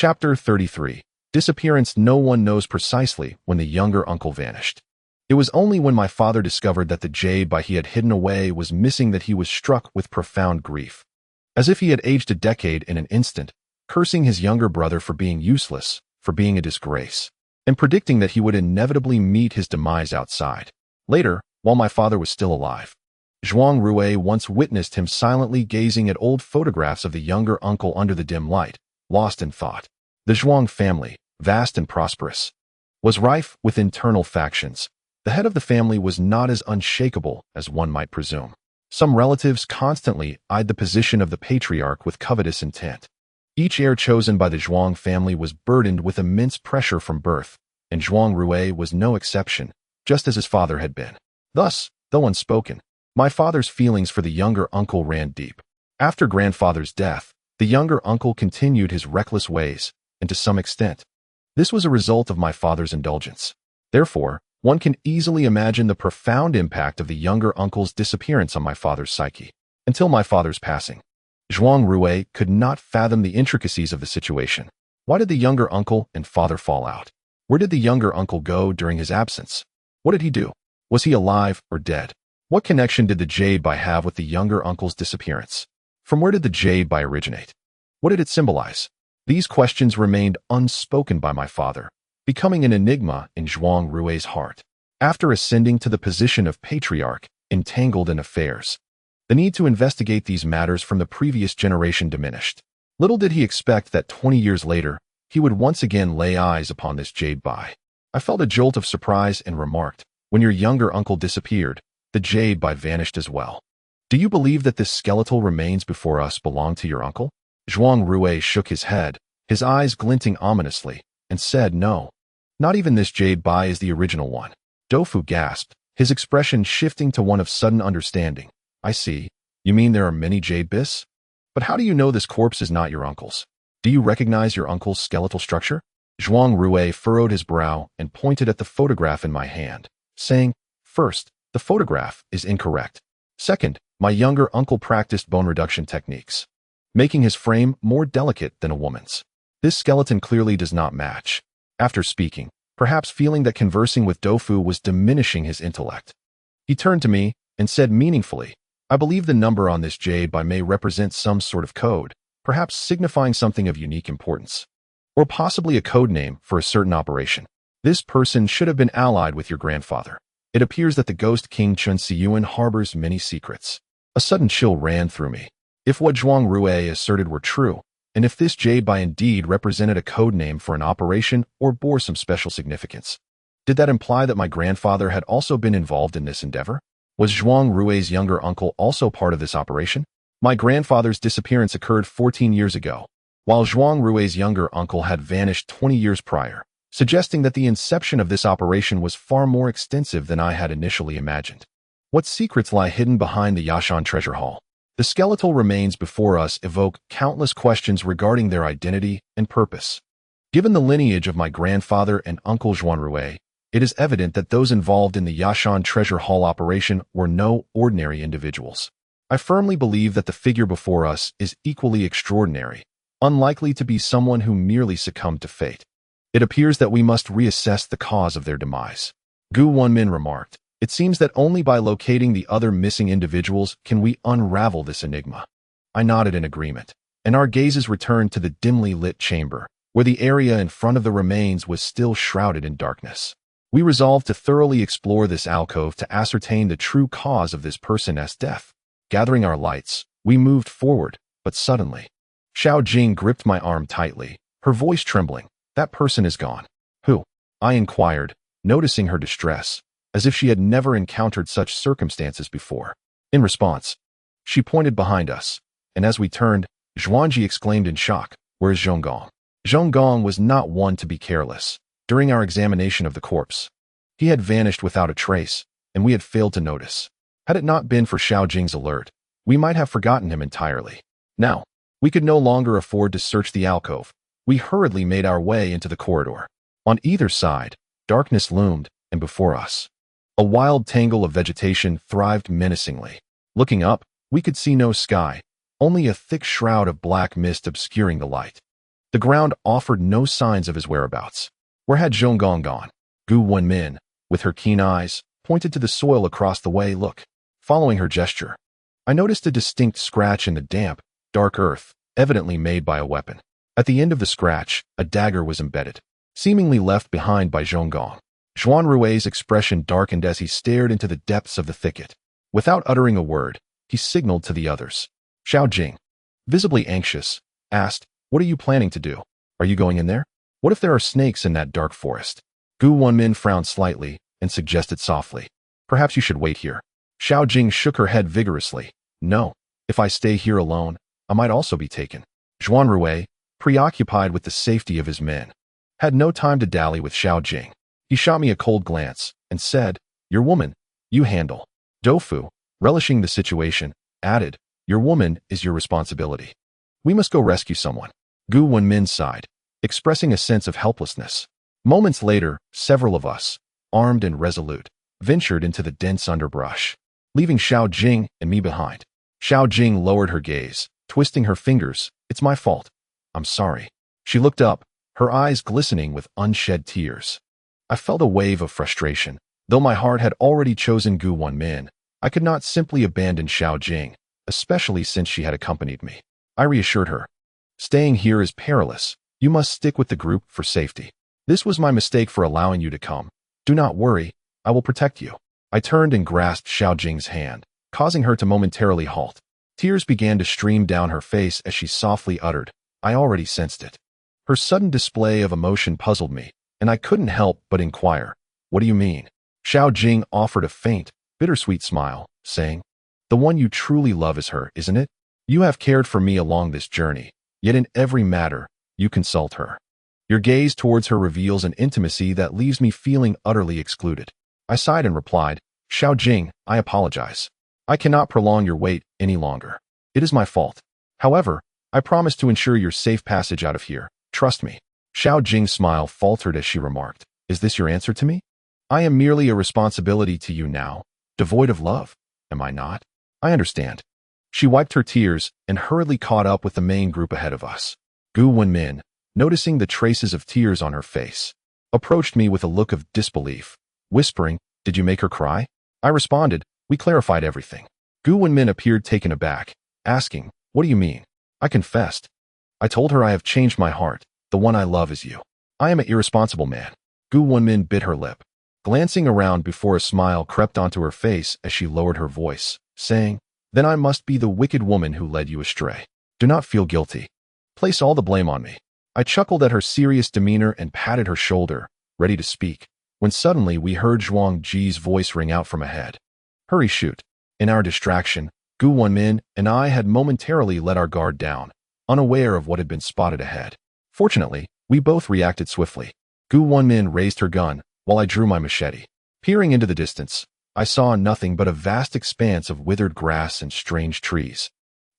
Chapter 33. Disappearance. No one knows precisely when the younger uncle vanished. It was only when my father discovered that the jade he had hidden away was missing that he was struck with profound grief. As if he had aged a decade in an instant, cursing his younger brother for being useless, for being a disgrace, and predicting that he would inevitably meet his demise outside. Later, while my father was still alive, Zhuanrui once witnessed him silently gazing at old photographs of the younger uncle under the dim light, lost in thought. The Zhuang family, vast and prosperous, was rife with internal factions. The head of the family was not as unshakable as one might presume. Some relatives constantly eyed the position of the patriarch with covetous intent. Each heir chosen by the Zhuang family was burdened with immense pressure from birth, and Zhuanrui was no exception, just as his father had been. Thus, though unspoken, my father's feelings for the younger uncle ran deep. After grandfather's death, the younger uncle continued his reckless ways, and to some extent, this was a result of my father's indulgence. Therefore, one can easily imagine the profound impact of the younger uncle's disappearance on my father's psyche. Until my father's passing, Zhuanrui could not fathom the intricacies of the situation. Why did the younger uncle and father fall out? Where did the younger uncle go during his absence? What did he do? Was he alive or dead? What connection did the jade have with the younger uncle's disappearance? From where did the jade originate? What did it symbolize? These questions remained unspoken by my father, becoming an enigma in Zhuangrui's heart. After ascending to the position of patriarch, entangled in affairs, the need to investigate these matters from the previous generation diminished. Little did he expect that 20 years later, he would once again lay eyes upon this jade. I felt a jolt of surprise and remarked, "When your younger uncle disappeared, the jade vanished as well. Do you believe that this skeletal remains before us belonged to your uncle?" Zhuanrui shook his head, his eyes glinting ominously, and said, "No. Not even this jade is the original one." Doufu gasped, his expression shifting to one of sudden understanding. "I see. You mean there are many jade bis? But how do you know this corpse is not your uncle's? Do you recognize your uncle's skeletal structure?" Zhuanrui furrowed his brow and pointed at the photograph in my hand, saying, "First, the photograph is incorrect. Second, my younger uncle practiced bone reduction techniques, making his frame more delicate than a woman's. This skeleton clearly does not match." After speaking, perhaps feeling that conversing with Doufu was diminishing his intellect, he turned to me and said meaningfully, "I believe the number on this jade may represent some sort of code, perhaps signifying something of unique importance, or possibly a code name for a certain operation. This person should have been allied with your grandfather. It appears that the ghost king Chen Siyuan harbors many secrets." A sudden chill ran through me. If what Zhuanrui asserted were true, and if this jade indeed represented a code name for an operation or bore some special significance, did that imply that my grandfather had also been involved in this endeavor? Was Zhuangrui's younger uncle also part of this operation? My grandfather's disappearance occurred 14 years ago, while Zhuangrui's younger uncle had vanished 20 years prior, suggesting that the inception of this operation was far more extensive than I had initially imagined. What secrets lie hidden behind the Yashan Treasure Hall? The skeletal remains before us evoke countless questions regarding their identity and purpose. Given the lineage of my grandfather and Uncle Zhuanrui, it is evident that those involved in the Yashan Treasure Hall operation were no ordinary individuals. I firmly believe that the figure before us is equally extraordinary, unlikely to be someone who merely succumbed to fate. It appears that we must reassess the cause of their demise. Wenmin remarked, "It seems that only by locating the other missing individuals can we unravel this enigma." I nodded in agreement, and our gazes returned to the dimly lit chamber, where the area in front of the remains was still shrouded in darkness. We resolved to thoroughly explore this alcove to ascertain the true cause of this person's death. Gathering our lights, we moved forward, but suddenly, Xiao Jing gripped my arm tightly, her voice trembling. "That person is gone." "Who?" I inquired, noticing her distress, as if she had never encountered such circumstances before. In response, she pointed behind us, and as we turned, Zhuanji exclaimed in shock, "Where is Zhonggong?" Zhonggong was not one to be careless. During our examination of the corpse, he had vanished without a trace, and we had failed to notice. Had it not been for Xiao Jing's alert, we might have forgotten him entirely. Now, we could no longer afford to search the alcove. We hurriedly made our way into the corridor. On either side, darkness loomed, and before us, a wild tangle of vegetation thrived menacingly. Looking up, we could see no sky, only a thick shroud of black mist obscuring the light. The ground offered no signs of his whereabouts. Where had Zhonggong gone? Wenmin, with her keen eyes, pointed to the soil across the way. Look. Following her gesture, I noticed a distinct scratch in the damp, dark earth, evidently made by a weapon. At the end of the scratch, a dagger was embedded, seemingly left behind by Zhonggong. Zhuanrui's expression darkened as he stared into the depths of the thicket. Without uttering a word, he signaled to the others. Xiao Jing, visibly anxious, asked, "What are you planning to do? Are you going in there? What if there are snakes in that dark forest?" Wenmin frowned slightly and suggested softly, "Perhaps you should wait here." Xiao Jing shook her head vigorously. "No, if I stay here alone, I might also be taken." Zhuanrui, preoccupied with the safety of his men, had no time to dally with Xiao Jing. He shot me a cold glance and said, "Your woman, you handle." Doufu, relishing the situation, added, "Your woman is your responsibility. We must go rescue someone." Wenmin sighed, expressing a sense of helplessness. Moments later, several of us, armed and resolute, ventured into the dense underbrush, leaving Xiao Jing and me behind. Xiao Jing lowered her gaze, twisting her fingers. "It's my fault. I'm sorry." She looked up, her eyes glistening with unshed tears. I felt a wave of frustration. Though my heart had already chosen Wenmin, I could not simply abandon Xiao Jing, especially since she had accompanied me. I reassured her. "Staying here is perilous. You must stick with the group for safety. This was my mistake for allowing you to come. Do not worry, I will protect you." I turned and grasped Xiao Jing's hand, causing her to momentarily halt. Tears began to stream down her face as she softly uttered, "I already sensed it." Her sudden display of emotion puzzled me, and I couldn't help but inquire, "What do you mean?" Xiao Jing offered a faint, bittersweet smile, saying, "The one you truly love is her, isn't it? You have cared for me along this journey, yet in every matter, you consult her. Your gaze towards her reveals an intimacy that leaves me feeling utterly excluded." I sighed and replied, "Xiao Jing, I apologize. I cannot prolong your wait any longer. It is my fault. However, I promise to ensure your safe passage out of here. Trust me." Xiao Jing's smile faltered as she remarked, "Is this your answer to me? I am merely a responsibility to you now, devoid of love, am I not? I understand." She wiped her tears and hurriedly caught up with the main group ahead of us. Wenmin, noticing the traces of tears on her face, approached me with a look of disbelief, whispering, "Did you make her cry?" I responded, "We clarified everything." Wenmin appeared taken aback, asking, "What do you mean?" I confessed. "I told her I have changed my heart. The one I love is you. I am an irresponsible man." Wenmin bit her lip, glancing around before a smile crept onto her face as she lowered her voice, saying, "Then I must be the wicked woman who led you astray. Do not feel guilty. Place all the blame on me." I chuckled at her serious demeanor and patted her shoulder, ready to speak, when suddenly we heard Zhuang Ji's voice ring out from ahead. "Hurry, shoot." In our distraction, Wenmin and I had momentarily let our guard down, unaware of what had been spotted ahead. Fortunately, we both reacted swiftly. Wenmin raised her gun, while I drew my machete. Peering into the distance, I saw nothing but a vast expanse of withered grass and strange trees,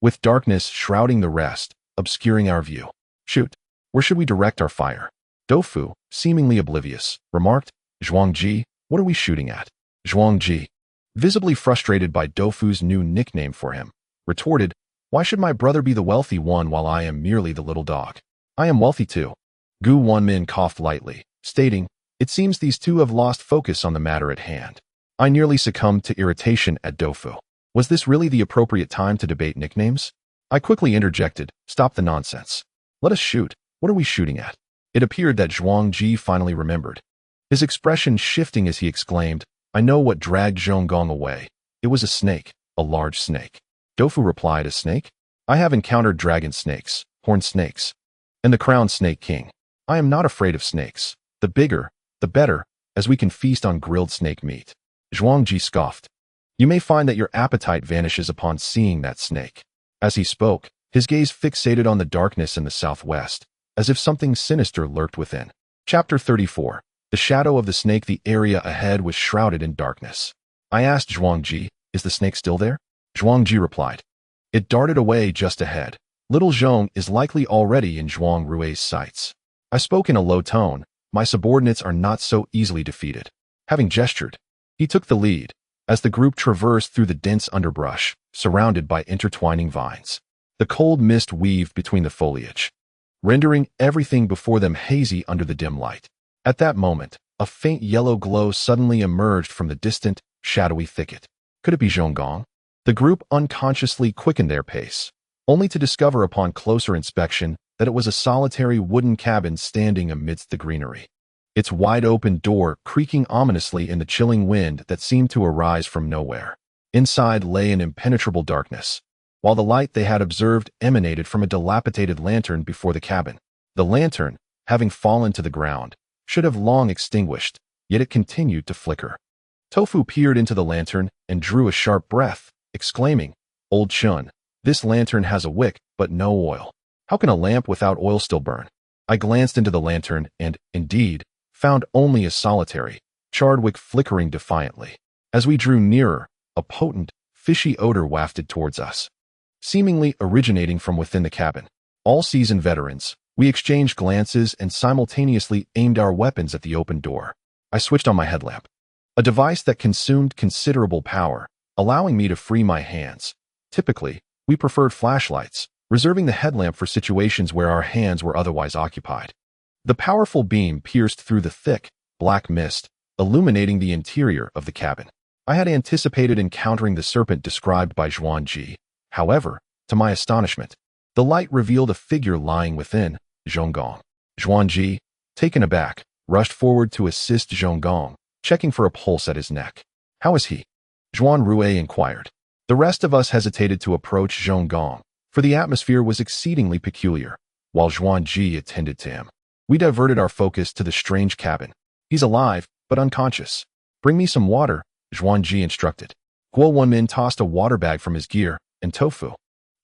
with darkness shrouding the rest, obscuring our view. "Shoot. Where should we direct our fire?" Doufu, seemingly oblivious, remarked, "Zhuang Ji, what are we shooting at?" Zhuang Ji, visibly frustrated by Doufu's new nickname for him, retorted, "Why should my brother be the wealthy one while I am merely the little dog? I am wealthy too." Wenmin coughed lightly, stating, "It seems these two have lost focus on the matter at hand." I nearly succumbed to irritation at Doufu. Was this really the appropriate time to debate nicknames? I quickly interjected, "Stop the nonsense. Let us shoot. What are we shooting at?" It appeared that Zhuang Ji finally remembered, his expression shifting as he exclaimed, "I know what dragged Zhonggong away. It was a snake, a large snake." Doufu replied, "A snake? I have encountered dragon snakes, horned snakes, and the crowned snake king. I am not afraid of snakes. The bigger, the better, as we can feast on grilled snake meat." Zhuang Ji scoffed. "You may find that your appetite vanishes upon seeing that snake." As he spoke, his gaze fixated on the darkness in the southwest, as if something sinister lurked within. Chapter 34. The shadow of the snake. The area ahead was shrouded in darkness. I asked Zhuang Ji, "Is the snake still there?" Zhuang Ji replied, "It darted away just ahead. Little Zhong is likely already in Zhuanrui's sights." I spoke in a low tone. My subordinates are not so easily defeated. Having gestured, he took the lead, as the group traversed through the dense underbrush, surrounded by intertwining vines. The cold mist weaved between the foliage, rendering everything before them hazy under the dim light. At that moment, a faint yellow glow suddenly emerged from the distant, shadowy thicket. Could it be Zhonggong? The group unconsciously quickened their pace, only to discover upon closer inspection that it was a solitary wooden cabin standing amidst the greenery. Its wide-open door creaking ominously in the chilling wind that seemed to arise from nowhere. Inside lay an impenetrable darkness, while the light they had observed emanated from a dilapidated lantern before the cabin. The lantern, having fallen to the ground, should have long extinguished, yet it continued to flicker. Tofu peered into the lantern and drew a sharp breath, exclaiming, "Old Chun, this lantern has a wick, but no oil. How can a lamp without oil still burn?" I glanced into the lantern and, indeed, found only a solitary, charred wick flickering defiantly. As we drew nearer, a potent, fishy odor wafted towards us, seemingly originating from within the cabin. All seasoned veterans, we exchanged glances and simultaneously aimed our weapons at the open door. I switched on my headlamp, a device that consumed considerable power, allowing me to free my hands. Typically, we preferred flashlights, reserving the headlamp for situations where our hands were otherwise occupied. The powerful beam pierced through the thick, black mist, illuminating the interior of the cabin. I had anticipated encountering the serpent described by Zhuanrui. However, to my astonishment, the light revealed a figure lying within, Zhonggong. Zhuanrui, taken aback, rushed forward to assist Zhonggong, checking for a pulse at his neck. "How is he?" Zhuanrui inquired. The rest of us hesitated to approach Zhonggong, for the atmosphere was exceedingly peculiar, while Zhuanrui attended to him. We diverted our focus to the strange cabin. "He's alive, but unconscious. Bring me some water," Zhuanrui instructed. Wenmin tossed a water bag from his gear, and Tofu,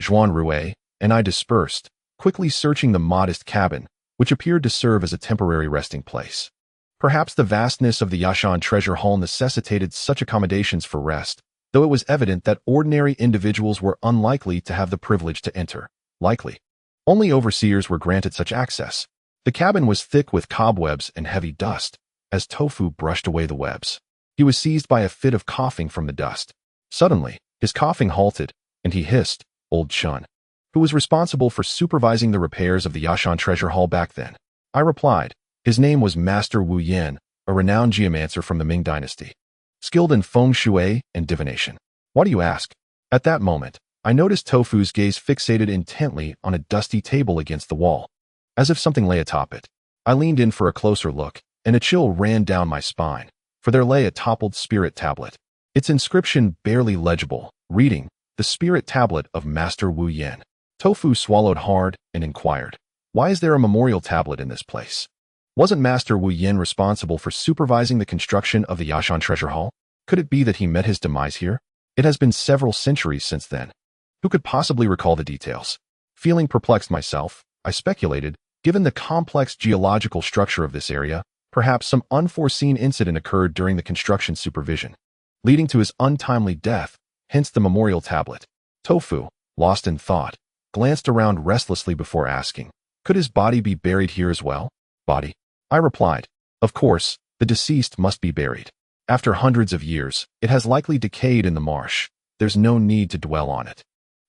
Zhuanrui, and I dispersed, quickly searching the modest cabin, which appeared to serve as a temporary resting place. Perhaps the vastness of the Yashan Treasure Hall necessitated such accommodations for rest, though it was evident that ordinary individuals were unlikely to have the privilege to enter. Likely, only overseers were granted such access. The cabin was thick with cobwebs and heavy dust. As Tofu brushed away the webs, he was seized by a fit of coughing from the dust. Suddenly, his coughing halted, and he hissed, "Old Chun, who was responsible for supervising the repairs of the Yashan Treasure Hall back then." I replied. His name was Master Wu Yan, a renowned geomancer from the Ming Dynasty, skilled in feng shui and divination. "Why do you ask?" At that moment, I noticed Tofu's gaze fixated intently on a dusty table against the wall, as if something lay atop it. I leaned in for a closer look, and a chill ran down my spine, for there lay a toppled spirit tablet, its inscription barely legible, reading, "The Spirit Tablet of Master Wu Yan." Tofu swallowed hard and inquired, "Why is there a memorial tablet in this place? Wasn't Master Wu Yan responsible for supervising the construction of the Yashan Treasure Hall? Could it be that he met his demise here? It has been several centuries since then. Who could possibly recall the details?" Feeling perplexed myself, I speculated, given the complex geological structure of this area, perhaps some unforeseen incident occurred during the construction supervision, leading to his untimely death, hence the memorial tablet. Tofu, lost in thought, glanced around restlessly before asking, "Could his body be buried here as well?" "Body?" I replied. "Of course, the deceased must be buried. After hundreds of years, it has likely decayed in the marsh. There's no need to dwell on it."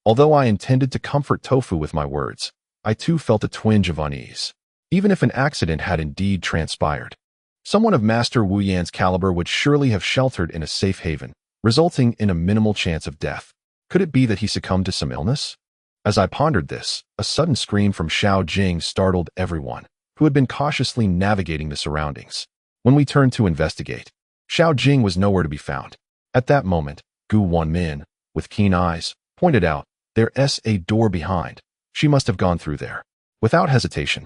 Although I intended to comfort Tofu with my words, I too felt a twinge of unease. Even if an accident had indeed transpired, someone of Master Wu Yan's caliber would surely have sheltered in a safe haven, resulting in a minimal chance of death. Could it be that he succumbed to some illness? As I pondered this, a sudden scream from Xiao Jing startled everyone, who had been cautiously navigating the surroundings. When we turned to investigate, Xiao Jing was nowhere to be found. At that moment, Wenmin, with keen eyes, pointed out, "There's a door behind. She must have gone through there." Without hesitation,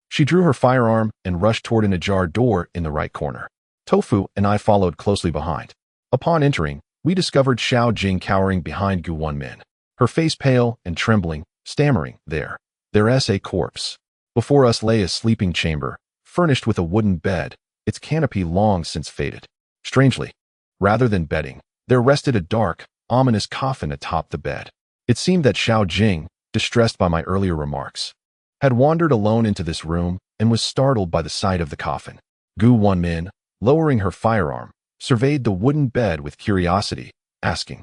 she drew her firearm and rushed toward an ajar door in the right corner. Tofu and I followed closely behind. Upon entering, we discovered Xiao Jing cowering behind Wenmin, her face pale and trembling, stammering, "There's a corpse." Before us lay a sleeping chamber, furnished with a wooden bed, its canopy long since faded. Strangely, rather than bedding, there rested a dark, ominous coffin atop the bed. It seemed that Xiao Jing, distressed by my earlier remarks, had wandered alone into this room and was startled by the sight of the coffin. Wenmin, lowering her firearm, surveyed the wooden bed with curiosity, asking,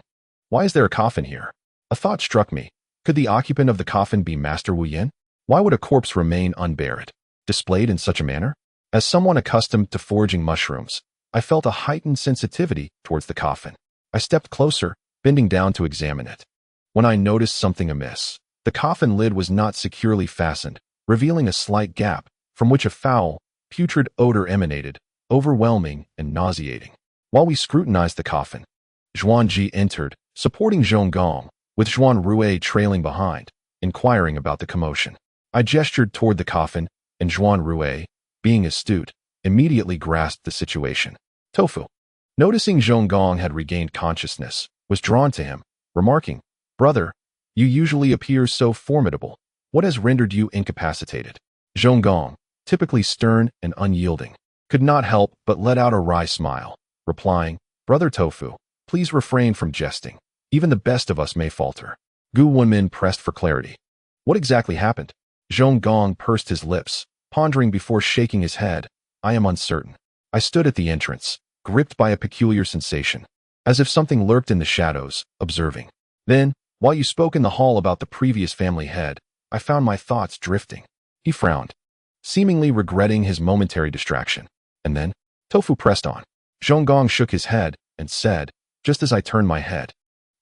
"Why is there a coffin here?" A thought struck me. Could the occupant of the coffin be Master Wu Yan? Why would a corpse remain unburied, displayed in such a manner? As someone accustomed to foraging mushrooms, I felt a heightened sensitivity towards the coffin. I stepped closer, bending down to examine it. When I noticed something amiss, the coffin lid was not securely fastened, revealing a slight gap from which a foul, putrid odor emanated, overwhelming and nauseating. While we scrutinized the coffin, Zhuanrui entered, supporting Zhong Gong, with Zhuanrui trailing behind, inquiring about the commotion. I gestured toward the coffin, and Zhuanrui, being astute, immediately grasped the situation. Tofu, noticing Zhong Gong had regained consciousness, was drawn to him, remarking, "Brother, you usually appear so formidable. What has rendered you incapacitated?" Zhong Gong, typically stern and unyielding, could not help but let out a wry smile, replying, "Brother Tofu, please refrain from jesting. Even the best of us may falter." Wenmin pressed for clarity. "What exactly happened?" Zhong Gong pursed his lips, pondering before shaking his head. "I am uncertain." I stood at the entrance, gripped by a peculiar sensation, as if something lurked in the shadows, observing. Then, while you spoke in the hall about the previous family head, I found my thoughts drifting. He frowned, seemingly regretting his momentary distraction. And then, Tofu pressed on. Zhong Gong shook his head and said, just as I turned my head,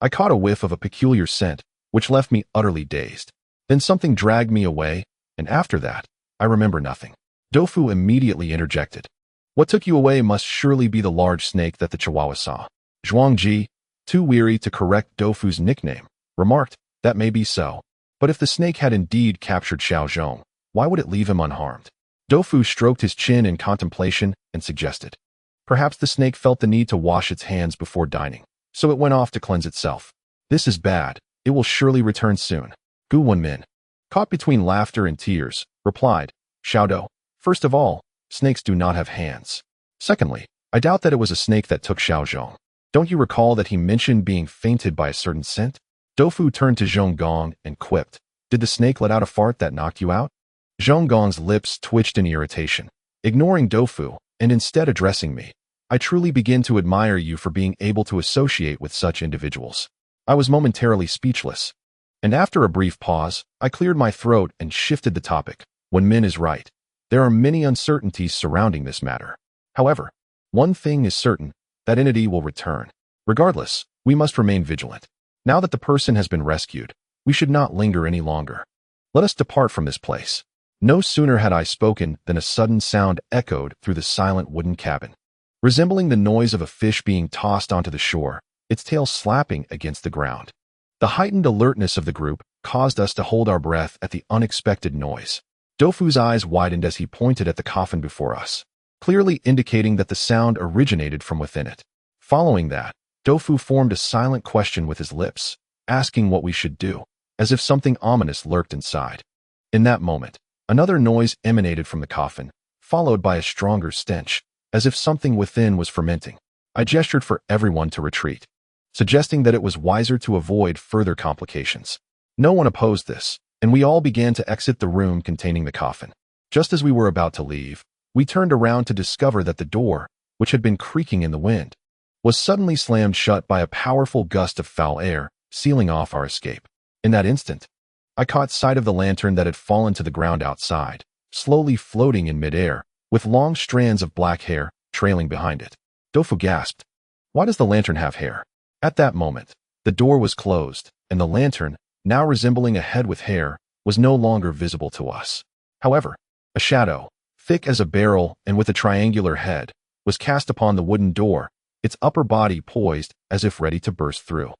I caught a whiff of a peculiar scent, which left me utterly dazed. Then something dragged me away, and after that, I remember nothing. Tofu immediately interjected. What took you away must surely be the large snake that the Chihuahua saw. Zhuangji, too weary to correct Tofu's nickname, remarked, that may be so. But if the snake had indeed captured Xiao Jing, why would it leave him unharmed? Tofu stroked his chin in contemplation and suggested. Perhaps the snake felt the need to wash its hands before dining, so it went off to cleanse itself. This is bad. It will surely return soon. Wenmin, caught between laughter and tears, replied, Xiao, first of all, snakes do not have hands. Secondly, I doubt that it was a snake that took Xiao Jing. Don't you recall that he mentioned being fainted by a certain scent? Tofu turned to Zhong Gong and quipped, did the snake let out a fart that knocked you out? Zhong Gong's lips twitched in irritation, ignoring Tofu, and instead addressing me. I truly begin to admire you for being able to associate with such individuals. I was momentarily speechless. And after a brief pause, I cleared my throat and shifted the topic. Wenmin is right. There are many uncertainties surrounding this matter. However, one thing is certain, that entity will return. Regardless, we must remain vigilant. Now that the person has been rescued, we should not linger any longer. Let us depart from this place. No sooner had I spoken than a sudden sound echoed through the silent wooden cabin. Resembling the noise of a fish being tossed onto the shore, its tail slapping against the ground. The heightened alertness of the group caused us to hold our breath at the unexpected noise. Tofu's eyes widened as he pointed at the coffin before us, clearly indicating that the sound originated from within it. Following that, Tofu formed a silent question with his lips, asking what we should do, as if something ominous lurked inside. In that moment, another noise emanated from the coffin, followed by a stronger stench, as if something within was fermenting. I gestured for everyone to retreat, suggesting that it was wiser to avoid further complications. No one opposed this, and we all began to exit the room containing the coffin. Just as we were about to leave, we turned around to discover that the door, which had been creaking in the wind, was suddenly slammed shut by a powerful gust of foul air, sealing off our escape. In that instant, I caught sight of the lantern that had fallen to the ground outside, slowly floating in midair, with long strands of black hair trailing behind it. Tofu gasped, "Why does the lantern have hair?" At that moment, the door was closed, and the lantern, now resembling a head with hair, was no longer visible to us. However, a shadow, thick as a barrel and with a triangular head, was cast upon the wooden door, its upper body poised as if ready to burst through.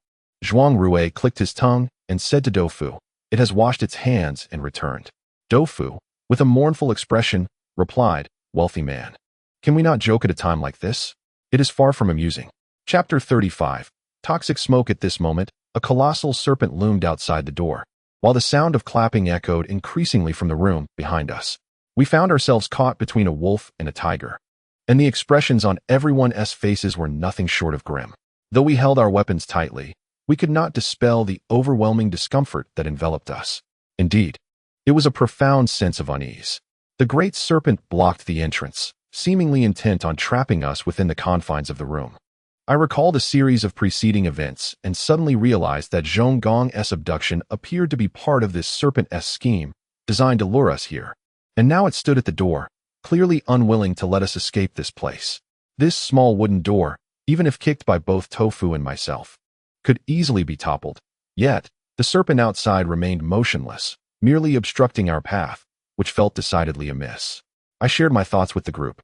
Zhuanrui clicked his tongue and said to Tofu, "It has washed its hands and returned." Tofu, with a mournful expression, replied, "Wealthy man, can we not joke at a time like this? It is far from amusing." Chapter 35. Toxic smoke. At this moment, a colossal serpent loomed outside the door, while the sound of clapping echoed increasingly from the room behind us. We found ourselves caught between a wolf and a tiger, and the expressions on everyone's faces were nothing short of grim. Though we held our weapons tightly, we could not dispel the overwhelming discomfort that enveloped us. Indeed, it was a profound sense of unease. The great serpent blocked the entrance, seemingly intent on trapping us within the confines of the room. I recalled a series of preceding events and suddenly realized that Zhong Gong's abduction appeared to be part of this serpent-esque scheme, designed to lure us here. And now it stood at the door, clearly unwilling to let us escape this place. This small wooden door, even if kicked by both Tofu and myself, could easily be toppled. Yet, the serpent outside remained motionless, merely obstructing our path, which felt decidedly amiss. I shared my thoughts with the group,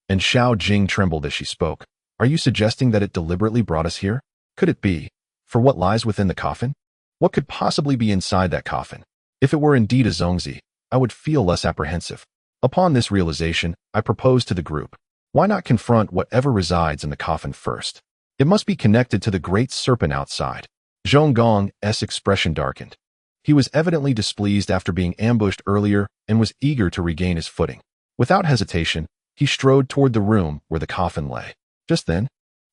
and Xiao Jing trembled as she spoke. Are you suggesting that it deliberately brought us here? Could it be for what lies within the coffin? What could possibly be inside that coffin? If it were indeed a zongzi, I would feel less apprehensive. Upon this realization, I proposed to the group, why not confront whatever resides in the coffin first? It must be connected to the great serpent outside. Zhonggong's expression darkened. He was evidently displeased after being ambushed earlier and was eager to regain his footing. Without hesitation, he strode toward the room where the coffin lay. Just then,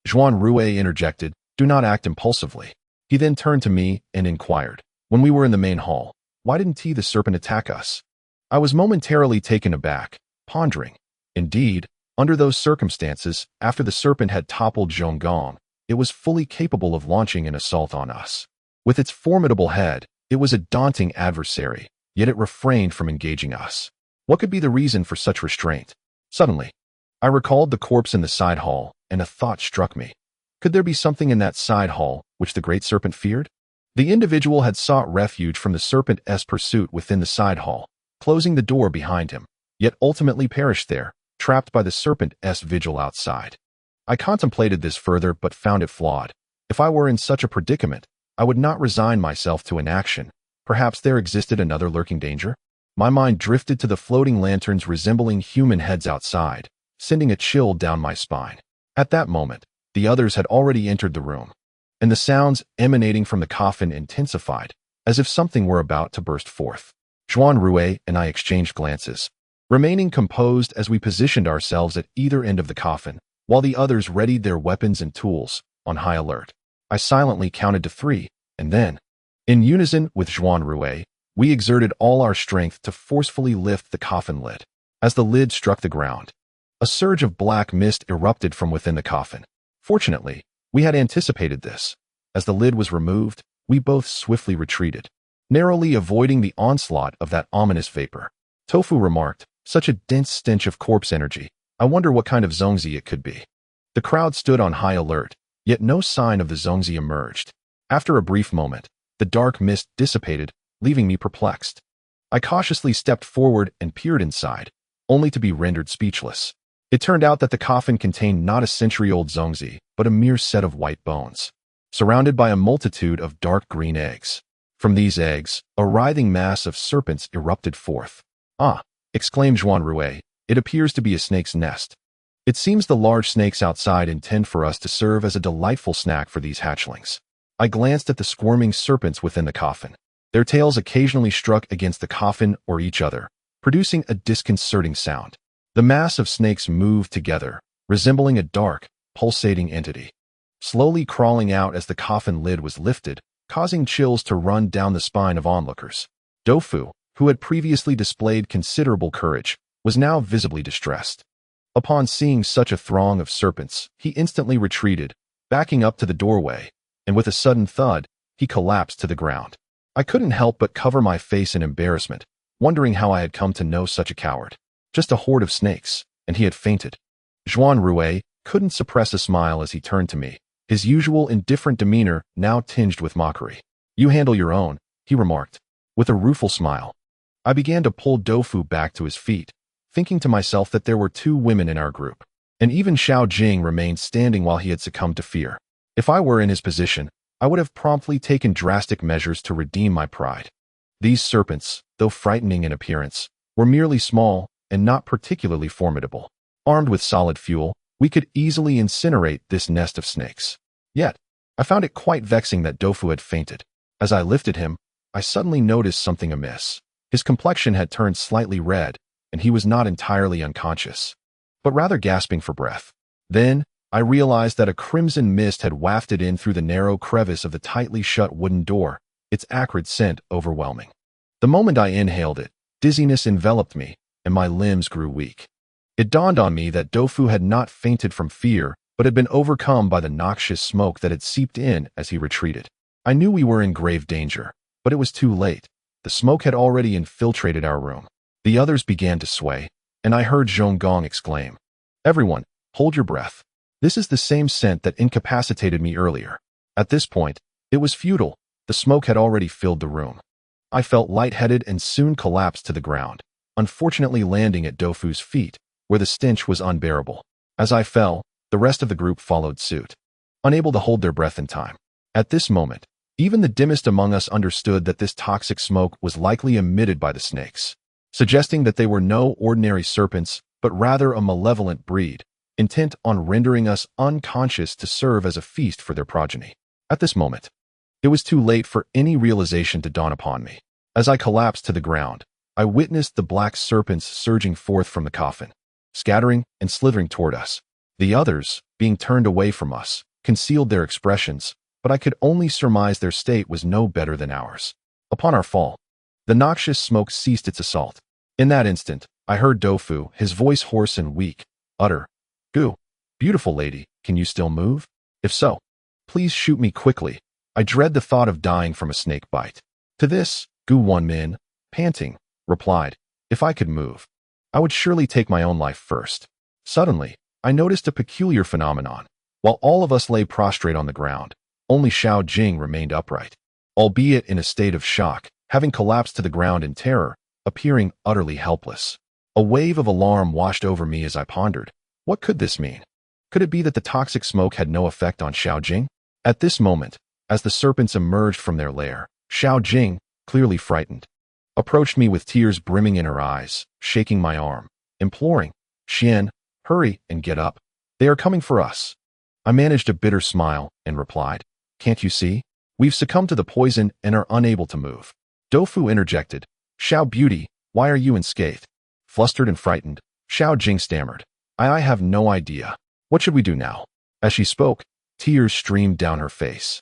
Zhuanrui interjected, do not act impulsively. He then turned to me and inquired, when we were in the main hall, why didn't the serpent attack us? I was momentarily taken aback, pondering. Indeed, under those circumstances, after the serpent had toppled Zhonggong, it was fully capable of launching an assault on us. With its formidable head, it was a daunting adversary, yet it refrained from engaging us. What could be the reason for such restraint? Suddenly, I recalled the corpse in the side hall, and a thought struck me. Could there be something in that side hall which the great serpent feared? The individual had sought refuge from the serpent's pursuit within the side hall, closing the door behind him, yet ultimately perished there, trapped by the serpent's vigil outside. I contemplated this further but found it flawed. If I were in such a predicament, I would not resign myself to inaction. Perhaps there existed another lurking danger? My mind drifted to the floating lanterns resembling human heads outside, sending a chill down my spine. At that moment, the others had already entered the room, and the sounds emanating from the coffin intensified, as if something were about to burst forth. Zhuanrui and I exchanged glances, remaining composed as we positioned ourselves at either end of the coffin, while the others readied their weapons and tools, on high alert. I silently counted to 3, and then, in unison with Zhuanrui, we exerted all our strength to forcefully lift the coffin lid. As the lid struck the ground, a surge of black mist erupted from within the coffin. Fortunately, we had anticipated this. As the lid was removed, we both swiftly retreated, narrowly avoiding the onslaught of that ominous vapor. Tofu remarked, such a dense stench of corpse energy. I wonder what kind of zongzi it could be. The crowd stood on high alert, yet no sign of the zongzi emerged. After a brief moment, the dark mist dissipated, leaving me perplexed. I cautiously stepped forward and peered inside, only to be rendered speechless. It turned out that the coffin contained not a century-old zongzi, but a mere set of white bones, surrounded by a multitude of dark green eggs. From these eggs, a writhing mass of serpents erupted forth. Ah, exclaimed Zhuanrui, it appears to be a snake's nest. It seems the large snakes outside intend for us to serve as a delightful snack for these hatchlings. I glanced at the squirming serpents within the coffin. Their tails occasionally struck against the coffin or each other, producing a disconcerting sound. The mass of snakes moved together, resembling a dark, pulsating entity, slowly crawling out as the coffin lid was lifted, causing chills to run down the spine of onlookers. Tofu, who had previously displayed considerable courage, was now visibly distressed. Upon seeing such a throng of serpents, he instantly retreated, backing up to the doorway, and with a sudden thud, he collapsed to the ground. I couldn't help but cover my face in embarrassment, wondering how I had come to know such a coward. Just a horde of snakes, and he had fainted. Zhuanrui couldn't suppress a smile as he turned to me, his usual indifferent demeanor now tinged with mockery. You handle your own, he remarked, with a rueful smile. I began to pull Tofu back to his feet, thinking to myself that there were 2 women in our group, and even Xiao Jing remained standing while he had succumbed to fear. If I were in his position, I would have promptly taken drastic measures to redeem my pride. These serpents, though frightening in appearance, were merely small and not particularly formidable. Armed with solid fuel, we could easily incinerate this nest of snakes. Yet, I found it quite vexing that Tofu had fainted. As I lifted him, I suddenly noticed something amiss. His complexion had turned slightly red, and he was not entirely unconscious, but rather gasping for breath. Then, I realized that a crimson mist had wafted in through the narrow crevice of the tightly shut wooden door, its acrid scent overwhelming. The moment I inhaled it, dizziness enveloped me, and my limbs grew weak. It dawned on me that Tofu had not fainted from fear, but had been overcome by the noxious smoke that had seeped in as he retreated. I knew we were in grave danger, but it was too late. The smoke had already infiltrated our room. The others began to sway, and I heard Zhonggong exclaim, "Everyone, hold your breath. This is the same scent that incapacitated me earlier." At this point, it was futile. The smoke had already filled the room. I felt lightheaded and soon collapsed to the ground, unfortunately landing at Doufu's feet, where the stench was unbearable. As I fell, the rest of the group followed suit, unable to hold their breath in time. At this moment, even the dimmest among us understood that this toxic smoke was likely emitted by the snakes, suggesting that they were no ordinary serpents, but rather a malevolent breed, intent on rendering us unconscious to serve as a feast for their progeny. At this moment, it was too late for any realization to dawn upon me. As I collapsed to the ground, I witnessed the black serpents surging forth from the coffin, scattering and slithering toward us. The others, being turned away from us, concealed their expressions, but I could only surmise their state was no better than ours. Upon our fall, the noxious smoke ceased its assault. In that instant, I heard Doufu, his voice hoarse and weak, utter, "Gu, beautiful lady, can you still move? If so, please shoot me quickly. I dread the thought of dying from a snake bite." To this, Wenmin, panting, replied, "If I could move, I would surely take my own life first." Suddenly, I noticed a peculiar phenomenon. While all of us lay prostrate on the ground, only Xiao Jing remained upright, albeit in a state of shock, having collapsed to the ground in terror, appearing utterly helpless. A wave of alarm washed over me as I pondered. What could this mean? Could it be that the toxic smoke had no effect on Xiao Jing? At this moment, as the serpents emerged from their lair, Xiao Jing, clearly frightened, approached me with tears brimming in her eyes, shaking my arm, imploring, "Xian, hurry and get up. They are coming for us." I managed a bitter smile and replied, "Can't you see? We've succumbed to the poison and are unable to move." Doufu interjected, "Xiao Beauty, why are you unscathed?" Flustered and frightened, Xiao Jing stammered, I have no idea. What should we do now?" As she spoke, tears streamed down her face,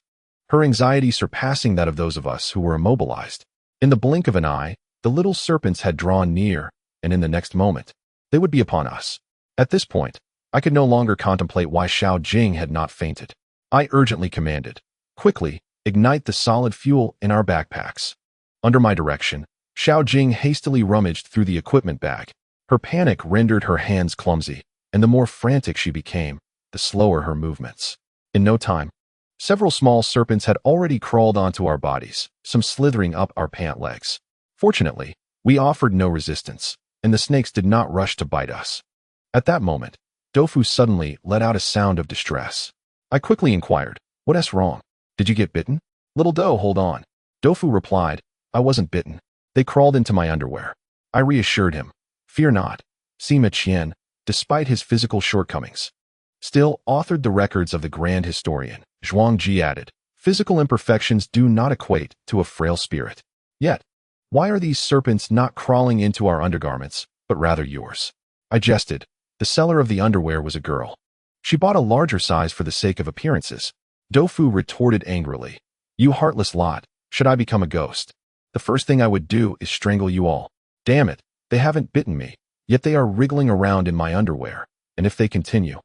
her anxiety surpassing that of those of us who were immobilized. In the blink of an eye, the little serpents had drawn near, and in the next moment, they would be upon us. At this point, I could no longer contemplate why Xiao Jing had not fainted. I urgently commanded, "Quickly, ignite the solid fuel in our backpacks." Under my direction, Xiao Jing hastily rummaged through the equipment bag. Her panic rendered her hands clumsy, and the more frantic she became, the slower her movements. In no time, several small serpents had already crawled onto our bodies, some slithering up our pant legs. Fortunately, we offered no resistance, and the snakes did not rush to bite us. At that moment, Doufu suddenly let out a sound of distress. I quickly inquired, "What's wrong? Did you get bitten?" "Little Dou, hold on." Doufu replied, "I wasn't bitten. They crawled into my underwear." I reassured him, "Fear not. Sima Qian, despite his physical shortcomings, still authored the records of the grand historian." Zhuangji added, "Physical imperfections do not equate to a frail spirit. Yet, why are these serpents not crawling into our undergarments, but rather yours?" I jested. The seller of the underwear was a girl. She bought a larger size for the sake of appearances. Doufu retorted angrily, "You heartless lot, should I become a ghost, the first thing I would do is strangle you all. Damn it, they haven't bitten me, yet they are wriggling around in my underwear, and if they continue,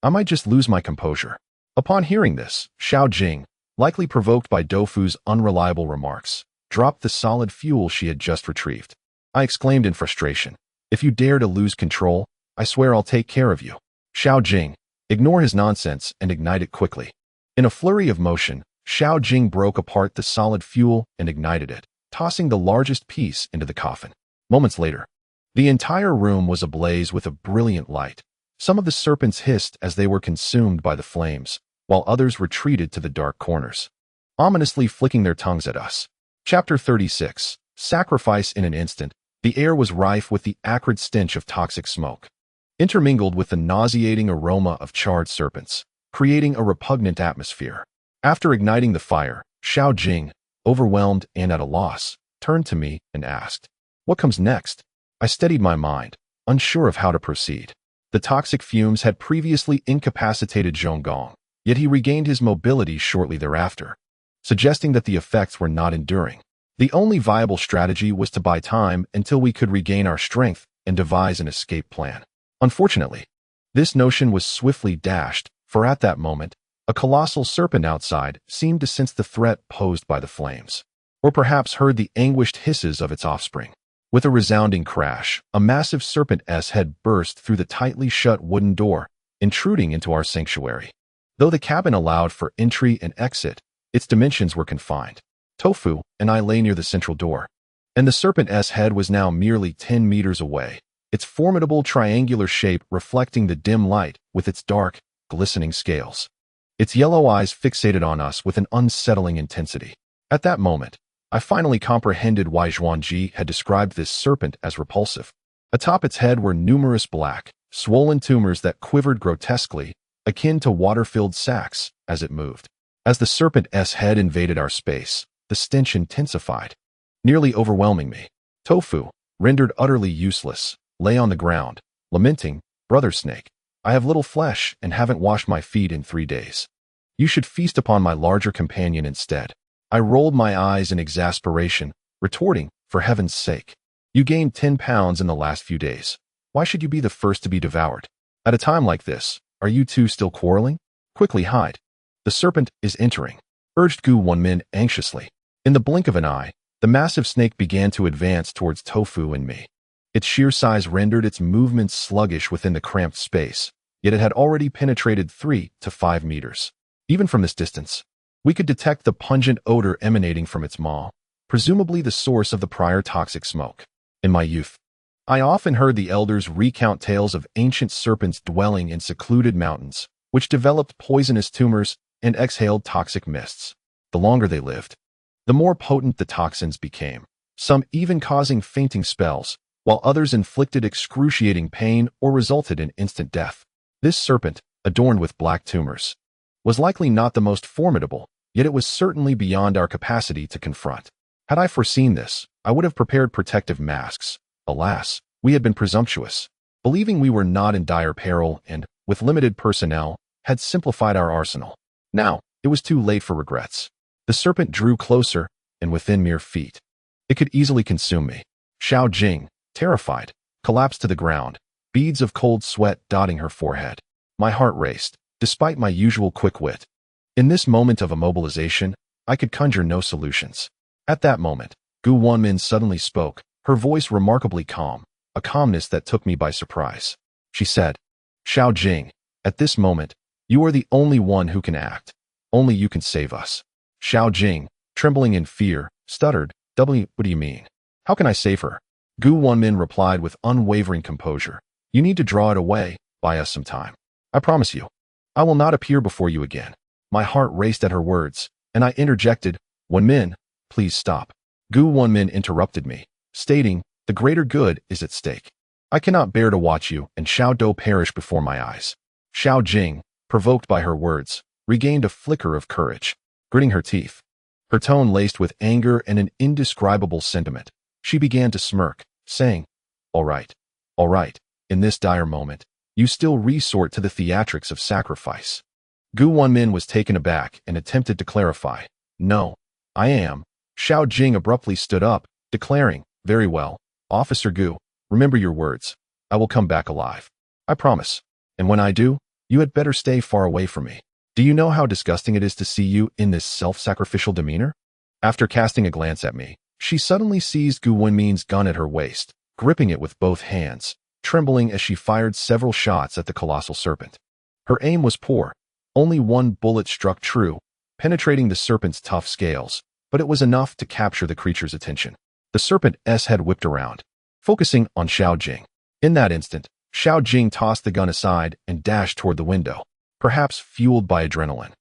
I might just lose my composure." Upon hearing this, Xiao Jing, likely provoked by Doufu's unreliable remarks, dropped the solid fuel she had just retrieved. I exclaimed in frustration, "If you dare to lose control, I swear I'll take care of you." Xiao Jing, ignore his nonsense and ignite it quickly. In a flurry of motion, Xiao Jing broke apart the solid fuel and ignited it, tossing the largest piece into the coffin. Moments later, the entire room was ablaze with a brilliant light. Some of the serpents hissed as they were consumed by the flames, while others retreated to the dark corners, ominously flicking their tongues at us. Chapter 36. Sacrifice in an instant. The air was rife with the acrid stench of toxic smoke, intermingled with the nauseating aroma of charred serpents, creating a repugnant atmosphere. After igniting the fire, Xiao Jing, overwhelmed and at a loss, turned to me and asked, "What comes next?" I steadied my mind, unsure of how to proceed. The toxic fumes had previously incapacitated Zhonggong, yet he regained his mobility shortly thereafter, suggesting that the effects were not enduring. The only viable strategy was to buy time until we could regain our strength and devise an escape plan. Unfortunately, this notion was swiftly dashed, for at that moment, a colossal serpent outside seemed to sense the threat posed by the flames. or perhaps heard the anguished hisses of its offspring. With a resounding crash, a massive serpent's head burst through the tightly shut wooden door, intruding into our sanctuary. Though the cabin allowed for entry and exit, its dimensions were confined. Tofu and I lay near the central door, and the serpent's head was now merely 10 meters away, its formidable triangular shape reflecting the dim light with its dark, glistening scales. Its yellow eyes fixated on us with an unsettling intensity. At that moment, I finally comprehended why Zhuanrui had described this serpent as repulsive. Atop its head were numerous black, swollen tumors that quivered grotesquely, akin to water-filled sacs, as it moved. As the serpent's head invaded our space, the stench intensified, nearly overwhelming me. Tofu, rendered utterly useless, lay on the ground, lamenting, "Brother Snake, I have little flesh and haven't washed my feet in 3 days. You should feast upon my larger companion instead." I rolled my eyes in exasperation, retorting, "For heaven's sake. You gained 10 pounds in the last few days. Why should you be the first to be devoured? At a time like this, are you two still quarreling? Quickly hide. The serpent is entering," urged Wenmin anxiously. In the blink of an eye, the massive snake began to advance towards Tofu and me. Its sheer size rendered its movements sluggish within the cramped space, yet it had already penetrated 3 to 5 meters. Even from this distance, we could detect the pungent odor emanating from its maw, presumably the source of the prior toxic smoke. In my youth, I often heard the elders recount tales of ancient serpents dwelling in secluded mountains, which developed poisonous tumors and exhaled toxic mists. The longer they lived, the more potent the toxins became, some even causing fainting spells, while others inflicted excruciating pain or resulted in instant death. This serpent, adorned with black tumors, was likely not the most formidable, yet it was certainly beyond our capacity to confront. Had I foreseen this, I would have prepared protective masks. Alas, we had been presumptuous, believing we were not in dire peril and, with limited personnel, had simplified our arsenal. Now, it was too late for regrets. The serpent drew closer, and within mere feet, it could easily consume me. Xiao Jing, terrified, collapsed to the ground, beads of cold sweat dotting her forehead. My heart raced, despite my usual quick wit. In this moment of immobilization, I could conjure no solutions. At that moment, Wenmin suddenly spoke, her voice remarkably calm, a calmness that took me by surprise. She said, "Xiao Jing, at this moment, you are the only one who can act. Only you can save us." Xiao Jing, trembling in fear, stuttered, "What do you mean? How can I save her?" Wenmin replied with unwavering composure, "You need to draw it away, buy us some time. I promise you, I will not appear before you again." My heart raced at her words, and I interjected, "Wenmin, please stop." Wenmin interrupted me, stating, "The greater good is at stake. I cannot bear to watch you and Xiao Do perish before my eyes." Xiao Jing, provoked by her words, regained a flicker of courage. Gritting her teeth, her tone laced with anger and an indescribable sentiment, she began to smirk, saying, all right. In this dire moment, you still resort to the theatrics of sacrifice." Wenmin was taken aback and attempted to clarify. "No, I am." Xiao Jing abruptly stood up, declaring, "Very well, Officer Gu, remember your words. I will come back alive. I promise. And when I do, you had better stay far away from me. Do you know how disgusting it is to see you in this self-sacrificial demeanor?" After casting a glance at me, she suddenly seized Wenmin's gun at her waist, gripping it with both hands, trembling as she fired several shots at the colossal serpent. Her aim was poor. Only one bullet struck true, penetrating the serpent's tough scales, but it was enough to capture the creature's attention. The serpent's head whipped around, focusing on Xiao Jing. In that instant, Xiao Jing tossed the gun aside and dashed toward the window, perhaps fueled by adrenaline.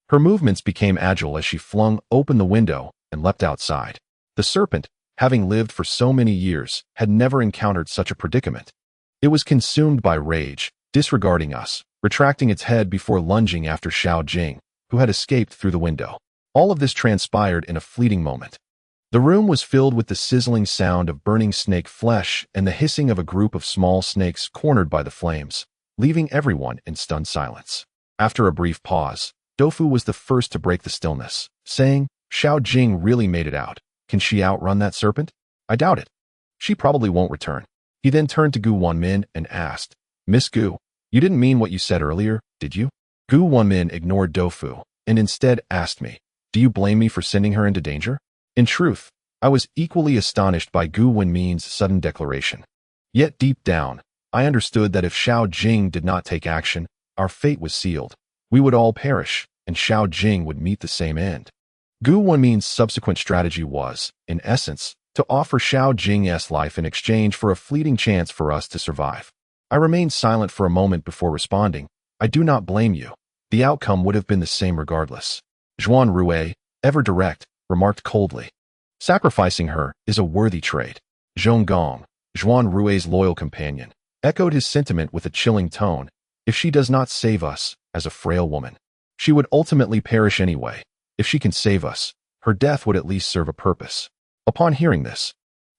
Her movements became agile as she flung open the window and leapt outside. The serpent, having lived for so many years, had never encountered such a predicament. It was consumed by rage, disregarding us, retracting its head before lunging after Xiao Jing, who had escaped through the window. All of this transpired in a fleeting moment. The room was filled with the sizzling sound of burning snake flesh and the hissing of a group of small snakes cornered by the flames, leaving everyone in stunned silence. After a brief pause, Dofu was the first to break the stillness, saying, "Xiao Jing really made it out. Can she outrun that serpent? I doubt it. She probably won't return." He then turned to Wenmin and asked, "Miss Gu, you didn't mean what you said earlier, did you?" Wenmin ignored Dofu and instead asked me, "Do you blame me for sending her into danger?" In truth, I was equally astonished by Wenmin's sudden declaration. Yet deep down, I understood that if Xiao Jing did not take action, our fate was sealed. We would all perish, and Xiao Jing would meet the same end. Wenmin's subsequent strategy was, in essence, to offer Xiao Jing's life in exchange for a fleeting chance for us to survive. I remained silent for a moment before responding. I do not blame you. The outcome would have been the same regardless. Zhuanrui, ever direct, remarked coldly. Sacrificing her is a worthy trait. Zhonggong, Zhuanrui's loyal companion, echoed his sentiment with a chilling tone. If she does not save us, as a frail woman, she would ultimately perish anyway. If she can save us, her death would at least serve a purpose. Upon hearing this,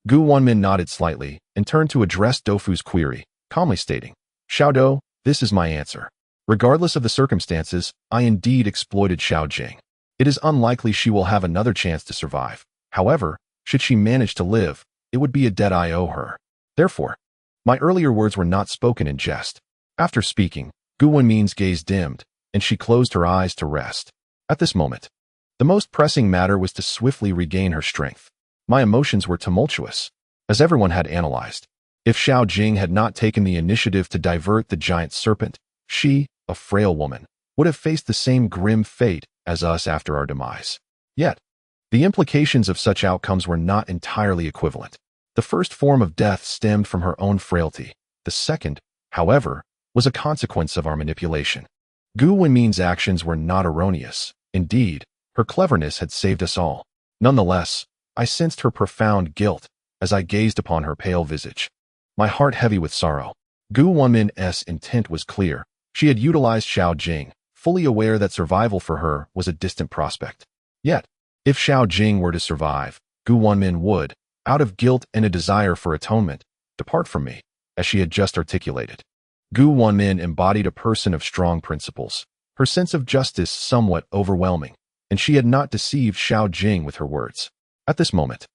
Wenmin nodded slightly and turned to address Doufu's query, calmly stating, Xiao, this is my answer. Regardless of the circumstances, I indeed exploited Xiao Jing. It is unlikely she will have another chance to survive. However, should she manage to live, it would be a debt I owe her. Therefore, my earlier words were not spoken in jest. After speaking, Wenmin's gaze dimmed, and she closed her eyes to rest. At this moment, the most pressing matter was to swiftly regain her strength. My emotions were tumultuous, as everyone had analyzed. If Xiao Jing had not taken the initiative to divert the giant serpent, she, a frail woman, would have faced the same grim fate as us after our demise. Yet, the implications of such outcomes were not entirely equivalent. The first form of death stemmed from her own frailty. The second, however, was a consequence of our manipulation. Wenmin's actions were not erroneous. Indeed, her cleverness had saved us all. Nonetheless, I sensed her profound guilt as I gazed upon her pale visage, my heart heavy with sorrow. Wenmin's intent was clear. She had utilized Xiao Jing, fully aware that survival for her was a distant prospect. Yet, if Xiao Jing were to survive, Wenmin would, out of guilt and a desire for atonement, depart from me, as she had just articulated. Wenmin embodied a person of strong principles, her sense of justice somewhat overwhelming, and she had not deceived Xiao Jing with her words. At this moment,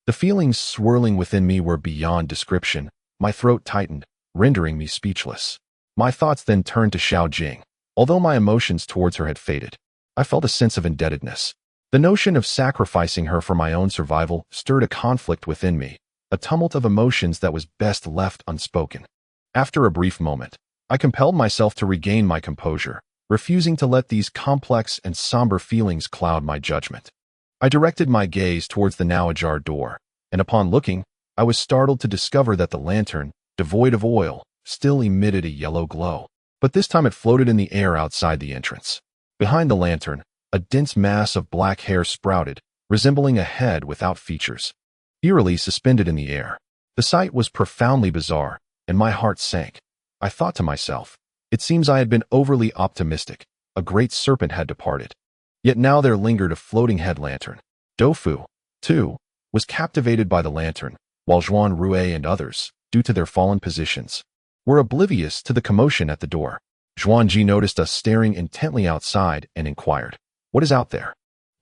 the feelings swirling within me were beyond description. My throat tightened, rendering me speechless. My thoughts then turned to Xiao Jing. Although my emotions towards her had faded, I felt a sense of indebtedness. The notion of sacrificing her for my own survival stirred a conflict within me, a tumult of emotions that was best left unspoken. After a brief moment, I compelled myself to regain my composure, refusing to let these complex and somber feelings cloud my judgment. I directed my gaze towards the now ajar door, and upon looking, I was startled to discover that the lantern, devoid of oil, still emitted a yellow glow. But this time it floated in the air outside the entrance. Behind the lantern, a dense mass of black hair sprouted, resembling a head without features, eerily suspended in the air. The sight was profoundly bizarre, and my heart sank. I thought to myself, it seems I had been overly optimistic. A great serpent had departed. Yet now there lingered a floating head lantern. Doufu, too, was captivated by the lantern, while Zhuanrui and others, due to their fallen positions, were oblivious to the commotion at the door. Zhuangji noticed us staring intently outside and inquired, "What is out there?"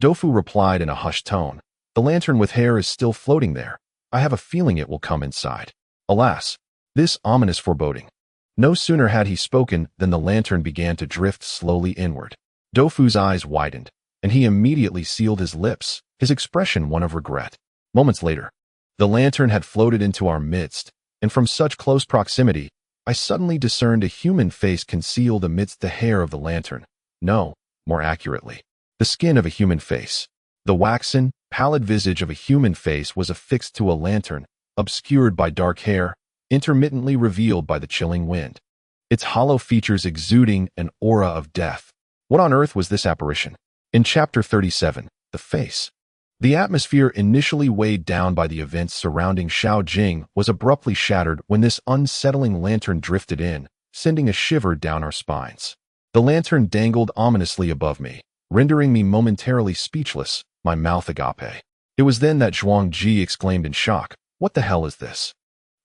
Doufu replied in a hushed tone, "The lantern with hair is still floating there. I have a feeling it will come inside." Alas, this ominous foreboding. No sooner had he spoken than the lantern began to drift slowly inward. Doufu's eyes widened, and he immediately sealed his lips, his expression one of regret. Moments later, the lantern had floated into our midst, and from such close proximity, I suddenly discerned a human face concealed amidst the hair of the lantern. No, more accurately, the skin of a human face. The waxen, pallid visage of a human face was affixed to a lantern, obscured by dark hair, intermittently revealed by the chilling wind, its hollow features exuding an aura of death. What on earth was this apparition? In Chapter 37, The Face, the atmosphere initially weighed down by the events surrounding Xiao Jing was abruptly shattered when this unsettling lantern drifted in, sending a shiver down our spines. The lantern dangled ominously above me, rendering me momentarily speechless, my mouth agape. It was then that Zhuangji exclaimed in shock, "What the hell is this?"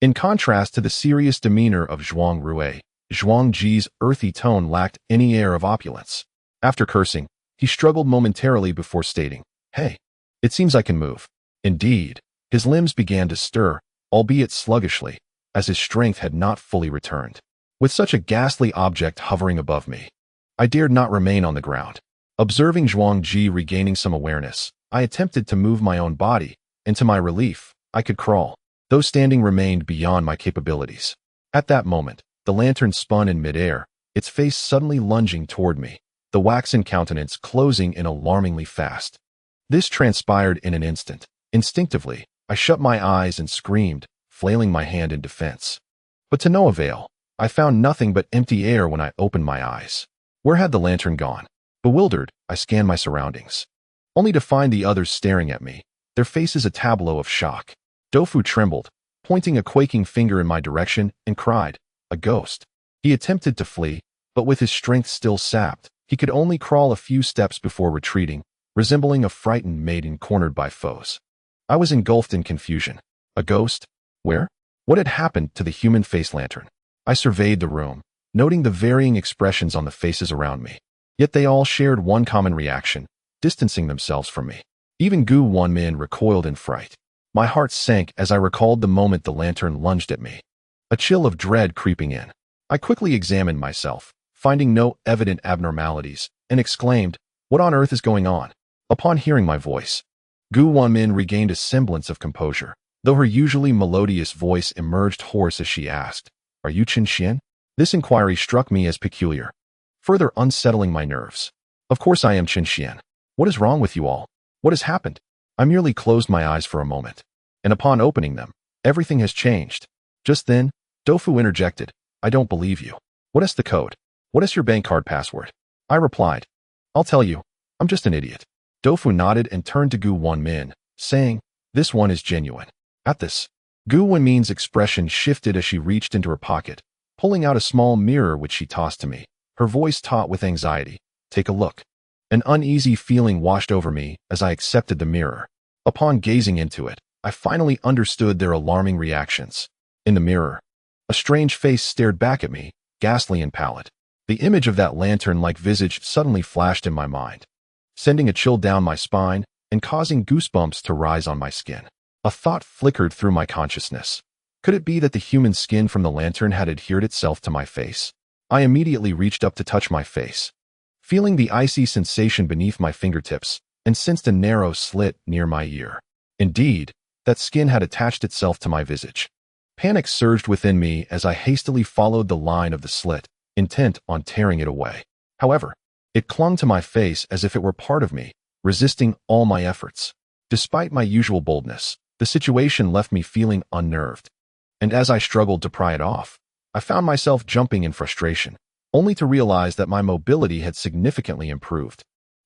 In contrast to the serious demeanor of Zhuanrui, Zhuangji's earthy tone lacked any air of opulence. After cursing, he struggled momentarily before stating, "Hey, it seems I can move." Indeed, his limbs began to stir, albeit sluggishly, as his strength had not fully returned. With such a ghastly object hovering above me, I dared not remain on the ground. Observing Zhuangji regaining some awareness, I attempted to move my own body, and to my relief, I could crawl, though standing remained beyond my capabilities. At that moment, the lantern spun in midair, its face suddenly lunging toward me, the waxen countenance closing in alarmingly fast. This transpired in an instant. Instinctively, I shut my eyes and screamed, flailing my hand in defense. But to no avail. I found nothing but empty air when I opened my eyes. Where had the lantern gone? Bewildered, I scanned my surroundings, only to find the others staring at me, their faces a tableau of shock. Doufu trembled, pointing a quaking finger in my direction, and cried, "A ghost." He attempted to flee, but with his strength still sapped, he could only crawl a few steps before retreating, resembling a frightened maiden cornered by foes. I was engulfed in confusion. A ghost? Where? What had happened to the human face lantern? I surveyed the room, noting the varying expressions on the faces around me. Yet they all shared one common reaction, distancing themselves from me. Even Wenmin recoiled in fright. My heart sank as I recalled the moment the lantern lunged at me, a chill of dread creeping in. I quickly examined myself, finding no evident abnormalities, and exclaimed, "What on earth is going on?" Upon hearing my voice, Wenmin regained a semblance of composure, though her usually melodious voice emerged hoarse as she asked, "Are you Qin Xian?" This inquiry struck me as peculiar, further unsettling my nerves. "Of course I am Qin Xian. What is wrong with you all? What has happened?" I merely closed my eyes for a moment, and upon opening them, everything has changed. Just then, Doufu interjected, "I don't believe you. What is the code? What is your bank card password?" I replied, "I'll tell you. I'm just an idiot." Doufu nodded and turned to Wenmin, saying, "This one is genuine." At this, Wenmin's expression shifted as she reached into her pocket, pulling out a small mirror which she tossed to me, her voice taut with anxiety. "Take a look." An uneasy feeling washed over me as I accepted the mirror. Upon gazing into it, I finally understood their alarming reactions. In the mirror, a strange face stared back at me, ghastly and pallid. The image of that lantern-like visage suddenly flashed in my mind, sending a chill down my spine and causing goosebumps to rise on my skin. A thought flickered through my consciousness. Could it be that the human skin from the lantern had adhered itself to my face? I immediately reached up to touch my face, feeling the icy sensation beneath my fingertips, and sensed a narrow slit near my ear. Indeed, that skin had attached itself to my visage. Panic surged within me as I hastily followed the line of the slit, intent on tearing it away. However, it clung to my face as if it were part of me, resisting all my efforts. Despite my usual boldness, the situation left me feeling unnerved, and as I struggled to pry it off, I found myself jumping in frustration, only to realize that my mobility had significantly improved.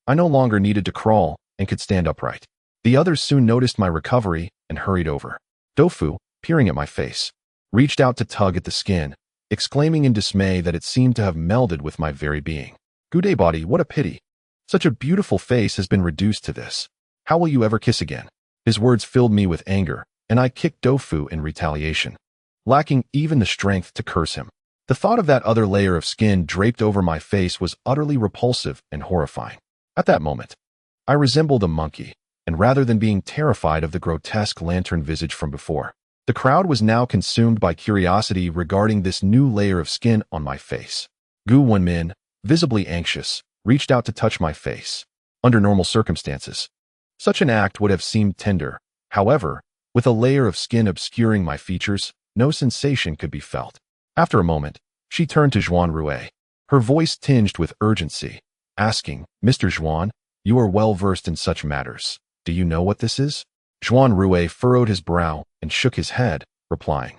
I no longer needed to crawl and could stand upright. The others soon noticed my recovery and hurried over. Doufu, peering at my face, reached out to tug at the skin, exclaiming in dismay that it seemed to have melded with my very being. "Good body, what a pity. Such a beautiful face has been reduced to this. How will you ever kiss again?" His words filled me with anger, and I kicked Doufu in retaliation, lacking even the strength to curse him. The thought of that other layer of skin draped over my face was utterly repulsive and horrifying. At that moment, I resembled a monkey, and rather than being terrified of the grotesque lantern visage from before, the crowd was now consumed by curiosity regarding this new layer of skin on my face. Wenmin, visibly anxious, reached out to touch my face. Under normal circumstances, such an act would have seemed tender. However, with a layer of skin obscuring my features, no sensation could be felt. After a moment, she turned to Zhuanrui, her voice tinged with urgency, asking, "Mr. Zhuan, you are well versed in such matters. Do you know what this is?" Zhuanrui furrowed his brow and shook his head, replying,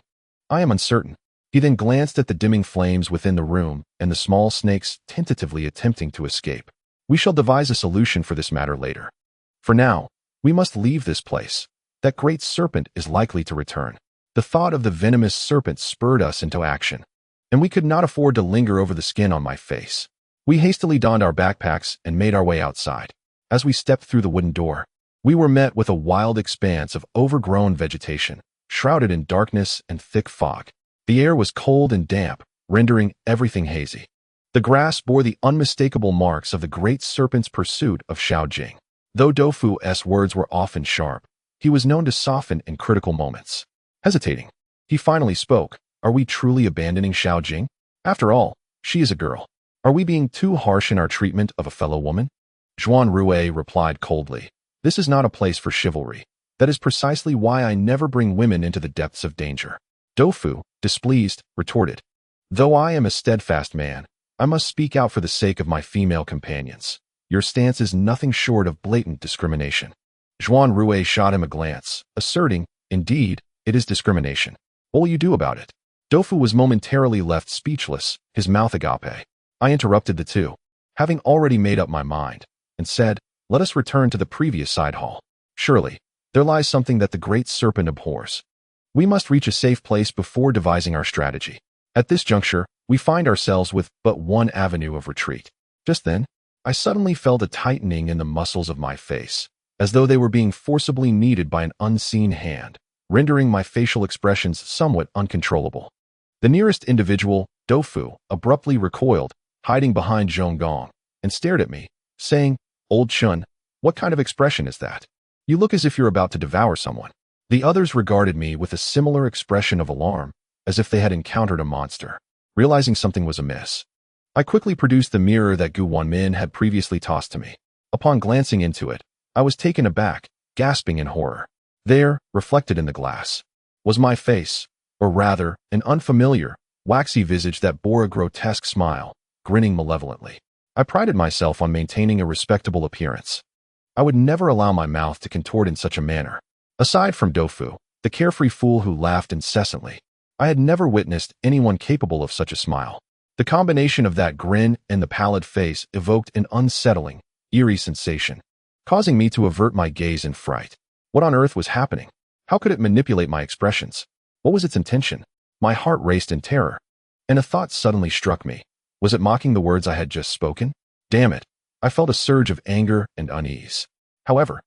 "I am uncertain." He then glanced at the dimming flames within the room and the small snakes tentatively attempting to escape. "We shall devise a solution for this matter later. For now, we must leave this place. That great serpent is likely to return." The thought of the venomous serpent spurred us into action, and we could not afford to linger over the skin on my face. We hastily donned our backpacks and made our way outside. As we stepped through the wooden door, we were met with a wild expanse of overgrown vegetation, shrouded in darkness and thick fog. The air was cold and damp, rendering everything hazy. The grass bore the unmistakable marks of the great serpent's pursuit of Xiao Jing. Though Doufu's words were often sharp, he was known to soften in critical moments. Hesitating, he finally spoke, "Are we truly abandoning Xiao Jing? After all, she is a girl. Are we being too harsh in our treatment of a fellow woman?" Zhuanrui replied coldly, This is not a place for chivalry. That is precisely why I never bring women into the depths of danger. Doufu, displeased, retorted. Though I am a steadfast man, I must speak out for the sake of my female companions. Your stance is nothing short of blatant discrimination. Zhuanrui shot him a glance, asserting, indeed, it is discrimination. What will you do about it? Doufu was momentarily left speechless, his mouth agape. I interrupted the two, having already made up my mind, and said, let us return to the previous side hall. Surely, there lies something that the great serpent abhors. We must reach a safe place before devising our strategy. At this juncture, we find ourselves with but one avenue of retreat. Just then, I suddenly felt a tightening in the muscles of my face, as though they were being forcibly kneaded by an unseen hand, rendering my facial expressions somewhat uncontrollable. The nearest individual, Doufu, abruptly recoiled, hiding behind Zhonggong, and stared at me, saying, Old Chun, what kind of expression is that? You look as if you're about to devour someone. The others regarded me with a similar expression of alarm, as if they had encountered a monster. Realizing something was amiss, I quickly produced the mirror that Wenmin had previously tossed to me. Upon glancing into it, I was taken aback, gasping in horror. There, reflected in the glass, was my face, or rather, an unfamiliar, waxy visage that bore a grotesque smile, grinning malevolently. I prided myself on maintaining a respectable appearance. I would never allow my mouth to contort in such a manner. Aside from Doufu, the carefree fool who laughed incessantly, I had never witnessed anyone capable of such a smile. The combination of that grin and the pallid face evoked an unsettling, eerie sensation, causing me to avert my gaze in fright. What on earth was happening? How could it manipulate my expressions? What was its intention? My heart raced in terror, and a thought suddenly struck me. Was it mocking the words I had just spoken? Damn it! I felt a surge of anger and unease. However,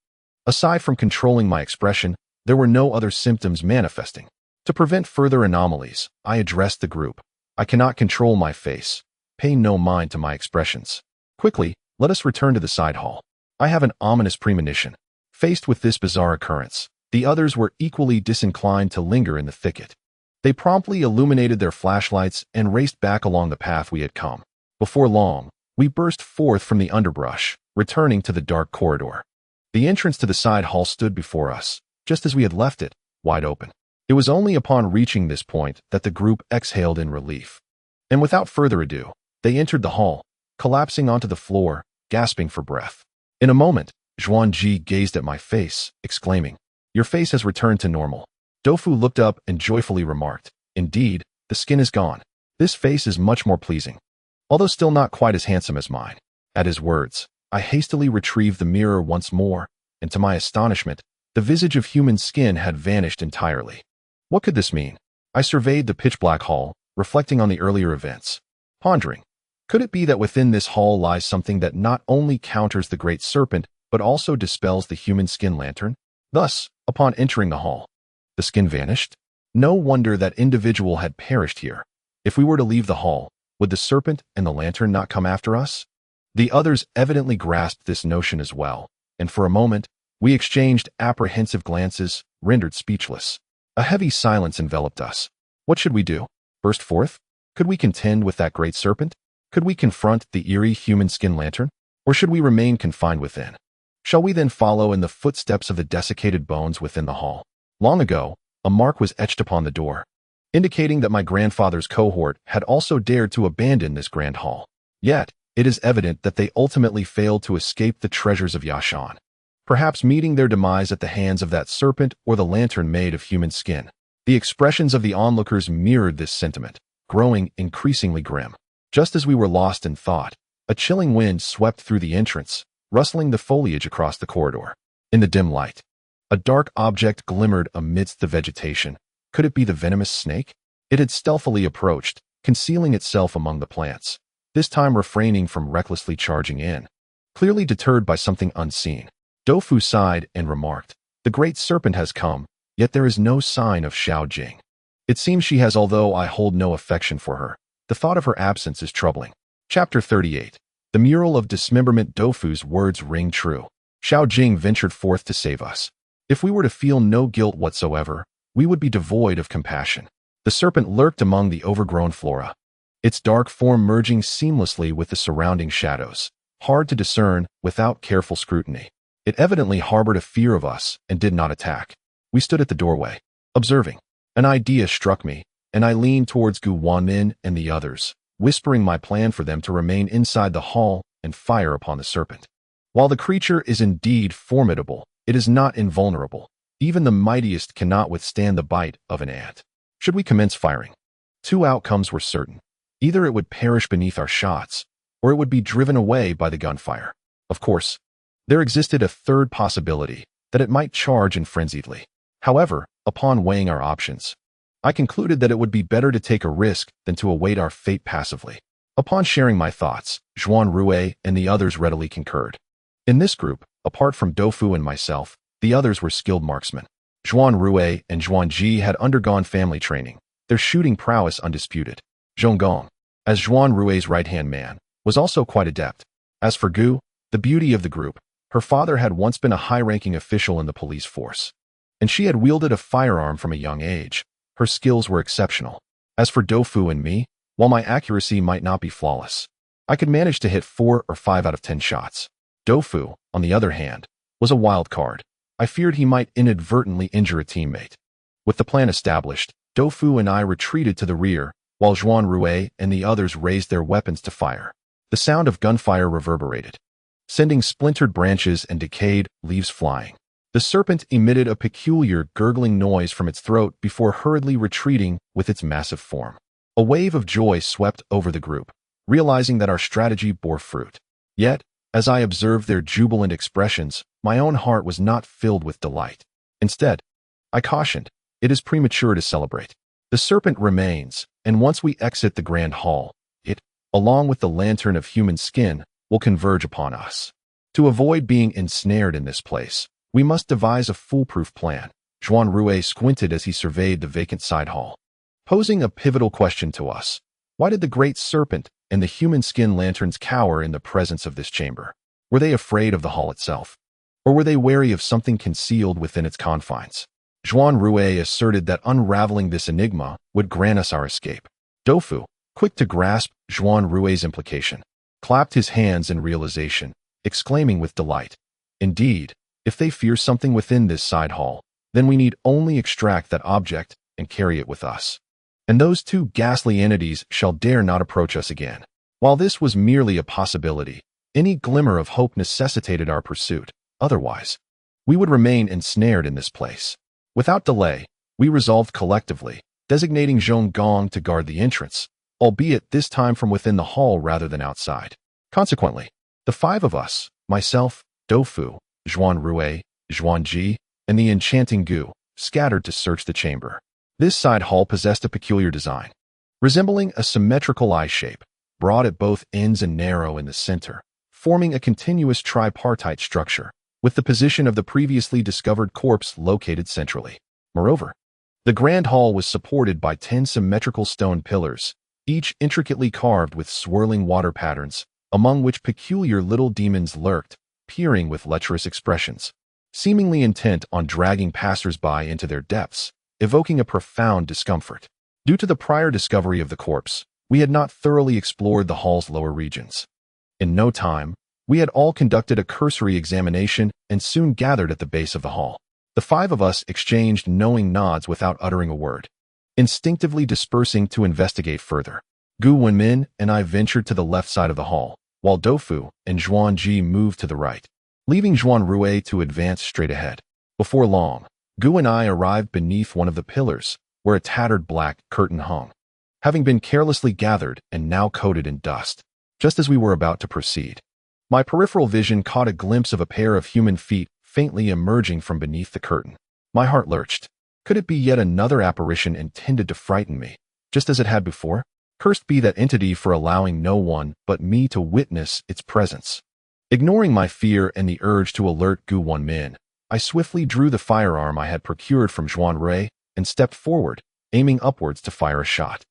aside from controlling my expression, there were no other symptoms manifesting. To prevent further anomalies, I addressed the group. I cannot control my face. Pay no mind to my expressions. Quickly, let us return to the side hall. I have an ominous premonition. Faced with this bizarre occurrence, the others were equally disinclined to linger in the thicket. They promptly illuminated their flashlights and raced back along the path we had come. Before long, we burst forth from the underbrush, returning to the dark corridor. The entrance to the side hall stood before us, just as we had left it, wide open. It was only upon reaching this point that the group exhaled in relief. And without further ado, they entered the hall, collapsing onto the floor, gasping for breath. In a moment, Zhuanji gazed at my face, exclaiming, "Your face has returned to normal." Doufu looked up and joyfully remarked, "Indeed, the skin is gone. This face is much more pleasing, although still not quite as handsome as mine." At his words, I hastily retrieved the mirror once more, and to my astonishment, the visage of human skin had vanished entirely. What could this mean? I surveyed the pitch-black hall, reflecting on the earlier events, pondering, could it be that within this hall lies something that not only counters the great serpent, but also dispels the human skin lantern? Thus, upon entering the hall, the skin vanished? No wonder that individual had perished here. If we were to leave the hall, would the serpent and the lantern not come after us? The others evidently grasped this notion as well, and for a moment, we exchanged apprehensive glances, rendered speechless. A heavy silence enveloped us. What should we do? Burst forth? Could we contend with that great serpent? Could we confront the eerie human skin lantern? Or should we remain confined within? Shall we then follow in the footsteps of the desiccated bones within the hall? Long ago, a mark was etched upon the door, indicating that my grandfather's cohort had also dared to abandon this grand hall. Yet, it is evident that they ultimately failed to escape the treasures of Yashan, perhaps meeting their demise at the hands of that serpent or the lantern made of human skin. The expressions of the onlookers mirrored this sentiment, growing increasingly grim. Just as we were lost in thought, a chilling wind swept through the entrance, rustling the foliage across the corridor. In the dim light, a dark object glimmered amidst the vegetation. Could it be the venomous snake? It had stealthily approached, concealing itself among the plants, this time refraining from recklessly charging in, clearly deterred by something unseen. Doufu sighed and remarked, "The great serpent has come, yet there is no sign of Xiao Jing. It seems she has, although I hold no affection for her. The thought of her absence is troubling." Chapter 38. The mural of dismemberment. Doufu's words ring true. Xiao Jing ventured forth to save us. If we were to feel no guilt whatsoever, we would be devoid of compassion. The serpent lurked among the overgrown flora, its dark form merging seamlessly with the surrounding shadows, hard to discern without careful scrutiny. It evidently harbored a fear of us and did not attack. We stood at the doorway, observing. An idea struck me, and I leaned towards Wenmin and the others, whispering my plan for them to remain inside the hall and fire upon the serpent. While the creature is indeed formidable, it is not invulnerable. Even the mightiest cannot withstand the bite of an ant. Should we commence firing? Two outcomes were certain. Either it would perish beneath our shots, or it would be driven away by the gunfire. Of course, there existed a third possibility, that it might charge in frenziedly. However, upon weighing our options, I concluded that it would be better to take a risk than to await our fate passively. Upon sharing my thoughts, Zhuanrui and the others readily concurred. In this group, apart from Doufu and myself, the others were skilled marksmen. Zhuanrui and Zhuanji had undergone family training, their shooting prowess undisputed. Zhonggong, as Zhuanrui's right-hand man, was also quite adept. As for Gu, the beauty of the group, her father had once been a high-ranking official in the police force, and she had wielded a firearm from a young age. Her skills were exceptional. As for Doufu and me, while my accuracy might not be flawless, I could manage to hit 4 or 5 out of 10 shots. Doufu, on the other hand, was a wild card. I feared he might inadvertently injure a teammate. With the plan established, Doufu and I retreated to the rear, while Zhuanrui and the others raised their weapons to fire. The sound of gunfire reverberated, sending splintered branches and decayed leaves flying. The serpent emitted a peculiar gurgling noise from its throat before hurriedly retreating with its massive form. A wave of joy swept over the group, realizing that our strategy bore fruit. Yet, as I observed their jubilant expressions, my own heart was not filled with delight. Instead, I cautioned, it is premature to celebrate. The serpent remains, and once we exit the grand hall, it, along with the lantern of human skin, will converge upon us. To avoid being ensnared in this place, we must devise a foolproof plan. Zhuanrui squinted as he surveyed the vacant side hall, posing a pivotal question to us. Why did the great serpent and the human skin lanterns cower in the presence of this chamber? Were they afraid of the hall itself? Or were they wary of something concealed within its confines? Zhuanrui asserted that unraveling this enigma would grant us our escape. Doufu, quick to grasp Zhuanrui's implication, clapped his hands in realization, exclaiming with delight, "Indeed, if they fear something within this side hall, then we need only extract that object and carry it with us. And those two ghastly entities shall dare not approach us again." While this was merely a possibility, any glimmer of hope necessitated our pursuit. Otherwise, we would remain ensnared in this place. Without delay, we resolved collectively, designating Zhonggong to guard the entrance, albeit this time from within the hall rather than outside. Consequently, the 5 of us, myself, Doufu, Zhuanrui, Zhuanji, and the enchanting Gu, scattered to search the chamber. This side hall possessed a peculiar design, resembling a symmetrical eye shape, broad at both ends and narrow in the center, forming a continuous tripartite structure, with the position of the previously discovered corpse located centrally. Moreover, the grand hall was supported by 10 symmetrical stone pillars, each intricately carved with swirling water patterns, among which peculiar little demons lurked, peering with lecherous expressions, seemingly intent on dragging passers-by into their depths, evoking a profound discomfort. Due to the prior discovery of the corpse, we had not thoroughly explored the hall's lower regions. In no time, we had all conducted a cursory examination and soon gathered at the base of the hall. The 5 of us exchanged knowing nods without uttering a word, instinctively dispersing to investigate further. Wenmin and I ventured to the left side of the hall, while Doufu and Zhuanji moved to the right, leaving Zhuanrui to advance straight ahead. Before long, Gu and I arrived beneath one of the pillars, where a tattered black curtain hung, having been carelessly gathered and now coated in dust. Just as we were about to proceed, my peripheral vision caught a glimpse of a pair of human feet faintly emerging from beneath the curtain. My heart lurched. Could it be yet another apparition intended to frighten me, just as it had before? Cursed be that entity for allowing no one but me to witness its presence. Ignoring my fear and the urge to alert Wenmin, I swiftly drew the firearm I had procured from Zhuanrui and stepped forward, aiming upwards to fire a shot.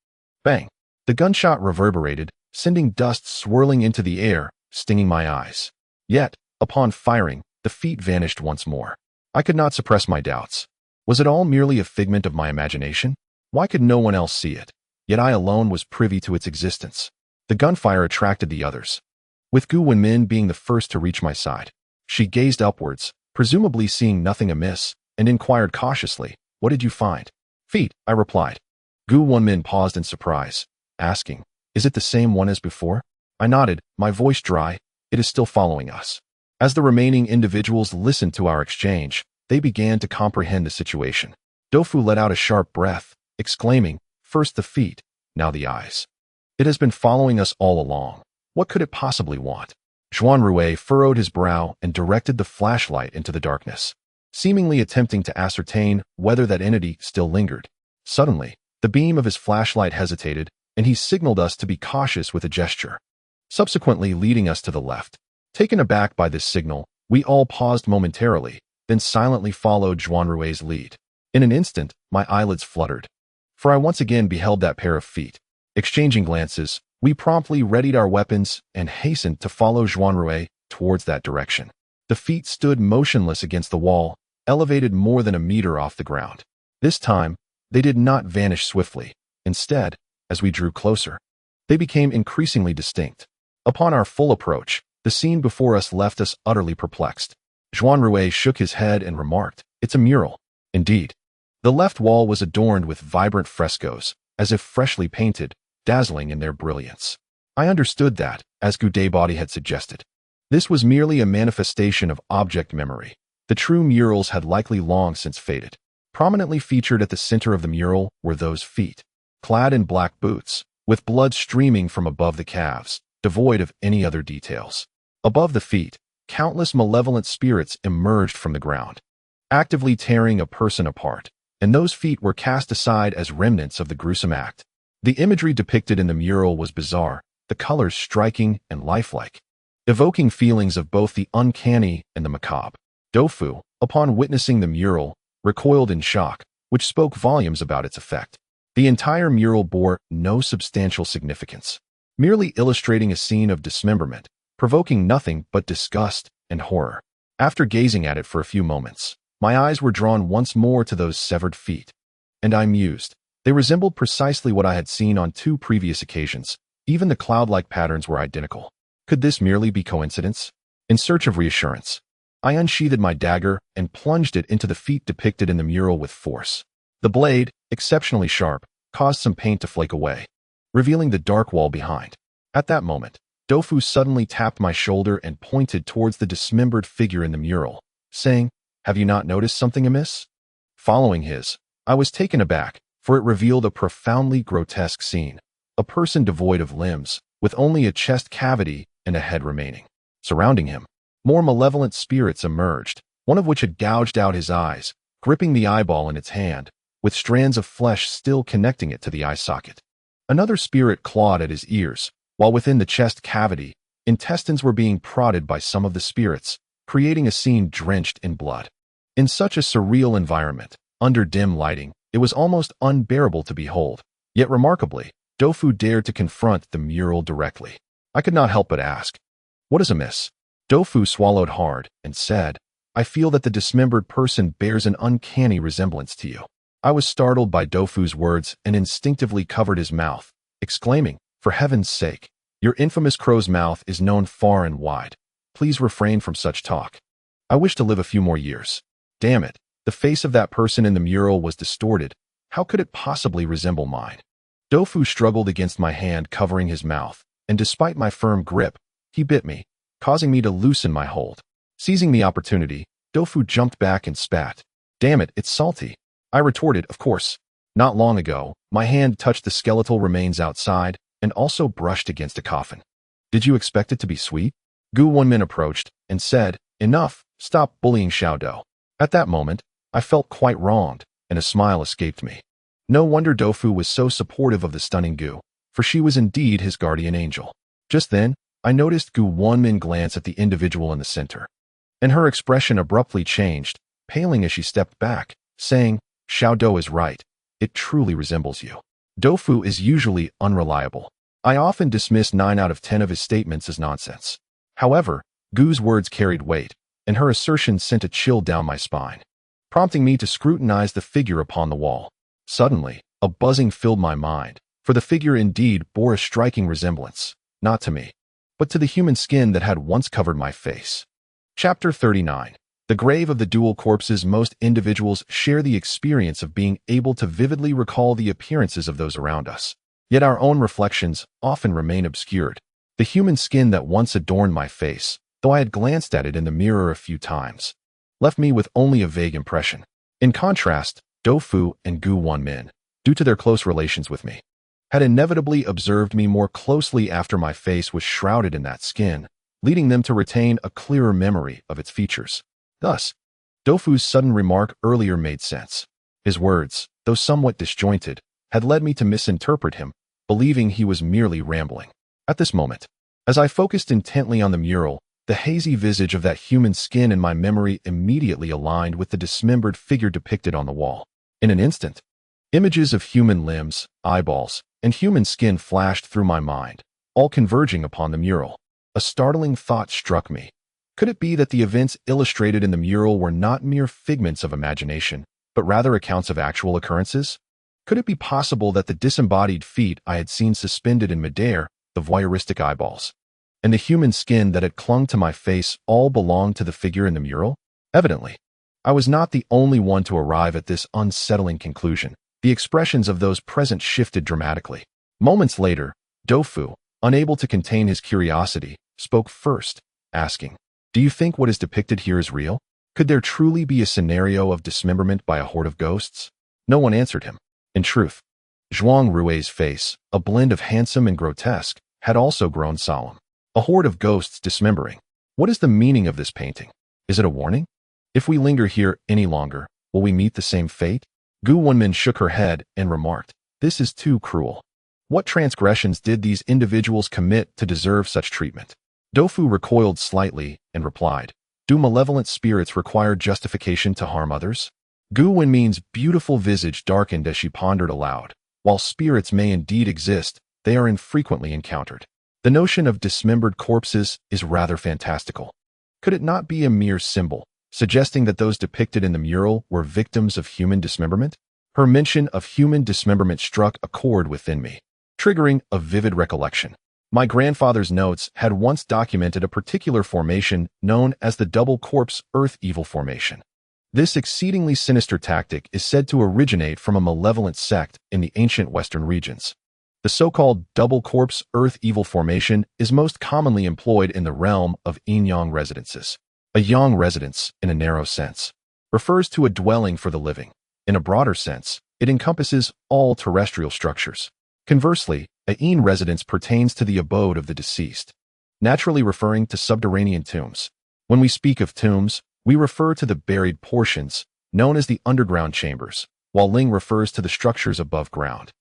Bang! The gunshot reverberated, sending dust swirling into the air, stinging my eyes. Yet, upon firing, the feet vanished once more. I could not suppress my doubts. Was it all merely a figment of my imagination? Why could no one else see it? Yet I alone was privy to its existence. The gunfire attracted the others, with Wenmin being the first to reach my side. She gazed upwards, presumably seeing nothing amiss, and inquired cautiously, "What did you find?" "Feet," I replied. Wenmin paused in surprise, asking, "Is it the same one as before?" I nodded, my voice dry. "It is still following us." As the remaining individuals listened to our exchange, they began to comprehend the situation. Doufu let out a sharp breath, exclaiming, "First the feet, now the eyes. It has been following us all along. What could it possibly want?" Zhuanrui furrowed his brow and directed the flashlight into the darkness, seemingly attempting to ascertain whether that entity still lingered. Suddenly, the beam of his flashlight hesitated, and he signaled us to be cautious with a gesture, subsequently leading us to the left. Taken aback by this signal, we all paused momentarily, then silently followed Zhuanrui's lead. In an instant, my eyelids fluttered, for I once again beheld that pair of feet. Exchanging glances, we promptly readied our weapons and hastened to follow Zhuanrui towards that direction. The feet stood motionless against the wall, elevated more than a meter off the ground. This time, they did not vanish swiftly. Instead, as we drew closer, they became increasingly distinct. Upon our full approach, the scene before us left us utterly perplexed. Zhuanrui shook his head and remarked, "It's a mural." Indeed. The left wall was adorned with vibrant frescoes, as if freshly painted, dazzling in their brilliance. I understood that, as Body had suggested, this was merely a manifestation of object memory. The true murals had likely long since faded. Prominently featured at the center of the mural were those feet, clad in black boots, with blood streaming from above the calves, devoid of any other details. Above the feet, countless malevolent spirits emerged from the ground, actively tearing a person apart, and those feet were cast aside as remnants of the gruesome act. The imagery depicted in the mural was bizarre, the colors striking and lifelike, evoking feelings of both the uncanny and the macabre. Doufu, upon witnessing the mural, recoiled in shock, which spoke volumes about its effect. The entire mural bore no substantial significance, merely illustrating a scene of dismemberment, provoking nothing but disgust and horror. After gazing at it for a few moments, my eyes were drawn once more to those severed feet, and I mused. They resembled precisely what I had seen on 2 previous occasions. Even the cloud-like patterns were identical. Could this merely be coincidence? In search of reassurance, I unsheathed my dagger and plunged it into the feet depicted in the mural with force. The blade, exceptionally sharp, caused some paint to flake away, revealing the dark wall behind. At that moment, Doufu suddenly tapped my shoulder and pointed towards the dismembered figure in the mural, saying, "Have you not noticed something amiss?" Following his, I was taken aback, for it revealed a profoundly grotesque scene. A person devoid of limbs, with only a chest cavity and a head remaining. Surrounding him, more malevolent spirits emerged, one of which had gouged out his eyes, gripping the eyeball in its hand, with strands of flesh still connecting it to the eye socket. Another spirit clawed at his ears, while within the chest cavity, intestines were being prodded by some of the spirits, creating a scene drenched in blood. In such a surreal environment, under dim lighting, it was almost unbearable to behold. Yet remarkably, Doufu dared to confront the mural directly. I could not help but ask, "What is amiss?" Doufu swallowed hard and said, "I feel that the dismembered person bears an uncanny resemblance to you." I was startled by Doufu's words and instinctively covered his mouth, exclaiming, "For heaven's sake, your infamous crow's mouth is known far and wide. Please refrain from such talk. I wish to live a few more years." Damn it, the face of that person in the mural was distorted. How could it possibly resemble mine? Doufu struggled against my hand covering his mouth, and despite my firm grip, he bit me, causing me to loosen my hold. Seizing the opportunity, Doufu jumped back and spat. "Damn it, it's salty." I retorted, "Of course. Not long ago, my hand touched the skeletal remains outside and also brushed against a coffin. Did you expect it to be sweet?" Wenmin approached and said, "Enough, stop bullying Xiao. At that moment, I felt quite wronged, and a smile escaped me. No wonder Doufu was so supportive of the stunning Gu, for she was indeed his guardian angel. Just then, I noticed Wenmin glance at the individual in the center, and her expression abruptly changed, paling as she stepped back, saying, "Xiao is right. It truly resembles you." Doufu is usually unreliable. I often dismiss 9 out of 10 of his statements as nonsense. However, Gu's words carried weight, and her assertion sent a chill down my spine, prompting me to scrutinize the figure upon the wall. Suddenly, a buzzing filled my mind, for the figure indeed bore a striking resemblance, not to me, but to the human skin that had once covered my face. Chapter 39. The grave of the dual corpses. Most individuals share the experience of being able to vividly recall the appearances of those around us. Yet our own reflections often remain obscured. The human skin that once adorned my face, though I had glanced at it in the mirror a few times, left me with only a vague impression. In contrast, Doufu and Wenmin, due to their close relations with me, had inevitably observed me more closely after my face was shrouded in that skin, leading them to retain a clearer memory of its features. Thus, Doufu's sudden remark earlier made sense. His words, though somewhat disjointed, had led me to misinterpret him, believing he was merely rambling. At this moment, as I focused intently on the mural, the hazy visage of that human skin in my memory immediately aligned with the dismembered figure depicted on the wall. In an instant, images of human limbs, eyeballs, and human skin flashed through my mind, all converging upon the mural. A startling thought struck me. Could it be that the events illustrated in the mural were not mere figments of imagination, but rather accounts of actual occurrences? Could it be possible that the disembodied feet I had seen suspended in midair, the voyeuristic eyeballs, and the human skin that had clung to my face all belonged to the figure in the mural? Evidently, I was not the only one to arrive at this unsettling conclusion. The expressions of those present shifted dramatically. Moments later, Doufu, unable to contain his curiosity, spoke first, asking, "Do you think what is depicted here is real? Could there truly be a scenario of dismemberment by a horde of ghosts?" No one answered him. In truth, Zhuanrui's face, a blend of handsome and grotesque, had also grown solemn. A horde of ghosts dismembering. What is the meaning of this painting? Is it a warning? If we linger here any longer, will we meet the same fate? Wenmin shook her head and remarked, "This is too cruel. What transgressions did these individuals commit to deserve such treatment?" Doufu recoiled slightly and replied, "Do malevolent spirits require justification to harm others?" Wenmin's beautiful visage darkened as she pondered aloud. While spirits may indeed exist, they are infrequently encountered. The notion of dismembered corpses is rather fantastical. Could it not be a mere symbol, suggesting that those depicted in the mural were victims of human dismemberment? Her mention of human dismemberment struck a chord within me, triggering a vivid recollection. My grandfather's notes had once documented a particular formation known as the double corpse earth evil formation. This exceedingly sinister tactic is said to originate from a malevolent sect in the ancient Western regions. The so-called double corpse earth evil formation is most commonly employed in the realm of yin-yang residences. A yang residence, in a narrow sense, refers to a dwelling for the living. In a broader sense, it encompasses all terrestrial structures. Conversely, a yin residence pertains to the abode of the deceased, naturally referring to subterranean tombs. When we speak of tombs, we refer to the buried portions, known as the underground chambers, while Ling refers to the structures above ground,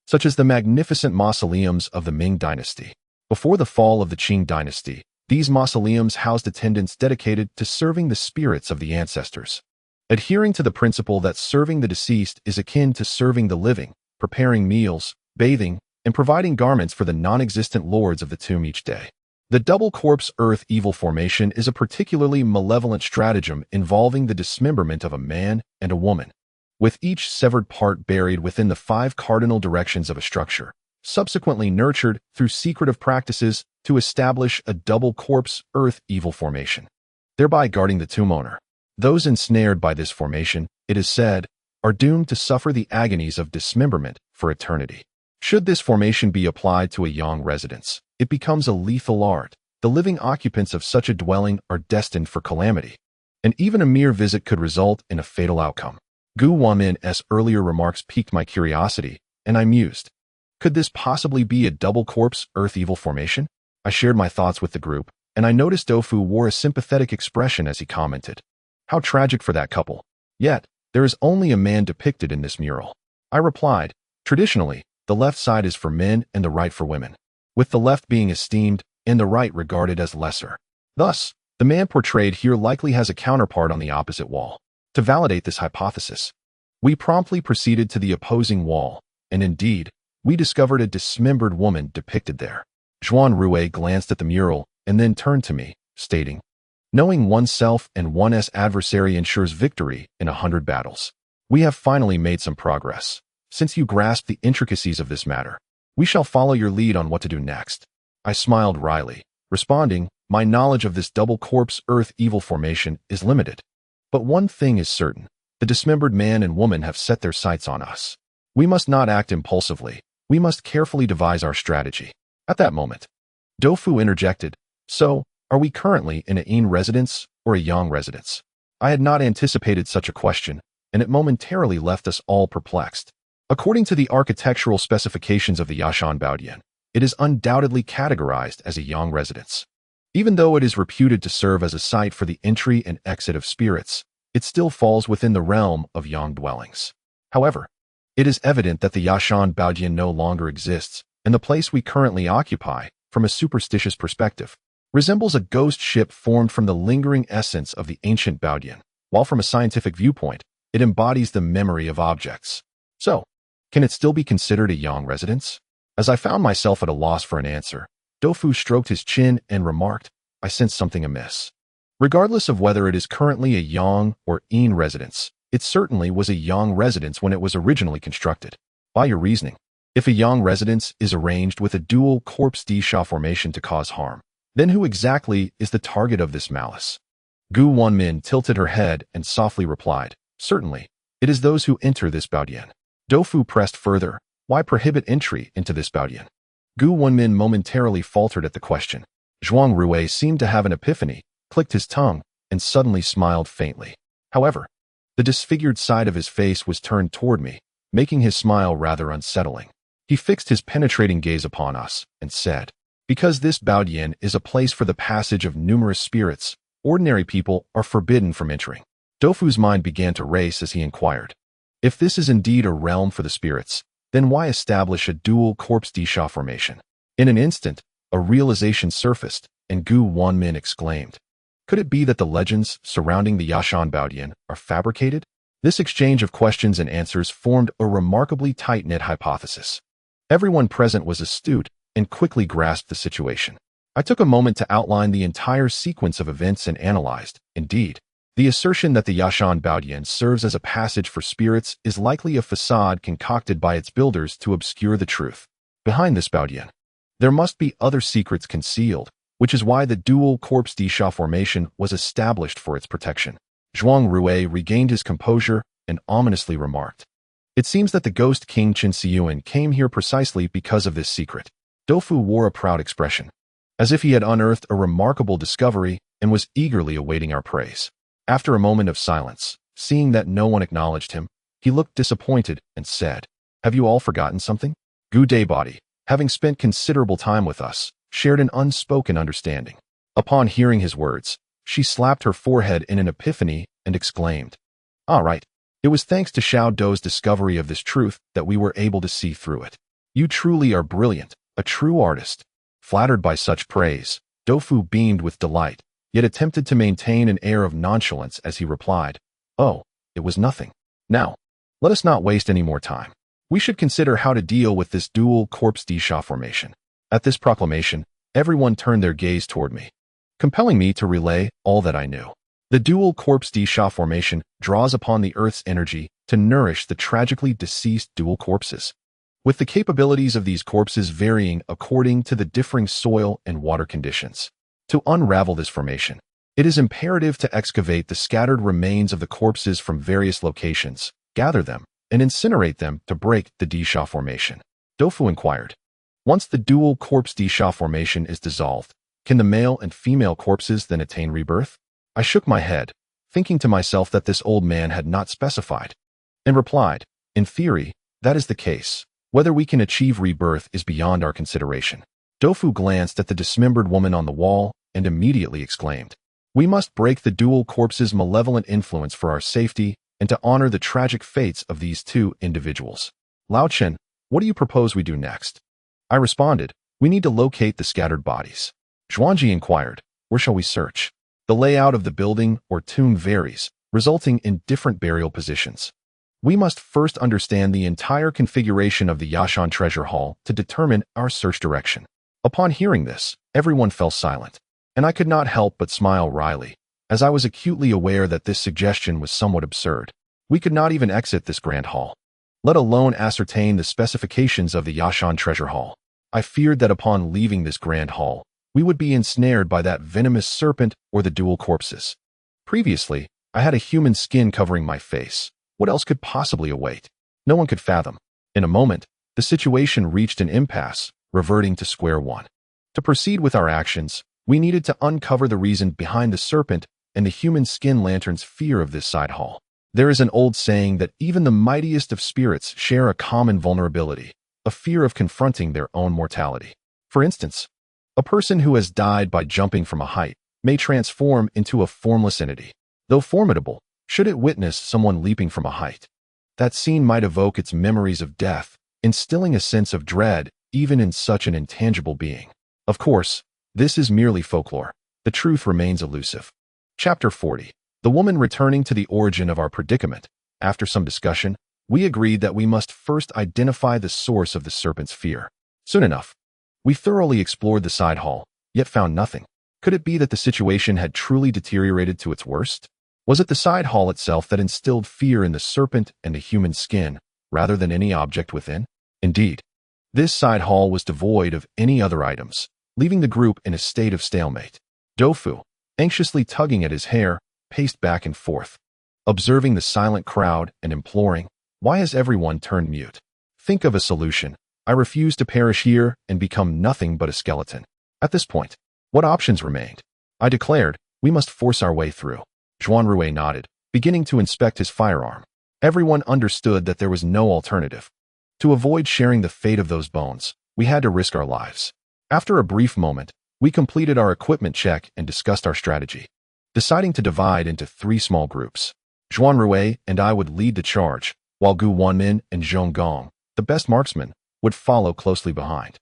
such as the magnificent mausoleums of the Ming dynasty. Before the fall of the Qing dynasty, these mausoleums housed attendants dedicated to serving the spirits of the ancestors. Adhering to the principle that serving the deceased is akin to serving the living, preparing meals, bathing, and providing garments for the non-existent lords of the tomb each day. The double corpse earth evil formation is a particularly malevolent stratagem involving the dismemberment of a man and a woman, with each severed part buried within the 5 cardinal directions of a structure, subsequently nurtured through secretive practices to establish a double corpse earth evil formation, thereby guarding the tomb owner. Those ensnared by this formation, it is said, are doomed to suffer the agonies of dismemberment for eternity. Should this formation be applied to a yang residence, it becomes a lethal art. The living occupants of such a dwelling are destined for calamity, and even a mere visit could result in a fatal outcome. Wenmin's earlier remarks piqued my curiosity, and I mused. Could this possibly be a double corpse earth evil formation? I shared my thoughts with the group, and I noticed Doufu wore a sympathetic expression as he commented, "How tragic for that couple. Yet, there is only a man depicted in this mural." I replied, "Traditionally, the left side is for men and the right for women, with the left being esteemed and the right regarded as lesser. Thus, the man portrayed here likely has a counterpart on the opposite wall." To validate this hypothesis, we promptly proceeded to the opposing wall, and indeed, we discovered a dismembered woman depicted there. Zhuanrui glanced at the mural and then turned to me, stating, "Knowing oneself and one's adversary ensures victory in 100 battles. We have finally made some progress. Since you grasp the intricacies of this matter, we shall follow your lead on what to do next." I smiled wryly, responding, my knowledge of this double corpse earth evil formation is limited. But one thing is certain. The dismembered man and woman have set their sights on us. We must not act impulsively. We must carefully devise our strategy. At that moment, Dofu interjected, "So, are we currently in a Yin residence or a Yang residence?" I had not anticipated such a question, and it momentarily left us all perplexed. According to the architectural specifications of the Yashan Baodian, it is undoubtedly categorized as a Yang residence. Even though it is reputed to serve as a site for the entry and exit of spirits, it still falls within the realm of Yang dwellings. However, it is evident that the Yashan Baodian no longer exists, and the place we currently occupy, from a superstitious perspective, resembles a ghost ship formed from the lingering essence of the ancient Baodian, while from a scientific viewpoint, it embodies the memory of objects. So, can it still be considered a Yang residence? As I found myself at a loss for an answer, Dofu stroked his chin and remarked, "I sense something amiss." Regardless of whether it is currently a Yang or Yin residence, it certainly was a Yang residence when it was originally constructed. By your reasoning, if a Yang residence is arranged with a dual corpse-de-sha formation to cause harm, then who exactly is the target of this malice? Wenmin tilted her head and softly replied, "Certainly, it is those who enter this Baodian." Dofu pressed further, "Why prohibit entry into this Baodian?" Wenmin momentarily faltered at the question. Zhuanrui seemed to have an epiphany, clicked his tongue, and suddenly smiled faintly. However, the disfigured side of his face was turned toward me, making his smile rather unsettling. He fixed his penetrating gaze upon us and said, "Because this Baodian is a place for the passage of numerous spirits, ordinary people are forbidden from entering." Dofu's mind began to race as he inquired, "If this is indeed a realm for the spirits, then why establish a dual corpse-de-sha formation?" In an instant, a realization surfaced, and Wenmin exclaimed, "Could it be that the legends surrounding the Yashan Baodian are fabricated?" This exchange of questions and answers formed a remarkably tight-knit hypothesis. Everyone present was astute and quickly grasped the situation. I took a moment to outline the entire sequence of events and analyzed. Indeed, the assertion that the Yashan Baodian serves as a passage for spirits is likely a facade concocted by its builders to obscure the truth. Behind this Baodian, there must be other secrets concealed, which is why the dual corpse-de-sha formation was established for its protection. Zhuanrui regained his composure and ominously remarked, "It seems that the ghost king Qin Siyuan came here precisely because of this secret." Dofu wore a proud expression, as if he had unearthed a remarkable discovery and was eagerly awaiting our praise. After a moment of silence, seeing that no one acknowledged him, he looked disappointed and said, "Have you all forgotten something?" Body, having spent considerable time with us, shared an unspoken understanding. Upon hearing his words, she slapped her forehead in an epiphany and exclaimed, "All right, it was thanks to Xiao Dou's discovery of this truth that we were able to see through it. You truly are brilliant, a true artist." Flattered by such praise, Dofu beamed with delight, yet attempted to maintain an air of nonchalance as he replied, "Oh, it was nothing. Now, let us not waste any more time. We should consider how to deal with this dual corpse-de-sha formation." At this proclamation, everyone turned their gaze toward me, compelling me to relay all that I knew. The dual corpse-de-sha formation draws upon the Earth's energy to nourish the tragically deceased dual corpses, with the capabilities of these corpses varying according to the differing soil and water conditions. To unravel this formation, it is imperative to excavate the scattered remains of the corpses from various locations, gather them, and incinerate them to break the de-sha formation. Dofu inquired, "Once the dual corpse-de-sha formation is dissolved, can the male and female corpses then attain rebirth?" I shook my head, thinking to myself that this old man had not specified, and replied, "In theory, that is the case. Whether we can achieve rebirth is beyond our consideration." Dofu glanced at the dismembered woman on the wall and immediately exclaimed, "We must break the dual corpse's malevolent influence for our safety and to honor the tragic fates of these two individuals. Lao Chen, what do you propose we do next?" I responded, "We need to locate the scattered bodies." Zhuanji inquired, "Where shall we search?" The layout of the building or tomb varies, resulting in different burial positions. We must first understand the entire configuration of the Yashan Treasure Hall to determine our search direction. Upon hearing this, everyone fell silent, and I could not help but smile wryly, as I was acutely aware that this suggestion was somewhat absurd. We could not even exit this grand hall, let alone ascertain the specifications of the Yashan Treasure Hall. I feared that upon leaving this grand hall, we would be ensnared by that venomous serpent or the dual corpses. Previously, I had a human skin covering my face. What else could possibly await? No one could fathom. In a moment, the situation reached an impasse, reverting to square one. To proceed with our actions, we needed to uncover the reason behind the serpent and the human skin lantern's fear of this side hall. There is an old saying that even the mightiest of spirits share a common vulnerability, a fear of confronting their own mortality. For instance, a person who has died by jumping from a height may transform into a formless entity. Though formidable, should it witness someone leaping from a height, that scene might evoke its memories of death, instilling a sense of dread even in such an intangible being. Of course, this is merely folklore. The truth remains elusive. Chapter 40. The woman returning to the origin of our predicament. After some discussion, we agreed that we must first identify the source of the serpent's fear. Soon enough, we thoroughly explored the side hall, yet found nothing. Could it be that the situation had truly deteriorated to its worst? Was it the side hall itself that instilled fear in the serpent and the human skin, rather than any object within? Indeed, this side hall was devoid of any other items, leaving the group in a state of stalemate. Doufu, anxiously tugging at his hair, paced back and forth, observing the silent crowd and imploring, "Why has everyone turned mute? Think of a solution. I refuse to perish here and become nothing but a skeleton." At this point, what options remained? I declared, "We must force our way through." Zhuanrui nodded, beginning to inspect his firearm. Everyone understood that there was no alternative. To avoid sharing the fate of those bones, we had to risk our lives. After a brief moment, we completed our equipment check and discussed our strategy, deciding to divide into 3 small groups. Zhuanrui and I would lead the charge, while Wenmin and Zhong Gong, the best marksman, would follow closely behind.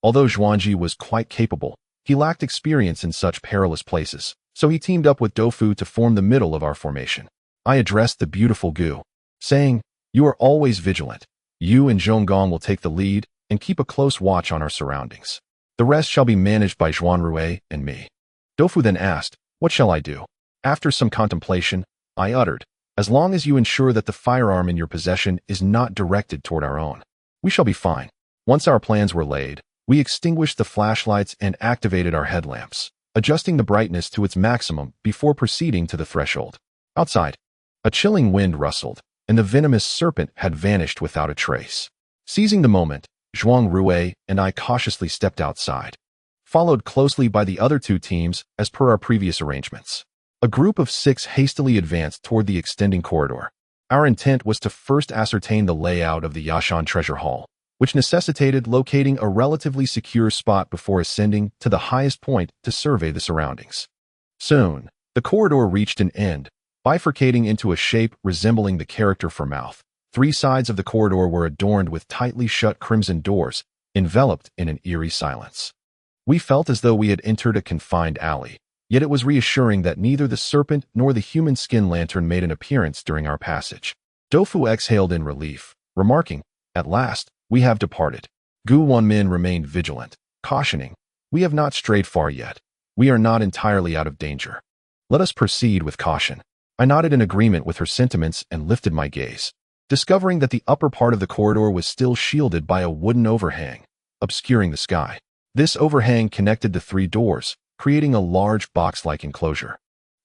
Although Zhuangji was quite capable, he lacked experience in such perilous places, so he teamed up with Doufu to form the middle of our formation. I addressed the beautiful Gu, saying, "You are always vigilant. You and Zhong Gong will take the lead and keep a close watch on our surroundings. The rest shall be managed by Zhuanrui and me." Doufu then asked, "What shall I do?" After some contemplation, I uttered, "As long as you ensure that the firearm in your possession is not directed toward our own, we shall be fine." Once our plans were laid, we extinguished the flashlights and activated our headlamps, adjusting the brightness to its maximum before proceeding to the threshold. Outside, a chilling wind rustled, and the venomous serpent had vanished without a trace. Seizing the moment, Zhuanrui and I cautiously stepped outside, followed closely by the other 2 teams as per our previous arrangements. A group of 6 hastily advanced toward the extending corridor. Our intent was to first ascertain the layout of the Yashan Treasure Hall, which necessitated locating a relatively secure spot before ascending to the highest point to survey the surroundings. Soon, the corridor reached an end, bifurcating into a shape resembling the character for mouth. 3 sides of the corridor were adorned with tightly shut crimson doors, enveloped in an eerie silence. We felt as though we had entered a confined alley, yet it was reassuring that neither the serpent nor the human skin lantern made an appearance during our passage. Doufu exhaled in relief, remarking, "At last, we have departed." Wenmin remained vigilant, cautioning, "We have not strayed far yet. We are not entirely out of danger. Let us proceed with caution." I nodded in agreement with her sentiments and lifted my gaze, discovering that the upper part of the corridor was still shielded by a wooden overhang, obscuring the sky. This overhang connected the 3 doors, creating a large box-like enclosure,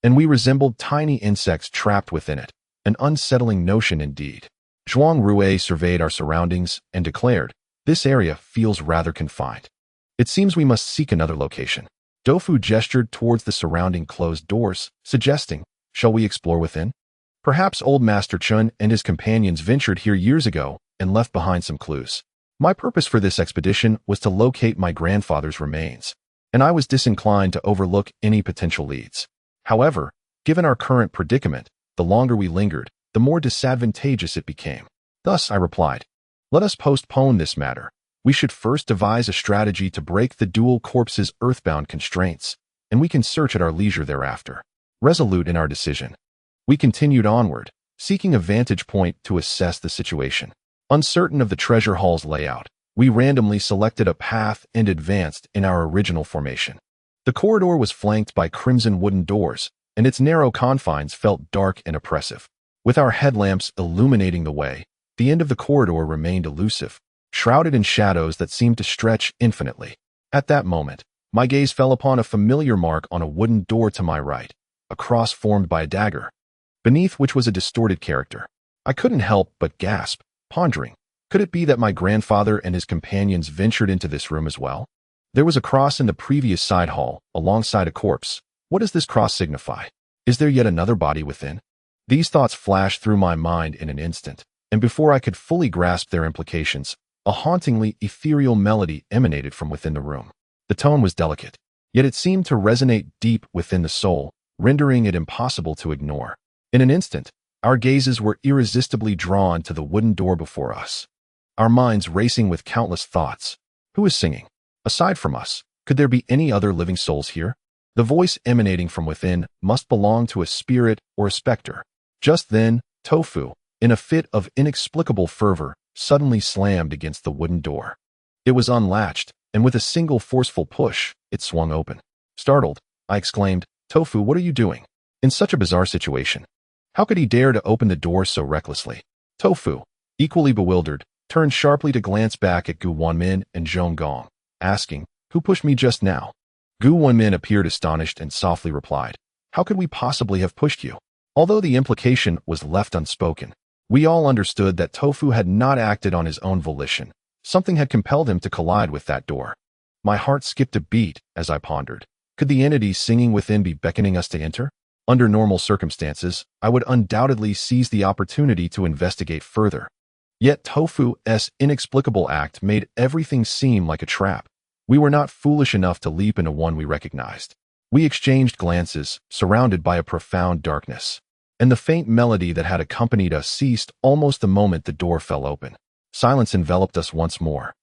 and we resembled tiny insects trapped within it, an unsettling notion indeed. Zhuanrui surveyed our surroundings and declared, "This area feels rather confined. It seems we must seek another location." Doufu gestured towards the surrounding closed doors, suggesting, "Shall we explore within? Perhaps old Master Chun and his companions ventured here years ago and left behind some clues." My purpose for this expedition was to locate my grandfather's remains, and I was disinclined to overlook any potential leads. However, given our current predicament, the longer we lingered, the more disadvantageous it became. Thus I replied, "Let us postpone this matter. We should first devise a strategy to break the dual corpse's earthbound constraints, and we can search at our leisure thereafter." Resolute in our decision, we continued onward, seeking a vantage point to assess the situation. Uncertain of the treasure hall's layout, we randomly selected a path and advanced in our original formation. The corridor was flanked by crimson wooden doors, and its narrow confines felt dark and oppressive. With our headlamps illuminating the way, the end of the corridor remained elusive, shrouded in shadows that seemed to stretch infinitely. At that moment, My gaze fell upon a familiar mark on a wooden door to my right, a cross formed by a dagger, beneath which was a distorted character. I couldn't help but gasp, pondering, could it be that my grandfather and his companions ventured into this room as well? There was a cross in the previous side hall, alongside a corpse. What does this cross signify? Is there yet another body within? These thoughts flashed through my mind in an instant, and before I could fully grasp their implications, a hauntingly ethereal melody emanated from within the room. The tone was delicate, yet it seemed to resonate deep within the soul, rendering it impossible to ignore. In an instant, our gazes were irresistibly drawn to the wooden door before us, our minds racing with countless thoughts. Who is singing? Aside from us, could there be any other living souls here? The voice emanating from within must belong to a spirit or a specter. Just then, Tofu, in a fit of inexplicable fervor, suddenly slammed against the wooden door. It was unlatched, and with a single forceful push, it swung open. Startled, I exclaimed, "Tofu, what are you doing? In such a bizarre situation. How could he dare to open the door so recklessly?" Tofu, equally bewildered, turned sharply to glance back at Wenmin and Zhong Gong, asking, "Who pushed me just now?" Wenmin appeared astonished and softly replied, "How could we possibly have pushed you?" Although the implication was left unspoken, we all understood that Tofu had not acted on his own volition. Something had compelled him to collide with that door. My heart skipped a beat as I pondered. Could the entity singing within be beckoning us to enter? Under normal circumstances, I would undoubtedly seize the opportunity to investigate further. Yet Tofu's inexplicable act made everything seem like a trap. We were not foolish enough to leap into one we recognized. We exchanged glances, surrounded by a profound darkness, and the faint melody that had accompanied us ceased almost the moment the door fell open. Silence enveloped us once more,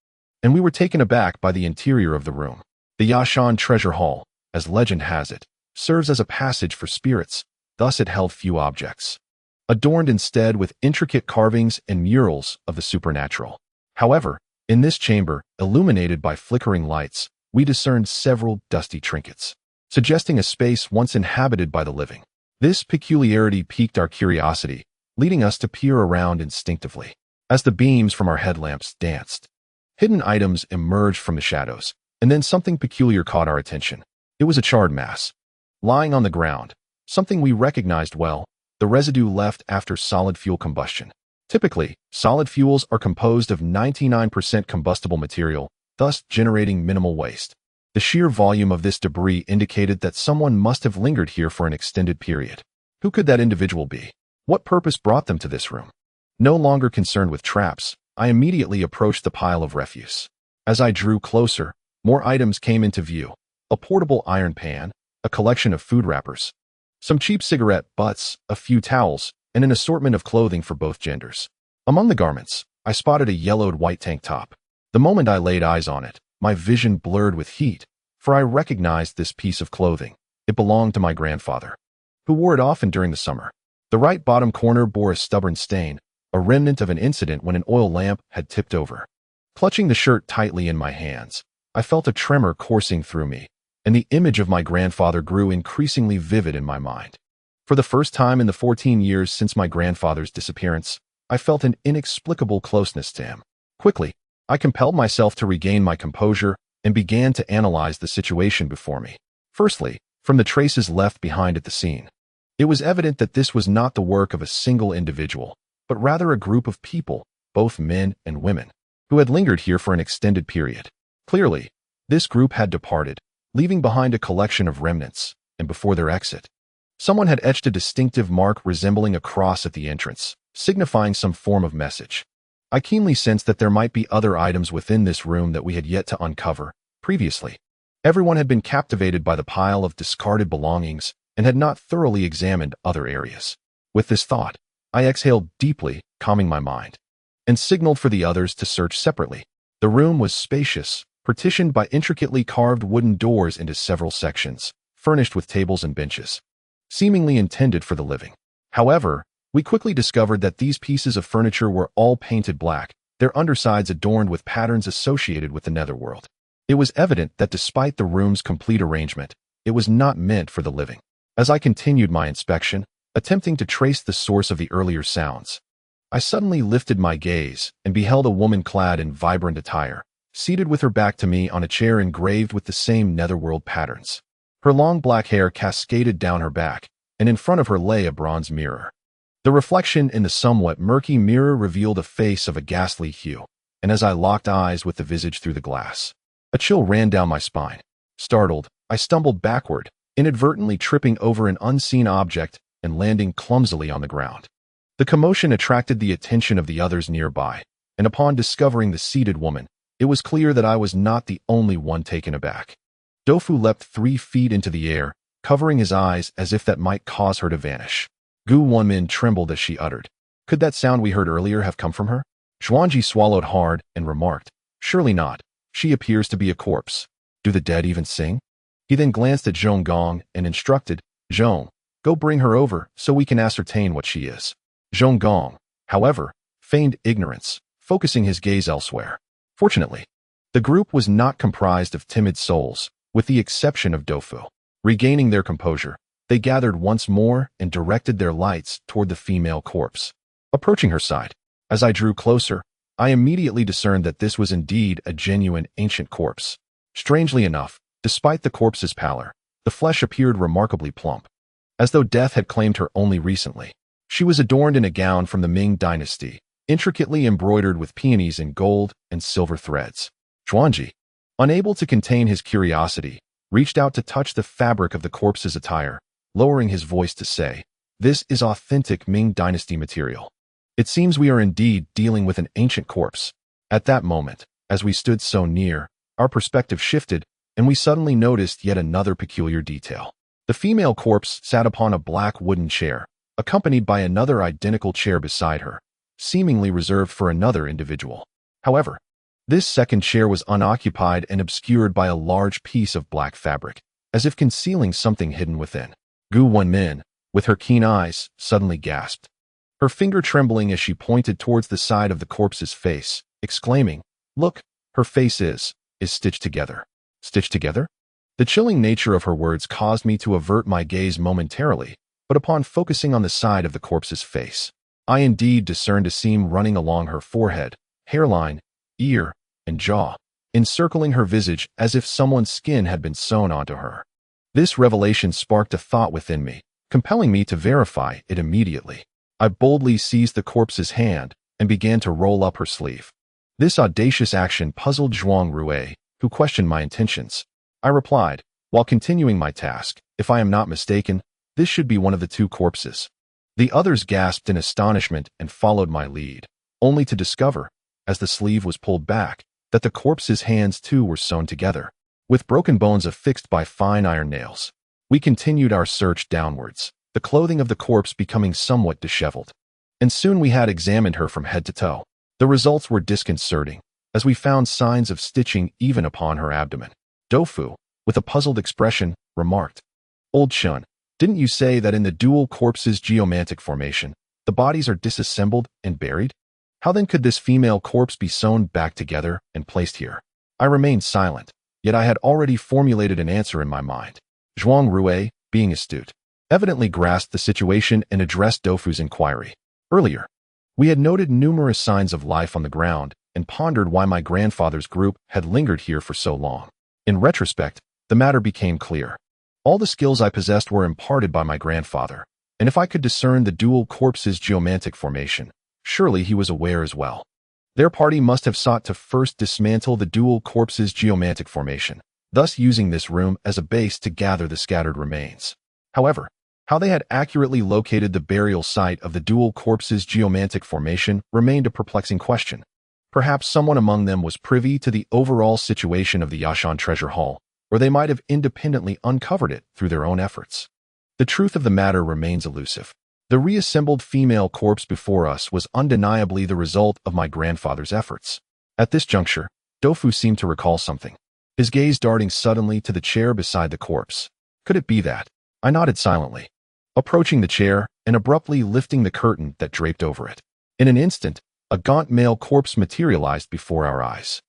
and we were taken aback by the interior of the room. The Yashan Treasure Hall, as legend has it, serves as a passage for spirits, thus it held few objects, adorned instead with intricate carvings and murals of the supernatural. However, in this chamber, illuminated by flickering lights, we discerned several dusty trinkets, suggesting a space once inhabited by the living. This peculiarity piqued our curiosity, leading us to peer around instinctively. As the beams from our headlamps danced, hidden items emerged from the shadows, and then something peculiar caught our attention. It was a charred mass, lying on the ground, something we recognized well, the residue left after solid fuel combustion. Typically, solid fuels are composed of 99% combustible material, thus generating minimal waste. The sheer volume of this debris indicated that someone must have lingered here for an extended period. Who could that individual be? What purpose brought them to this room? No longer concerned with traps, I immediately approached the pile of refuse. As I drew closer, more items came into view. A portable iron pan, a collection of food wrappers, some cheap cigarette butts, a few towels, and an assortment of clothing for both genders. Among the garments, I spotted a yellowed white tank top. The moment I laid eyes on it, my vision blurred with heat, for I recognized this piece of clothing. It belonged to my grandfather, who wore it often during the summer. The right bottom corner bore a stubborn stain, a remnant of an incident when an oil lamp had tipped over. Clutching the shirt tightly in my hands, I felt a tremor coursing through me, and the image of my grandfather grew increasingly vivid in my mind. For the first time in the 14 years since my grandfather's disappearance, I felt an inexplicable closeness to him. Quickly, I compelled myself to regain my composure and began to analyze the situation before me. Firstly, from the traces left behind at the scene, it was evident that this was not the work of a single individual, but rather a group of people, both men and women, who had lingered here for an extended period. Clearly, this group had departed, leaving behind a collection of remnants, and before their exit, someone had etched a distinctive mark resembling a cross at the entrance, signifying some form of message. I keenly sensed that there might be other items within this room that we had yet to uncover. Previously, everyone had been captivated by the pile of discarded belongings and had not thoroughly examined other areas. With this thought, I exhaled deeply, calming my mind, and signaled for the others to search separately. The room was spacious, partitioned by intricately carved wooden doors into several sections, furnished with tables and benches, seemingly intended for the living. However, we quickly discovered that these pieces of furniture were all painted black, their undersides adorned with patterns associated with the netherworld. It was evident that despite the room's complete arrangement, it was not meant for the living. As I continued my inspection, attempting to trace the source of the earlier sounds, I suddenly lifted my gaze and beheld a woman clad in vibrant attire, seated with her back to me on a chair engraved with the same netherworld patterns. Her long black hair cascaded down her back, and in front of her lay a bronze mirror. The reflection in the somewhat murky mirror revealed a face of a ghastly hue, and as I locked eyes with the visage through the glass, a chill ran down my spine. Startled, I stumbled backward, inadvertently tripping over an unseen object and landing clumsily on the ground. The commotion attracted the attention of the others nearby, and upon discovering the seated woman, it was clear that I was not the only one taken aback. Doufu leapt 3 feet into the air, covering his eyes as if that might cause her to vanish. Wenmin trembled as she uttered, "Could that sound we heard earlier have come from her?" Zhuanrui swallowed hard and remarked, "Surely not. She appears to be a corpse. Do the dead even sing?" He then glanced at Zhong Gong and instructed, "Zhong, go bring her over so we can ascertain what she is." Zhong Gong, however, feigned ignorance, focusing his gaze elsewhere. Fortunately, the group was not comprised of timid souls, with the exception of Doufu. Regaining their composure, they gathered once more and directed their lights toward the female corpse. Approaching her side, as I drew closer, I immediately discerned that this was indeed a genuine ancient corpse. Strangely enough, despite the corpse's pallor, the flesh appeared remarkably plump, as though death had claimed her only recently. She was adorned in a gown from the Ming dynasty, intricately embroidered with peonies in gold and silver threads. Zhuanrui, unable to contain his curiosity, reached out to touch the fabric of the corpse's attire, lowering his voice to say, "This is authentic Ming dynasty material. It seems we are indeed dealing with an ancient corpse." At that moment, as we stood so near, our perspective shifted, and we suddenly noticed yet another peculiar detail. The female corpse sat upon a black wooden chair, accompanied by another identical chair beside her, seemingly reserved for another individual. However, this second chair was unoccupied and obscured by a large piece of black fabric, as if concealing something hidden within. Wenmin, with her keen eyes, suddenly gasped, her finger trembling as she pointed towards the side of the corpse's face, exclaiming, "Look, her face is stitched together." Stitched together? The chilling nature of her words caused me to avert my gaze momentarily, but upon focusing on the side of the corpse's face, I indeed discerned a seam running along her forehead, hairline, ear, and jaw, encircling her visage as if someone's skin had been sewn onto her. This revelation sparked a thought within me, compelling me to verify it immediately. I boldly seized the corpse's hand and began to roll up her sleeve. This audacious action puzzled Zhuanrui, who questioned my intentions. I replied, while continuing my task, "If I am not mistaken, this should be one of the 2 corpses." The others gasped in astonishment and followed my lead, only to discover, as the sleeve was pulled back, that the corpse's hands too were sewn together, with broken bones affixed by fine iron nails. We continued our search downwards, the clothing of the corpse becoming somewhat disheveled, and soon we had examined her from head to toe. The results were disconcerting, as we found signs of stitching even upon her abdomen. Doufu, with a puzzled expression, remarked, "Old Shun, didn't you say that in the dual corpses geomantic formation, the bodies are disassembled and buried? How then could this female corpse be sewn back together and placed here?" I remained silent, yet I had already formulated an answer in my mind. Zhuanrui, being astute, evidently grasped the situation and addressed Doufu's inquiry. Earlier, we had noted numerous signs of life on the ground and pondered why my grandfather's group had lingered here for so long. In retrospect, the matter became clear. All the skills I possessed were imparted by my grandfather, and if I could discern the dual corpses' geomantic formation, surely he was aware as well. Their party must have sought to first dismantle the dual corpses' geomantic formation, thus using this room as a base to gather the scattered remains. However, how they had accurately located the burial site of the dual corpses' geomantic formation remained a perplexing question. Perhaps someone among them was privy to the overall situation of the Yashan Treasure Hall, or they might have independently uncovered it through their own efforts. The truth of the matter remains elusive. The reassembled female corpse before us was undeniably the result of my grandfather's efforts. At this juncture, Doufu seemed to recall something, his gaze darting suddenly to the chair beside the corpse. Could it be that? I nodded silently, approaching the chair and abruptly lifting the curtain that draped over it. In an instant, a gaunt male corpse materialized before our eyes.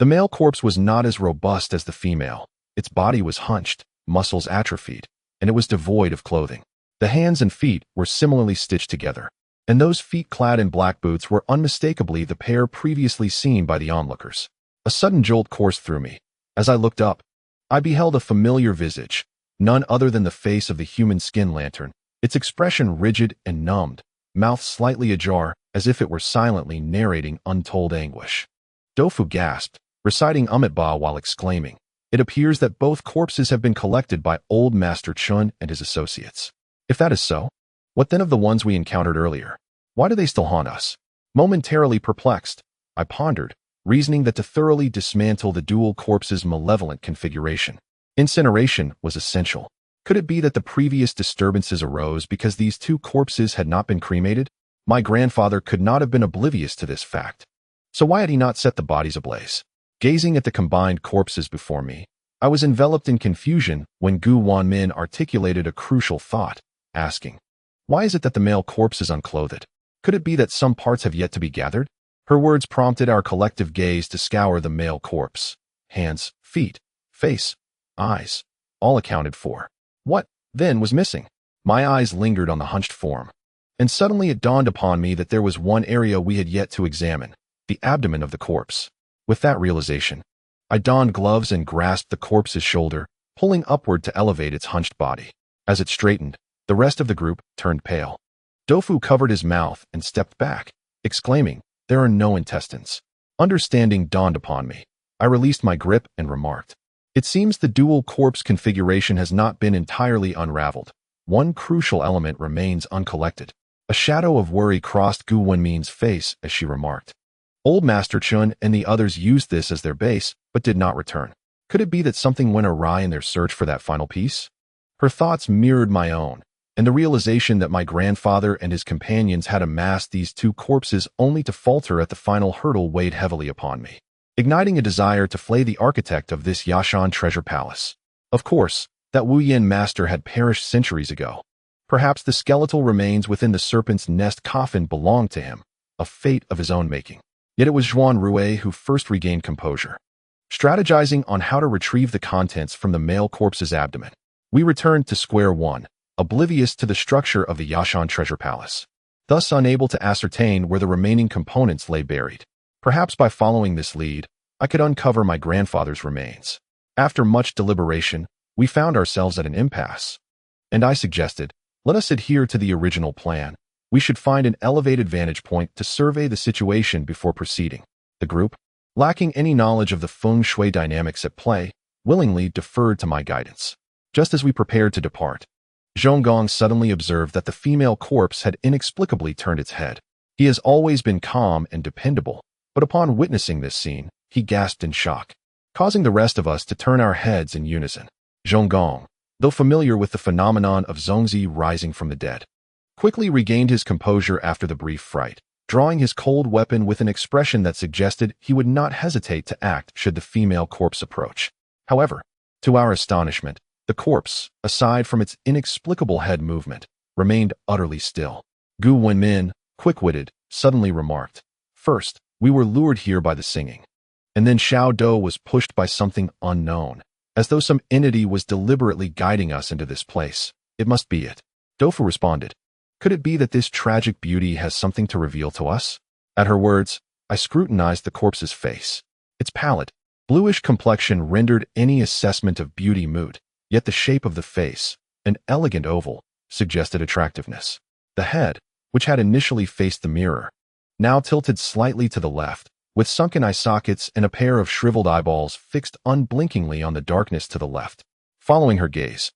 The male corpse was not as robust as the female. Its body was hunched, muscles atrophied, and it was devoid of clothing. The hands and feet were similarly stitched together, and those feet clad in black boots were unmistakably the pair previously seen by the onlookers. A sudden jolt coursed through me. As I looked up, I beheld a familiar visage, none other than the face of the human skin lantern, its expression rigid and numbed, mouth slightly ajar, as if it were silently narrating untold anguish. Dofu gasped, reciting Ba while exclaiming, "It appears that both corpses have been collected by old Master Chun and his associates. If that is so, what then of the ones we encountered earlier? Why do they still haunt us?" Momentarily perplexed, I pondered, reasoning that to thoroughly dismantle the dual corpses' malevolent configuration, incineration was essential. Could it be that the previous disturbances arose because these two corpses had not been cremated? My grandfather could not have been oblivious to this fact. So why had he not set the bodies ablaze? Gazing at the combined corpses before me, I was enveloped in confusion when Wenmin articulated a crucial thought, asking, "Why is it that the male corpse is unclothed? Could it be that some parts have yet to be gathered?" Her words prompted our collective gaze to scour the male corpse. Hands, feet, face, eyes, all accounted for. What, then, was missing? My eyes lingered on the hunched form, and suddenly it dawned upon me that there was one area we had yet to examine, the abdomen of the corpse. With that realization, I donned gloves and grasped the corpse's shoulder, pulling upward to elevate its hunched body. As it straightened, the rest of the group turned pale. Dofu covered his mouth and stepped back, exclaiming, "There are no intestines." Understanding dawned upon me. I released my grip and remarked, "It seems the dual corpse configuration has not been entirely unraveled. One crucial element remains uncollected." A shadow of worry crossed Wenmin's face as she remarked, "Old Master Chun and the others used this as their base, but did not return. Could it be that something went awry in their search for that final piece?" Her thoughts mirrored my own, and the realization that my grandfather and his companions had amassed these two corpses only to falter at the final hurdle weighed heavily upon me, igniting a desire to flay the architect of this Yashan Treasure Palace. Of course, that Wu Yin master had perished centuries ago. Perhaps the skeletal remains within the serpent's nest coffin belonged to him, a fate of his own making. Yet it was Zhuanrui who first regained composure. Strategizing on how to retrieve the contents from the male corpse's abdomen, we returned to square one, oblivious to the structure of the Yashan Treasure Palace, thus unable to ascertain where the remaining components lay buried. Perhaps by following this lead, I could uncover my grandfather's remains. After much deliberation, we found ourselves at an impasse, and I suggested, let us adhere to the original plan. We should find an elevated vantage point to survey the situation before proceeding. The group, lacking any knowledge of the feng shui dynamics at play, willingly deferred to my guidance. Just as we prepared to depart, Zhonggong suddenly observed that the female corpse had inexplicably turned its head. He has always been calm and dependable, but upon witnessing this scene, he gasped in shock, causing the rest of us to turn our heads in unison. Zhonggong, though familiar with the phenomenon of Zhongzi rising from the dead, quickly regained his composure after the brief fright, drawing his cold weapon with an expression that suggested he would not hesitate to act should the female corpse approach. However, to our astonishment, the corpse, aside from its inexplicable head movement, remained utterly still. Wenmin, quick-witted, suddenly remarked, "First, we were lured here by the singing, and then Xiao Do was pushed by something unknown, as though some entity was deliberately guiding us into this place. It must be it." Dofu responded, "Could it be that this tragic beauty has something to reveal to us?" At her words, I scrutinized the corpse's face. Its pallid, bluish complexion rendered any assessment of beauty moot. Yet the shape of the face, an elegant oval, suggested attractiveness. The head, which had initially faced the mirror, now tilted slightly to the left, with sunken eye sockets and a pair of shriveled eyeballs fixed unblinkingly on the darkness to the left. Following her gaze,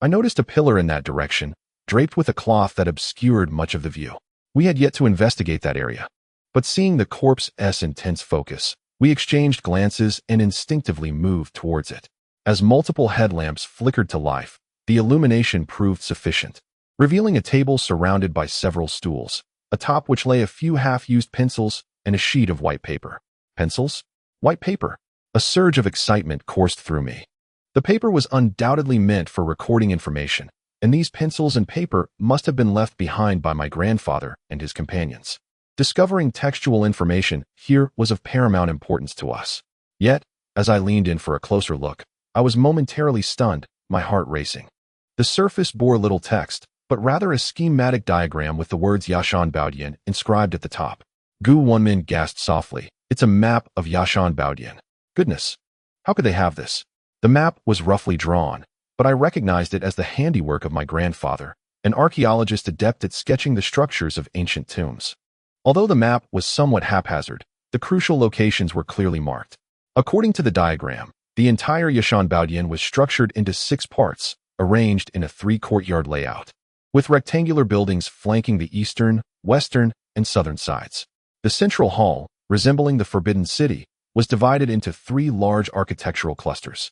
I noticed a pillar in that direction, draped with a cloth that obscured much of the view. We had yet to investigate that area, but seeing the corpse's intense focus, we exchanged glances and instinctively moved towards it. As multiple headlamps flickered to life, the illumination proved sufficient, revealing a table surrounded by several stools, atop which lay a few half-used pencils and a sheet of white paper. Pencils? White paper? A surge of excitement coursed through me. The paper was undoubtedly meant for recording information, and these pencils and paper must have been left behind by my grandfather and his companions. Discovering textual information here was of paramount importance to us. Yet, as I leaned in for a closer look, I was momentarily stunned, my heart racing. The surface bore little text, but rather a schematic diagram with the words Yashan Baodian inscribed at the top. Wenmin gasped softly, "It's a map of Yashan Baodian." Goodness, how could they have this? The map was roughly drawn, but I recognized it as the handiwork of my grandfather, an archaeologist adept at sketching the structures of ancient tombs. Although the map was somewhat haphazard, the crucial locations were clearly marked. According to the diagram, the entire Yashan Baodian was structured into 6 parts, arranged in a 3-courtyard layout, with rectangular buildings flanking the eastern, western, and southern sides. The central hall, resembling the Forbidden City, was divided into 3 large architectural clusters,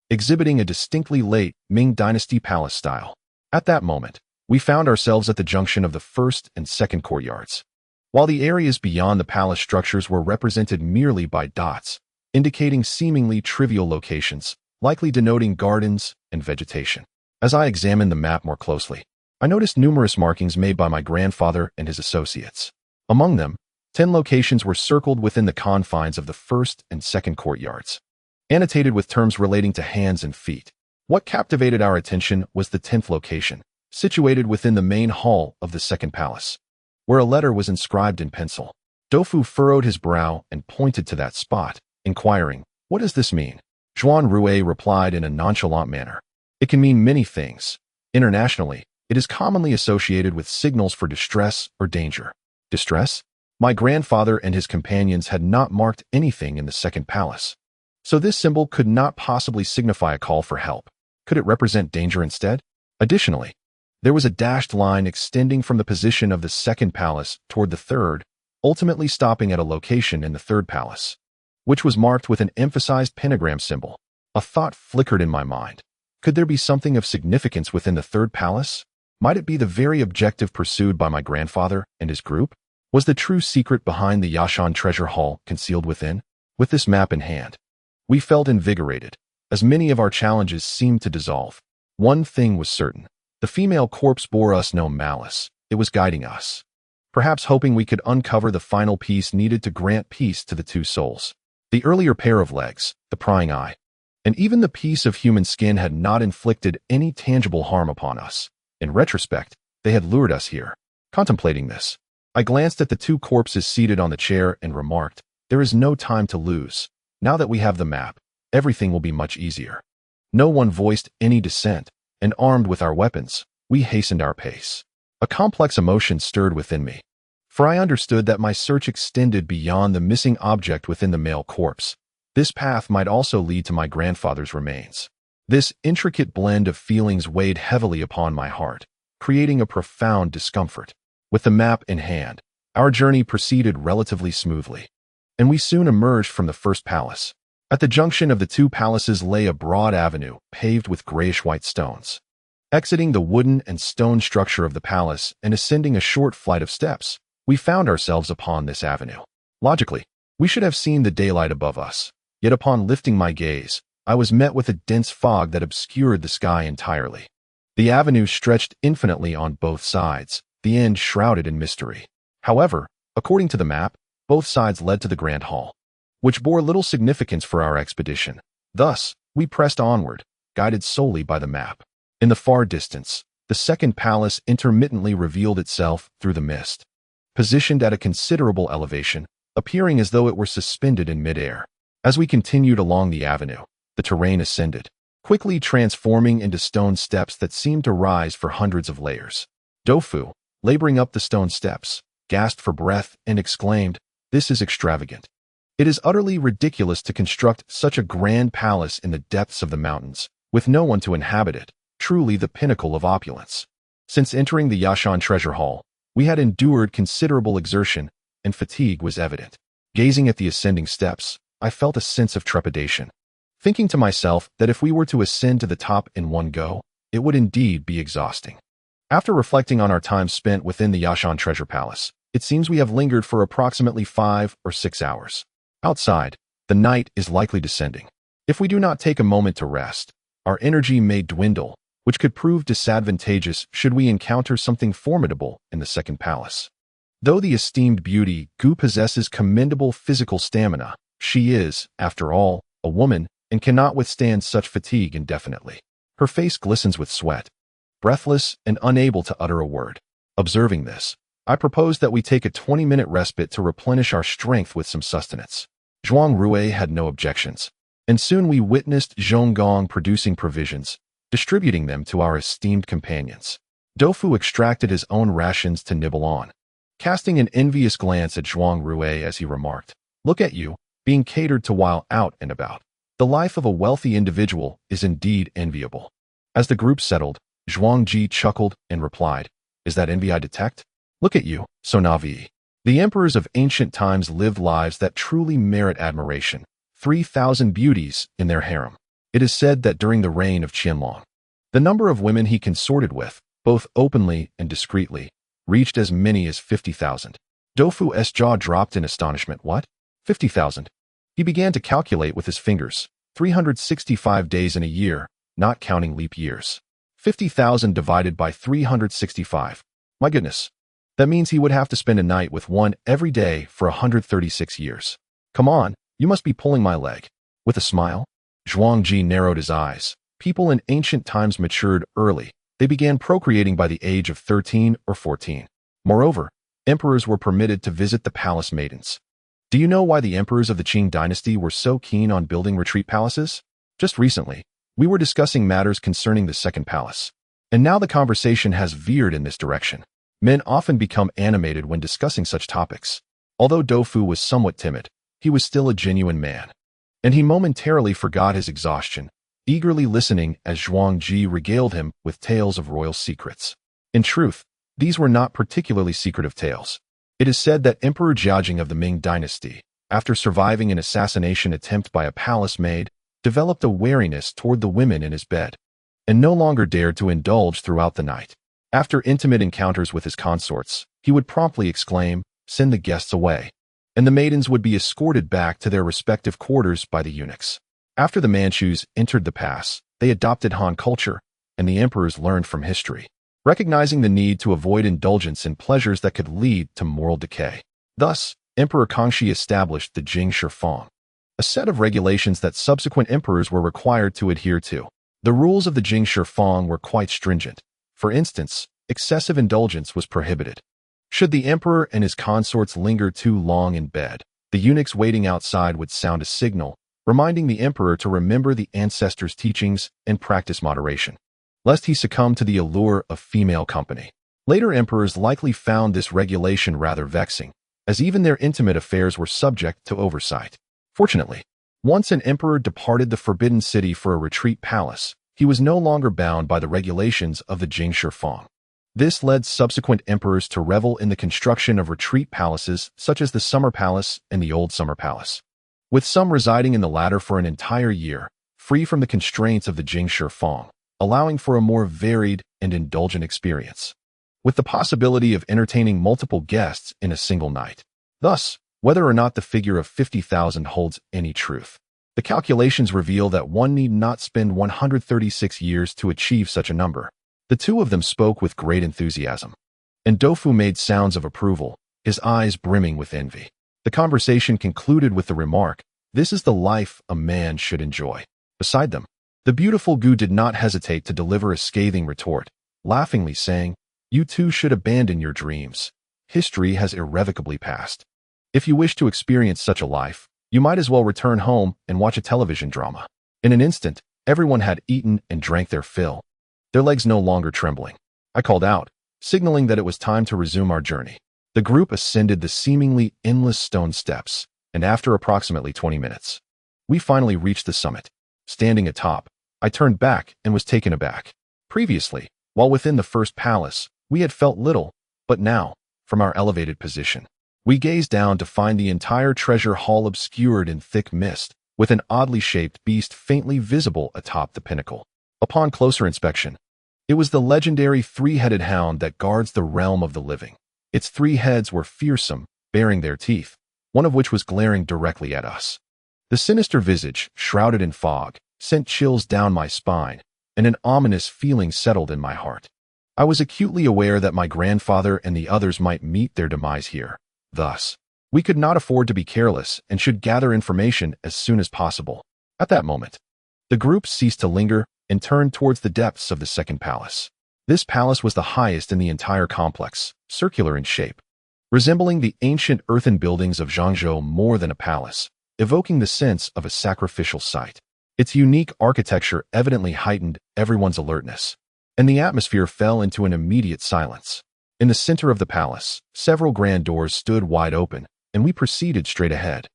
exhibiting a distinctly late Ming Dynasty palace style. At that moment, we found ourselves at the junction of the first and second courtyards. While the areas beyond the palace structures were represented merely by dots, indicating seemingly trivial locations, likely denoting gardens and vegetation. As I examined the map more closely, I noticed numerous markings made by my grandfather and his associates. Among them, 10 locations were circled within the confines of the first and second courtyards, annotated with terms relating to hands and feet. What captivated our attention was the 10th location, situated within the main hall of the second palace, where a letter was inscribed in pencil. Doufu furrowed his brow and pointed to that spot, inquiring, "What does this mean?" Zhuanrui replied in a nonchalant manner, "It can mean many things. Internationally, it is commonly associated with signals for distress or danger." Distress? My grandfather and his companions had not marked anything in the second palace, so this symbol could not possibly signify a call for help. Could it represent danger instead? Additionally, there was a dashed line extending from the position of the second palace toward the third, ultimately stopping at a location in the third palace, which was marked with an emphasized pentagram symbol. A thought flickered in my mind. Could there be something of significance within the third palace? Might it be the very objective pursued by my grandfather and his group? Was the true secret behind the Yashan Treasure Hall concealed within? With this map in hand, we felt invigorated, as many of our challenges seemed to dissolve. One thing was certain. The female corpse bore us no malice. It was guiding us, perhaps hoping we could uncover the final piece needed to grant peace to the 2 souls. The earlier pair of legs, the prying eye, and even the piece of human skin had not inflicted any tangible harm upon us. In retrospect, they had lured us here. Contemplating this, I glanced at the 2 corpses seated on the chair and remarked, "There is no time to lose. Now that we have the map, everything will be much easier." No one voiced any dissent, and armed with our weapons, we hastened our pace. A complex emotion stirred within me, for I understood that my search extended beyond the missing object within the male corpse. This path might also lead to my grandfather's remains. This intricate blend of feelings weighed heavily upon my heart, creating a profound discomfort. With the map in hand, our journey proceeded relatively smoothly, and we soon emerged from the first palace. At the junction of the 2 palaces lay a broad avenue paved with grayish-white stones. Exiting the wooden and stone structure of the palace and ascending a short flight of steps, we found ourselves upon this avenue. Logically, we should have seen the daylight above us, yet upon lifting my gaze, I was met with a dense fog that obscured the sky entirely. The avenue stretched infinitely on both sides, the end shrouded in mystery. However, according to the map, both sides led to the Grand Hall, which bore little significance for our expedition. Thus, we pressed onward, guided solely by the map. In the far distance, the second palace intermittently revealed itself through the mist, positioned at a considerable elevation, appearing as though it were suspended in midair. As we continued along the avenue, the terrain ascended, quickly transforming into stone steps that seemed to rise for hundreds of layers. Doufu, laboring up the stone steps, gasped for breath and exclaimed, "This is extravagant. It is utterly ridiculous to construct such a grand palace in the depths of the mountains, with no one to inhabit it, truly the pinnacle of opulence." Since entering the Yashan Treasure Hall, we had endured considerable exertion, and fatigue was evident. Gazing at the ascending steps, I felt a sense of trepidation, thinking to myself that if we were to ascend to the top in one go, it would indeed be exhausting. After reflecting on our time spent within the Yashan Treasure Palace, it seems we have lingered for approximately 5 or 6 hours. Outside, the night is likely descending. If we do not take a moment to rest, our energy may dwindle, which could prove disadvantageous should we encounter something formidable in the second palace. Though the esteemed beauty Gu possesses commendable physical stamina, she is, after all, a woman and cannot withstand such fatigue indefinitely. Her face glistens with sweat, breathless and unable to utter a word. Observing this, I propose that we take a 20-minute respite to replenish our strength with some sustenance. Zhuanrui had no objections, and soon we witnessed Zhonggong producing provisions, distributing them to our esteemed companions. Doufu extracted his own rations to nibble on, casting an envious glance at Zhuanrui as he remarked, "Look at you, being catered to while out and about. The life of a wealthy individual is indeed enviable." As the group settled, Zhuangji chuckled and replied, "Is that envy I detect? Look at you, so navi. The emperors of ancient times lived lives that truly merit admiration, 3,000 beauties in their harem. It is said that during the reign of Qianlong, the number of women he consorted with, both openly and discreetly, reached as many as 50,000. Doufu's jaw dropped in astonishment. What? 50,000? He began to calculate with his fingers. 365 days in a year, not counting leap years. 50,000 divided by 365. My goodness. That means he would have to spend a night with one every day for 136 years. Come on, you must be pulling my leg. With a smile, Zhuangji narrowed his eyes. People in ancient times matured early. They began procreating by the age of 13 or 14. Moreover, emperors were permitted to visit the palace maidens. Do you know why the emperors of the Qing dynasty were so keen on building retreat palaces? Just recently, we were discussing matters concerning the second palace. And now the conversation has veered in this direction. Men often become animated when discussing such topics. Although Doufu was somewhat timid, he was still a genuine man. And he momentarily forgot his exhaustion, eagerly listening as Zhuangji regaled him with tales of royal secrets. In truth, these were not particularly secretive tales. It is said that Emperor Xiao Jing of the Ming dynasty, after surviving an assassination attempt by a palace maid, developed a wariness toward the women in his bed, and no longer dared to indulge throughout the night. After intimate encounters with his consorts, he would promptly exclaim, "Send the guests away," and the maidens would be escorted back to their respective quarters by the eunuchs. After the Manchus entered the pass, they adopted Han culture, and the emperors learned from history, recognizing the need to avoid indulgence in pleasures that could lead to moral decay. Thus, Emperor Kangxi established the Jing Shifang, a set of regulations that subsequent emperors were required to adhere to. The rules of the Jing Shifang were quite stringent. For instance, excessive indulgence was prohibited. Should the emperor and his consorts linger too long in bed, the eunuchs waiting outside would sound a signal, reminding the emperor to remember the ancestors' teachings and practice moderation, lest he succumb to the allure of female company. Later emperors likely found this regulation rather vexing, as even their intimate affairs were subject to oversight. Fortunately, once an emperor departed the Forbidden City for a retreat palace, he was no longer bound by the regulations of the Jing Shifang. This led subsequent emperors to revel in the construction of retreat palaces such as the Summer Palace and the Old Summer Palace, with some residing in the latter for an entire year, free from the constraints of the Jing Shifang, allowing for a more varied and indulgent experience, with the possibility of entertaining multiple guests in a single night. Thus, whether or not the figure of 50,000 holds any truth, the calculations reveal that one need not spend 136 years to achieve such a number. The two of them spoke with great enthusiasm, and Doufu made sounds of approval, his eyes brimming with envy. The conversation concluded with the remark, "This is the life a man should enjoy." Beside them, the beautiful Gu did not hesitate to deliver a scathing retort, laughingly saying, "You too should abandon your dreams. History has irrevocably passed. If you wish to experience such a life, you might as well return home and watch a television drama." In an instant, everyone had eaten and drank their fill, their legs no longer trembling. I called out, signaling that it was time to resume our journey. The group ascended the seemingly endless stone steps, and after approximately 20 minutes, we finally reached the summit. Standing atop, I turned back and was taken aback. Previously, while within the first palace, we had felt little, but now, from our elevated position, we gazed down to find the entire treasure hall obscured in thick mist, with an oddly shaped beast faintly visible atop the pinnacle. Upon closer inspection, it was the legendary three-headed hound that guards the realm of the living. Its 3 heads were fearsome, baring their teeth, one of which was glaring directly at us. The sinister visage, shrouded in fog, sent chills down my spine, and an ominous feeling settled in my heart. I was acutely aware that my grandfather and the others might meet their demise here. Thus, we could not afford to be careless and should gather information as soon as possible. At that moment, the group ceased to linger and turned towards the depths of the second palace. This palace was the highest in the entire complex, circular in shape. Resembling the ancient earthen buildings of Zhangzhou more than a palace, evoking the sense of a sacrificial site. Its unique architecture evidently heightened everyone's alertness, and the atmosphere fell into an immediate silence. In the center of the palace, several grand doors stood wide open, and we proceeded straight ahead,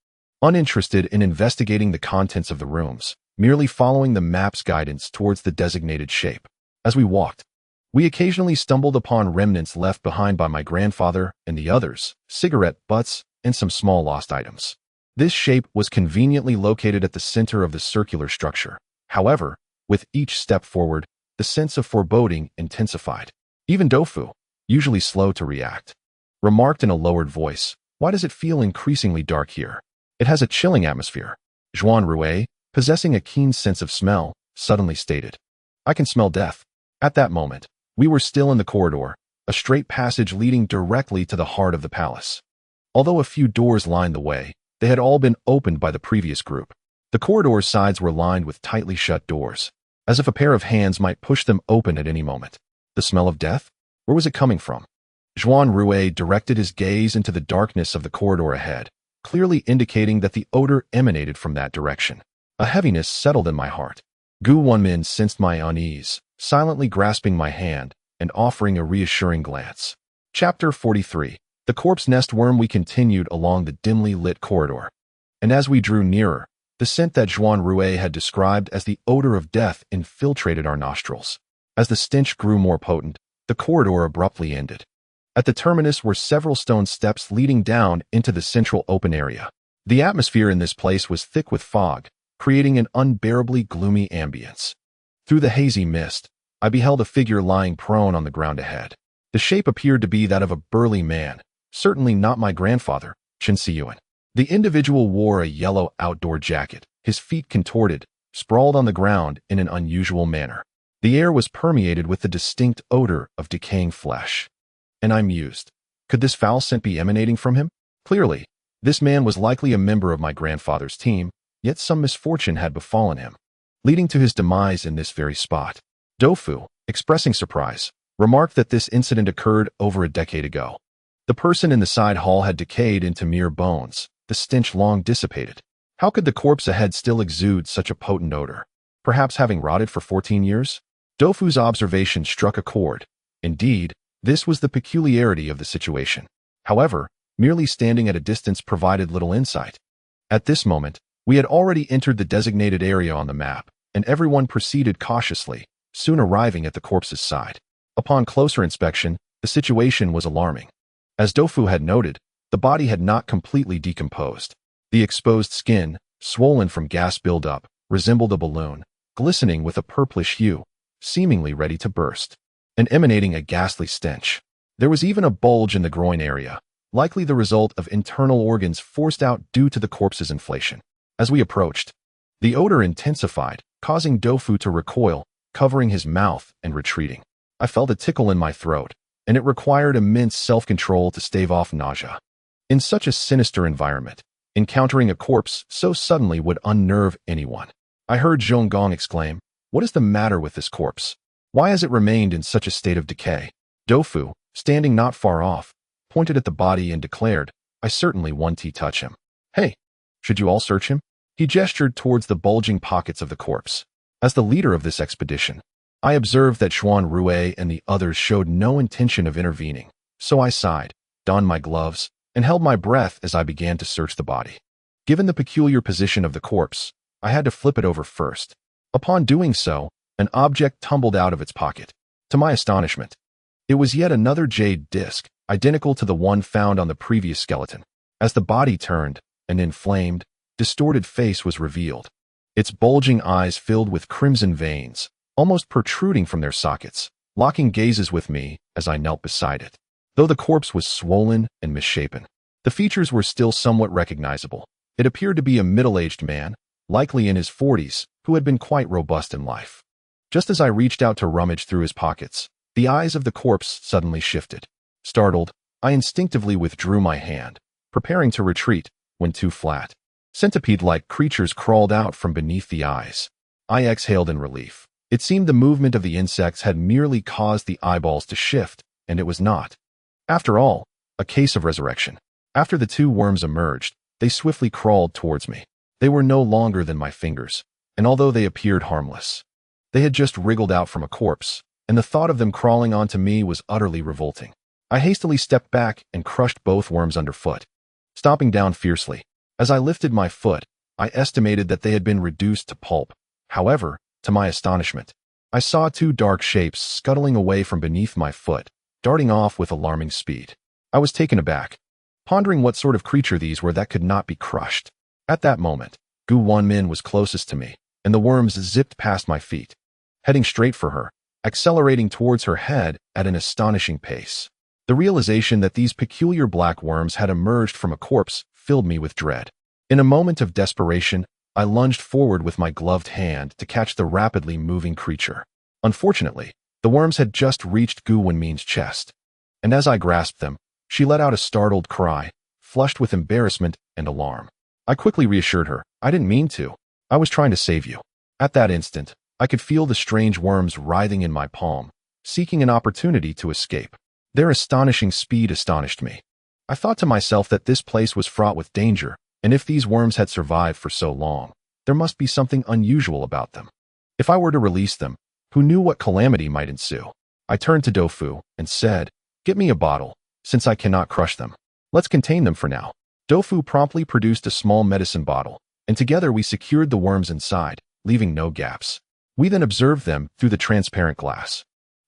uninterested in investigating the contents of the rooms, merely following the map's guidance towards the designated shape. As we walked, we occasionally stumbled upon remnants left behind by my grandfather and the others, cigarette butts, and some small lost items. This shape was conveniently located at the center of the circular structure. However, with each step forward, the sense of foreboding intensified. Even Doufu, usually slow to react, remarked in a lowered voice, "Why does it feel increasingly dark here? It has a chilling atmosphere." Zhuanrui, possessing a keen sense of smell, suddenly stated, "I can smell death." At that moment, we were still in the corridor, a straight passage leading directly to the heart of the palace. Although a few doors lined the way, they had all been opened by the previous group. The corridor's sides were lined with tightly shut doors, as if a pair of hands might push them open at any moment. The smell of death? Where was it coming from? Zhuanrui directed his gaze into the darkness of the corridor ahead, clearly indicating that the odor emanated from that direction. A heaviness settled in my heart. Wenmin sensed my unease, silently grasping my hand and offering a reassuring glance. Chapter 43. The corpse nest worm. We continued along the dimly lit corridor, and as we drew nearer, the scent that Zhuanrui had described as the odor of death infiltrated our nostrils. As the stench grew more potent, the corridor abruptly ended. At the terminus were several stone steps leading down into the central open area. The atmosphere in this place was thick with fog, creating an unbearably gloomy ambience. Through the hazy mist, I beheld a figure lying prone on the ground ahead. The shape appeared to be that of a burly man, certainly not my grandfather, Qinsiyuan. The individual wore a yellow outdoor jacket, his feet contorted, sprawled on the ground in an unusual manner. The air was permeated with the distinct odor of decaying flesh. And I mused, could this foul scent be emanating from him? Clearly, this man was likely a member of my grandfather's team, yet some misfortune had befallen him, leading to his demise in this very spot. Doufu, expressing surprise, remarked that this incident occurred over a decade ago. The person in the side hall had decayed into mere bones, the stench long dissipated. How could the corpse ahead still exude such a potent odor? Perhaps having rotted for 14 years? Doufu's observation struck a chord. Indeed, this was the peculiarity of the situation. However, merely standing at a distance provided little insight. At this moment, we had already entered the designated area on the map, and everyone proceeded cautiously, soon arriving at the corpse's side. Upon closer inspection, the situation was alarming. As Doufu had noted, the body had not completely decomposed. The exposed skin, swollen from gas buildup, resembled a balloon, glistening with a purplish hue, seemingly ready to burst, and emanating a ghastly stench. There was even a bulge in the groin area, likely the result of internal organs forced out due to the corpse's inflation. As we approached, the odor intensified, causing Doufu to recoil, covering his mouth and retreating. I felt a tickle in my throat, and it required immense self-control to stave off nausea. In such a sinister environment, encountering a corpse so suddenly would unnerve anyone. I heard Zhonggong exclaim, "What is the matter with this corpse? Why has it remained in such a state of decay?" Doufu, standing not far off, pointed at the body and declared, "I certainly want to touch him." "Hey, should you all search him?" He gestured towards the bulging pockets of the corpse. As the leader of this expedition, I observed that Zhuanrui and the others showed no intention of intervening, so I sighed, donned my gloves, and held my breath as I began to search the body. Given the peculiar position of the corpse, I had to flip it over first. Upon doing so, an object tumbled out of its pocket. To my astonishment, it was yet another jade disc, identical to the one found on the previous skeleton. As the body turned, an inflamed, distorted face was revealed. Its bulging eyes filled with crimson veins, almost protruding from their sockets, locking gazes with me as I knelt beside it. Though the corpse was swollen and misshapen, the features were still somewhat recognizable. It appeared to be a middle-aged man, likely in his 40s, who had been quite robust in life. Just as I reached out to rummage through his pockets, the eyes of the corpse suddenly shifted. Startled, I instinctively withdrew my hand, preparing to retreat, when two flat, centipede-like creatures crawled out from beneath the eyes. I exhaled in relief. It seemed the movement of the insects had merely caused the eyeballs to shift, and it was not, after all, a case of resurrection. After the two worms emerged, they swiftly crawled towards me. They were no longer than my fingers, and although they appeared harmless, they had just wriggled out from a corpse, and the thought of them crawling onto me was utterly revolting. I hastily stepped back and crushed both worms underfoot, stomping down fiercely. As I lifted my foot, I estimated that they had been reduced to pulp. However, to my astonishment, I saw two dark shapes scuttling away from beneath my foot, darting off with alarming speed. I was taken aback, pondering what sort of creature these were that could not be crushed. At that moment, Wenmin was closest to me, and the worms zipped past my feet, heading straight for her, accelerating towards her head at an astonishing pace. The realization that these peculiar black worms had emerged from a corpse filled me with dread. In a moment of desperation, I lunged forward with my gloved hand to catch the rapidly moving creature. Unfortunately, the worms had just reached Wenmin's chest, and as I grasped them, she let out a startled cry, flushed with embarrassment and alarm. I quickly reassured her, "I didn't mean to. I was trying to save you." At that instant, I could feel the strange worms writhing in my palm, seeking an opportunity to escape. Their astonishing speed astonished me. I thought to myself that this place was fraught with danger, and if these worms had survived for so long, there must be something unusual about them. If I were to release them, who knew what calamity might ensue? I turned to Doufu and said, "Get me a bottle, since I cannot crush them. Let's contain them for now." Doufu promptly produced a small medicine bottle, and together we secured the worms inside, leaving no gaps. We then observed them through the transparent glass.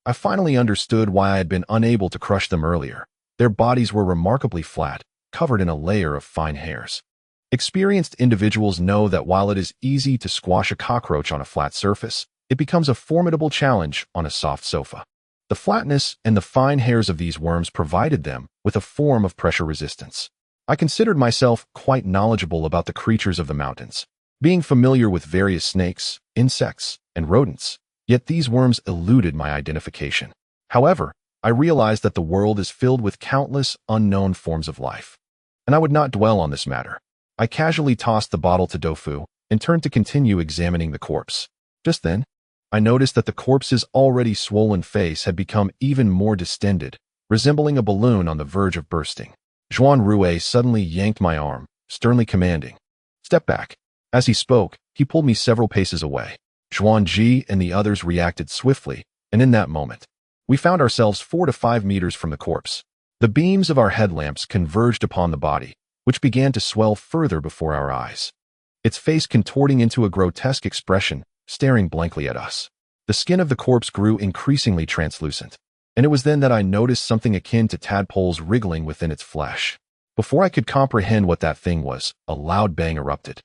I finally understood why I had been unable to crush them earlier. Their bodies were remarkably flat, covered in a layer of fine hairs. Experienced individuals know that while it is easy to squash a cockroach on a flat surface, it becomes a formidable challenge on a soft sofa. The flatness and the fine hairs of these worms provided them with a form of pressure resistance. I considered myself quite knowledgeable about the creatures of the mountains, being familiar with various snakes, insects, and rodents, yet these worms eluded my identification. However, I realized that the world is filled with countless unknown forms of life, and I would not dwell on this matter. I casually tossed the bottle to Doufu and turned to continue examining the corpse. Just then, I noticed that the corpse's already swollen face had become even more distended, resembling a balloon on the verge of bursting. Zhuanrui suddenly yanked my arm, sternly commanding, "Step back." As he spoke, he pulled me several paces away. Zhuangji and the others reacted swiftly, and in that moment, we found ourselves 4 to 5 meters from the corpse. The beams of our headlamps converged upon the body, which began to swell further before our eyes, its face contorting into a grotesque expression, staring blankly at us. The skin of the corpse grew increasingly translucent, and it was then that I noticed something akin to tadpoles wriggling within its flesh. Before I could comprehend what that thing was, a loud bang erupted,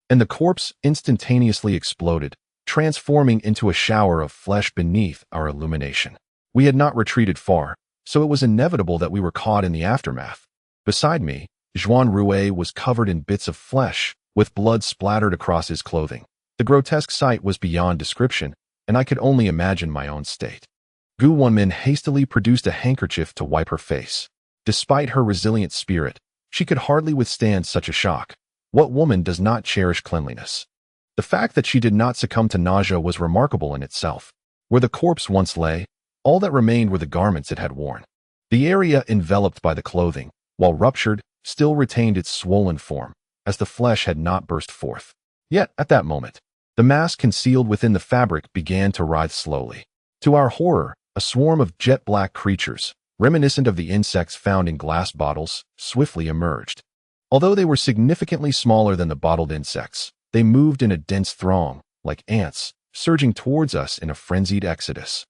and the corpse instantaneously exploded, transforming into a shower of flesh beneath our illumination. We had not retreated far, so it was inevitable that we were caught in the aftermath. Beside me, Zhuanrui was covered in bits of flesh, with blood splattered across his clothing. The grotesque sight was beyond description, and I could only imagine my own state. Wenmin hastily produced a handkerchief to wipe her face. Despite her resilient spirit, she could hardly withstand such a shock. What woman does not cherish cleanliness? The fact that she did not succumb to nausea was remarkable in itself. Where the corpse once lay, all that remained were the garments it had worn. The area enveloped by the clothing, while ruptured, still retained its swollen form, as the flesh had not burst forth. Yet, at that moment, the mass concealed within the fabric began to writhe slowly. To our horror, a swarm of jet-black creatures, reminiscent of the insects found in glass bottles, swiftly emerged. Although they were significantly smaller than the bottled insects, they moved in a dense throng, like ants, surging towards us in a frenzied exodus.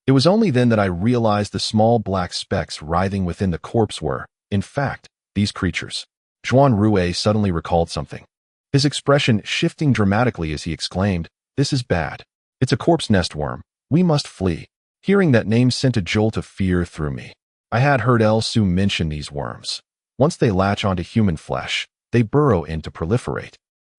It was only then that I realized the small black specks writhing within the corpse were, in fact, these creatures. Zhuanrui suddenly recalled something, his expression shifting dramatically as he exclaimed, "This is bad. It's a corpse nest worm. We must flee." Hearing that name sent a jolt of fear through me. I had heard El Su mention these worms. Once they latch onto human flesh, they burrow in to proliferate,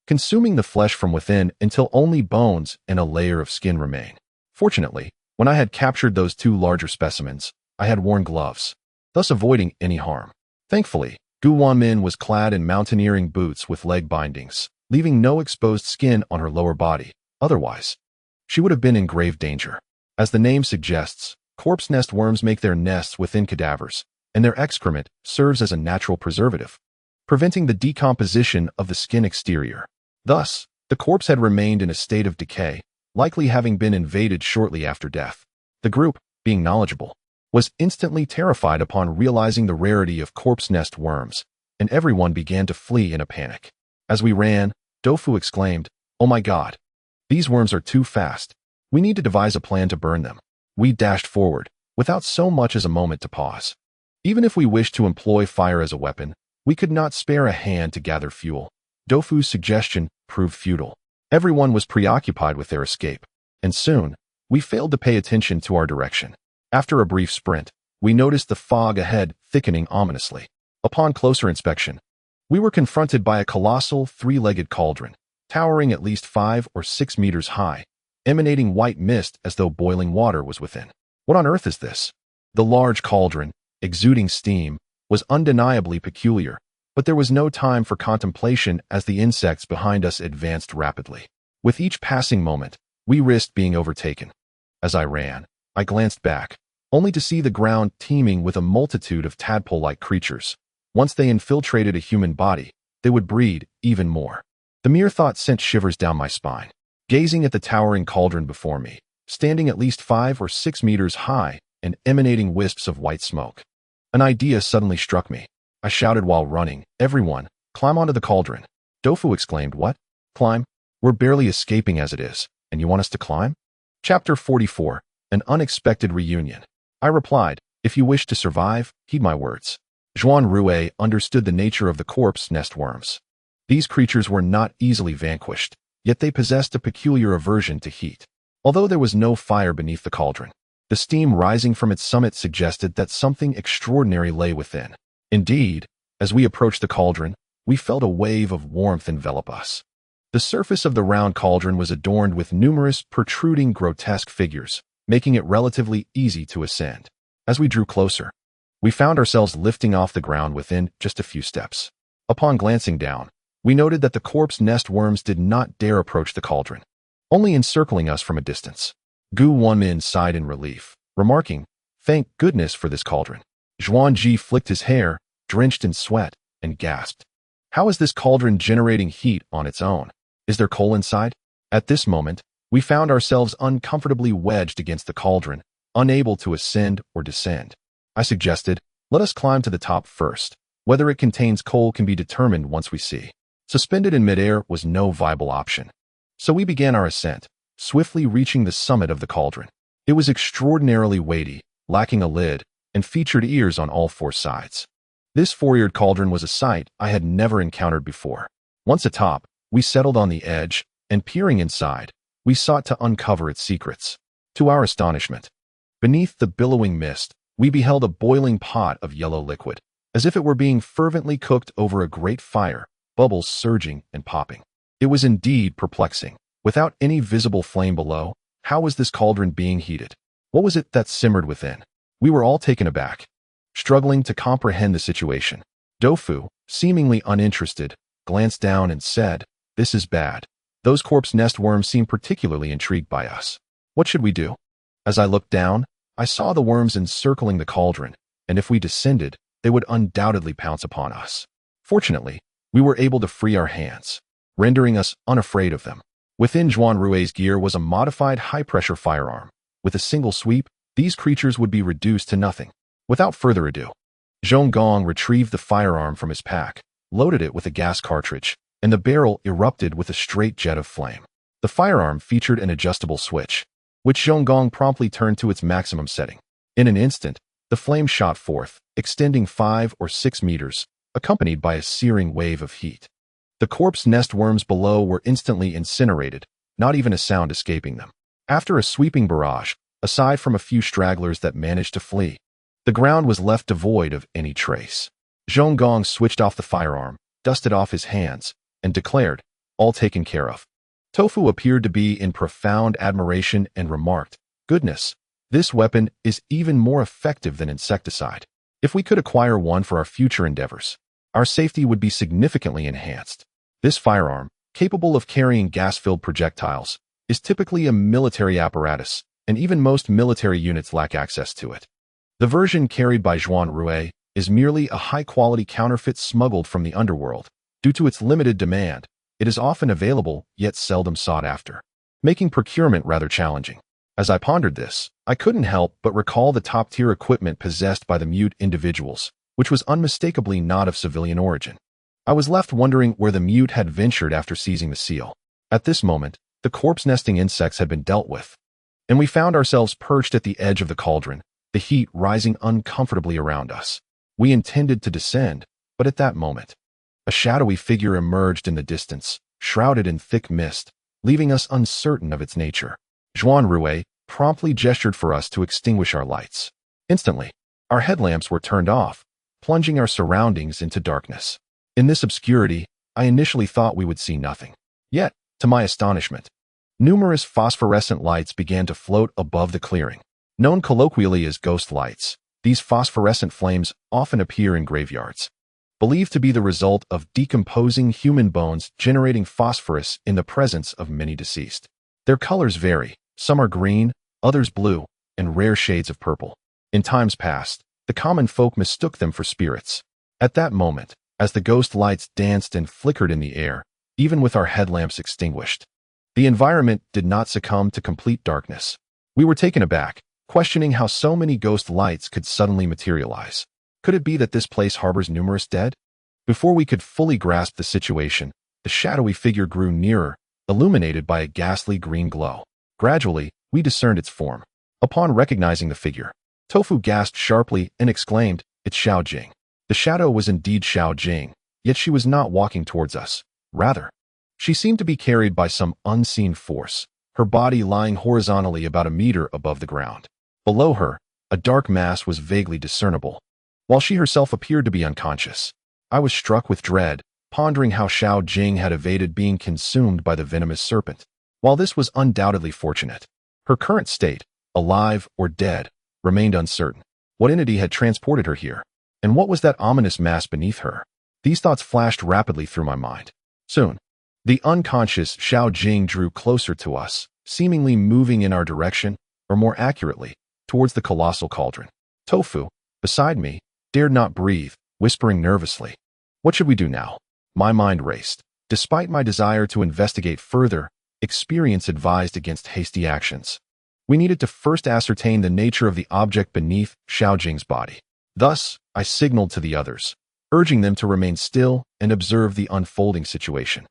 consuming the flesh from within until only bones and a layer of skin remain. Fortunately, when I had captured those 2 larger specimens, I had worn gloves, thus avoiding any harm. Thankfully, Wenmin was clad in mountaineering boots with leg bindings, leaving no exposed skin on her lower body. Otherwise, she would have been in grave danger. As the name suggests, corpse nest worms make their nests within cadavers, and their excrement serves as a natural preservative, preventing the decomposition of the skin exterior. Thus, the corpse had remained in a state of decay, likely having been invaded shortly after death. The group, being knowledgeable, was instantly terrified upon realizing the rarity of corpse nest worms, and everyone began to flee in a panic. As we ran, Doufu exclaimed, "Oh my God! These worms are too fast. We need to devise a plan to burn them." We dashed forward, without so much as a moment to pause. Even if we wished to employ fire as a weapon, we could not spare a hand to gather fuel. Doufu's suggestion proved futile. Everyone was preoccupied with their escape, and soon, we failed to pay attention to our direction. After a brief sprint, we noticed the fog ahead thickening ominously. Upon closer inspection, we were confronted by a colossal three-legged cauldron, towering at least 5 or 6 meters high, emanating white mist as though boiling water was within. What on earth is this? The large cauldron, exuding steam, was undeniably peculiar, but there was no time for contemplation as the insects behind us advanced rapidly. With each passing moment, we risked being overtaken. As I ran, I glanced back, only to see the ground teeming with a multitude of tadpole-like creatures. Once they infiltrated a human body, they would breed even more. The mere thought sent shivers down my spine. Gazing at the towering cauldron before me, standing at least 5 or 6 meters high and emanating wisps of white smoke, an idea suddenly struck me. I shouted while running, "Everyone, climb onto the cauldron." Doufu exclaimed, "What? Climb? We're barely escaping as it is, and you want us to climb?" Chapter 44, An Unexpected Reunion. I replied, "If you wish to survive, heed my words." Zhuanrui understood the nature of the corpse nest worms. These creatures were not easily vanquished, yet they possessed a peculiar aversion to heat. Although there was no fire beneath the cauldron, the steam rising from its summit suggested that something extraordinary lay within. Indeed, as we approached the cauldron, we felt a wave of warmth envelop us. The surface of the round cauldron was adorned with numerous protruding grotesque figures, making it relatively easy to ascend. As we drew closer, we found ourselves lifting off the ground within just a few steps. Upon glancing down, we noted that the corpse nest worms did not dare approach the cauldron, only encircling us from a distance. Wenmin sighed in relief, remarking, "Thank goodness for this cauldron." Zhuanji flicked his hair, drenched in sweat, and gasped. "How is this cauldron generating heat on its own? Is there coal inside?" At this moment, we found ourselves uncomfortably wedged against the cauldron, unable to ascend or descend. I suggested, "Let us climb to the top first. Whether it contains coal can be determined once we see." Suspended in midair was no viable option. So we began our ascent, swiftly reaching the summit of the cauldron. It was extraordinarily weighty, lacking a lid, and featured ears on all 4 sides. This 4-eared cauldron was a sight I had never encountered before. Once atop, we settled on the edge, and peering inside, we sought to uncover its secrets. To our astonishment, beneath the billowing mist, we beheld a boiling pot of yellow liquid, as if it were being fervently cooked over a great fire, bubbles surging and popping. It was indeed perplexing. Without any visible flame below, how was this cauldron being heated? What was it that simmered within? We were all taken aback, struggling to comprehend the situation. Doufu, seemingly uninterested, glanced down and said, "This is bad. Those corpse nest worms seem particularly intrigued by us. What should we do?" As I looked down, I saw the worms encircling the cauldron, and if we descended, they would undoubtedly pounce upon us. Fortunately, we were able to free our hands, rendering us unafraid of them. Within Zhuanrui's gear was a modified high-pressure firearm. With a single sweep, these creatures would be reduced to nothing. Without further ado, Zhonggong retrieved the firearm from his pack, loaded it with a gas cartridge, and the barrel erupted with a straight jet of flame. The firearm featured an adjustable switch, which Zhonggong promptly turned to its maximum setting. In an instant, the flame shot forth, extending 5 or 6 meters, accompanied by a searing wave of heat. The corpse nest worms below were instantly incinerated, not even a sound escaping them. After a sweeping barrage, aside from a few stragglers that managed to flee, the ground was left devoid of any trace. Zhonggong switched off the firearm, dusted off his hands, and declared, "All taken care of." Tofu appeared to be in profound admiration and remarked, "Goodness, this weapon is even more effective than insecticide. If we could acquire one for our future endeavors, our safety would be significantly enhanced." This firearm, capable of carrying gas-filled projectiles, is typically a military apparatus, and even most military units lack access to it. The version carried by Zhuanrui is merely a high-quality counterfeit smuggled from the underworld. Due to its limited demand, It is often available, yet seldom sought after, making procurement rather challenging. As I pondered this, I couldn't help but recall the top-tier equipment possessed by the mute individuals, which was unmistakably not of civilian origin. I was left wondering where the mute had ventured after seizing the seal. At this moment, the corpse-nesting insects had been dealt with, and we found ourselves perched at the edge of the cauldron, the heat rising uncomfortably around us. We intended to descend, but at that moment, a shadowy figure emerged in the distance, shrouded in thick mist, leaving us uncertain of its nature. Zhuanrui promptly gestured for us to extinguish our lights. Instantly, our headlamps were turned off, plunging our surroundings into darkness. In this obscurity, I initially thought we would see nothing. Yet, to my astonishment, numerous phosphorescent lights began to float above the clearing. Known colloquially as ghost lights, these phosphorescent flames often appear in graveyards, believed to be the result of decomposing human bones generating phosphorus in the presence of many deceased. Their colors vary. Some are green, others blue, and rare shades of purple. In times past, the common folk mistook them for spirits. At that moment, as the ghost lights danced and flickered in the air, even with our headlamps extinguished, the environment did not succumb to complete darkness. We were taken aback, questioning how so many ghost lights could suddenly materialize. Could it be that this place harbors numerous dead? Before we could fully grasp the situation, the shadowy figure grew nearer, illuminated by a ghastly green glow. Gradually, we discerned its form. Upon recognizing the figure, Tofu gasped sharply and exclaimed, "It's Xiao Jing." The shadow was indeed Xiao Jing, yet she was not walking towards us. Rather, she seemed to be carried by some unseen force, her body lying horizontally about a meter above the ground. Below her, a dark mass was vaguely discernible, while she herself appeared to be unconscious. I was struck with dread, pondering how Xiao Jing had evaded being consumed by the venomous serpent. While this was undoubtedly fortunate, her current state, alive or dead, remained uncertain. What entity had transported her here? And what was that ominous mass beneath her? These thoughts flashed rapidly through my mind. Soon, the unconscious Xiao Jing drew closer to us, seemingly moving in our direction, or more accurately, towards the colossal cauldron. Tofu, beside me, dared not breathe, whispering nervously. What should we do now? My mind raced. Despite my desire to investigate further, experience advised against hasty actions. We needed to first ascertain the nature of the object beneath Xiao Jing's body. Thus, I signaled to the others, urging them to remain still and observe the unfolding situation.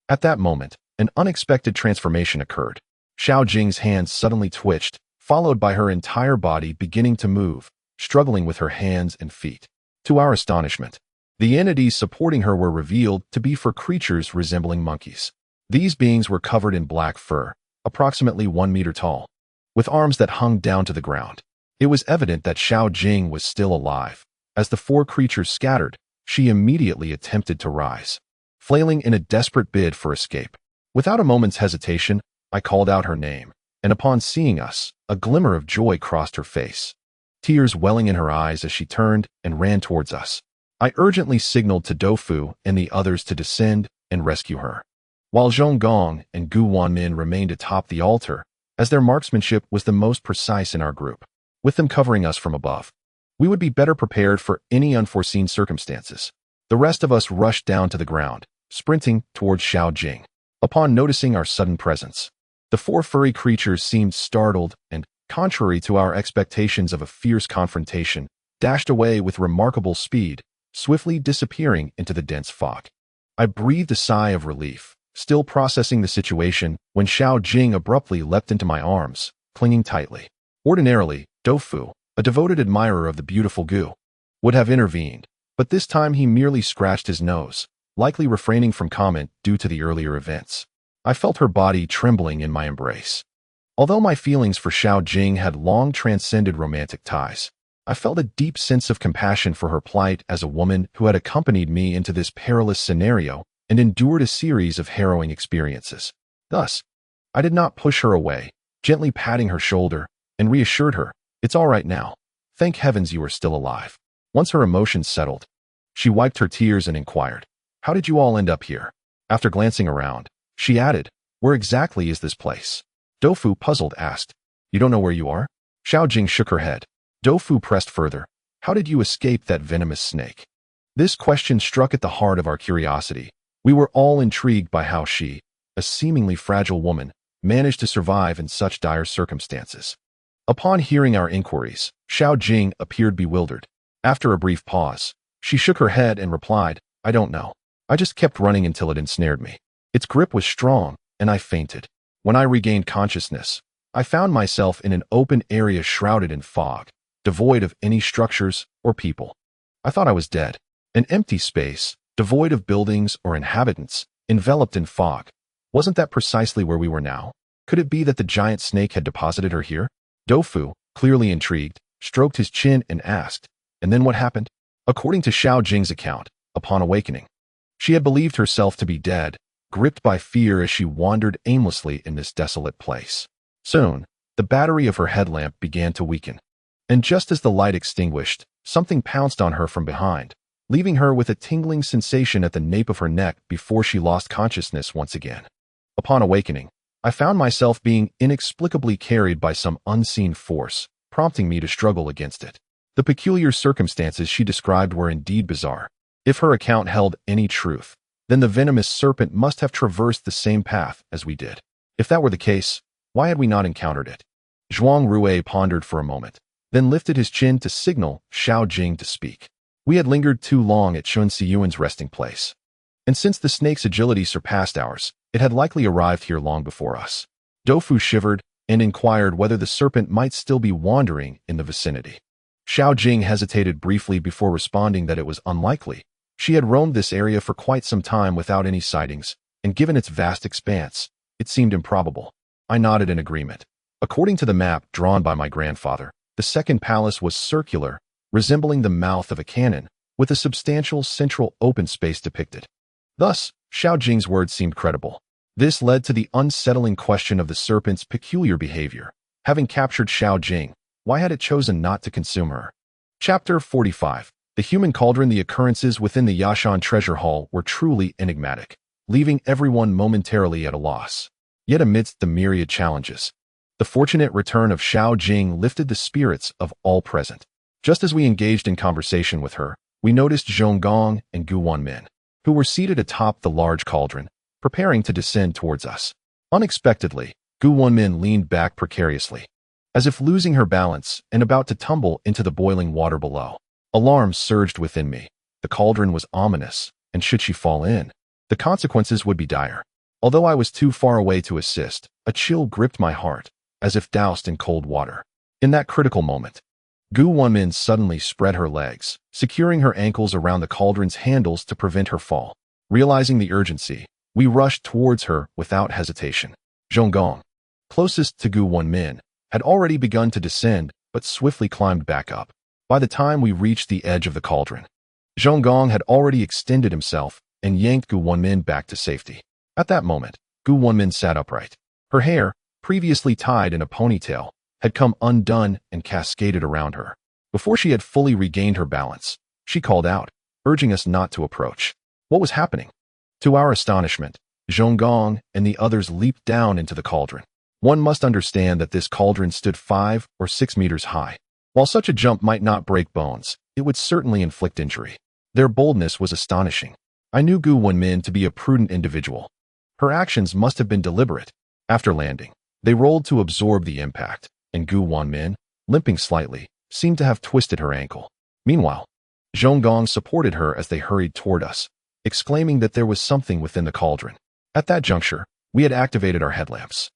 At that moment, an unexpected transformation occurred. Xiao Jing's hands suddenly twitched, followed by her entire body beginning to move, struggling with her hands and feet. To our astonishment, the entities supporting her were revealed to be creatures resembling monkeys. These beings were covered in black fur, approximately 1 meter tall, with arms that hung down to the ground. It was evident that Xiao Jing was still alive. As the 4 creatures scattered, she immediately attempted to rise, flailing in a desperate bid for escape. Without a moment's hesitation, I called out her name, and upon seeing us, a glimmer of joy crossed her face, tears welling in her eyes as she turned and ran towards us. I urgently signaled to Dofu and the others to descend and rescue her, while Zhonggong and Wenmin remained atop the altar, as their marksmanship was the most precise in our group. With them covering us from above, we would be better prepared for any unforeseen circumstances. The rest of us rushed down to the ground, sprinting towards Xiao Jing. Upon noticing our sudden presence, the 4 furry creatures seemed startled and, contrary to our expectations of a fierce confrontation, dashed away with remarkable speed, swiftly disappearing into the dense fog. I breathed a sigh of relief, still processing the situation, when Xiao Jing abruptly leapt into my arms, clinging tightly. Ordinarily, Dofu, a devoted admirer of the beautiful Gu, would have intervened, but this time he merely scratched his nose, likely refraining from comment due to the earlier events. I felt her body trembling in my embrace. Although my feelings for Xiao Jing had long transcended romantic ties, I felt a deep sense of compassion for her plight as a woman who had accompanied me into this perilous scenario and endured a series of harrowing experiences. Thus, I did not push her away, gently patting her shoulder, and reassured her, "It's all right now. Thank heavens you are still alive." Once her emotions settled, she wiped her tears and inquired, "How did you all end up here?" After glancing around, she added, "Where exactly is this place?" Dofu, puzzled, asked, "You don't know where you are?" Xiao Jing shook her head. Dofu pressed further, "How did you escape that venomous snake?" This question struck at the heart of our curiosity, We were all intrigued by how she, a seemingly fragile woman, managed to survive in such dire circumstances. Upon hearing our inquiries, Xiao Jing appeared bewildered. After a brief pause, she shook her head and replied, "I don't know. I just kept running until it ensnared me. Its grip was strong, and I fainted. When I regained consciousness, I found myself in an open area shrouded in fog, devoid of any structures or people. I thought I was dead. An empty space, devoid of buildings or inhabitants, enveloped in fog. Wasn't that precisely where we were now? Could it be that the giant snake had deposited her here?" Doufu, clearly intrigued, stroked his chin and asked, "And then what happened?" According to Xiao Jing's account, upon awakening, she had believed herself to be dead, gripped by fear as she wandered aimlessly in this desolate place. Soon, the battery of her headlamp began to weaken, and just as the light extinguished, something pounced on her from behind, leaving her with a tingling sensation at the nape of her neck before she lost consciousness once again. Upon awakening, I found myself being inexplicably carried by some unseen force, prompting me to struggle against it. The peculiar circumstances she described were indeed bizarre. If her account held any truth, then the venomous serpent must have traversed the same path as we did. If that were the case, why had we not encountered it? Zhuanrui pondered for a moment, then lifted his chin to signal Xiao Jing to speak. We had lingered too long at Shun Siyuan's resting place, and since the snake's agility surpassed ours, it had likely arrived here long before us. Doufu shivered and inquired whether the serpent might still be wandering in the vicinity. Xiao Jing hesitated briefly before responding that it was unlikely. She had roamed this area for quite some time without any sightings, and given its vast expanse, it seemed improbable. I nodded in agreement. According to the map drawn by my grandfather, the second palace was circular, resembling the mouth of a cannon, with a substantial central open space depicted. Thus, Xiao Jing's words seemed credible. This led to the unsettling question of the serpent's peculiar behavior. Having captured Xiao Jing, why had it chosen not to consume her? Chapter 45. The Human Cauldron. The occurrences within the Yashan Treasure Hall were truly enigmatic, leaving everyone momentarily at a loss. Yet amidst the myriad challenges, the fortunate return of Xiao Jing lifted the spirits of all present. Just as we engaged in conversation with her, we noticed Zhonggong and Wenmin, who were seated atop the large cauldron, preparing to descend towards us. Unexpectedly, Wenmin leaned back precariously, as if losing her balance and about to tumble into the boiling water below. Alarm surged within me. The cauldron was ominous, and should she fall in, the consequences would be dire. Although I was too far away to assist, a chill gripped my heart, as if doused in cold water. In that critical moment, Wenmin suddenly spread her legs, securing her ankles around the cauldron's handles to prevent her fall. Realizing the urgency, we rushed towards her without hesitation. Zhonggong, closest to Wenmin, had already begun to descend, but swiftly climbed back up. By the time we reached the edge of the cauldron, Zhonggong had already extended himself and yanked Wenmin back to safety. At that moment, Wenmin sat upright. Her hair, previously tied in a ponytail, had come undone and cascaded around her. Before she had fully regained her balance, she called out, urging us not to approach. What was happening? To our astonishment, Zhonggong and the others leaped down into the cauldron. One must understand that this cauldron stood 5 or 6 meters high. While such a jump might not break bones, it would certainly inflict injury. Their boldness was astonishing. I knew Wenmin to be a prudent individual. Her actions must have been deliberate. After landing, they rolled to absorb the impact, and Wenmin, limping slightly, seemed to have twisted her ankle. Meanwhile, Zhonggong supported her as they hurried toward us, exclaiming that there was something within the cauldron. At that juncture, we had activated our headlamps,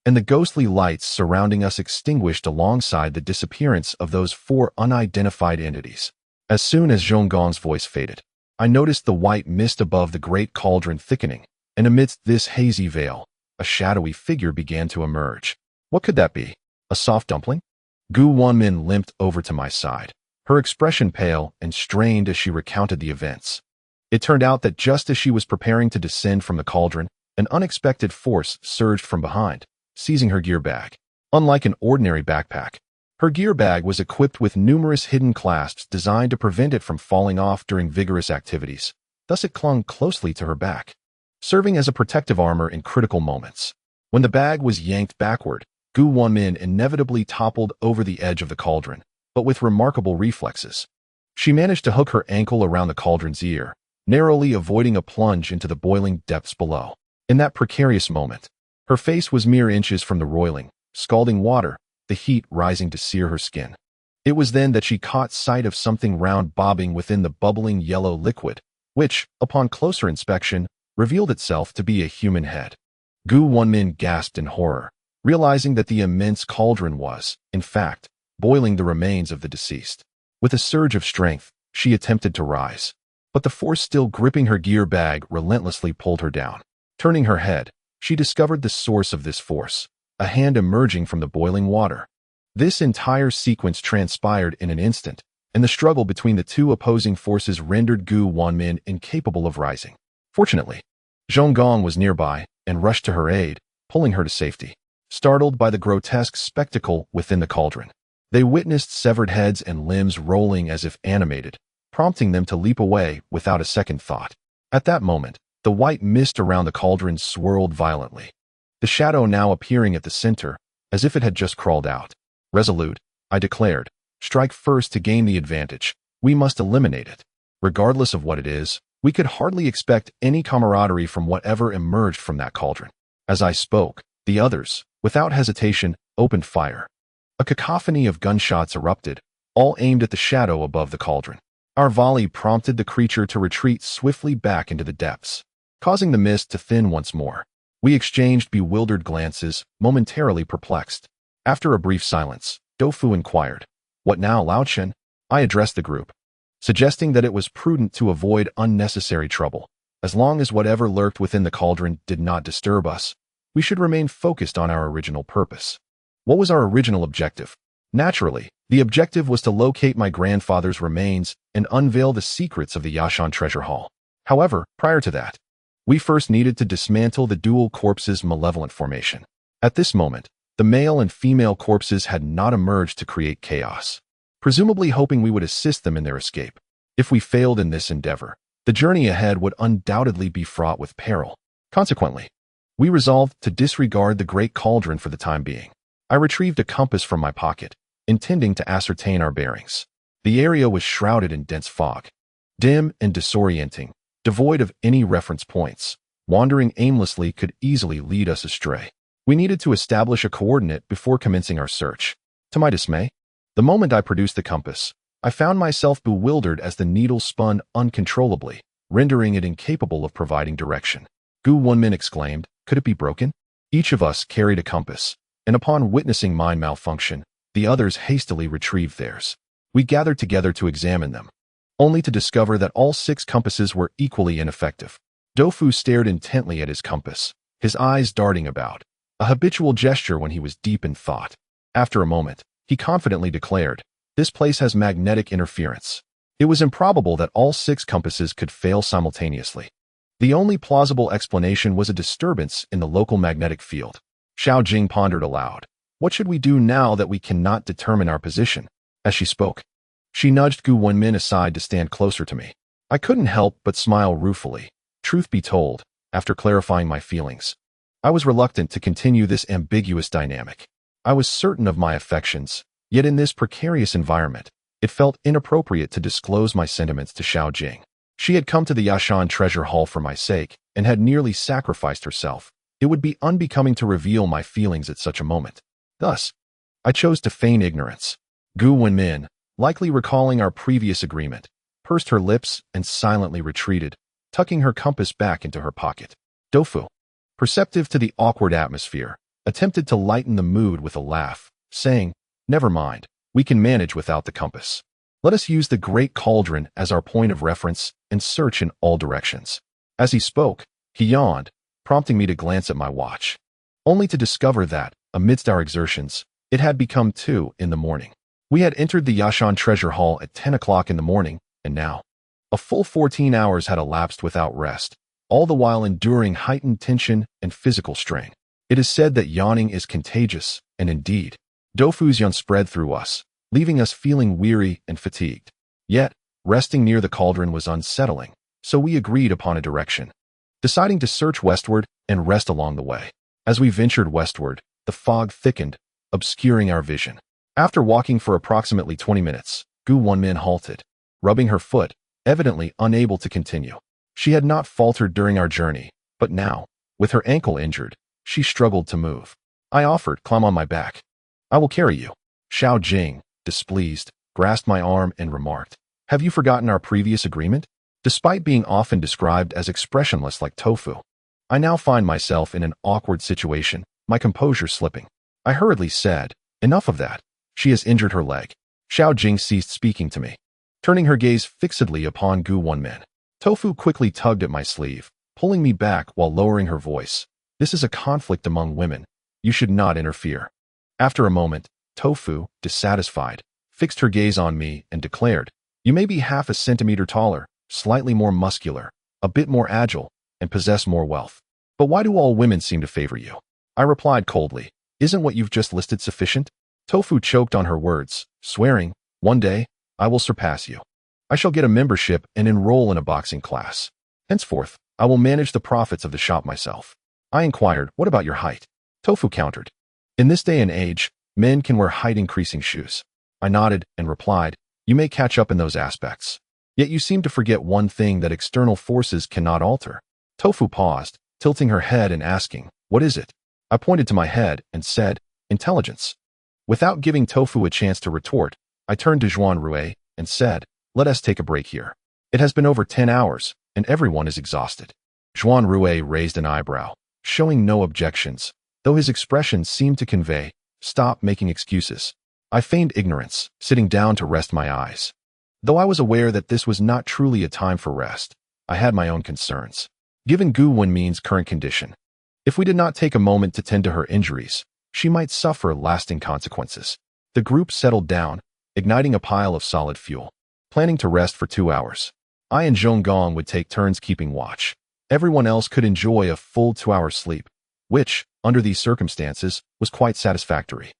and the ghostly lights surrounding us extinguished alongside the disappearance of those 4 unidentified entities. As soon as Zhonggong's voice faded, I noticed the white mist above the great cauldron thickening, and amidst this hazy veil, a shadowy figure began to emerge. What could that be? A soft dumpling? Wenmin limped over to my side, her expression pale and strained as she recounted the events. It turned out that just as she was preparing to descend from the cauldron, an unexpected force surged from behind, seizing her gear bag. Unlike an ordinary backpack, her gear bag was equipped with numerous hidden clasps designed to prevent it from falling off during vigorous activities. Thus it clung closely to her back, serving as a protective armor in critical moments. When the bag was yanked backward, Wenmin inevitably toppled over the edge of the cauldron, but with remarkable reflexes. She managed to hook her ankle around the cauldron's ear, narrowly avoiding a plunge into the boiling depths below. In that precarious moment, her face was mere inches from the roiling, scalding water, the heat rising to sear her skin. It was then that she caught sight of something round bobbing within the bubbling yellow liquid, which, upon closer inspection, revealed itself to be a human head. Wenmin gasped in horror, realizing that the immense cauldron was, in fact, boiling the remains of the deceased. With a surge of strength, she attempted to rise, but the force still gripping her gear bag relentlessly pulled her down. Turning her head, she discovered the source of this force, a hand emerging from the boiling water. This entire sequence transpired in an instant, and the struggle between the two opposing forces rendered Wenmin incapable of rising. Fortunately, Zhonggong was nearby and rushed to her aid, pulling her to safety. Startled by the grotesque spectacle within the cauldron, they witnessed severed heads and limbs rolling as if animated, prompting them to leap away without a second thought. At that moment, the white mist around the cauldron swirled violently, the shadow now appearing at the center, as if it had just crawled out. Resolute, I declared, strike first to gain the advantage. We must eliminate it. Regardless of what it is, we could hardly expect any camaraderie from whatever emerged from that cauldron. As I spoke, the others, without hesitation, opened fire. A cacophony of gunshots erupted, all aimed at the shadow above the cauldron. Our volley prompted the creature to retreat swiftly back into the depths, causing the mist to thin once more. We exchanged bewildered glances, momentarily perplexed. After a brief silence, Doufu inquired, "What now, Laochen?" I addressed the group, suggesting that it was prudent to avoid unnecessary trouble. As long as whatever lurked within the cauldron did not disturb us, we should remain focused on our original purpose. What was our original objective? Naturally, the objective was to locate my grandfather's remains and unveil the secrets of the Yashan Treasure Hall. However, prior to that, we first needed to dismantle the dual corpses' malevolent formation. At this moment, the male and female corpses had not emerged to create chaos, presumably hoping we would assist them in their escape. If we failed in this endeavor, the journey ahead would undoubtedly be fraught with peril. Consequently, we resolved to disregard the great cauldron for the time being. I retrieved a compass from my pocket, intending to ascertain our bearings. The area was shrouded in dense fog, dim and disorienting, devoid of any reference points. Wandering aimlessly could easily lead us astray. We needed to establish a coordinate before commencing our search. To my dismay, the moment I produced the compass, I found myself bewildered as the needle spun uncontrollably, rendering it incapable of providing direction. Wenmin exclaimed, "Could it be broken?" Each of us carried a compass, and upon witnessing mine malfunction, the others hastily retrieved theirs. We gathered together to examine them, only to discover that all 6 compasses were equally ineffective. Doufu stared intently at his compass, his eyes darting about, a habitual gesture when he was deep in thought. After a moment, he confidently declared, "This place has magnetic interference." It was improbable that all 6 compasses could fail simultaneously. The only plausible explanation was a disturbance in the local magnetic field. Xiao Jing pondered aloud. What should we do now that we cannot determine our position? As she spoke, she nudged Wenmin aside to stand closer to me. I couldn't help but smile ruefully. Truth be told, after clarifying my feelings, I was reluctant to continue this ambiguous dynamic. I was certain of my affections, yet in this precarious environment, it felt inappropriate to disclose my sentiments to Xiao Jing. She had come to the Yashan Treasure Hall for my sake and had nearly sacrificed herself. It would be unbecoming to reveal my feelings at such a moment. Thus, I chose to feign ignorance. Wenmin, likely recalling our previous agreement, pursed her lips and silently retreated, tucking her compass back into her pocket. Doufu, perceptive to the awkward atmosphere, attempted to lighten the mood with a laugh, saying, "Never mind, we can manage without the compass. Let us use the great cauldron as our point of reference and search in all directions." As he spoke, he yawned, prompting me to glance at my watch, only to discover that, amidst our exertions, it had become 2 in the morning. We had entered the Yashan Treasure Hall at 10 o'clock in the morning, and now, a full 14 hours had elapsed without rest, all the while enduring heightened tension and physical strain. It is said that yawning is contagious, and indeed, Doufu's yawn spread through us, leaving us feeling weary and fatigued. Yet, resting near the cauldron was unsettling, so we agreed upon a direction, deciding to search westward and rest along the way. As we ventured westward, the fog thickened, obscuring our vision. After walking for approximately 20 minutes, Wenmin halted, rubbing her foot, evidently unable to continue. She had not faltered during our journey, but now, with her ankle injured, she struggled to move. I offered, "Climb on my back. I will carry you." Xiao Jing, displeased, grasped my arm and remarked, "Have you forgotten our previous agreement?" Despite being often described as expressionless like tofu, I now find myself in an awkward situation, my composure slipping. I hurriedly said, "Enough of that. She has injured her leg." Xiao Jing ceased speaking to me, turning her gaze fixedly upon Wenmin. Tofu quickly tugged at my sleeve, pulling me back while lowering her voice. "This is a conflict among women. You should not interfere." After a moment, Tofu, dissatisfied, fixed her gaze on me and declared, "You may be half a centimeter taller, slightly more muscular, a bit more agile, and possess more wealth. But why do all women seem to favor you?" I replied coldly, "Isn't what you've just listed sufficient?" Tofu choked on her words, swearing, "One day, I will surpass you. I shall get a membership and enroll in a boxing class. Henceforth, I will manage the profits of the shop myself." I inquired, "What about your height?" Tofu countered, "In this day and age, men can wear height-increasing shoes." I nodded and replied, "You may catch up in those aspects. Yet you seem to forget one thing that external forces cannot alter." Tofu paused, tilting her head and asking, "What is it?" I pointed to my head and said, "Intelligence." Without giving Tofu a chance to retort, I turned to Zhuanrui and said, "Let us take a break here. It has been over 10 hours, and everyone is exhausted." Zhuanrui raised an eyebrow, showing no objections, though his expression seemed to convey, "Stop making excuses." I feigned ignorance, sitting down to rest my eyes. Though I was aware that this was not truly a time for rest, I had my own concerns. Given Wenmin's current condition, if we did not take a moment to tend to her injuries, she might suffer lasting consequences. The group settled down, igniting a pile of solid fuel, planning to rest for 2 hours. I and Zhonggong would take turns keeping watch. Everyone else could enjoy a full 2-hour sleep, which, under these circumstances, was quite satisfactory.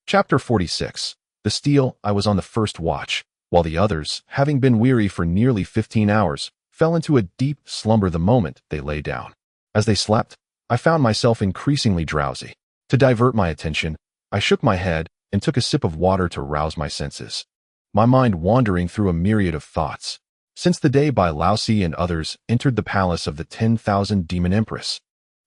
Chapter 46. The Steel. I was on the first watch, while the others, having been weary for nearly 15 hours, fell into a deep slumber the moment they lay down. As they slept, I found myself increasingly drowsy. To divert my attention, I shook my head and took a sip of water to rouse my senses, my mind wandering through a myriad of thoughts. Since the day Laosi and others entered the palace of the 10,000 Demon Empress,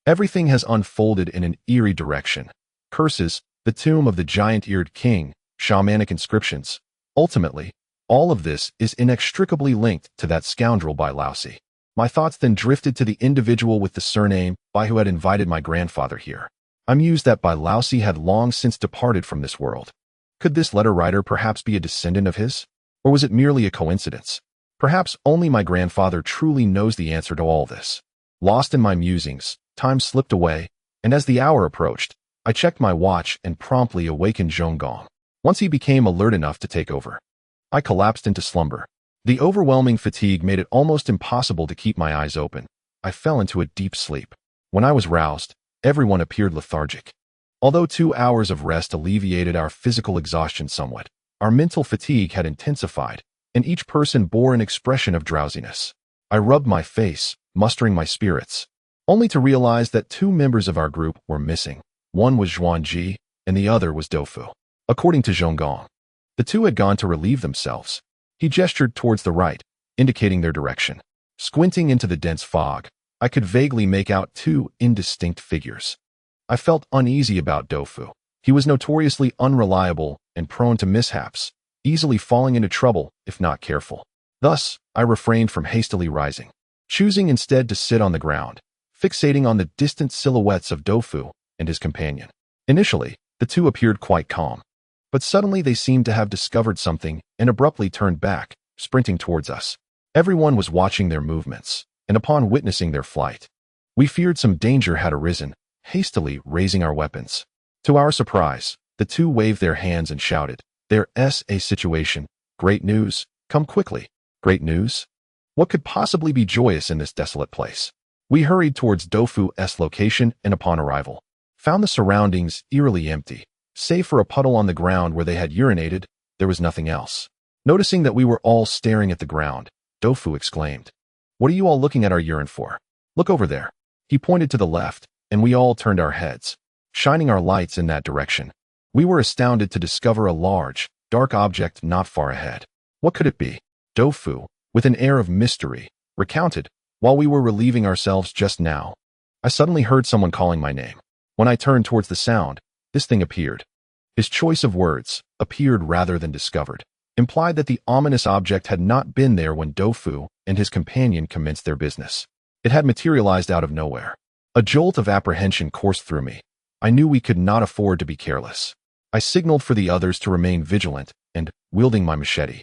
everything has unfolded in an eerie direction. Curses, the tomb of the giant-eared king, shamanic inscriptions. Ultimately, all of this is inextricably linked to that scoundrel Laosi. My thoughts then drifted to the individual with the surname Bai who had invited my grandfather here. I mused that Laosi had long since departed from this world. Could this letter writer perhaps be a descendant of his? Or was it merely a coincidence? Perhaps only my grandfather truly knows the answer to all this. Lost in my musings, time slipped away, and as the hour approached, I checked my watch and promptly awakened Zhonggong. Once he became alert enough to take over, I collapsed into slumber. The overwhelming fatigue made it almost impossible to keep my eyes open. I fell into a deep sleep. When I was roused, everyone appeared lethargic. Although 2 hours of rest alleviated our physical exhaustion somewhat, our mental fatigue had intensified, and each person bore an expression of drowsiness. I rubbed my face, mustering my spirits, only to realize that 2 members of our group were missing. One was Zhuanji, and the other was Dofu. According to Zhonggong, the 2 had gone to relieve themselves. He gestured towards the right, indicating their direction. Squinting into the dense fog, I could vaguely make out 2 indistinct figures. I felt uneasy about Dofu. He was notoriously unreliable and prone to mishaps, easily falling into trouble if not careful. Thus, I refrained from hastily rising, choosing instead to sit on the ground, fixating on the distant silhouettes of Dofu and his companion. Initially, the 2 appeared quite calm, but suddenly they seemed to have discovered something and abruptly turned back, sprinting towards us. Everyone was watching their movements, and upon witnessing their flight, we feared some danger had arisen, hastily raising our weapons. To our surprise, the 2 waved their hands and shouted, "There's a situation. Great news. Come quickly." Great news? What could possibly be joyous in this desolate place? We hurried towards Dofu's location and upon arrival, found the surroundings eerily empty. Save for a puddle on the ground where they had urinated, there was nothing else. Noticing that we were all staring at the ground, Dofu exclaimed, "What are you all looking at our urine for? Look over there." He pointed to the left, and we all turned our heads, shining our lights in that direction. We were astounded to discover a large, dark object not far ahead. What could it be? Dofu, with an air of mystery, recounted, While we were relieving ourselves just now, I suddenly heard someone calling my name. When I turned towards the sound, this thing appeared. His choice of words, appeared rather than discovered, implied that the ominous object had not been there when 5he and his companion commenced their business. It had materialized out of nowhere. A jolt of apprehension coursed through me. I knew we could not afford to be careless. I signaled for the others to remain vigilant and, wielding my machete,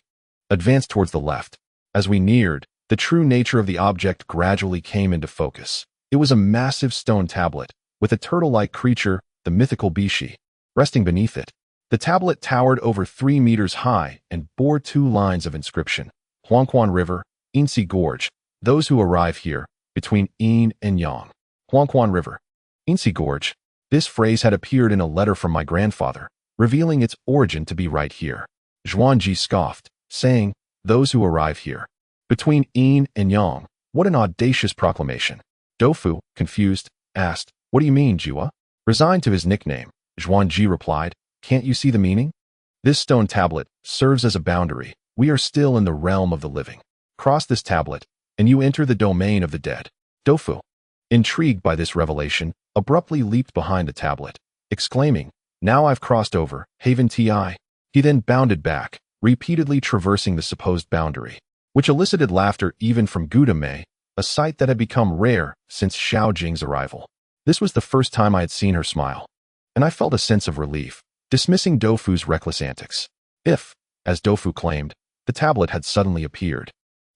advanced towards the left. As we neared, the true nature of the object gradually came into focus. It was a massive stone tablet, with a turtle-like creature, the mythical 5he, resting beneath it. The tablet towered over 3 meters high and bore 2 lines of inscription: Huangquan River, Yinsi Gorge, those who arrive here, between yin and yang. Huangquan River, Yinsi Gorge. This phrase had appeared in a letter from my grandfather, revealing its origin to be right here. Zhuanrui scoffed, saying, those who arrive here, between yin and yang. What an audacious proclamation. 5he, confused, asked, what do you mean, Jiwa? Resigned to his nickname, Zhuanrui replied, can't you see the meaning? This stone tablet serves as a boundary. We are still in the realm of the living. Cross this tablet, and you enter the domain of the dead. 5he, intrigued by this revelation, abruptly leaped behind the tablet, exclaiming, now I've crossed over, Haven Ti. He then bounded back, repeatedly traversing the supposed boundary, which elicited laughter even from 5he, a sight that had become rare since Xiao Jing's arrival. This was the first time I had seen her smile, and I felt a sense of relief, dismissing 5he's reckless antics. If, as 5he claimed, the tablet had suddenly appeared,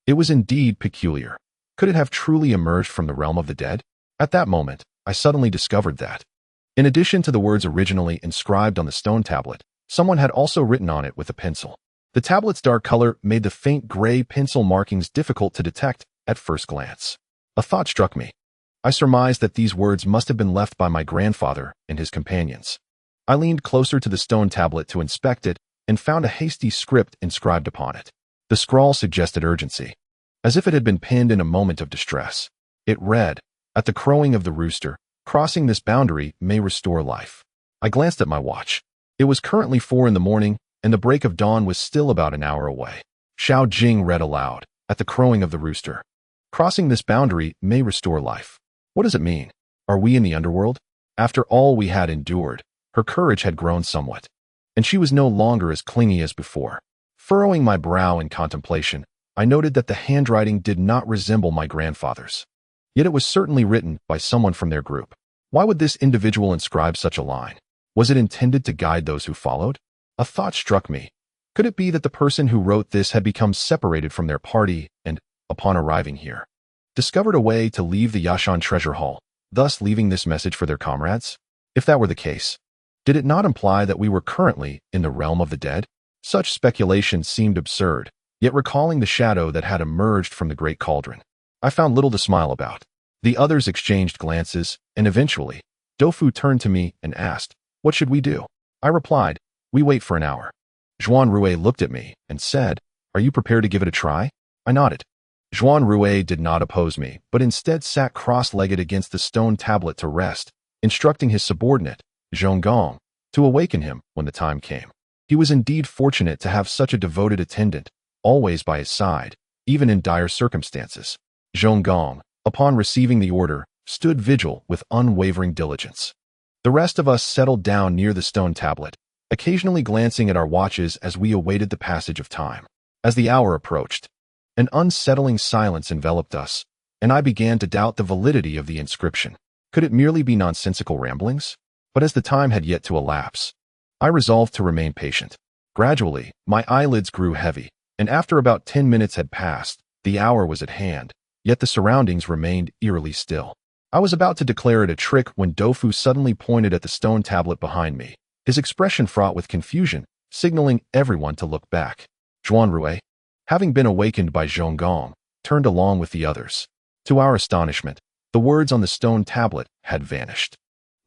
it was indeed peculiar. Could it have truly emerged from the realm of the dead? At that moment, I suddenly discovered that, in addition to the words originally inscribed on the stone tablet, someone had also written on it with a pencil. The tablet's dark color made the faint gray pencil markings difficult to detect at first glance. A thought struck me. I surmised that these words must have been left by my grandfather and his companions. I leaned closer to the stone tablet to inspect it and found a hasty script inscribed upon it. The scrawl suggested urgency, as if it had been penned in a moment of distress. It read, at the crowing of the rooster, crossing this boundary may restore life. I glanced at my watch. It was currently 4 in the morning, and the break of dawn was still about an hour away. Xiao Jing read aloud, at the crowing of the rooster. Crossing this boundary may restore life. What does it mean? Are we in the underworld? After all we had endured, her courage had grown somewhat, and she was no longer as clingy as before. Furrowing my brow in contemplation, I noted that the handwriting did not resemble my grandfather's. Yet it was certainly written by someone from their group. Why would this individual inscribe such a line? Was it intended to guide those who followed? A thought struck me. Could it be that the person who wrote this had become separated from their party and, upon arriving here, discovered a way to leave the Yashan Treasure Hall, thus leaving this message for their comrades? If that were the case, did it not imply that we were currently in the realm of the dead? Such speculation seemed absurd, yet recalling the shadow that had emerged from the great cauldron, I found little to smile about. The others exchanged glances, and eventually, 5he turned to me and asked, what should we do? I replied, we wait for an hour. Zhuanrui looked at me and said, are you prepared to give it a try? I nodded. Zhuanrui did not oppose me, but instead sat cross-legged against the stone tablet to rest, instructing his subordinate, Zhonggong, to awaken him when the time came. He was indeed fortunate to have such a devoted attendant, always by his side, even in dire circumstances. Zhonggong, upon receiving the order, stood vigil with unwavering diligence. The rest of us settled down near the stone tablet, occasionally glancing at our watches as we awaited the passage of time. As the hour approached, an unsettling silence enveloped us, and I began to doubt the validity of the inscription. Could it merely be nonsensical ramblings? But as the time had yet to elapse, I resolved to remain patient. Gradually, my eyelids grew heavy, and after about 10 minutes had passed, the hour was at hand, yet the surroundings remained eerily still. I was about to declare it a trick when 5he suddenly pointed at the stone tablet behind me, his expression fraught with confusion, signaling everyone to look back. Zhuanrui, having been awakened by Zhonggong, turned along with the others. To our astonishment, the words on the stone tablet had vanished.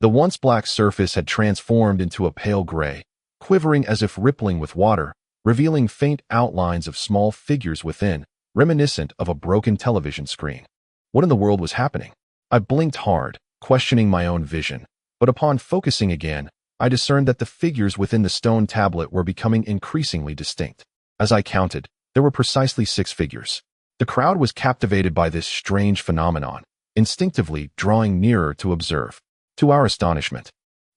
The once black surface had transformed into a pale gray, quivering as if rippling with water, revealing faint outlines of small figures within, reminiscent of a broken television screen. What in the world was happening? I blinked hard, questioning my own vision, but upon focusing again, I discerned that the figures within the stone tablet were becoming increasingly distinct. As I counted, there were precisely 6 figures. The crowd was captivated by this strange phenomenon, instinctively drawing nearer to observe. To our astonishment,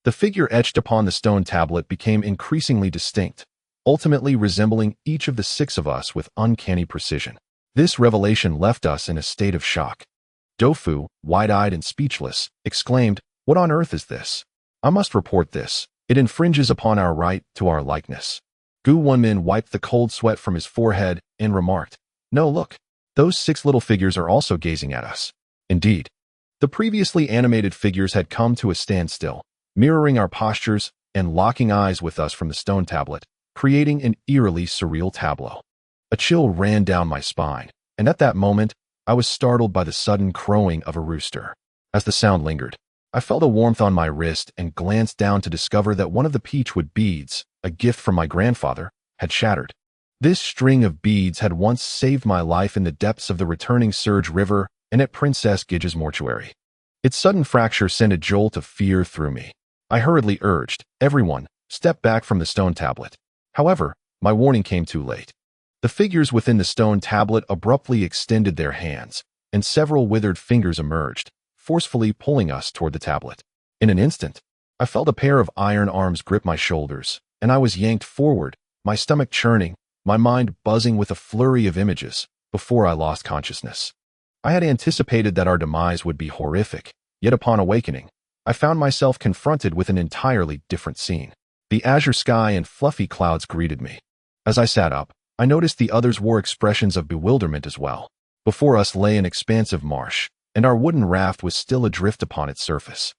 the figure etched upon the stone tablet became increasingly distinct, ultimately resembling each of the 6 of us with uncanny precision. This revelation left us in a state of shock. Doufu, wide-eyed and speechless, exclaimed, "What on earth is this? I must report this. It infringes upon our right to our likeness." Wenmin wiped the cold sweat from his forehead and remarked, "No, look. Those 6 little figures are also gazing at us." Indeed, the previously animated figures had come to a standstill, mirroring our postures and locking eyes with us from the stone tablet, creating an eerily surreal tableau. A chill ran down my spine, and at that moment, I was startled by the sudden crowing of a rooster. As the sound lingered, I felt a warmth on my wrist and glanced down to discover that one of the peachwood beads, a gift from my grandfather, had shattered. This string of beads had once saved my life in the depths of the returning Surge River and at Princess Gija's mortuary. Its sudden fracture sent a jolt of fear through me. I hurriedly urged, "Everyone, step back from the stone tablet." However, my warning came too late. The figures within the stone tablet abruptly extended their hands, and several withered fingers emerged, forcefully pulling us toward the tablet. In an instant, I felt a pair of iron arms grip my shoulders, and I was yanked forward, my stomach churning, my mind buzzing with a flurry of images, before I lost consciousness. I had anticipated that our demise would be horrific, yet upon awakening, I found myself confronted with an entirely different scene. The azure sky and fluffy clouds greeted me. As I sat up, I noticed the others wore expressions of bewilderment as well. Before us lay an expansive marsh, and our wooden raft was still adrift upon its surface.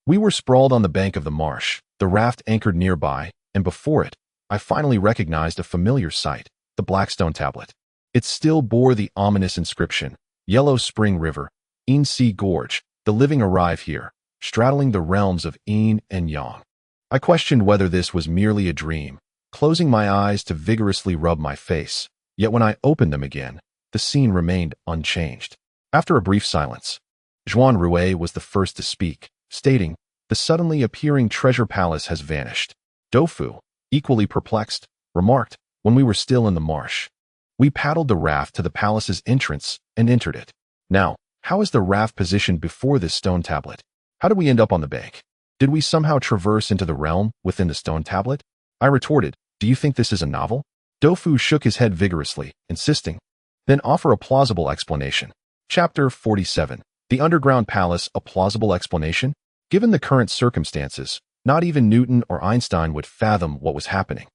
We were sprawled on the bank of the marsh, the raft anchored nearby, and before it, I finally recognized a familiar sight, the Blackstone tablet. It still bore the ominous inscription, "Yellow Spring River, Een Sea Gorge, the living arrive here, straddling the realms of Yin and Yang." I questioned whether this was merely a dream, closing my eyes to vigorously rub my face, yet when I opened them again, the scene remained unchanged. After a brief silence, Zhuanrui was the first to speak, stating, "The suddenly appearing treasure palace has vanished." Doufu, equally perplexed, remarked, "When we were still in the marsh, we paddled the raft to the palace's entrance and entered it. Now, how is the raft positioned before this stone tablet? How did we end up on the bank? Did we somehow traverse into the realm within the stone tablet?" I retorted, "Do you think this is a novel?" Doufu shook his head vigorously, insisting, "Then offer a plausible explanation." Chapter 47. The Underground Palace, a Plausible Explanation? Given the current circumstances, not even Newton or Einstein would fathom what was happening.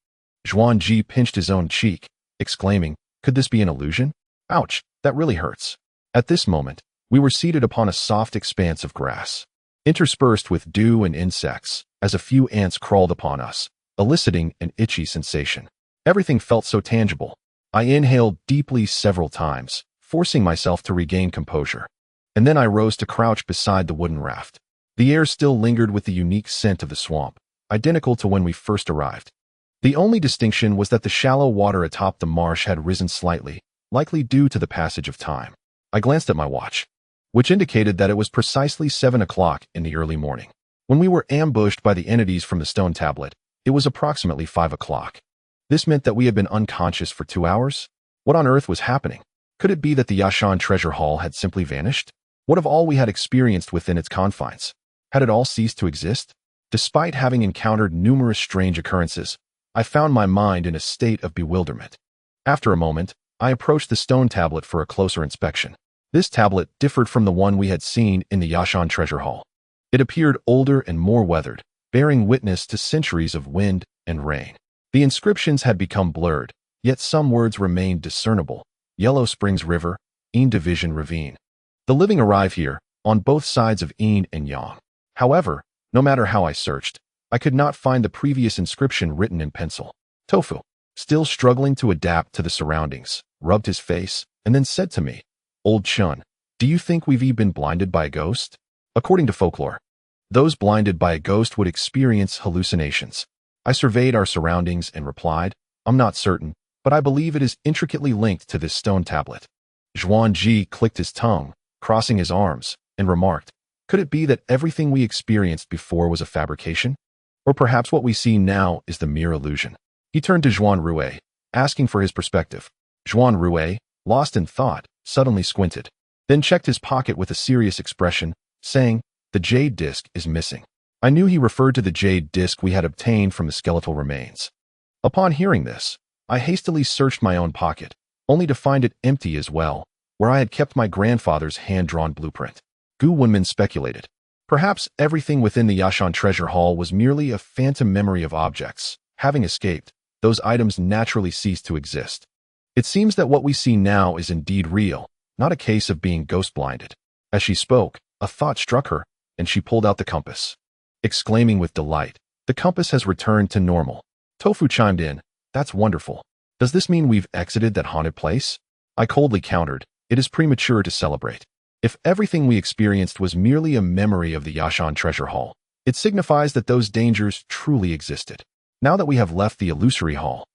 Zhuanji pinched his own cheek, exclaiming, "Could this be an illusion? Ouch, that really hurts." At this moment, we were seated upon a soft expanse of grass, interspersed with dew and insects, as a few ants crawled upon us, eliciting an itchy sensation. Everything felt so tangible. I inhaled deeply several times, forcing myself to regain composure. And then I rose to crouch beside the wooden raft. The air still lingered with the unique scent of the swamp, identical to when we first arrived. The only distinction was that the shallow water atop the marsh had risen slightly, likely due to the passage of time. I glanced at my watch, which indicated that it was precisely 7 o'clock in the early morning. When we were ambushed by the entities from the stone tablet, it was approximately 5 o'clock. This meant that we had been unconscious for 2 hours? What on earth was happening? Could it be that the Yashan Treasure Hall had simply vanished? What of all we had experienced within its confines? Had it all ceased to exist? Despite having encountered numerous strange occurrences, I found my mind in a state of bewilderment. After a moment, I approached the stone tablet for a closer inspection. This tablet differed from the one we had seen in the Yashan Treasure Hall. It appeared older and more weathered, bearing witness to centuries of wind and rain. The inscriptions had become blurred, yet some words remained discernible. Yellow Springs River, Een Division Ravine. The living arrive here, on both sides of Yin and Yang. However, no matter how I searched, I could not find the previous inscription written in pencil. Tofu, still struggling to adapt to the surroundings, rubbed his face, and then said to me, "Old Chun, do you think we've been blinded by a ghost?" According to folklore, those blinded by a ghost would experience hallucinations. I surveyed our surroundings and replied, "I'm not certain, but I believe it is intricately linked to this stone tablet." Zhuanji clicked his tongue, crossing his arms, and remarked, "Could it be that everything we experienced before was a fabrication? Or perhaps what we see now is the mere illusion?" He turned to Zhuanrui, asking for his perspective. Zhuanrui, lost in thought, suddenly squinted, then checked his pocket with a serious expression, saying, "The jade disc is missing." I knew he referred to the jade disc we had obtained from the skeletal remains. Upon hearing this, I hastily searched my own pocket, only to find it empty as well, where I had kept my grandfather's hand-drawn blueprint. Wenmin speculated. Perhaps everything within the Yashan Treasure Hall was merely a phantom memory of objects. Having escaped, those items naturally ceased to exist. It seems that what we see now is indeed real, not a case of being ghost-blinded. As she spoke, a thought struck her, and she pulled out the compass. Exclaiming with delight, "The compass has returned to normal." Tofu chimed in, "That's wonderful. Does this mean we've exited that haunted place?" I coldly countered, "It is premature to celebrate. If everything we experienced was merely a memory of the Yashan Treasure Hall, it signifies that those dangers truly existed. Now that we have left the illusory hall,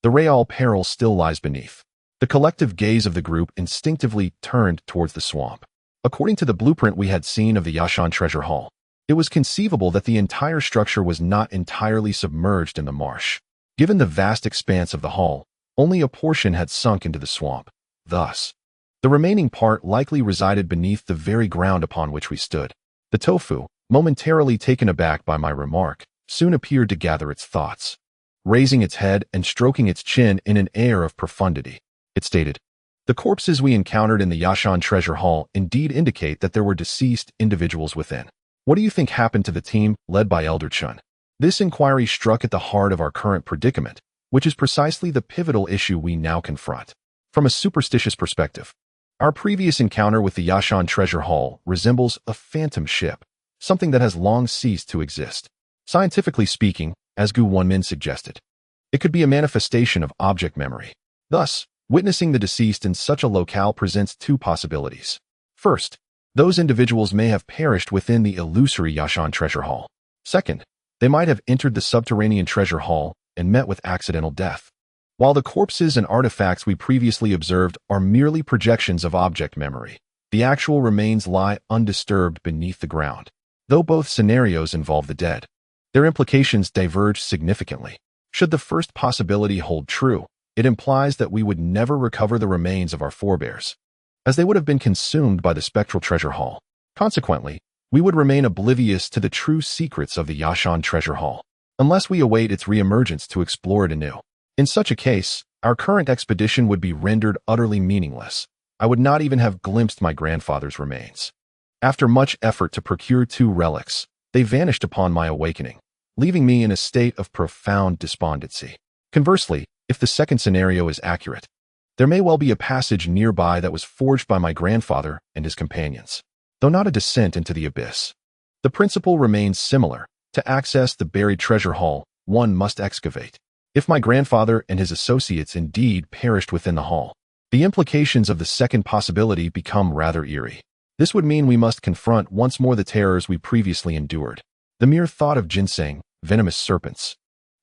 the real peril still lies beneath." The collective gaze of the group instinctively turned towards the swamp. According to the blueprint we had seen of the Yashan Treasure Hall, it was conceivable that the entire structure was not entirely submerged in the marsh. Given the vast expanse of the hall, only a portion had sunk into the swamp. Thus, the remaining part likely resided beneath the very ground upon which we stood. The tofu, momentarily taken aback by my remark, soon appeared to gather its thoughts. Raising its head and stroking its chin in an air of profundity, it stated, "The corpses we encountered in the Yashan Treasure Hall indeed indicate that there were deceased individuals within. What do you think happened to the team led by Elder Chun?" This inquiry struck at the heart of our current predicament, which is precisely the pivotal issue we now confront. From a superstitious perspective, our previous encounter with the Yashan Treasure Hall resembles a phantom ship, something that has long ceased to exist. Scientifically speaking, as Wenmin suggested, it could be a manifestation of object memory. Thus, witnessing the deceased in such a locale presents two possibilities. First, those individuals may have perished within the illusory Yashan Treasure Hall. Second, they might have entered the subterranean treasure hall and met with accidental death. While the corpses and artifacts we previously observed are merely projections of object memory, the actual remains lie undisturbed beneath the ground. Though both scenarios involve the dead, their implications diverge significantly. Should the first possibility hold true, it implies that we would never recover the remains of our forebears, as they would have been consumed by the spectral treasure hall. Consequently, we would remain oblivious to the true secrets of the Yashan Treasure Hall, unless we await its reemergence to explore it anew. In such a case, our current expedition would be rendered utterly meaningless. I would not even have glimpsed my grandfather's remains. After much effort to procure 2 relics, they vanished upon my awakening, leaving me in a state of profound despondency. Conversely, if the second scenario is accurate, there may well be a passage nearby that was forged by my grandfather and his companions, though not a descent into the abyss. The principle remains similar. To access the buried treasure hall, one must excavate. If my grandfather and his associates indeed perished within the hall, the implications of the second possibility become rather eerie. This would mean we must confront once more the terrors we previously endured. The mere thought of ginseng, venomous serpents,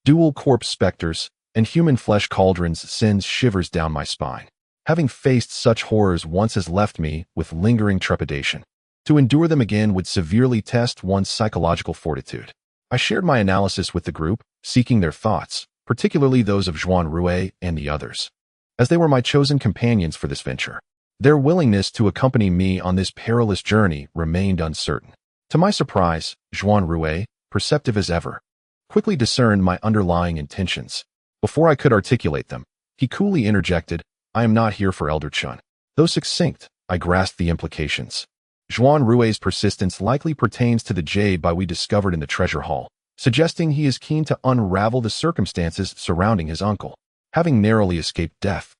dual corpse specters, and human flesh cauldrons sends shivers down my spine. Having faced such horrors once has left me with lingering trepidation. To endure them again would severely test one's psychological fortitude. I shared my analysis with the group, seeking their thoughts, particularly those of Zhuanrui and the others, as they were my chosen companions for this venture. Their willingness to accompany me on this perilous journey remained uncertain. To my surprise, Zhuanrui, perceptive as ever, quickly discerned my underlying intentions. Before I could articulate them, he coolly interjected, "I am not here for Elder Chun." Though succinct, I grasped the implications. Zhuanrui's persistence likely pertains to the jade we discovered in the treasure hall, suggesting he is keen to unravel the circumstances surrounding his uncle, having narrowly escaped death.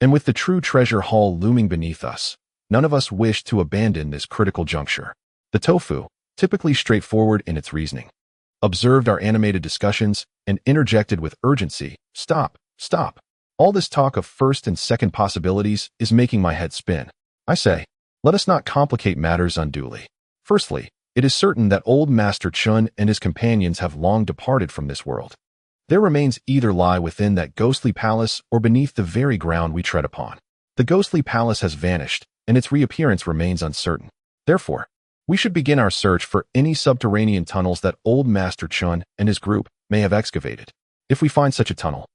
And with the true treasure hall looming beneath us, none of us wished to abandon this critical juncture. The tofu, typically straightforward in its reasoning, observed our animated discussions and interjected with urgency, Stop. All this talk of first and second possibilities is making my head spin. I say, let us not complicate matters unduly. Firstly, it is certain that old Master Chun and his companions have long departed from this world. Their remains either lie within that ghostly palace or beneath the very ground we tread upon. The ghostly palace has vanished, and its reappearance remains uncertain. Therefore, we should begin our search for any subterranean tunnels that old Master Chun and his group may have excavated. If we find such a tunnel,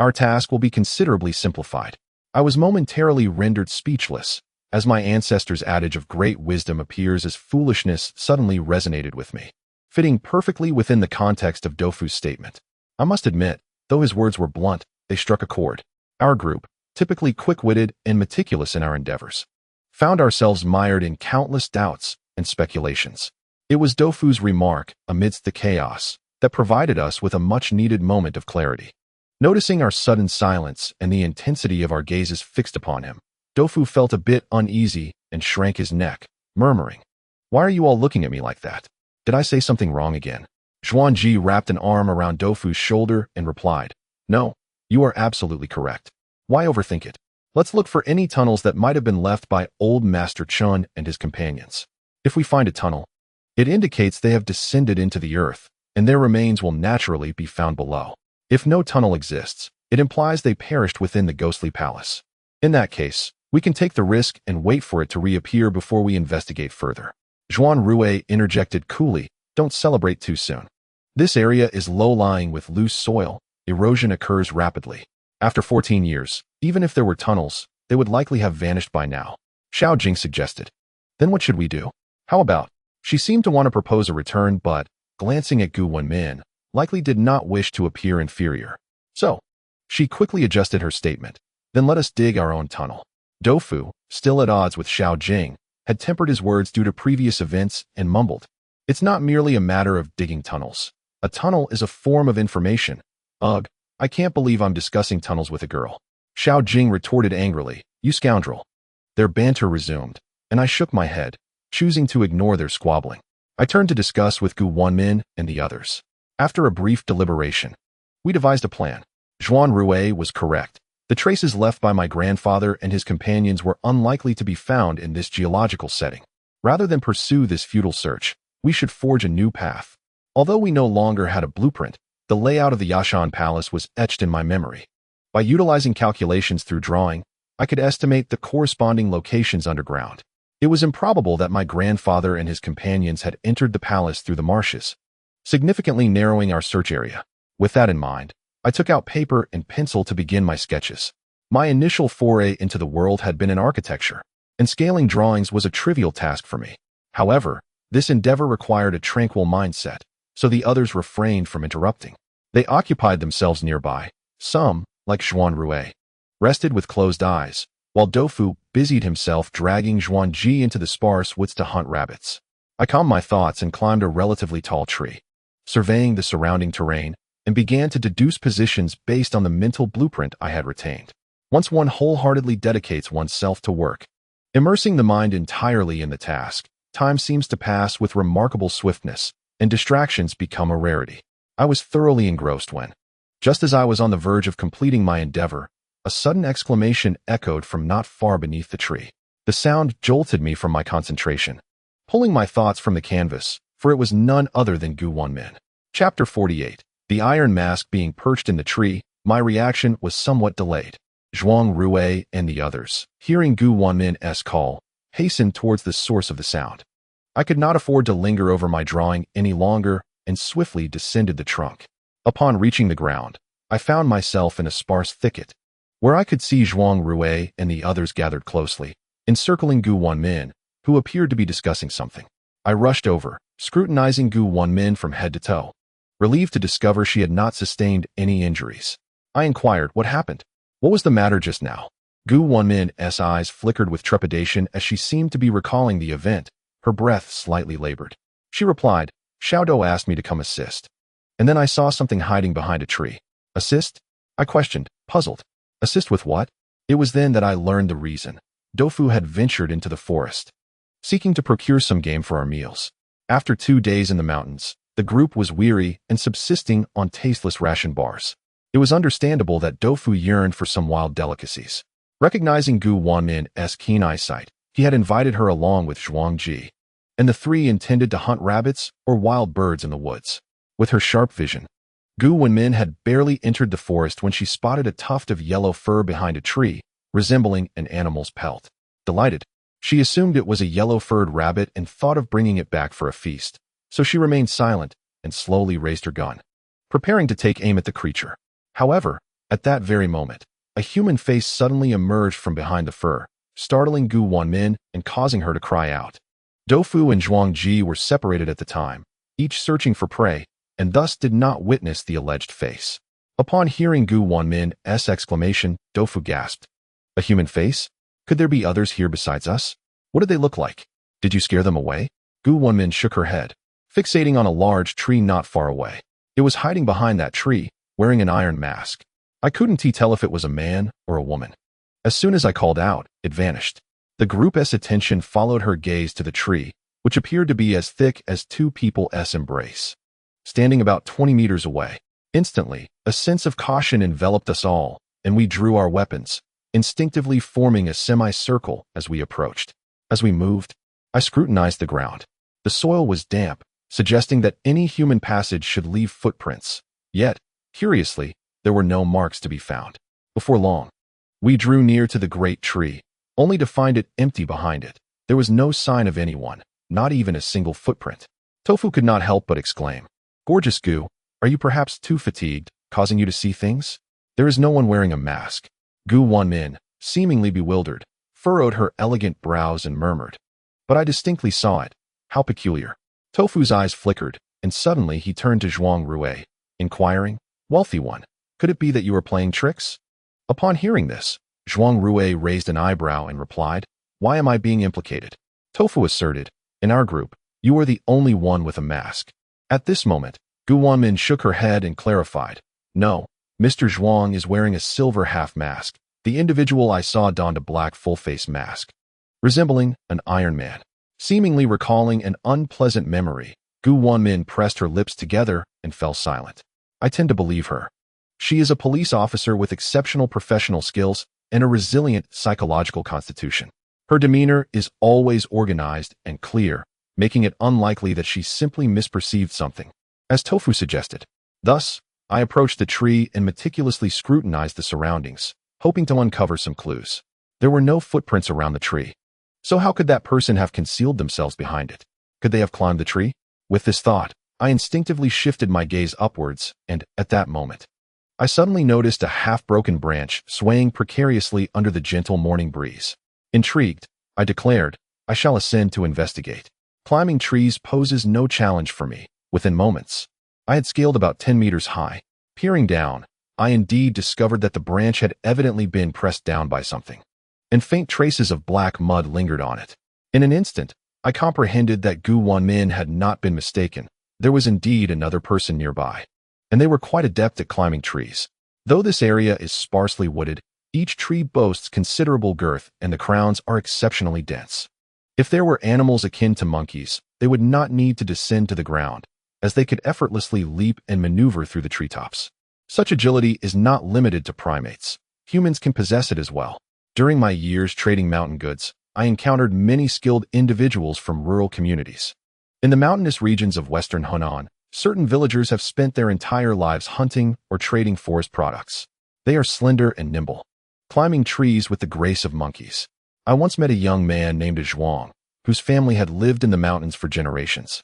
our task will be considerably simplified. I was momentarily rendered speechless, As my ancestors' adage of great wisdom appears as foolishness suddenly resonated with me, fitting perfectly within the context of Dofu's statement. I must admit, though his words were blunt, they struck a chord. Our group, typically quick-witted and meticulous in our endeavors, found ourselves mired in countless doubts and speculations. It was Dofu's remark, amidst the chaos, that provided us with a much-needed moment of clarity. Noticing our sudden silence and the intensity of our gazes fixed upon him, Dofu felt a bit uneasy and shrank his neck, murmuring, "Why are you all looking at me like that? Did I say something wrong again?" Zhuanrui wrapped an arm around Dofu's shoulder and replied, "No, you are absolutely correct. Why overthink it? Let's look for any tunnels that might have been left by old Master Chun and his companions. If we find a tunnel, it indicates they have descended into the earth, and their remains will naturally be found below. If no tunnel exists, it implies they perished within the ghostly palace. In that case, we can take the risk and wait for it to reappear before we investigate further." Zhuanrui interjected coolly, "Don't celebrate too soon. This area is low-lying with loose soil. Erosion occurs rapidly. After 14 years, even if there were tunnels, they would likely have vanished by now." Xiao Jing suggested. "Then what should we do? How about?" She seemed to want to propose a return, but, glancing at Wenmin, likely did not wish to appear inferior. So, she quickly adjusted her statement. "Then let us dig our own tunnel." Dofu, still at odds with Xiao Jing, had tempered his words due to previous events and mumbled, "It's not merely a matter of digging tunnels. A tunnel is a form of information. Ugh, I can't believe I'm discussing tunnels with a girl." Xiao Jing retorted angrily, "You scoundrel." Their banter resumed, and I shook my head, choosing to ignore their squabbling. I turned to discuss with Wenmin and the others. After a brief deliberation, we devised a plan. Zhuanrui was correct. The traces left by my grandfather and his companions were unlikely to be found in this geological setting. Rather than pursue this futile search, we should forge a new path. Although we no longer had a blueprint, the layout of the Yashan Palace was etched in my memory. By utilizing calculations through drawing, I could estimate the corresponding locations underground. It was improbable that my grandfather and his companions had entered the palace through the marshes, significantly narrowing our search area. With that in mind, I took out paper and pencil to begin my sketches. My initial foray into the world had been in architecture, and scaling drawings was a trivial task for me. However, this endeavor required a tranquil mindset, so the others refrained from interrupting. They occupied themselves nearby. Some, like Zhuanrui, rested with closed eyes, while Dofu busied himself dragging Zhuanji into the sparse woods to hunt rabbits. I calmed my thoughts and climbed a relatively tall tree, surveying the surrounding terrain, and began to deduce positions based on the mental blueprint I had retained. Once one wholeheartedly dedicates oneself to work, immersing the mind entirely in the task, time seems to pass with remarkable swiftness, and distractions become a rarity. I was thoroughly engrossed when, just as I was on the verge of completing my endeavor, a sudden exclamation echoed from not far beneath the tree. The sound jolted me from my concentration, pulling my thoughts from the canvas, for it was none other than Wenmin. Chapter 48. The iron mask being perched in the tree, my reaction was somewhat delayed. Zhuanrui and the others, hearing Wenmin's call, hastened towards the source of the sound. I could not afford to linger over my drawing any longer and swiftly descended the trunk. Upon reaching the ground, I found myself in a sparse thicket, where I could see Zhuanrui and the others gathered closely, encircling Wenmin, who appeared to be discussing something. I rushed over, scrutinizing Wenmin from head to toe. Relieved to discover she had not sustained any injuries, I inquired what happened. What was the matter just now? Wenmin's eyes flickered with trepidation as she seemed to be recalling the event, her breath slightly labored. She replied, "Xiao Do asked me to come assist. And then I saw something hiding behind a tree." "Assist?" I questioned, puzzled. "Assist with what?" It was then that I learned the reason. Dofu had ventured into the forest, seeking to procure some game for our meals. After 2 days in the mountains, the group was weary and subsisting on tasteless ration bars. It was understandable that Dofu yearned for some wild delicacies. Recognizing Wenmin's keen eyesight, he had invited her along with Zhuangji, and the three intended to hunt rabbits or wild birds in the woods. With her sharp vision, Wenmin had barely entered the forest when she spotted a tuft of yellow fur behind a tree, resembling an animal's pelt. Delighted, she assumed it was a yellow-furred rabbit and thought of bringing it back for a feast, so she remained silent and slowly raised her gun, preparing to take aim at the creature. However, at that very moment, a human face suddenly emerged from behind the fur, startling Wenmin and causing her to cry out. Doufu and Zhuangji were separated at the time, each searching for prey, and thus did not witness the alleged face. Upon hearing Wenmin's exclamation, Doufu gasped. A human face? Could there be others here besides us? What did they look like? Did you scare them away? Wenmin shook her head, fixating on a large tree not far away. It was hiding behind that tree, wearing an iron mask. I couldn't tell if it was a man or a woman. As soon as I called out, it vanished. The group's attention followed her gaze to the tree, which appeared to be as thick as two people's embrace. Standing about 20 meters away, instantly, a sense of caution enveloped us all, and we drew our weapons, instinctively forming a semicircle as we approached. As we moved, I scrutinized the ground. The soil was damp, suggesting that any human passage should leave footprints. Yet, curiously, there were no marks to be found. Before long, we drew near to the great tree, only to find it empty behind it. There was no sign of anyone, not even a single footprint. Tofu could not help but exclaim, "Gorgeous Gu, are you perhaps too fatigued, causing you to see things?" There is no one wearing a mask. Wenmin, seemingly bewildered, furrowed her elegant brows and murmured, "But I distinctly saw it. How peculiar." Tofu's eyes flickered, and suddenly he turned to Zhuanrui, inquiring, "Wealthy one, could it be that you are playing tricks?" Upon hearing this, Zhuanrui raised an eyebrow and replied, "Why am I being implicated?" Tofu asserted, "In our group, you are the only one with a mask." At this moment, Wenmin shook her head and clarified, "No, Mr. Zhuang is wearing a silver half mask. The individual I saw donned a black full-face mask, resembling an Iron Man." Seemingly recalling an unpleasant memory, Wenmin pressed her lips together and fell silent. I tend to believe her. She is a police officer with exceptional professional skills and a resilient psychological constitution. Her demeanor is always organized and clear, making it unlikely that she simply misperceived something, as Tofu suggested. Thus, I approached the tree and meticulously scrutinized the surroundings, hoping to uncover some clues. There were no footprints around the tree. So how could that person have concealed themselves behind it? Could they have climbed the tree? With this thought, I instinctively shifted my gaze upwards, and, at that moment, I suddenly noticed a half-broken branch swaying precariously under the gentle morning breeze. Intrigued, I declared, "I shall ascend to investigate." Climbing trees poses no challenge for me. Within moments, I had scaled about 10 meters high. Peering down, I indeed discovered that the branch had evidently been pressed down by something, and faint traces of black mud lingered on it. In an instant, I comprehended that Wenmin had not been mistaken. There was indeed another person nearby, and they were quite adept at climbing trees. Though this area is sparsely wooded, each tree boasts considerable girth and the crowns are exceptionally dense. If there were animals akin to monkeys, they would not need to descend to the ground, as they could effortlessly leap and maneuver through the treetops. Such agility is not limited to primates. Humans can possess it as well. During my years trading mountain goods, I encountered many skilled individuals from rural communities. In the mountainous regions of western Hunan, certain villagers have spent their entire lives hunting or trading forest products. They are slender and nimble, climbing trees with the grace of monkeys. I once met a young man named Zhuang, whose family had lived in the mountains for generations.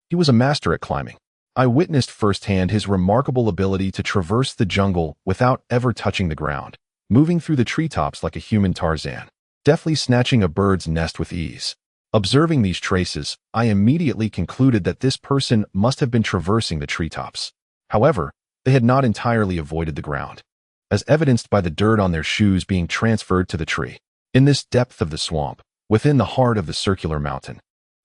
He was a master at climbing. I witnessed firsthand his remarkable ability to traverse the jungle without ever touching the ground, moving through the treetops like a human Tarzan, deftly snatching a bird's nest with ease. Observing these traces, I immediately concluded that this person must have been traversing the treetops. However, they had not entirely avoided the ground, as evidenced by the dirt on their shoes being transferred to the tree. In this depth of the swamp, within the heart of the circular mountain,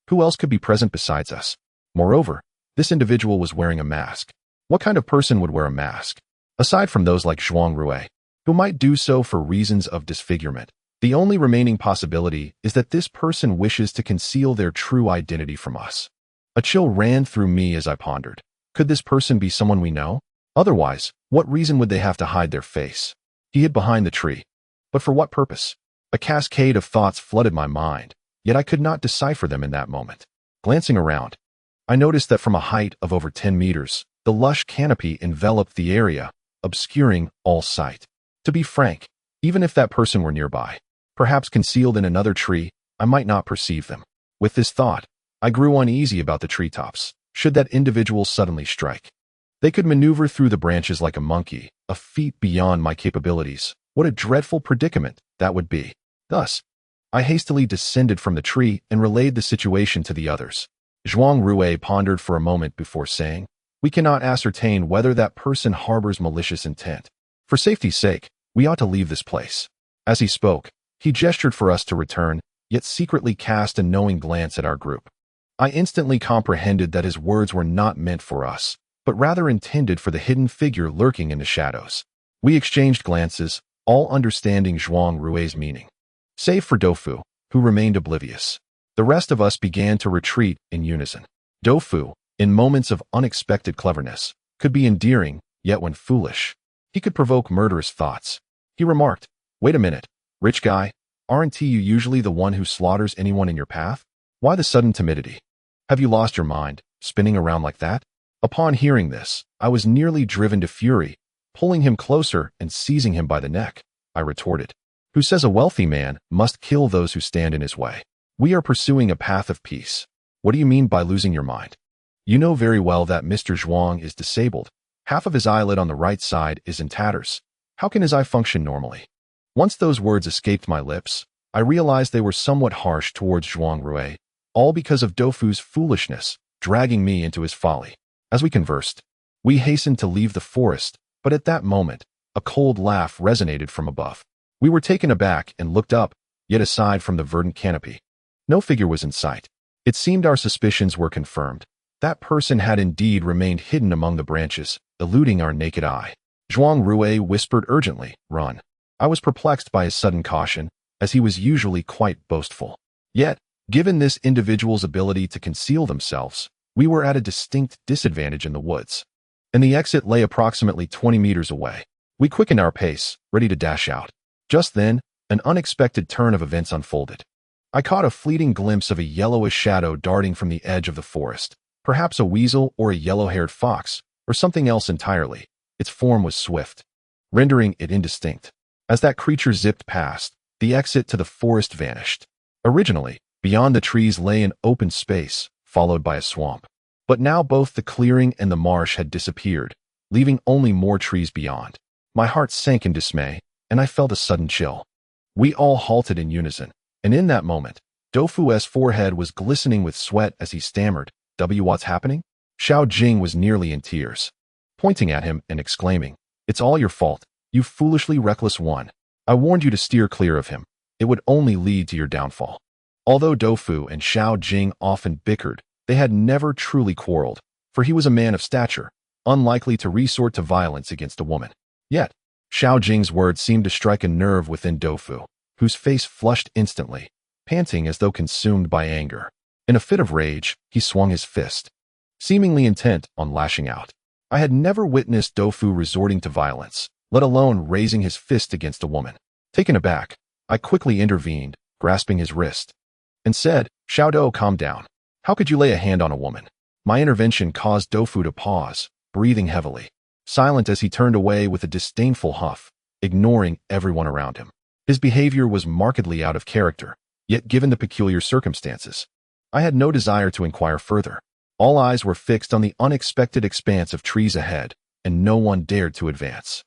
who else could be present besides us? Moreover, this individual was wearing a mask. What kind of person would wear a mask? Aside from those like Zhuanrui, who might do so for reasons of disfigurement, the only remaining possibility is that this person wishes to conceal their true identity from us. A chill ran through me as I pondered. Could this person be someone we know? Otherwise, what reason would they have to hide their face? He hid behind the tree. But for what purpose? A cascade of thoughts flooded my mind, yet I could not decipher them in that moment. Glancing around, I noticed that from a height of over 10 meters, the lush canopy enveloped the area, obscuring all sight. To be frank, even if that person were nearby, perhaps concealed in another tree, I might not perceive them. With this thought, I grew uneasy about the treetops. Should that individual suddenly strike, they could maneuver through the branches like a monkey, a feat beyond my capabilities. What a dreadful predicament that would be. Thus, I hastily descended from the tree and relayed the situation to the others. Zhuanrui pondered for a moment before saying, "We cannot ascertain whether that person harbors malicious intent. For safety's sake, we ought to leave this place." As he spoke, he gestured for us to return, yet secretly cast a knowing glance at our group. I instantly comprehended that his words were not meant for us, but rather intended for the hidden figure lurking in the shadows. We exchanged glances, all understanding Zhuangrui's meaning. Save for Doufu, who remained oblivious. The rest of us began to retreat in unison. Doufu, in moments of unexpected cleverness, could be endearing, yet when foolish, he could provoke murderous thoughts. He remarked, "Wait a minute, rich guy, aren't you usually the one who slaughters anyone in your path? Why the sudden timidity? Have you lost your mind, spinning around like that?" Upon hearing this, I was nearly driven to fury, pulling him closer and seizing him by the neck. I retorted, "Who says a wealthy man must kill those who stand in his way? We are pursuing a path of peace. What do you mean by losing your mind? You know very well that Mr. Zhuang is disabled. Half of his eyelid on the right side is in tatters. How can his eye function normally?" Once those words escaped my lips, I realized they were somewhat harsh towards Zhuanrui, all because of Doufu's foolishness, dragging me into his folly. As we conversed, we hastened to leave the forest, but at that moment, a cold laugh resonated from above. We were taken aback and looked up, yet aside from the verdant canopy, no figure was in sight. It seemed our suspicions were confirmed. That person had indeed remained hidden among the branches, eluding our naked eye. Zhuanrui whispered urgently, "Run." I was perplexed by his sudden caution, as he was usually quite boastful. Yet, given this individual's ability to conceal themselves, we were at a distinct disadvantage in the woods, and the exit lay approximately 20 meters away. We quickened our pace, ready to dash out. Just then, an unexpected turn of events unfolded. I caught a fleeting glimpse of a yellowish shadow darting from the edge of the forest, perhaps a weasel or a yellow-haired fox, or something else entirely. Its form was swift, rendering it indistinct. As that creature zipped past, the exit to the forest vanished. Originally, beyond the trees lay an open space, followed by a swamp. But now both the clearing and the marsh had disappeared, leaving only more trees beyond. My heart sank in dismay, and I felt a sudden chill. We all halted in unison, and in that moment, Doufu's forehead was glistening with sweat as he stammered, "What's happening?" Xiao Jing was nearly in tears, pointing at him and exclaiming, "It's all your fault, you foolishly reckless one. I warned you to steer clear of him. It would only lead to your downfall." Although Doufu and Xiao Jing often bickered, they had never truly quarreled, for he was a man of stature, unlikely to resort to violence against a woman. Yet, Xiao Jing's words seemed to strike a nerve within Doufu, whose face flushed instantly, panting as though consumed by anger. In a fit of rage, he swung his fist, seemingly intent on lashing out. I had never witnessed Doufu resorting to violence, let alone raising his fist against a woman. Taken aback, I quickly intervened, grasping his wrist, and said, "Xiao Dou, calm down. How could you lay a hand on a woman?" My intervention caused Doufu to pause, breathing heavily, silent as he turned away with a disdainful huff, ignoring everyone around him. His behavior was markedly out of character, yet given the peculiar circumstances, I had no desire to inquire further. All eyes were fixed on the unexpected expanse of trees ahead, and no one dared to advance.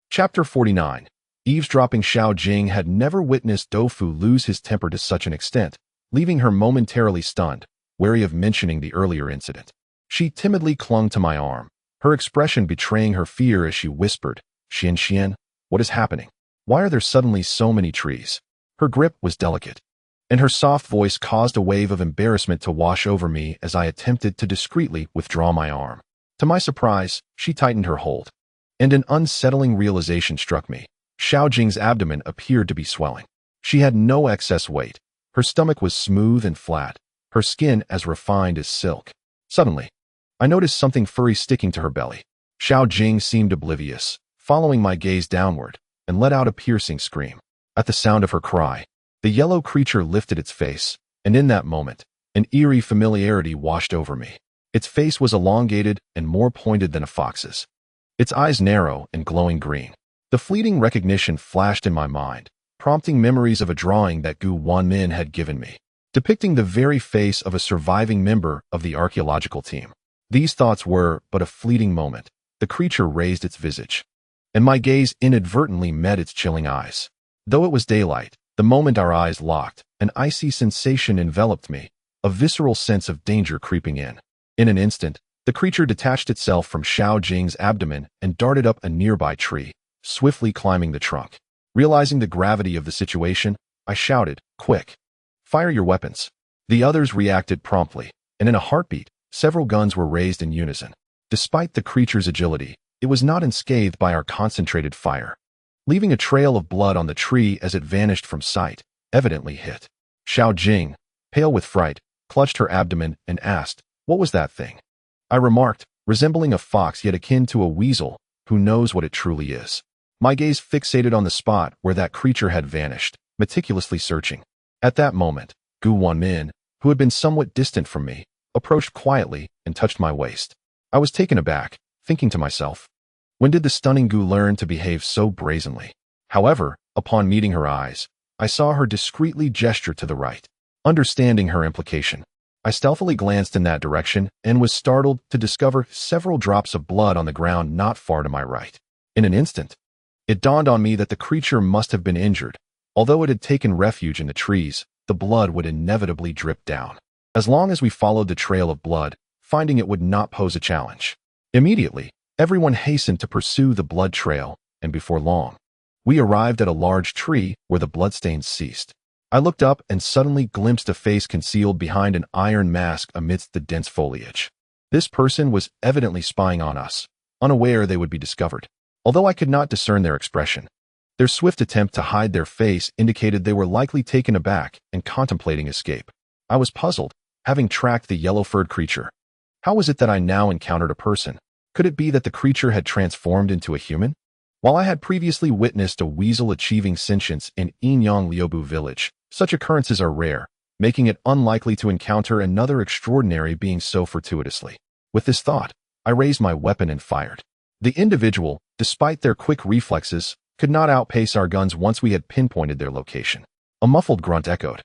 Chapter 49. Eavesdropping. Xiao Jing had never witnessed Doufu lose his temper to such an extent, leaving her momentarily stunned, wary of mentioning the earlier incident. She timidly clung to my arm, her expression betraying her fear as she whispered, Xian, what is happening? Why are there suddenly so many trees?" Her grip was delicate, and her soft voice caused a wave of embarrassment to wash over me as I attempted to discreetly withdraw my arm. To my surprise, she tightened her hold, and an unsettling realization struck me. Xiao Jing's abdomen appeared to be swelling. She had no excess weight. Her stomach was smooth and flat, her skin as refined as silk. Suddenly, I noticed something furry sticking to her belly. Xiao Jing seemed oblivious, following my gaze downward, and let out a piercing scream. At the sound of her cry, the yellow creature lifted its face, and in that moment, an eerie familiarity washed over me. Its face was elongated and more pointed than a fox's, its eyes narrow and glowing green. The fleeting recognition flashed in my mind, prompting memories of a drawing that Wenmin had given me, depicting the very face of a surviving member of the archaeological team. These thoughts were but a fleeting moment. The creature raised its visage, and my gaze inadvertently met its chilling eyes. Though it was daylight, The moment our eyes locked, an icy sensation enveloped me, a visceral sense of danger creeping in. In an instant, the creature detached itself from Xiao Jing's abdomen and darted up a nearby tree, swiftly climbing the trunk. Realizing the gravity of the situation, I shouted, "Quick! Fire your weapons!" The others reacted promptly, and in a heartbeat, several guns were raised in unison. Despite the creature's agility, it was not unscathed by our concentrated fire, leaving a trail of blood on the tree as it vanished from sight, evidently hit. Xiao Jing, pale with fright, clutched her abdomen and asked, "What was that thing?" I remarked, resembling a fox yet akin to a weasel, who knows what it truly is. My gaze fixated on the spot where that creature had vanished, meticulously searching. At that moment, Wenmin, who had been somewhat distant from me, approached quietly and touched my waist. I was taken aback, thinking to myself, when did the stunning Gu learn to behave so brazenly? However, upon meeting her eyes, I saw her discreetly gesture to the right. Understanding her implication, I stealthily glanced in that direction and was startled to discover several drops of blood on the ground not far to my right. In an instant, it dawned on me that the creature must have been injured. Although it had taken refuge in the trees, the blood would inevitably drip down. As long as we followed the trail of blood, finding it would not pose a challenge. Immediately, everyone hastened to pursue the blood trail, and before long, we arrived at a large tree where the bloodstains ceased. I looked up and suddenly glimpsed a face concealed behind an iron mask amidst the dense foliage. This person was evidently spying on us, unaware they would be discovered. Although I could not discern their expression, their swift attempt to hide their face indicated they were likely taken aback and contemplating escape. I was puzzled, having tracked the yellow-furred creature. How was it that I now encountered a person? Could it be that the creature had transformed into a human? While I had previously witnessed a weasel achieving sentience in Liaobu village, such occurrences are rare, making it unlikely to encounter another extraordinary being so fortuitously. With this thought, I raised my weapon and fired. The individual, despite their quick reflexes, could not outpace our guns once we had pinpointed their location. A muffled grunt echoed,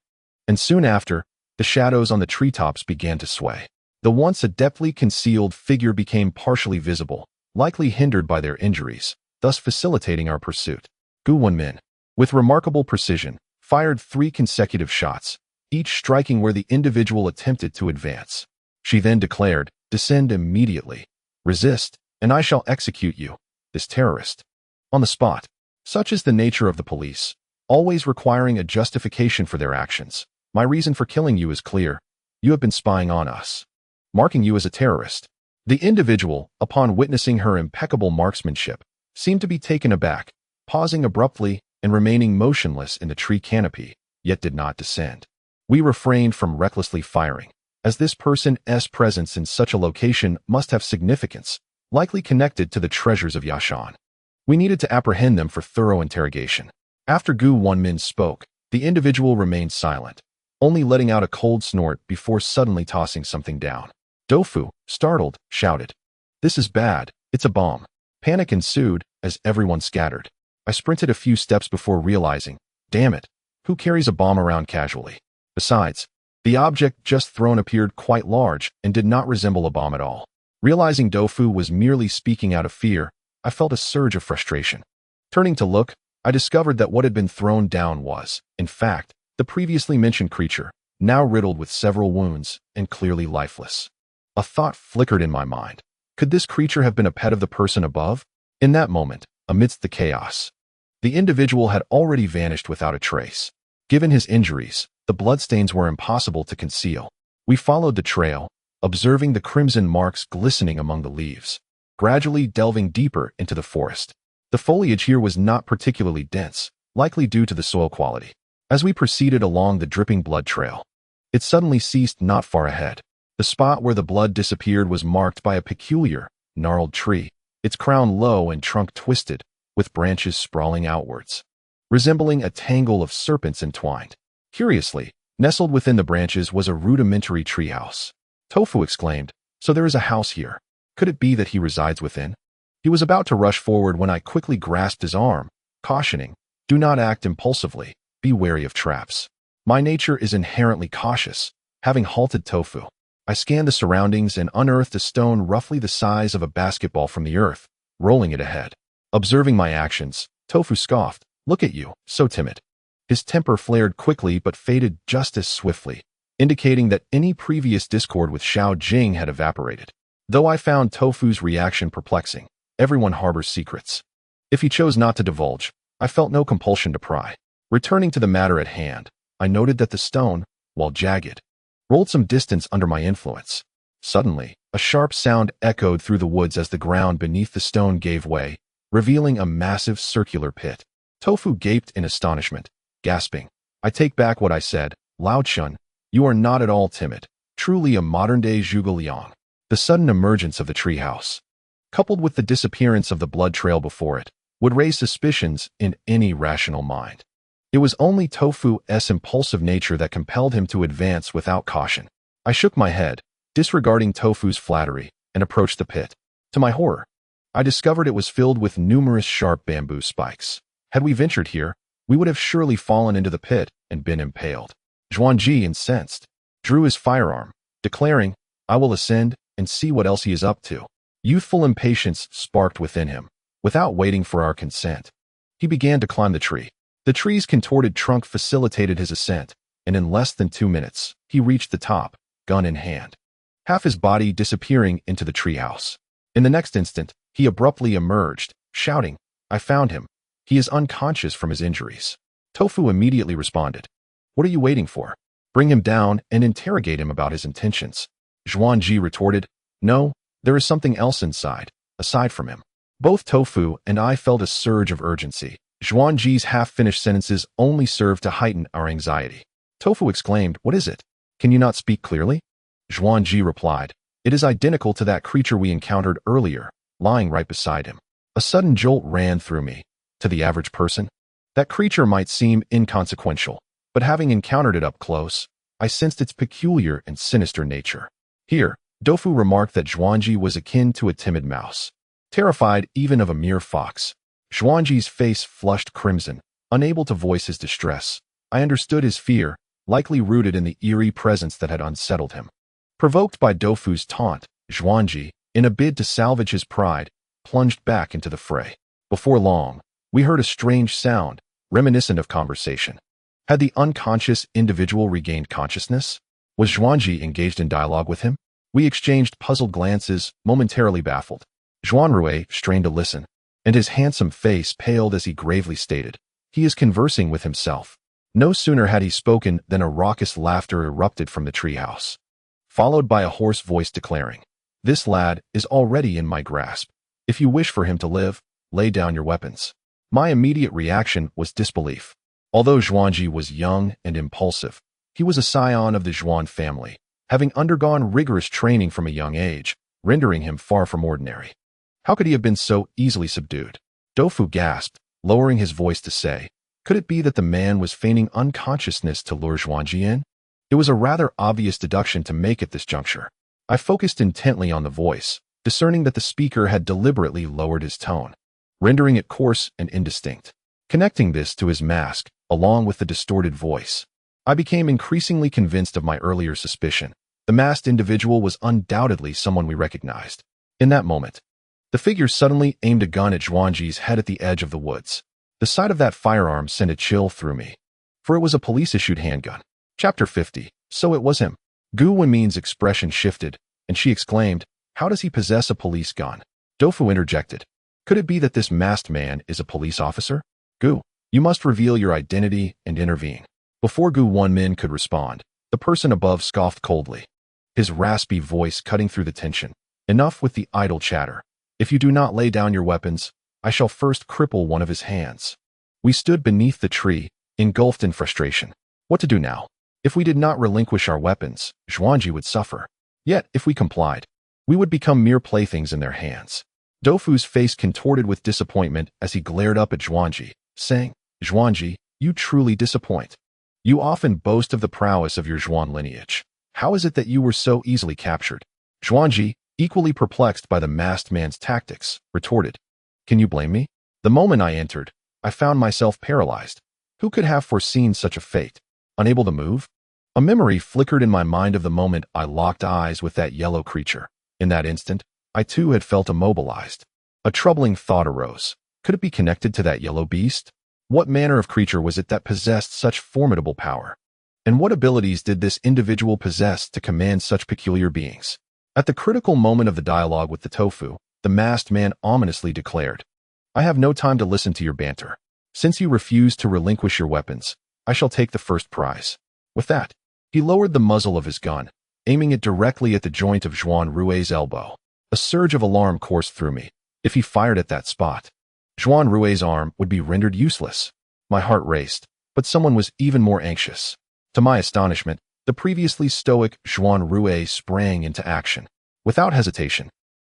and soon after, the shadows on the treetops began to sway. The once adeptly concealed figure became partially visible, likely hindered by their injuries, thus facilitating our pursuit. Wenmin, with remarkable precision, fired 3 consecutive shots, each striking where the individual attempted to advance. She then declared, "Descend immediately. Resist, and I shall execute you, this terrorist." On the spot. Such is the nature of the police, always requiring a justification for their actions. My reason for killing you is clear. You have been spying on us, marking you as a terrorist. The individual, upon witnessing her impeccable marksmanship, seemed to be taken aback, pausing abruptly and remaining motionless in the tree canopy, yet did not descend. We refrained from recklessly firing, as this person's presence in such a location must have significance, likely connected to the treasures of Yashan. We needed to apprehend them for thorough interrogation. After Wenmin spoke, the individual remained silent, only letting out a cold snort before suddenly tossing something down. Doufu, startled, shouted, "This is bad, it's a bomb." Panic ensued as everyone scattered. I sprinted a few steps before realizing, damn it, who carries a bomb around casually? Besides, the object just thrown appeared quite large and did not resemble a bomb at all. Realizing Doufu was merely speaking out of fear, I felt a surge of frustration. Turning to look, I discovered that what had been thrown down was, in fact, the previously mentioned creature, now riddled with several wounds and clearly lifeless. A thought flickered in my mind. Could this creature have been a pet of the person above? In that moment, amidst the chaos, the individual had already vanished without a trace. Given his injuries, the bloodstains were impossible to conceal. We followed the trail, observing the crimson marks glistening among the leaves, gradually delving deeper into the forest. The foliage here was not particularly dense, likely due to the soil quality. As we proceeded along the dripping blood trail, it suddenly ceased not far ahead. The spot where the blood disappeared was marked by a peculiar, gnarled tree, its crown low and trunk twisted, with branches sprawling outwards, resembling a tangle of serpents entwined. Curiously, nestled within the branches was a rudimentary treehouse. Doufu exclaimed, "So there is a house here. Could it be that he resides within?" He was about to rush forward when I quickly grasped his arm, cautioning, "Do not act impulsively, be wary of traps." My nature is inherently cautious. Having halted Doufu, I scanned the surroundings and unearthed a stone roughly the size of a basketball from the earth, rolling it ahead. Observing my actions, Doufu scoffed, "Look at you, so timid." His temper flared quickly but faded just as swiftly, indicating that any previous discord with Xiao Jing had evaporated. Though I found Tofu's reaction perplexing, everyone harbors secrets. If he chose not to divulge, I felt no compulsion to pry. Returning to the matter at hand, I noted that the stone, while jagged, rolled some distance under my influence. Suddenly, a sharp sound echoed through the woods as the ground beneath the stone gave way, revealing a massive circular pit. Tofu gaped in astonishment, gasping, "I take back what I said, Lao Chun. You are not at all timid. Truly a modern-day Zhuge Liang." The sudden emergence of the treehouse, coupled with the disappearance of the blood trail before it, would raise suspicions in any rational mind. It was only Tofu's impulsive nature that compelled him to advance without caution. I shook my head, disregarding Tofu's flattery, and approached the pit. To my horror, I discovered it was filled with numerous sharp bamboo spikes. Had we ventured here, we would have surely fallen into the pit and been impaled. Zhuanrui, incensed, drew his firearm, declaring, "I will ascend and see what else he is up to." Youthful impatience sparked within him. Without waiting for our consent, he began to climb the tree. The tree's contorted trunk facilitated his ascent, and in less than 2 minutes, he reached the top, gun in hand, half his body disappearing into the treehouse. In the next instant, he abruptly emerged, shouting, "I found him. He is unconscious from his injuries." Tofu immediately responded, "What are you waiting for? Bring him down and interrogate him about his intentions." Zhuanrui retorted, "No, there is something else inside, aside from him." Both Tofu and I felt a surge of urgency. Zhuanrui's half-finished sentences only served to heighten our anxiety. Tofu exclaimed, "What is it? Can you not speak clearly?" Zhuanrui replied, "It is identical to that creature we encountered earlier, lying right beside him." A sudden jolt ran through me. To the average person, that creature might seem inconsequential, but having encountered it up close, I sensed its peculiar and sinister nature. Here, Tofu remarked that Zhuanrui was akin to a timid mouse, terrified even of a mere fox. Zhuanrui's face flushed crimson, unable to voice his distress. I understood his fear, likely rooted in the eerie presence that had unsettled him. Provoked by Tofu's taunt, Zhuanrui, in a bid to salvage his pride, plunged back into the fray. Before long, we heard a strange sound, reminiscent of conversation. Had the unconscious individual regained consciousness? Was Zhuanrui engaged in dialogue with him? We exchanged puzzled glances, momentarily baffled. Zhuanrui strained to listen, and his handsome face paled as he gravely stated, "He is conversing with himself." No sooner had he spoken than a raucous laughter erupted from the treehouse, followed by a hoarse voice declaring, "This lad is already in my grasp. If you wish for him to live, lay down your weapons." My immediate reaction was disbelief. Although Zhuanrui was young and impulsive, he was a scion of the Zhuan family, having undergone rigorous training from a young age, rendering him far from ordinary. How could he have been so easily subdued? Tofu gasped, lowering his voice to say, could it be that the man was feigning unconsciousness to lure Zhuanrui in? It was a rather obvious deduction to make at this juncture. I focused intently on the voice, discerning that the speaker had deliberately lowered his tone, rendering it coarse and indistinct. Connecting this to his mask, along with the distorted voice, I became increasingly convinced of my earlier suspicion. The masked individual was undoubtedly someone we recognized. In that moment, the figure suddenly aimed a gun at Zhuanrui's head at the edge of the woods. The sight of that firearm sent a chill through me, for it was a police-issued handgun. Chapter 50. So it was him. Wenmin's expression shifted, and she exclaimed, "How does he possess a police gun?" Tofu interjected, "Could it be that this masked man is a police officer? Gu, you must reveal your identity and intervene." Before Wenmin could respond, the person above scoffed coldly, his raspy voice cutting through the tension. "Enough with the idle chatter. If you do not lay down your weapons, I shall first cripple one of his hands." We stood beneath the tree, engulfed in frustration. What to do now? If we did not relinquish our weapons, Zhuanrui would suffer. Yet, if we complied, we would become mere playthings in their hands. Tofu's face contorted with disappointment as he glared up at Zhuanrui, saying, "Zhuanrui, you truly disappoint. You often boast of the prowess of your Zhuan lineage. How is it that you were so easily captured?" Zhuanrui, equally perplexed by the masked man's tactics, retorted, "Can you blame me? The moment I entered, I found myself paralyzed. Who could have foreseen such a fate? Unable to move?" A memory flickered in my mind of the moment I locked eyes with that yellow creature. In that instant, I too had felt immobilized. A troubling thought arose. Could it be connected to that yellow beast? What manner of creature was it that possessed such formidable power? And what abilities did this individual possess to command such peculiar beings? At the critical moment of the dialogue with the tofu, the masked man ominously declared, "I have no time to listen to your banter. Since you refuse to relinquish your weapons, I shall take the first prize." With that, he lowered the muzzle of his gun, aiming it directly at the joint of Zhuanrui's elbow. A surge of alarm coursed through me. If he fired at that spot, Zhuanrui's arm would be rendered useless. My heart raced, but someone was even more anxious. To my astonishment, the previously stoic Zhuanrui sprang into action. Without hesitation,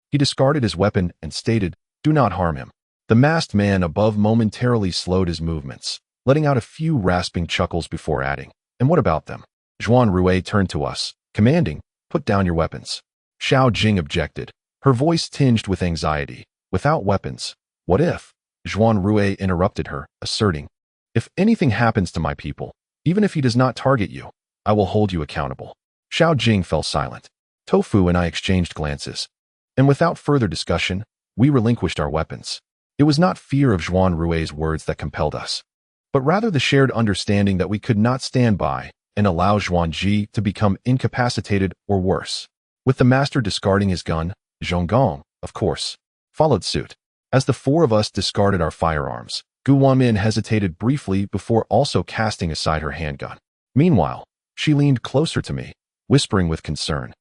he discarded his weapon and stated, "Do not harm him." The masked man above momentarily slowed his movements, letting out a few rasping chuckles before adding, "And what about them?" Zhuanrui turned to us, commanding, "Put down your weapons." Xiao Jing objected, her voice tinged with anxiety. "Without weapons, what if?" Zhuanrui interrupted her, asserting, "If anything happens to my people, even if he does not target you, I will hold you accountable." Xiao Jing fell silent. Tofu and I exchanged glances, and without further discussion, we relinquished our weapons. It was not fear of Zhuanrui's words that compelled us, but rather the shared understanding that we could not stand by and allow Zhuangji to become incapacitated or worse. With the master discarding his gun, Zhonggong, of course, followed suit. As the four of us discarded our firearms, Wenmin hesitated briefly before also casting aside her handgun. Meanwhile, she leaned closer to me, whispering with concern,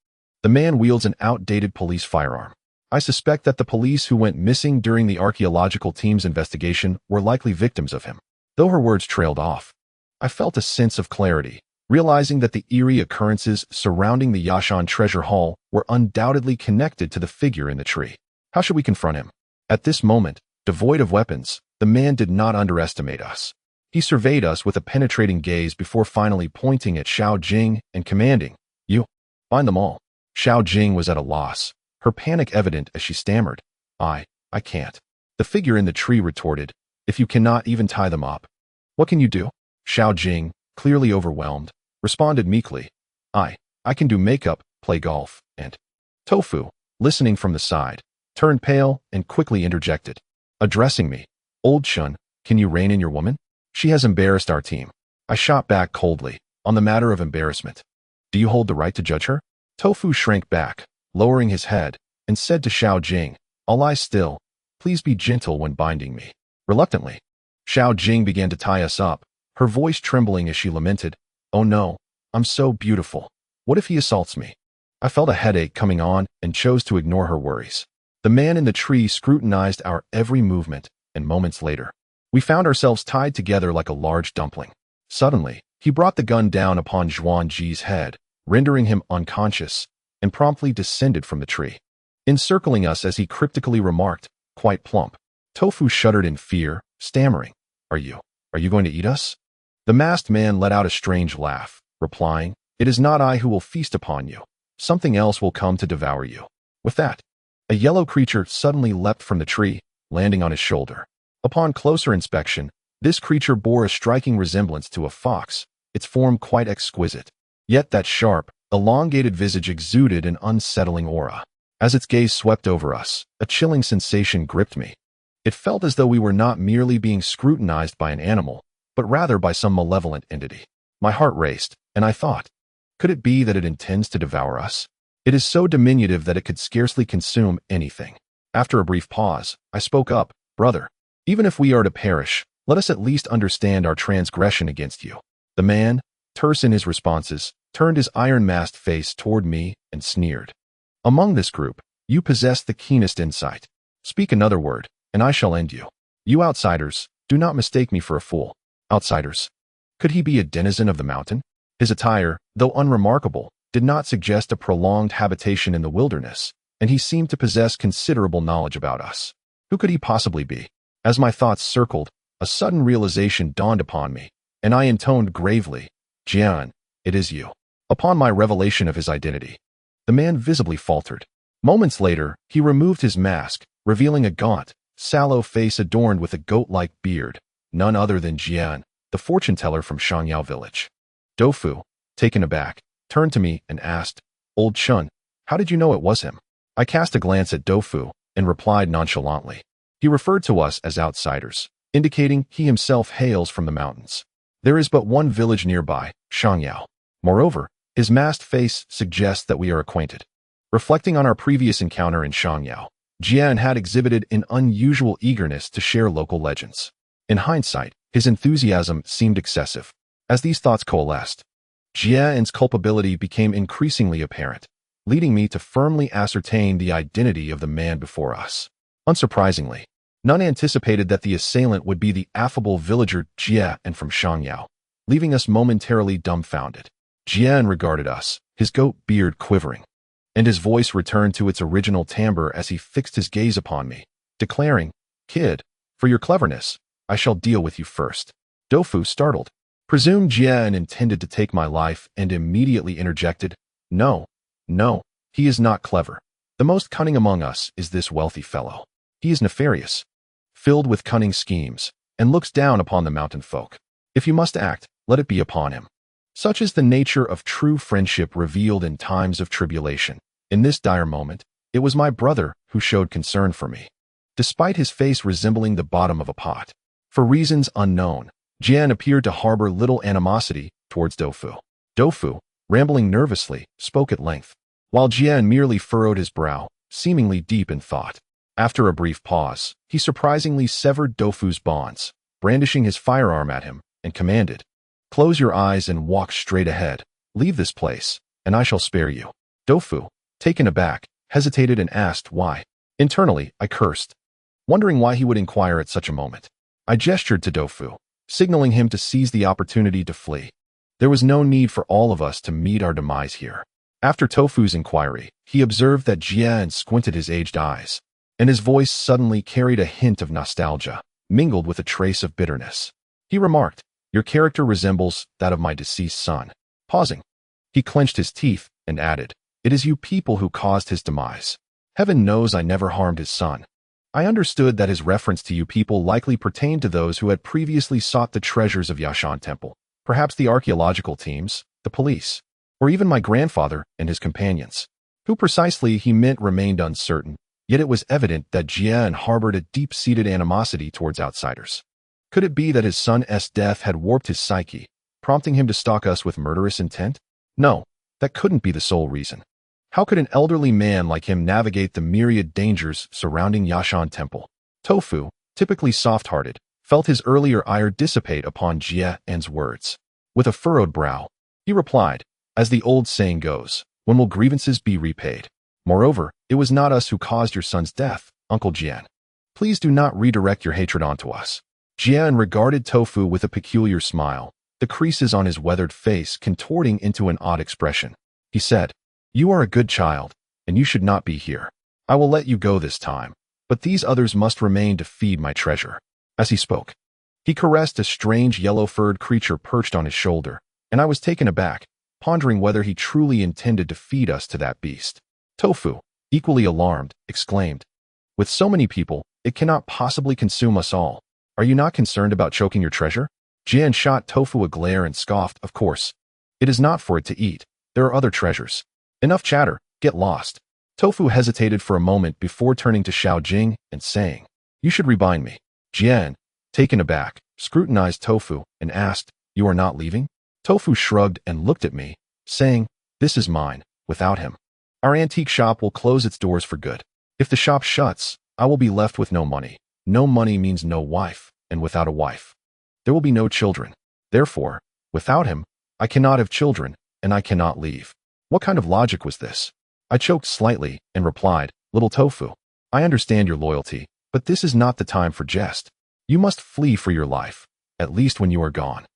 "The man wields an outdated police firearm. I suspect that the police who went missing during the archaeological team's investigation were likely victims of him." Though her words trailed off, I felt a sense of clarity, realizing that the eerie occurrences surrounding the Yashan Treasure Hall were undoubtedly connected to the figure in the tree. How should we confront him? At this moment, devoid of weapons, the man did not underestimate us. He surveyed us with a penetrating gaze before finally pointing at Xiao Jing and commanding, "You, find them all." Xiao Jing was at a loss, her panic evident as she stammered, I can't." The figure in the tree retorted, "If you cannot even tie them up, what can you do?" Xiao Jing, clearly overwhelmed, responded meekly, I can do makeup, play golf, and..." Tofu, listening from the side, turned pale and quickly interjected, addressing me, "Old Shun, can you rein in your woman? She has embarrassed our team." I shot back coldly, "On the matter of embarrassment, do you hold the right to judge her?" Tofu shrank back, lowering his head, and said to Xiao Jing, "I'll lie still. Please be gentle when binding me." Reluctantly, Xiao Jing began to tie us up, her voice trembling as she lamented, "Oh no, I'm so beautiful. What if he assaults me?" I felt a headache coming on and chose to ignore her worries. The man in the tree scrutinized our every movement, and moments later, we found ourselves tied together like a large dumpling. Suddenly, he brought the gun down upon Zhuangji's head, rendering him unconscious, and promptly descended from the tree, encircling us as he cryptically remarked, quite plump. Tofu shuddered in fear, stammering, Are you going to eat us?" The masked man let out a strange laugh, replying, "It is not I who will feast upon you. Something else will come to devour you." With that, a yellow creature suddenly leapt from the tree, landing on his shoulder. Upon closer inspection, this creature bore a striking resemblance to a fox, its form quite exquisite. Yet that sharp, elongated visage exuded an unsettling aura. As its gaze swept over us, a chilling sensation gripped me. It felt as though we were not merely being scrutinized by an animal, but rather by some malevolent entity. My heart raced, and I thought, could it be that it intends to devour us? It is so diminutive that it could scarcely consume anything. After a brief pause, I spoke up, "Brother, even if we are to perish, let us at least understand our transgression against you." The man, terse in his responses, turned his iron-masked face toward me and sneered. "Among this group, you possess the keenest insight. Speak another word, and I shall end you. You outsiders, do not mistake me for a fool." Outsiders? Could he be a denizen of the mountain? His attire, though unremarkable, did not suggest a prolonged habitation in the wilderness, and he seemed to possess considerable knowledge about us. Who could he possibly be? As my thoughts circled, a sudden realization dawned upon me, and I intoned gravely, "Jian, it is you." Upon my revelation of his identity, the man visibly faltered. Moments later, he removed his mask, revealing a gaunt, sallow face adorned with a goat-like beard, none other than Jian, the fortune-teller from Shangyao village. Dofu, taken aback, turned to me and asked, "Old Shun, how did you know it was him?" I cast a glance at Dofu and replied nonchalantly, "He referred to us as outsiders. indicating he himself hails from the mountains. There is but one village nearby, Shangyao. Moreover, his masked face suggests that we are acquainted. Reflecting on our previous encounter in Shangyao, Jian had exhibited an unusual eagerness to share local legends. In hindsight, his enthusiasm seemed excessive. As these thoughts coalesced, Jian's culpability became increasingly apparent, leading me to firmly ascertain the identity of the man before us. Unsurprisingly, none anticipated that the assailant would be the affable villager Jian from Shangyao, leaving us momentarily dumbfounded. Jian regarded us, his goat beard quivering, and his voice returned to its original timbre as he fixed his gaze upon me, declaring, "Kid, for your cleverness, I shall deal with you first." Doufu, startled, presumed Jian intended to take my life and immediately interjected, No, he is not clever. The most cunning among us is this wealthy fellow. He is nefarious, filled with cunning schemes, and looks down upon the mountain folk. If you must act, let it be upon him. Such is the nature of true friendship revealed in times of tribulation. In this dire moment, it was my brother who showed concern for me, despite his face resembling the bottom of a pot. For reasons unknown, Jian appeared to harbor little animosity towards Doufu. Doufu, rambling nervously, spoke at length, while Jian merely furrowed his brow, seemingly deep in thought. After a brief pause, he surprisingly severed Doufu's bonds, brandishing his firearm at him, and commanded, "Close your eyes and walk straight ahead. Leave this place, and I shall spare you." Doufu, taken aback, hesitated and asked why. Internally, I cursed, wondering why he would inquire at such a moment. I gestured to Doufu, signaling him to seize the opportunity to flee. There was no need for all of us to meet our demise here. After Tofu's inquiry, he observed that Jian squinted his aged eyes, and his voice suddenly carried a hint of nostalgia, mingled with a trace of bitterness. He remarked, "Your character resembles that of my deceased son." Pausing, he clenched his teeth and added, "It is you people who caused his demise. Heaven knows I never harmed his son." I understood that his reference to you people likely pertained to those who had previously sought the treasures of Yashan Temple, perhaps the archaeological teams, the police, or even my grandfather and his companions. Who precisely he meant remained uncertain, yet it was evident that Jian harbored a deep-seated animosity towards outsiders. Could it be that his son's death had warped his psyche, prompting him to stalk us with murderous intent? No, that couldn't be the sole reason. How could an elderly man like him navigate the myriad dangers surrounding Yashan Temple? Tofu, typically soft-hearted, felt his earlier ire dissipate upon Jian's words. With a furrowed brow, he replied, "As the old saying goes, when will grievances be repaid? Moreover, it was not us who caused your son's death, Uncle Jian. Please do not redirect your hatred onto us." Jian regarded Tofu with a peculiar smile, the creases on his weathered face contorting into an odd expression. He said, "You are a good child, and you should not be here. I will let you go this time, but these others must remain to feed my treasure." As he spoke, he caressed a strange yellow-furred creature perched on his shoulder, and I was taken aback, pondering whether he truly intended to feed us to that beast. Tofu, equally alarmed, exclaimed, "With so many people, it cannot possibly consume us all. Are you not concerned about choking your treasure?" Jian shot Tofu a glare and scoffed, "Of course. It is not for it to eat. There are other treasures. Enough chatter, get lost." Tofu hesitated for a moment before turning to Xiao Jing and saying, "You should rebind me." Jian, taken aback, scrutinized Tofu and asked, "You are not leaving?" Tofu shrugged and looked at me, saying, "This is mine. Without him, our antique shop will close its doors for good. If the shop shuts, I will be left with no money. No money means no wife, and without a wife, there will be no children. Therefore, without him, I cannot have children, and I cannot leave." What kind of logic was this? I choked slightly and replied, "Little Tofu, I understand your loyalty, but this is not the time for jest. You must flee for your life, at least when you are gone.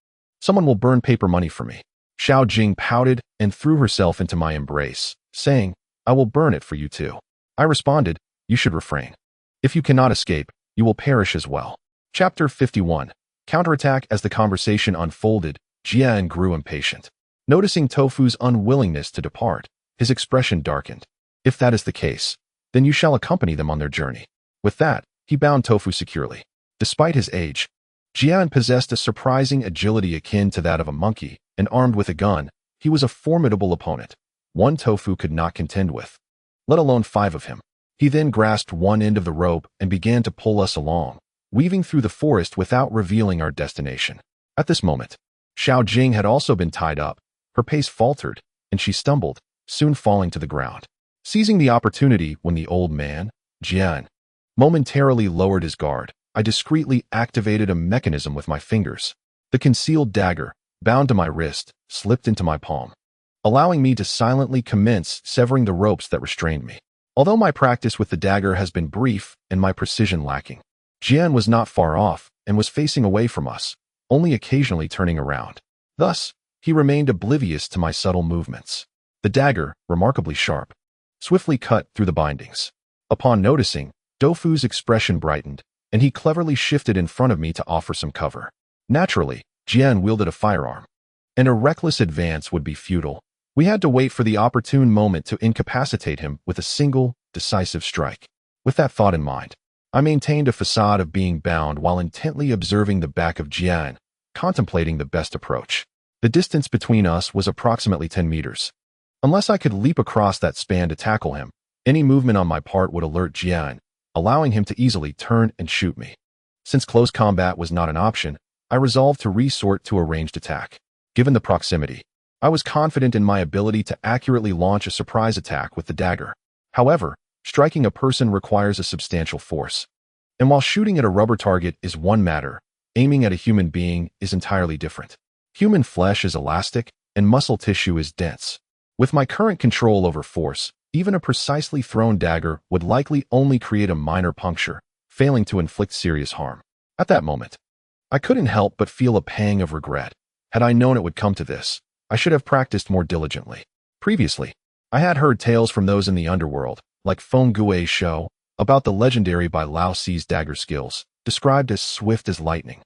Someone will burn paper money for me." Xiao Jing pouted and threw herself into my embrace, saying, "I will burn it for you too." I responded, "You should refrain. If you cannot escape, you will perish as well." Chapter 51. Counterattack. As the conversation unfolded, Jian grew impatient. Noticing Tofu's unwillingness to depart, his expression darkened. "If that is the case, then you shall accompany them on their journey." With that, he bound Tofu securely. Despite his age, Jian possessed a surprising agility akin to that of a monkey, and armed with a gun, he was a formidable opponent, one Tofu could not contend with, let alone 5 of him. He then grasped one end of the rope and began to pull us along, weaving through the forest without revealing our destination. At this moment, Xiao Jing had also been tied up. Her pace faltered, and she stumbled, soon falling to the ground. Seizing the opportunity when the old man, Jian, momentarily lowered his guard, I discreetly activated a mechanism with my fingers. The concealed dagger, bound to my wrist, slipped into my palm, allowing me to silently commence severing the ropes that restrained me. Although my practice with the dagger has been brief and my precision lacking, Jian was not far off and was facing away from us, only occasionally turning around. Thus, he remained oblivious to my subtle movements. The dagger, remarkably sharp, swiftly cut through the bindings. Upon noticing, Doufu's expression brightened, and he cleverly shifted in front of me to offer some cover. Naturally, Jian wielded a firearm, and a reckless advance would be futile. We had to wait for the opportune moment to incapacitate him with a single, decisive strike. With that thought in mind, I maintained a facade of being bound while intently observing the back of Jian, contemplating the best approach. The distance between us was approximately 10 meters. Unless I could leap across that span to tackle him, any movement on my part would alert Jian, allowing him to easily turn and shoot me. Since close combat was not an option, I resolved to resort to a ranged attack. Given the proximity, I was confident in my ability to accurately launch a surprise attack with the dagger. However, striking a person requires a substantial force. And while shooting at a rubber target is one matter, aiming at a human being is entirely different. Human flesh is elastic, and muscle tissue is dense. With my current control over force, even a precisely thrown dagger would likely only create a minor puncture, failing to inflict serious harm. At that moment, I couldn't help but feel a pang of regret. Had I known it would come to this, I should have practiced more diligently. Previously, I had heard tales from those in the underworld, like 鬼5he's show, about the legendary Bai Lao Si's dagger skills, described as swift as lightning,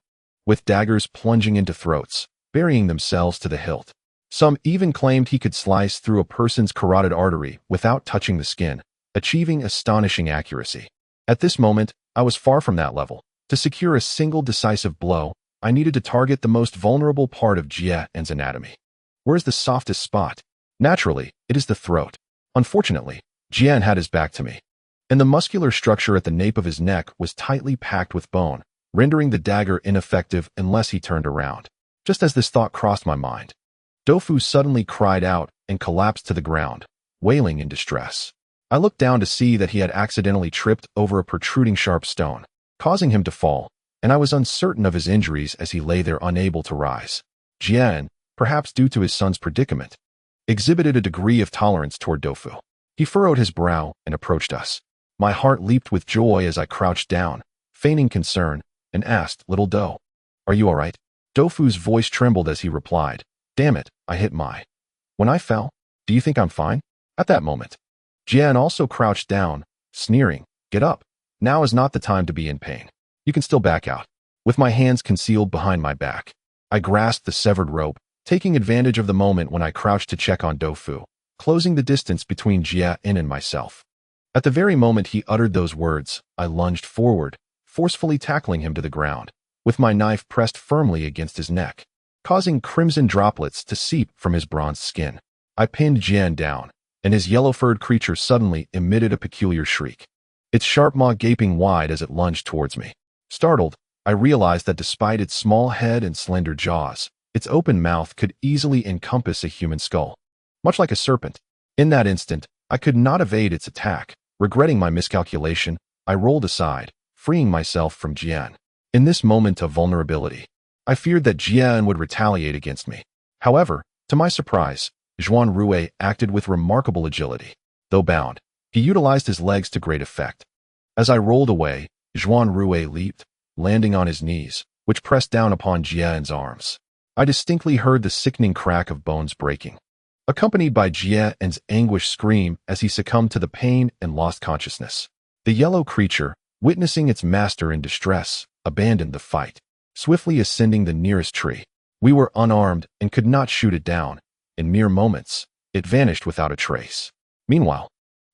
with daggers plunging into throats, burying themselves to the hilt. Some even claimed he could slice through a person's carotid artery without touching the skin, achieving astonishing accuracy. At this moment, I was far from that level. To secure a single decisive blow, I needed to target the most vulnerable part of Jian's anatomy. Where's the softest spot? Naturally, it is the throat. Unfortunately, Jian had his back to me, and the muscular structure at the nape of his neck was tightly packed with bone, rendering the dagger ineffective unless he turned around. Just as this thought crossed my mind, Doufu suddenly cried out and collapsed to the ground, wailing in distress. I looked down to see that he had accidentally tripped over a protruding sharp stone, causing him to fall, and I was uncertain of his injuries as he lay there unable to rise. Jian, perhaps due to his son's predicament, exhibited a degree of tolerance toward Doufu. He furrowed his brow and approached us. My heart leaped with joy as I crouched down, feigning concern, and asked, "Little Dou, are you all right?" Doufu's voice trembled as he replied, "Damn it, I hit when I fell. Do you think I'm fine?" At that moment, Jian also crouched down, sneering, "Get up. Now is not the time to be in pain. You can still back out." With my hands concealed behind my back, I grasped the severed rope, taking advantage of the moment when I crouched to check on Doufu, closing the distance between Jian and myself. At the very moment he uttered those words, I lunged forward, forcefully tackling him to the ground, with my knife pressed firmly against his neck, causing crimson droplets to seep from his bronzed skin. I pinned Jian down, and his yellow-furred creature suddenly emitted a peculiar shriek, its sharp maw gaping wide as it lunged towards me. Startled, I realized that despite its small head and slender jaws, its open mouth could easily encompass a human skull. Much like a serpent, in that instant, I could not evade its attack. Regretting my miscalculation, I rolled aside, freeing myself from Jian. In this moment of vulnerability, I feared that Jian would retaliate against me. However, to my surprise, Zhuanrui acted with remarkable agility. Though bound, he utilized his legs to great effect. As I rolled away, Zhuanrui leaped, landing on his knees, which pressed down upon Jian's arms. I distinctly heard the sickening crack of bones breaking, accompanied by Jian's anguished scream as he succumbed to the pain and lost consciousness. The yellow creature, witnessing its master in distress, abandoned the fight, swiftly ascending the nearest tree. We were unarmed and could not shoot it down. In mere moments, it vanished without a trace. Meanwhile,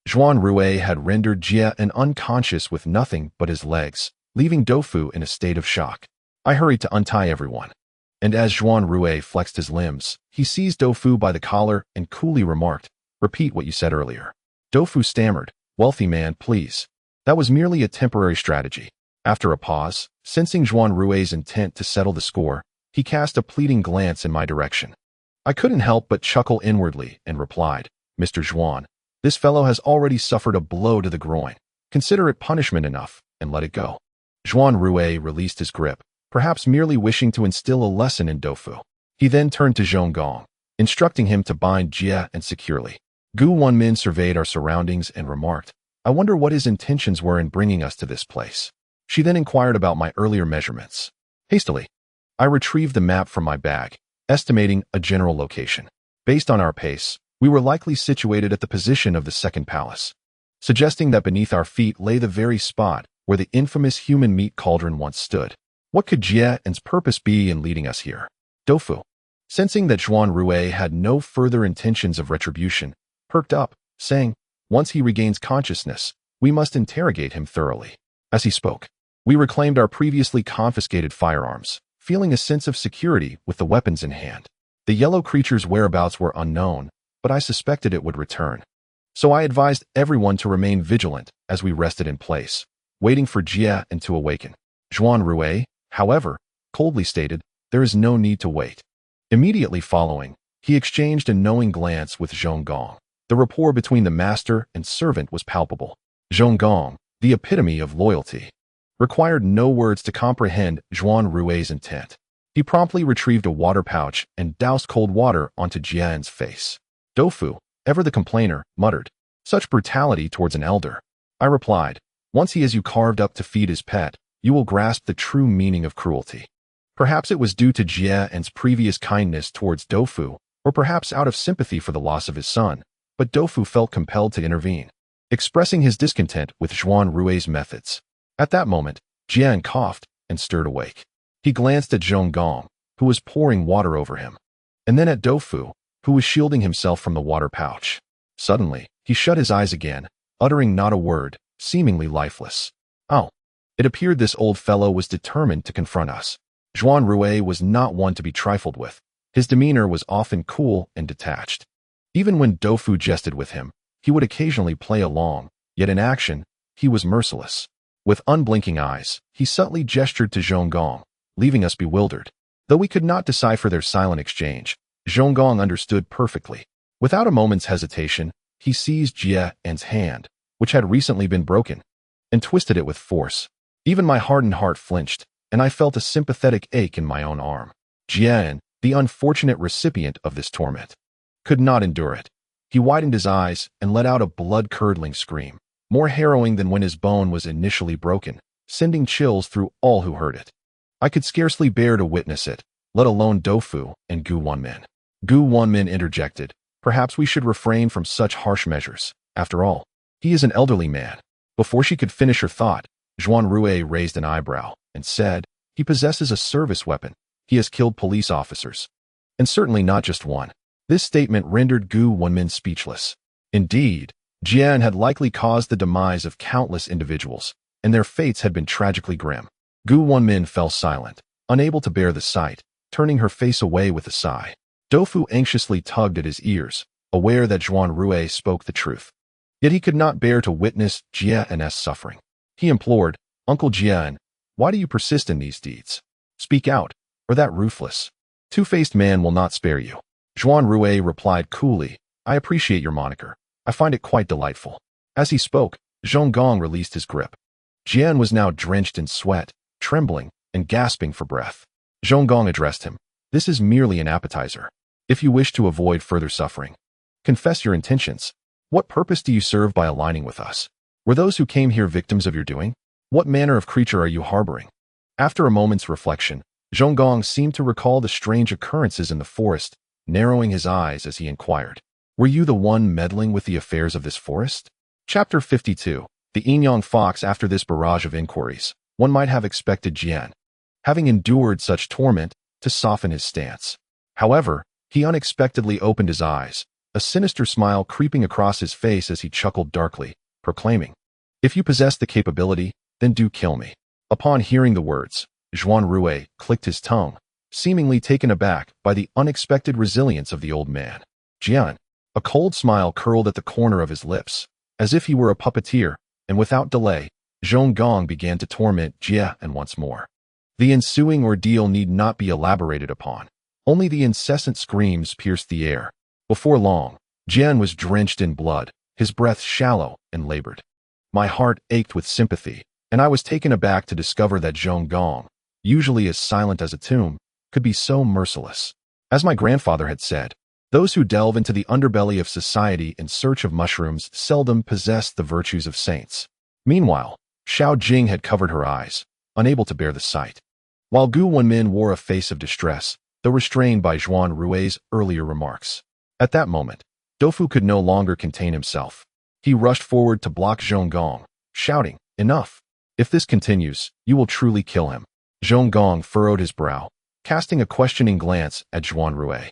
Zhuanrui had rendered Jian unconscious with nothing but his legs, leaving Doufu in a state of shock. I hurried to untie everyone, and as Zhuanrui flexed his limbs, he seized Doufu by the collar and coolly remarked, "Repeat what you said earlier." Doufu stammered, "Wealthy man, please." That was merely a temporary strategy. After a pause, Sensing Zhuanrui's intent to settle the score, he cast a pleading glance in my direction. I couldn't help but chuckle inwardly and replied, "Mr. Zhuan, this fellow has already suffered a blow to the groin. Consider it punishment enough, and let it go." Zhuanrui released his grip, perhaps merely wishing to instill a lesson in Doufu. He then turned to Zhonggong, instructing him to bind Jie and securely. Wenmin surveyed our surroundings and remarked, "I wonder what his intentions were in bringing us to this place." She then inquired about my earlier measurements. Hastily, I retrieved the map from my bag, estimating a general location. Based on our pace, we were likely situated at the position of the second palace, suggesting that beneath our feet lay the very spot where the infamous human meat cauldron once stood. What could Jie's purpose be in leading us here? Doufu, sensing that Zhuanrui had no further intentions of retribution, perked up, saying, "Once he regains consciousness, we must interrogate him thoroughly." As he spoke, we reclaimed our previously confiscated firearms, feeling a sense of security with the weapons in hand. The yellow creature's whereabouts were unknown, but I suspected it would return. So I advised everyone to remain vigilant as we rested in place, waiting for Jie and to awaken. Zhuanrui, however, coldly stated, "There is no need to wait." Immediately following, he exchanged a knowing glance with Zhonggong. The rapport between the master and servant was palpable. Zhonggong, the epitome of loyalty, required no words to comprehend Zhuanrui's intent. He promptly retrieved a water pouch and doused cold water onto Jian's face. Doufu, ever the complainer, muttered, "Such brutality towards an elder." I replied, "Once he has you carved up to feed his pet, you will grasp the true meaning of cruelty." Perhaps it was due to Jian's previous kindness towards Doufu, or perhaps out of sympathy for the loss of his son, but Doufu felt compelled to intervene, expressing his discontent with Zhuanrui's methods. At that moment, Jian coughed and stirred awake. He glanced at Zhonggong, who was pouring water over him, and then at Doufu, who was shielding himself from the water pouch. Suddenly, he shut his eyes again, uttering not a word, seemingly lifeless. Oh, it appeared this old fellow was determined to confront us. Zhuanrui was not one to be trifled with. His demeanor was often cool and detached. Even when Doufu jested with him, he would occasionally play along, yet in action, he was merciless. With unblinking eyes, he subtly gestured to Zhonggong, leaving us bewildered. Though we could not decipher their silent exchange, Zhonggong understood perfectly. Without a moment's hesitation, he seized Jian's hand, which had recently been broken, and twisted it with force. Even my hardened heart flinched, and I felt a sympathetic ache in my own arm. Jian, the unfortunate recipient of this torment, could not endure it. He widened his eyes and let out a blood-curdling scream, more harrowing than when his bone was initially broken, sending chills through all who heard it. I could scarcely bear to witness it, let alone Doufu and Wenmin. Wenmin interjected, "Perhaps we should refrain from such harsh measures. After all, he is an elderly man." Before she could finish her thought, Zhuanrui raised an eyebrow and said, "He possesses a service weapon. He has killed police officers. And certainly not just one." This statement rendered Wenmin speechless. Indeed, Jian had likely caused the demise of countless individuals, and their fates had been tragically grim. Wenmin fell silent, unable to bear the sight, turning her face away with a sigh. Doufu anxiously tugged at his ears, aware that Zhuanrui spoke the truth. Yet he could not bear to witness Jian's suffering. He implored, "Uncle Jian, why do you persist in these deeds? Speak out, or that ruthless, two-faced man will not spare you." Zhuanrui replied coolly, "I appreciate your moniker. I find it quite delightful." As he spoke, Zhonggong released his grip. Jian was now drenched in sweat, trembling, and gasping for breath. Zhonggong addressed him, "This is merely an appetizer. If you wish to avoid further suffering, confess your intentions. What purpose do you serve by aligning with us? Were those who came here victims of your doing? What manner of creature are you harboring?" After a moment's reflection, Zhonggong seemed to recall the strange occurrences in the forest, narrowing his eyes as he inquired, "Were you the one meddling with the affairs of this forest?" Chapter 52. The Yinyang Fox. After this barrage of inquiries, one might have expected Jian, having endured such torment, to soften his stance. However, he unexpectedly opened his eyes, a sinister smile creeping across his face as he chuckled darkly, proclaiming, "If you possess the capability, then do kill me." Upon hearing the words, Zhuanrui clicked his tongue, seemingly taken aback by the unexpected resilience of the old man. Jian, a cold smile curled at the corner of his lips, as if he were a puppeteer, and without delay, Zhonggong began to torment Jian once more. The ensuing ordeal need not be elaborated upon. Only the incessant screams pierced the air. Before long, Jian was drenched in blood, his breath shallow and labored. My heart ached with sympathy, and I was taken aback to discover that Zhong Gong, usually as silent as a tomb, could be so merciless. As my grandfather had said, those who delve into the underbelly of society in search of mushrooms seldom possess the virtues of saints. Meanwhile, Xiao Jing had covered her eyes, unable to bear the sight, while Wenmin wore a face of distress, though restrained by Zhuanrui's earlier remarks. At that moment, Doufu could no longer contain himself. He rushed forward to block Zhong Gong, shouting, "Enough! If this continues, you will truly kill him." Zhong Gong furrowed his brow, casting a questioning glance at Zhuanrui,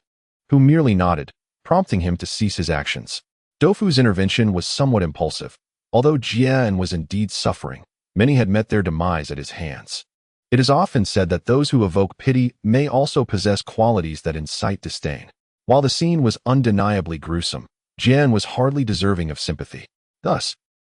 who merely nodded, prompting him to cease his actions. Doufu's intervention was somewhat impulsive. Although Jian was indeed suffering, many had met their demise at his hands. It is often said that those who evoke pity may also possess qualities that incite disdain. While the scene was undeniably gruesome, Jian was hardly deserving of sympathy. Thus,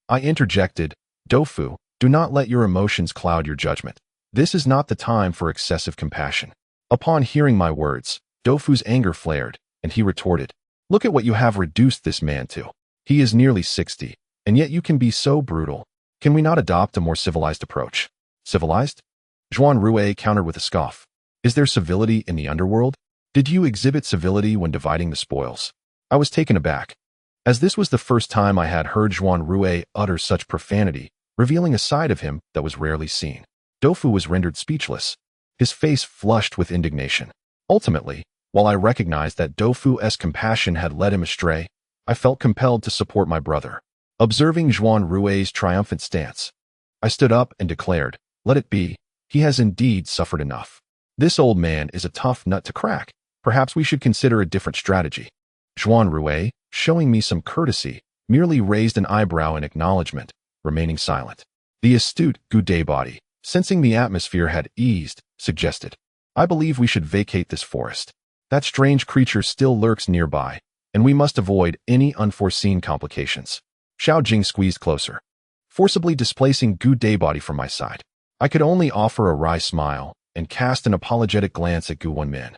I interjected, "Doufu, do not let your emotions cloud your judgment. This is not the time for excessive compassion." Upon hearing my words, Doufu's anger flared, and he retorted, "Look at what you have reduced this man to. He is nearly 60, and yet you can be so brutal. Can we not adopt a more civilized approach?" "Civilized?" Zhuanrui countered with a scoff. "Is there civility in the underworld? Did you exhibit civility when dividing the spoils?" I was taken aback, as this was the first time I had heard Zhuanrui utter such profanity, revealing a side of him that was rarely seen. Doufu was rendered speechless, his face flushed with indignation. Ultimately, while I recognized that Doufu's compassion had led him astray, I felt compelled to support my brother. Observing Zhuanrui's triumphant stance, I stood up and declared, "Let it be. He has indeed suffered enough. This old man is a tough nut to crack. Perhaps we should consider a different strategy." Zhuanrui, showing me some courtesy, merely raised an eyebrow in acknowledgement, remaining silent. The astute Body, sensing the atmosphere had eased, suggested, "I believe we should vacate this forest. That strange creature still lurks nearby, and we must avoid any unforeseen complications." Xiao Jing squeezed closer, forcibly displacing Body from my side. I could only offer a wry smile and cast an apologetic glance at Wenmin,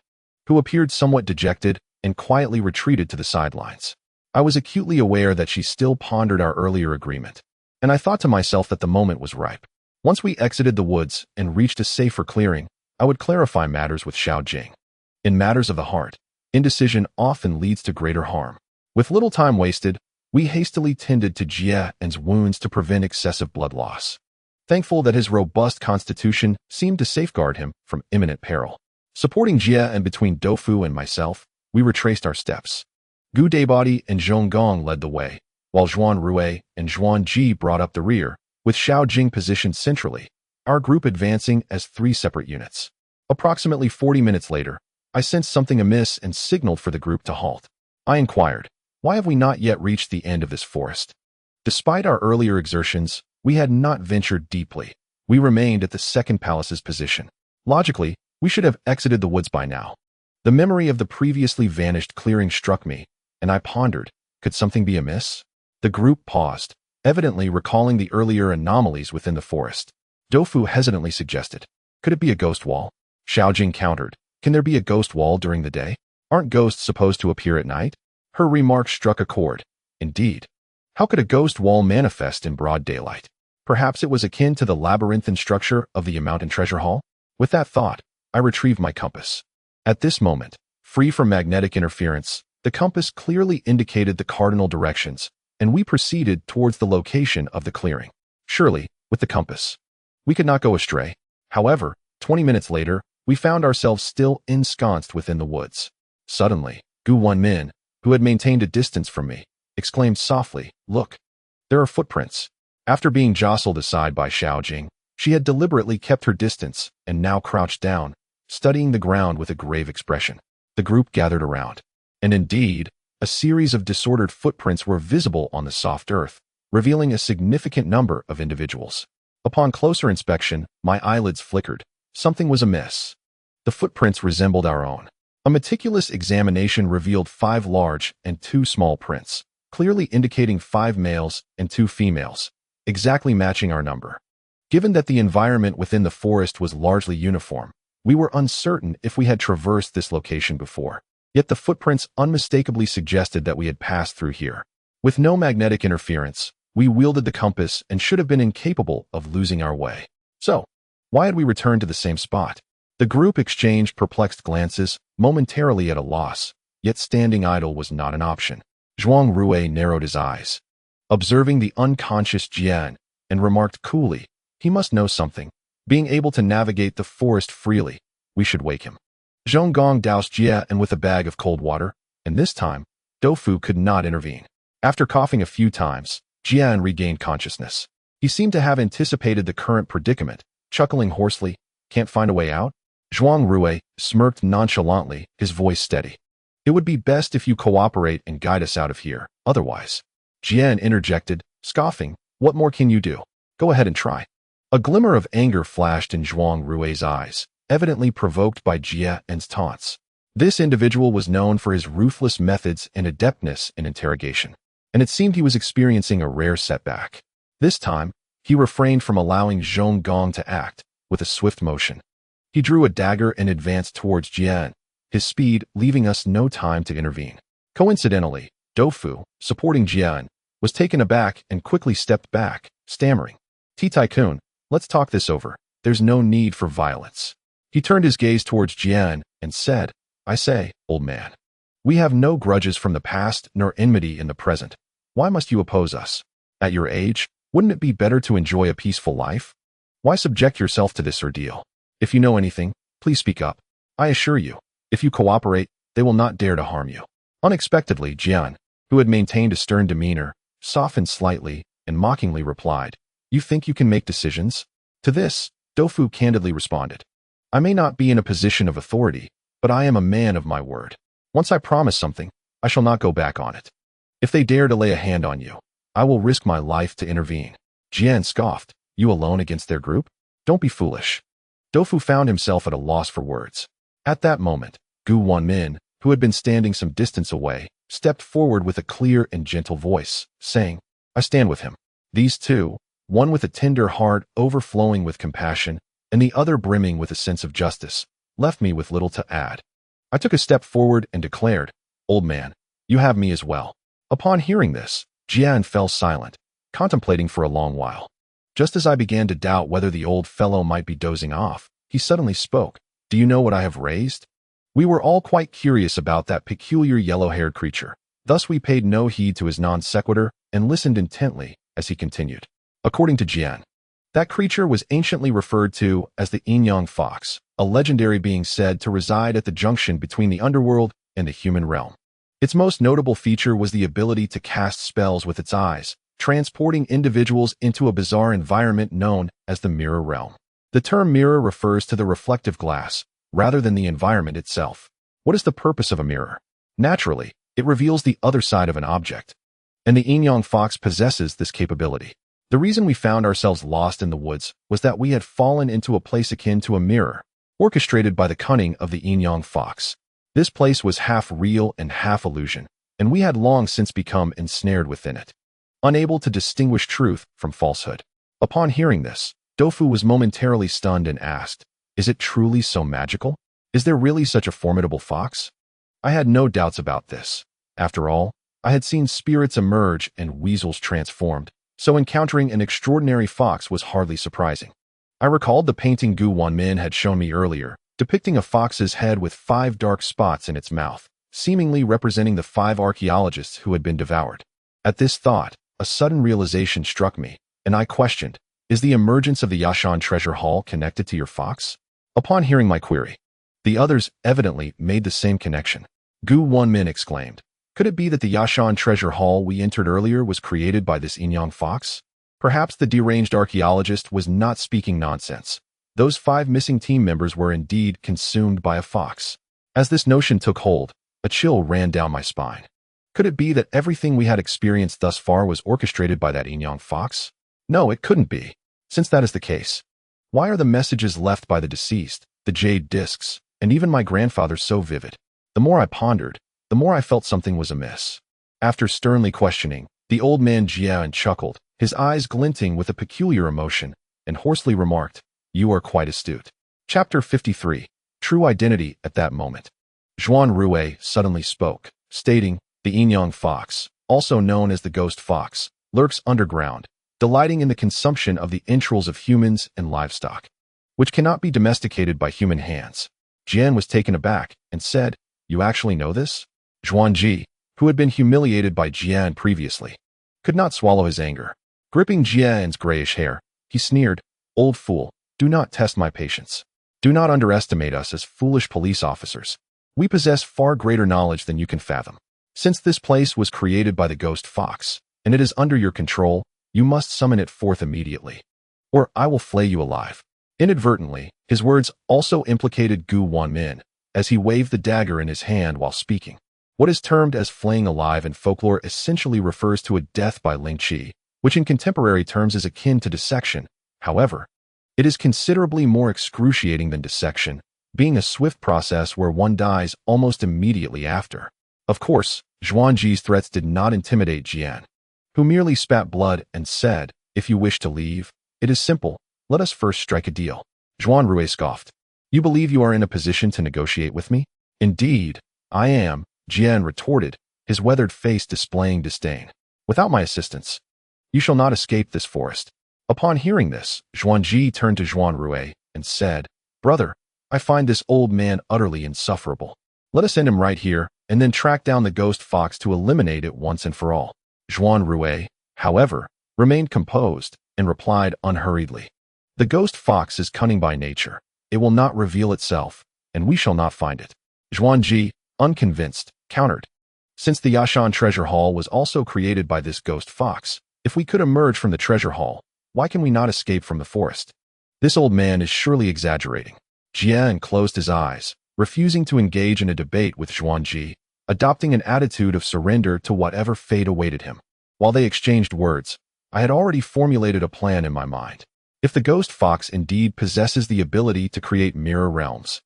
who appeared somewhat dejected and quietly retreated to the sidelines. I was acutely aware that she still pondered our earlier agreement, and I thought to myself that the moment was ripe. Once we exited the woods and reached a safer clearing, I would clarify matters with Xiao Jing. In matters of the heart, indecision often leads to greater harm. With little time wasted, we hastily tended to Jian's wounds to prevent excessive blood loss, thankful that his robust constitution seemed to safeguard him from imminent peril. Supporting Jian between Doufu and myself, we retraced our steps. Body and Zhong Gong led the way, while Zhuanrui and Zhuanji brought up the rear, with Xiao Jing positioned centrally, our group advancing as 3 separate units. Approximately 40 minutes later, I sensed something amiss and signaled for the group to halt. I inquired, "Why have we not yet reached the end of this forest?" Despite our earlier exertions, we had not ventured deeply. We remained at the second palace's position. Logically, we should have exited the woods by now. The memory of the previously vanished clearing struck me, and I pondered, could something be amiss? The group paused, evidently recalling the earlier anomalies within the forest. Doufu hesitantly suggested, "Could it be a ghost wall?" Xiao Jing countered, "Can there be a ghost wall during the day? Aren't ghosts supposed to appear at night?" Her remark struck a chord. Indeed. How could a ghost wall manifest in broad daylight? Perhaps it was akin to the labyrinthine structure of the Yashan Treasure Hall? With that thought, I retrieved my compass. At this moment, free from magnetic interference, the compass clearly indicated the cardinal directions, and we proceeded towards the location of the clearing. Surely, with the compass, we could not go astray. However, 20 minutes later, we found ourselves still ensconced within the woods. Suddenly, Wenmin, who had maintained a distance from me, exclaimed softly, "Look, there are footprints." After being jostled aside by Xiao Jing, she had deliberately kept her distance and now crouched down, studying the ground with a grave expression. The group gathered around, and indeed, a series of disordered footprints were visible on the soft earth, revealing a significant number of individuals. Upon closer inspection, my eyelids flickered. Something was amiss. The footprints resembled our own. A meticulous examination revealed 5 large and 2 small prints, clearly indicating 5 males and 2 females, exactly matching our number. Given that the environment within the forest was largely uniform, we were uncertain if we had traversed this location before. Yet the footprints unmistakably suggested that we had passed through here. With no magnetic interference, we wielded the compass and should have been incapable of losing our way. So, why had we returned to the same spot? The group exchanged perplexed glances, momentarily at a loss, yet standing idle was not an option. Zhuanrui narrowed his eyes, observing the unconscious Jian, and remarked coolly, "He must know something. Being able to navigate the forest freely, we should wake him." Zhonggong doused Jia and with a bag of cold water, and this time, Doufu could not intervene. After coughing a few times, Jian regained consciousness. He seemed to have anticipated the current predicament, chuckling hoarsely, "Can't find a way out?" Zhuanrui smirked nonchalantly, his voice steady. "It would be best if you cooperate and guide us out of here, otherwise." Jian interjected, scoffing, "What more can you do? Go ahead and try." A glimmer of anger flashed in Zhuangrui's eyes, evidently provoked by Jian's taunts. This individual was known for his ruthless methods and adeptness in interrogation, and it seemed he was experiencing a rare setback. This time, he refrained from allowing Zhonggong to act. With a swift motion, he drew a dagger and advanced towards Jian, his speed leaving us no time to intervene. Coincidentally, Doufu, supporting Jian, was taken aback and quickly stepped back, stammering, "T-Tycoon, let's talk this over. There's no need for violence." He turned his gaze towards Jian and said, "I say, old man, we have no grudges from the past nor enmity in the present. Why must you oppose us? At your age, wouldn't it be better to enjoy a peaceful life? Why subject yourself to this ordeal? If you know anything, please speak up. I assure you, if you cooperate, they will not dare to harm you." Unexpectedly, Jian, who had maintained a stern demeanor, softened slightly and mockingly replied, "You think you can make decisions?" To this, Doufu candidly responded, "I may not be in a position of authority, but I am a man of my word. Once I promise something, I shall not go back on it. If they dare to lay a hand on you, I will risk my life to intervene." Jian scoffed, "You alone against their group? Don't be foolish." Doufu found himself at a loss for words. At that moment, Wenmin, who had been standing some distance away, stepped forward with a clear and gentle voice, saying, "I stand with him." These two, one with a tender heart overflowing with compassion, and the other brimming with a sense of justice, left me with little to add. I took a step forward and declared, "Old man, you have me as well." Upon hearing this, Jian fell silent, contemplating for a long while. Just as I began to doubt whether the old fellow might be dozing off, he suddenly spoke, "Do you know what I have raised?" We were all quite curious about that peculiar yellow-haired creature. Thus we paid no heed to his non sequitur and listened intently as he continued. According to Jian, that creature was anciently referred to as the Yin-Yang fox, a legendary being said to reside at the junction between the underworld and the human realm. Its most notable feature was the ability to cast spells with its eyes, transporting individuals into a bizarre environment known as the mirror realm. The term mirror refers to the reflective glass, rather than the environment itself. What is the purpose of a mirror? Naturally, it reveals the other side of an object, and the Yin-Yang fox possesses this capability. The reason we found ourselves lost in the woods was that we had fallen into a place akin to a mirror, orchestrated by the cunning of the Yin-Yang fox. This place was half real and half illusion, and we had long since become ensnared within it, unable to distinguish truth from falsehood. Upon hearing this, Doufu was momentarily stunned and asked, "Is it truly so magical? Is there really such a formidable fox?" I had no doubts about this. After all, I had seen spirits emerge and weasels transformed, so encountering an extraordinary fox was hardly surprising. I recalled the painting Wenmin had shown me earlier, depicting a fox's head with 5 dark spots in its mouth, seemingly representing the 5 archaeologists who had been devoured. At this thought, a sudden realization struck me, and I questioned, "Is the emergence of the Yashan Treasure Hall connected to your fox?" Upon hearing my query, the others evidently made the same connection. Wenmin exclaimed, "Could it be that the Yashan Treasure Hall we entered earlier was created by this Yin-Yang fox?" Perhaps the deranged archaeologist was not speaking nonsense. Those 5 missing team members were indeed consumed by a fox. As this notion took hold, a chill ran down my spine. Could it be that everything we had experienced thus far was orchestrated by that Yin-Yang fox? No, it couldn't be. Since that is the case, why are the messages left by the deceased, the jade discs, and even my grandfather so vivid? The more I pondered, the more I felt something was amiss. After sternly questioning, the old man Jian chuckled, his eyes glinting with a peculiar emotion, and hoarsely remarked, "You are quite astute." Chapter 53. True Identity. At that moment, Zhuanrui suddenly spoke, stating, "The Inyang fox, also known as the ghost fox, lurks underground, delighting in the consumption of the entrails of humans and livestock, which cannot be domesticated by human hands." Jian was taken aback and said, "You actually know this?" Zhuangji, who had been humiliated by Jian previously, could not swallow his anger. Gripping Jian's grayish hair, he sneered, "Old fool, do not test my patience. Do not underestimate us as foolish police officers. We possess far greater knowledge than you can fathom. Since this place was created by the ghost fox, and it is under your control, you must summon it forth immediately, or I will flay you alive." Inadvertently, his words also implicated Wenmin, as he waved the dagger in his hand while speaking. What is termed as flaying alive in folklore essentially refers to a death by Ling Qi, which in contemporary terms is akin to dissection. However, it is considerably more excruciating than dissection, being a swift process where one dies almost immediately after. Of course, Zhuangji's threats did not intimidate Jian, who merely spat blood and said, "If you wish to leave, it is simple. Let us first strike a deal." Zhuanrui scoffed. "You believe you are in a position to negotiate with me?" "Indeed, I am," Jian retorted, his weathered face displaying disdain. "Without my assistance, you shall not escape this forest." Upon hearing this, Zhuangji turned to Zhuanrui and said, "Brother, I find this old man utterly insufferable. Let us end him right here, and then track down the ghost fox to eliminate it once and for all." Zhuanrui, however, remained composed and replied unhurriedly, "The ghost fox is cunning by nature. It will not reveal itself, and we shall not find it." Zhuangji, unconvinced, countered, "Since the Yashan Treasure Hall was also created by this ghost fox, if we could emerge from the treasure hall, why can we not escape from the forest? This old man is surely exaggerating." Jian closed his eyes, refusing to engage in a debate with Zhuangji, adopting an attitude of surrender to whatever fate awaited him. While they exchanged words, I had already formulated a plan in my mind. If the ghost fox indeed possesses the ability to create mirror realms,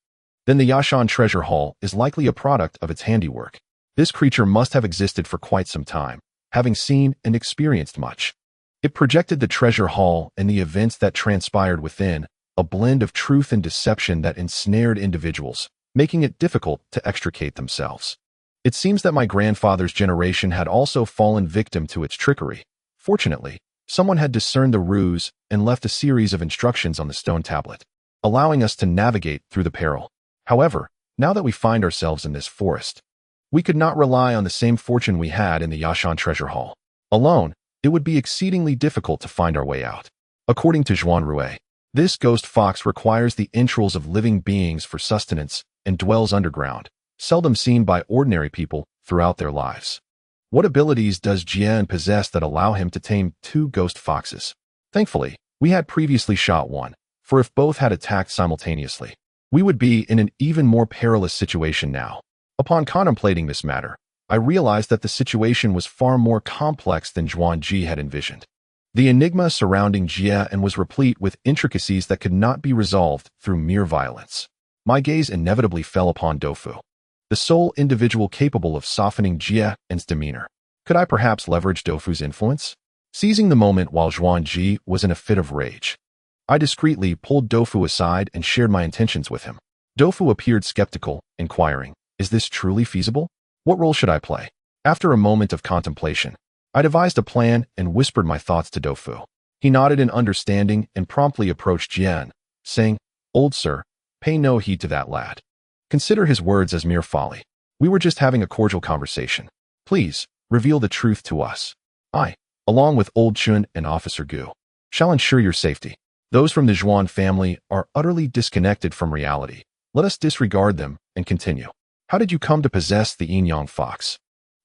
then the Yashan Treasure Hall is likely a product of its handiwork. This creature must have existed for quite some time, having seen and experienced much. It projected the treasure hall and the events that transpired within, a blend of truth and deception that ensnared individuals, making it difficult to extricate themselves. It seems that my grandfather's generation had also fallen victim to its trickery. Fortunately, someone had discerned the ruse and left a series of instructions on the stone tablet, allowing us to navigate through the peril. However, now that we find ourselves in this forest, we could not rely on the same fortune we had in the Yashan Treasure Hall. Alone, it would be exceedingly difficult to find our way out. According to Zhuanrui, this ghost fox requires the entrails of living beings for sustenance and dwells underground, seldom seen by ordinary people throughout their lives. What abilities does Jian possess that allow him to tame two ghost foxes? Thankfully, we had previously shot one, for if both had attacked simultaneously, we would be in an even more perilous situation now. Upon contemplating this matter, I realized that the situation was far more complex than Zhuangji had envisioned. The enigma surrounding Jia was replete with intricacies that could not be resolved through mere violence. My gaze inevitably fell upon Doufu, the sole individual capable of softening Jia's demeanor. Could I perhaps leverage Doufu's influence? Seizing the moment while Zhuangji was in a fit of rage, I discreetly pulled Doufu aside and shared my intentions with him. Doufu appeared skeptical, inquiring, "Is this truly feasible? What role should I play?" After a moment of contemplation, I devised a plan and whispered my thoughts to Doufu. He nodded in understanding and promptly approached Jian, saying, "Old sir, pay no heed to that lad. Consider his words as mere folly. We were just having a cordial conversation. Please, reveal the truth to us. I, along with Old Chun and Officer Gu, shall ensure your safety. Those from the Zhuan family are utterly disconnected from reality. Let us disregard them and continue. How did you come to possess the Inyang fox?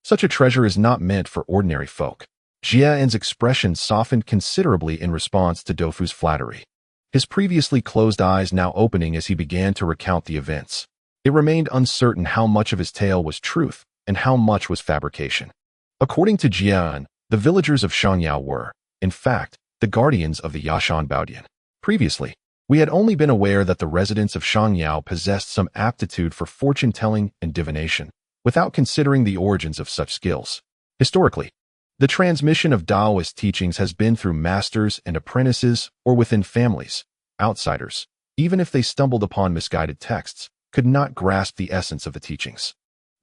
Such a treasure is not meant for ordinary folk." Jian's expression softened considerably in response to Doufu's flattery, his previously closed eyes now opening as he began to recount the events. It remained uncertain how much of his tale was truth and how much was fabrication. According to Jian, the villagers of Shangyao were, in fact, the guardians of the Yashan Baodian. Previously, we had only been aware that the residents of Shangyao possessed some aptitude for fortune-telling and divination, without considering the origins of such skills. Historically, The transmission of Taoist teachings has been through masters and apprentices or within families. Outsiders, even if they stumbled upon misguided texts, could not grasp the essence of the teachings.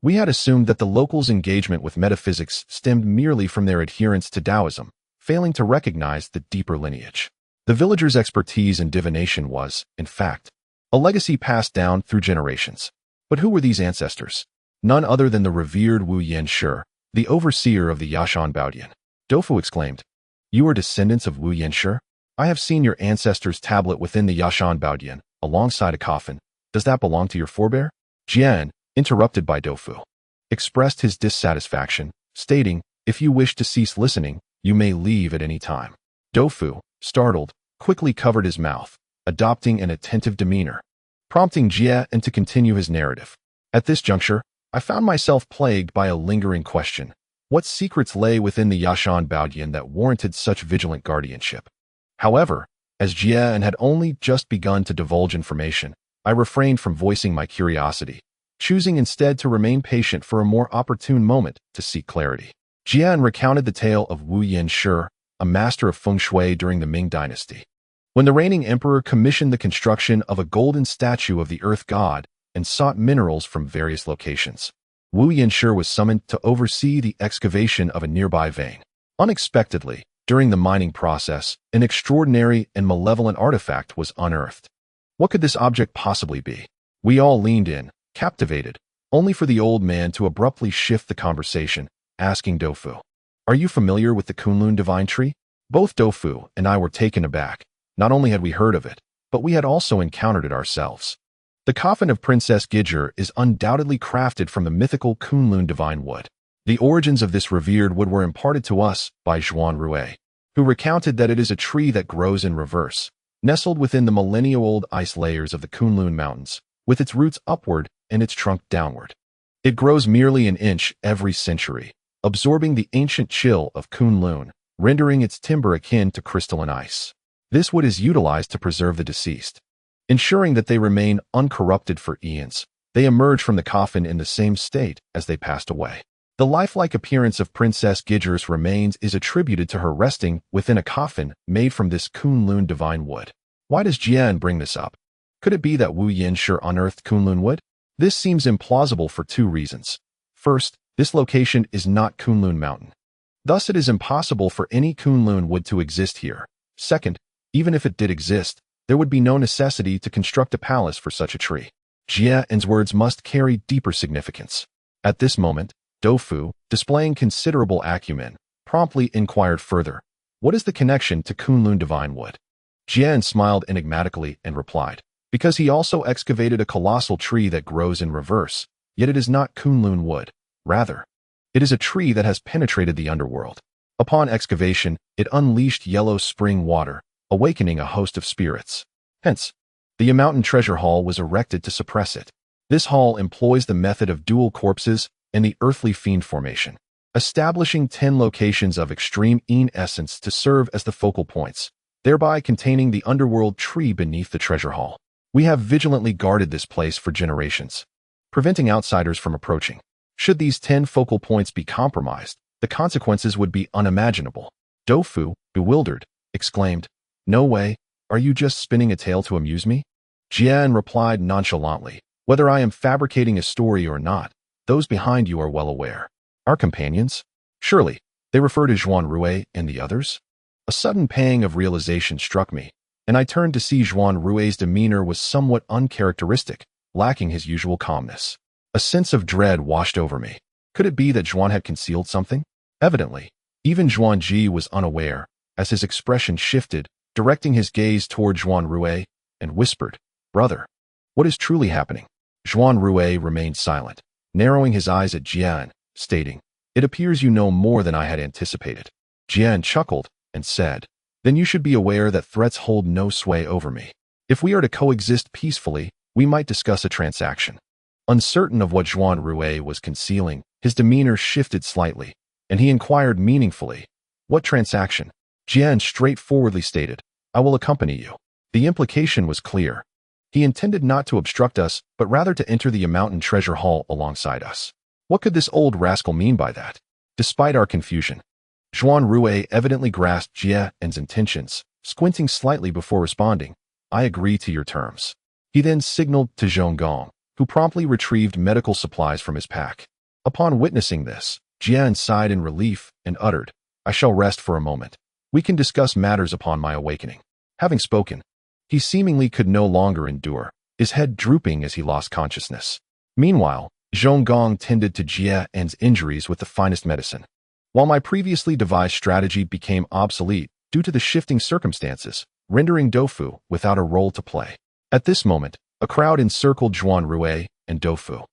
We had assumed that the locals' engagement with metaphysics stemmed merely from their adherence to Taoism, failing to recognize the deeper lineage. The villagers' expertise in divination was, in fact, a legacy passed down through generations. But who were these ancestors? None other than the revered Wu-yen-shi, the overseer of the Yashan Baodian. Doufu exclaimed, "You are descendants of Wu-yen-shi? I have seen your ancestors' tablet within the Yashan Baodian, alongside a coffin. Does that belong to your forebear?" Jian, interrupted by Doufu, expressed his dissatisfaction, stating, "If you wish to cease listening, you may leave at any time." Doufu, startled, quickly covered his mouth, adopting an attentive demeanor, prompting Jian to continue his narrative. At this juncture, I found myself plagued by a lingering question. What secrets lay within the Yashan Baodian that warranted such vigilant guardianship? However, as Jian had only just begun to divulge information, I refrained from voicing my curiosity, choosing instead to remain patient for a more opportune moment to seek clarity. Jian recounted the tale of Wu-yen-shi, a master of feng shui during the Ming dynasty. When the reigning emperor commissioned the construction of a golden statue of the earth god and sought minerals from various locations, Wu-yen-shi was summoned to oversee the excavation of a nearby vein. Unexpectedly, during the mining process, an extraordinary and malevolent artifact was unearthed. What could this object possibly be? We all leaned in, captivated, only for the old man to abruptly shift the conversation, asking Doufu, "Are you familiar with the Kunlun divine tree?" Both Doufu and I were taken aback. Not only had we heard of it, but we had also encountered it ourselves. The coffin of Princess Gijir is undoubtedly crafted from the mythical Kunlun divine wood. The origins of this revered wood were imparted to us by Zhuanrui, who recounted that it is a tree that grows in reverse, nestled within the millennia-old ice layers of the Kunlun Mountains, with its roots upward and its trunk downward. It grows merely an inch every century, absorbing the ancient chill of Kunlun, rendering its timber akin to crystalline ice. This wood is utilized to preserve the deceased, ensuring that they remain uncorrupted for eons. They emerge from the coffin in the same state as they passed away. The lifelike appearance of Princess Gijir's remains is attributed to her resting within a coffin made from this Kunlun divine wood. Why does Jian bring this up? Could it be that Wu-yen-shi unearthed Kunlun wood? This seems implausible for two reasons. First, this location is not Kunlun Mountain. Thus, it is impossible for any Kunlun wood to exist here. Second, even if it did exist, there would be no necessity to construct a palace for such a tree. Jian's words must carry deeper significance. At this moment, Doufu, displaying considerable acumen, promptly inquired further, "What is the connection to Kunlun divine wood?" Jian smiled enigmatically and replied, "Because he also excavated a colossal tree that grows in reverse, yet it is not Kunlun wood. Rather, it is a tree that has penetrated the underworld. Upon excavation, it unleashed yellow spring water, awakening a host of spirits. Hence, the Yashan Treasure Hall was erected to suppress it. This hall employs the method of dual corpses and the earthly fiend formation, establishing 10 locations of extreme essence to serve as the focal points, thereby containing the underworld tree beneath the treasure hall. We have vigilantly guarded this place for generations, preventing outsiders from approaching. Should these 10 focal points be compromised, the consequences would be unimaginable." Doufu, bewildered, exclaimed, "No way, are you just spinning a tale to amuse me?" Jian replied nonchalantly, "Whether I am fabricating a story or not, those behind you are well aware. Our companions? Surely, they refer to Zhuanrui and the others?" A sudden pang of realization struck me, and I turned to see Zhuanrui's demeanor was somewhat uncharacteristic, lacking his usual calmness. A sense of dread washed over me. Could it be that Zhuan had concealed something? Evidently, even Zhuangji was unaware, as his expression shifted, directing his gaze toward Zhuanrui, and whispered, "Brother, what is truly happening?" Zhuanrui remained silent, narrowing his eyes at Jian, stating, "It appears you know more than I had anticipated." Jian chuckled and said, "Then you should be aware that threats hold no sway over me. If we are to coexist peacefully, we might discuss a transaction." Uncertain of what Zhuanrui was concealing, his demeanor shifted slightly, and he inquired meaningfully, "What transaction?" Jian straightforwardly stated, "I will accompany you." The implication was clear. He intended not to obstruct us, but rather to enter the Yashan Treasure Hall alongside us. What could this old rascal mean by that? Despite our confusion, Zhuanrui evidently grasped Jian's intentions, squinting slightly before responding. I agree to your terms. He then signaled to Zhonggong, who promptly retrieved medical supplies from his pack. Upon witnessing this, Jian sighed in relief and uttered, I shall rest for a moment. We can discuss matters upon my awakening. Having spoken, he seemingly could no longer endure, his head drooping as he lost consciousness. Meanwhile, Zhonggong tended to Jian's injuries with the finest medicine. While my previously devised strategy became obsolete due to the shifting circumstances, rendering Doufu without a role to play. At this moment, a crowd encircled Zhuanrui and Doufu.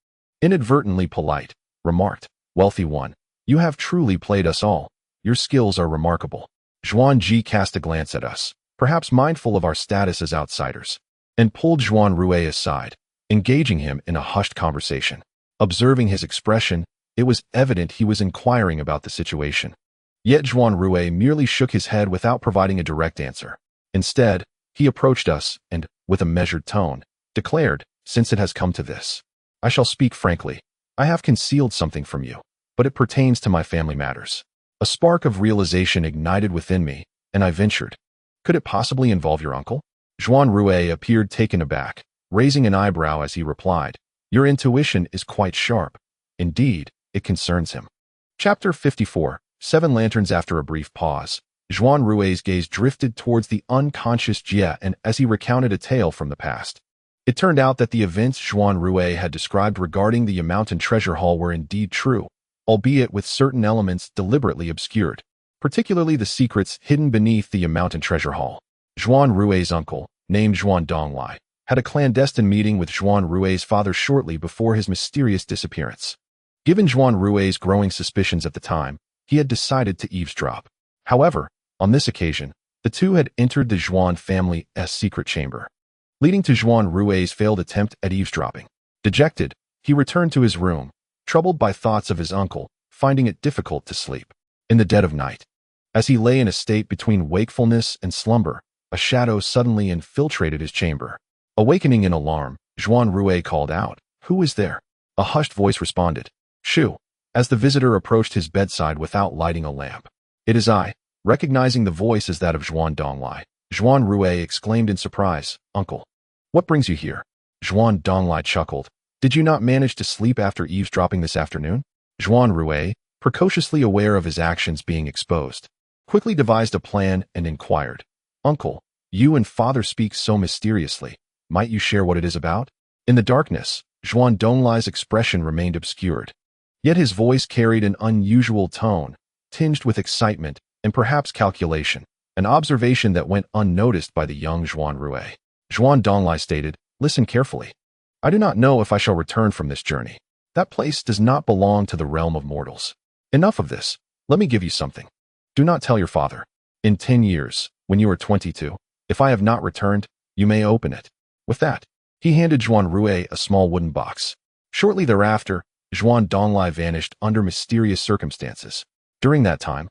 Inadvertently polite, remarked, Wealthy one, you have truly played us all. Your skills are remarkable. Zhuangji cast a glance at us, perhaps mindful of our status as outsiders, and pulled Zhuanrui aside, engaging him in a hushed conversation. Observing his expression, it was evident he was inquiring about the situation. Yet Zhuanrui merely shook his head without providing a direct answer. Instead, he approached us and, with a measured tone, declared, Since it has come to this, I shall speak frankly. I have concealed something from you, but it pertains to my family matters. A spark of realization ignited within me, and I ventured. Could it possibly involve your uncle? Zhuanrui appeared taken aback, raising an eyebrow as he replied, Your intuition is quite sharp. Indeed, it concerns him. Chapter 54, 7 Lanterns. After a brief pause, Zhuanrui's gaze drifted towards the unconscious Jian as he recounted a tale from the past. It turned out that the events Zhuanrui had described regarding the Yashan Treasure Hall were indeed true, albeit with certain elements deliberately obscured, particularly the secrets hidden beneath the Yashan Treasure Hall. Zhuanrui's uncle, named Zhuanrui, had a clandestine meeting with Zhuanrui's father shortly before his mysterious disappearance. Given Zhuanrui's growing suspicions at the time, he had decided to eavesdrop. However, on this occasion, the two had entered the Zhuan family's secret chamber, leading to Zhuanrui's failed attempt at eavesdropping. Dejected, he returned to his room, troubled by thoughts of his uncle, finding it difficult to sleep. In the dead of night, as he lay in a state between wakefulness and slumber, a shadow suddenly infiltrated his chamber. Awakening in alarm, Zhuanrui called out, Who is there? A hushed voice responded, Shu, as the visitor approached his bedside without lighting a lamp. It is I. Recognizing the voice as that of Zhuanrui, Zhuanrui exclaimed in surprise, Uncle, what brings you here? Zhuanrui chuckled. Did you not manage to sleep after eavesdropping this afternoon? Zhuanrui, precociously aware of his actions being exposed, quickly devised a plan and inquired, Uncle, you and father speak so mysteriously. Might you share what it is about? In the darkness, Zhuanrui's expression remained obscured. Yet his voice carried an unusual tone, tinged with excitement and perhaps calculation, an observation that went unnoticed by the young Zhuanrui. Zhuanrui stated, Listen carefully. I do not know if I shall return from this journey. That place does not belong to the realm of mortals. Enough of this. Let me give you something. Do not tell your father. In 10 years, when you are 22, if I have not returned, you may open it. With that, he handed Zhuanrui a small wooden box. Shortly thereafter, Zhuanrui vanished under mysterious circumstances. During that time,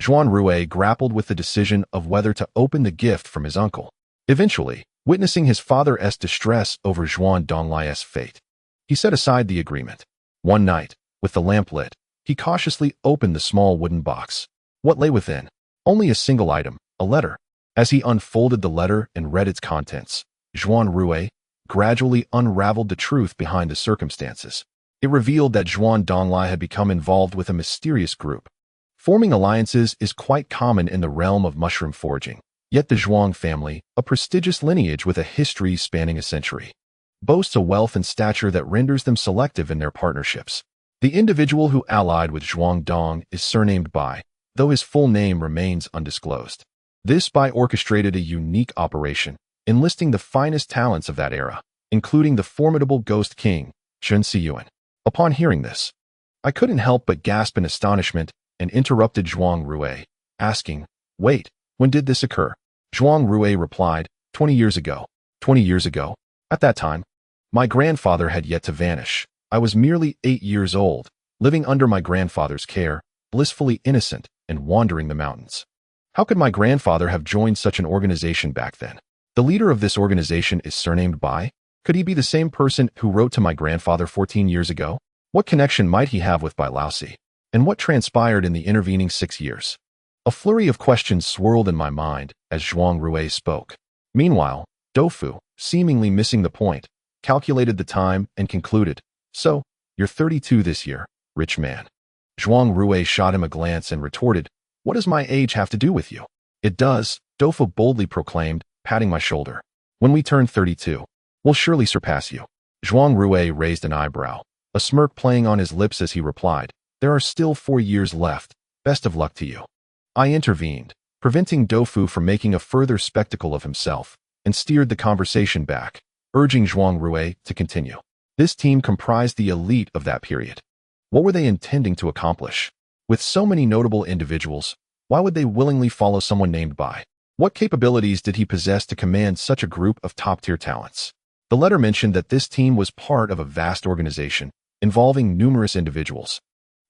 Zhuanrui grappled with the decision of whether to open the gift from his uncle. Eventually, witnessing his father's distress over Zhuanrui's fate, he set aside the agreement. One night, with the lamp lit, he cautiously opened the small wooden box. What lay within? Only a single item, a letter. As he unfolded the letter and read its contents, Zhuanrui gradually unraveled the truth behind the circumstances. It revealed that Zhuanrui had become involved with a mysterious group. Forming alliances is quite common in the realm of mushroom foraging. Yet the Zhuang family, a prestigious lineage with a history spanning a century, boasts a wealth and stature that renders them selective in their partnerships. The individual who allied with Zhuangdong is surnamed Bai, though his full name remains undisclosed. This Bai orchestrated a unique operation, enlisting the finest talents of that era, including the formidable Ghost King, Chen Siyuan. Upon hearing this, I couldn't help but gasp in astonishment and interrupted Zhuanrui, asking, Wait, when did this occur? Zhuanrui replied, 20 years ago. 20 years ago? At that time, my grandfather had yet to vanish. I was merely 8 years old, living under my grandfather's care, blissfully innocent and wandering the mountains. How could my grandfather have joined such an organization back then? The leader of this organization is surnamed Bai. Could he be the same person who wrote to my grandfather 14 years ago? What connection might he have with Bai Laosi? And what transpired in the intervening 6 years? A flurry of questions swirled in my mind as Zhuanrui spoke. Meanwhile, Doufu, seemingly missing the point, calculated the time and concluded, "So, you're 32 this year, rich man." Zhuanrui shot him a glance and retorted, "What does my age have to do with you?" "It does," Doufu boldly proclaimed, patting my shoulder. "When we turn 32, we'll surely surpass you." Zhuanrui raised an eyebrow, a smirk playing on his lips as he replied, "There are still 4 years left. Best of luck to you." I intervened, preventing Doufu from making a further spectacle of himself, and steered the conversation back, urging Zhuanrui to continue. This team comprised the elite of that period. What were they intending to accomplish? With so many notable individuals, why would they willingly follow someone named Bai? What capabilities did he possess to command such a group of top-tier talents? The letter mentioned that this team was part of a vast organization involving numerous individuals,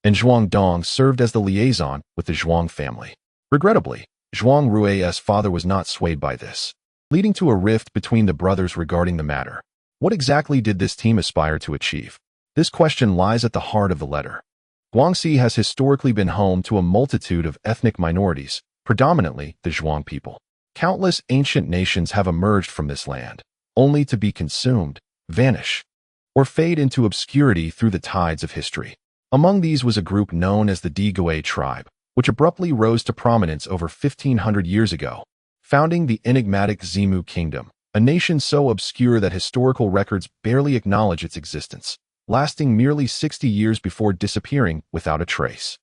and Zhuang Dong served as the liaison with the Zhuang family. Regrettably, Zhuangrui's father was not swayed by this, leading to a rift between the brothers regarding the matter. What exactly did this team aspire to achieve? This question lies at the heart of the letter. Guangxi has historically been home to a multitude of ethnic minorities, predominantly the Zhuang people. Countless ancient nations have emerged from this land, only to be consumed, vanish, or fade into obscurity through the tides of history. Among these was a group known as the Demise tribe, which abruptly rose to prominence over 1,500 years ago, founding the enigmatic Ximu kingdom, a nation so obscure that historical records barely acknowledge its existence, lasting merely 60 years before disappearing without a trace.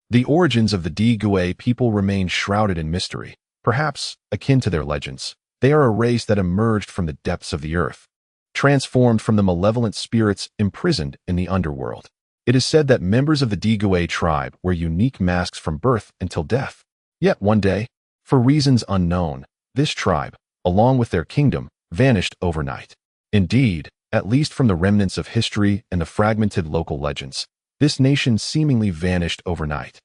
The origins of the Demise people remain shrouded in mystery, perhaps akin to their legends. They are a race that emerged from the depths of the earth, transformed from the malevolent spirits imprisoned in the underworld. It is said that members of the Demise tribe wear unique masks from birth until death. Yet one day, for reasons unknown, this tribe, along with their kingdom, vanished overnight. Indeed, at least from the remnants of history and the fragmented local legends, this nation seemingly vanished overnight,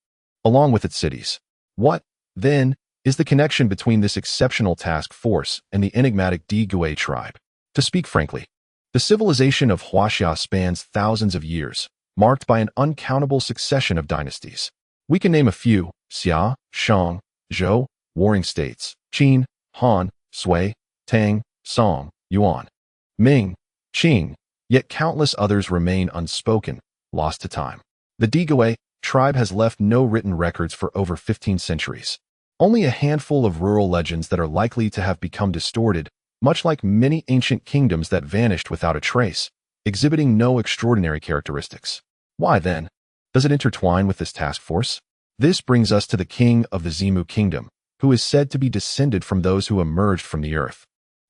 along with its cities. What, then, is the connection between this exceptional task force and the enigmatic Demise tribe? To speak frankly, the civilization of Huaxia spans thousands of years, marked by an uncountable succession of dynasties. We can name a few: Xia, Shang, Zhou, warring states, Qin, Han, Sui, Tang, Song, Yuan, Ming, Qing, yet countless others remain unspoken, lost to time. The Demise tribe has left no written records for over 15 centuries. Only a handful of rural legends that are likely to have become distorted, much like many ancient kingdoms that vanished without a trace, exhibiting no extraordinary characteristics. Why, then, does it intertwine with this task force? This brings us to the king of the Ximu kingdom, who is said to be descended from those who emerged from the earth.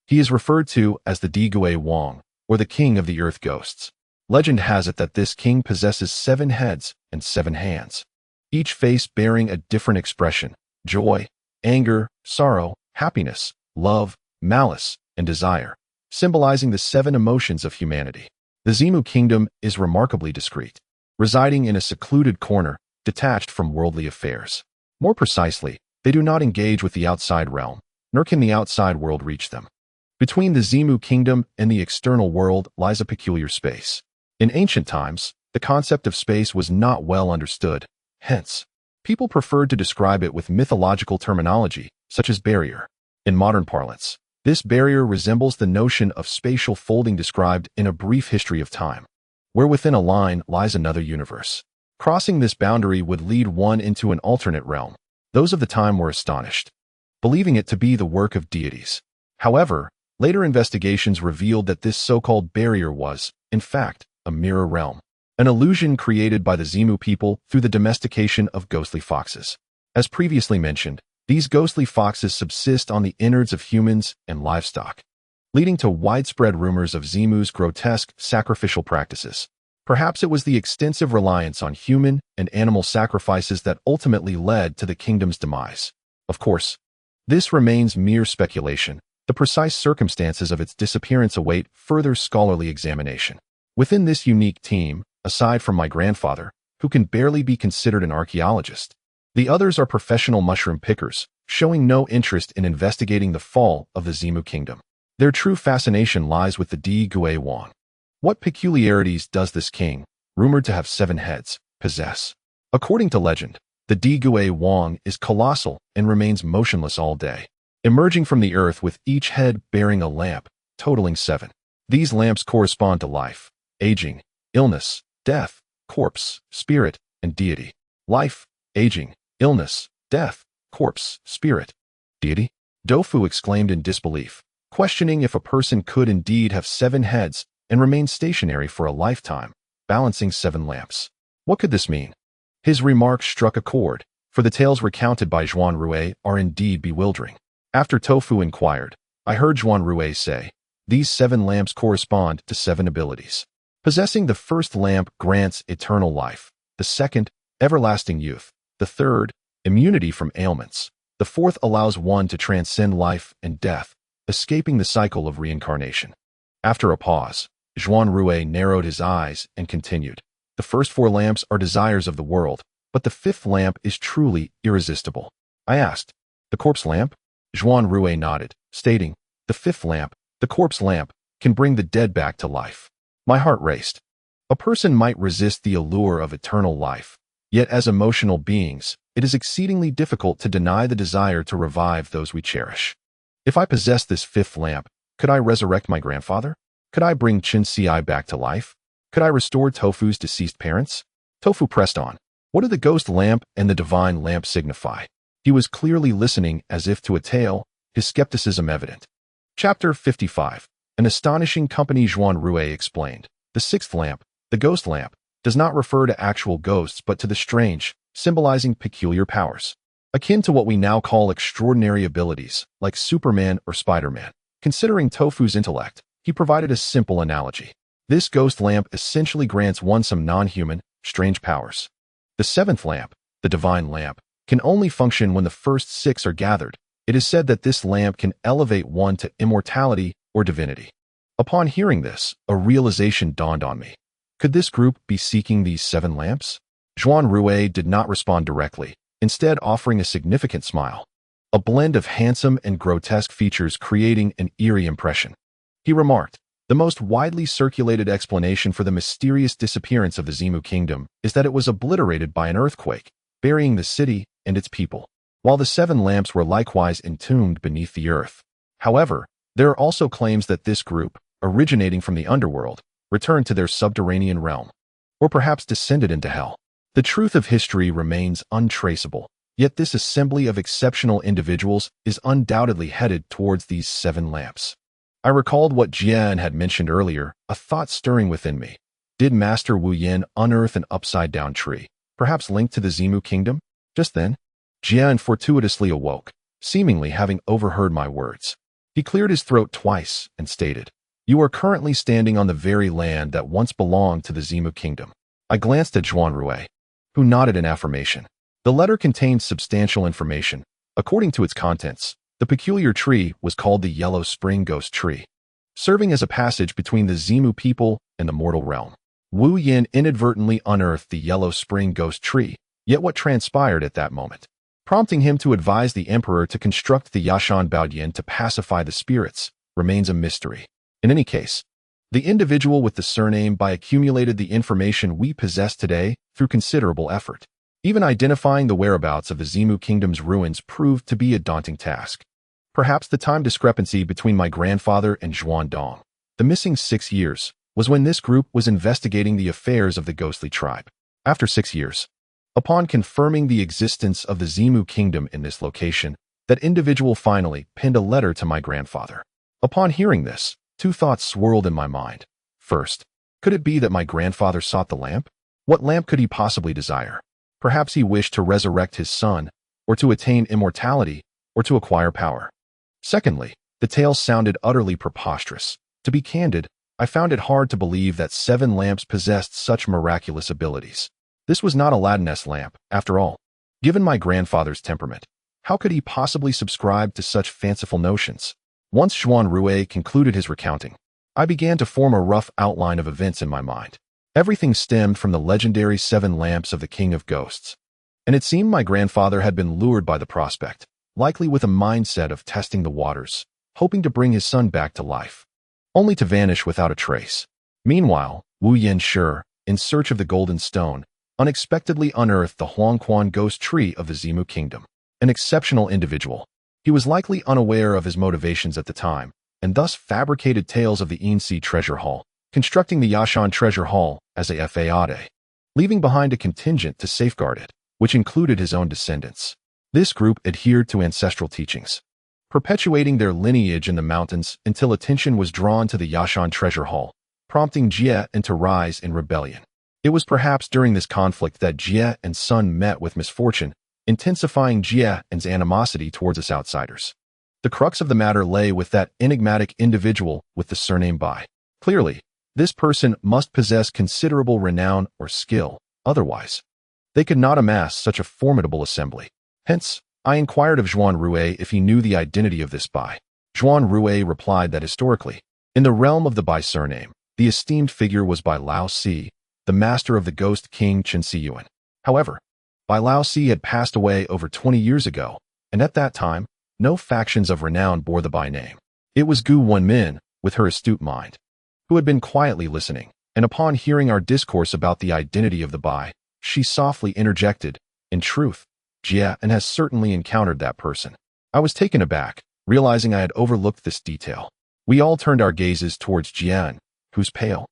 He is referred to as the Demise Wang, or the king of the earth ghosts. Legend has it that this king possesses 7 heads and 7 hands, each face bearing a different expression: joy, anger, sorrow, happiness, love, malice, and desire, symbolizing the 7 emotions of humanity. The Ximu kingdom is remarkably discreet, residing in a secluded corner, detached from worldly affairs. More precisely, they do not engage with the outside realm, nor can the outside world reach them. Between the Ximu kingdom and the external world lies a peculiar space. In ancient times, the concept of space was not well understood. Hence, people preferred to describe it with mythological terminology, such as barrier. In modern parlance, this barrier resembles the notion of spatial folding described in A Brief History of Time, where within a line lies another universe. Crossing this boundary would lead one into an alternate realm. Those of the time were astonished, believing it to be the work of deities. However, later investigations revealed that this so-called barrier was, in fact, a mirror realm, an illusion created by the Ximu people through the domestication of ghostly foxes. As previously mentioned, these ghostly foxes subsist on the innards of humans and livestock, leading to widespread rumors of Ximu's grotesque sacrificial practices. Perhaps it was the extensive reliance on human and animal sacrifices that ultimately led to the kingdom's demise. Of course, this remains mere speculation. The precise circumstances of its disappearance await further scholarly examination. Within this unique team, aside from my grandfather, who can barely be considered an archaeologist, the others are professional mushroom pickers, showing no interest in investigating the fall of the Ximu kingdom. Their true fascination lies with the Demise Wang. What peculiarities does this king, rumored to have 7 heads, possess? According to legend, The Digui Wang is colossal and remains motionless all day, emerging from the earth with each head bearing a lamp, totaling 7. These lamps correspond to life, aging, illness, death, corpse, spirit, and deity. Life, aging, illness, death, corpse, spirit, deity? Dofu exclaimed in disbelief, questioning if a person could indeed have 7 heads and remain stationary for a lifetime, balancing 7 lamps. What could this mean? His remark struck a chord, for the tales recounted by Zhuanrui are indeed bewildering. After Tofu inquired, I heard Zhuanrui say, these 7 lamps correspond to 7 abilities. Possessing the first lamp grants eternal life, the second, everlasting youth, the third, immunity from ailments, the fourth allows one to transcend life and death, escaping the cycle of reincarnation. After a pause, Zhuanrui narrowed his eyes and continued, the first 4 lamps are desires of the world, but the 5th lamp is truly irresistible. I asked, the corpse lamp? Zhuanrui nodded, stating, the 5th lamp, the corpse lamp, can bring the dead back to life. My heart raced. A person might resist the allure of eternal life, yet as emotional beings, it is exceedingly difficult to deny the desire to revive those we cherish. If I possessed this 5th lamp, could I resurrect my grandfather? Could I bring Qin Ci back to life? Could I restore Tofu's deceased parents? Tofu pressed on. What do the ghost lamp and the divine lamp signify? He was clearly listening as if to a tale, his skepticism evident. Chapter 55. An astonishing company. Zhuanrui explained. The 6th lamp, the ghost lamp, does not refer to actual ghosts but to the strange, symbolizing peculiar powers. Akin to what we now call extraordinary abilities, like Superman or Spider-Man. Considering Tofu's intellect, he provided a simple analogy. This ghost lamp essentially grants one some non-human, strange powers. The 7th lamp, the divine lamp, can only function when the first 6 are gathered. It is said that this lamp can elevate one to immortality or divinity. Upon hearing this, a realization dawned on me. Could this group be seeking these 7 lamps? Zhuanrui did not respond directly, instead offering a significant smile. A blend of handsome and grotesque features creating an eerie impression. He remarked, the most widely circulated explanation for the mysterious disappearance of the Ximu kingdom is that it was obliterated by an earthquake, burying the city and its people, while the 7 lamps were likewise entombed beneath the earth. However, there are also claims that this group, originating from the underworld, returned to their subterranean realm, or perhaps descended into hell. The truth of history remains untraceable, yet this assembly of exceptional individuals is undoubtedly headed towards these 7 lamps. I recalled what Jian had mentioned earlier, a thought stirring within me. Did Master Wu Yin unearth an upside-down tree, perhaps linked to the Ximu kingdom? Just then, Jian fortuitously awoke, seemingly having overheard my words. He cleared his throat twice and stated, you are currently standing on the very land that once belonged to the Ximu kingdom. I glanced at Zhuanrui, who nodded in affirmation. The letter contained substantial information. According to its contents, the peculiar tree was called the Yellow Spring Ghost Tree, serving as a passage between the Ximu people and the mortal realm. Wu Yin inadvertently unearthed the Yellow Spring Ghost Tree, yet what transpired at that moment, prompting him to advise the emperor to construct the Yashan Baodian to pacify the spirits, remains a mystery. In any case, the individual with the surname Bai accumulated the information we possess today through considerable effort. Even identifying the whereabouts of the Ximu kingdom's ruins proved to be a daunting task. Perhaps the time discrepancy between my grandfather and Zhuan Dong, the missing 6 years, was when this group was investigating the affairs of the ghostly tribe. After 6 years, upon confirming the existence of the Ximu kingdom in this location, that individual finally penned a letter to my grandfather. Upon hearing this, 2 thoughts swirled in my mind. First, could it be that my grandfather sought the lamp? What lamp could he possibly desire? Perhaps he wished to resurrect his son, or to attain immortality, or to acquire power. Secondly, the tale sounded utterly preposterous. To be candid, I found it hard to believe that 7 lamps possessed such miraculous abilities. This was not Aladdin's lamp, after all. Given my grandfather's temperament, how could he possibly subscribe to such fanciful notions? Once Zhuanrui concluded his recounting, I began to form a rough outline of events in my mind. Everything stemmed from the legendary 7 lamps of the King of Ghosts. And it seemed my grandfather had been lured by the prospect, likely with a mindset of testing the waters, hoping to bring his son back to life, only to vanish without a trace. Meanwhile, Wu Yanshi, in search of the golden stone, unexpectedly unearthed the Huangquan ghost tree of the Zimu kingdom. An exceptional individual. He was likely unaware of his motivations at the time, and thus fabricated tales of the Yashan Treasure Hall, constructing the Yashan Treasure Hall as a fade, leaving behind a contingent to safeguard it, which included his own descendants. This group adhered to ancestral teachings, perpetuating their lineage in the mountains until attention was drawn to the Yashan Treasure Hall, prompting Jie to rise in rebellion. It was perhaps during this conflict that Jie and Sun met with misfortune, intensifying Jie's animosity towards us outsiders. The crux of the matter lay with that enigmatic individual with the surname Bai. Clearly, this person must possess considerable renown or skill, otherwise they could not amass such a formidable assembly. Hence, I inquired of Zhuanrui if he knew the identity of this Bai. Zhuanrui replied that historically, in the realm of the Bai surname, the esteemed figure was Bai Laosi, the master of the ghost king Chen Siyuan. However, Bai Laosi had passed away over 20 years ago, and at that time, no factions of renown bore the Bai name. It was Gu Wenmin, with her astute mind, who had been quietly listening, and upon hearing our discourse about the identity of the Bai, she softly interjected, "In truth, Jie has certainly encountered that person." I was taken aback, realizing I had overlooked this detail. We all turned our gazes towards Jie, whose pale,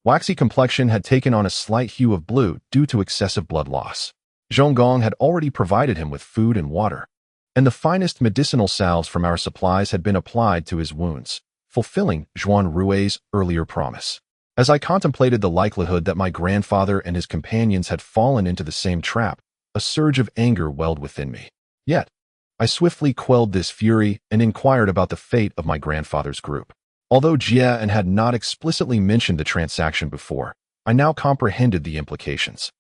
waxy complexion had taken on a slight hue of blue due to excessive blood loss. Zhonggong had already provided him with food and water, and the finest medicinal salves from our supplies had been applied to his wounds, fulfilling Zhuanrui's earlier promise. As I contemplated the likelihood that my grandfather and his companions had fallen into the same trap, a surge of anger welled within me. Yet, I swiftly quelled this fury and inquired about the fate of my grandfather's group. Although Jie had not explicitly mentioned the transaction before, I now comprehended the implications.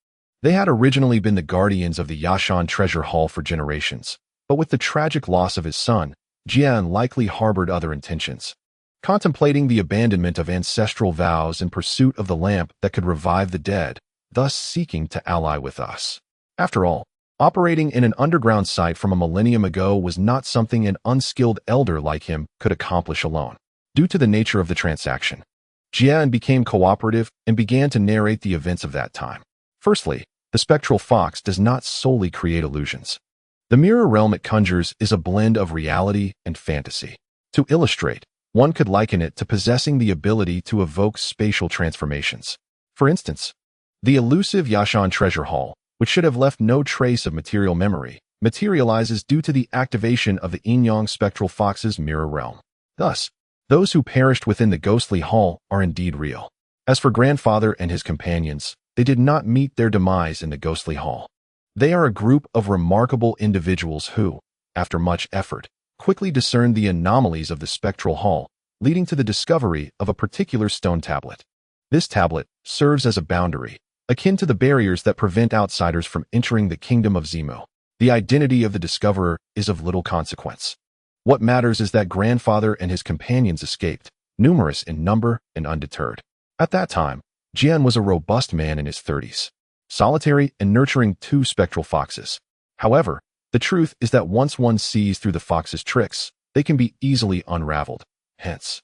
They had originally been the guardians of the Yashan Treasure Hall for generations, but with the tragic loss of his son, Jie likely harbored other intentions, contemplating the abandonment of ancestral vows in pursuit of the lamp that could revive the dead, thus seeking to ally with us. After all, operating in an underground site from a millennium ago was not something an unskilled elder like him could accomplish alone. Due to the nature of the transaction, Jie became cooperative and began to narrate the events of that time. Firstly, the spectral fox does not solely create illusions. The mirror realm it conjures is a blend of reality and fantasy. To illustrate, one could liken it to possessing the ability to evoke spatial transformations. For instance, the elusive Yashan Treasure Hall, which should have left no trace of material memory, materializes due to the activation of the Yin-Yang spectral fox's mirror realm. Thus, those who perished within the ghostly hall are indeed real. As for grandfather and his companions, they did not meet their demise in the ghostly hall. They are a group of remarkable individuals who, after much effort, quickly discerned the anomalies of the spectral hall, leading to the discovery of a particular stone tablet. This tablet serves as a boundary, akin to the barriers that prevent outsiders from entering the kingdom of Zimu. The identity of the discoverer is of little consequence. What matters is that grandfather and his companions escaped, numerous in number and undeterred. At that time, Jian was a robust man in his 30s, solitary and nurturing 2 spectral foxes. However, the truth is that once one sees through the fox's tricks, they can be easily unraveled. Hence,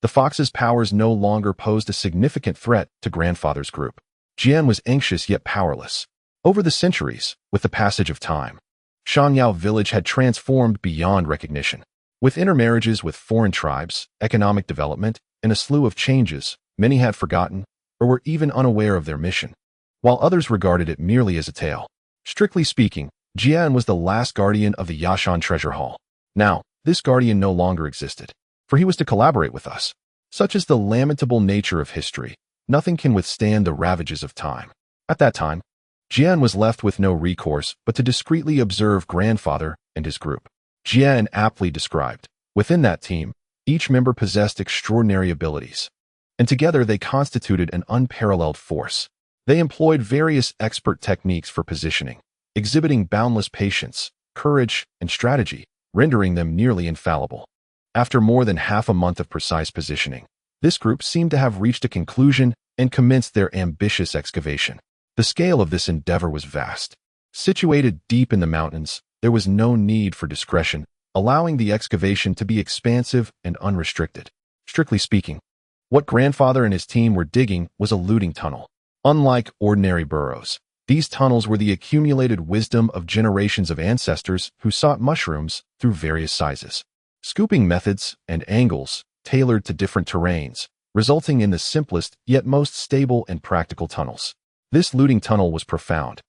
the fox's powers no longer posed a significant threat to grandfather's group. Jian was anxious yet powerless. Over the centuries, with the passage of time, Shangyao village had transformed beyond recognition. With intermarriages with foreign tribes, economic development, and a slew of changes, many had forgotten or were even unaware of their mission, while others regarded it merely as a tale. Strictly speaking, Jian was the last guardian of the Yashan Treasure Hall. Now, this guardian no longer existed, for he was to collaborate with us. Such is the lamentable nature of history. Nothing can withstand the ravages of time. At that time, Jian was left with no recourse but to discreetly observe grandfather and his group. Jian aptly described, within that team, each member possessed extraordinary abilities, and together they constituted an unparalleled force. They employed various expert techniques for positioning, exhibiting boundless patience, courage, and strategy, rendering them nearly infallible. After more than half a month of precise positioning, this group seemed to have reached a conclusion and commenced their ambitious excavation. The scale of this endeavor was vast. Situated deep in the mountains, there was no need for discretion, allowing the excavation to be expansive and unrestricted. Strictly speaking, what grandfather and his team were digging was a looting tunnel. Unlike ordinary burrows, These tunnels were the accumulated wisdom of generations of ancestors who sought mushrooms through various sizes, scooping methods and angles tailored to different terrains, resulting in the simplest yet most stable and practical tunnels. This looting tunnel was profound,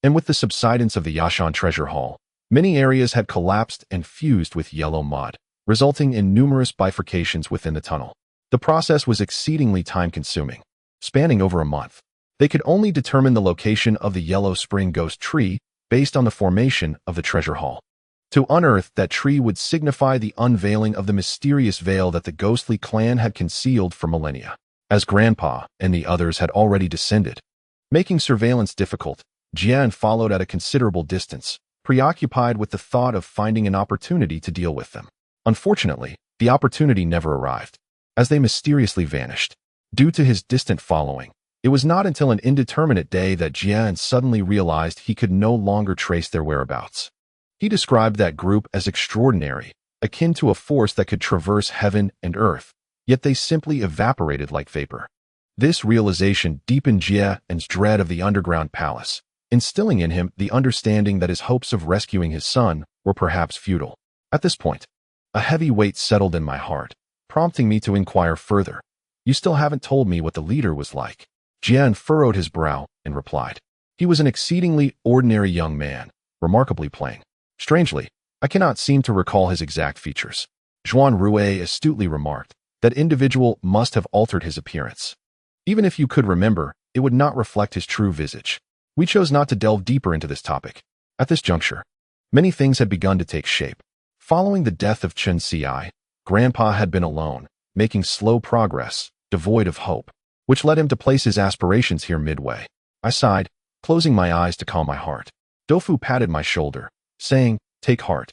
and with the subsidence of the Yashan Treasure Hall, many areas had collapsed and fused with yellow mud, resulting in numerous bifurcations within the tunnel. The process was exceedingly time-consuming, spanning over a month. They could only determine the location of the yellow spring ghost tree based on the formation of the treasure hall. To unearth that tree would signify the unveiling of the mysterious veil that the ghostly clan had concealed for millennia, as Grandpa and the others had already descended. Making surveillance difficult, Jian followed at a considerable distance, preoccupied with the thought of finding an opportunity to deal with them. Unfortunately, the opportunity never arrived, as they mysteriously vanished. Due to his distant following, it was not until an indeterminate day that Jian suddenly realized he could no longer trace their whereabouts. He described that group as extraordinary, akin to a force that could traverse heaven and earth, yet they simply evaporated like vapor. This realization deepened Jian's dread of the underground palace, instilling in him the understanding that his hopes of rescuing his son were perhaps futile. At this point, a heavy weight settled in my heart, prompting me to inquire further. "You still haven't told me what the leader was like." Jian furrowed his brow and replied. "He was an exceedingly ordinary young man, remarkably plain. Strangely, I cannot seem to recall his exact features." Zhuanrui astutely remarked, "That individual must have altered his appearance. Even if you could remember, it would not reflect his true visage." We chose not to delve deeper into this topic. At this juncture, many things had begun to take shape. Following the death of Chen Ci, Grandpa had been alone, making slow progress, devoid of hope, which led him to place his aspirations here midway. I sighed, closing my eyes to calm my heart. Dofu patted my shoulder, saying, "Take heart.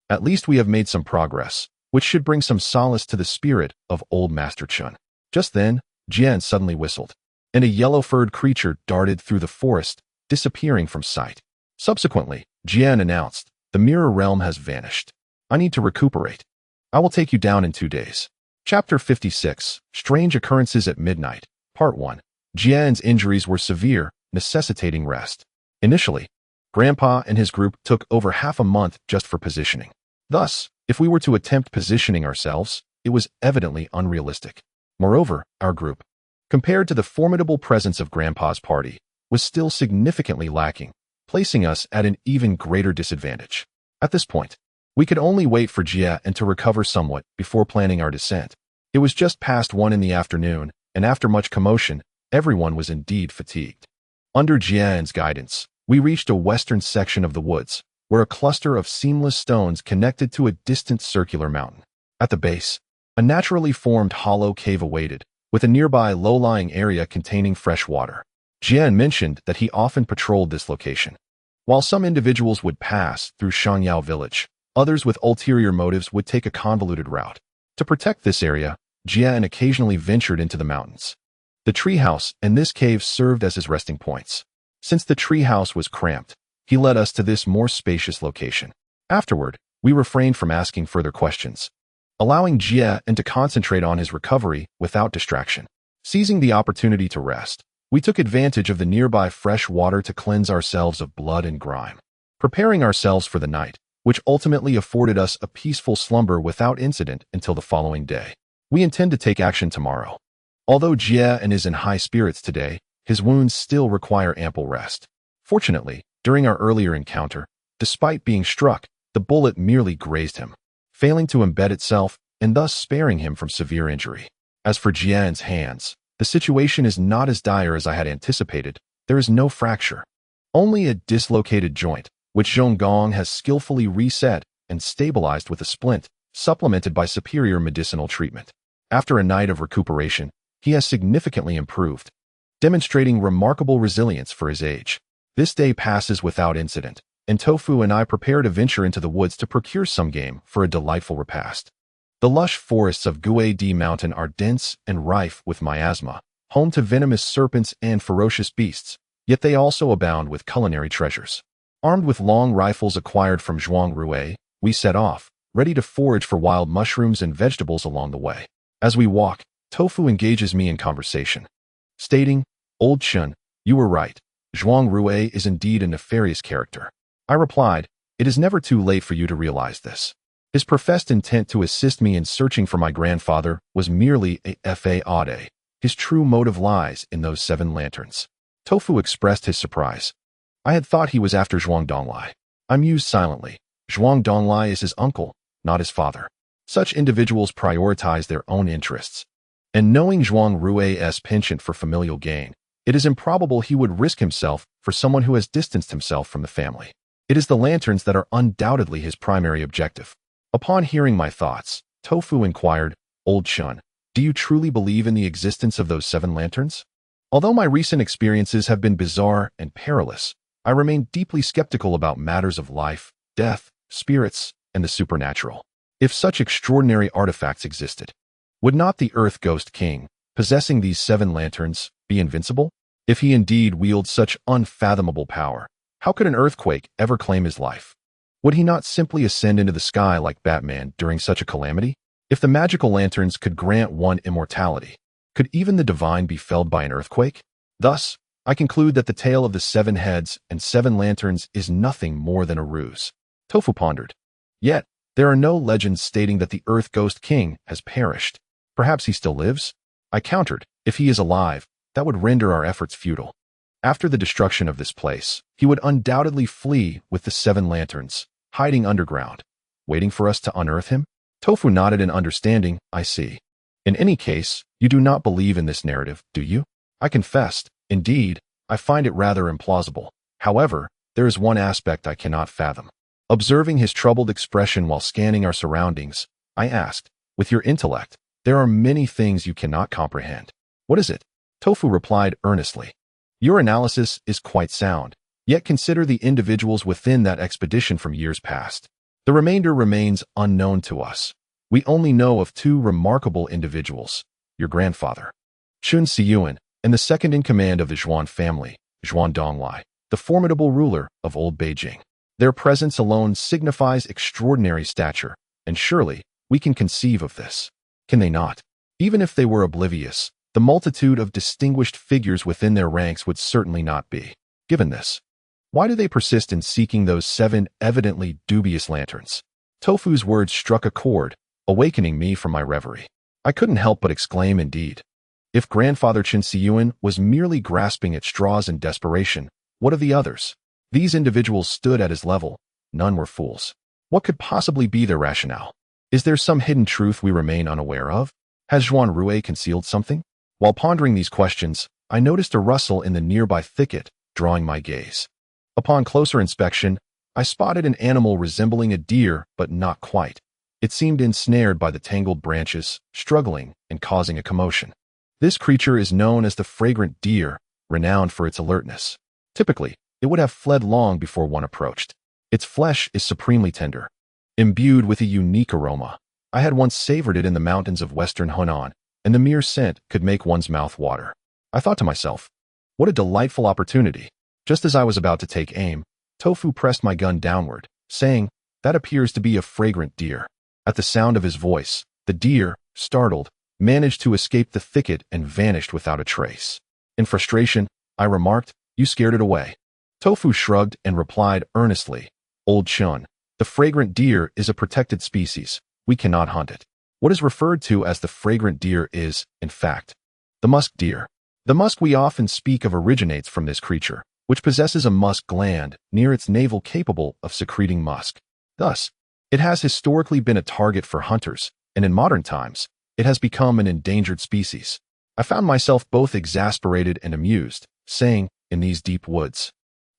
At least we have made some progress, which should bring some solace to the spirit of old Master Chen." Just then, Jian suddenly whistled, and a yellow-furred creature darted through the forest, disappearing from sight. Subsequently, Jian announced, "The mirror realm has vanished. I need to recuperate. I will take you down in 2 days." Chapter 56, Strange Occurrences at Midnight, Part 1. Jian's injuries were severe, necessitating rest. Initially, Grandpa and his group took over half a month just for positioning. Thus, if we were to attempt positioning ourselves, it was evidently unrealistic. Moreover, our group, compared to the formidable presence of Grandpa's party, was still significantly lacking, placing us at an even greater disadvantage. At this point, we could only wait for Jia and to recover somewhat before planning our descent. It was just past 1 in the afternoon, and after much commotion, everyone was indeed fatigued. Under Jian's guidance, we reached a western section of the woods, where a cluster of seamless stones connected to a distant circular mountain. At the base, a naturally formed hollow cave awaited, with a nearby low-lying area containing fresh water. Jian mentioned that he often patrolled this location. While some individuals would pass through Shangyao village, others with ulterior motives would take a convoluted route. To protect this area, Jian occasionally ventured into the mountains. The treehouse and this cave served as his resting points. Since the treehouse was cramped, he led us to this more spacious location. Afterward, we refrained from asking further questions, allowing Jian to concentrate on his recovery without distraction. Seizing the opportunity to rest, we took advantage of the nearby fresh water to cleanse ourselves of blood and grime, preparing ourselves for the night, which ultimately afforded us a peaceful slumber without incident until the following day. We intend to take action tomorrow. Although Jian is in high spirits today, his wounds still require ample rest. Fortunately, during our earlier encounter, despite being struck, the bullet merely grazed him, failing to embed itself and thus sparing him from severe injury. As for Jian's hands, the situation is not as dire as I had anticipated. There is no fracture, only a dislocated joint, which Zhonggong has skillfully reset and stabilized with a splint, supplemented by superior medicinal treatment. After a night of recuperation, he has significantly improved, demonstrating remarkable resilience for his age. This day passes without incident, and Tofu and I prepare to venture into the woods to procure some game for a delightful repast. The lush forests of 5he Mountain are dense and rife with miasma, home to venomous serpents and ferocious beasts, yet they also abound with culinary treasures. Armed with long rifles acquired from Zhuanrui, we set off, ready to forage for wild mushrooms and vegetables along the way. As we walk, Tofu engages me in conversation, stating, "Old Chen, you were right. Zhuanrui is indeed a nefarious character. I replied, it is never too late for you to realize this. His professed intent to assist me in searching for my grandfather was merely a fade. His true motive lies in those 7 lanterns. Tofu expressed his surprise. I had thought he was after Zhuang. I mused silently. Zhuang is his uncle, not his father. Such individuals prioritize their own interests. And knowing Zhuangrui's penchant for familial gain, it is improbable he would risk himself for someone who has distanced himself from the family. It is the lanterns that are undoubtedly his primary objective. Upon hearing my thoughts, Tofu inquired, Old Shun, do you truly believe in the existence of those 7 lanterns? Although my recent experiences have been bizarre and perilous, I remain deeply skeptical about matters of life, death, spirits, and the supernatural. If such extraordinary artifacts existed, would not the Earth Ghost King, possessing these 7 lanterns, be invincible? If he indeed wields such unfathomable power, how could an earthquake ever claim his life? Would he not simply ascend into the sky like Batman during such a calamity? If the magical lanterns could grant one immortality, could even the divine be felled by an earthquake? Thus, I conclude that the tale of the 7 heads and 7 lanterns is nothing more than a ruse. Tofu pondered. Yet, there are no legends stating that the Earth Ghost King has perished. Perhaps he still lives? I countered, if he is alive, that would render our efforts futile. After the destruction of this place, he would undoubtedly flee with the 7 lanterns, hiding underground, waiting for us to unearth him? Tofu nodded in understanding, I see. In any case, you do not believe in this narrative, do you? I confessed, indeed, I find it rather implausible. However, there is one aspect I cannot fathom. Observing his troubled expression while scanning our surroundings, I asked, with your intellect, there are many things you cannot comprehend. What is it? Tofu replied earnestly. Your analysis is quite sound, yet consider the individuals within that expedition from years past. The remainder remains unknown to us. We only know of 2 remarkable individuals, your grandfather, Chun Siyuan, and the second in command of the Zhuan family, Zhuan Donglai, the formidable ruler of old Beijing. Their presence alone signifies extraordinary stature, and surely we can conceive of this. Can they not? Even if they were oblivious, the multitude of distinguished figures within their ranks would certainly not be. Given this, why do they persist in seeking those 7 evidently dubious lanterns? Tofu's words struck a chord, awakening me from my reverie. I couldn't help but exclaim indeed. If grandfather Qin Siyuan was merely grasping at straws in desperation, what of the others? These individuals stood at his level. None were fools. What could possibly be their rationale? Is there some hidden truth we remain unaware of? Has Zhuanrui concealed something? While pondering these questions, I noticed a rustle in the nearby thicket, drawing my gaze. Upon closer inspection, I spotted an animal resembling a deer, but not quite. It seemed ensnared by the tangled branches, struggling and causing a commotion. This creature is known as the fragrant deer, renowned for its alertness. Typically, it would have fled long before one approached. Its flesh is supremely tender, imbued with a unique aroma. I had once savored it in the mountains of western Hunan, and the mere scent could make one's mouth water. I thought to myself, what a delightful opportunity. Just as I was about to take aim, Tofu pressed my gun downward, saying, that appears to be a fragrant deer. At the sound of his voice, the deer, startled, managed to escape the thicket and vanished without a trace. In frustration, I remarked, you scared it away. Tofu shrugged and replied earnestly, Old Shun, the fragrant deer is a protected species. We cannot hunt it. What is referred to as the fragrant deer is, in fact, the musk deer. The musk we often speak of originates from this creature, which possesses a musk gland near its navel capable of secreting musk. Thus, it has historically been a target for hunters, and in modern times, it has become an endangered species. I found myself both exasperated and amused, saying, in these deep woods,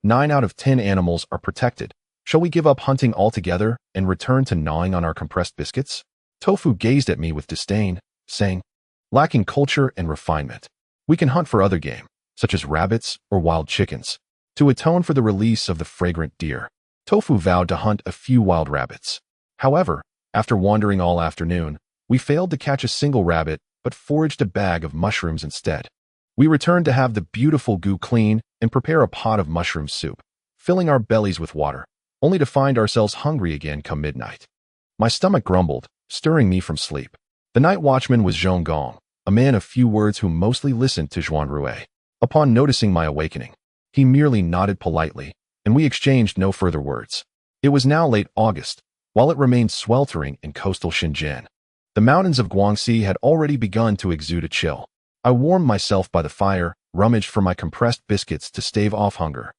9 out of 10 animals are protected. Shall we give up hunting altogether and return to gnawing on our compressed biscuits? Tofu gazed at me with disdain, saying, lacking culture and refinement, we can hunt for other game, such as rabbits or wild chickens, to atone for the release of the fragrant deer. Tofu vowed to hunt a few wild rabbits. However, after wandering all afternoon, we failed to catch a single rabbit, but foraged a bag of mushrooms instead. We returned to have the beautiful goo clean and prepare a pot of mushroom soup, filling our bellies with water, only to find ourselves hungry again come midnight. My stomach grumbled, stirring me from sleep. The night watchman was Zhong Gong, a man of few words who mostly listened to Zhuanrui. Upon noticing my awakening, He merely nodded politely, and we exchanged no further words. It was now late August, while it remained sweltering in coastal Shenzhen. The mountains of Guangxi had already begun to exude a chill. I warmed myself by the fire, rummaged for my compressed biscuits to stave off hunger,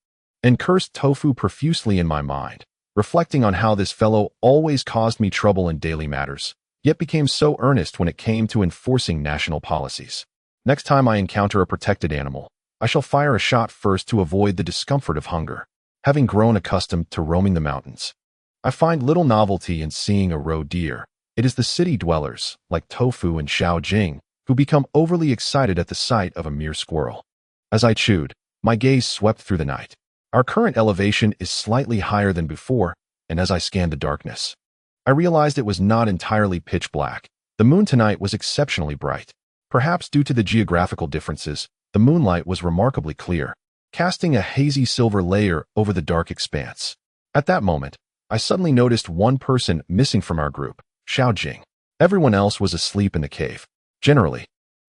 and cursed tofu profusely in my mind, reflecting on how this fellow always caused me trouble in daily matters, yet became so earnest when it came to enforcing national policies. Next time I encounter a protected animal, I shall fire a shot first to avoid the discomfort of hunger. Having grown accustomed to roaming the mountains, I find little novelty in seeing a roe deer. It is the city dwellers, like Tofu and Xiao Jing, who become overly excited at the sight of a mere squirrel. As I chewed, my gaze swept through the night. Our current elevation is slightly higher than before, and as I scanned the darkness, I realized it was not entirely pitch black. The moon tonight was exceptionally bright. Perhaps due to the geographical differences, the moonlight was remarkably clear, casting a hazy silver layer over the dark expanse. At that moment, I suddenly noticed one person missing from our group, Xiao Jing. Everyone else was asleep in the cave. Generally,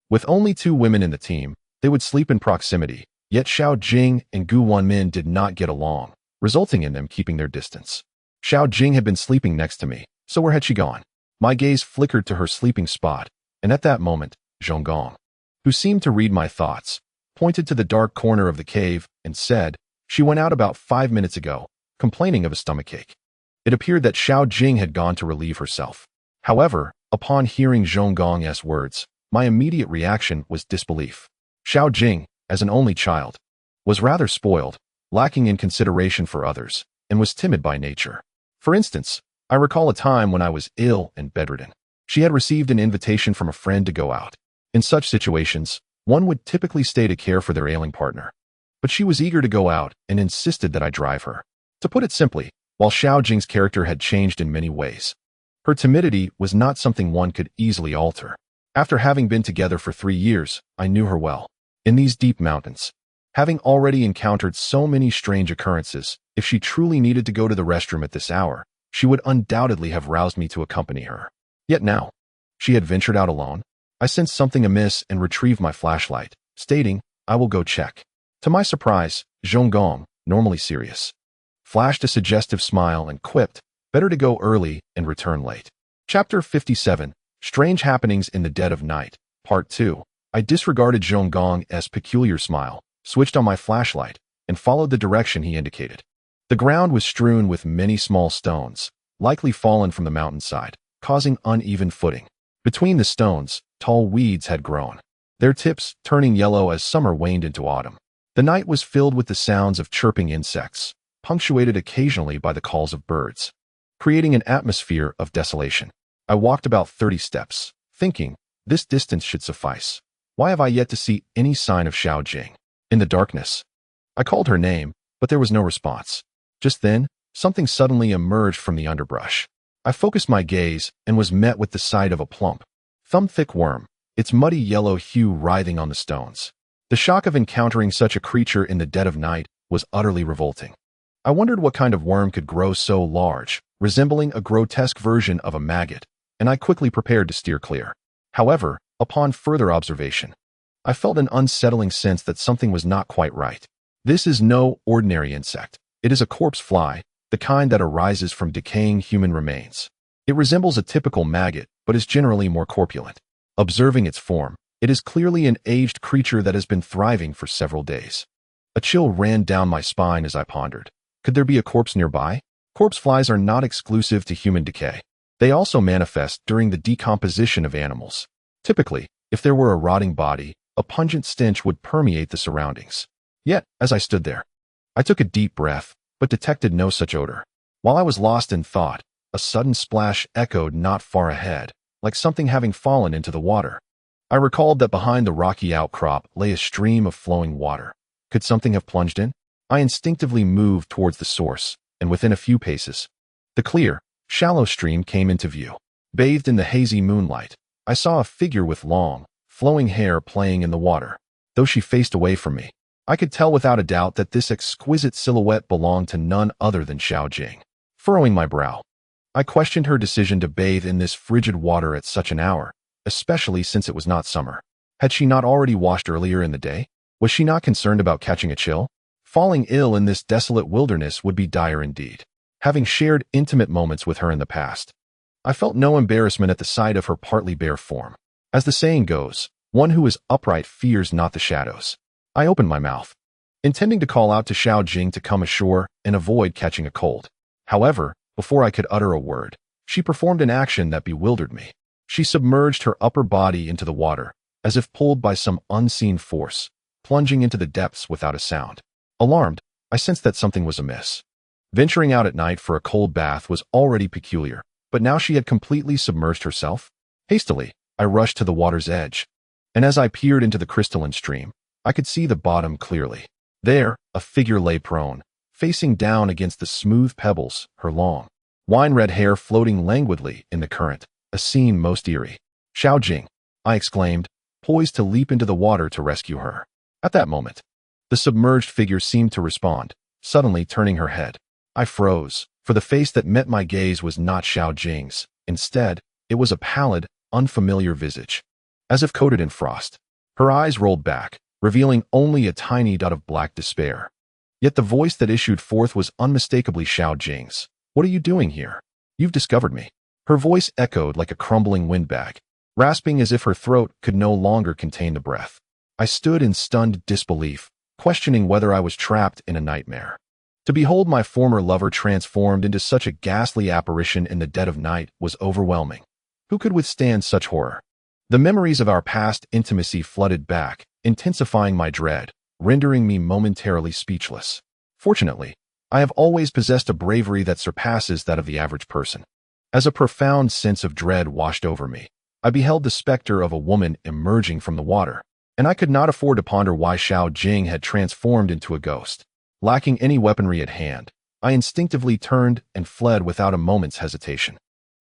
with only 2 women in the team, they would sleep in proximity, yet Xiao Jing and Wenmin did not get along, resulting in them keeping their distance. Xiao Jing had been sleeping next to me, so where had she gone? My gaze flickered to her sleeping spot, and at that moment, Zhonggong, who seemed to read my thoughts, pointed to the dark corner of the cave and said, "She went out about 5 minutes ago, complaining of a stomachache." It appeared that Xiao Jing had gone to relieve herself. However, upon hearing Zhonggong's words, my immediate reaction was disbelief. Xiao Jing, as an only child, was rather spoiled, lacking in consideration for others, and was timid by nature. For instance, I recall a time when I was ill and bedridden. She had received an invitation from a friend to go out. In such situations, one would typically stay to care for their ailing partner. But she was eager to go out and insisted that I drive her. To put it simply, while Xiao Jing's character had changed in many ways, her timidity was not something one could easily alter. After having been together for 3 years, I knew her well. In these deep mountains, having already encountered so many strange occurrences, if she truly needed to go to the restroom at this hour, she would undoubtedly have roused me to accompany her. Yet now, she had ventured out alone. I sensed something amiss and retrieved my flashlight, stating, "I will go check." To my surprise, Zhonggong, normally serious, flashed a suggestive smile and quipped, "Better to go early and return late." Chapter 57, Strange Happenings in the Dead of Night, Part 2. I disregarded Zhonggong's peculiar smile, switched on my flashlight, and followed the direction he indicated. The ground was strewn with many small stones, likely fallen from the mountainside, causing uneven footing. Between the stones, tall weeds had grown, their tips turning yellow as summer waned into autumn. The night was filled with the sounds of chirping insects, punctuated occasionally by the calls of birds, creating an atmosphere of desolation. I walked about 30 steps, thinking, this distance should suffice. Why have I yet to see any sign of Xiao Jing? In the darkness, I called her name, but there was no response. Just then, something suddenly emerged from the underbrush. I focused my gaze and was met with the sight of a plump, thumb-thick worm, its muddy yellow hue writhing on the stones. The shock of encountering such a creature in the dead of night was utterly revolting. I wondered what kind of worm could grow so large, resembling a grotesque version of a maggot, and I quickly prepared to steer clear. However, upon further observation, I felt an unsettling sense that something was not quite right. This is no ordinary insect. It is a corpse fly, the kind that arises from decaying human remains. It resembles a typical maggot, but is generally more corpulent. Observing its form, it is clearly an aged creature that has been thriving for several days. A chill ran down my spine as I pondered. Could there be a corpse nearby? Corpse flies are not exclusive to human decay. They also manifest during the decomposition of animals. Typically, if there were a rotting body, a pungent stench would permeate the surroundings. Yet, as I stood there, I took a deep breath, but detected no such odor. While I was lost in thought, a sudden splash echoed not far ahead, like something having fallen into the water. I recalled that behind the rocky outcrop lay a stream of flowing water. Could something have plunged in? I instinctively moved towards the source, and within a few paces, the clear, shallow stream came into view. Bathed in the hazy moonlight, I saw a figure with long, flowing hair playing in the water. Though she faced away from me, I could tell without a doubt that this exquisite silhouette belonged to none other than Xiao Jing. Furrowing my brow, I questioned her decision to bathe in this frigid water at such an hour, especially since it was not summer. Had she not already washed earlier in the day? Was she not concerned about catching a chill? Falling ill in this desolate wilderness would be dire indeed. Having shared intimate moments with her in the past, I felt no embarrassment at the sight of her partly bare form. As the saying goes, one who is upright fears not the shadows. I opened my mouth, intending to call out to Xiao Jing to come ashore and avoid catching a cold. However, before I could utter a word, she performed an action that bewildered me. She submerged her upper body into the water, as if pulled by some unseen force, plunging into the depths without a sound. Alarmed, I sensed that something was amiss. Venturing out at night for a cold bath was already peculiar, but now she had completely submerged herself. Hastily, I rushed to the water's edge, and as I peered into the crystalline stream, I could see the bottom clearly. There, a figure lay prone, facing down against the smooth pebbles, her long, wine-red hair floating languidly in the current, a scene most eerie. "Xiao Jing," I exclaimed, poised to leap into the water to rescue her. At that moment, the submerged figure seemed to respond, suddenly turning her head. I froze, for the face that met my gaze was not Xiao Jing's. Instead, it was a pallid, unfamiliar visage, as if coated in frost. Her eyes rolled back, revealing only a tiny dot of black despair. Yet the voice that issued forth was unmistakably Xiao Jing's. "What are you doing here? You've discovered me." Her voice echoed like a crumbling windbag, rasping as if her throat could no longer contain the breath. I stood in stunned disbelief, questioning whether I was trapped in a nightmare. To behold my former lover transformed into such a ghastly apparition in the dead of night was overwhelming. Who could withstand such horror? The memories of our past intimacy flooded back, intensifying my dread, rendering me momentarily speechless. Fortunately, I have always possessed a bravery that surpasses that of the average person. As a profound sense of dread washed over me, I beheld the specter of a woman emerging from the water, and I could not afford to ponder why Xiao Jing had transformed into a ghost. Lacking any weaponry at hand, I instinctively turned and fled without a moment's hesitation.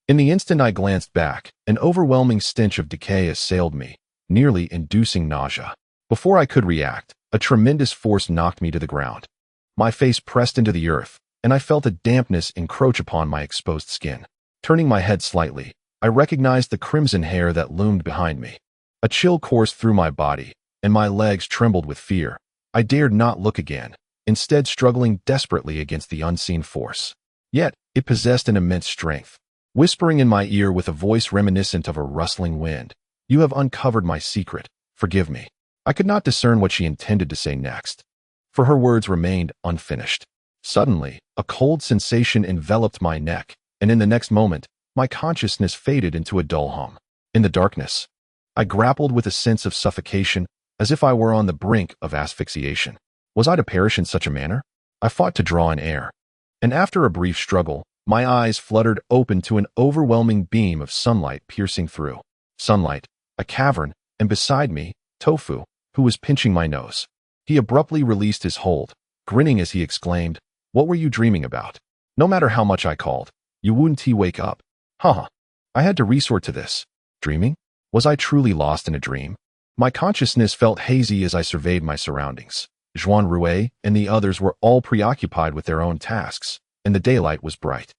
In the instant I glanced back, an overwhelming stench of decay assailed me, nearly inducing nausea. Before I could react, a tremendous force knocked me to the ground. My face pressed into the earth, and I felt a dampness encroach upon my exposed skin. Turning my head slightly, I recognized the crimson hair that loomed behind me. A chill coursed through my body, and my legs trembled with fear. I dared not look again, instead struggling desperately against the unseen force. Yet, it possessed an immense strength. Whispering in my ear with a voice reminiscent of a rustling wind, "You have uncovered my secret. Forgive me." I could not discern what she intended to say next, for her words remained unfinished. Suddenly, a cold sensation enveloped my neck, and in the next moment, my consciousness faded into a dull hum. In the darkness, I grappled with a sense of suffocation, as if I were on the brink of asphyxiation. Was I to perish in such a manner? I fought to draw in air, and after a brief struggle, my eyes fluttered open to an overwhelming beam of sunlight piercing through. Sunlight, a cavern, and beside me, Tofu, who was pinching my nose. He abruptly released his hold, grinning as he exclaimed, "What were you dreaming about?" No matter how much I called, "You wouldn't wake up." Haha. I had to resort to this. Dreaming? Was I truly lost in a dream? My consciousness felt hazy as I surveyed my surroundings. Zhuanrui and the others were all preoccupied with their own tasks, and the daylight was bright.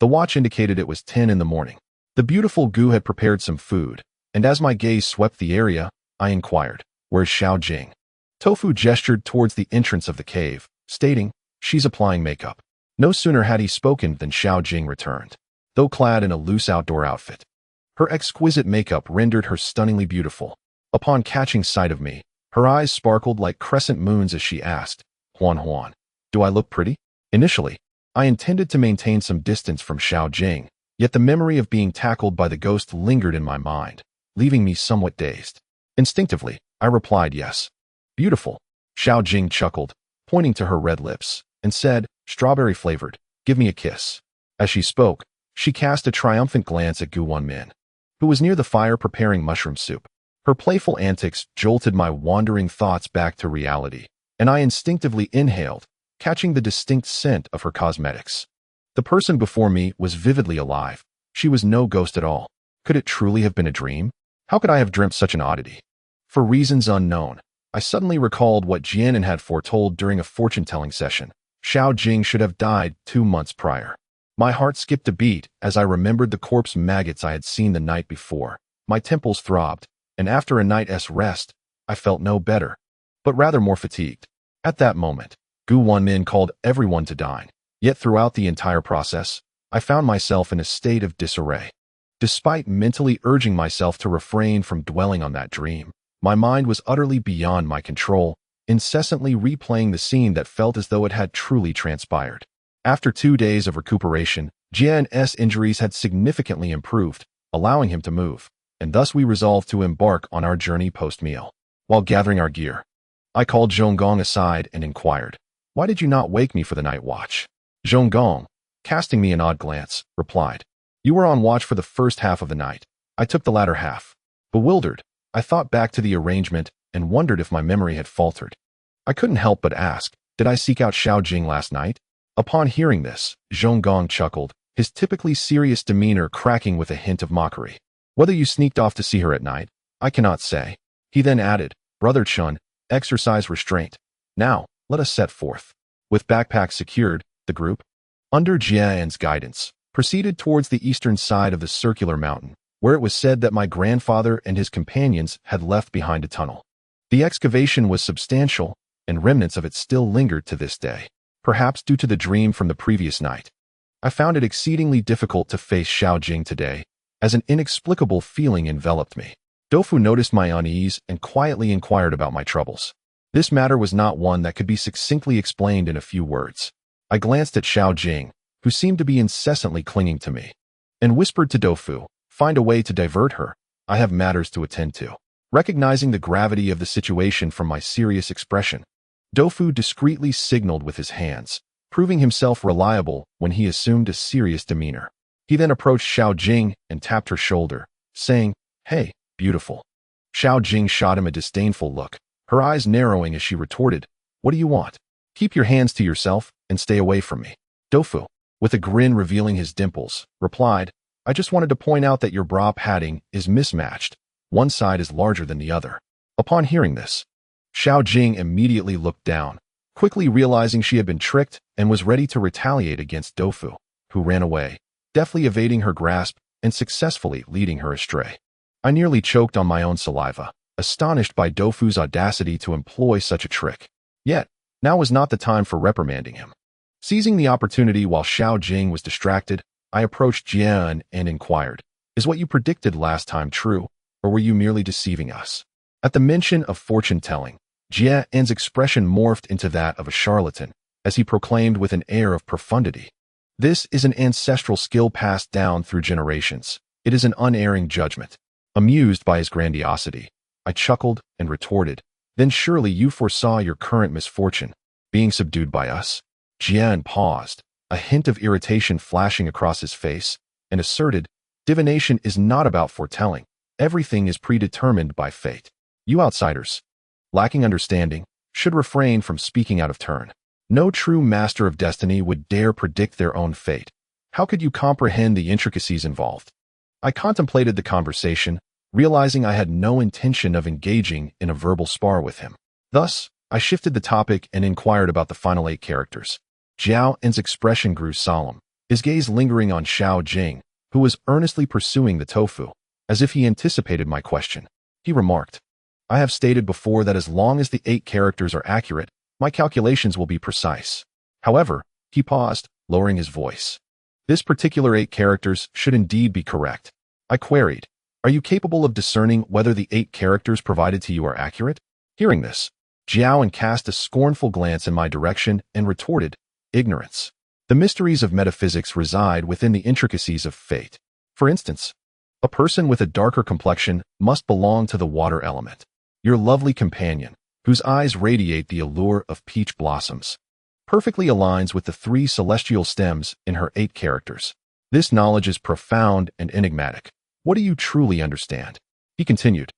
The watch indicated it was 10 in the morning. The beautiful Gu had prepared some food, and as my gaze swept the area, I inquired, "Where's Xiao Jing?" Tofu gestured towards the entrance of the cave, stating, "She's applying makeup." No sooner had he spoken than Xiao Jing returned, though clad in a loose outdoor outfit. Her exquisite makeup rendered her stunningly beautiful. Upon catching sight of me, her eyes sparkled like crescent moons as she asked, "Huan, do I look pretty?" Initially, I intended to maintain some distance from Xiao Jing, yet the memory of being tackled by the ghost lingered in my mind, leaving me somewhat dazed. Instinctively, I replied yes. "Beautiful." Xiao Jing chuckled, pointing to her red lips, and said, "Strawberry-flavored, give me a kiss." As she spoke, she cast a triumphant glance at Wenmin, who was near the fire preparing mushroom soup. Her playful antics jolted my wandering thoughts back to reality, and I instinctively inhaled, catching the distinct scent of her cosmetics. The person before me was vividly alive. She was no ghost at all. Could it truly have been a dream? How could I have dreamt such an oddity? For reasons unknown, I suddenly recalled what Jianan had foretold during a fortune-telling session. Xiao Jing should have died 2 months prior. My heart skipped a beat as I remembered the corpse maggots I had seen the night before. My temples throbbed, and after a night's rest, I felt no better, but rather more fatigued. At that moment, Wenmin called everyone to dine. Yet throughout the entire process, I found myself in a state of disarray. Despite mentally urging myself to refrain from dwelling on that dream, my mind was utterly beyond my control, incessantly replaying the scene that felt as though it had truly transpired. After 2 days of recuperation, Jian's injuries had significantly improved, allowing him to move, and thus we resolved to embark on our journey post-meal. While gathering our gear, I called Zhonggong aside and inquired, "Why did you not wake me for the night watch?" Zhonggong, casting me an odd glance, replied, "You were on watch for the first half of the night. I took the latter half." Bewildered, I thought back to the arrangement and wondered if my memory had faltered. I couldn't help but ask, "Did I seek out Xiao Jing last night?" Upon hearing this, Zhonggong chuckled, his typically serious demeanor cracking with a hint of mockery. "Whether you sneaked off to see her at night, I cannot say." He then added, "Brother Chun, exercise restraint. Now, let us set forth." With backpacks secured, the group, under Jian's guidance, proceeded towards the eastern side of the circular mountain, where it was said that my grandfather and his companions had left behind a tunnel. The excavation was substantial, and remnants of it still lingered to this day, perhaps due to the dream from the previous night. I found it exceedingly difficult to face Xiao Jing today, as an inexplicable feeling enveloped me. Doufu noticed my unease and quietly inquired about my troubles. This matter was not one that could be succinctly explained in a few words. I glanced at Xiao Jing, who seemed to be incessantly clinging to me, and whispered to Doufu, "Find a way to divert her. I have matters to attend to." Recognizing the gravity of the situation from my serious expression, Doufu discreetly signaled with his hands, proving himself reliable when he assumed a serious demeanor. He then approached Xiao Jing and tapped her shoulder, saying, "Hey, beautiful." Xiao Jing shot him a disdainful look, her eyes narrowing as she retorted, "What do you want? Keep your hands to yourself and stay away from me." Doufu, with a grin revealing his dimples, replied, "I just wanted to point out that your bra padding is mismatched. One side is larger than the other." Upon hearing this, Xiao Jing immediately looked down, quickly realizing she had been tricked and was ready to retaliate against Doufu, who ran away, deftly evading her grasp and successfully leading her astray. I nearly choked on my own saliva, astonished by Doufu's audacity to employ such a trick. Yet, now was not the time for reprimanding him. Seizing the opportunity while Xiao Jing was distracted, I approached Jian and inquired, "Is what you predicted last time true, or were you merely deceiving us?" At the mention of fortune-telling, Jian's expression morphed into that of a charlatan, as he proclaimed with an air of profundity, "This is an ancestral skill passed down through generations. It is an unerring judgment." Amused by his grandiosity, I chuckled and retorted, "Then surely you foresaw your current misfortune, being subdued by us?" Jian paused, a hint of irritation flashing across his face, and asserted, "Divination is not about foretelling. Everything is predetermined by fate. You outsiders, lacking understanding, should refrain from speaking out of turn. No true master of destiny would dare predict their own fate. How could you comprehend the intricacies involved?" I contemplated the conversation, realizing I had no intention of engaging in a verbal spar with him. Thus, I shifted the topic and inquired about the final 8 characters. Jiao's expression grew solemn, his gaze lingering on Xiao Jing, who was earnestly pursuing the tofu, as if he anticipated my question. He remarked, "I have stated before that as long as the 8 characters are accurate, my calculations will be precise." However, he paused, lowering his voice. "This particular 8 characters should indeed be correct." I queried, "Are you capable of discerning whether the 8 characters provided to you are accurate?" Hearing this, Jiao cast a scornful glance in my direction and retorted, "Ignorance. The mysteries of metaphysics reside within the intricacies of fate. For instance, a person with a darker complexion must belong to the water element. Your lovely companion, whose eyes radiate the allure of peach blossoms, perfectly aligns with the 3 celestial stems in her 8 characters. This knowledge is profound and enigmatic. What do you truly understand?" He continued,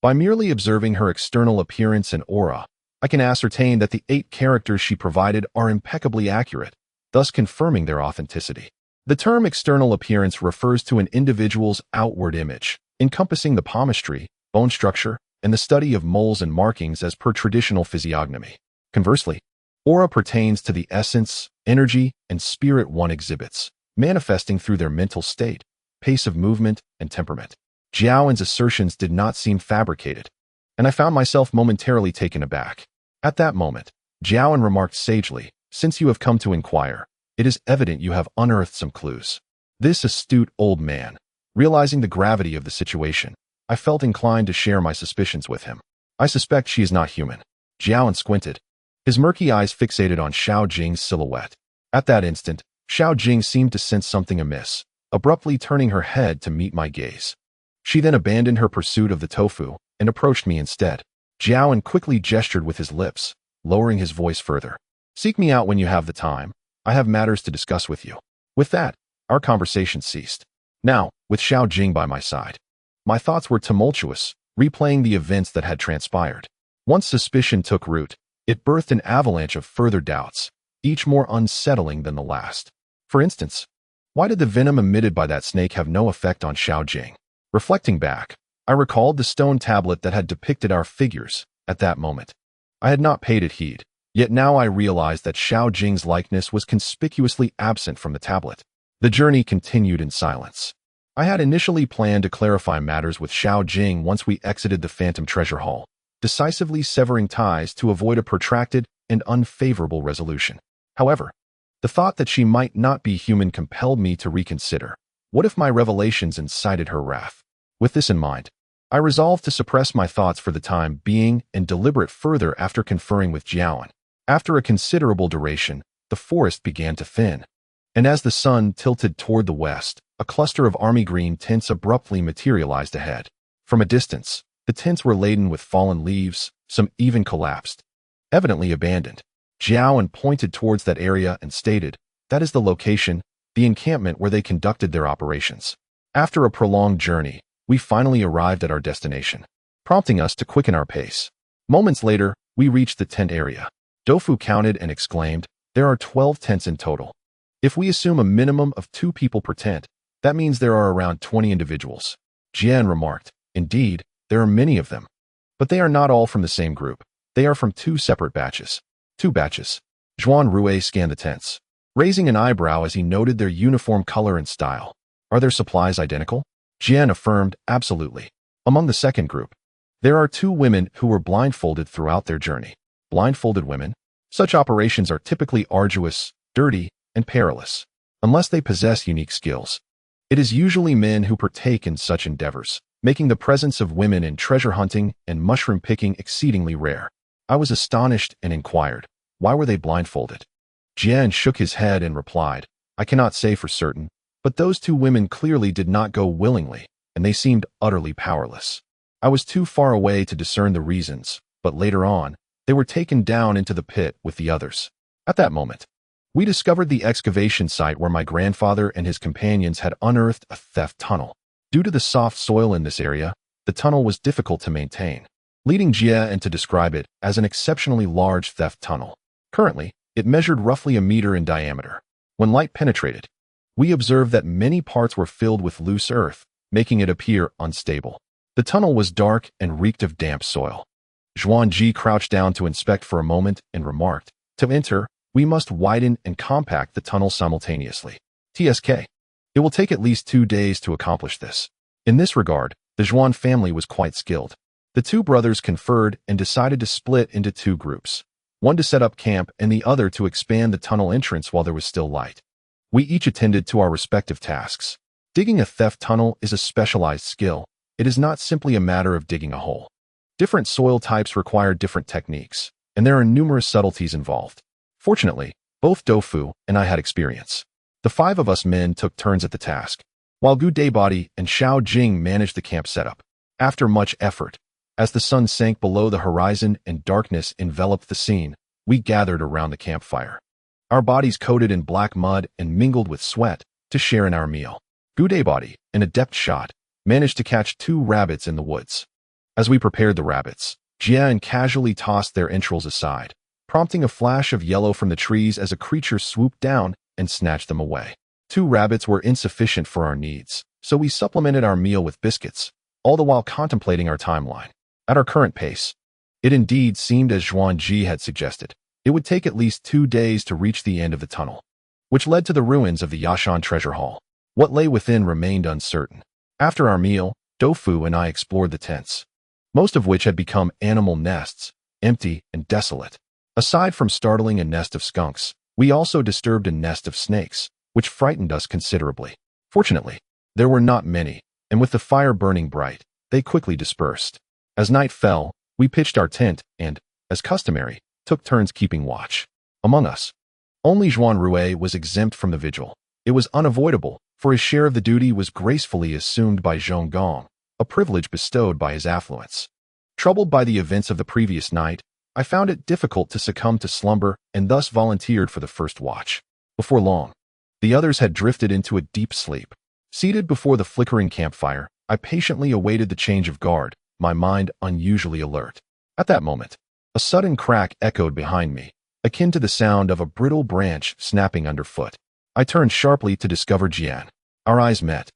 "By merely observing her external appearance and aura, I can ascertain that the 8 characters she provided are impeccably accurate, thus confirming their authenticity. The term external appearance refers to an individual's outward image, encompassing the palmistry, bone structure, and the study of moles and markings as per traditional physiognomy. Conversely, aura pertains to the essence, energy, and spirit one exhibits, manifesting through their mental state, pace of movement, and temperament." Jiao's assertions did not seem fabricated, and I found myself momentarily taken aback. At that moment, Jiaoan remarked sagely, since you have come to inquire, it is evident you have unearthed some clues. This astute old man, realizing the gravity of the situation, I felt inclined to share my suspicions with him. I suspect she is not human. Jiaoan squinted, his murky eyes fixated on Xiao Jing's silhouette. At that instant, Xiao Jing seemed to sense something amiss, abruptly turning her head to meet my gaze. She then abandoned her pursuit of the tofu and approached me instead. Jiaoan quickly gestured with his lips, lowering his voice further. Seek me out when you have the time. I have matters to discuss with you. With that, our conversation ceased. Now, with Xiao Jing by my side, my thoughts were tumultuous, replaying the events that had transpired. Once suspicion took root, it birthed an avalanche of further doubts, each more unsettling than the last. For instance, why did the venom emitted by that snake have no effect on Xiao Jing? Reflecting back, I recalled the stone tablet that had depicted our figures at that moment. I had not paid it heed, yet now I realized that Xiao Jing's likeness was conspicuously absent from the tablet. The journey continued in silence. I had initially planned to clarify matters with Xiao Jing once we exited the Phantom Treasure Hall, decisively severing ties to avoid a protracted and unfavorable resolution. However, the thought that she might not be human compelled me to reconsider. What if my revelations incited her wrath? With this in mind, I resolved to suppress my thoughts for the time being and deliberate further after conferring with Jiaoan. After a considerable duration, the forest began to thin, and as the sun tilted toward the west, a cluster of army green tents abruptly materialized ahead. From a distance, the tents were laden with fallen leaves, some even collapsed, evidently abandoned. Jiaoan pointed towards that area and stated, "That is the location, the encampment where they conducted their operations." After a prolonged journey, we finally arrived at our destination, prompting us to quicken our pace. Moments later, we reached the tent area. Dofu counted and exclaimed, "There are 12 tents in total. If we assume a minimum of 2 people per tent, that means there are around 20 individuals." Jian remarked, "Indeed, there are many of them. But they are not all from the same group. They are from 2 separate batches." 2 batches. Zhuanrui scanned the tents, raising an eyebrow as he noted their uniform color and style. "Are their supplies identical?" Jian affirmed, "Absolutely." Among the second group, there are 2 women who were blindfolded throughout their journey. Blindfolded women? Such operations are typically arduous, dirty, and perilous, unless they possess unique skills. It is usually men who partake in such endeavors, making the presence of women in treasure hunting and mushroom picking exceedingly rare. I was astonished and inquired, why were they blindfolded? Jian shook his head and replied, "I cannot say for certain, but those 2 women clearly did not go willingly, and they seemed utterly powerless. I was too far away to discern the reasons, but later on, they were taken down into the pit with the others." At that moment, we discovered the excavation site where my grandfather and his companions had unearthed a theft tunnel. Due to the soft soil in this area, the tunnel was difficult to maintain, leading Jian to describe it as an exceptionally large theft tunnel. Currently, it measured roughly a meter in diameter. When light penetrated, we observed that many parts were filled with loose earth, making it appear unstable. The tunnel was dark and reeked of damp soil. Zhuanji crouched down to inspect for a moment and remarked, "To enter, we must widen and compact the tunnel simultaneously. TSK. It will take at least 2 days to accomplish this." In this regard, the Zhuan family was quite skilled. The 2 brothers conferred and decided to split into 2 groups, one to set up camp and the other to expand the tunnel entrance while there was still light. We each attended to our respective tasks. Digging a theft tunnel is a specialized skill. It is not simply a matter of digging a hole. Different soil types require different techniques, and there are numerous subtleties involved. Fortunately, both Dofu and I had experience. The 5 of us men took turns at the task, while Body and Xiao Jing managed the camp setup. After much effort, as the sun sank below the horizon and darkness enveloped the scene, we gathered around the campfire, our bodies coated in black mud and mingled with sweat, to share in our meal. Body, an adept shot, managed to catch 2 rabbits in the woods. As we prepared the rabbits, Jian casually tossed their entrails aside, prompting a flash of yellow from the trees as a creature swooped down and snatched them away. 2 rabbits were insufficient for our needs, so we supplemented our meal with biscuits, all the while contemplating our timeline. At our current pace, it indeed seemed as Zhuanji had suggested. It would take at least 2 days to reach the end of the tunnel, which led to the ruins of the Yashan Treasure Hall. What lay within remained uncertain. After our meal, Dofu and I explored the tents, most of which had become animal nests, empty and desolate. Aside from startling a nest of skunks, we also disturbed a nest of snakes, which frightened us considerably. Fortunately, there were not many, and with the fire burning bright, they quickly dispersed. As night fell, we pitched our tent and, as customary, took turns keeping watch. Among us, only Zhuanrui was exempt from the vigil. It was unavoidable, for his share of the duty was gracefully assumed by Zhonggong, a privilege bestowed by his affluence. Troubled by the events of the previous night, I found it difficult to succumb to slumber and thus volunteered for the first watch. Before long, the others had drifted into a deep sleep. Seated before the flickering campfire, I patiently awaited the change of guard, my mind unusually alert. At that moment, a sudden crack echoed behind me, akin to the sound of a brittle branch snapping underfoot. I turned sharply to discover Jian. Our eyes met,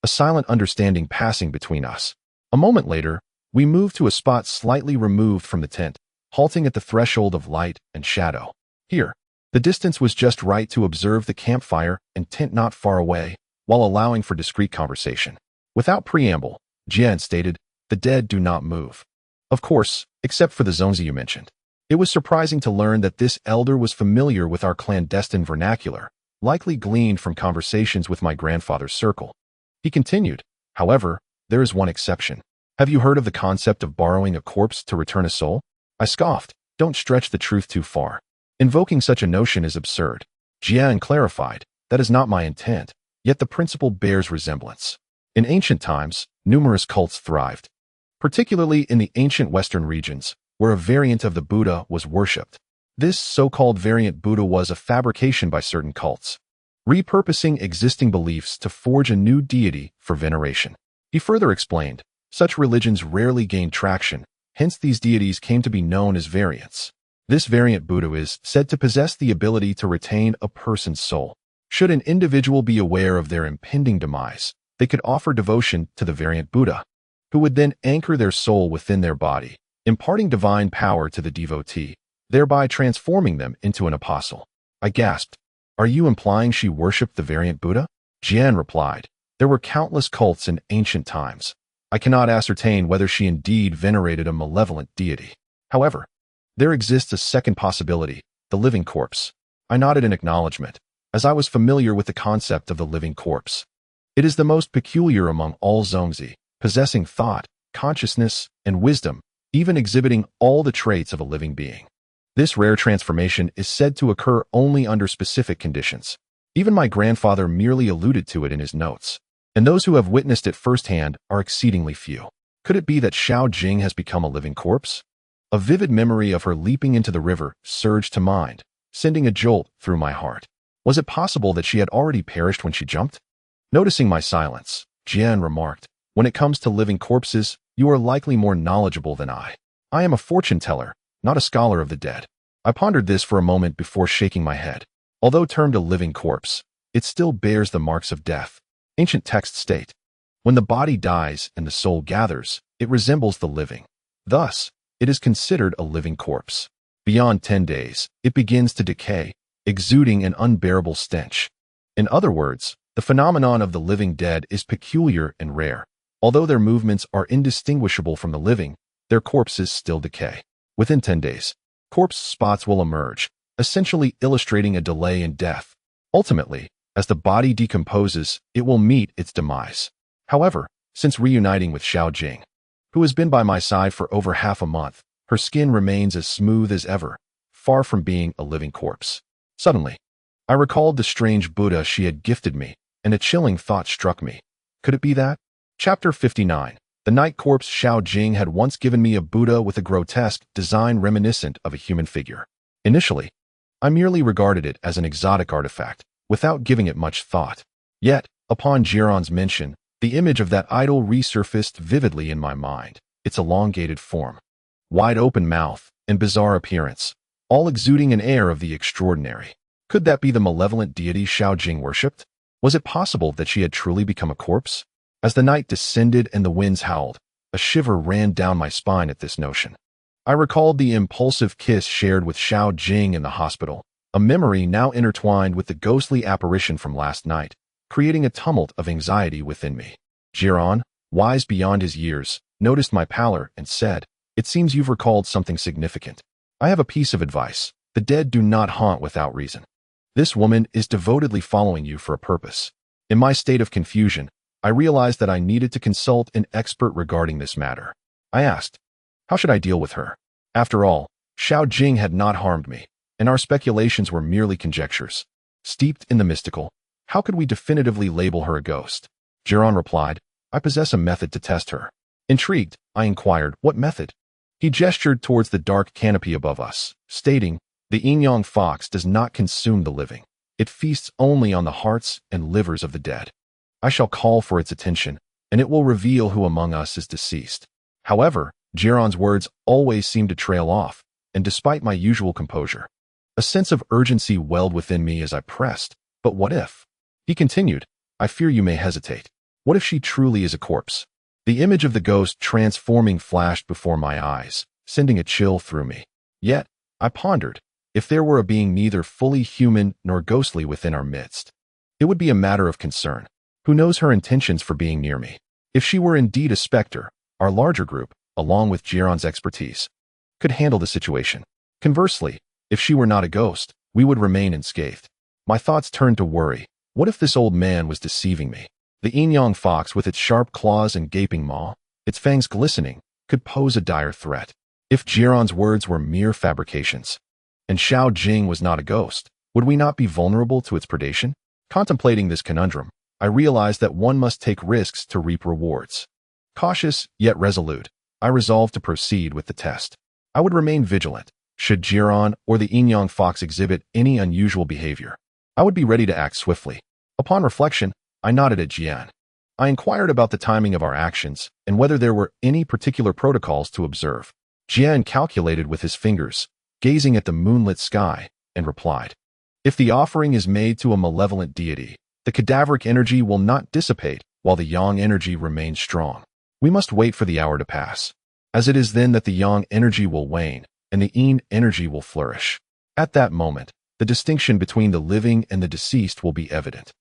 a silent understanding passing between us. A moment later, we moved to a spot slightly removed from the tent, halting at the threshold of light and shadow. Here, the distance was just right to observe the campfire and tent not far away, while allowing for discreet conversation. Without preamble, Jian stated, "The dead do not move." Of course, except for the Zongzi you mentioned. It was surprising to learn that this elder was familiar with our clandestine vernacular, likely gleaned from conversations with my grandfather's circle. He continued, "However, there is one exception. Have you heard of the concept of borrowing a corpse to return a soul?" I scoffed. "Don't stretch the truth too far. Invoking such a notion is absurd." Jian clarified, "That is not my intent, yet the principle bears resemblance. In ancient times, numerous cults thrived, particularly in the ancient Western regions, where a variant of the Buddha was worshipped. This so-called variant Buddha was a fabrication by certain cults, repurposing existing beliefs to forge a new deity for veneration." He further explained, "Such religions rarely gain traction, hence these deities came to be known as variants. This variant Buddha is said to possess the ability to retain a person's soul. Should an individual be aware of their impending demise, they could offer devotion to the variant Buddha, who would then anchor their soul within their body, imparting divine power to the devotee, thereby transforming them into an apostle." I gasped, "Are you implying she worshipped the variant Buddha?" Jian replied, "There were countless cults in ancient times. I cannot ascertain whether she indeed venerated a malevolent deity. However, there exists a second possibility, the living corpse." I nodded in acknowledgement, as I was familiar with the concept of the living corpse. It is the most peculiar among all Zongzi, possessing thought, consciousness, and wisdom, even exhibiting all the traits of a living being. This rare transformation is said to occur only under specific conditions. Even my grandfather merely alluded to it in his notes, and those who have witnessed it firsthand are exceedingly few. Could it be that Xiao Jing has become a living corpse? A vivid memory of her leaping into the river surged to mind, sending a jolt through my heart. Was it possible that she had already perished when she jumped? Noticing my silence, Jian remarked, "When it comes to living corpses, you are likely more knowledgeable than I. I am a fortune teller, not a scholar of the dead." I pondered this for a moment before shaking my head. Although termed a living corpse, it still bears the marks of death. Ancient texts state, "When the body dies and the soul gathers, it resembles the living. Thus, it is considered a living corpse. Beyond 10 days, it begins to decay, exuding an unbearable stench." In other words, the phenomenon of the living dead is peculiar and rare. Although their movements are indistinguishable from the living, their corpses still decay. Within 10 days, corpse spots will emerge, essentially illustrating a delay in death. Ultimately, as the body decomposes, it will meet its demise. However, since reuniting with Xiao Jing, who has been by my side for over half a month, her skin remains as smooth as ever, far from being a living corpse. Suddenly, I recalled the strange Buddha she had gifted me, and a chilling thought struck me. Could it be that? Chapter 59. The night corpse Xiao Jing had once given me a Buddha with a grotesque design reminiscent of a human figure. Initially, I merely regarded it as an exotic artifact, without giving it much thought. Yet, upon Jiran's mention, the image of that idol resurfaced vividly in my mind, its elongated form, wide-open mouth, and bizarre appearance, all exuding an air of the extraordinary. Could that be the malevolent deity Xiao Jing worshipped? Was it possible that she had truly become a corpse? As the night descended and the winds howled, a shiver ran down my spine at this notion. I recalled the impulsive kiss shared with Xiao Jing in the hospital, a memory now intertwined with the ghostly apparition from last night, creating a tumult of anxiety within me. Jiran, wise beyond his years, noticed my pallor and said, "It seems you've recalled something significant." I have a piece of advice. The dead do not haunt without reason. This woman is devotedly following you for a purpose. In my state of confusion, I realized that I needed to consult an expert regarding this matter. I asked, how should I deal with her? After all, Xiao Jing had not harmed me, and our speculations were merely conjectures. Steeped in the mystical, how could we definitively label her a ghost? Jiran replied, I possess a method to test her. Intrigued, I inquired, what method? He gestured towards the dark canopy above us, stating, the Yin-yang fox does not consume the living. It feasts only on the hearts and livers of the dead. I shall call for its attention, and it will reveal who among us is deceased. However, Jiran's words always seemed to trail off, and despite my usual composure, a sense of urgency welled within me as I pressed. But what if? He continued, I fear you may hesitate. What if she truly is a corpse? The image of the ghost transforming flashed before my eyes, sending a chill through me. Yet, I pondered, if there were a being neither fully human nor ghostly within our midst, it would be a matter of concern. Who knows her intentions for being near me? If she were indeed a specter, our larger group, along with Jiran's expertise, could handle the situation. Conversely, if she were not a ghost, we would remain unscathed. My thoughts turned to worry. What if this old man was deceiving me? The yin-yang fox, with its sharp claws and gaping maw, its fangs glistening, could pose a dire threat. If Jiran's words were mere fabrications, and Xiao Jing was not a ghost, would we not be vulnerable to its predation? Contemplating this conundrum, I realized that one must take risks to reap rewards. Cautious, yet resolute, I resolved to proceed with the test. I would remain vigilant. Should Jiran or the yin-yang fox exhibit any unusual behavior, I would be ready to act swiftly. Upon reflection, I nodded at Jian. I inquired about the timing of our actions and whether there were any particular protocols to observe. Jian calculated with his fingers, gazing at the moonlit sky, and replied, if the offering is made to a malevolent deity, the cadaveric energy will not dissipate while the yang energy remains strong. We must wait for the hour to pass, as it is then that the yang energy will wane and the yin energy will flourish. At that moment, the distinction between the living and the deceased will be evident.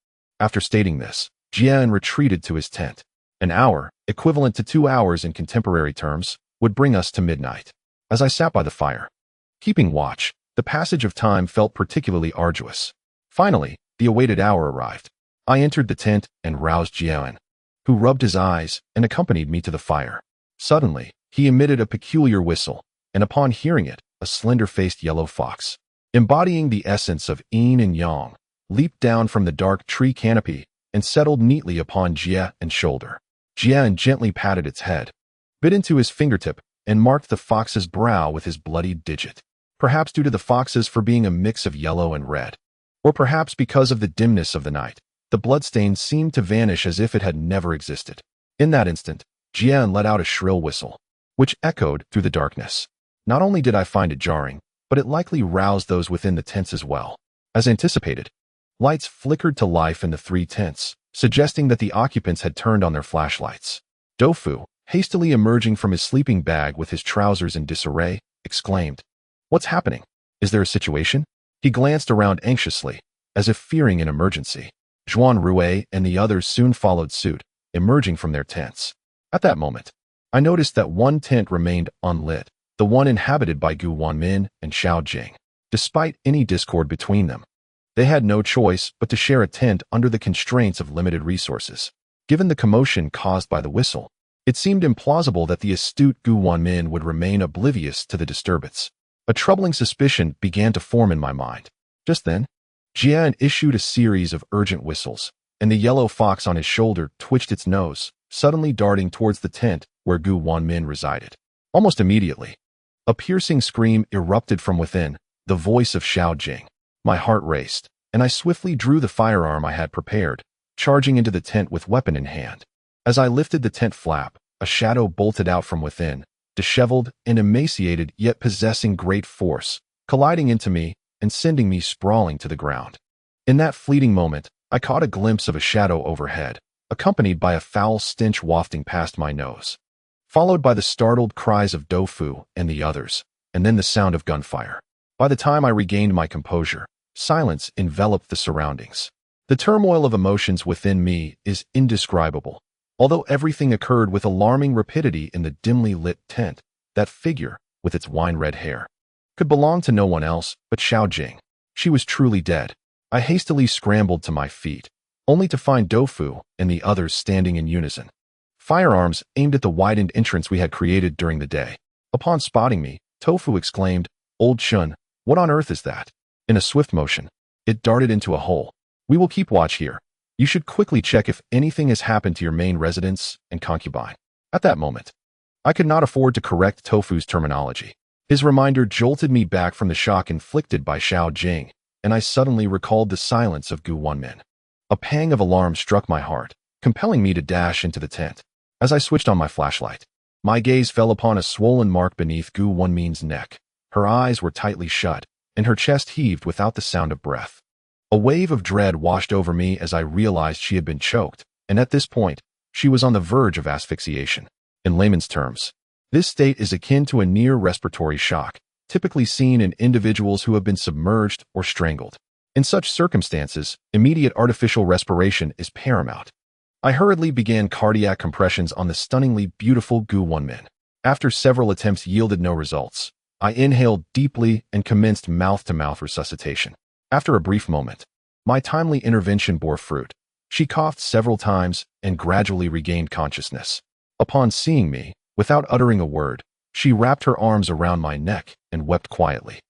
After stating this, Jian retreated to his tent. An hour, equivalent to 2 hours in contemporary terms, would bring us to midnight. As I sat by the fire, keeping watch, the passage of time felt particularly arduous. Finally, the awaited hour arrived. I entered the tent and roused Jian, who rubbed his eyes and accompanied me to the fire. Suddenly, he emitted a peculiar whistle, and upon hearing it, a slender-faced yellow fox, embodying the essence of yin and yang, leaped down from the dark tree canopy and settled neatly upon Jian's shoulder. Jian gently patted its head, bit into his fingertip, and marked the fox's brow with his bloodied digit. Perhaps due to the foxes for being a mix of yellow and red, or perhaps because of the dimness of the night, the bloodstain seemed to vanish as if it had never existed. In that instant, Jian let out a shrill whistle, which echoed through the darkness. Not only did I find it jarring, but it likely roused those within the tents as well. As anticipated, lights flickered to life in the 3 tents, suggesting that the occupants had turned on their flashlights. Doufu, hastily emerging from his sleeping bag with his trousers in disarray, exclaimed, "What's happening? Is there a situation?" He glanced around anxiously, as if fearing an emergency. Zhuanrui and the others soon followed suit, emerging from their tents. At that moment, I noticed that one tent remained unlit, the one inhabited by Wenmin and Xiao Jing. Despite any discord between them, they had no choice but to share a tent under the constraints of limited resources. Given the commotion caused by the whistle, it seemed implausible that the astute Wenmin would remain oblivious to the disturbance. A troubling suspicion began to form in my mind. Just then, Jian issued a series of urgent whistles, and the yellow fox on his shoulder twitched its nose, suddenly darting towards the tent where Wenmin resided. Almost immediately, a piercing scream erupted from within, the voice of Xiao Jing. My heart raced, and I swiftly drew the firearm I had prepared, charging into the tent with weapon in hand. As I lifted the tent flap, a shadow bolted out from within, disheveled and emaciated yet possessing great force, colliding into me and sending me sprawling to the ground. In that fleeting moment, I caught a glimpse of a shadow overhead, accompanied by a foul stench wafting past my nose, followed by the startled cries of Doufu and the others, and then the sound of gunfire. By the time I regained my composure, silence enveloped the surroundings. The turmoil of emotions within me is indescribable. Although everything occurred with alarming rapidity in the dimly lit tent, that figure, with its wine-red hair, could belong to no one else but Xiao Jing. She was truly dead. I hastily scrambled to my feet, only to find Doufu and the others standing in unison, firearms aimed at the widened entrance we had created during the day. Upon spotting me, Tofu exclaimed, "Old Shun, what on earth is that?" In a swift motion, it darted into a hole. "We will keep watch here. You should quickly check if anything has happened to your main residence and concubine." At that moment, I could not afford to correct Tofu's terminology. His reminder jolted me back from the shock inflicted by Xiao Jing, and I suddenly recalled the silence of Wenmin. A pang of alarm struck my heart, compelling me to dash into the tent. As I switched on my flashlight, my gaze fell upon a swollen mark beneath Wenmin's neck. Her eyes were tightly shut, and her chest heaved without the sound of breath. A wave of dread washed over me as I realized she had been choked, and at this point, she was on the verge of asphyxiation. In layman's terms, this state is akin to a near respiratory shock, typically seen in individuals who have been submerged or strangled. In such circumstances, immediate artificial respiration is paramount. I hurriedly began cardiac compressions on the stunningly beautiful Wenmin. After several attempts yielded no results, I inhaled deeply and commenced mouth-to-mouth resuscitation. After a brief moment, my timely intervention bore fruit. She coughed several times and gradually regained consciousness. Upon seeing me, without uttering a word, she wrapped her arms around my neck and wept quietly.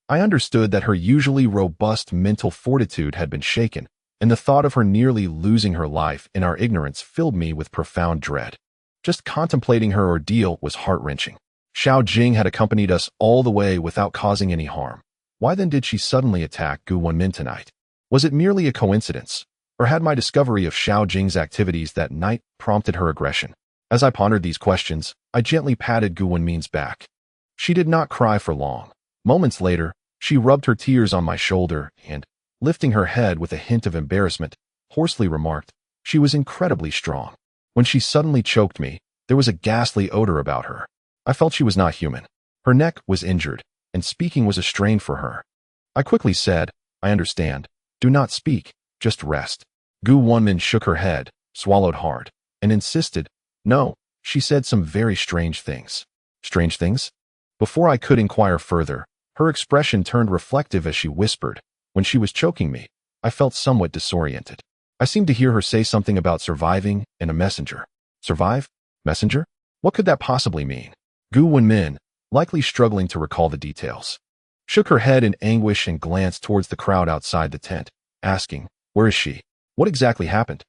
I understood that her usually robust mental fortitude had been shaken, and the thought of her nearly losing her life in our ignorance filled me with profound dread. Just contemplating her ordeal was heart-wrenching. Xiao Jing had accompanied us all the way without causing any harm. Why then did she suddenly attack Wenmin tonight? Was it merely a coincidence, or had my discovery of Xiao Jing's activities that night prompted her aggression? As I pondered these questions, I gently patted Wenmin's back. She did not cry for long. Moments later, she rubbed her tears on my shoulder and, lifting her head with a hint of embarrassment, hoarsely remarked, "She was incredibly strong. When she suddenly choked me, there was a ghastly odor about her. I felt she was not human. Her neck was injured, and speaking was a strain for her." I quickly said, "I understand. Do not speak, just rest." Wenmin shook her head, swallowed hard, and insisted, "No, she said some very strange things." Strange things? Before I could inquire further, her expression turned reflective as she whispered, "When she was choking me, I felt somewhat disoriented. I seemed to hear her say something about surviving and a messenger." Survive? Messenger? What could that possibly mean? Wenmin, likely struggling to recall the details, shook her head in anguish and glanced towards the crowd outside the tent, asking, "Where is she? What exactly happened?"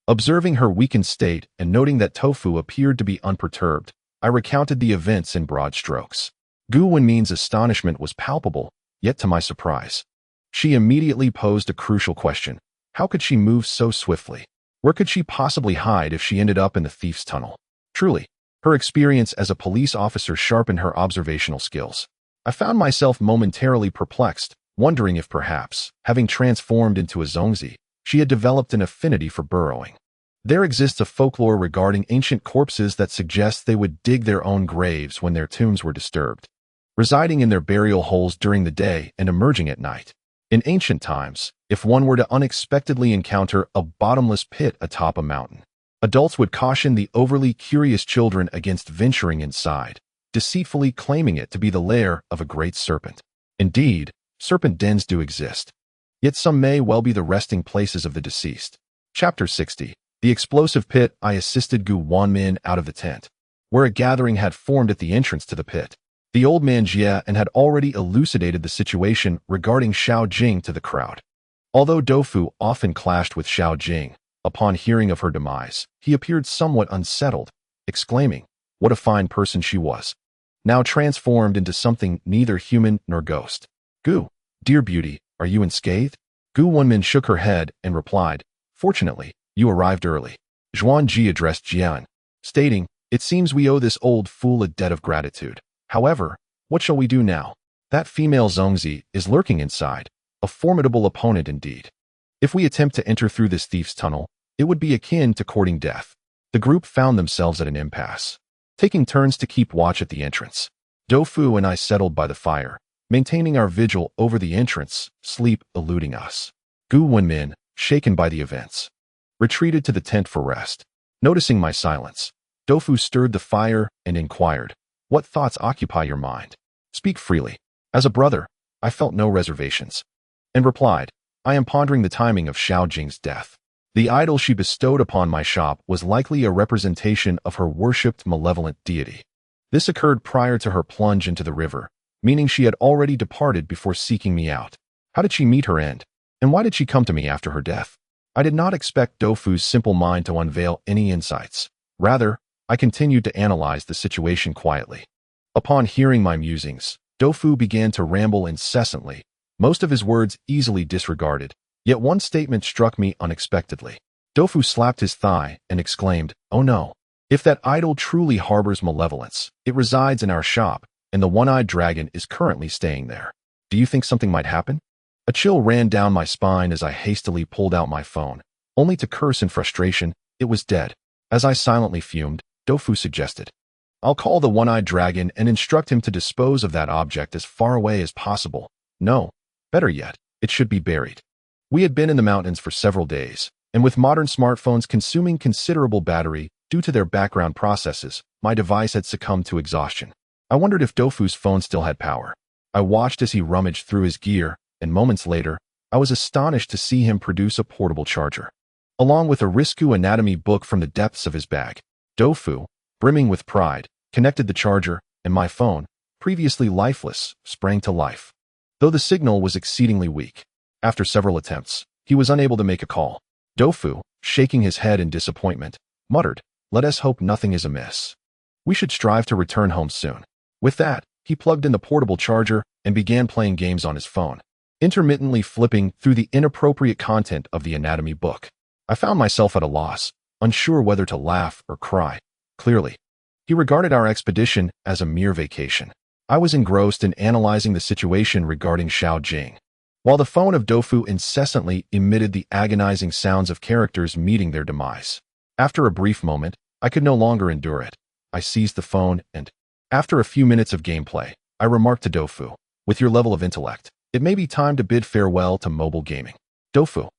Observing her weakened state and noting that Tofu appeared to be unperturbed, I recounted the events in broad strokes. Wenmin's astonishment was palpable, yet to my surprise, she immediately posed a crucial question. How could she move so swiftly? Where could she possibly hide if she ended up in the thief's tunnel? Truly, her experience as a police officer sharpened her observational skills. I found myself momentarily perplexed, wondering if perhaps, having transformed into a Zongzi, she had developed an affinity for burrowing. There exists a folklore regarding ancient corpses that suggests they would dig their own graves when their tombs were disturbed, residing in their burial holes during the day and emerging at night. In ancient times, if one were to unexpectedly encounter a bottomless pit atop a mountain, adults would caution the overly curious children against venturing inside, deceitfully claiming it to be the lair of a great serpent. Indeed, serpent dens do exist, yet some may well be the resting places of the deceased. Chapter 60. The explosive pit. I assisted Wenmin out of the tent, where a gathering had formed at the entrance to the pit. The old man Jie and had already elucidated the situation regarding Xiao Jing to the crowd. Although Doufu often clashed with Xiao Jing, upon hearing of her demise, he appeared somewhat unsettled, exclaiming, "What a fine person she was, now transformed into something neither human nor ghost." Dear beauty, are you unscathed?" Wenmin shook her head and replied, "Fortunately, you arrived early." Zhuanrui addressed Jian, stating, "It seems we owe this old fool a debt of gratitude. However, what shall we do now? That female Zongzi is lurking inside, a formidable opponent indeed. If we attempt to enter through this thief's tunnel, it would be akin to courting death." The group found themselves at an impasse, taking turns to keep watch at the entrance. Doufu and I settled by the fire, maintaining our vigil over the entrance, sleep eluding us. Wenmin, shaken by the events, retreated to the tent for rest. Noticing my silence, Doufu stirred the fire and inquired, "What thoughts occupy your mind? Speak freely." As a brother, I felt no reservations, and replied, I am pondering the timing of Xiao Jing's death. The idol she bestowed upon my shop was likely a representation of her worshipped malevolent deity. This occurred prior to her plunge into the river, meaning she had already departed before seeking me out. How did she meet her end? And why did she come to me after her death? I did not expect Doufu's simple mind to unveil any insights. Rather, I continued to analyze the situation quietly. Upon hearing my musings, Doufu began to ramble incessantly, most of his words easily disregarded, yet one statement struck me unexpectedly. Doufu slapped his thigh and exclaimed, "Oh no! If that idol truly harbors malevolence, it resides in our shop, and the one-eyed dragon is currently staying there. Do you think something might happen?" A chill ran down my spine as I hastily pulled out my phone, only to curse in frustration. It was dead. As I silently fumed, Doufu suggested, "I'll call the one-eyed dragon and instruct him to dispose of that object as far away as possible. No, better yet, it should be buried." We had been in the mountains for several days, and with modern smartphones consuming considerable battery due to their background processes, my device had succumbed to exhaustion. I wondered if Doufu's phone still had power. I watched as he rummaged through his gear, and moments later, I was astonished to see him produce a portable charger. Along with a Risku anatomy book from the depths of his bag, Doufu, brimming with pride, connected the charger, and my phone, previously lifeless, sprang to life. Though the signal was exceedingly weak, after several attempts, he was unable to make a call. Doufu, shaking his head in disappointment, muttered, "Let us hope nothing is amiss. We should strive to return home soon." With that, he plugged in the portable charger and began playing games on his phone, intermittently flipping through the inappropriate content of the anatomy book. I found myself at a loss, unsure whether to laugh or cry. Clearly, he regarded our expedition as a mere vacation. I was engrossed in analyzing the situation regarding Xiao Jing, while the phone of Doufu incessantly emitted the agonizing sounds of characters meeting their demise. After a brief moment, I could no longer endure it. I seized the phone and, after a few minutes of gameplay, I remarked to Doufu, "With your level of intellect, it may be time to bid farewell to mobile gaming." Doufu,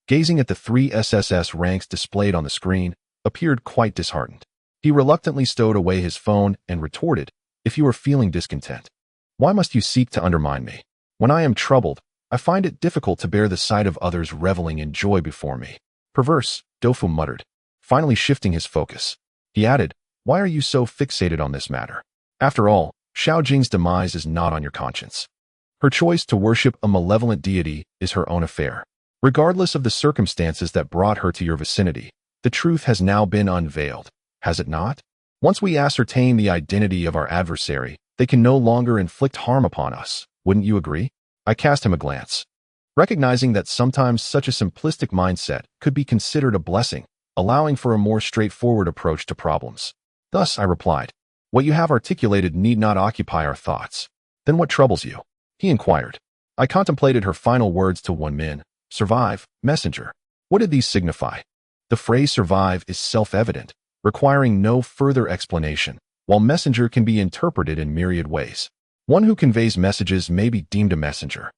gazing at the 3 SSS ranks displayed on the screen, appeared quite disheartened. He reluctantly stowed away his phone and retorted, "If you are feeling discontent, why must you seek to undermine me? When I am troubled, I find it difficult to bear the sight of others reveling in joy before me." "Perverse," Doufu muttered, finally shifting his focus. He added, "Why are you so fixated on this matter? After all, Xiao Jing's demise is not on your conscience. Her choice to worship a malevolent deity is her own affair. Regardless of the circumstances that brought her to your vicinity, the truth has now been unveiled, has it not? Once we ascertain the identity of our adversary, they can no longer inflict harm upon us. Wouldn't you agree?" I cast him a glance, recognizing that sometimes such a simplistic mindset could be considered a blessing, allowing for a more straightforward approach to problems. Thus, I replied, "What you have articulated need not occupy our thoughts." "Then what troubles you?" he inquired. I contemplated her final words to Wenmin, "Survive, messenger." What did these signify? The phrase survive is self-evident, requiring no further explanation, while messenger can be interpreted in myriad ways. One who conveys messages may be deemed a messenger,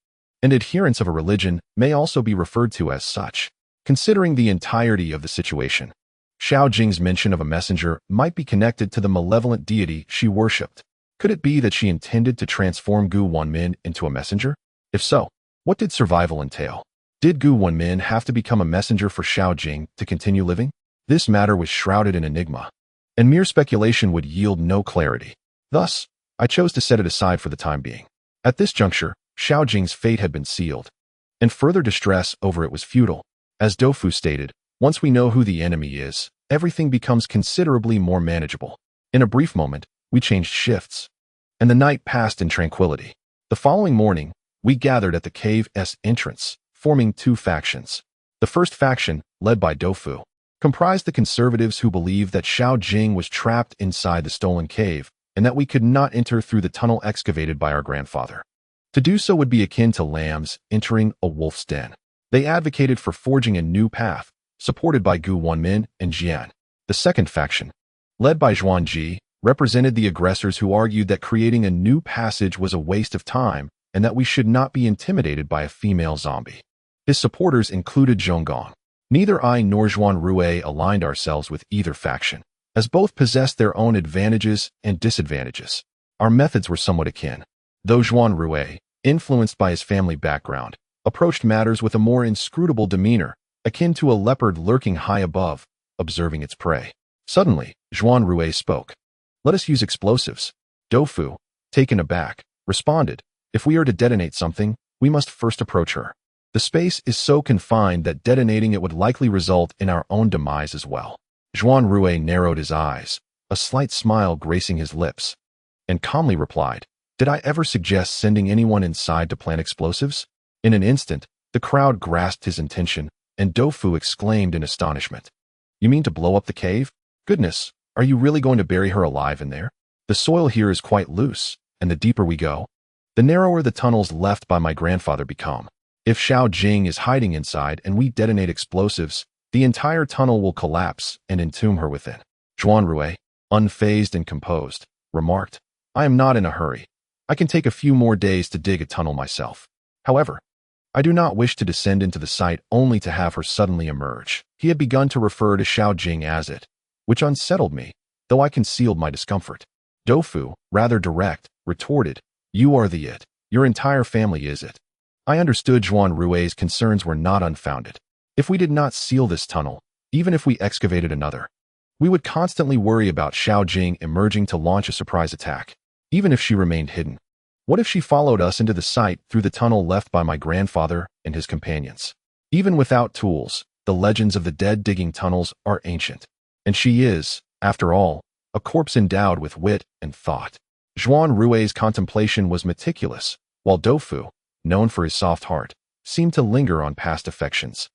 and adherents of a religion may also be referred to as such. Considering the entirety of the situation, Xiao Jing's mention of a messenger might be connected to the malevolent deity she worshipped. Could it be that she intended to transform Gu Wenmin into a messenger? If so, what did survival entail? Did Gu Wenmin have to become a messenger for Xiao Jing to continue living? This matter was shrouded in enigma, and mere speculation would yield no clarity. Thus, I chose to set it aside for the time being. At this juncture, Xiao Jing's fate had been sealed, and further distress over it was futile. As Doufu stated, once we know who the enemy is, everything becomes considerably more manageable. In a brief moment, we changed shifts, and the night passed in tranquility. The following morning, we gathered at the cave's entrance, forming 2 factions. The first faction, led by Doufu, comprised the conservatives who believed that Xiao Jing was trapped inside the stolen cave, and that we could not enter through the tunnel excavated by our grandfather. To do so would be akin to lambs entering a wolf's den. They advocated for forging a new path, supported by Gu Wenmin and Jian. The second faction, led by Zhuanrui, represented the aggressors who argued that creating a new passage was a waste of time and that we should not be intimidated by a female zombie. His supporters included Zhonggong. Neither I nor Zhuanrui aligned ourselves with either faction, as both possessed their own advantages and disadvantages. Our methods were somewhat akin. though Zhuanrui, influenced by his family background, approached matters with a more inscrutable demeanor, akin to a leopard lurking high above, observing its prey. Suddenly, Zhuanrui spoke. "Let us use explosives." Doufu, taken aback, responded, "If we are to detonate something, we must first approach her. The space is so confined that detonating it would likely result in our own demise as well." Zhuanrui narrowed his eyes, a slight smile gracing his lips, and calmly replied, "Did I ever suggest sending anyone inside to plant explosives?" In an instant, the crowd grasped his intention, and Doufu exclaimed in astonishment, "You mean to blow up the cave? Goodness, are you really going to bury her alive in there? The soil here is quite loose, and the deeper we go, the narrower the tunnels left by my grandfather become. If Xiao Jing is hiding inside and we detonate explosives, the entire tunnel will collapse and entomb her within." Zhuanrui, unfazed and composed, remarked, "I am not in a hurry. I can take a few more days to dig a tunnel myself. However, I do not wish to descend into the site only to have her suddenly emerge." He had begun to refer to Xiao Jing as it, which unsettled me, though I concealed my discomfort. Doufu, rather direct, retorted, "You are the it. Your entire family is it." I understood Zhuanrui's concerns were not unfounded. If we did not seal this tunnel, even if we excavated another, we would constantly worry about Xiao Jing emerging to launch a surprise attack, even if she remained hidden. What if she followed us into the site through the tunnel left by my grandfather and his companions? Even without tools, the legends of the dead digging tunnels are ancient. And she is, after all, a corpse endowed with wit and thought. Zhuanrui's contemplation was meticulous, while Doufu, known for his soft heart, seemed to linger on past affections.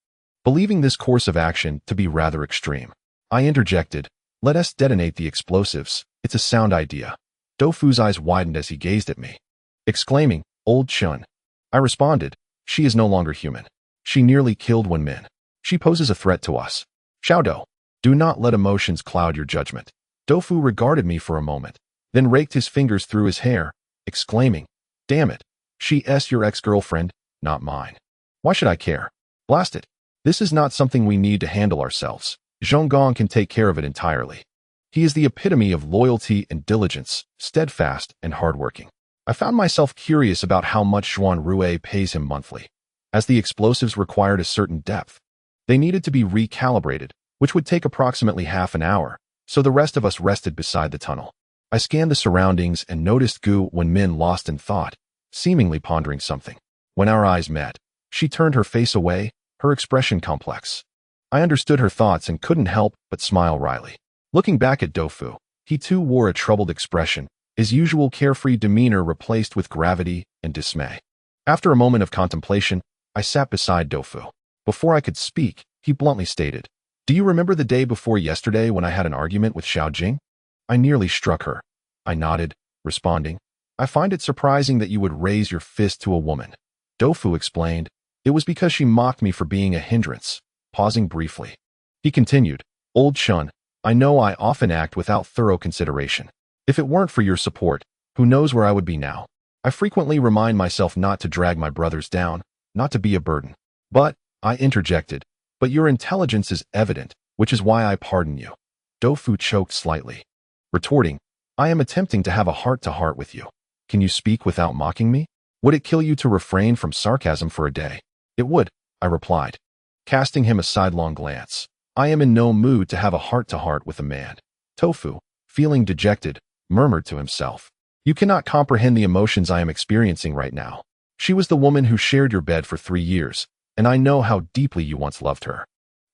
Believing this course of action to be rather extreme, I interjected, "Let us detonate the explosives. It's a sound idea." Doufu's eyes widened as he gazed at me, exclaiming, "Old Chun." I responded, "She is no longer human. She nearly killed Wenmin. She poses a threat to us. Xiaodou, do not let emotions cloud your judgment." Doufu regarded me for a moment, then raked his fingers through his hair, exclaiming, "Damn it. She's your ex-girlfriend, not mine. Why should I care? Blast it. This is not something we need to handle ourselves. Zhonggong can take care of it entirely. He is the epitome of loyalty and diligence, steadfast and hardworking." I found myself curious about how much Zhuanrui pays him monthly. As the explosives required a certain depth, they needed to be recalibrated, which would take approximately half an hour, so the rest of us rested beside the tunnel. I scanned the surroundings and noticed Wenmin lost in thought, seemingly pondering something. When our eyes met, she turned her face away, her expression complex. I understood her thoughts and couldn't help but smile wryly. Looking back at Doufu, he too wore a troubled expression, his usual carefree demeanor replaced with gravity and dismay. After a moment of contemplation, I sat beside Doufu. Before I could speak, he bluntly stated, "Do you remember the day before yesterday when I had an argument with Xiao Jing? I nearly struck her." I nodded, responding, "I find it surprising that you would raise your fist to a woman." Doufu explained, "It was because she mocked me for being a hindrance." Pausing briefly, he continued, "Old Chun, I know I often act without thorough consideration. If it weren't for your support, who knows where I would be now? I frequently remind myself not to drag my brothers down, not to be a burden. But," I interjected, "but your intelligence is evident, which is why I pardon you." Doufu choked slightly, retorting, "I am attempting to have a heart-to-heart with you. Can you speak without mocking me? Would it kill you to refrain from sarcasm for a day?" "It would," I replied, casting him a sidelong glance. "I am in no mood to have a heart-to-heart with a man." Doufu, feeling dejected, murmured to himself, "You cannot comprehend the emotions I am experiencing right now. She was the woman who shared your bed for 3 years, and I know how deeply you once loved her.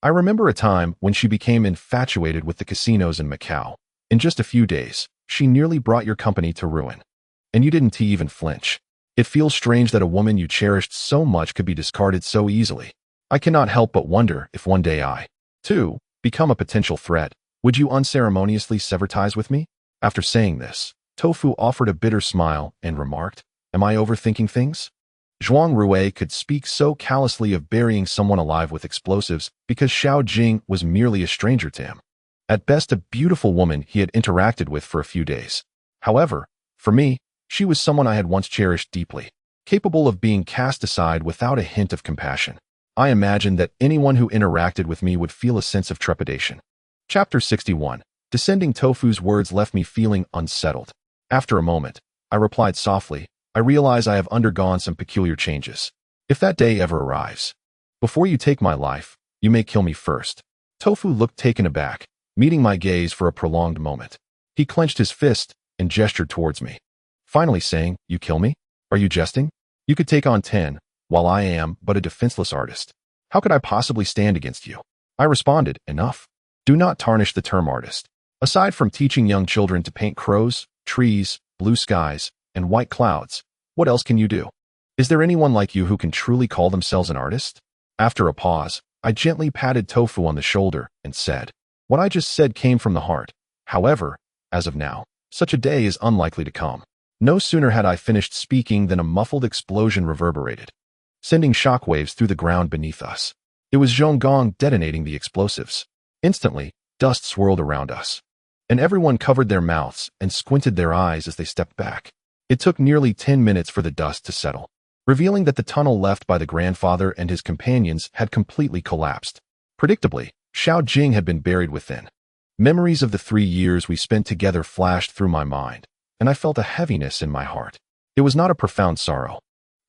I remember a time when she became infatuated with the casinos in Macau. In just a few days, she nearly brought your company to ruin. And you didn't even flinch. It feels strange that a woman you cherished so much could be discarded so easily. I cannot help but wonder if one day I, too, become a potential threat. Would you unceremoniously sever ties with me?" After saying this, Doufu offered a bitter smile and remarked, "Am I overthinking things?" Zhuanrui could speak so callously of burying someone alive with explosives because Xiao Jing was merely a stranger to him. At best a beautiful woman he had interacted with for a few days. However, for me, she was someone I had once cherished deeply, capable of being cast aside without a hint of compassion. I imagined that anyone who interacted with me would feel a sense of trepidation. Chapter 61. Descending Tofu's words left me feeling unsettled. After a moment, I replied softly, I realize I have undergone some peculiar changes. If that day ever arrives, before you take my life, you may kill me first. Tofu looked taken aback, meeting my gaze for a prolonged moment. He clenched his fist and gestured towards me, finally saying, "You kill me? Are you jesting? You could take on 10, while I am but a defenseless artist. How could I possibly stand against you?" I responded, "Enough. Do not tarnish the term artist. Aside from teaching young children to paint crows, trees, blue skies, and white clouds, what else can you do? Is there anyone like you who can truly call themselves an artist?" After a pause, I gently patted Tofu on the shoulder and said, "What I just said came from the heart. However, as of now, such a day is unlikely to come." No sooner had I finished speaking than a muffled explosion reverberated, sending shockwaves through the ground beneath us. It was Zhonggong detonating the explosives. Instantly, dust swirled around us, and everyone covered their mouths and squinted their eyes as they stepped back. It took nearly 10 minutes for the dust to settle, revealing that the tunnel left by the grandfather and his companions had completely collapsed. Predictably, Xiao Jing had been buried within. Memories of the 3 years we spent together flashed through my mind, and I felt a heaviness in my heart. It was not a profound sorrow,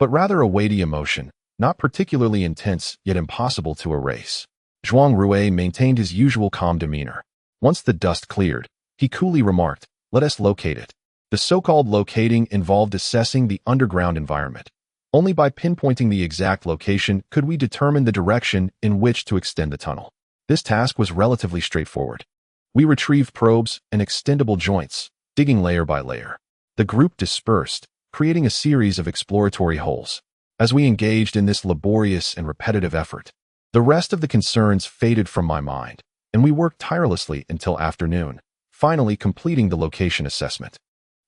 but rather a weighty emotion, not particularly intense yet impossible to erase. Zhuanrui maintained his usual calm demeanor. Once the dust cleared, he coolly remarked, "Let us locate it." The so-called locating involved assessing the underground environment. Only by pinpointing the exact location could we determine the direction in which to extend the tunnel. This task was relatively straightforward. We retrieved probes and extendable joints, digging layer by layer. The group dispersed, creating a series of exploratory holes. As we engaged in this laborious and repetitive effort, the rest of the concerns faded from my mind, and we worked tirelessly until afternoon, finally completing the location assessment.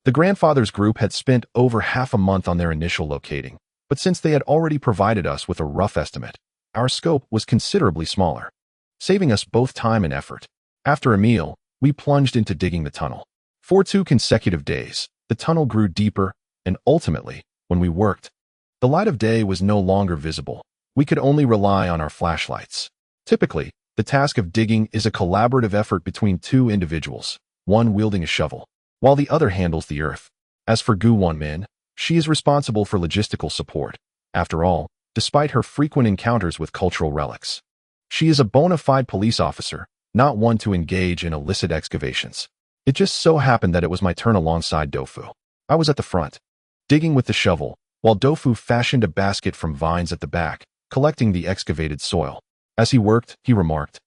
The grandfather's group had spent over half a month on their initial locating, but since they had already provided us with a rough estimate, our scope was considerably smaller, saving us both time and effort. After a meal, we plunged into digging the tunnel. For 2 consecutive days, the tunnel grew deeper, and ultimately, when we worked, the light of day was no longer visible. We could only rely on our flashlights. Typically, the task of digging is a collaborative effort between 2 individuals, one wielding a shovel, while the other handles the earth. As for Wenmin, she is responsible for logistical support. After all, despite her frequent encounters with cultural relics, she is a bona fide police officer, not one to engage in illicit excavations. It just so happened that it was my turn alongside Dofu. I was at the front, digging with the shovel, while Dofu fashioned a basket from vines at the back, collecting the excavated soil. As he worked, he remarked,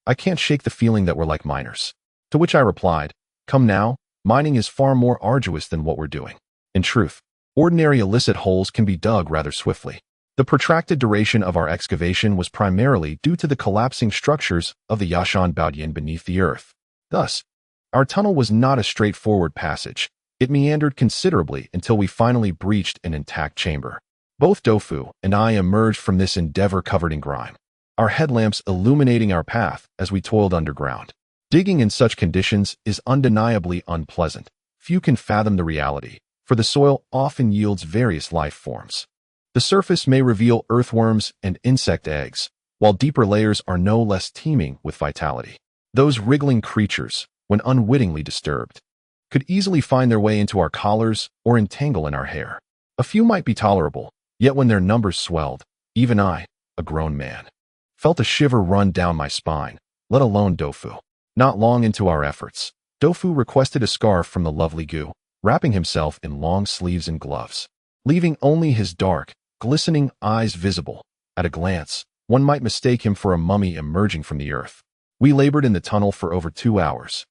"I can't shake the feeling that we're like miners." To which I replied, "Come now, mining is far more arduous than what we're doing." In truth, ordinary illicit holes can be dug rather swiftly. The protracted duration of our excavation was primarily due to the collapsing structures of the Yashan Treasure beneath the earth. Thus, our tunnel was not a straightforward passage. It meandered considerably until we finally breached an intact chamber. Both Dofu and I emerged from this endeavor covered in grime, our headlamps illuminating our path as we toiled underground. Digging in such conditions is undeniably unpleasant. Few can fathom the reality, for the soil often yields various life forms. The surface may reveal earthworms and insect eggs, while deeper layers are no less teeming with vitality. Those wriggling creatures, when unwittingly disturbed, could easily find their way into our collars or entangle in our hair. A few might be tolerable, yet when their numbers swelled, even I, a grown man, felt a shiver run down my spine, let alone Dofu. Not long into our efforts, Dofu requested a scarf from the lovely Gu, wrapping himself in long sleeves and gloves, leaving only his dark, glistening eyes visible. At a glance, one might mistake him for a mummy emerging from the earth. We labored in the tunnel for over 2 hours,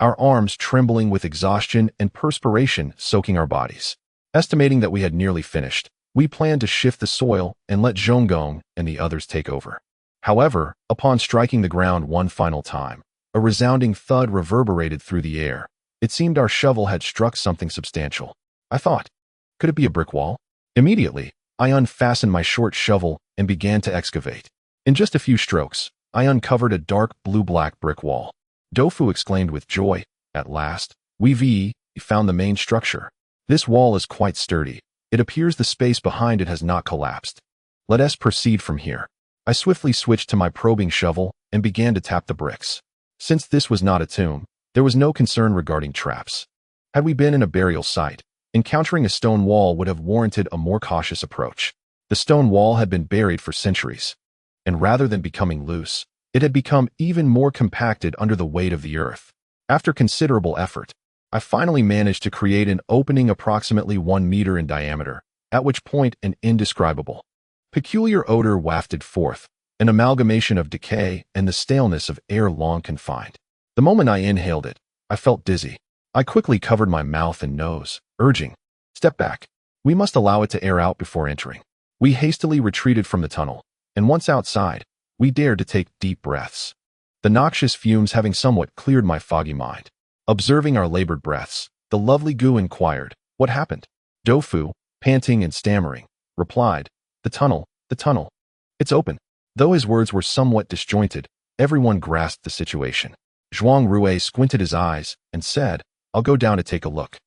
our arms trembling with exhaustion and perspiration soaking our bodies. Estimating that we had nearly finished, we planned to shift the soil and let Zhonggong and the others take over. However, upon striking the ground one final time, a resounding thud reverberated through the air. It seemed our shovel had struck something substantial. I thought, could it be a brick wall? Immediately, I unfastened my short shovel and began to excavate. In just a few strokes, I uncovered a dark blue-black brick wall. Dofu exclaimed with joy, "At last, we found the main structure. This wall is quite sturdy. It appears the space behind it has not collapsed. Let us proceed from here." I swiftly switched to my probing shovel and began to tap the bricks. Since this was not a tomb, there was no concern regarding traps. Had we been in a burial site, Encountering a stone wall would have warranted a more cautious approach. The stone wall had been buried for centuries, and rather than becoming loose, it had become even more compacted under the weight of the earth. After considerable effort, I finally managed to create an opening approximately 1 meter in diameter, at which point an indescribable, peculiar odor wafted forth, an amalgamation of decay and the staleness of air long confined. The moment I inhaled it, I felt dizzy. I quickly covered my mouth and nose, urging, "Step back. We must allow it to air out before entering." We hastily retreated from the tunnel, and once outside, we dared to take deep breaths, the noxious fumes having somewhat cleared my foggy mind. Observing our labored breaths, the lovely Gu inquired, "What happened?" Doufu, panting and stammering, replied, the tunnel. It's open." Though his words were somewhat disjointed, everyone grasped the situation. Zhuanrui squinted his eyes and said, "I'll go down to take a look."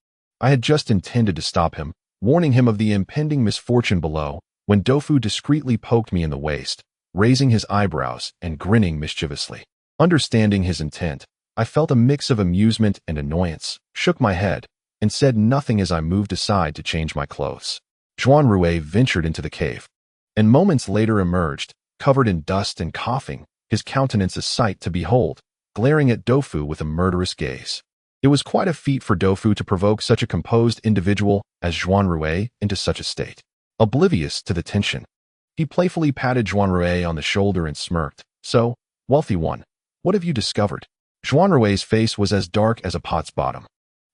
I had just intended to stop him, warning him of the impending misfortune below, when Doufu discreetly poked me in the waist, raising his eyebrows and grinning mischievously. Understanding his intent, I felt a mix of amusement and annoyance, shook my head, and said nothing as I moved aside to change my clothes. Zhuanrui ventured into the cave, and moments later emerged, covered in dust and coughing, his countenance a sight to behold, glaring at Doufu with a murderous gaze. It was quite a feat for Doufu to provoke such a composed individual as Zhuanrui into such a state. Oblivious to the tension, he playfully patted Zhuanrui on the shoulder and smirked. "So, wealthy one, what have you discovered?" Zhuanrui's face was as dark as a pot's bottom.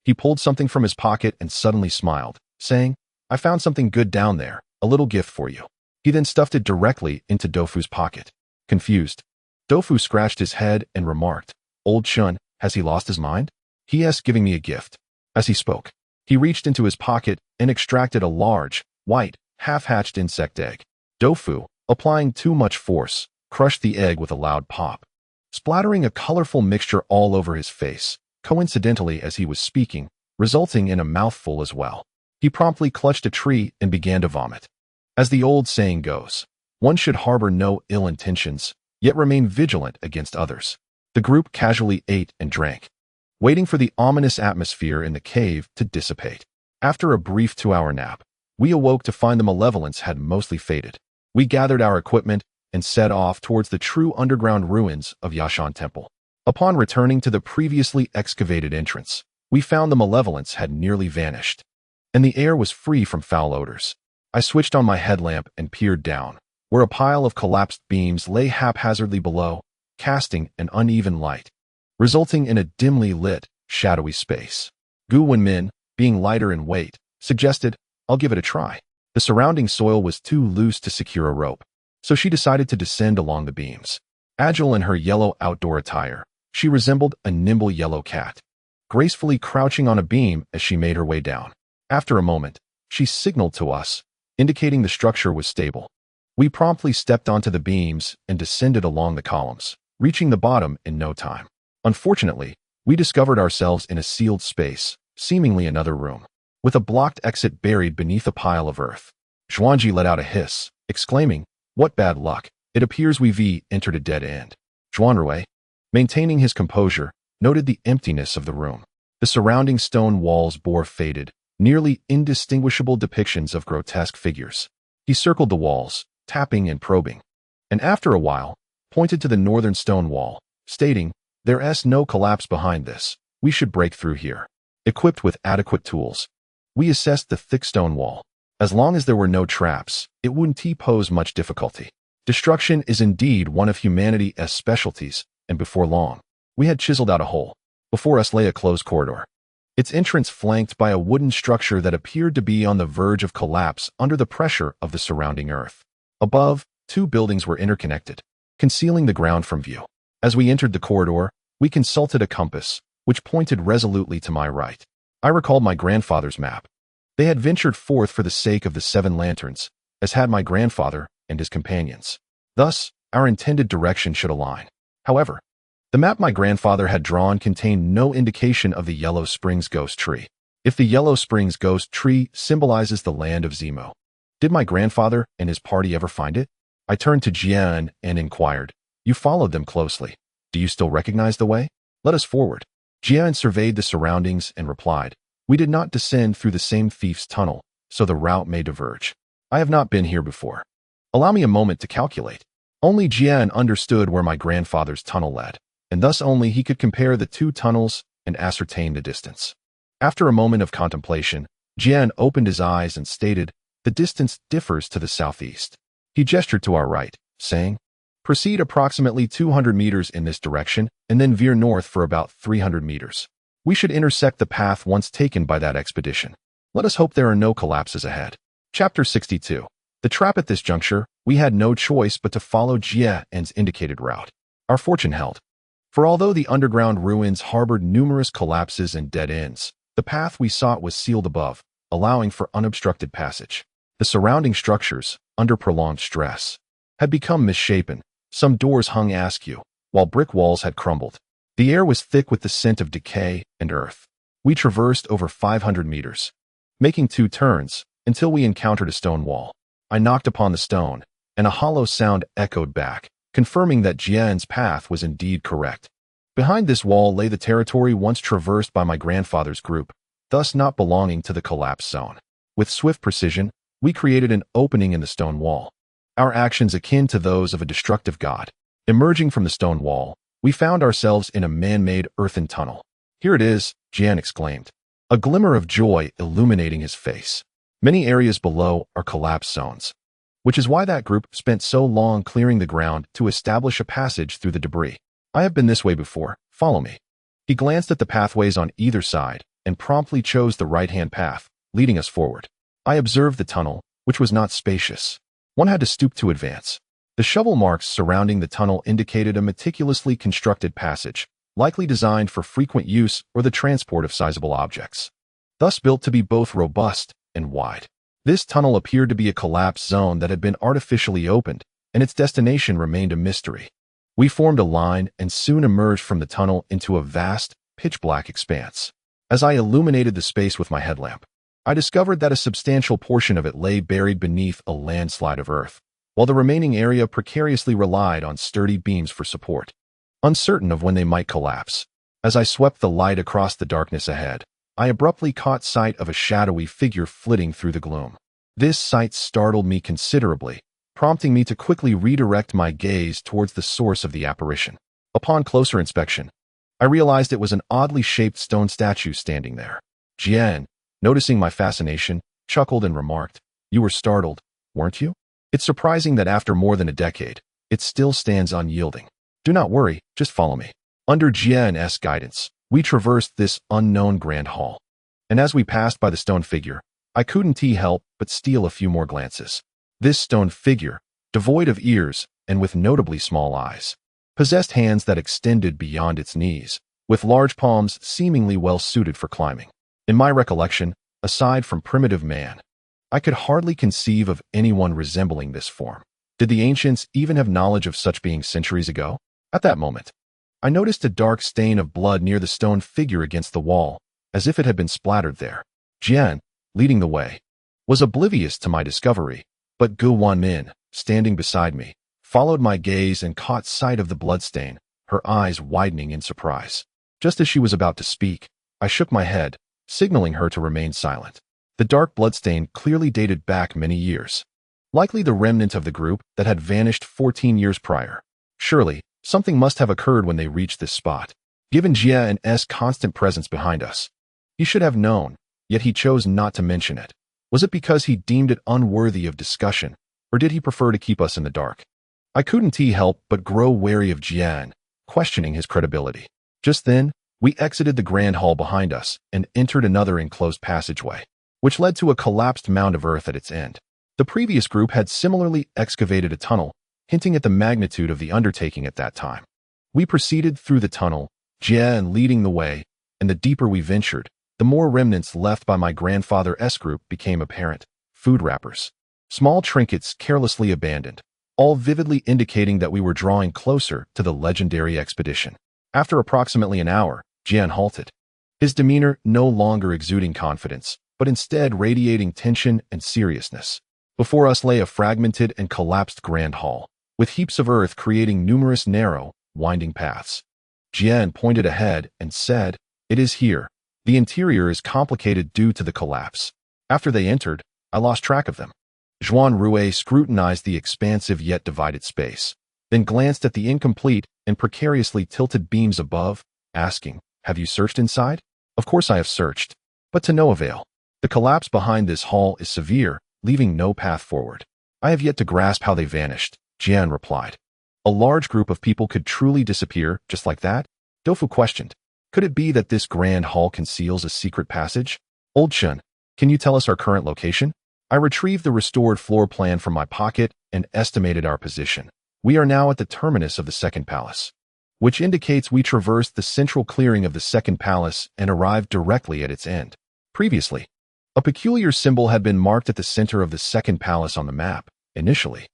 He pulled something from his pocket and suddenly smiled, saying, "I found something good down there, a little gift for you." He then stuffed it directly into Doufu's pocket. Confused, Doufu scratched his head and remarked, "Old Shun, has he lost his mind? He is giving me a gift." As he spoke, he reached into his pocket and extracted a large, white, half-hatched insect egg. Doufu, applying too much force, crushed the egg with a loud pop, splattering a colorful mixture all over his face, coincidentally as he was speaking, resulting in a mouthful as well. He promptly clutched a tree and began to vomit. As the old saying goes, one should harbor no ill intentions, yet remain vigilant against others. The group casually ate and drank, waiting for the ominous atmosphere in the cave to dissipate. After a brief 2-hour nap, we awoke to find the malevolence had mostly faded. We gathered our equipment and set off towards the true underground ruins of Yashan Temple. Upon returning to the previously excavated entrance, we found the malevolence had nearly vanished, and the air was free from foul odors. I switched on my headlamp and peered down, where a pile of collapsed beams lay haphazardly below, casting an uneven light, resulting in a dimly lit, shadowy space. Wenmin, being lighter in weight, suggested, "I'll give it a try." The surrounding soil was too loose to secure a rope, so she decided to descend along the beams. Agile in her yellow outdoor attire, she resembled a nimble yellow cat, gracefully crouching on a beam as she made her way down. After a moment, she signaled to us, indicating the structure was stable. We promptly stepped onto the beams and descended along the columns, reaching the bottom in no time. Unfortunately, we discovered ourselves in a sealed space, seemingly another room, with a blocked exit buried beneath a pile of earth. Zhuanji let out a hiss, exclaiming, "What bad luck! It appears we've entered a dead end." Zhuanrui, maintaining his composure, noted the emptiness of the room. The surrounding stone walls bore faded, nearly indistinguishable depictions of grotesque figures. He circled the walls, tapping and probing, and after a while, pointed to the northern stone wall, stating, "There's no collapse behind this. We should break through here." Equipped with adequate tools, we assessed the thick stone wall. As long as there were no traps, it wouldn't pose much difficulty. Destruction is indeed one of humanity's specialties, and before long, we had chiseled out a hole. Before us lay a closed corridor, its entrance flanked by a wooden structure that appeared to be on the verge of collapse under the pressure of the surrounding earth. Above, 2 buildings were interconnected, concealing the ground from view. As we entered the corridor, we consulted a compass, which pointed resolutely to my right. I recalled my grandfather's map. They had ventured forth for the sake of the 7 lanterns, as had my grandfather and his companions. Thus, our intended direction should align. However, the map my grandfather had drawn contained no indication of the Yellow Springs Ghost Tree. If the Yellow Springs Ghost Tree symbolizes the land of Zemo, did my grandfather and his party ever find it? I turned to Jian and inquired, "You followed them closely. Do you still recognize the way? Let us forward." Jian surveyed the surroundings and replied, We did not descend through the same thief's tunnel, so the route may diverge. I have not been here before. Allow me a moment to calculate. Only Jian understood where my grandfather's tunnel led, and thus only he could compare the two tunnels and ascertain the distance. After a moment of contemplation, Jian opened his eyes and stated, "The distance differs to the southeast." He gestured to our right, saying, "Proceed approximately 200 meters in this direction and then veer north for about 300 meters. We should intersect the path once taken by that expedition. Let us hope there are no collapses ahead." Chapter 62. The trap. At this juncture, we had no choice but to follow Jian's indicated route. Our fortune held. For although the underground ruins harbored numerous collapses and dead ends, the path we sought was sealed above, allowing for unobstructed passage. The surrounding structures, under prolonged stress, had become misshapen. Some doors hung askew, while brick walls had crumbled. The air was thick with the scent of decay and earth. We traversed over 500 meters, making 2 turns, until we encountered a stone wall. I knocked upon the stone, and a hollow sound echoed back, confirming that Jian's path was indeed correct. Behind this wall lay the territory once traversed by my grandfather's group, thus not belonging to the collapse zone. With swift precision, we created an opening in the stone wall, our actions akin to those of a destructive god. Emerging from the stone wall, we found ourselves in a man-made earthen tunnel. "Here it is," Jian exclaimed, a glimmer of joy illuminating his face. "Many areas below are collapse zones, which is why that group spent so long clearing the ground to establish a passage through the debris. I have been this way before. Follow me." He glanced at the pathways on either side and promptly chose the right-hand path, leading us forward. I observed the tunnel, which was not spacious. One had to stoop to advance. The shovel marks surrounding the tunnel indicated a meticulously constructed passage, likely designed for frequent use or the transport of sizable objects, thus built to be both robust and wide. This tunnel appeared to be a collapse zone that had been artificially opened, and its destination remained a mystery. We formed a line and soon emerged from the tunnel into a vast, pitch-black expanse. As I illuminated the space with my headlamp, I discovered that a substantial portion of it lay buried beneath a landslide of earth, while the remaining area precariously relied on sturdy beams for support, uncertain of when they might collapse. As I swept the light across the darkness ahead, I abruptly caught sight of a shadowy figure flitting through the gloom. This sight startled me considerably, prompting me to quickly redirect my gaze towards the source of the apparition. Upon closer inspection, I realized it was an oddly shaped stone statue standing there. Jian, noticing my fascination, chuckled and remarked, "You were startled, weren't you? It's surprising that after more than a decade, it still stands unyielding. Do not worry, just follow me." Under Jian's guidance, we traversed this unknown grand hall, and as we passed by the stone figure, I couldn't help but steal a few more glances. This stone figure, devoid of ears and with notably small eyes, possessed hands that extended beyond its knees, with large palms seemingly well suited for climbing. In my recollection, aside from primitive man, I could hardly conceive of anyone resembling this form. Did the ancients even have knowledge of such beings centuries ago? At that moment, I noticed a dark stain of blood near the stone figure against the wall, as if it had been splattered there. Jian, leading the way, was oblivious to my discovery, but Wenmin, standing beside me, followed my gaze and caught sight of the bloodstain, her eyes widening in surprise. Just as she was about to speak, I shook my head, signaling her to remain silent. The dark bloodstain clearly dated back many years, likely the remnant of the group that had vanished 14 years prior. Surely, something must have occurred when they reached this spot. Given Jian's constant presence behind us, he should have known, yet he chose not to mention it. Was it because he deemed it unworthy of discussion, or did he prefer to keep us in the dark? I couldn't help but grow wary of Jian, questioning his credibility. Just then, we exited the grand hall behind us and entered another enclosed passageway, which led to a collapsed mound of earth at its end. The previous group had similarly excavated a tunnel, hinting at the magnitude of the undertaking at that time. We proceeded through the tunnel, Jian leading the way, and the deeper we ventured, the more remnants left by my grandfather's group became apparent. Food wrappers, small trinkets carelessly abandoned, all vividly indicating that we were drawing closer to the legendary expedition. After approximately an hour, Jian halted, his demeanor no longer exuding confidence, but instead radiating tension and seriousness. Before us lay a fragmented and collapsed grand hall, with heaps of earth creating numerous narrow, winding paths. Jian pointed ahead and said, "It is here. The interior is complicated due to the collapse. After they entered, I lost track of them. Zhuanrui scrutinized the expansive yet divided space, then glanced at the incomplete and precariously tilted beams above, asking, "Have you searched inside?" Of course I have searched, but to no avail. The collapse behind this hall is severe, leaving no path forward. I have yet to grasp how they vanished, Jian replied. A large group of people could truly disappear just like that? Doufu questioned. Could it be that this grand hall conceals a secret passage? Old Shun, can you tell us our current location? I retrieved the restored floor plan from my pocket and estimated our position. We are now at the terminus of the second palace, which indicates we traversed the central clearing of the second palace and arrived directly at its end. Previously, a peculiar symbol had been marked at the center of the second palace on the map. Initially,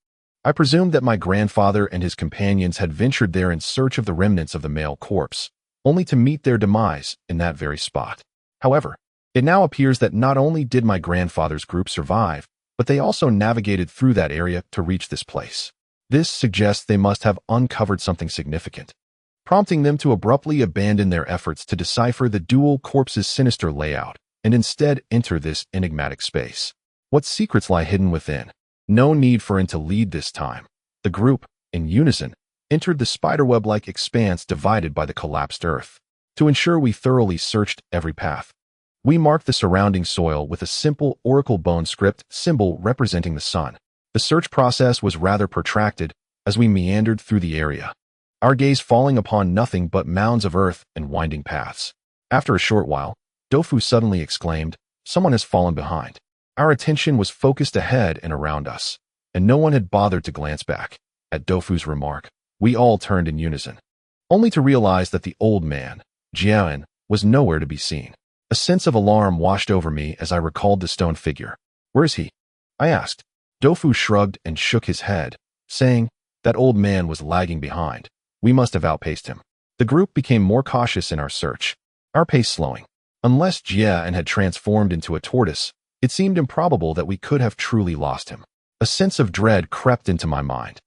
I presumed that my grandfather and his companions had ventured there in search of the remnants of the male corpse, only to meet their demise in that very spot. However, it now appears that not only did my grandfather's group survive, but they also navigated through that area to reach this place. This suggests they must have uncovered something significant, prompting them to abruptly abandon their efforts to decipher the dual corpse's sinister layout and instead enter this enigmatic space. What secrets lie hidden within? No need for him to lead this time. The group, in unison, entered the spiderweb-like expanse divided by the collapsed earth. To ensure we thoroughly searched every path, we marked the surrounding soil with a simple oracle bone script symbol representing the sun. The search process was rather protracted as we meandered through the area, our gaze falling upon nothing but mounds of earth and winding paths. After a short while, Doufu suddenly exclaimed, "Someone has fallen behind." Our attention was focused ahead and around us, and no one had bothered to glance back. At Doufu's remark, we all turned in unison, only to realize that the old man, Jian, was nowhere to be seen. A sense of alarm washed over me as I recalled the stone figure. "Where is he?" I asked. Doufu shrugged and shook his head, saying, "That old man was lagging behind. We must have outpaced him." The group became more cautious in our search, our pace slowing. Unless Jian had transformed into a tortoise, it seemed improbable that we could have truly lost him. A sense of dread crept into my mind.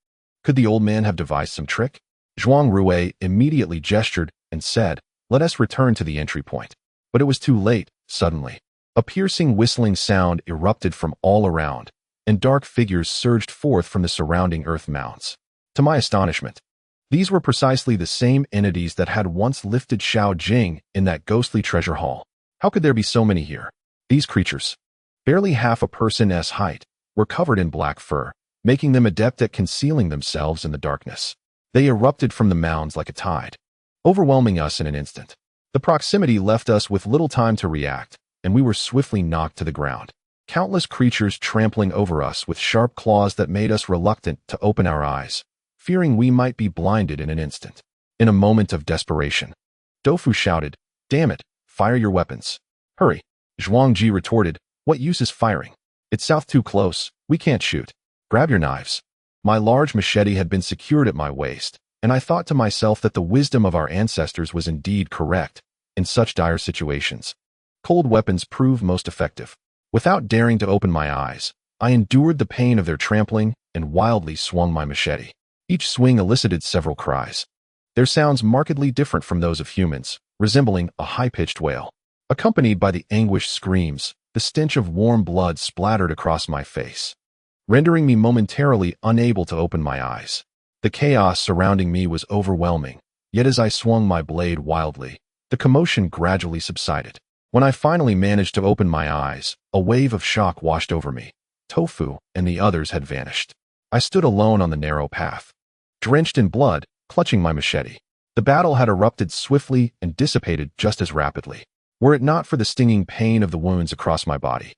Could the old man have devised some trick? Zhuanrui immediately gestured and said, "Let us return to the entry point." But it was too late. Suddenly, a piercing whistling sound erupted from all around, and dark figures surged forth from the surrounding earth mounds. To my astonishment, these were precisely the same entities that had once lifted Xiao Jing in that ghostly treasure hall. How could there be so many here? These creatures, barely half a person's height, were covered in black fur, making them adept at concealing themselves in the darkness. They erupted from the mounds like a tide, overwhelming us in an instant. The proximity left us with little time to react, and we were swiftly knocked to the ground. Countless creatures trampling over us with sharp claws that made us reluctant to open our eyes, fearing we might be blinded in an instant. In a moment of desperation, Doufu shouted, "Damn it, fire your weapons. Hurry." Zhuangji retorted, "What use is firing? It's south too close, we can't shoot. Grab your knives." My large machete had been secured at my waist, and I thought to myself that the wisdom of our ancestors was indeed correct. In such dire situations, cold weapons prove most effective. Without daring to open my eyes, I endured the pain of their trampling and wildly swung my machete. Each swing elicited several cries, their sounds markedly different from those of humans, resembling a high-pitched wail. Accompanied by the anguished screams, the stench of warm blood splattered across my face, rendering me momentarily unable to open my eyes. The chaos surrounding me was overwhelming, yet as I swung my blade wildly, the commotion gradually subsided. When I finally managed to open my eyes, a wave of shock washed over me. Tofu and the others had vanished. I stood alone on the narrow path, drenched in blood, clutching my machete. The battle had erupted swiftly and dissipated just as rapidly. Were it not for the stinging pain of the wounds across my body,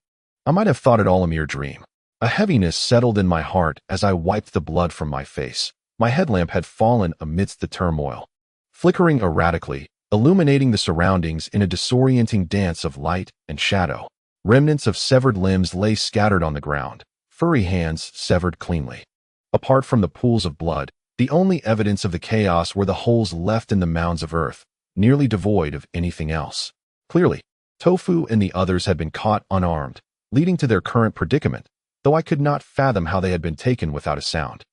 I might have thought it all a mere dream. A heaviness settled in my heart as I wiped the blood from my face. My headlamp had fallen amidst the turmoil, flickering erratically, illuminating the surroundings in a disorienting dance of light and shadow. Remnants of severed limbs lay scattered on the ground, furry hands severed cleanly. Apart from the pools of blood, the only evidence of the chaos were the holes left in the mounds of earth, nearly devoid of anything else. Clearly, Tofu and the others had been caught unarmed, leading to their current predicament, though I could not fathom how they had been taken without a sound.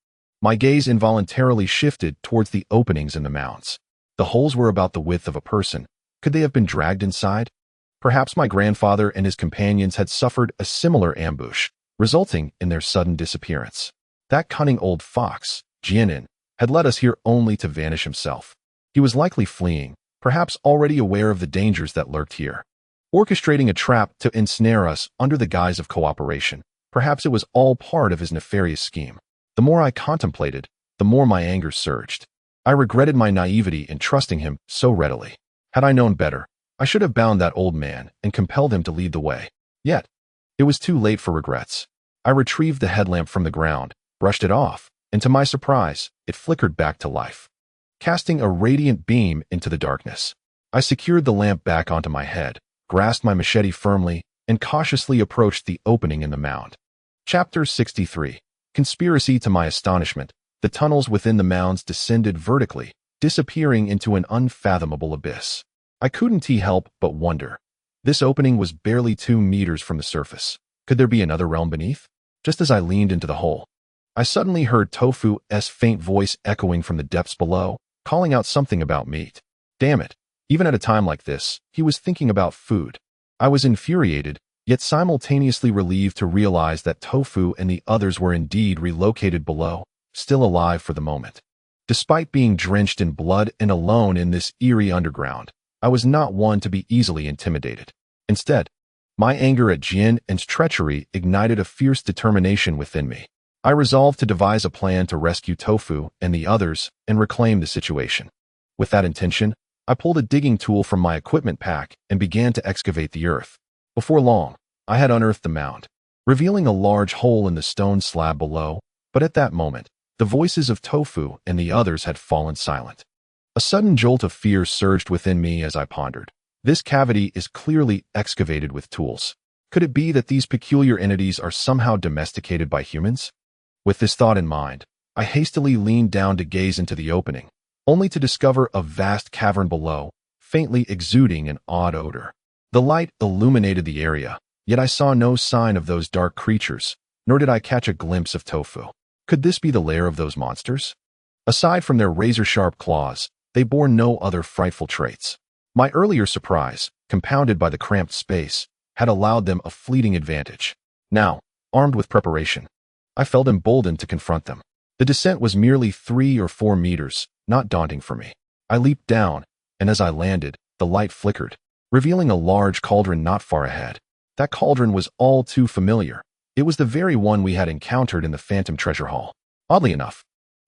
My gaze involuntarily shifted towards the openings in the mounds. The holes were about the width of a person. Could they have been dragged inside? Perhaps my grandfather and his companions had suffered a similar ambush, resulting in their sudden disappearance. That cunning old fox, Jianin, had led us here only to vanish himself. He was likely fleeing, perhaps already aware of the dangers that lurked here, orchestrating a trap to ensnare us under the guise of cooperation. Perhaps it was all part of his nefarious scheme. The more I contemplated, the more my anger surged. I regretted my naivety in trusting him so readily. Had I known better, I should have bound that old man and compelled him to lead the way. Yet, it was too late for regrets. I retrieved the headlamp from the ground, brushed it off, and to my surprise, it flickered back to life, casting a radiant beam into the darkness. I secured the lamp back onto my head, grasped my machete firmly, and cautiously approached the opening in the mound. Chapter 63. Conspiracy. To my astonishment, the tunnels within the mounds descended vertically, disappearing into an unfathomable abyss. I couldn't help but wonder. This opening was barely 2 meters from the surface. Could there be another realm beneath? Just as I leaned into the hole, I suddenly heard Tofu's faint voice echoing from the depths below, calling out something about meat. Damn it. Even at a time like this, he was thinking about food. I was infuriated, yet simultaneously relieved to realize that Tofu and the others were indeed relocated below, still alive for the moment. Despite being drenched in blood and alone in this eerie underground, I was not one to be easily intimidated. Instead, my anger at Jian's treachery ignited a fierce determination within me. I resolved to devise a plan to rescue Tofu and the others and reclaim the situation. With that intention, I pulled a digging tool from my equipment pack and began to excavate the earth. Before long, I had unearthed the mound, revealing a large hole in the stone slab below, but at that moment, the voices of Tofu and the others had fallen silent. A sudden jolt of fear surged within me as I pondered. This cavity is clearly excavated with tools. Could it be that these peculiar entities are somehow domesticated by humans? With this thought in mind, I hastily leaned down to gaze into the opening, only to discover a vast cavern below, faintly exuding an odd odor. The light illuminated the area, yet I saw no sign of those dark creatures, nor did I catch a glimpse of Tofu. Could this be the lair of those monsters? Aside from their razor-sharp claws, they bore no other frightful traits. My earlier surprise, compounded by the cramped space, had allowed them a fleeting advantage. Now, armed with preparation, I felt emboldened to confront them. The descent was merely 3 or 4 meters, not daunting for me. I leaped down, and as I landed, the light flickered, revealing a large cauldron not far ahead. That cauldron was all too familiar. It was the very one we had encountered in the Phantom Treasure Hall. Oddly enough,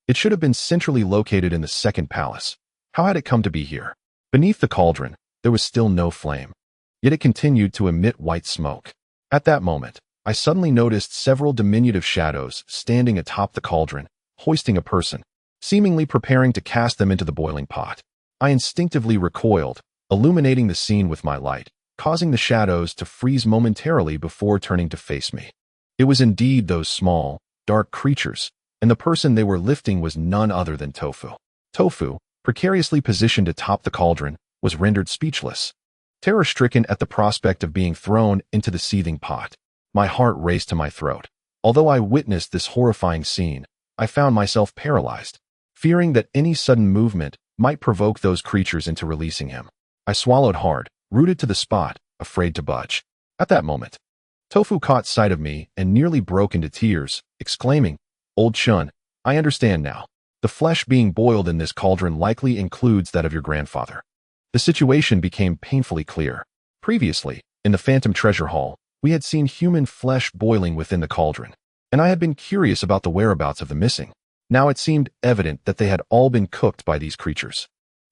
it should have been centrally located in the second palace. How had it come to be here? Beneath the cauldron, there was still no flame, yet it continued to emit white smoke. At that moment, I suddenly noticed several diminutive shadows standing atop the cauldron, hoisting a person, seemingly preparing to cast them into the boiling pot. I instinctively recoiled, illuminating the scene with my light, causing the shadows to freeze momentarily before turning to face me. It was indeed those small, dark creatures, and the person they were lifting was none other than Tofu. Tofu, precariously positioned atop the cauldron, was rendered speechless, terror-stricken at the prospect of being thrown into the seething pot. My heart raced to my throat. Although I witnessed this horrifying scene, I found myself paralyzed, fearing that any sudden movement might provoke those creatures into releasing him. I swallowed hard, rooted to the spot, afraid to budge. At that moment, Tofu caught sight of me and nearly broke into tears, exclaiming, "Old Chun, I understand now. The flesh being boiled in this cauldron likely includes that of your grandfather." The situation became painfully clear. Previously, in the Phantom Treasure Hall, we had seen human flesh boiling within the cauldron, and I had been curious about the whereabouts of the missing. Now it seemed evident that they had all been cooked by these creatures.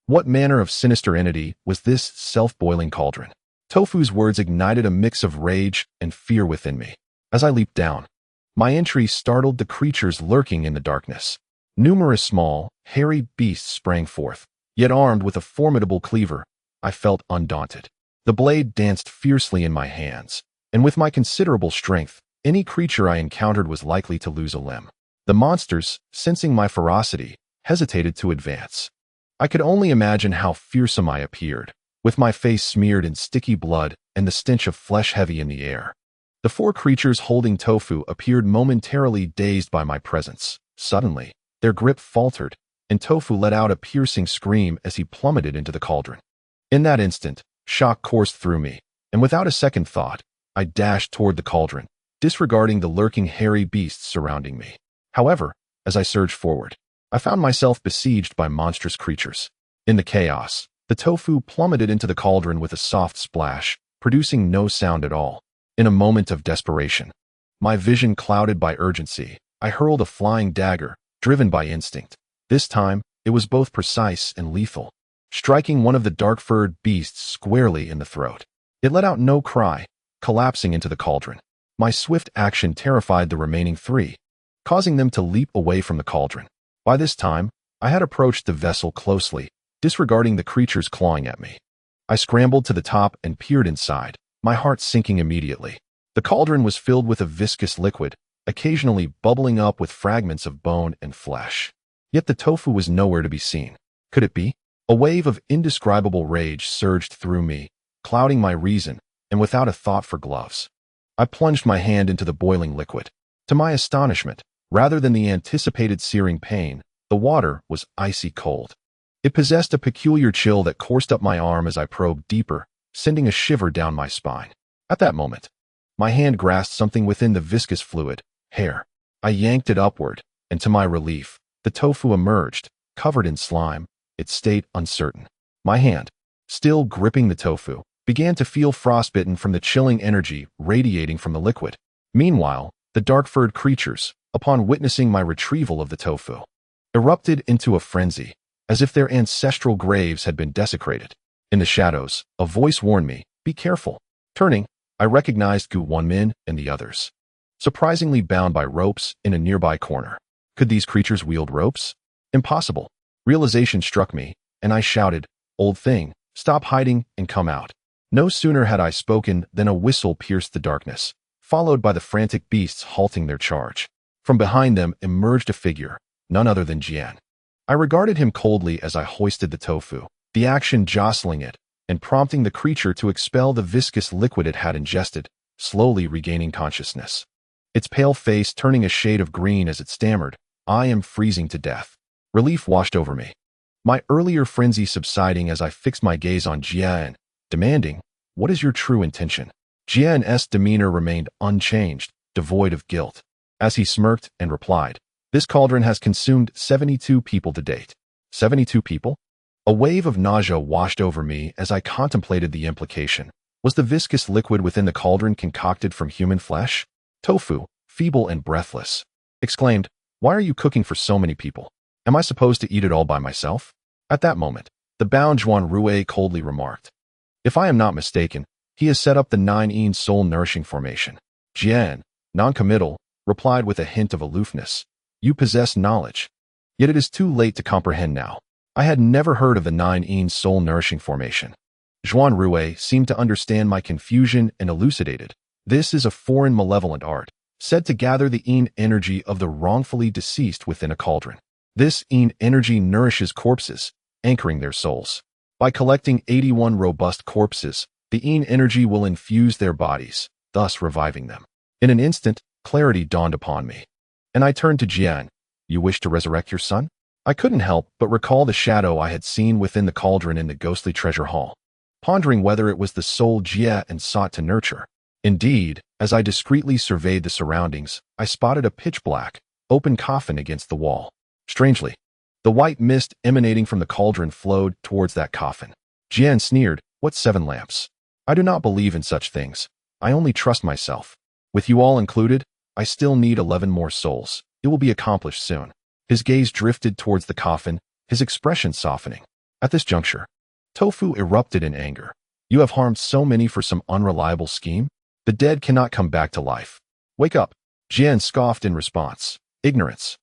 What manner of sinister entity was this self-boiling cauldron? Tofu's words ignited a mix of rage and fear within me. As I leaped down, my entry startled the creatures lurking in the darkness. Numerous small, hairy beasts sprang forth, yet armed with a formidable cleaver, I felt undaunted. The blade danced fiercely in my hands, and with my considerable strength, any creature I encountered was likely to lose a limb. The monsters, sensing my ferocity, hesitated to advance. I could only imagine how fearsome I appeared, with my face smeared in sticky blood and the stench of flesh heavy in the air. The 4 creatures holding Tofu appeared momentarily dazed by my presence. Suddenly, their grip faltered, and Tofu let out a piercing scream as he plummeted into the cauldron. In that instant, shock coursed through me, and without a second thought, I dashed toward the cauldron, disregarding the lurking hairy beasts surrounding me. However, as I surged forward, I found myself besieged by monstrous creatures. In the chaos, the tofu plummeted into the cauldron with a soft splash, producing no sound at all. In a moment of desperation, my vision clouded by urgency, I hurled a flying dagger, driven by instinct. This time, it was both precise and lethal, striking one of the dark-furred beasts squarely in the throat. It let out no cry, collapsing into the cauldron. My swift action terrified the remaining three, causing them to leap away from the cauldron. By this time, I had approached the vessel closely, disregarding the creatures clawing at me. I scrambled to the top and peered inside, my heart sinking immediately. The cauldron was filled with a viscous liquid, occasionally bubbling up with fragments of bone and flesh. Yet the tofu was nowhere to be seen. Could it be? A wave of indescribable rage surged through me, clouding my reason, and without a thought for gloves, I plunged my hand into the boiling liquid. To my astonishment, rather than the anticipated searing pain, the water was icy cold. It possessed a peculiar chill that coursed up my arm as I probed deeper, sending a shiver down my spine. At that moment, my hand grasped something within the viscous fluid, hair. I yanked it upward, and to my relief, the tofu emerged, covered in slime, its state uncertain. My hand, still gripping the tofu, began to feel frostbitten from the chilling energy radiating from the liquid. Meanwhile, the dark-furred creatures, upon witnessing my retrieval of the tofu, erupted into a frenzy, as if their ancestral graves had been desecrated. In the shadows, a voice warned me, "Be careful." Turning, I recognized Wenmin and the others, surprisingly bound by ropes in a nearby corner. Could these creatures wield ropes? Impossible. Realization struck me, and I shouted, "Old thing, stop hiding and come out." No sooner had I spoken than a whistle pierced the darkness, followed by the frantic beasts halting their charge. From behind them emerged a figure, none other than Jian. I regarded him coldly as I hoisted the tofu, the action jostling it and prompting the creature to expel the viscous liquid it had ingested, slowly regaining consciousness. Its pale face turning a shade of green as it stammered, "I am freezing to death." Relief washed over me, my earlier frenzy subsiding as I fixed my gaze on Jian, demanding, "What is your true intention?" Jian's demeanor remained unchanged, devoid of guilt, as he smirked and replied, "This cauldron has consumed 72 people to date." 72 people? A wave of nausea washed over me as I contemplated the implication. Was the viscous liquid within the cauldron concocted from human flesh? Tofu, feeble and breathless, exclaimed, "Why are you cooking for so many people? Am I supposed to eat it all by myself?" At that moment, the bound Zhuanrui coldly remarked, "If I am not mistaken, he has set up the 9 soul-nourishing formation." Jian, non-committal, replied with a hint of aloofness, "You possess knowledge. Yet it is too late to comprehend now. I had never heard of the 9 soul-nourishing formation." Zhuanrui seemed to understand my confusion and elucidated, "This is a foreign malevolent art, said to gather the energy of the wrongfully deceased within a cauldron. This energy nourishes corpses, anchoring their souls. By collecting 81 robust corpses, the energy will infuse their bodies, thus reviving them." In an instant, clarity dawned upon me, and I turned to Jian. "You wish to resurrect your son?" I couldn't help but recall the shadow I had seen within the cauldron in the ghostly treasure hall, pondering whether it was the soul Jian sought to nurture. Indeed, as I discreetly surveyed the surroundings, I spotted a pitch-black, open coffin against the wall. Strangely, the white mist emanating from the cauldron flowed towards that coffin. Jian sneered, "What 7 lamps? I do not believe in such things. I only trust myself. With you all included, I still need 11 more souls. It will be accomplished soon." His gaze drifted towards the coffin, his expression softening. At this juncture, Tofu erupted in anger. "You have harmed so many for some unreliable scheme? The dead cannot come back to life. Wake up." Jian scoffed in response, "Ignorance.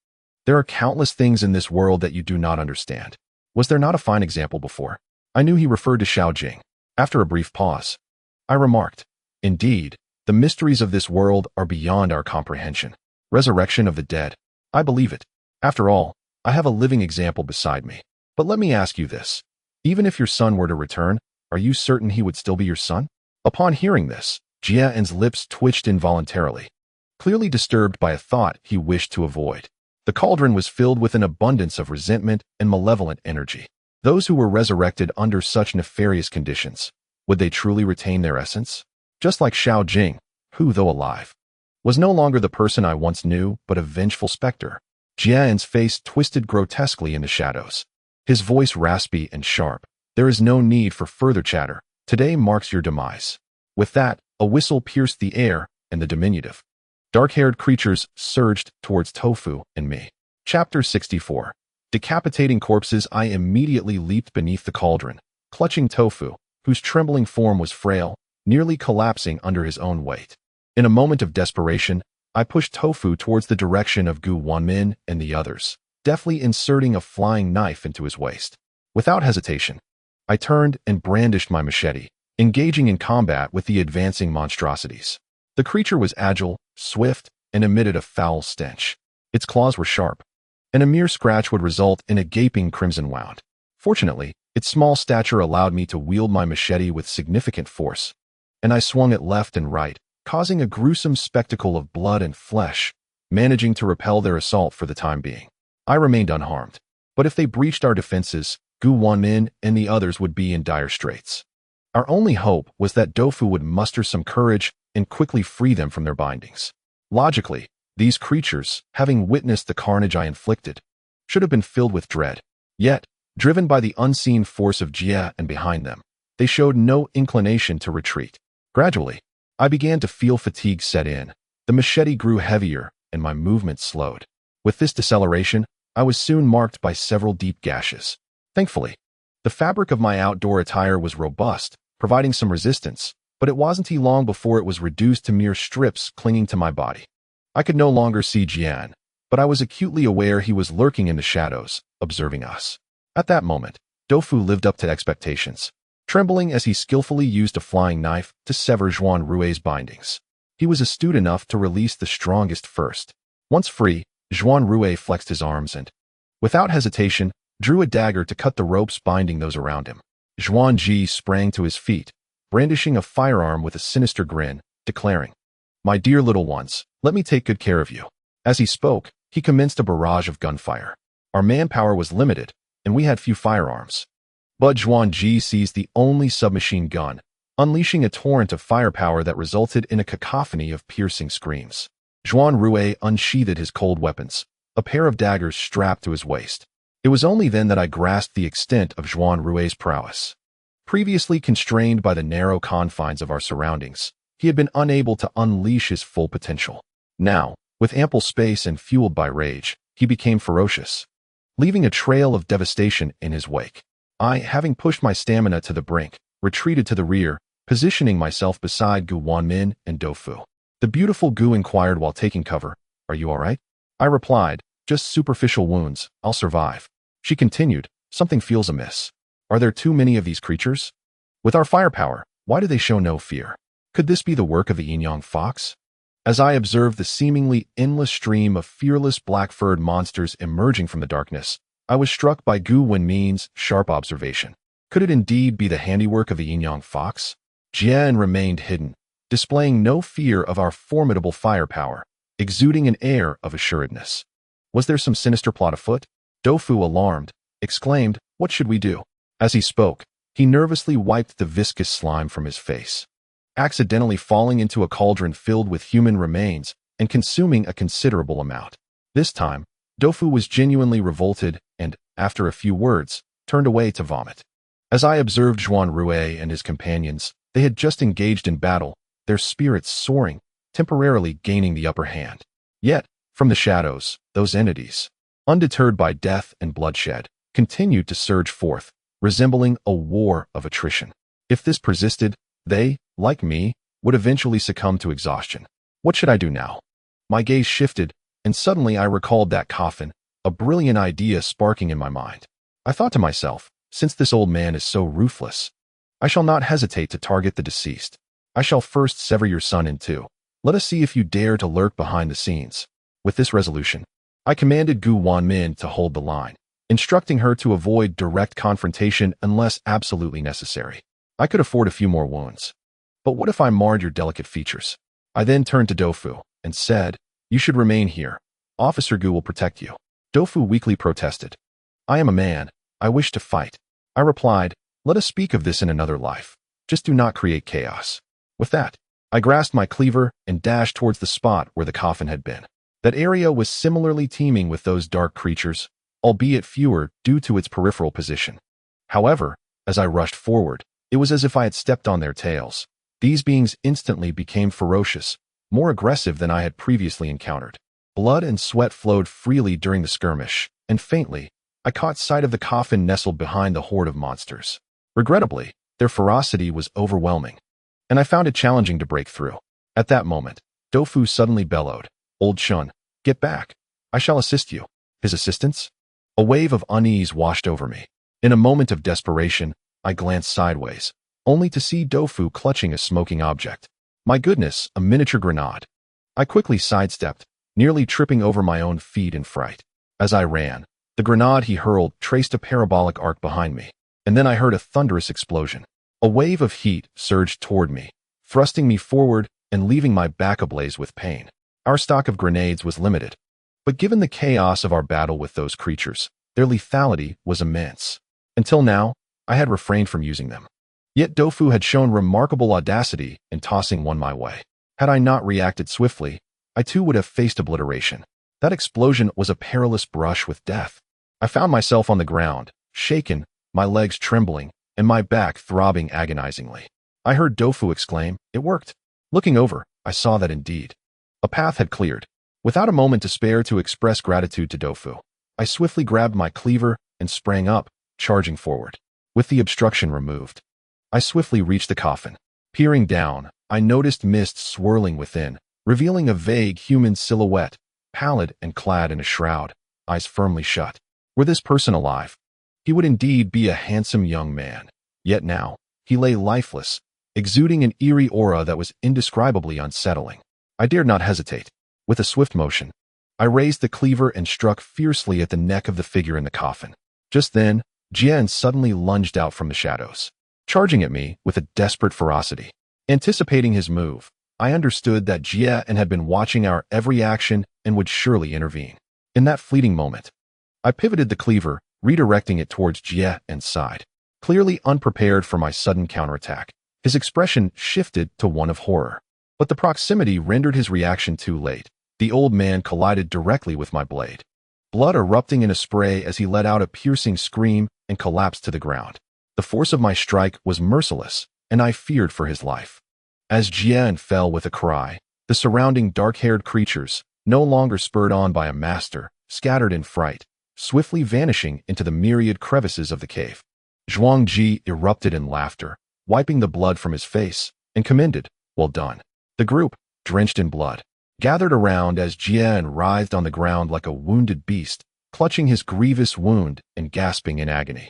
There are countless things in this world that you do not understand. Was there not a fine example before?" I knew he referred to Xiao Jing. After a brief pause, I remarked, "Indeed, the mysteries of this world are beyond our comprehension. Resurrection of the dead. I believe it. After all, I have a living example beside me. But let me ask you this. Even if your son were to return, are you certain he would still be your son?" Upon hearing this, Jian's lips twitched involuntarily, clearly disturbed by a thought he wished to avoid. The cauldron was filled with an abundance of resentment and malevolent energy. Those who were resurrected under such nefarious conditions Would they truly retain their essence? Just like Xiao Jing, who, though alive, was no longer the person I once knew, but a vengeful specter. Jian's face twisted grotesquely in the shadows. His voice raspy and sharp. There is no need for further chatter. Today marks your demise. With that, a whistle pierced the air, and the diminutive, dark-haired creatures surged towards Tofu and me. Chapter 64. Decapitating corpses. I immediately leaped beneath the cauldron, clutching Tofu, whose trembling form was frail, nearly collapsing under his own weight. In a moment of desperation, I pushed Tofu towards the direction of Wenmin and the others, deftly inserting a flying knife into his waist. Without hesitation, I turned and brandished my machete, engaging in combat with the advancing monstrosities. The creature was agile, swift, and emitted a foul stench. Its claws were sharp, and a mere scratch would result in a gaping crimson wound. Fortunately, its small stature allowed me to wield my machete with significant force, and I swung it left and right, causing a gruesome spectacle of blood and flesh, managing to repel their assault for the time being. I remained unharmed, but if they breached our defenses, Wenmin and the others would be in dire straits. Our only hope was that Tofu would muster some courage and quickly free them from their bindings. Logically, these creatures, having witnessed the carnage I inflicted, should have been filled with dread. Yet, driven by the unseen force of Jia and behind them, they showed no inclination to retreat. Gradually, I began to feel fatigue set in. The machete grew heavier, and my movement slowed. With this deceleration, I was soon marked by several deep gashes. Thankfully, the fabric of my outdoor attire was robust, providing some resistance, but it wasn't long before it was reduced to mere strips clinging to my body. I could no longer see Jian, but I was acutely aware he was lurking in the shadows, observing us. At that moment, Tofu lived up to expectations, trembling as he skillfully used a flying knife to sever Zhuanrui's bindings. He was astute enough to release the strongest first. Once free, Zhuanrui flexed his arms and, without hesitation, drew a dagger to cut the ropes binding those around him. Zhuangji sprang to his feet, brandishing a firearm with a sinister grin, declaring, "My dear little ones, let me take good care of you." As he spoke, he commenced a barrage of gunfire. Our manpower was limited, and we had few firearms. But Zhuangji seized the only submachine gun, unleashing a torrent of firepower that resulted in a cacophony of piercing screams. Zhuanrui unsheathed his cold weapons, a pair of daggers strapped to his waist. It was only then that I grasped the extent of Zhuanrui's prowess. Previously constrained by the narrow confines of our surroundings, he had been unable to unleash his full potential. Now, with ample space and fueled by rage, he became ferocious, leaving a trail of devastation in his wake. I, having pushed my stamina to the brink, retreated to the rear, positioning myself beside Wenmin and Tofu. The beautiful Gu inquired while taking cover, "Are you all right?" I replied, "Just superficial wounds, I'll survive." She continued, "Something feels amiss. Are there too many of these creatures? With our firepower, why do they show no fear? Could this be the work of the yin-yang fox?" As I observed the seemingly endless stream of fearless black-furred monsters emerging from the darkness, I was struck by Wenmin's sharp observation. Could it indeed be the handiwork of the yin-yang fox? Jian remained hidden, displaying no fear of our formidable firepower, exuding an air of assuredness. Was there some sinister plot afoot? Tofu, alarmed, exclaimed, "What should we do?" As he spoke, he nervously wiped the viscous slime from his face, accidentally falling into a cauldron filled with human remains and consuming a considerable amount. This time, Tofu was genuinely revolted and, after a few words, turned away to vomit. As I observed Zhuanrui and his companions, they had just engaged in battle, their spirits soaring, temporarily gaining the upper hand. Yet, from the shadows, those entities, undeterred by death and bloodshed, continued to surge forth, resembling a war of attrition. If this persisted, they, like me, would eventually succumb to exhaustion. What should I do now? My gaze shifted, and suddenly I recalled that coffin, a brilliant idea sparking in my mind. I thought to myself, since this old man is so ruthless, I shall not hesitate to target the deceased. I shall first sever your son in two. Let us see if you dare to lurk behind the scenes. With this resolution, I commanded Wenmin to hold the line, instructing her to avoid direct confrontation unless absolutely necessary. I could afford a few more wounds. But what if I marred your delicate features? I then turned to Tofu and said, "You should remain here. Officer Gu will protect you." Tofu weakly protested. "I am a man. I wish to fight." I replied, "Let us speak of this in another life." Just do not create chaos. With that, I grasped my cleaver and dashed towards the spot where the coffin had been. That area was similarly teeming with those dark creatures, albeit fewer due to its peripheral position. However, as I rushed forward, it was as if I had stepped on their tails. These beings instantly became ferocious, more aggressive than I had previously encountered. Blood and sweat flowed freely during the skirmish, and faintly, I caught sight of the coffin nestled behind the horde of monsters. Regrettably, their ferocity was overwhelming, and I found it challenging to break through. At that moment, Doufu suddenly bellowed, "Old Shun, get back. I shall assist you." His assistance? A wave of unease washed over me. In a moment of desperation, I glanced sideways, only to see Doufu clutching a smoking object. My goodness, a miniature grenade. I quickly sidestepped, nearly tripping over my own feet in fright. As I ran, the grenade he hurled traced a parabolic arc behind me, and then I heard a thunderous explosion. A wave of heat surged toward me, thrusting me forward and leaving my back ablaze with pain. Our stock of grenades was limited, but given the chaos of our battle with those creatures, their lethality was immense. Until now, I had refrained from using them. Yet Doufu had shown remarkable audacity in tossing one my way. Had I not reacted swiftly, I too would have faced obliteration. That explosion was a perilous brush with death. I found myself on the ground, shaken, my legs trembling, and my back throbbing agonizingly. I heard Doufu exclaim, "It worked." Looking over, I saw that indeed. A path had cleared. Without a moment to spare to express gratitude to Doufu, I swiftly grabbed my cleaver and sprang up, charging forward. With the obstruction removed, I swiftly reached the coffin. Peering down, I noticed mist swirling within, revealing a vague human silhouette, pallid and clad in a shroud, eyes firmly shut. Were this person alive? He would indeed be a handsome young man. Yet now, he lay lifeless, exuding an eerie aura that was indescribably unsettling. I dared not hesitate. With a swift motion, I raised the cleaver and struck fiercely at the neck of the figure in the coffin. Just then, Jian suddenly lunged out from the shadows, charging at me with a desperate ferocity. Anticipating his move, I understood that Jian had been watching our every action and would surely intervene. In that fleeting moment, I pivoted the cleaver, redirecting it towards Jian's side. Clearly unprepared for my sudden counterattack, his expression shifted to one of horror. But the proximity rendered his reaction too late. The old man collided directly with my blade, blood erupting in a spray as he let out a piercing scream and collapsed to the ground. The force of my strike was merciless, and I feared for his life. As Jian fell with a cry, the surrounding dark-haired creatures, no longer spurred on by a master, scattered in fright, swiftly vanishing into the myriad crevices of the cave. Zhuanrui erupted in laughter, wiping the blood from his face, and commended, "Well done." The group, drenched in blood, gathered around as Jian writhed on the ground like a wounded beast, clutching his grievous wound and gasping in agony.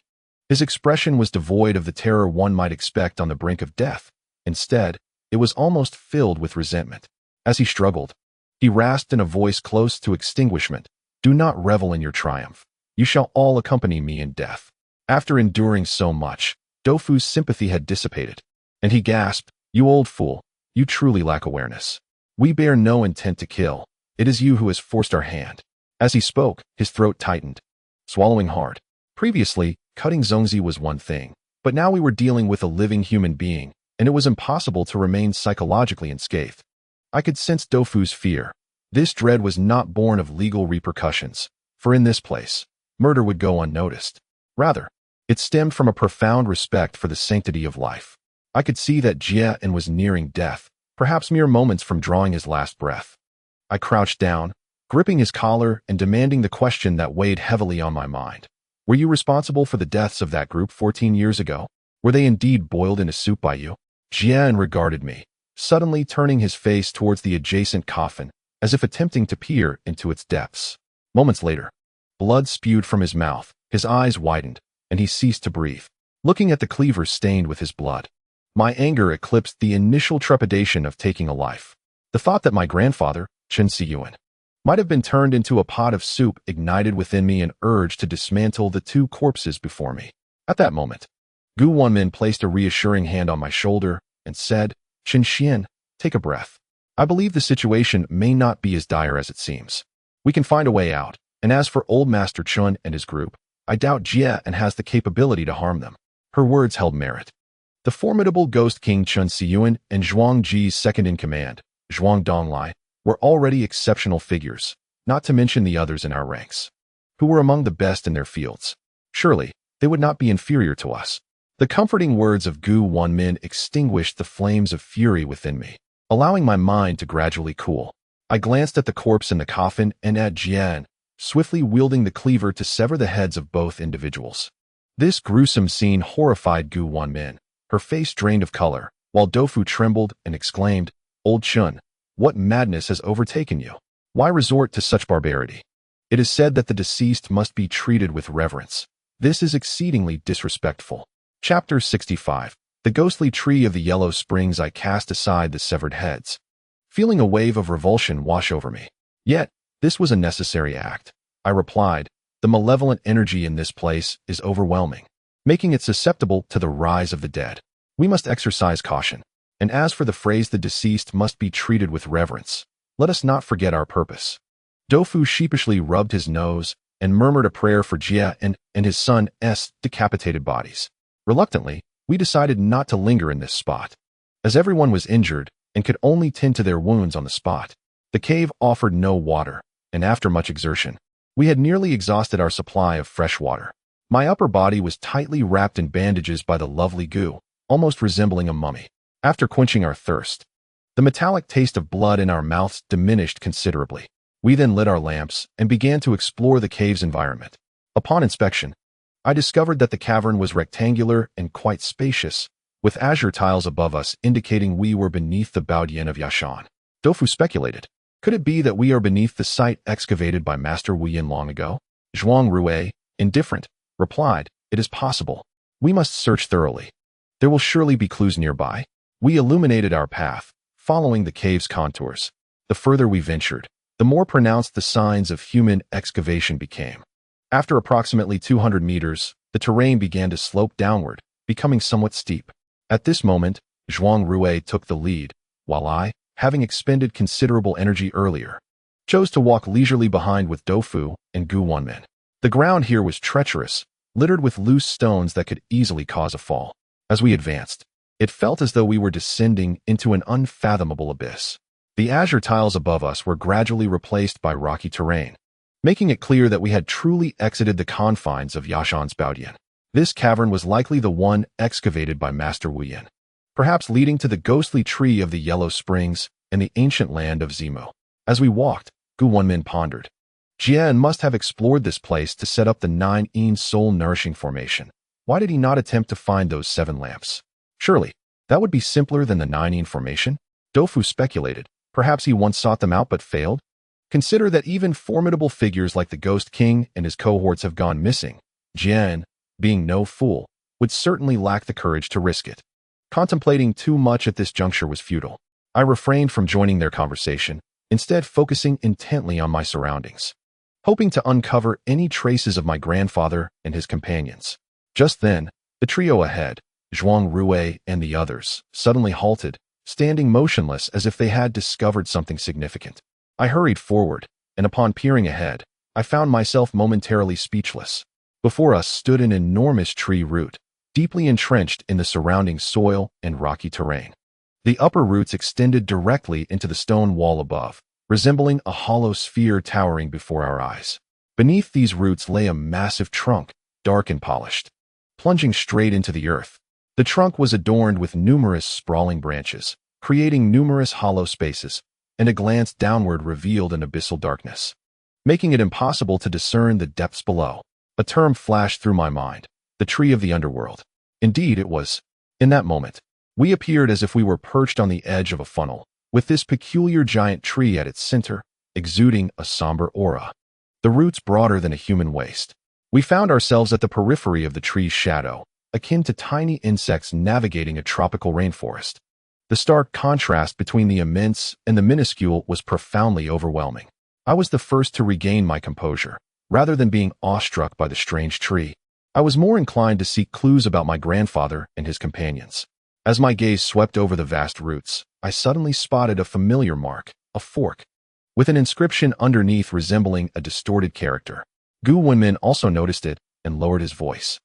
His expression was devoid of the terror one might expect on the brink of death. Instead, it was almost filled with resentment. As he struggled, he rasped in a voice close to extinguishment, "Do not revel in your triumph. You shall all accompany me in death." After enduring so much, Doufu's sympathy had dissipated, and he gasped, "You old fool, you truly lack awareness. We bear no intent to kill. It is you who has forced our hand." As he spoke, his throat tightened, swallowing hard. Previously, cutting Zhongzi was one thing, but now we were dealing with a living human being, and it was impossible to remain psychologically unscathed. I could sense Doufu's fear. This dread was not born of legal repercussions, for in this place, murder would go unnoticed. Rather, it stemmed from a profound respect for the sanctity of life. I could see that Jian was nearing death, perhaps mere moments from drawing his last breath. I crouched down, gripping his collar and demanding the question that weighed heavily on my mind. "Were you responsible for the deaths of that group 14 years ago? Were they indeed boiled in a soup by you?" Jian regarded me, suddenly turning his face towards the adjacent coffin, as if attempting to peer into its depths. Moments later, blood spewed from his mouth, his eyes widened, and he ceased to breathe, looking at the cleaver stained with his blood. My anger eclipsed the initial trepidation of taking a life. The thought that my grandfather, Chen Siyuan, might have been turned into a pot of soup ignited within me an urge to dismantle the two corpses before me. At that moment, Wenmin placed a reassuring hand on my shoulder and said, "Chen Xian, take a breath. I believe the situation may not be as dire as it seems. We can find a way out, and as for old Master Chun and his group, I doubt Jian has the capability to harm them." Her words held merit. The formidable ghost king Chen Xiyuan and Zhuang Ji's second-in-command, Zhuang Donglai, were already exceptional figures, not to mention the others in our ranks, who were among the best in their fields. Surely, they would not be inferior to us. The comforting words of Wenmin extinguished the flames of fury within me, allowing my mind to gradually cool. I glanced at the corpse in the coffin and at Jian, swiftly wielding the cleaver to sever the heads of both individuals. This gruesome scene horrified Wenmin, her face drained of color, while Doufu trembled and exclaimed, "Old Chun, what madness has overtaken you? Why resort to such barbarity? It is said that the deceased must be treated with reverence. This is exceedingly disrespectful." Chapter 65. The ghostly tree of the yellow springs. I cast aside the severed heads, feeling a wave of revulsion wash over me. Yet, this was a necessary act. I replied, "The malevolent energy in this place is overwhelming, making it susceptible to the rise of the dead. We must exercise caution. And as for the phrase the deceased must be treated with reverence, let us not forget our purpose." Doufu sheepishly rubbed his nose and murmured a prayer for Jia and his son's decapitated bodies. Reluctantly, we decided not to linger in this spot. As everyone was injured and could only tend to their wounds on the spot, the cave offered no water, and after much exertion, we had nearly exhausted our supply of fresh water. My upper body was tightly wrapped in bandages by the lovely goo, almost resembling a mummy. After quenching our thirst, the metallic taste of blood in our mouths diminished considerably. We then lit our lamps and began to explore the cave's environment. Upon inspection, I discovered that the cavern was rectangular and quite spacious, with azure tiles above us indicating we were beneath the Baodian of Yashan. Doufu speculated, could it be that we are beneath the site excavated by Master Wu Yin long ago? Zhuanrui, indifferent, replied, it is possible. We must search thoroughly. There will surely be clues nearby. We illuminated our path, following the cave's contours. The further we ventured, the more pronounced the signs of human excavation became. After approximately 200 meters, the terrain began to slope downward, becoming somewhat steep. At this moment, Zhuanrui took the lead, while I, having expended considerable energy earlier, chose to walk leisurely behind with Doufu and Wenmin. The ground here was treacherous, littered with loose stones that could easily cause a fall. As we advanced, it felt as though we were descending into an unfathomable abyss. The azure tiles above us were gradually replaced by rocky terrain, making it clear that we had truly exited the confines of Yashan's Baodian. This cavern was likely the one excavated by Master Wu Yin, perhaps leading to the ghostly tree of the yellow springs and the ancient land of Zimu. As we walked, Wenmin pondered. Jian must have explored this place to set up the 9-yin soul-nourishing formation. Why did he not attempt to find those 7 lamps? Surely, that would be simpler than the 9-yin formation? Doufu speculated. Perhaps he once sought them out but failed? Consider that even formidable figures like the Ghost King and his cohorts have gone missing. Jian, being no fool, would certainly lack the courage to risk it. Contemplating too much at this juncture was futile. I refrained from joining their conversation, instead focusing intently on my surroundings, hoping to uncover any traces of my grandfather and his companions. Just then, the trio ahead, Zhuanrui and the others, suddenly halted, standing motionless as if they had discovered something significant. I hurried forward, and upon peering ahead, I found myself momentarily speechless. Before us stood an enormous tree root, deeply entrenched in the surrounding soil and rocky terrain. The upper roots extended directly into the stone wall above, resembling a hollow sphere towering before our eyes. Beneath these roots lay a massive trunk, dark and polished, plunging straight into the earth. The trunk was adorned with numerous sprawling branches, creating numerous hollow spaces, and a glance downward revealed an abyssal darkness, making it impossible to discern the depths below. A term flashed through my mind, the tree of the underworld. Indeed, it was. In that moment, we appeared as if we were perched on the edge of a funnel, with this peculiar giant tree at its center, exuding a somber aura. The roots broader than a human waist. We found ourselves at the periphery of the tree's shadow, akin to tiny insects navigating a tropical rainforest. The stark contrast between the immense and the minuscule was profoundly overwhelming. I was the first to regain my composure. Rather than being awestruck by the strange tree, I was more inclined to seek clues about my grandfather and his companions. As my gaze swept over the vast roots, I suddenly spotted a familiar mark, a fork, with an inscription underneath resembling a distorted character. Wenmin also noticed it and lowered his voice.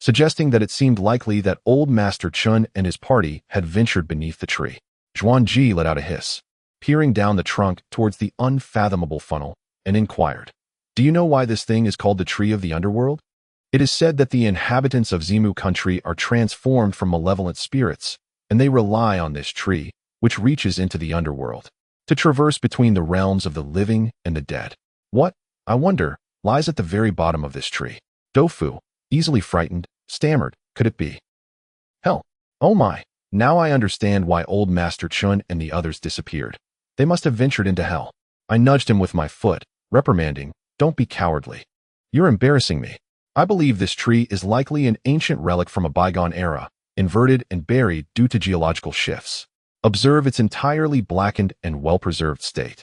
suggesting that it seemed likely that old Master Chun and his party had ventured beneath the tree. Zhuanrui let out a hiss, peering down the trunk towards the unfathomable funnel, and inquired, "Do you know why this thing is called the Tree of the Underworld?" It is said that the inhabitants of Zimu country are transformed from malevolent spirits, and they rely on this tree, which reaches into the underworld, to traverse between the realms of the living and the dead. What, I wonder, lies at the very bottom of this tree? Doufu, easily frightened, stammered, "Could it be hell? Oh my, now I understand why old Master Chun and the others disappeared. They must have ventured into hell." I nudged him with my foot, reprimanding, "Don't be cowardly. You're embarrassing me. I believe this tree is likely an ancient relic from a bygone era, inverted and buried due to geological shifts. Observe its entirely blackened and well-preserved state.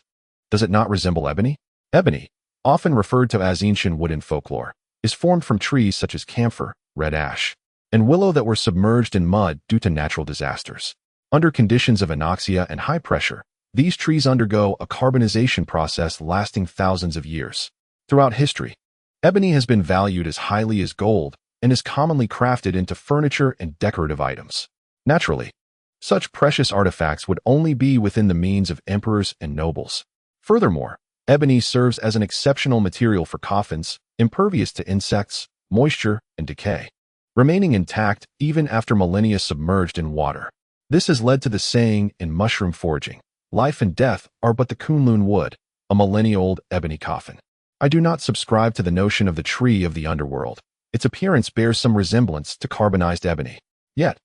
Does it not resemble ebony? Ebony, often referred to as ancient wood in folklore, is formed from trees such as camphor, red ash, and willow that were submerged in mud due to natural disasters. Under conditions of anoxia and high pressure, these trees undergo a carbonization process lasting thousands of years. Throughout history, ebony has been valued as highly as gold and is commonly crafted into furniture and decorative items. Naturally, such precious artifacts would only be within the means of emperors and nobles. Furthermore, ebony serves as an exceptional material for coffins, impervious to insects, moisture, and decay, remaining intact even after millennia submerged in water. This has led to the saying in mushroom foraging, "Life and death are but the Kunlun wood, a millennia-old ebony coffin." I do not subscribe to the notion of the tree of the underworld. Its appearance bears some resemblance to carbonized ebony. Yet,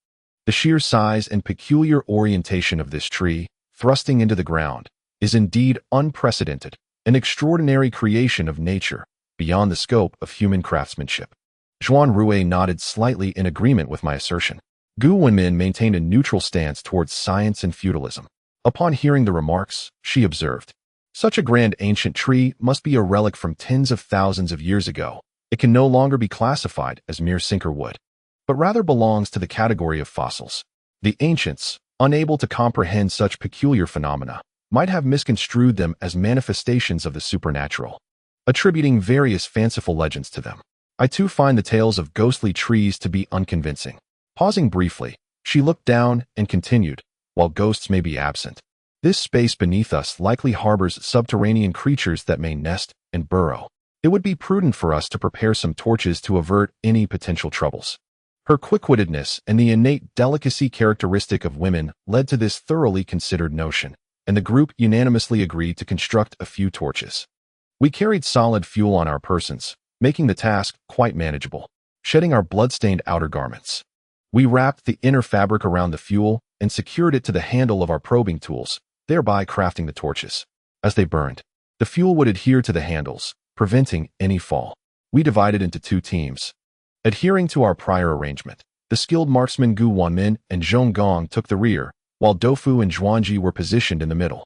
the sheer size and peculiar orientation of this tree, thrusting into the ground, is indeed unprecedented, an extraordinary creation of nature, beyond the scope of human craftsmanship. Zhuanrui nodded slightly in agreement with my assertion. Wenmin maintained a neutral stance towards science and feudalism. Upon hearing the remarks, she observed, "Such a grand ancient tree must be a relic from tens of thousands of years ago. It can no longer be classified as mere sinker wood, but rather belongs to the category of fossils." The ancients, unable to comprehend such peculiar phenomena, might have misconstrued them as manifestations of the supernatural, attributing various fanciful legends to them. I too find the tales of ghostly trees to be unconvincing. Pausing briefly, she looked down and continued, "While ghosts may be absent, this space beneath us likely harbors subterranean creatures that may nest and burrow. It would be prudent for us to prepare some torches to avert any potential troubles." Her quick-wittedness and the innate delicacy characteristic of women led to this thoroughly considered notion, and the group unanimously agreed to construct a few torches. We carried solid fuel on our persons, making the task quite manageable. Shedding our blood-stained outer garments, we wrapped the inner fabric around the fuel and secured it to the handle of our probing tools, thereby crafting the torches. As they burned, the fuel would adhere to the handles, preventing any fall. We divided into two teams. Adhering to our prior arrangement, the skilled marksmen Wenmin and Zhonggong took the rear, while Doufu and Zhuanrui were positioned in the middle.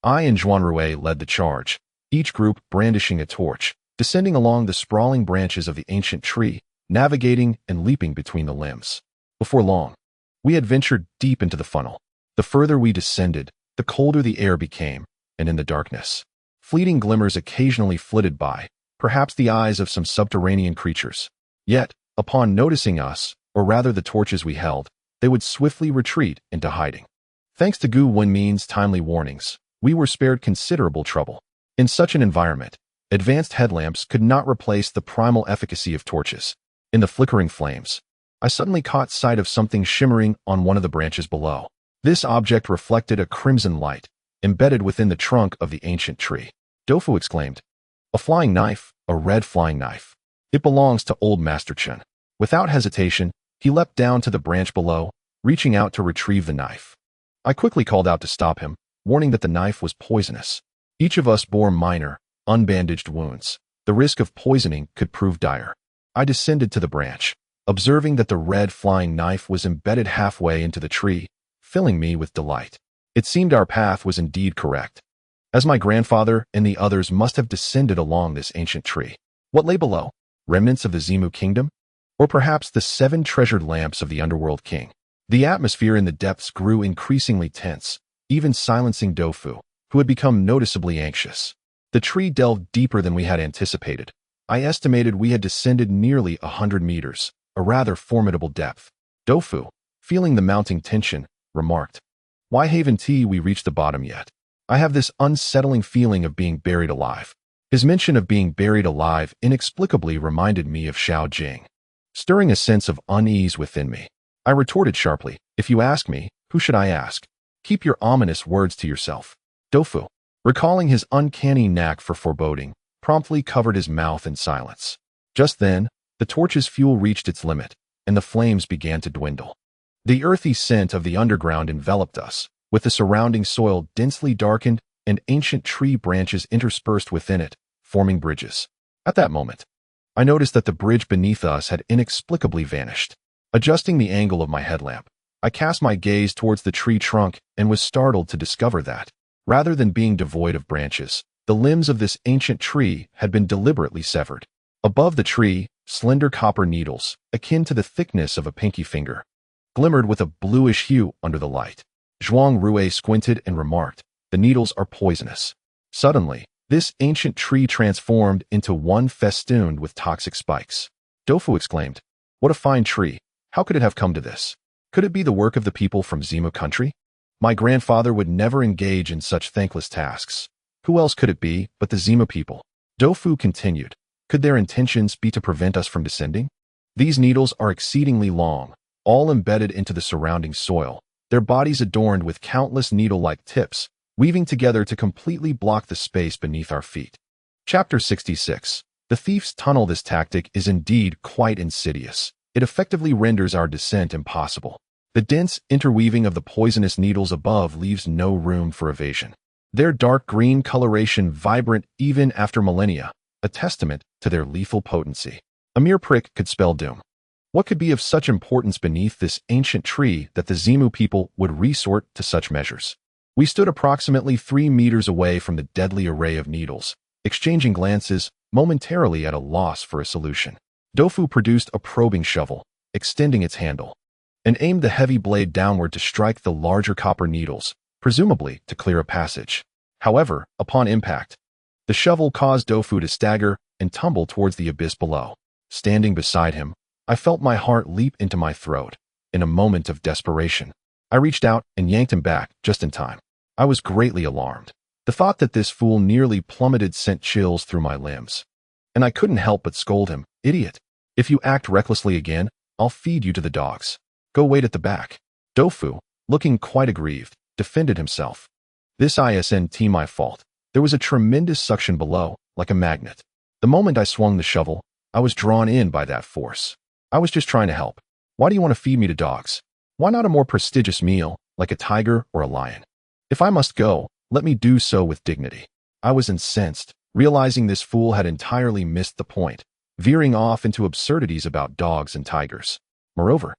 I and Zhuanrui led the charge, each group brandishing a torch, descending along the sprawling branches of the ancient tree, navigating and leaping between the limbs. Before long, we had ventured deep into the funnel. The further we descended, the colder the air became, and in the darkness, fleeting glimmers occasionally flitted by, perhaps the eyes of some subterranean creatures. Yet, upon noticing us, or rather the torches we held, they would swiftly retreat into hiding. Thanks to Wenmin's timely warnings, we were spared considerable trouble. In such an environment, advanced headlamps could not replace the primal efficacy of torches. In the flickering flames, I suddenly caught sight of something shimmering on one of the branches below. This object reflected a crimson light, embedded within the trunk of the ancient tree. Doufu exclaimed, "A flying knife, a red flying knife. It belongs to old Master Chun." Without hesitation, he leapt down to the branch below, reaching out to retrieve the knife. I quickly called out to stop him, warning that the knife was poisonous. Each of us bore minor, unbandaged wounds. The risk of poisoning could prove dire. I descended to the branch, observing that the red flying knife was embedded halfway into the tree, filling me with delight. It seemed our path was indeed correct, as my grandfather and the others must have descended along this ancient tree. What lay below? Remnants of the Zimu kingdom? Or perhaps the 7 treasured lamps of the underworld king? The atmosphere in the depths grew increasingly tense, even silencing Doufu, who had become noticeably anxious. The tree delved deeper than we had anticipated. I estimated we had descended nearly 100 meters, a rather formidable depth. Doufu, feeling the mounting tension, remarked, "Why haven't we reached the bottom yet? I have this unsettling feeling of being buried alive." His mention of being buried alive inexplicably reminded me of Xiao Jing, stirring a sense of unease within me. I retorted sharply, "If you ask me, who should I ask? Keep your ominous words to yourself." Doufu, recalling his uncanny knack for foreboding, promptly covered his mouth in silence. Just then, the torch's fuel reached its limit, and the flames began to dwindle. The earthy scent of the underground enveloped us, with the surrounding soil densely darkened and ancient tree branches interspersed within it, forming bridges. At that moment, I noticed that the bridge beneath us had inexplicably vanished. Adjusting the angle of my headlamp, I cast my gaze towards the tree trunk and was startled to discover that, rather than being devoid of branches, the limbs of this ancient tree had been deliberately severed. Above the tree, slender copper needles, akin to the thickness of a pinky finger, glimmered with a bluish hue under the light. Zhuanrui squinted and remarked, "The needles are poisonous." Suddenly, this ancient tree transformed into one festooned with toxic spikes. Doufu exclaimed, "What a fine tree! How could it have come to this? Could it be the work of the people from Zima country? My grandfather would never engage in such thankless tasks. Who else could it be but the Zima people?" Doufu continued, "Could their intentions be to prevent us from descending? These needles are exceedingly long, all embedded into the surrounding soil, their bodies adorned with countless needle-like tips, weaving together to completely block the space beneath our feet." Chapter 66. The thief's tunnel. This tactic is indeed quite insidious. It effectively renders our descent impossible. The dense interweaving of the poisonous needles above leaves no room for evasion. Their dark green coloration vibrant even after millennia, a testament to their lethal potency. A mere prick could spell doom. What could be of such importance beneath this ancient tree that the Zimu people would resort to such measures? We stood approximately 3 meters away from the deadly array of needles, exchanging glances, momentarily at a loss for a solution. Doufu produced a probing shovel, extending its handle, and aimed the heavy blade downward to strike the larger copper needles, presumably to clear a passage. However, upon impact, the shovel caused Doufu to stagger and tumble towards the abyss below. Standing beside him, I felt my heart leap into my throat. In a moment of desperation, I reached out and yanked him back just in time. I was greatly alarmed. The thought that this fool nearly plummeted sent chills through my limbs, and I couldn't help but scold him, "Idiot! If you act recklessly again, I'll feed you to the dogs. Go wait at the back." Doufu, looking quite aggrieved, defended himself. "This isn't my fault. There was a tremendous suction below, like a magnet. The moment I swung the shovel, I was drawn in by that force. I was just trying to help. Why do you want to feed me to dogs? Why not a more prestigious meal, like a tiger or a lion? If I must go, let me do so with dignity." I was incensed, realizing this fool had entirely missed the point, veering off into absurdities about dogs and tigers. Moreover,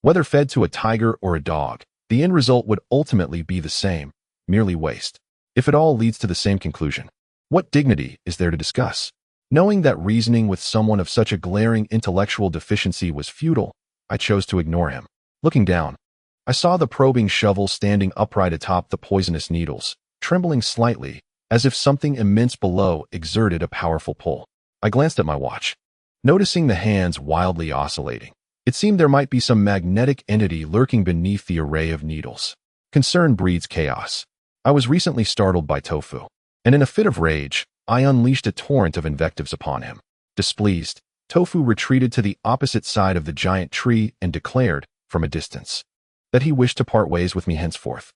whether fed to a tiger or a dog, the end result would ultimately be the same, merely waste. If it all leads to the same conclusion, what dignity is there to discuss? Knowing that reasoning with someone of such a glaring intellectual deficiency was futile, I chose to ignore him. Looking down, I saw the probing shovel standing upright atop the poisonous needles, trembling slightly, as if something immense below exerted a powerful pull. I glanced at my watch, noticing the hands wildly oscillating. It seemed there might be some magnetic entity lurking beneath the array of needles. Concern breeds chaos. I was recently startled by Doufu, and in a fit of rage, I unleashed a torrent of invectives upon him. Displeased, Doufu retreated to the opposite side of the giant tree and declared, from a distance, that he wished to part ways with me henceforth.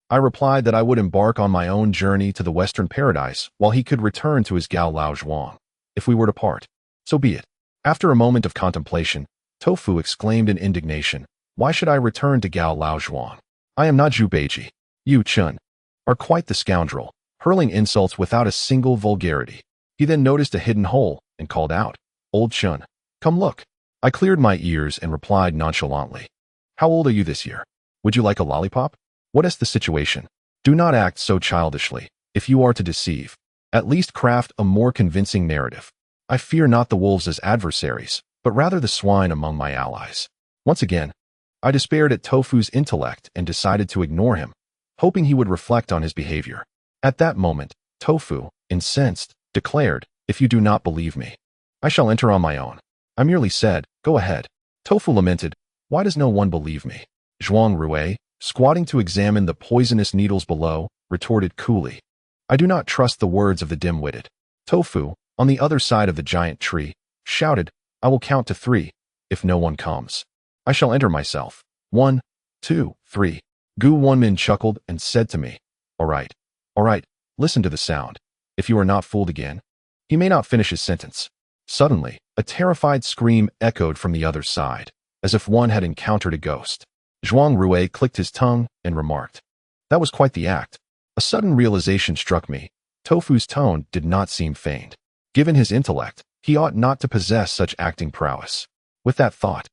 I replied that I would embark on my own journey to the Western Paradise while he could return to his Gao Lao Zhuang. If we were to part, so be it. After a moment of contemplation, Doufu exclaimed in indignation, "Why should I return to Gao Lao Zhuang? I am not Zhubeiji. You, Chun, are quite the scoundrel, hurling insults without a single vulgarity." He then noticed a hidden hole and called out, "Old Chun, come look." I cleared my ears and replied nonchalantly, "How old are you this year? Would you like a lollipop? What is the situation? Do not act so childishly. If you are to deceive, at least craft a more convincing narrative. I fear not the wolves as adversaries, but rather the swine among my allies." Once again, I despaired at Doufu's intellect and decided to ignore him, hoping he would reflect on his behavior. At that moment, Doufu, incensed, declared, "If you do not believe me, I shall enter on my own." I merely said, "Go ahead. Tofu lamented, "Why does no one believe me?" Zhuanrui, squatting to examine the poisonous needles below, retorted coolly, "I do not trust the words of the dim-witted." Tofu, on the other side of the giant tree, shouted, "I will count to 3. If no one comes, I shall enter myself. 1, 2, 3. Wenmin chuckled and said to me, all right, listen to the sound. If you are not fooled again." He may not finish his sentence. Suddenly, a terrified scream echoed from the other side, as if one had encountered a ghost. Zhuanrui clicked his tongue and remarked, "That was quite the act." A sudden realization struck me. Tofu's tone did not seem feigned. Given his intellect, he ought not to possess such acting prowess. With that thought,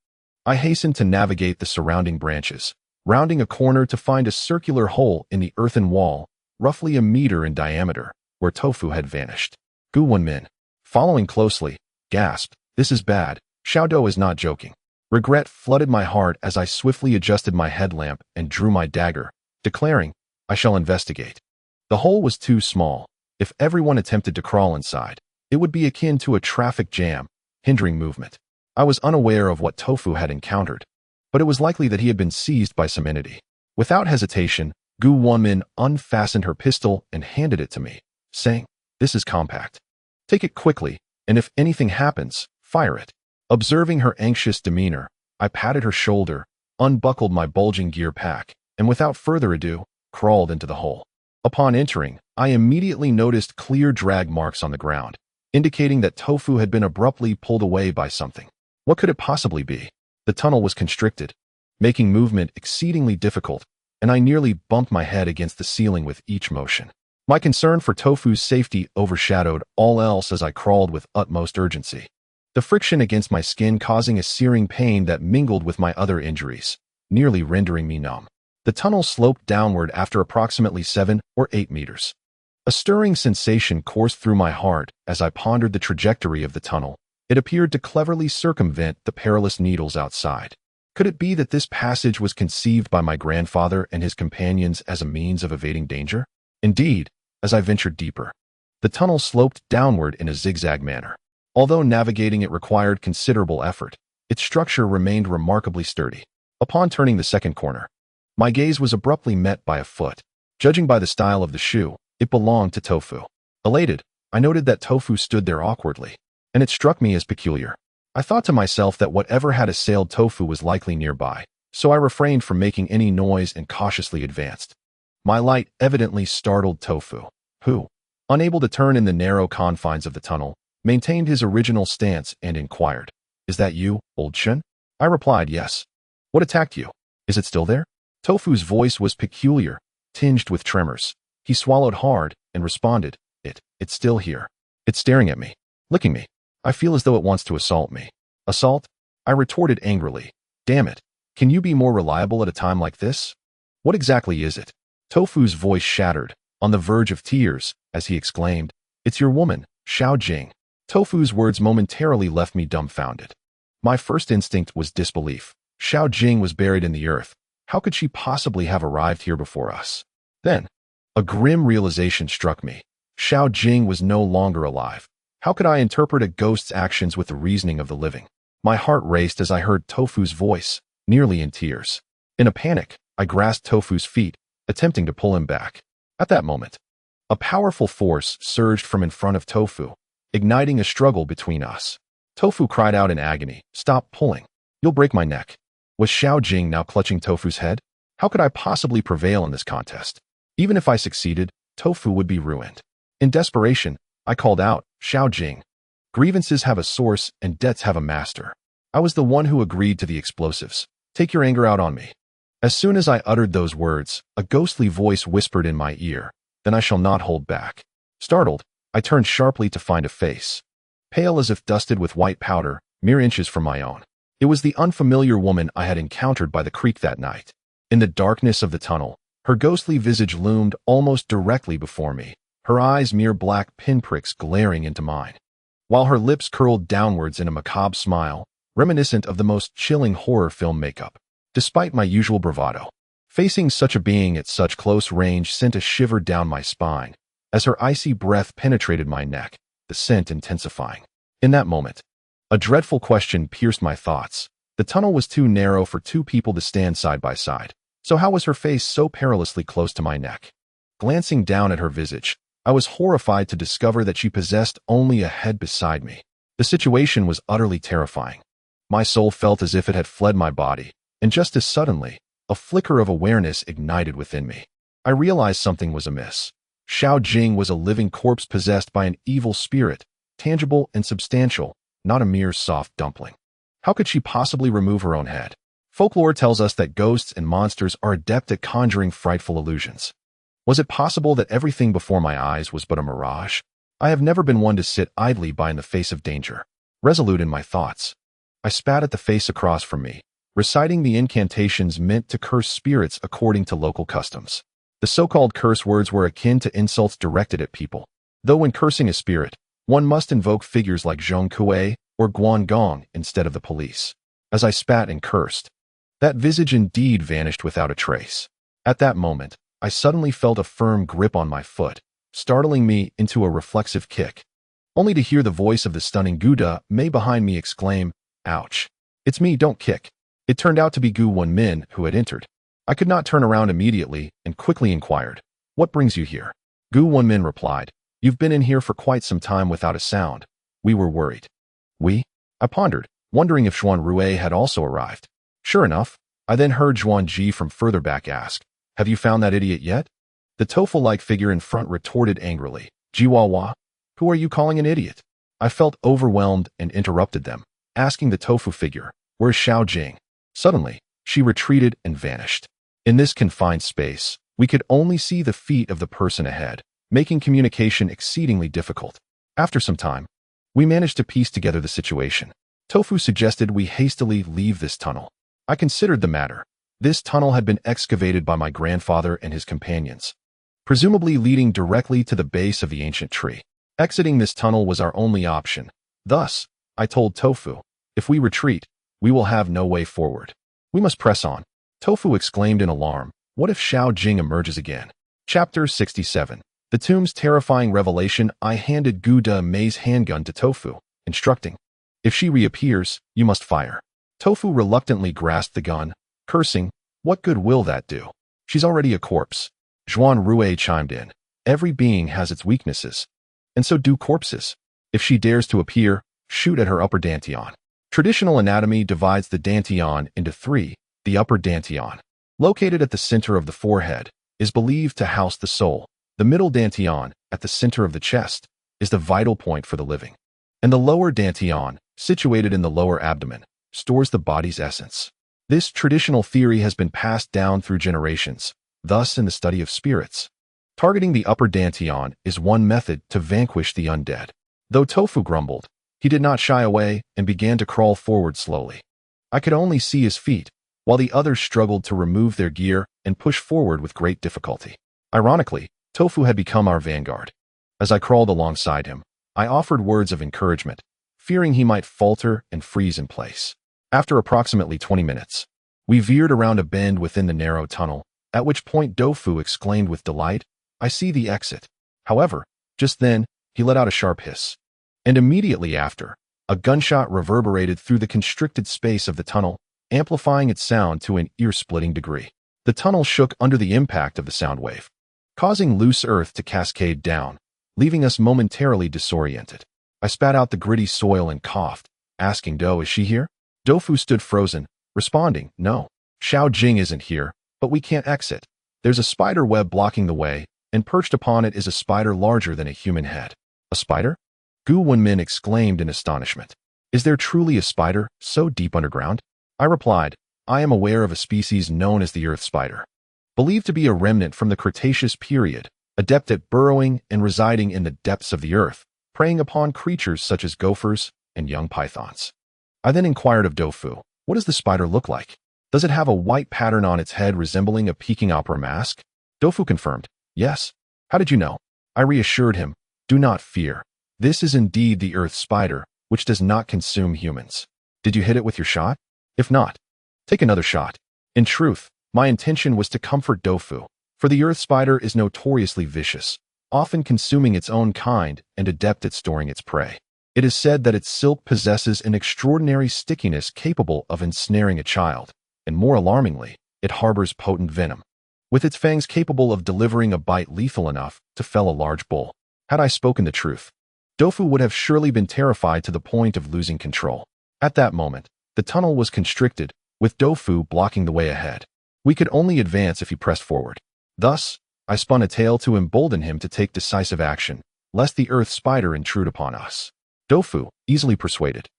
I hastened to navigate the surrounding branches, rounding a corner to find a circular hole in the earthen wall, roughly a meter in diameter, where Tofu had vanished. Wenmin, following closely, gasped, "This is bad. Xiao is not joking." Regret flooded my heart as I swiftly adjusted my headlamp and drew my dagger, declaring, "I shall investigate." The hole was too small. If everyone attempted to crawl inside, it would be akin to a traffic jam, hindering movement. I was unaware of what Tofu had encountered, but it was likely that he had been seized by some entity. Without hesitation, Wenmin unfastened her pistol and handed it to me, saying, "This is compact. Take it quickly, and if anything happens, fire it." Observing her anxious demeanor, I patted her shoulder, unbuckled my bulging gear pack, and without further ado, crawled into the hole. Upon entering, I immediately noticed clear drag marks on the ground, indicating that Tofu had been abruptly pulled away by something. What could it possibly be? The tunnel was constricted, making movement exceedingly difficult, and I nearly bumped my head against the ceiling with each motion. My concern for Tofu's safety overshadowed all else as I crawled with utmost urgency, the friction against my skin causing a searing pain that mingled with my other injuries, nearly rendering me numb. The tunnel sloped downward after approximately 7 or 8 meters. A stirring sensation coursed through my heart as I pondered the trajectory of the tunnel. It appeared to cleverly circumvent the perilous needles outside. Could it be that this passage was conceived by my grandfather and his companions as a means of evading danger? Indeed, as I ventured deeper, the tunnel sloped downward in a zigzag manner. Although navigating it required considerable effort, its structure remained remarkably sturdy. Upon turning the second corner, my gaze was abruptly met by a foot. Judging by the style of the shoe, it belonged to Tofu. Elated, I noted that Tofu stood there awkwardly, and it struck me as peculiar. I thought to myself that whatever had assailed Tofu was likely nearby, so I refrained from making any noise and cautiously advanced. My light evidently startled Tofu, who, unable to turn in the narrow confines of the tunnel, maintained his original stance and inquired, "Is that you, old Shen?" I replied, "Yes." "What attacked you? Is it still there?" Tofu's voice was peculiar, tinged with tremors. He swallowed hard and responded, It's still here. It's staring at me, licking me. I feel as though it wants to assault me." "Assault?" I retorted angrily. "Damn it. Can you be more reliable at a time like this? What exactly is it?" Tofu's voice shattered, on the verge of tears, as he exclaimed, "It's your woman, Xiao Jing." Tofu's words momentarily left me dumbfounded. My first instinct was disbelief. Xiao Jing was buried in the earth. How could she possibly have arrived here before us? Then, a grim realization struck me. Xiao Jing was no longer alive. How could I interpret a ghost's actions with the reasoning of the living? My heart raced as I heard Tofu's voice, nearly in tears. In a panic, I grasped Tofu's feet, attempting to pull him back. At that moment, a powerful force surged from in front of Tofu, igniting a struggle between us. Tofu cried out in agony, "Stop pulling. You'll break my neck." Was Xiao Jing now clutching Tofu's head? How could I possibly prevail in this contest? Even if I succeeded, Tofu would be ruined. In desperation, I called out, "Xiao Jing. Grievances have a source and debts have a master." I was the one who agreed to the explosives. "Take your anger out on me." As soon as I uttered those words, a ghostly voice whispered in my ear, "Then I shall not hold back." Startled, I turned sharply to find a face, pale as if dusted with white powder, mere inches from my own. It was the unfamiliar woman I had encountered by the creek that night. In the darkness of the tunnel, her ghostly visage loomed almost directly before me, her eyes mere black pinpricks glaring into mine, while her lips curled downwards in a macabre smile, reminiscent of the most chilling horror film makeup. Despite my usual bravado, facing such a being at such close range sent a shiver down my spine, as her icy breath penetrated my neck, the scent intensifying. In that moment, a dreadful question pierced my thoughts. The tunnel was too narrow for two people to stand side by side. So how was her face so perilously close to my neck? Glancing down at her visage, I was horrified to discover that she possessed only a head beside me. The situation was utterly terrifying. My soul felt as if it had fled my body, and just as suddenly, a flicker of awareness ignited within me. I realized something was amiss. Xiao Jing was a living corpse possessed by an evil spirit, tangible and substantial, not a mere soft dumpling. How could she possibly remove her own head? Folklore tells us that ghosts and monsters are adept at conjuring frightful illusions. Was it possible that everything before my eyes was but a mirage? I have never been one to sit idly by in the face of danger. Resolute in my thoughts, I spat at the face across from me, reciting the incantations meant to curse spirits according to local customs. The so-called curse words were akin to insults directed at people. Though when cursing a spirit, one must invoke figures like Zhongkue or Guangong instead of the police. As I spat and cursed, that visage indeed vanished without a trace. At that moment, I suddenly felt a firm grip on my foot, startling me into a reflexive kick, only to hear the voice of the stunning Wenmin behind me exclaim, "Ouch. It's me, don't kick." It turned out to be Wenmin who had entered. I could not turn around immediately and quickly inquired, "What brings you here?" Wenmin replied, "You've been in here for quite some time without a sound. We were worried." We? I pondered, wondering if Zhuanrui had also arrived. Sure enough, I then heard Zhuanji from further back ask, "Have you found that idiot yet?" The tofu-like figure in front retorted angrily, "Jiwawa, who are you calling an idiot?" I felt overwhelmed and interrupted them, asking the tofu figure, "Where's Xiao Jing?" Suddenly, she retreated and vanished. In this confined space, we could only see the feet of the person ahead, making communication exceedingly difficult. After some time, we managed to piece together the situation. Tofu suggested we hastily leave this tunnel. I considered the matter. This tunnel had been excavated by my grandfather and his companions, presumably leading directly to the base of the ancient tree. Exiting this tunnel was our only option. Thus, I told Tofu, if we retreat, we will have no way forward. We must press on. Tofu exclaimed in alarm, "What if Xiao Jing emerges again?" Chapter 67. The tomb's terrifying revelation. I handed Wenmin's handgun to Tofu, instructing, "If she reappears, you must fire." Tofu reluctantly grasped the gun, cursing, "What good will that do? She's already a corpse." Zhuanrui chimed in, "Every being has its weaknesses, and so do corpses. If she dares to appear, shoot at her upper dantian." Traditional anatomy divides the dantian into three. The upper dantian, located at the center of the forehead, is believed to house the soul. The middle dantian, at the center of the chest, is the vital point for the living. And the lower dantian, situated in the lower abdomen, stores the body's essence. This traditional theory has been passed down through generations. Thus, in the study of spirits, targeting the upper dantian is one method to vanquish the undead. Though Tofu grumbled, he did not shy away and began to crawl forward slowly. I could only see his feet, while the others struggled to remove their gear and push forward with great difficulty. Ironically, Tofu had become our vanguard. As I crawled alongside him, I offered words of encouragement, fearing he might falter and freeze in place. After approximately 20 minutes, we veered around a bend within the narrow tunnel, at which point Tofu exclaimed with delight, "I see the exit." However, just then, he let out a sharp hiss. And immediately after, a gunshot reverberated through the constricted space of the tunnel, amplifying its sound to an ear-splitting degree. The tunnel shook under the impact of the sound wave, causing loose earth to cascade down, leaving us momentarily disoriented. I spat out the gritty soil and coughed, asking Do, "Is she here?" Tofu stood frozen, responding, "No. Xiao Jing isn't here, but we can't exit. There's a spider web blocking the way, and perched upon it is a spider larger than a human head." "A spider?" Wenmin exclaimed in astonishment. "Is there truly a spider so deep underground?" I replied, "I am aware of a species known as the earth spider, believed to be a remnant from the Cretaceous period, adept at burrowing and residing in the depths of the earth, preying upon creatures such as gophers and young pythons." I then inquired of Tofu, "What does the spider look like? Does it have a white pattern on its head resembling a Peking opera mask?" Tofu confirmed, "Yes." "How did you know?" I reassured him, "Do not fear. This is indeed the earth spider, which does not consume humans. Did you hit it with your shot? If not, take another shot." In truth, my intention was to comfort Tofu, for the earth spider is notoriously vicious, often consuming its own kind and adept at storing its prey. It is said that its silk possesses an extraordinary stickiness capable of ensnaring a child, and more alarmingly, it harbors potent venom, with its fangs capable of delivering a bite lethal enough to fell a large bull. Had I spoken the truth, Doufu would have surely been terrified to the point of losing control. At that moment, the tunnel was constricted, with Doufu blocking the way ahead. We could only advance if he pressed forward. Thus, I spun a tail to embolden him to take decisive action, lest the earth spider intrude upon us. Doufu, easily persuaded,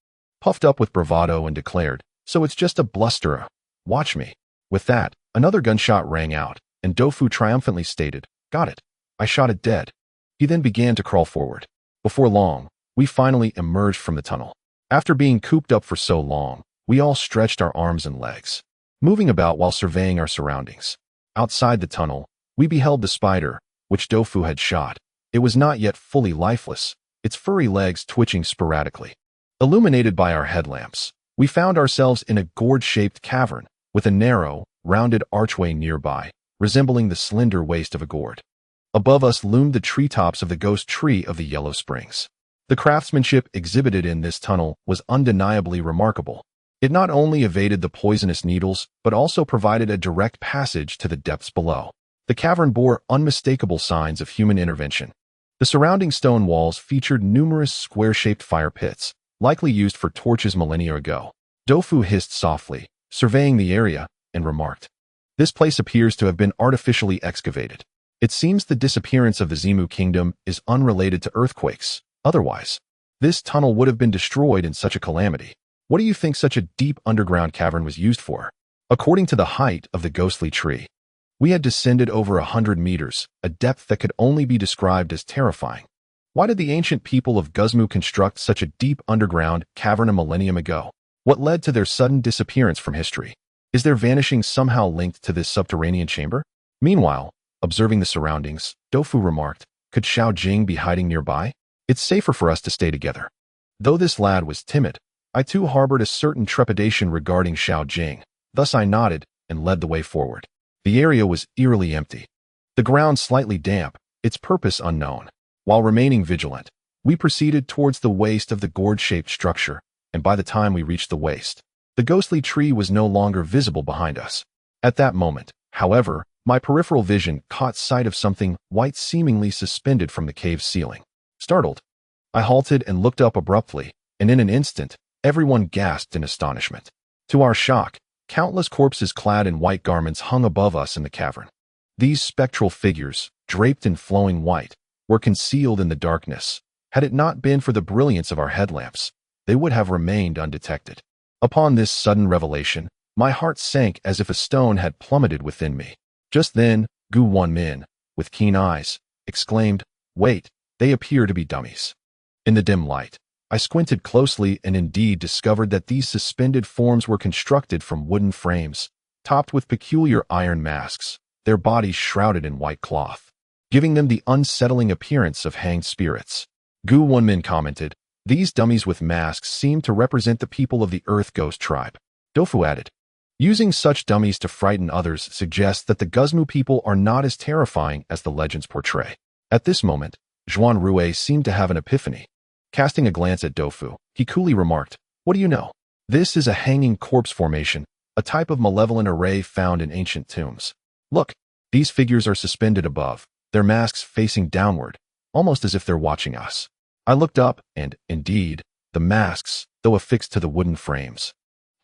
puffed up with bravado and declared, "So it's just a blusterer. Watch me." With that, another gunshot rang out, and Doufu triumphantly stated, "Got it. I shot it dead." He then began to crawl forward. Before long, we finally emerged from the tunnel. After being cooped up for so long, we all stretched our arms and legs, moving about while surveying our surroundings. Outside the tunnel, we beheld the spider, which Doufu had shot. It was not yet fully lifeless, its furry legs twitching sporadically. Illuminated by our headlamps, we found ourselves in a gourd-shaped cavern, with a narrow, rounded archway nearby, resembling the slender waist of a gourd. Above us loomed the treetops of the ghost tree of the Yellow Springs. The craftsmanship exhibited in this tunnel was undeniably remarkable. It not only evaded the poisonous needles, but also provided a direct passage to the depths below. The cavern bore unmistakable signs of human intervention. The surrounding stone walls featured numerous square-shaped fire pits, likely used for torches millennia ago. Doufu hissed softly, surveying the area, and remarked, "This place appears to have been artificially excavated. It seems the disappearance of the Zimu kingdom is unrelated to earthquakes. Otherwise, this tunnel would have been destroyed in such a calamity. What do you think such a deep underground cavern was used for?" According to the height of the ghostly tree, we had descended over 100 meters, a depth that could only be described as terrifying. Why did the ancient people of Guzmu construct such a deep underground cavern a millennium ago? What led to their sudden disappearance from history? Is their vanishing somehow linked to this subterranean chamber? Meanwhile, observing the surroundings, Doufu remarked, "Could Xiao Jing be hiding nearby? It's safer for us to stay together." Though this lad was timid, I too harbored a certain trepidation regarding Xiao Jing. Thus I nodded and led the way forward. The area was eerily empty, the ground slightly damp, its purpose unknown. While remaining vigilant, we proceeded towards the waist of the gourd-shaped structure, and by the time we reached the waist, the ghostly tree was no longer visible behind us. At that moment, however, my peripheral vision caught sight of something white seemingly suspended from the cave's ceiling. Startled, I halted and looked up abruptly, and in an instant, everyone gasped in astonishment. To our shock, countless corpses clad in white garments hung above us in the cavern. These spectral figures, draped in flowing white, were concealed in the darkness. Had it not been for the brilliance of our headlamps, they would have remained undetected. Upon this sudden revelation, my heart sank as if a stone had plummeted within me. Just then, Wenmin, with keen eyes, exclaimed, "Wait, they appear to be dummies." In the dim light, I squinted closely and indeed discovered that these suspended forms were constructed from wooden frames, topped with peculiar iron masks, their bodies shrouded in white cloth, giving them the unsettling appearance of hanged spirits. Wenmin commented, "These dummies with masks seem to represent the people of the Earth Ghost tribe." Doufu added, "Using such dummies to frighten others suggests that the Guzmu people are not as terrifying as the legends portray." At this moment, Zhuanrui seemed to have an epiphany. Casting a glance at Doufu, he coolly remarked, "What do you know? This is a hanging corpse formation, a type of malevolent array found in ancient tombs. Look, these figures are suspended above, their masks facing downward, almost as if they're watching us." I looked up, and, indeed, the masks, though affixed to the wooden frames,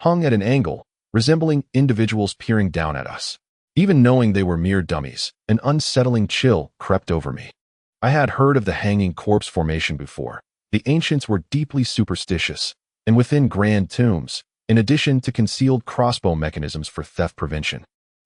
hung at an angle, resembling individuals peering down at us. Even knowing they were mere dummies, an unsettling chill crept over me. I had heard of the hanging corpse formation before. The ancients were deeply superstitious, and within grand tombs, in addition to concealed crossbow mechanisms for theft prevention,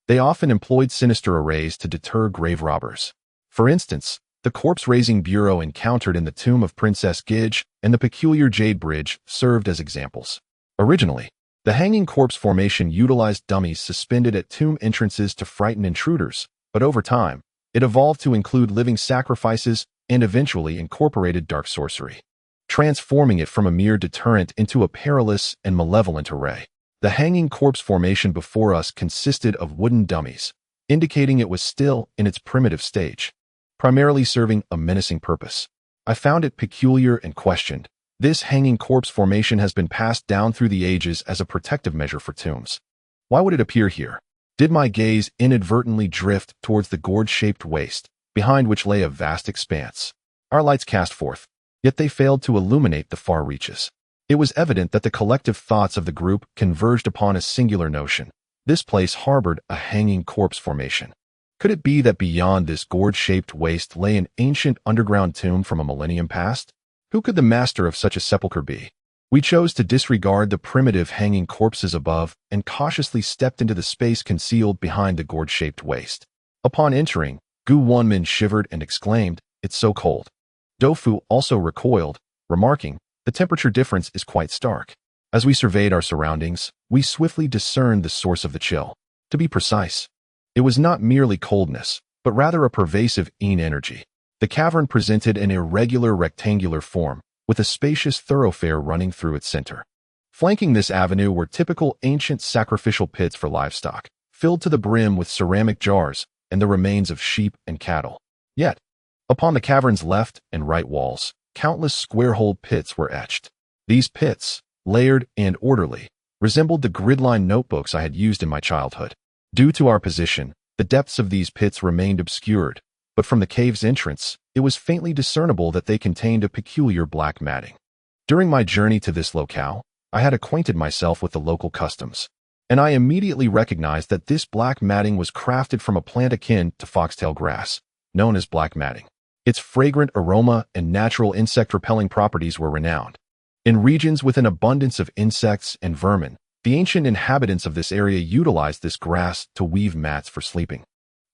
they often employed sinister arrays to deter grave robbers. For instance, the corpse-raising bureau encountered in the tomb of Princess Gige and the peculiar jade bridge served as examples. Originally, the hanging corpse formation utilized dummies suspended at tomb entrances to frighten intruders, but over time, it evolved to include living sacrifices and eventually incorporated dark sorcery, transforming it from a mere deterrent into a perilous and malevolent array. The hanging corpse formation before us consisted of wooden dummies, indicating it was still in its primitive stage, primarily serving a menacing purpose. I found it peculiar and questioned, This hanging corpse formation has been passed down through the ages as a protective measure for tombs. Why would it appear here? Did my gaze inadvertently drift towards the gourd-shaped waste, behind which lay a vast expanse? Our lights cast forth, yet they failed to illuminate the far reaches. It was evident that the collective thoughts of the group converged upon a singular notion. This place harbored a hanging corpse formation. Could it be that beyond this gourd-shaped waste lay an ancient underground tomb from a millennium past? Who could the master of such a sepulchre be? We chose to disregard the primitive hanging corpses above and cautiously stepped into the space concealed behind the gourd-shaped waste. Upon entering, Wenmin shivered and exclaimed, "It's so cold." Doufu also recoiled, remarking, "The temperature difference is quite stark." As we surveyed our surroundings, we swiftly discerned the source of the chill. To be precise, it was not merely coldness, but rather a pervasive energy. The cavern presented an irregular rectangular form, with a spacious thoroughfare running through its center. Flanking this avenue were typical ancient sacrificial pits for livestock, filled to the brim with ceramic jars and the remains of sheep and cattle. Yet, upon the cavern's left and right walls, countless square-holed pits were etched. These pits, layered and orderly, resembled the grid-lined notebooks I had used in my childhood. Due to our position, the depths of these pits remained obscured, but from the cave's entrance, it was faintly discernible that they contained a peculiar black matting. During my journey to this locale, I had acquainted myself with the local customs, and I immediately recognized that this black matting was crafted from a plant akin to foxtail grass, known as black matting. Its fragrant aroma and natural insect-repelling properties were renowned. In regions with an abundance of insects and vermin, the ancient inhabitants of this area utilized this grass to weave mats for sleeping,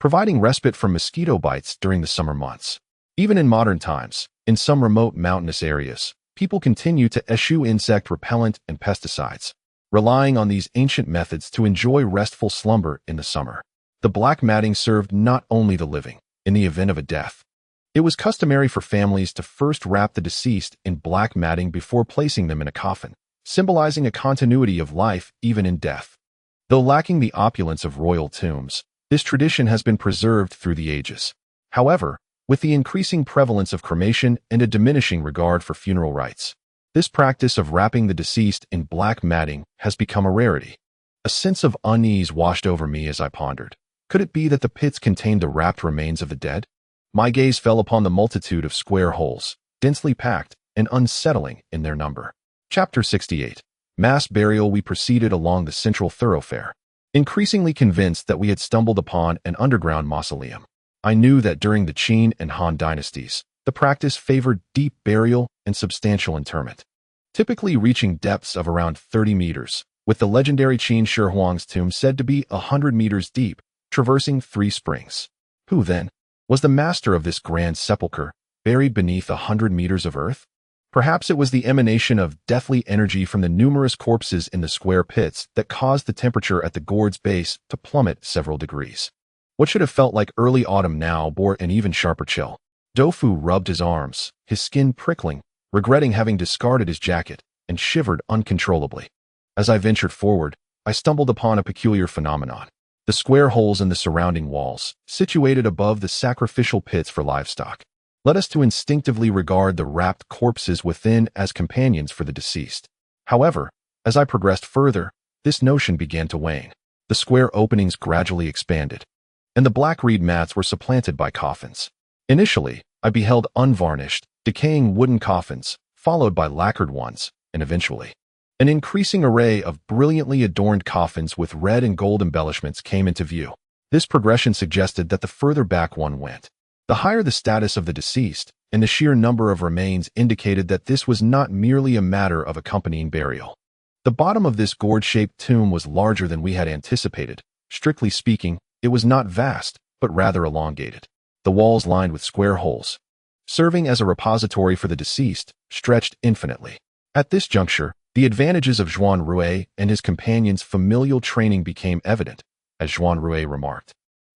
providing respite from mosquito bites during the summer months. Even in modern times, in some remote mountainous areas, people continue to eschew insect repellent and pesticides, relying on these ancient methods to enjoy restful slumber in the summer. The black matting served not only the living. In the event of a death, it was customary for families to first wrap the deceased in black matting before placing them in a coffin, symbolizing a continuity of life even in death. Though lacking the opulence of royal tombs, this tradition has been preserved through the ages. However, with the increasing prevalence of cremation and a diminishing regard for funeral rites, this practice of wrapping the deceased in black matting has become a rarity. A sense of unease washed over me as I pondered. Could it be that the pits contained the wrapped remains of the dead? My gaze fell upon the multitude of square holes, densely packed and unsettling in their number. Chapter 68. Mass Burial. We proceeded along the central thoroughfare, increasingly convinced that we had stumbled upon an underground mausoleum. I knew that during the Qin and Han dynasties, the practice favored deep burial and substantial interment, typically reaching depths of around 30 meters, with the legendary Qin Shi Huang's tomb said to be 100 meters deep, traversing 3 springs. Who, then, was the master of this grand sepulchre, buried beneath 100 meters of earth? Perhaps it was the emanation of deathly energy from the numerous corpses in the square pits that caused the temperature at the gourd's base to plummet several degrees. What should have felt like early autumn now bore an even sharper chill. Doufu rubbed his arms, his skin prickling, regretting having discarded his jacket, and shivered uncontrollably. As I ventured forward, I stumbled upon a peculiar phenomenon. The square holes in the surrounding walls, situated above the sacrificial pits for livestock, led us to instinctively regard the wrapped corpses within as companions for the deceased. However, as I progressed further, this notion began to wane. The square openings gradually expanded, and the black reed mats were supplanted by coffins. Initially, I beheld unvarnished, decaying wooden coffins, followed by lacquered ones, and eventually, an increasing array of brilliantly adorned coffins with red and gold embellishments came into view. This progression suggested that the further back one went, the higher the status of the deceased, and the sheer number of remains indicated that this was not merely a matter of accompanying burial. The bottom of this gourd-shaped tomb was larger than we had anticipated. Strictly speaking, it was not vast, but rather elongated. The walls lined with square holes, serving as a repository for the deceased, stretched infinitely. At this juncture, the advantages of Zhuanrui and his companions' familial training became evident, as Zhuanrui remarked.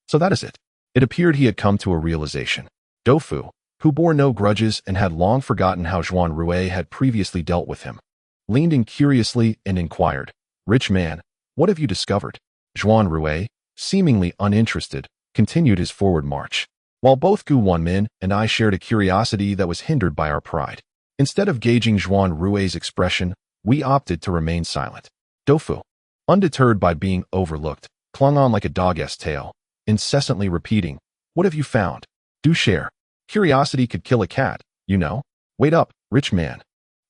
So that is it. It appeared he had come to a realization. Doufu, who bore no grudges and had long forgotten how Zhuanrui had previously dealt with him, leaned in curiously and inquired, "Rich man, what have you discovered?" Zhuanrui, seemingly uninterested, continued his forward march, while both Wenmin and I shared a curiosity that was hindered by our pride. Instead of gauging Zhuanrui's expression, we opted to remain silent. Doufu, undeterred by being overlooked, clung on like a dog's tail, incessantly repeating, "What have you found? Do share. Curiosity could kill a cat, you know. Wait up, rich man."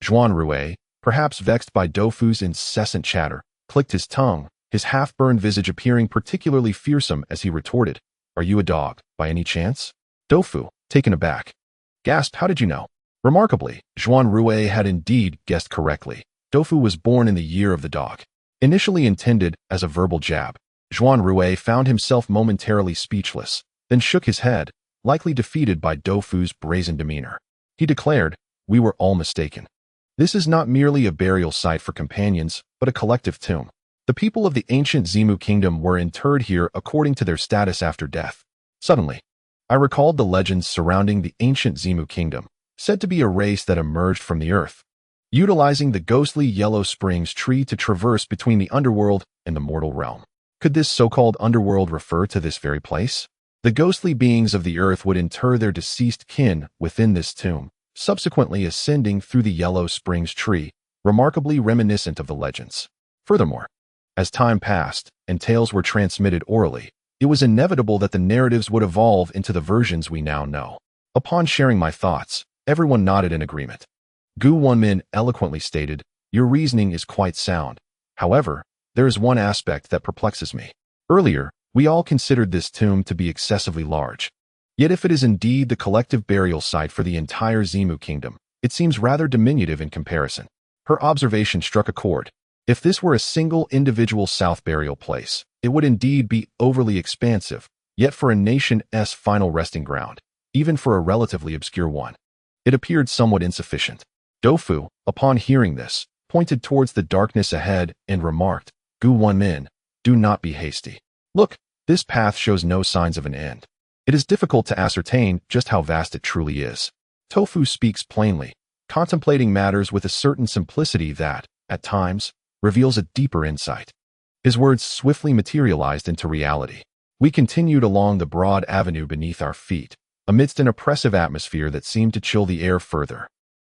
Zhuanrui, perhaps vexed by Doufu's incessant chatter, clicked his tongue, his half-burned visage appearing particularly fearsome as he retorted, "Are you a dog, by any chance?" Doufu, taken aback, gasped, "How did you know?" Remarkably, Zhuanrui had indeed guessed correctly. Doufu was born in the year of the dog. Initially intended as a verbal jab, Zhuanrui found himself momentarily speechless, then shook his head, likely defeated by Doufu's brazen demeanor. He declared, "We were all mistaken. This is not merely a burial site for companions, but a collective tomb. The people of the ancient Zimu kingdom were interred here according to their status after death." Suddenly, I recalled the legends surrounding the ancient Zimu kingdom, said to be a race that emerged from the earth, utilizing the ghostly Yellow Springs tree to traverse between the underworld and the mortal realm. Could this so-called underworld refer to this very place? The ghostly beings of the earth would inter their deceased kin within this tomb, subsequently ascending through the Yellow Springs tree, remarkably reminiscent of the legends. Furthermore, as time passed and tales were transmitted orally, it was inevitable that the narratives would evolve into the versions we now know. Upon sharing my thoughts, everyone nodded in agreement. Wenmin eloquently stated, "Your reasoning is quite sound. However, there is one aspect that perplexes me. Earlier, we all considered this tomb to be excessively large. Yet if it is indeed the collective burial site for the entire Zimu kingdom, it seems rather diminutive in comparison." Her observation struck a chord. If this were a single individual south burial place, it would indeed be overly expansive, yet for a nation's final resting ground, even for a relatively obscure one, it appeared somewhat insufficient. Doufu, upon hearing this, pointed towards the darkness ahead and remarked, "Wenmin, do not be hasty. Look, this path shows no signs of an end. It is difficult to ascertain just how vast it truly is." Doufu speaks plainly, contemplating matters with a certain simplicity that, at times, reveals a deeper insight. His words swiftly materialized into reality. We continued along the broad avenue beneath our feet, amidst an oppressive atmosphere that seemed to chill the air further.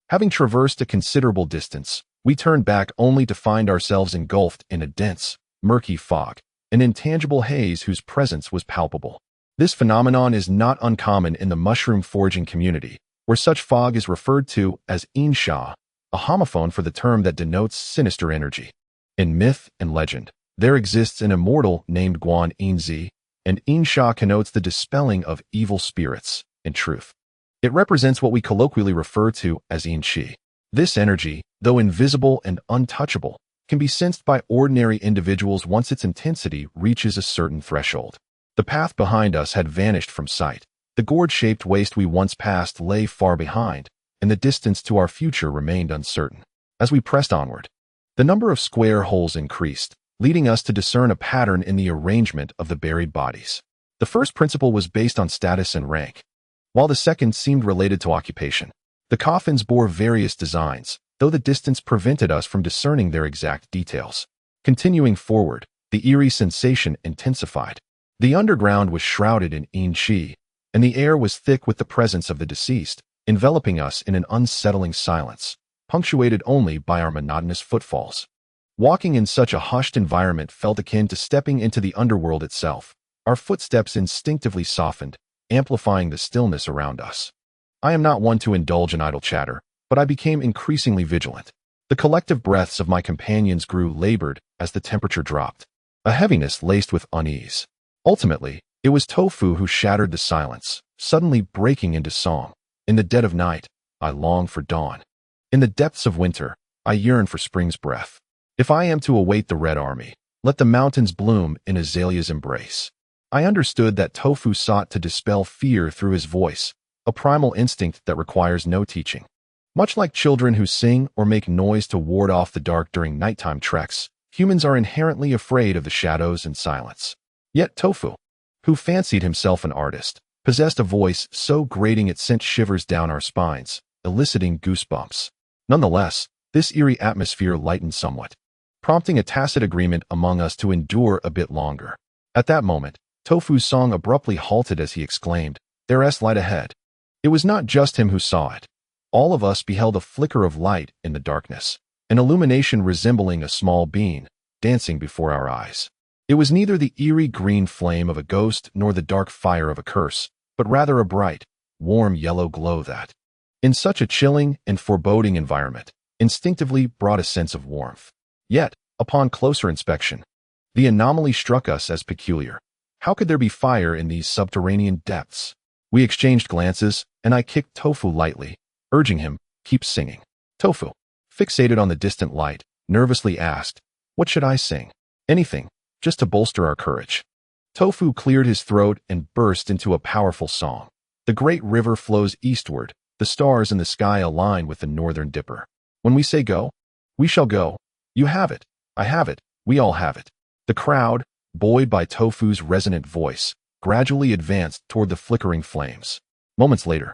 Having traversed a considerable distance, we turned back only to find ourselves engulfed in a dense, murky fog, an intangible haze whose presence was palpable. This phenomenon is not uncommon in the mushroom foraging community, where such fog is referred to as insha, a homophone for the term that denotes sinister energy. In myth and legend, there exists an immortal named Guan-inzi, and insha connotes the dispelling of evil spirits. In truth, it represents what we colloquially refer to as inchi. This energy, though invisible and untouchable, can be sensed by ordinary individuals once its intensity reaches a certain threshold. The path behind us had vanished from sight. The gourd-shaped waste we once passed lay far behind, and the distance to our future remained uncertain. As we pressed onward, the number of square holes increased, leading us to discern a pattern in the arrangement of the buried bodies. The first principle was based on status and rank, while the second seemed related to occupation. The coffins bore various designs, though the distance prevented us from discerning their exact details. Continuing forward, the eerie sensation intensified. The underground was shrouded in yin-chi, and the air was thick with the presence of the deceased, enveloping us in an unsettling silence, punctuated only by our monotonous footfalls. Walking in such a hushed environment felt akin to stepping into the underworld itself. Our footsteps instinctively softened, amplifying the stillness around us. I am not one to indulge in idle chatter, but I became increasingly vigilant. The collective breaths of my companions grew labored as the temperature dropped, a heaviness laced with unease. Ultimately, it was Doufu who shattered the silence, suddenly breaking into song. "In the dead of night, I long for dawn. In the depths of winter, I yearn for spring's breath. If I am to await the Red Army, let the mountains bloom in azalea's embrace." I understood that Doufu sought to dispel fear through his voice, a primal instinct that requires no teaching. Much like children who sing or make noise to ward off the dark during nighttime treks, humans are inherently afraid of the shadows and silence. Yet Doufu, who fancied himself an artist, possessed a voice so grating it sent shivers down our spines, eliciting goosebumps. Nonetheless, this eerie atmosphere lightened somewhat, prompting a tacit agreement among us to endure a bit longer. At that moment, Doufu's song abruptly halted as he exclaimed, "There's light ahead." It was not just him who saw it. All of us beheld a flicker of light in the darkness, an illumination resembling a small bean, dancing before our eyes. It was neither the eerie green flame of a ghost nor the dark fire of a curse, but rather a bright, warm yellow glow that, in such a chilling and foreboding environment, instinctively brought a sense of warmth. Yet, upon closer inspection, the anomaly struck us as peculiar. How could there be fire in these subterranean depths? We exchanged glances, and I kicked Tofu lightly, urging him, "Keep singing." Tofu, fixated on the distant light, nervously asked, "What should I sing?" "Anything, just to bolster our courage." Tofu cleared his throat and burst into a powerful song. The great river flows eastward, the stars in the sky align with the northern dipper. When we say go, we shall go. You have it, I have it, we all have it. The crowd, buoyed by Tofu's resonant voice, gradually advanced toward the flickering flames. Moments later,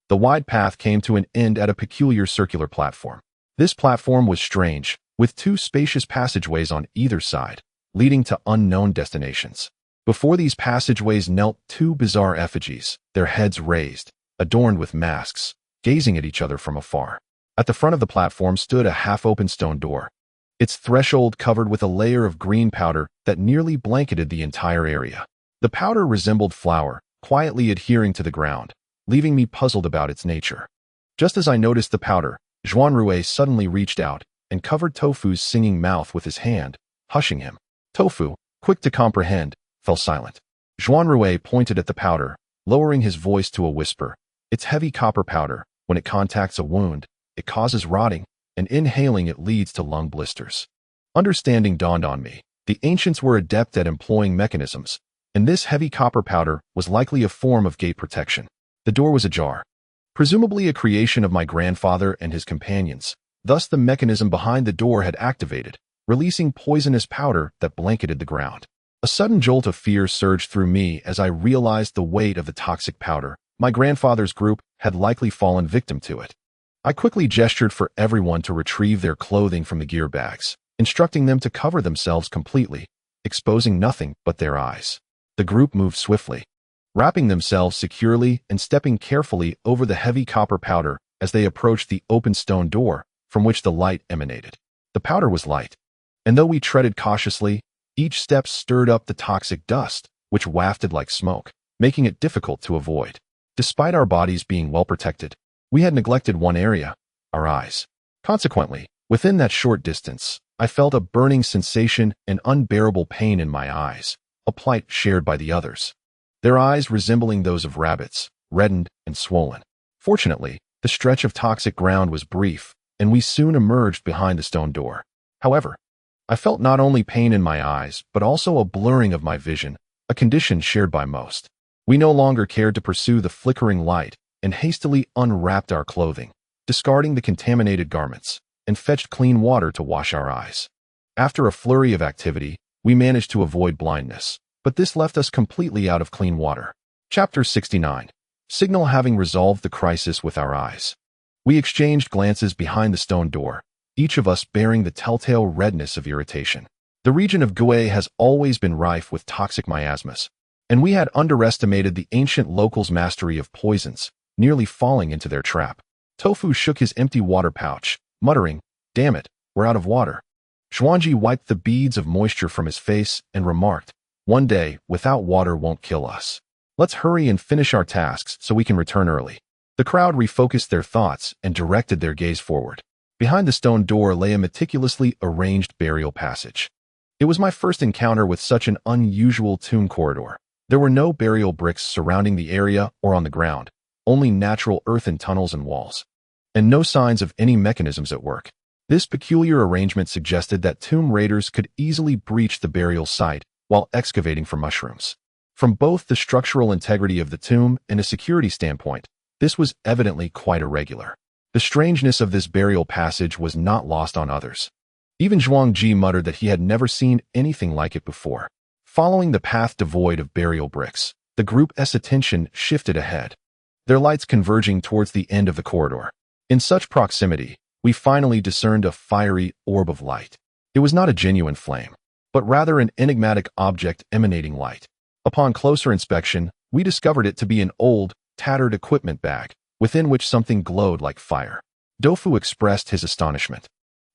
the wide path came to an end at a peculiar circular platform. This platform was strange, with two spacious passageways on either side, leading to unknown destinations. Before these passageways knelt two bizarre effigies, their heads raised, adorned with masks, gazing at each other from afar. At the front of the platform stood a half-open stone door, its threshold covered with a layer of green powder that nearly blanketed the entire area. The powder resembled flour, quietly adhering to the ground, leaving me puzzled about its nature. Just as I noticed the powder, Zhuanrui suddenly reached out and covered Tofu's singing mouth with his hand, hushing him. Tofu, quick to comprehend, fell silent. Zhuanrui pointed at the powder, lowering his voice to a whisper. "It's heavy copper powder. When it contacts a wound, it causes rotting, and inhaling it leads to lung blisters." Understanding dawned on me. The ancients were adept at employing mechanisms, and this heavy copper powder was likely a form of gate protection. The door was ajar, presumably a creation of my grandfather and his companions. Thus the mechanism behind the door had activated, releasing poisonous powder that blanketed the ground. A sudden jolt of fear surged through me as I realized the weight of the toxic powder. My grandfather's group had likely fallen victim to it. I quickly gestured for everyone to retrieve their clothing from the gear bags, instructing them to cover themselves completely, exposing nothing but their eyes. The group moved swiftly, wrapping themselves securely and stepping carefully over the heavy copper powder as they approached the open stone door from which the light emanated. The powder was light, and though we treaded cautiously, each step stirred up the toxic dust, which wafted like smoke, making it difficult to avoid. Despite our bodies being well protected, we had neglected one area, our eyes. Consequently, within that short distance, I felt a burning sensation and unbearable pain in my eyes, a plight shared by the others. Their eyes resembling those of rabbits, reddened and swollen. Fortunately, the stretch of toxic ground was brief, and we soon emerged behind the stone door. However, I felt not only pain in my eyes, but also a blurring of my vision, a condition shared by most. We no longer cared to pursue the flickering light and hastily unwrapped our clothing, discarding the contaminated garments, and fetched clean water to wash our eyes. After a flurry of activity, we managed to avoid blindness, but this left us completely out of clean water. Chapter 69. Signal. Having resolved the crisis with our eyes, we exchanged glances behind the stone door, each of us bearing the telltale redness of irritation. The region of 5he has always been rife with toxic miasmas, and we had underestimated the ancient locals' mastery of poisons, nearly falling into their trap. Tofu shook his empty water pouch, muttering, "Damn it, we're out of water." Zhuanji wiped the beads of moisture from his face and remarked, "One day, without water won't kill us. Let's hurry and finish our tasks so we can return early." The crowd refocused their thoughts and directed their gaze forward. Behind the stone door lay a meticulously arranged burial passage. It was my first encounter with such an unusual tomb corridor. There were no burial bricks surrounding the area or on the ground, only natural earthen tunnels and walls, and no signs of any mechanisms at work. This peculiar arrangement suggested that tomb raiders could easily breach the burial site while excavating for mushrooms. From both the structural integrity of the tomb and a security standpoint, this was evidently quite irregular. The strangeness of this burial passage was not lost on others. Even Zhuangji muttered that he had never seen anything like it before. Following the path devoid of burial bricks, the group's attention shifted ahead, their lights converging towards the end of the corridor. In such proximity, we finally discerned a fiery orb of light. It was not a genuine flame, but rather an enigmatic object emanating light. Upon closer inspection, we discovered it to be an old, tattered equipment bag, within which something glowed like fire. Doufu expressed his astonishment,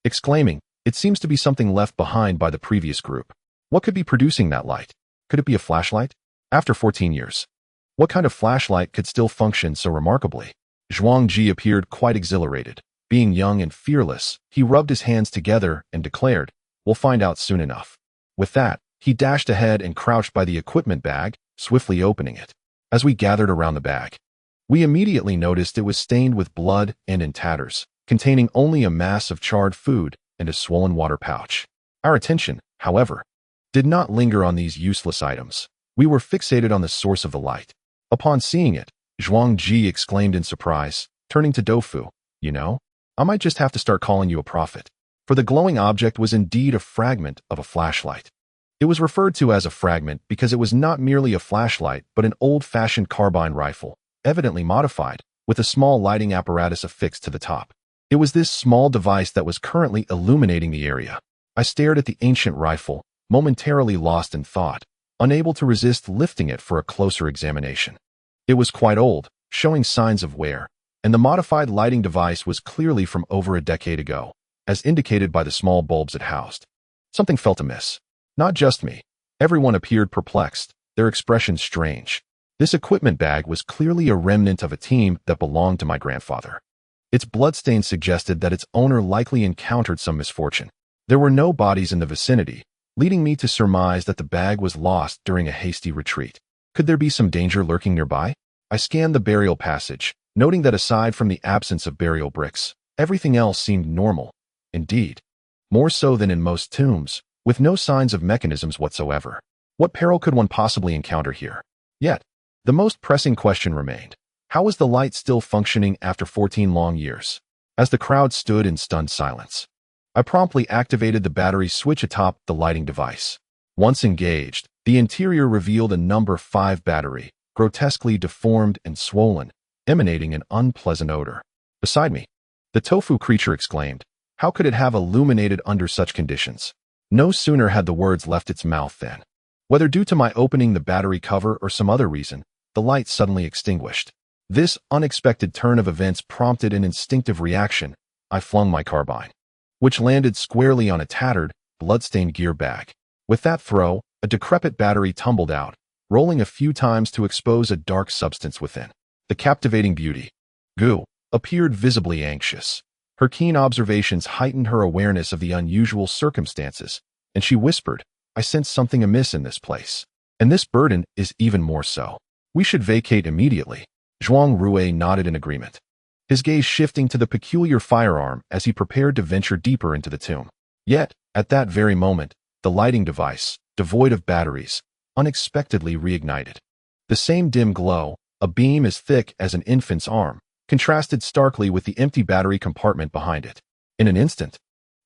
exclaiming, "It seems to be something left behind by the previous group. What could be producing that light? Could it be a flashlight? After 14 years. What kind of flashlight could still function so remarkably?" Zhuangji appeared quite exhilarated. Being young and fearless, he rubbed his hands together and declared, "We'll find out soon enough." With that, he dashed ahead and crouched by the equipment bag, swiftly opening it. As we gathered around the bag, we immediately noticed it was stained with blood and in tatters, containing only a mass of charred food and a swollen water pouch. Our attention, however, did not linger on these useless items. We were fixated on the source of the light. Upon seeing it, Zhuangji exclaimed in surprise, turning to Doufu, "You know, I might just have to start calling you a prophet." For the glowing object was indeed a fragment of a flashlight. It was referred to as a fragment because it was not merely a flashlight but an old-fashioned carbine rifle, evidently modified, with a small lighting apparatus affixed to the top. It was this small device that was currently illuminating the area. I stared at the ancient rifle, momentarily lost in thought, unable to resist lifting it for a closer examination. It was quite old, showing signs of wear, and the modified lighting device was clearly from over a decade ago, as indicated by the small bulbs it housed. Something felt amiss. Not just me. Everyone appeared perplexed, their expressions strange. This equipment bag was clearly a remnant of a team that belonged to my grandfather. Its bloodstains suggested that its owner likely encountered some misfortune. There were no bodies in the vicinity, leading me to surmise that the bag was lost during a hasty retreat. Could there be some danger lurking nearby? I scanned the burial passage, noting that aside from the absence of burial bricks, everything else seemed normal. Indeed, more so than in most tombs, with no signs of mechanisms whatsoever. What peril could one possibly encounter here? Yet, the most pressing question remained. How was the light still functioning after 14 long years? As the crowd stood in stunned silence, I promptly activated the battery switch atop the lighting device. Once engaged, the interior revealed a number 5 battery, grotesquely deformed and swollen, emanating an unpleasant odor. Beside me, the tofu creature exclaimed, "How could it have illuminated under such conditions?" No sooner had the words left its mouth than, whether due to my opening the battery cover or some other reason, the light suddenly extinguished. This unexpected turn of events prompted an instinctive reaction. I flung my carbine, which landed squarely on a tattered, blood-stained gear bag. With that throw, a decrepit battery tumbled out, rolling a few times to expose a dark substance within. The captivating beauty, Gu, appeared visibly anxious. Her keen observations heightened her awareness of the unusual circumstances, and she whispered, "I sense something amiss in this place. And this burden is even more so. We should vacate immediately." Zhuanrui nodded in agreement, his gaze shifting to the peculiar firearm as he prepared to venture deeper into the tomb. Yet, at that very moment, the lighting device, devoid of batteries, unexpectedly reignited. The same dim glow, a beam as thick as an infant's arm, contrasted starkly with the empty battery compartment behind it. In an instant,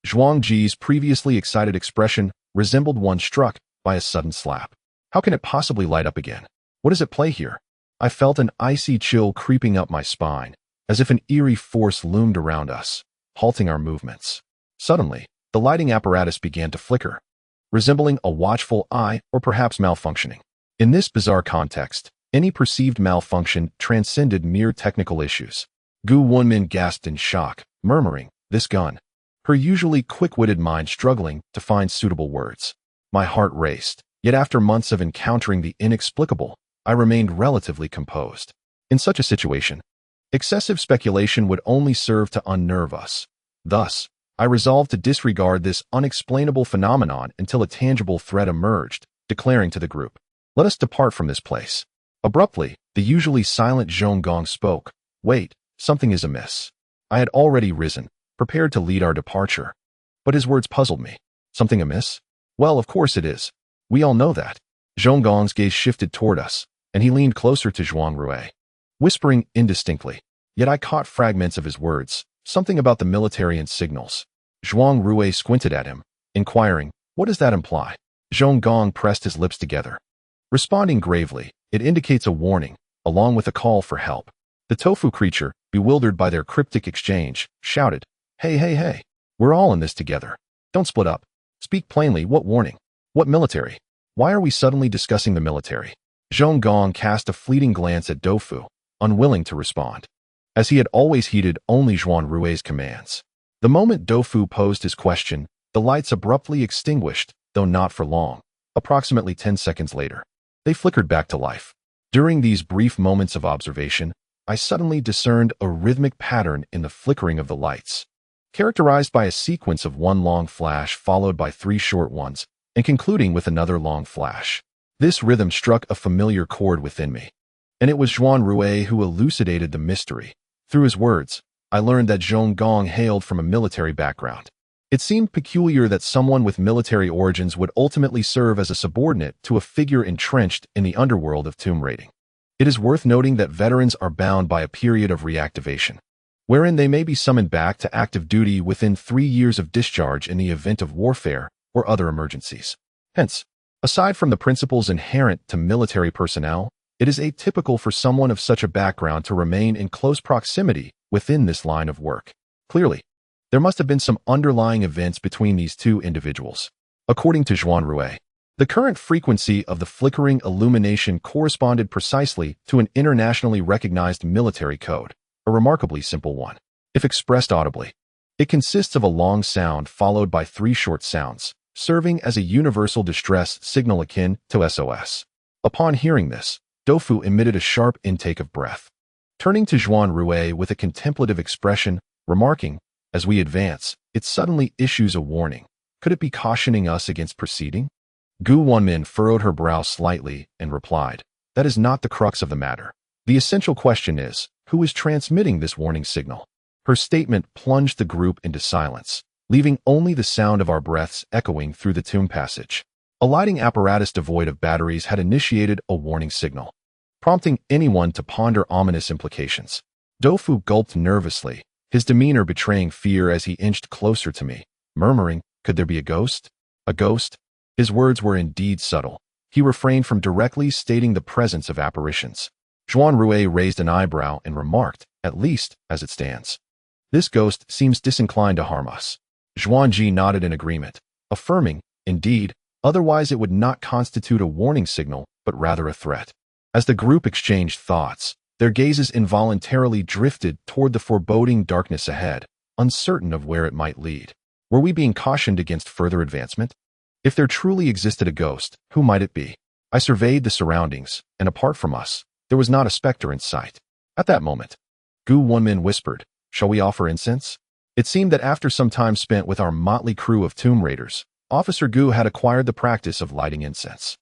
Zhuangji's previously excited expression resembled one struck by a sudden slap. How can it possibly light up again? What is at play here? I felt an icy chill creeping up my spine, as if an eerie force loomed around us, halting our movements. Suddenly, the lighting apparatus began to flicker, resembling a watchful eye or perhaps malfunctioning. In this bizarre context, any perceived malfunction transcended mere technical issues. Wenmin gasped in shock, murmuring, "This gun." Her usually quick-witted mind struggling to find suitable words. My heart raced, yet after months of encountering the inexplicable, I remained relatively composed. In such a situation, excessive speculation would only serve to unnerve us. Thus, I resolved to disregard this unexplainable phenomenon until a tangible threat emerged, declaring to the group, "Let us depart from this place." Abruptly, the usually silent Zhonggong spoke. "Wait, something is amiss." I had already risen, prepared to lead our departure. But his words puzzled me. Something amiss? Well, of course it is. We all know that. Zhonggong's gaze shifted toward us, and he leaned closer to Zhuanrui, whispering indistinctly. Yet I caught fragments of his words, something about the military and signals. Zhuanrui squinted at him, inquiring, "What does that imply?" Zhonggong pressed his lips together, responding gravely, "It indicates a warning, along with a call for help." The tofu creature, bewildered by their cryptic exchange, shouted, Hey, hey, hey. We're all in this together. Don't split up. Speak plainly. What warning? What military? Why are we suddenly discussing the military?" Zhonggong cast a fleeting glance at Doufu, unwilling to respond. as he had always heeded only Zhuanrui's commands. The moment Doufu posed his question, the lights abruptly extinguished, though not for long. Approximately 10 seconds later, they flickered back to life. During these brief moments of observation, I suddenly discerned a rhythmic pattern in the flickering of the lights, characterized by a sequence of one long flash followed by 3 short ones, and concluding with another long flash. This rhythm struck a familiar chord within me, and it was Zhuanrui who elucidated the mystery. Through his words, I learned that Zhong Gong hailed from a military background. It seemed peculiar that someone with military origins would ultimately serve as a subordinate to a figure entrenched in the underworld of tomb raiding. It is worth noting that veterans are bound by a period of reactivation, wherein they may be summoned back to active duty within 3 years of discharge in the event of warfare or other emergencies. Hence, aside from the principles inherent to military personnel, it is atypical for someone of such a background to remain in close proximity within this line of work. Clearly, there must have been some underlying events between these two individuals. According to Zhuanrui, the current frequency of the flickering illumination corresponded precisely to an internationally recognized military code, a remarkably simple one. If expressed audibly, it consists of a long sound followed by 3 short sounds, serving as a universal distress signal akin to SOS. Upon hearing this, Doufu emitted a sharp intake of breath, turning to Zhuanrui with a contemplative expression, remarking, "As we advance, it suddenly issues a warning. Could it be cautioning us against proceeding?" Wenmin furrowed her brow slightly and replied, "That is not the crux of the matter. The essential question is, who is transmitting this warning signal?" Her statement plunged the group into silence, leaving only the sound of our breaths echoing through the tomb passage. A lighting apparatus devoid of batteries had initiated a warning signal, prompting anyone to ponder ominous implications. Doufu gulped nervously, his demeanor betraying fear as he inched closer to me, murmuring, "Could there be a ghost? A ghost?" His words were indeed subtle. He refrained from directly stating the presence of apparitions. Zhuanrui raised an eyebrow and remarked, "At least, as it stands, this ghost seems disinclined to harm us." Zhuangji nodded in agreement, affirming, "Indeed, otherwise it would not constitute a warning signal, but rather a threat." As the group exchanged thoughts, their gazes involuntarily drifted toward the foreboding darkness ahead, uncertain of where it might lead. Were we being cautioned against further advancement? If there truly existed a ghost, who might it be? I surveyed the surroundings, and apart from us, there was not a specter in sight. At that moment, Wenmin whispered, "Shall we offer incense?" It seemed that after some time spent with our motley crew of tomb raiders, Officer Gu had acquired the practice of lighting incense.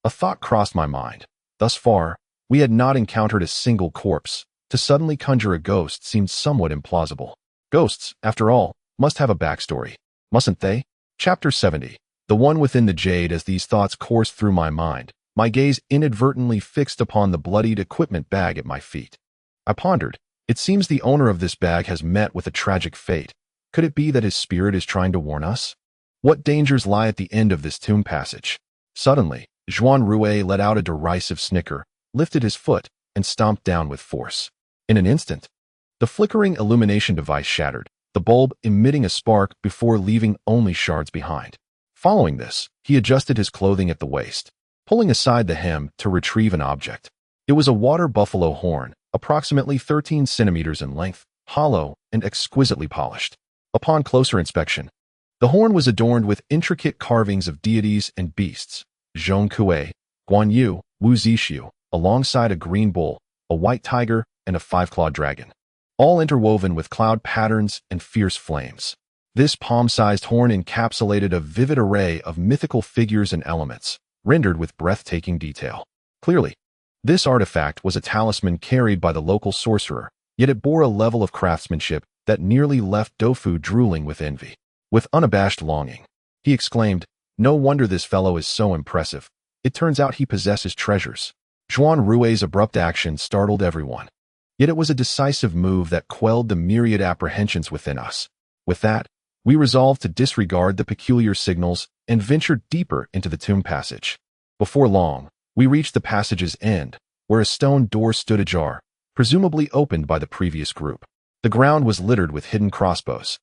A thought crossed my mind. Thus far, we had not encountered a single corpse. To suddenly conjure a ghost seemed somewhat implausible. Ghosts, after all, must have a backstory, mustn't they? Chapter 70. The one within the jade. As these thoughts coursed through my mind, my gaze inadvertently fixed upon the bloodied equipment bag at my feet. I pondered, it seems the owner of this bag has met with a tragic fate. Could it be that his spirit is trying to warn us? What dangers lie at the end of this tomb passage? Suddenly, Zhuanrui let out a derisive snicker, lifted his foot, and stomped down with force. In an instant, the flickering illumination device shattered, the bulb emitting a spark before leaving only shards behind. Following this, he adjusted his clothing at the waist, pulling aside the hem to retrieve an object. It was a water buffalo horn, approximately 13 centimeters in length, hollow, and exquisitely polished. Upon closer inspection, the horn was adorned with intricate carvings of deities and beasts, Zhongkue, Guanyu, Wuzishu, alongside a green bull, a white tiger, and a 5-clawed dragon, all interwoven with cloud patterns and fierce flames. This palm-sized horn encapsulated a vivid array of mythical figures and elements, rendered with breathtaking detail. Clearly, this artifact was a talisman carried by the local sorcerer, yet it bore a level of craftsmanship that nearly left Doufu drooling with envy. With unabashed longing, he exclaimed, "No wonder this fellow is so impressive. It turns out he possesses treasures." Zhuanrui's abrupt action startled everyone, yet it was a decisive move that quelled the myriad apprehensions within us. With that, we resolved to disregard the peculiar signals and ventured deeper into the tomb passage. Before long, we reached the passage's end, where a stone door stood ajar, presumably opened by the previous group. The ground was littered with hidden crossbows,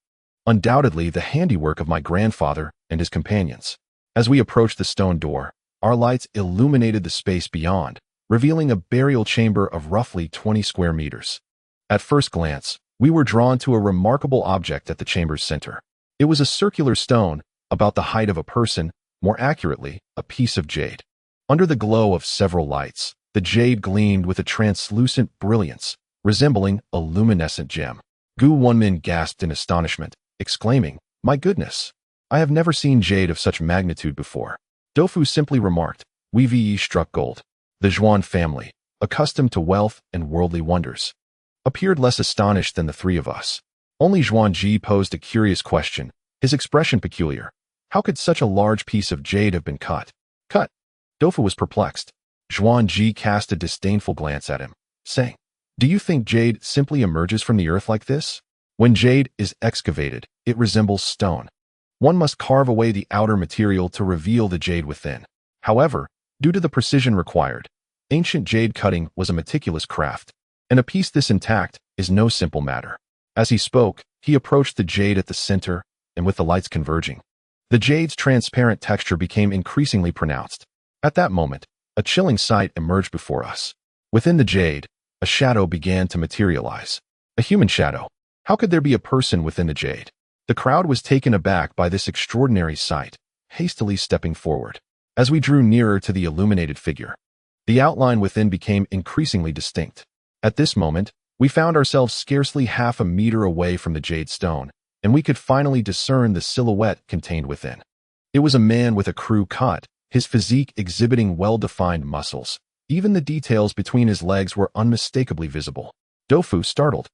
undoubtedly the handiwork of my grandfather and his companions. As we approached the stone door, our lights illuminated the space beyond, revealing a burial chamber of roughly 20 square meters. At first glance, we were drawn to a remarkable object at the chamber's center. It was a circular stone, about the height of a person, more accurately, a piece of jade. Under the glow of several lights, the jade gleamed with a translucent brilliance, resembling a luminescent gem. Wenmin gasped in astonishment, exclaiming, "My goodness! I have never seen jade of such magnitude before." Doufu simply remarked, "鬼5he struck gold." The Zhuan family, accustomed to wealth and worldly wonders, appeared less astonished than the three of us. Only Zhuanji posed a curious question, his expression peculiar. How could such a large piece of jade have been cut? Cut? Doufu was perplexed. Zhuanji cast a disdainful glance at him, saying, "Do you think jade simply emerges from the earth like this? When jade is excavated, it resembles stone. One must carve away the outer material to reveal the jade within. However, due to the precision required, ancient jade cutting was a meticulous craft, and a piece this intact is no simple matter." As he spoke, he approached the jade at the center, and with the lights converging, the jade's transparent texture became increasingly pronounced. At that moment, a chilling sight emerged before us. Within the jade, a shadow began to materialize. A human shadow. How could there be a person within the jade? The crowd was taken aback by this extraordinary sight, hastily stepping forward. As we drew nearer to the illuminated figure, the outline within became increasingly distinct. At this moment, we found ourselves scarcely half a meter away from the jade stone, and we could finally discern the silhouette contained within. It was a man with a crew cut, his physique exhibiting well-defined muscles. Even the details between his legs were unmistakably visible. Doufu, startled,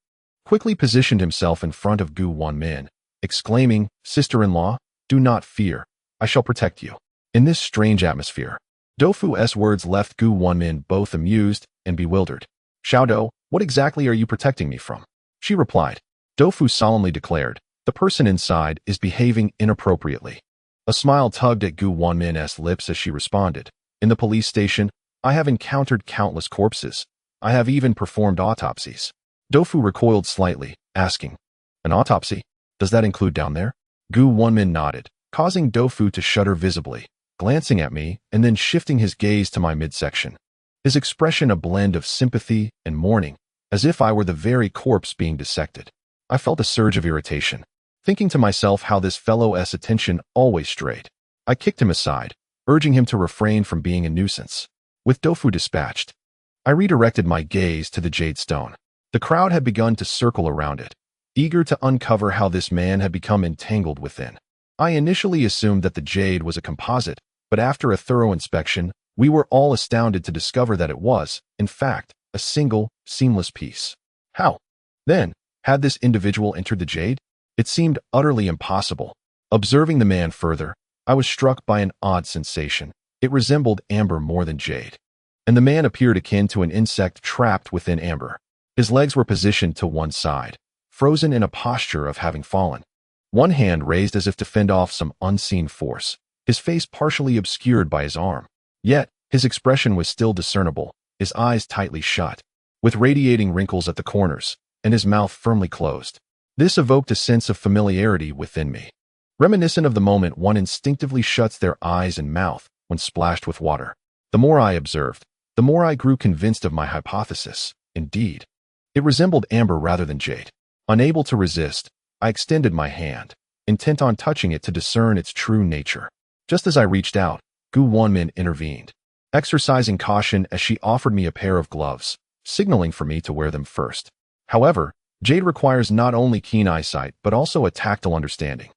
quickly positioned himself in front of Wenmin, exclaiming, "Sister-in-law, do not fear. I shall protect you." In this strange atmosphere, Doufu's words left Wenmin both amused and bewildered. "Xiao, what exactly are you protecting me from?" She replied. Doufu solemnly declared, "The person inside is behaving inappropriately." A smile tugged at Wenmin's lips as she responded, "In the police station, I have encountered countless corpses. I have even performed autopsies." Doufu recoiled slightly, asking, "An autopsy? Does that include down there?" Wenmin nodded, causing Doufu to shudder visibly, glancing at me and then shifting his gaze to my midsection. His expression a blend of sympathy and mourning, as if I were the very corpse being dissected. I felt a surge of irritation, thinking to myself how this fellow's attention always strayed. I kicked him aside, urging him to refrain from being a nuisance. With Doufu dispatched, I redirected my gaze to the jade stone. The crowd had begun to circle around it, eager to uncover how this man had become entangled within. I initially assumed that the jade was a composite, but after a thorough inspection, we were all astounded to discover that it was, in fact, a single, seamless piece. How, then, had this individual entered the jade? It seemed utterly impossible. Observing the man further, I was struck by an odd sensation. It resembled amber more than jade, and the man appeared akin to an insect trapped within amber. His legs were positioned to one side, frozen in a posture of having fallen. One hand raised as if to fend off some unseen force, his face partially obscured by his arm. Yet, his expression was still discernible, his eyes tightly shut, with radiating wrinkles at the corners, and his mouth firmly closed. This evoked a sense of familiarity within me, reminiscent of the moment one instinctively shuts their eyes and mouth when splashed with water. The more I observed, the more I grew convinced of my hypothesis. Indeed, it resembled amber rather than jade. Unable to resist, I extended my hand, intent on touching it to discern its true nature. Just as I reached out, Wenmin intervened, exercising caution as she offered me a pair of gloves, signaling for me to wear them first. However, jade requires not only keen eyesight but also a tactile understanding.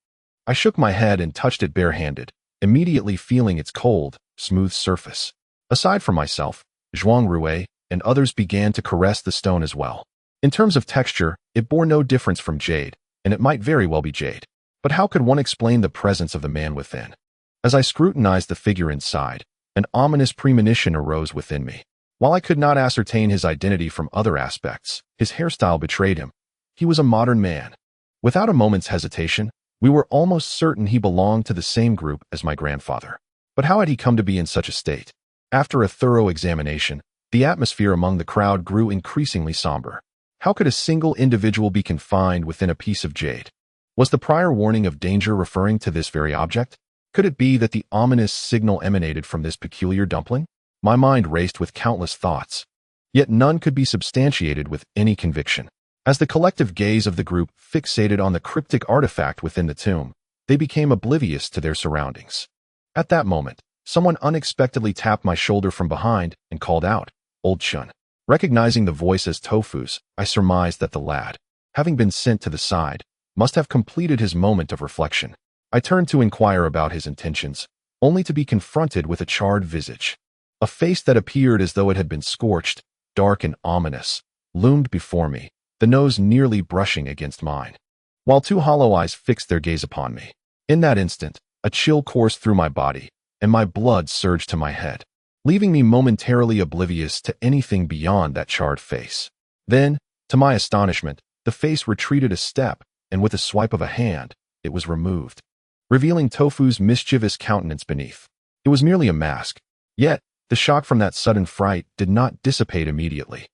I shook my head and touched it barehanded, immediately feeling its cold, smooth surface. Aside from myself, Zhuanrui and others began to caress the stone as well. In terms of texture, it bore no difference from jade, and it might very well be jade. But how could one explain the presence of the man within? As I scrutinized the figure inside, an ominous premonition arose within me. While I could not ascertain his identity from other aspects, his hairstyle betrayed him. He was a modern man. Without a moment's hesitation, we were almost certain he belonged to the same group as my grandfather. But how had he come to be in such a state? After a thorough examination, the atmosphere among the crowd grew increasingly somber. How could a single individual be confined within a piece of jade? Was the prior warning of danger referring to this very object? Could it be that the ominous signal emanated from this peculiar dumpling? My mind raced with countless thoughts, yet none could be substantiated with any conviction. As the collective gaze of the group fixated on the cryptic artifact within the tomb, they became oblivious to their surroundings. At that moment, someone unexpectedly tapped my shoulder from behind and called out, "Old Shun." Recognizing the voice as Tofu's, I surmised that the lad, having been sent to the side, must have completed his moment of reflection. I turned to inquire about his intentions, only to be confronted with a charred visage. A face that appeared as though it had been scorched, dark and ominous, loomed before me, the nose nearly brushing against mine, while two hollow eyes fixed their gaze upon me. In that instant, a chill coursed through my body, and my blood surged to my head, leaving me momentarily oblivious to anything beyond that charred face. Then, to my astonishment, the face retreated a step, and with a swipe of a hand, it was removed, revealing Tofu's mischievous countenance beneath. It was merely a mask, yet the shock from that sudden fright did not dissipate immediately.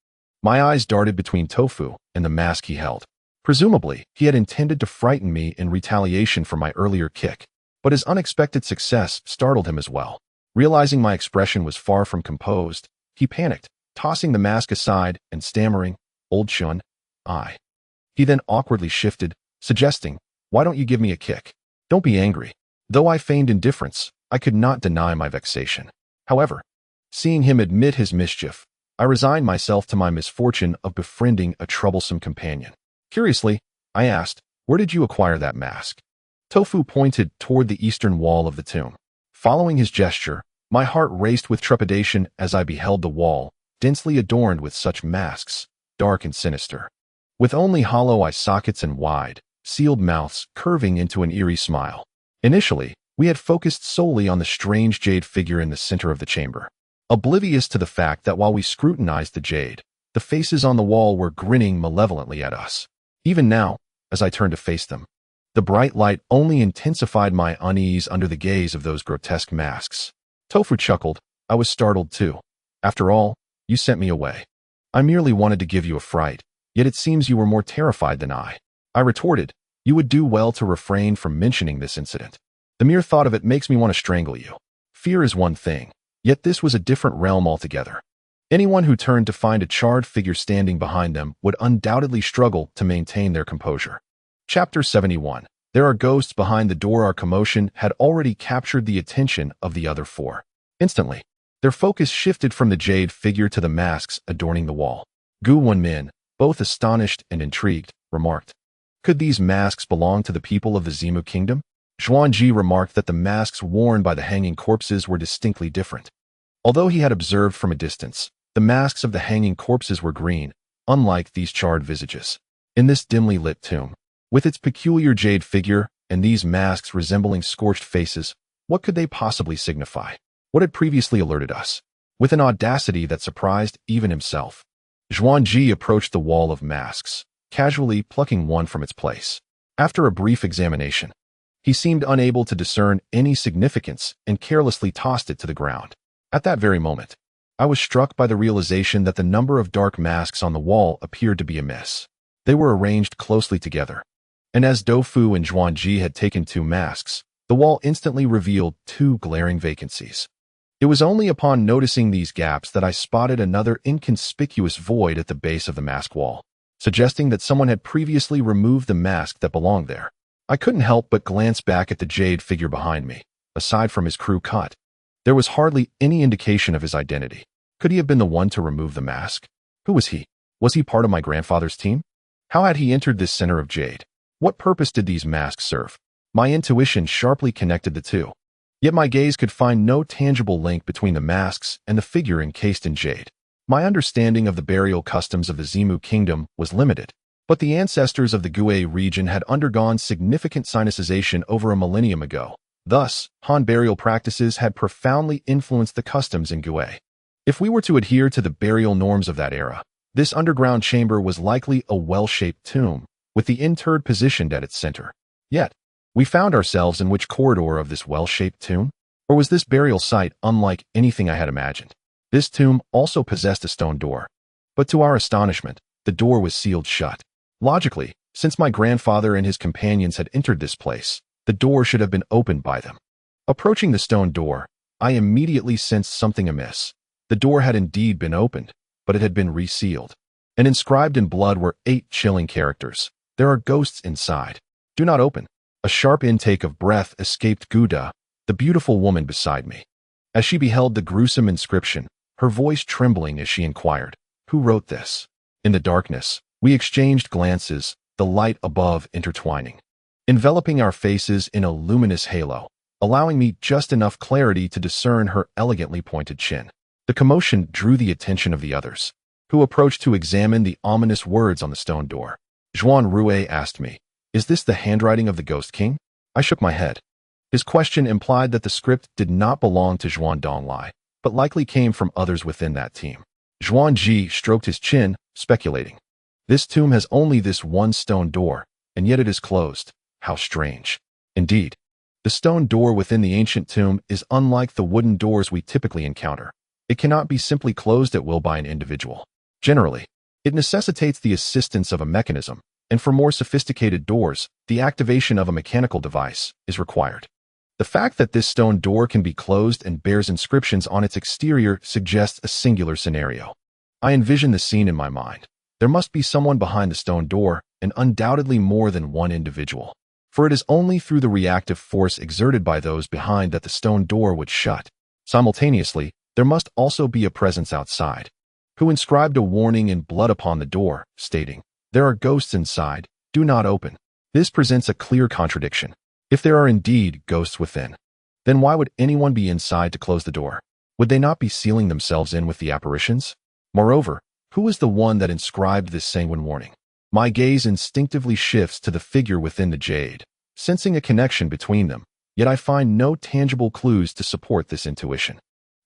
My eyes darted between Tofu and the mask he held. Presumably, he had intended to frighten me in retaliation for my earlier kick, but his unexpected success startled him as well. Realizing my expression was far from composed, he panicked, tossing the mask aside and stammering, "Old Shun, I." He then awkwardly shifted, suggesting, "Why don't you give me a kick? Don't be angry." Though I feigned indifference, I could not deny my vexation. However, seeing him admit his mischief, I resigned myself to my misfortune of befriending a troublesome companion. Curiously, I asked, "Where did you acquire that mask?" Tofu pointed toward the eastern wall of the tomb. Following his gesture, my heart raced with trepidation as I beheld the wall, densely adorned with such masks, dark and sinister, with only hollow eye sockets and wide, sealed mouths curving into an eerie smile. Initially, we had focused solely on the strange jade figure in the center of the chamber, oblivious to the fact that while we scrutinized the jade, the faces on the wall were grinning malevolently at us. Even now, as I turned to face them, the bright light only intensified my unease under the gaze of those grotesque masks. Tofu chuckled. "I was startled too. After all, you sent me away. I merely wanted to give you a fright, yet it seems you were more terrified than I." I retorted, "You would do well to refrain from mentioning this incident. The mere thought of it makes me want to strangle you. Fear is one thing, yet this was a different realm altogether." Anyone who turned to find a charred figure standing behind them would undoubtedly struggle to maintain their composure. Chapter 71. There are ghosts behind the door. Our commotion had already captured the attention of the other four. Instantly, their focus shifted from the jade figure to the masks adorning the wall. Wenmin, both astonished and intrigued, remarked, "Could these masks belong to the people of the Zimu kingdom?" Zhuanrui remarked that the masks worn by the hanging corpses were distinctly different. Although he had observed from a distance, the masks of the hanging corpses were green, unlike these charred visages. In this dimly lit tomb, with its peculiar jade figure and these masks resembling scorched faces, what could they possibly signify? What had previously alerted us? With an audacity that surprised even himself, Zhuanrui approached the wall of masks, casually plucking one from its place. After a brief examination, he seemed unable to discern any significance and carelessly tossed it to the ground. At that very moment, I was struck by the realization that the number of dark masks on the wall appeared to be amiss. They were arranged closely together, and as Tofu and Zhuanrui had taken two masks, the wall instantly revealed two glaring vacancies. It was only upon noticing these gaps that I spotted another inconspicuous void at the base of the mask wall, suggesting that someone had previously removed the mask that belonged there. I couldn't help but glance back at the jade figure behind me. Aside from his crew cut, there was hardly any indication of his identity. Could he have been the one to remove the mask? Who was he? Was he part of my grandfather's team? How had he entered this center of jade? What purpose did these masks serve? My intuition sharply connected the two, yet my gaze could find no tangible link between the masks and the figure encased in jade. My understanding of the burial customs of the Zimu kingdom was limited, but the ancestors of the 5he region had undergone significant sinicization over a millennium ago. Thus, Han burial practices had profoundly influenced the customs in 5he. If we were to adhere to the burial norms of that era, this underground chamber was likely a well-shaped tomb, with the interred positioned at its center. Yet, we found ourselves in which corridor of this well-shaped tomb? Or was this burial site unlike anything I had imagined? This tomb also possessed a stone door, but to our astonishment, the door was sealed shut. Logically, since my grandfather and his companions had entered this place, the door should have been opened by them. Approaching the stone door, I immediately sensed something amiss. The door had indeed been opened, but it had been resealed. and inscribed in blood were 8 chilling characters. There are ghosts inside. Do not open. A sharp intake of breath escaped Guda, the beautiful woman beside me. As she beheld the gruesome inscription, her voice trembling as she inquired, "Who wrote this?" In the darkness, we exchanged glances, the light above intertwining, enveloping our faces in a luminous halo, allowing me just enough clarity to discern her elegantly pointed chin. The commotion drew the attention of the others, who approached to examine the ominous words on the stone door. Zhuanrui asked me, "Is this the handwriting of the Ghost King?" I shook my head. His question implied that the script did not belong to Zhuan Donglai, but likely came from others within that team. Zhuan Ji stroked his chin, speculating. This tomb has only this one stone door, and yet it is closed. How strange. Indeed, the stone door within the ancient tomb is unlike the wooden doors we typically encounter. It cannot be simply closed at will by an individual. Generally, it necessitates the assistance of a mechanism, and for more sophisticated doors, the activation of a mechanical device is required. The fact that this stone door can be closed and bears inscriptions on its exterior suggests a singular scenario. I envision the scene in my mind. There must be someone behind the stone door, and undoubtedly more than one individual. For it is only through the reactive force exerted by those behind that the stone door would shut. Simultaneously, there must also be a presence outside, who inscribed a warning in blood upon the door, stating, "There are ghosts inside, do not open." This presents a clear contradiction. If there are indeed ghosts within, then why would anyone be inside to close the door? Would they not be sealing themselves in with the apparitions? Moreover, who is the one that inscribed this sanguine warning? My gaze instinctively shifts to the figure within the jade, sensing a connection between them, yet I find no tangible clues to support this intuition.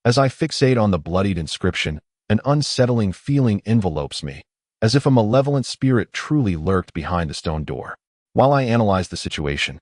As I fixate on the bloodied inscription, an unsettling feeling envelopes me, as if a malevolent spirit truly lurked behind the stone door. While I analyze the situation,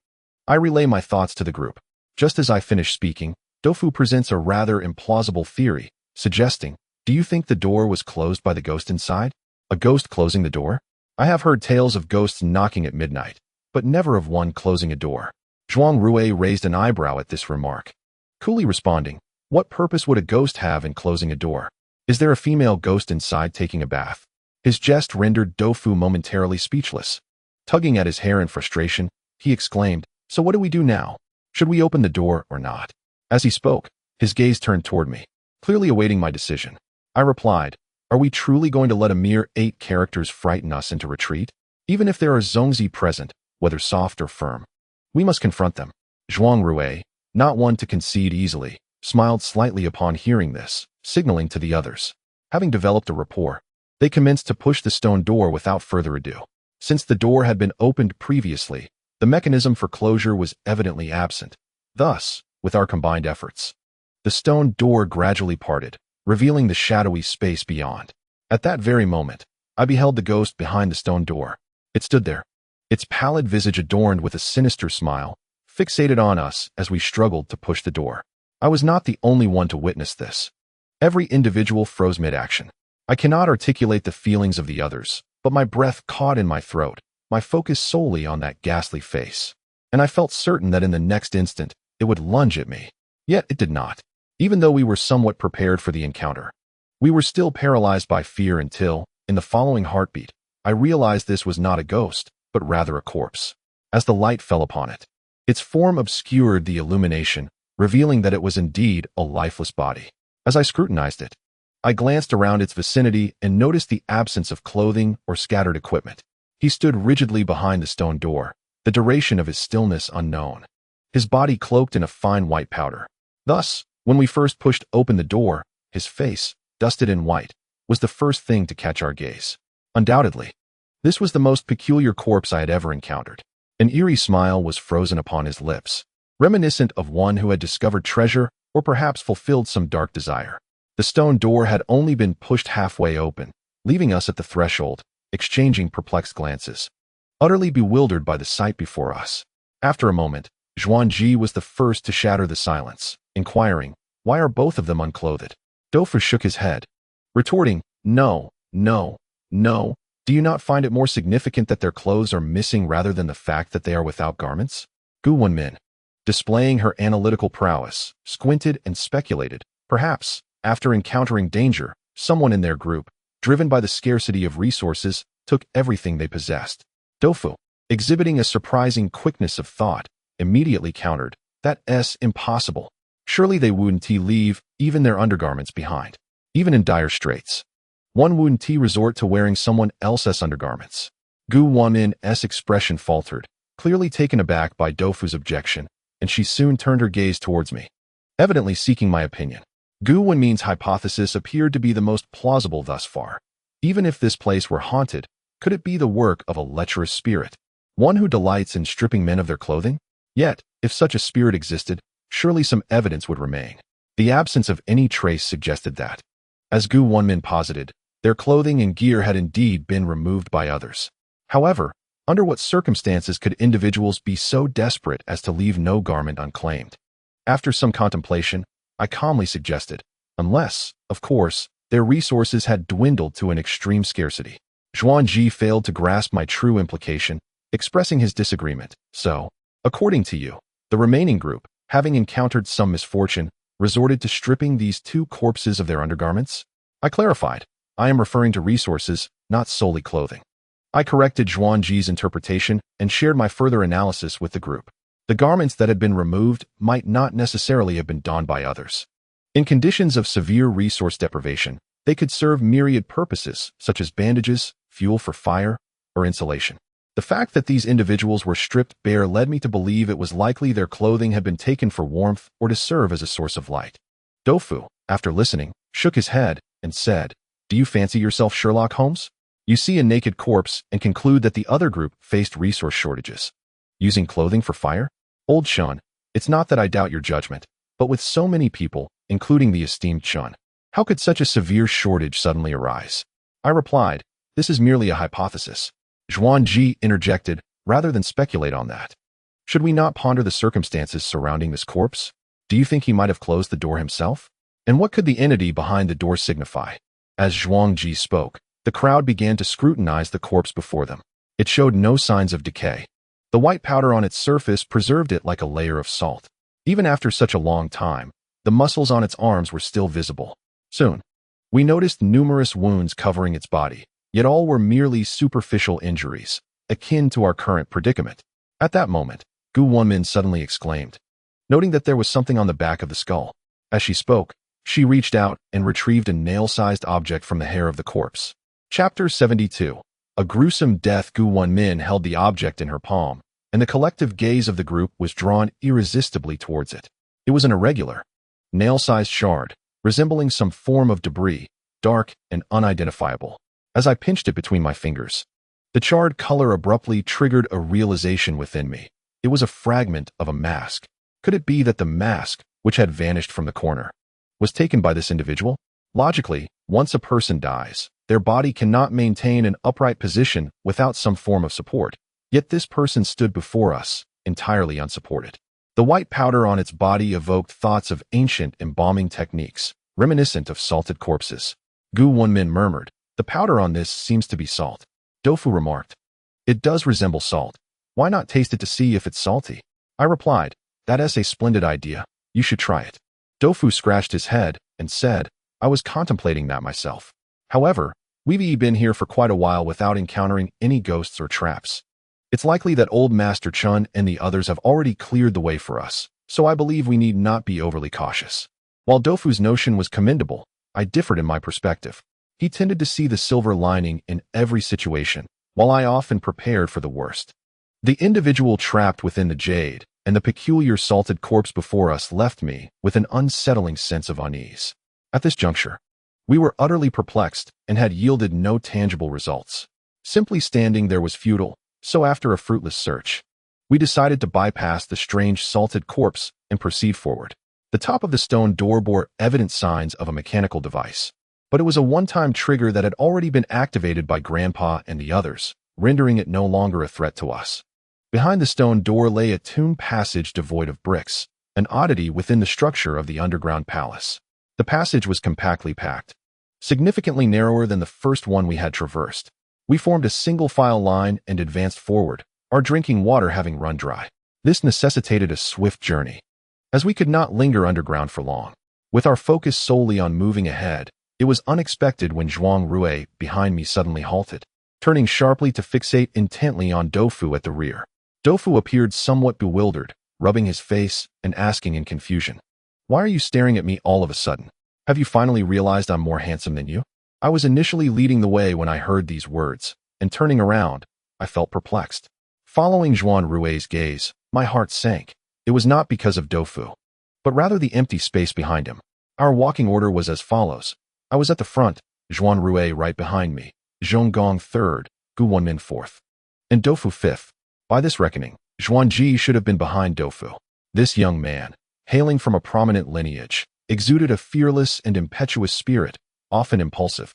I relay my thoughts to the group. Just as I finish speaking, Dofu presents a rather implausible theory, suggesting, "Do you think the door was closed by the ghost inside? A ghost closing the door? I have heard tales of ghosts knocking at midnight, but never of one closing a door." Zhuanrui raised an eyebrow at this remark, coolly responding, "What purpose would a ghost have in closing a door? Is there a female ghost inside taking a bath?" His jest rendered Dofu momentarily speechless. Tugging at his hair in frustration, he exclaimed, "So what do we do now? Should we open the door or not?" As he spoke, his gaze turned toward me, clearly awaiting my decision. I replied, "Are we truly going to let a mere 8 characters frighten us into retreat? Even if there are Zongzi present, whether soft or firm, we must confront them." Zhuanrui, not one to concede easily, smiled slightly upon hearing this, signaling to the others. Having developed a rapport, they commenced to push the stone door without further ado. Since the door had been opened previously, the mechanism for closure was evidently absent. Thus, with our combined efforts, the stone door gradually parted, revealing the shadowy space beyond. At that very moment, I beheld the ghost behind the stone door. It stood there, its pallid visage adorned with a sinister smile, fixated on us as we struggled to push the door. I was not the only one to witness this. Every individual froze mid-action. I cannot articulate the feelings of the others, but my breath caught in my throat, my focus solely on that ghastly face, and I felt certain that in the next instant, it would lunge at me. Yet it did not. Even though we were somewhat prepared for the encounter, we were still paralyzed by fear until, in the following heartbeat, I realized this was not a ghost, but rather a corpse. As the light fell upon it, its form obscured the illumination, revealing that it was indeed a lifeless body. As I scrutinized it, I glanced around its vicinity and noticed the absence of clothing or scattered equipment. He stood rigidly behind the stone door, the duration of his stillness unknown, his body cloaked in a fine white powder. Thus, when we first pushed open the door, his face, dusted in white, was the first thing to catch our gaze. Undoubtedly, this was the most peculiar corpse I had ever encountered. An eerie smile was frozen upon his lips, reminiscent of one who had discovered treasure or perhaps fulfilled some dark desire. The stone door had only been pushed halfway open, leaving us at the threshold, exchanging perplexed glances, utterly bewildered by the sight before us. After a moment, Zhuan Ji was the first to shatter the silence, inquiring, "Why are both of them unclothed?" Dofu shook his head, retorting, "No, no, no. Do you not find it more significant that their clothes are missing rather than the fact that they are without garments?" Wenmin, displaying her analytical prowess, squinted and speculated, perhaps, after encountering danger, someone in their group, driven by the scarcity of resources, took everything they possessed. Doufu, exhibiting a surprising quickness of thought, immediately countered, "That's impossible. Surely they wouldn't leave even their undergarments behind. Even in dire straits. One wouldn't resort to wearing someone else's undergarments." Wenmin's expression faltered, clearly taken aback by Doufu's objection, and she soon turned her gaze towards me, evidently seeking my opinion. Wenmin's hypothesis appeared to be the most plausible thus far. Even if this place were haunted, could it be the work of a lecherous spirit, one who delights in stripping men of their clothing? Yet, if such a spirit existed, surely some evidence would remain. The absence of any trace suggested that, as Wenmin posited, their clothing and gear had indeed been removed by others. However, under what circumstances could individuals be so desperate as to leave no garment unclaimed? After some contemplation, I calmly suggested, unless, of course, their resources had dwindled to an extreme scarcity. Zhuanrui failed to grasp my true implication, expressing his disagreement. So, according to you, the remaining group, having encountered some misfortune, resorted to stripping these two corpses of their undergarments? I clarified, I am referring to resources, not solely clothing. I corrected Zhuanrui's interpretation and shared my further analysis with the group. The garments that had been removed might not necessarily have been donned by others. In conditions of severe resource deprivation, they could serve myriad purposes, such as bandages, fuel for fire, or insulation. The fact that these individuals were stripped bare led me to believe it was likely their clothing had been taken for warmth or to serve as a source of light. Doufu, after listening, shook his head and said, "Do you fancy yourself Sherlock Holmes? You see a naked corpse and conclude that the other group faced resource shortages. Using clothing for fire? Old Shun, it's not that I doubt your judgment, but with so many people, including the esteemed Shun, how could such a severe shortage suddenly arise?" I replied, "This is merely a hypothesis." Zhuanrui interjected, "Rather than speculate on that, should we not ponder the circumstances surrounding this corpse? Do you think he might have closed the door himself? And what could the entity behind the door signify?" As Zhuanrui spoke, the crowd began to scrutinize the corpse before them. It showed no signs of decay. The white powder on its surface preserved it like a layer of salt. Even after such a long time, the muscles on its arms were still visible. Soon, we noticed numerous wounds covering its body, yet all were merely superficial injuries, akin to our current predicament. At that moment, Wenmin suddenly exclaimed, noting that there was something on the back of the skull. As she spoke, she reached out and retrieved a nail-sized object from the hair of the corpse. Chapter 72. A gruesome death. Wenmin held the object in her palm, and the collective gaze of the group was drawn irresistibly towards it. It was an irregular, nail-sized shard, resembling some form of debris, dark and unidentifiable. As I pinched it between my fingers, the charred color abruptly triggered a realization within me. It was a fragment of a mask. Could it be that the mask, which had vanished from the corner, was taken by this individual? Logically, once a person dies, their body cannot maintain an upright position without some form of support. Yet this person stood before us, entirely unsupported. The white powder on its body evoked thoughts of ancient embalming techniques, reminiscent of salted corpses. Wenmin murmured, "The powder on this seems to be salt." Doufu remarked, "It does resemble salt. Why not taste it to see if it's salty?" I replied, "That's a splendid idea. You should try it." Doufu scratched his head and said, "I was contemplating that myself. However, we've been here for quite a while without encountering any ghosts or traps. It's likely that old Master Chun and the others have already cleared the way for us, so I believe we need not be overly cautious." While Doufu's notion was commendable, I differed in my perspective. He tended to see the silver lining in every situation, while I often prepared for the worst. The individual trapped within the jade and the peculiar salted corpse before us left me with an unsettling sense of unease. At this juncture, we were utterly perplexed and had yielded no tangible results. Simply standing there was futile, so after a fruitless search, we decided to bypass the strange salted corpse and proceed forward. The top of the stone door bore evident signs of a mechanical device, but it was a one-time trigger that had already been activated by Grandpa and the others, rendering it no longer a threat to us. Behind the stone door lay a tomb passage devoid of bricks, an oddity within the structure of the underground palace. The passage was compactly packed, significantly narrower than the first one we had traversed. We formed a single-file line and advanced forward, our drinking water having run dry. This necessitated a swift journey, as we could not linger underground for long. With our focus solely on moving ahead, It was unexpected when Zhuanrui behind me suddenly halted, turning sharply to fixate intently on Doufu at the rear. Doufu appeared somewhat bewildered, rubbing his face and asking in confusion, "Why are you staring at me all of a sudden? Have you finally realized I'm more handsome than you?" I was initially leading the way when I heard these words, and turning around, I felt perplexed. Following Zhuanrui's gaze, my heart sank. It was not because of Doufu, but rather the empty space behind him. Our walking order was as follows. I was at the front, Zhuanrui right behind me, Zhonggong third, Wenmin fourth, and Doufu fifth. By this reckoning, Zhuangji should have been behind Doufu. This young man, hailing from a prominent lineage, exuded a fearless and impetuous spirit, often impulsive,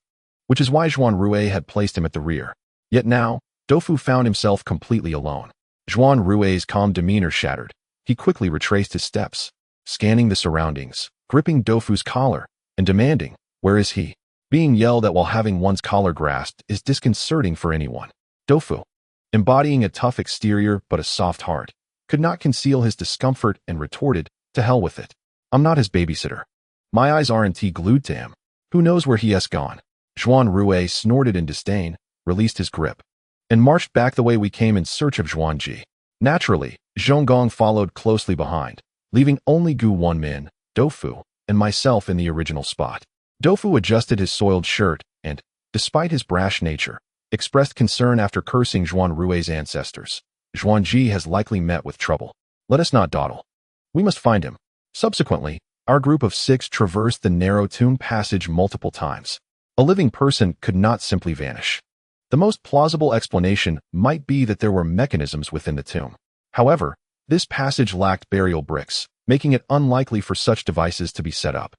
which is why Zhuanrui had placed him at the rear. Yet now, Doufu found himself completely alone. Zhuanrui's calm demeanor shattered. He quickly retraced his steps, scanning the surroundings, gripping Doufu's collar, and demanding, "Where is he?" Being yelled at while having one's collar grasped is disconcerting for anyone. Doufu, embodying a tough exterior but a soft heart, could not conceal his discomfort and retorted, "To hell with it. I'm not his babysitter. My eyes aren't glued to him. Who knows where he has gone?" Zhuanrui snorted in disdain, released his grip, and marched back the way we came in search of Zhuangji. Naturally, Zhonggong followed closely behind, leaving only Wenmin, Doufu, and myself in the original spot. Doufu adjusted his soiled shirt and, despite his brash nature, expressed concern after cursing Zhuanrui's ancestors. "Zhuangji has likely met with trouble. Let us not dawdle. We must find him." Subsequently, our group of 6 traversed the narrow tomb passage multiple times. A living person could not simply vanish. The most plausible explanation might be that there were mechanisms within the tomb. However, this passage lacked burial bricks, making it unlikely for such devices to be set up.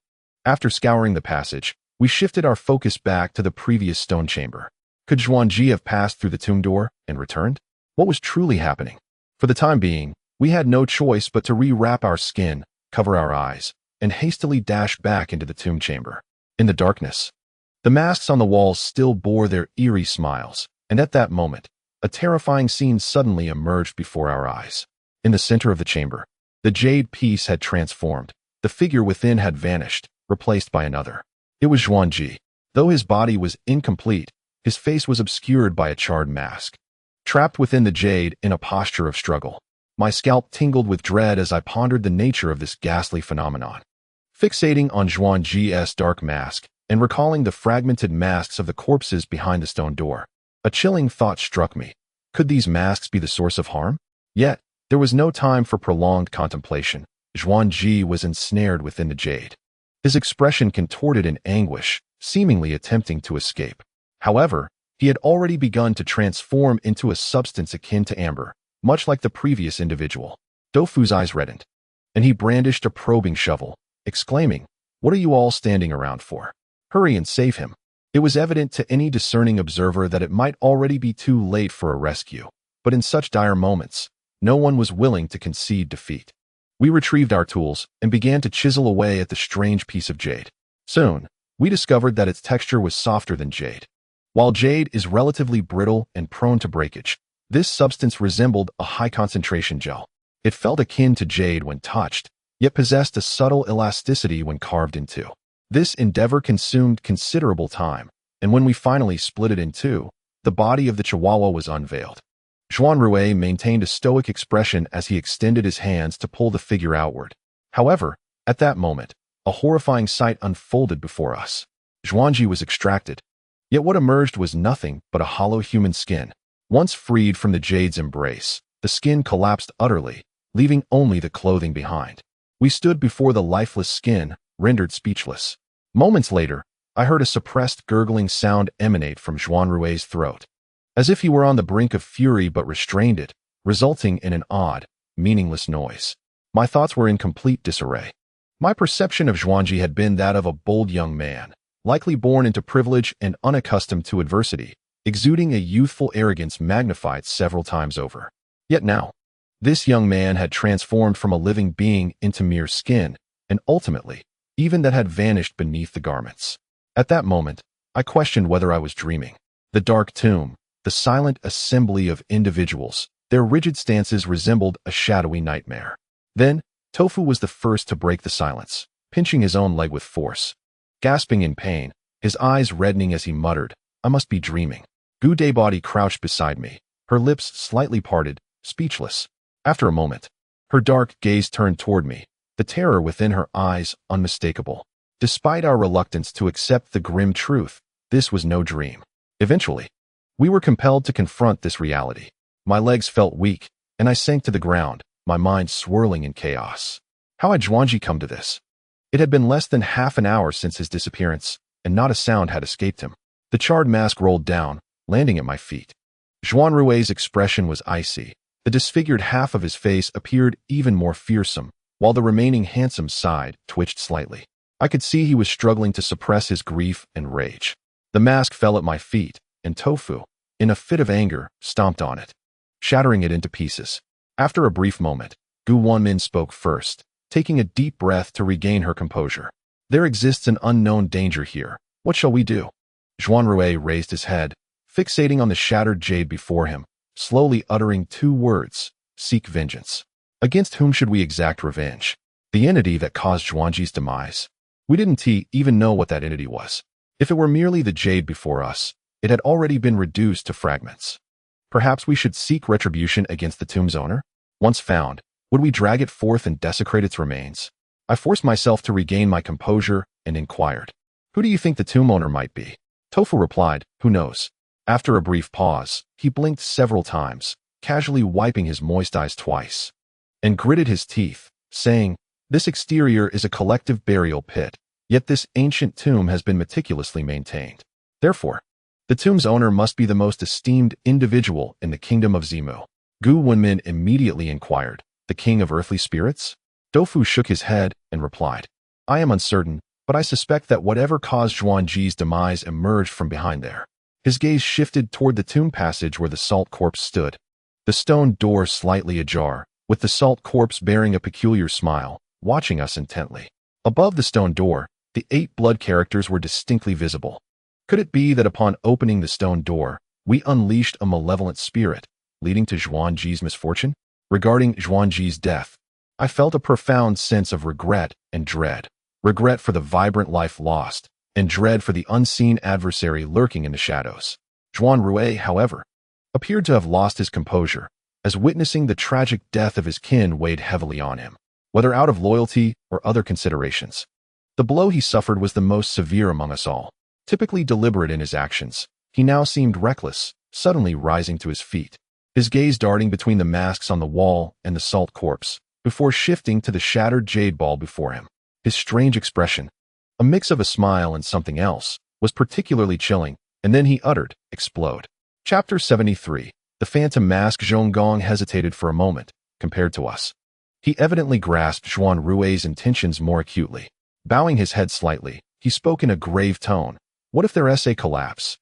After scouring the passage, we shifted our focus back to the previous stone chamber. Could Zhuangji have passed through the tomb door and returned? What was truly happening? For the time being, we had no choice but to re-wrap our skin, cover our eyes, and hastily dash back into the tomb chamber. In the darkness, the masks on the walls still bore their eerie smiles, and at that moment, a terrifying scene suddenly emerged before our eyes. In the center of the chamber, the jade piece had transformed. The figure within had vanished, replaced by another. It was Zhuangji. Though his body was incomplete, his face was obscured by a charred mask. Trapped within the jade in a posture of struggle, my scalp tingled with dread as I pondered the nature of this ghastly phenomenon. Fixating on Zhuangji's dark mask and recalling the fragmented masks of the corpses behind the stone door, a chilling thought struck me. Could these masks be the source of harm? Yet, there was no time for prolonged contemplation. Zhuangji was ensnared within the jade. His expression contorted in anguish, seemingly attempting to escape. However, he had already begun to transform into a substance akin to amber, much like the previous individual. Doufu's eyes reddened, and he brandished a probing shovel, exclaiming, "What are you all standing around for? Hurry and save him." It was evident to any discerning observer that it might already be too late for a rescue, but in such dire moments, no one was willing to concede defeat. We retrieved our tools and began to chisel away at the strange piece of jade. Soon, we discovered that its texture was softer than jade. While jade is relatively brittle and prone to breakage, this substance resembled a high-concentration gel. It felt akin to jade when touched, yet possessed a subtle elasticity when carved in two. This endeavor consumed considerable time, and when we finally split it in two, the body of the chihuahua was unveiled. Zhuanrui maintained a stoic expression as he extended his hands to pull the figure outward. However, at that moment, a horrifying sight unfolded before us. Zhuangji was extracted, yet what emerged was nothing but a hollow human skin. Once freed from the jade's embrace, the skin collapsed utterly, leaving only the clothing behind. We stood before the lifeless skin, rendered speechless. Moments later, I heard a suppressed gurgling sound emanate from Zhuanrui's throat, as if he were on the brink of fury but restrained it, resulting in an odd, meaningless noise. My thoughts were in complete disarray. My perception of Zhuangji had been that of a bold young man, likely born into privilege and unaccustomed to adversity, exuding a youthful arrogance magnified several times over. Yet now, this young man had transformed from a living being into mere skin, and ultimately, even that had vanished beneath the garments. At that moment, I questioned whether I was dreaming. The dark tomb, the silent assembly of individuals, their rigid stances resembled a shadowy nightmare. Then, Tofu was the first to break the silence, pinching his own leg with force. Gasping in pain, his eyes reddening as he muttered, "I must be dreaming." Gu Daybody crouched beside me, her lips slightly parted, speechless. After a moment, her dark gaze turned toward me, the terror within her eyes unmistakable. Despite our reluctance to accept the grim truth, this was no dream. Eventually, we were compelled to confront this reality. My legs felt weak, and I sank to the ground, my mind swirling in chaos. How had Zhuanji come to this? It had been less than half an hour since his disappearance, and not a sound had escaped him. The charred mask rolled down, landing at my feet. Zhuanrui's expression was icy. The disfigured half of his face appeared even more fearsome, while the remaining handsome side twitched slightly. I could see he was struggling to suppress his grief and rage. The mask fell at my feet, and Tofu, in a fit of anger, stomped on it, shattering it into pieces. After a brief moment, Wenmin spoke first, taking a deep breath to regain her composure. "There exists an unknown danger here. What shall we do?" Zhuanrui raised his head, fixating on the shattered jade before him, slowly uttering two words: "Seek vengeance." Against whom should we exact revenge? The entity that caused Zhuanji's demise. We didn't even know what that entity was. If it were merely the jade before us, it had already been reduced to fragments. Perhaps we should seek retribution against the tomb's owner? Once found, would we drag it forth and desecrate its remains? I forced myself to regain my composure and inquired, "Who do you think the tomb owner might be?" Tofu replied, "Who knows?" After a brief pause, he blinked several times, casually wiping his moist eyes twice, and gritted his teeth, saying, "This exterior is a collective burial pit, yet this ancient tomb has been meticulously maintained. Therefore, the tomb's owner must be the most esteemed individual in the kingdom of Zimu." Wenmin immediately inquired, "The king of earthly spirits?" Tofu shook his head and replied, "I am uncertain, but I suspect that whatever caused Zhuanji's demise emerged from behind there." His gaze shifted toward the tomb passage where the salt corpse stood. The stone door slightly ajar, with the salt corpse bearing a peculiar smile, watching us intently. Above the stone door, the 8 blood characters were distinctly visible. Could it be that upon opening the stone door, we unleashed a malevolent spirit, leading to Zhuanji's misfortune? Regarding Zhuanji's death, I felt a profound sense of regret and dread. Regret for the vibrant life lost, and dread for the unseen adversary lurking in the shadows. Zhuanrui, however, appeared to have lost his composure, as witnessing the tragic death of his kin weighed heavily on him, whether out of loyalty or other considerations. The blow he suffered was the most severe among us all. Typically deliberate in his actions, he now seemed reckless, suddenly rising to his feet, his gaze darting between the masks on the wall and the salt corpse, before shifting to the shattered jade ball before him. His strange expression, a mix of a smile and something else, was particularly chilling, and then he uttered, "Explode." Chapter 73. The phantom mask. Zhonggong hesitated for a moment, compared to us. He evidently grasped Zhuanrui's intentions more acutely. Bowing his head slightly, he spoke in a grave tone. "What if their essay collapse?"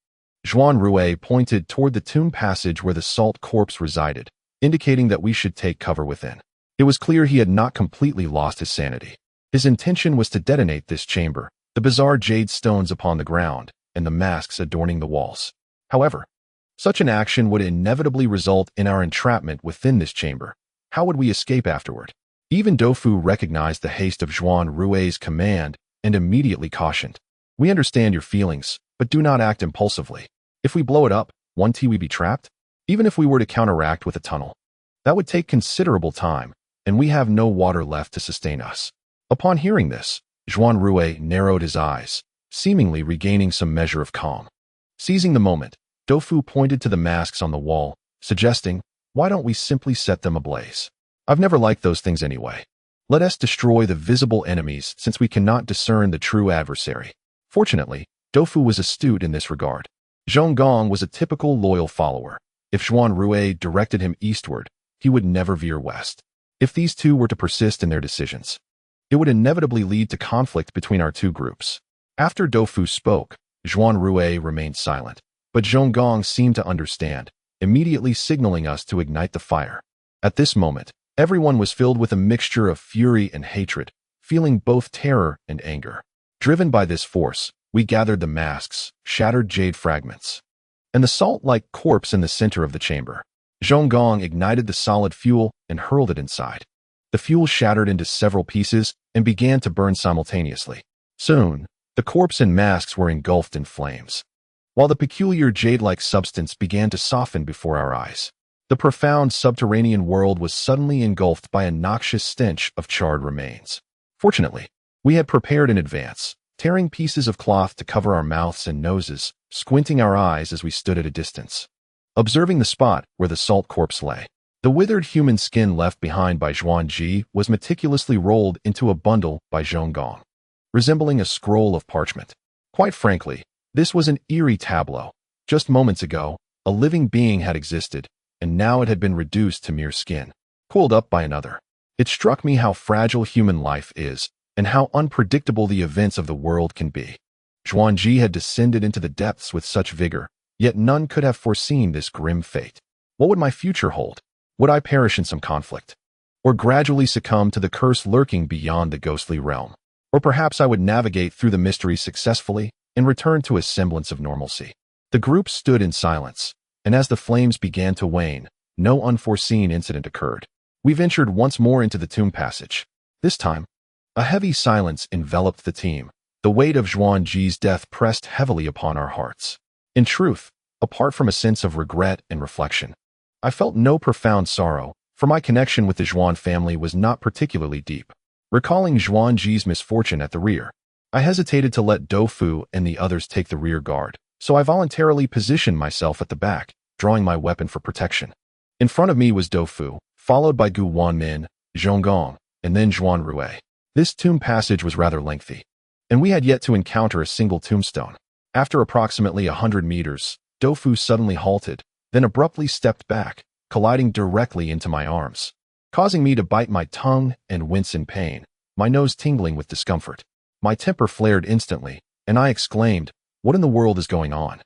Zhuanrui pointed toward the tomb passage where the salt corpse resided, indicating that we should take cover within. It was clear he had not completely lost his sanity. His intention was to detonate this chamber, the bizarre jade stones upon the ground, and the masks adorning the walls. However, such an action would inevitably result in our entrapment within this chamber. How would we escape afterward? Even Tofu recognized the haste of Zhuanrui's command and immediately cautioned, "We understand your feelings, but do not act impulsively. If we blow it up, we'd be trapped? Even if we were to counteract with a tunnel, that would take considerable time, and we have no water left to sustain us." Upon hearing this, Zhuanrui narrowed his eyes, seemingly regaining some measure of calm. Seizing the moment, Tofu pointed to the masks on the wall, suggesting, "Why don't we simply set them ablaze? I've never liked those things anyway. Let us destroy the visible enemies since we cannot discern the true adversary." Fortunately, Tofu was astute in this regard. Zhonggong was a typical loyal follower. If Zhuanrui directed him eastward, he would never veer west. If these two were to persist in their decisions, it would inevitably lead to conflict between our two groups. After Tofu spoke, Zhuanrui remained silent, but Zhonggong seemed to understand, immediately signaling us to ignite the fire. At this moment, everyone was filled with a mixture of fury and hatred, feeling both terror and anger. Driven by this force, we gathered the masks, shattered jade fragments, and the salt-like corpse in the center of the chamber. Zhonggong ignited the solid fuel and hurled it inside. The fuel shattered into several pieces and began to burn simultaneously. Soon, The corpse and masks were engulfed in flames, while the peculiar jade-like substance began to soften before our eyes. The profound subterranean world was suddenly engulfed by a noxious stench of charred remains. Fortunately, we had prepared in advance, tearing pieces of cloth to cover our mouths and noses, squinting our eyes as we stood at a distance, observing the spot where the salt corpse lay. The withered human skin left behind by Zhuanrui was meticulously rolled into a bundle by Zhonggong, resembling a scroll of parchment. Quite frankly, this was an eerie tableau. Just moments ago, a living being had existed, and now it had been reduced to mere skin, coiled up by another. It struck me how fragile human life is, and how unpredictable the events of the world can be. Zhuanrui had descended into the depths with such vigor, yet none could have foreseen this grim fate. What would my future hold? Would I perish in some conflict? Or gradually succumb to the curse lurking beyond the ghostly realm? Or perhaps I would navigate through the mystery successfully and return to a semblance of normalcy. The group stood in silence, and as the flames began to wane, no unforeseen incident occurred. We ventured once more into the tomb passage. This time, a heavy silence enveloped the team. The weight of Zhuanrui's death pressed heavily upon our hearts. In truth, apart from a sense of regret and reflection, I felt no profound sorrow, for my connection with the Zhuan family was not particularly deep. Recalling Zhuanrui's misfortune at the rear, I hesitated to let Doufu and the others take the rear guard, so I voluntarily positioned myself at the back, drawing my weapon for protection. In front of me was Doufu, followed by Wenmin, Zhonggong, and then Zhuanrui. This tomb passage was rather lengthy, and we had yet to encounter a single tombstone. After approximately 100 meters, Doufu suddenly halted, then abruptly stepped back, colliding directly into my arms, causing me to bite my tongue and wince in pain, my nose tingling with discomfort. My temper flared instantly, and I exclaimed, "What in the world is going on?"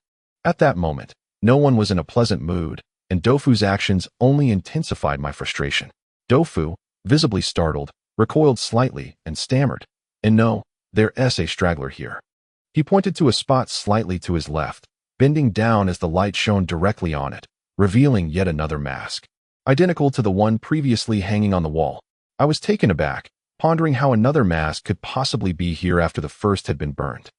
At that moment, no one was in a pleasant mood, and Doufu's actions only intensified my frustration. Doufu, visibly startled, recoiled slightly and stammered, "And no, there's a straggler here." He pointed to a spot slightly to his left, bending down as the light shone directly on it, revealing yet another mask, identical to the one previously hanging on the wall. I was taken aback, pondering how another mask could possibly be here after the first had been burned.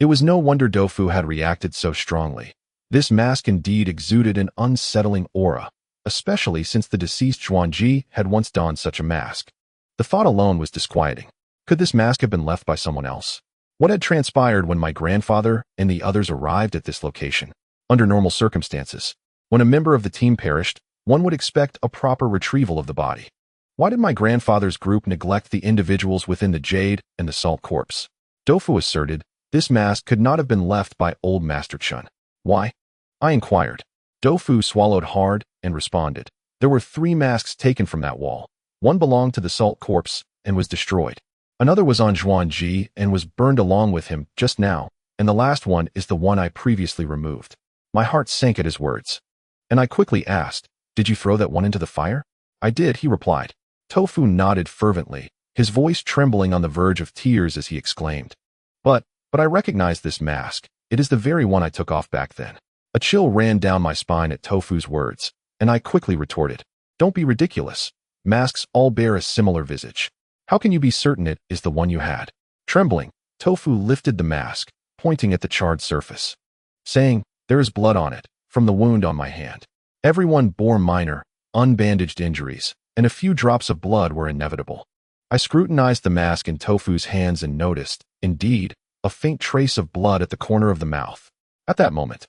It was no wonder Doufu had reacted so strongly. This mask indeed exuded an unsettling aura, especially since the deceased Zhuanrui had once donned such a mask. The thought alone was disquieting. Could this mask have been left by someone else? What had transpired when my grandfather and the others arrived at this location? Under normal circumstances, when a member of the team perished, one would expect a proper retrieval of the body. Why did my grandfather's group neglect the individuals within the jade and the salt corpse? Doufu asserted this mask could not have been left by old Master Chun. Why? I inquired. Doufu swallowed hard and responded. There were 3 masks taken from that wall. One belonged to the salt corpse and was destroyed. Another was on Zhuanrui and was burned along with him just now, and the last one is the one I previously removed. My heart sank at his words, and I quickly asked, "Did you throw that one into the fire?" "I did," he replied. Doufu nodded fervently, his voice trembling on the verge of tears as he exclaimed, But I recognize this mask. It is the very one I took off back then." A chill ran down my spine at Doufu's words, and I quickly retorted, "Don't be ridiculous. Masks all bear a similar visage. How can you be certain it is the one you had?" Trembling, Doufu lifted the mask, pointing at the charred surface, saying, "There is blood on it, from the wound on my hand." Everyone bore minor, unbandaged injuries, and a few drops of blood were inevitable. I scrutinized the mask in Doufu's hands and noticed, indeed, a faint trace of blood at the corner of the mouth. At that moment,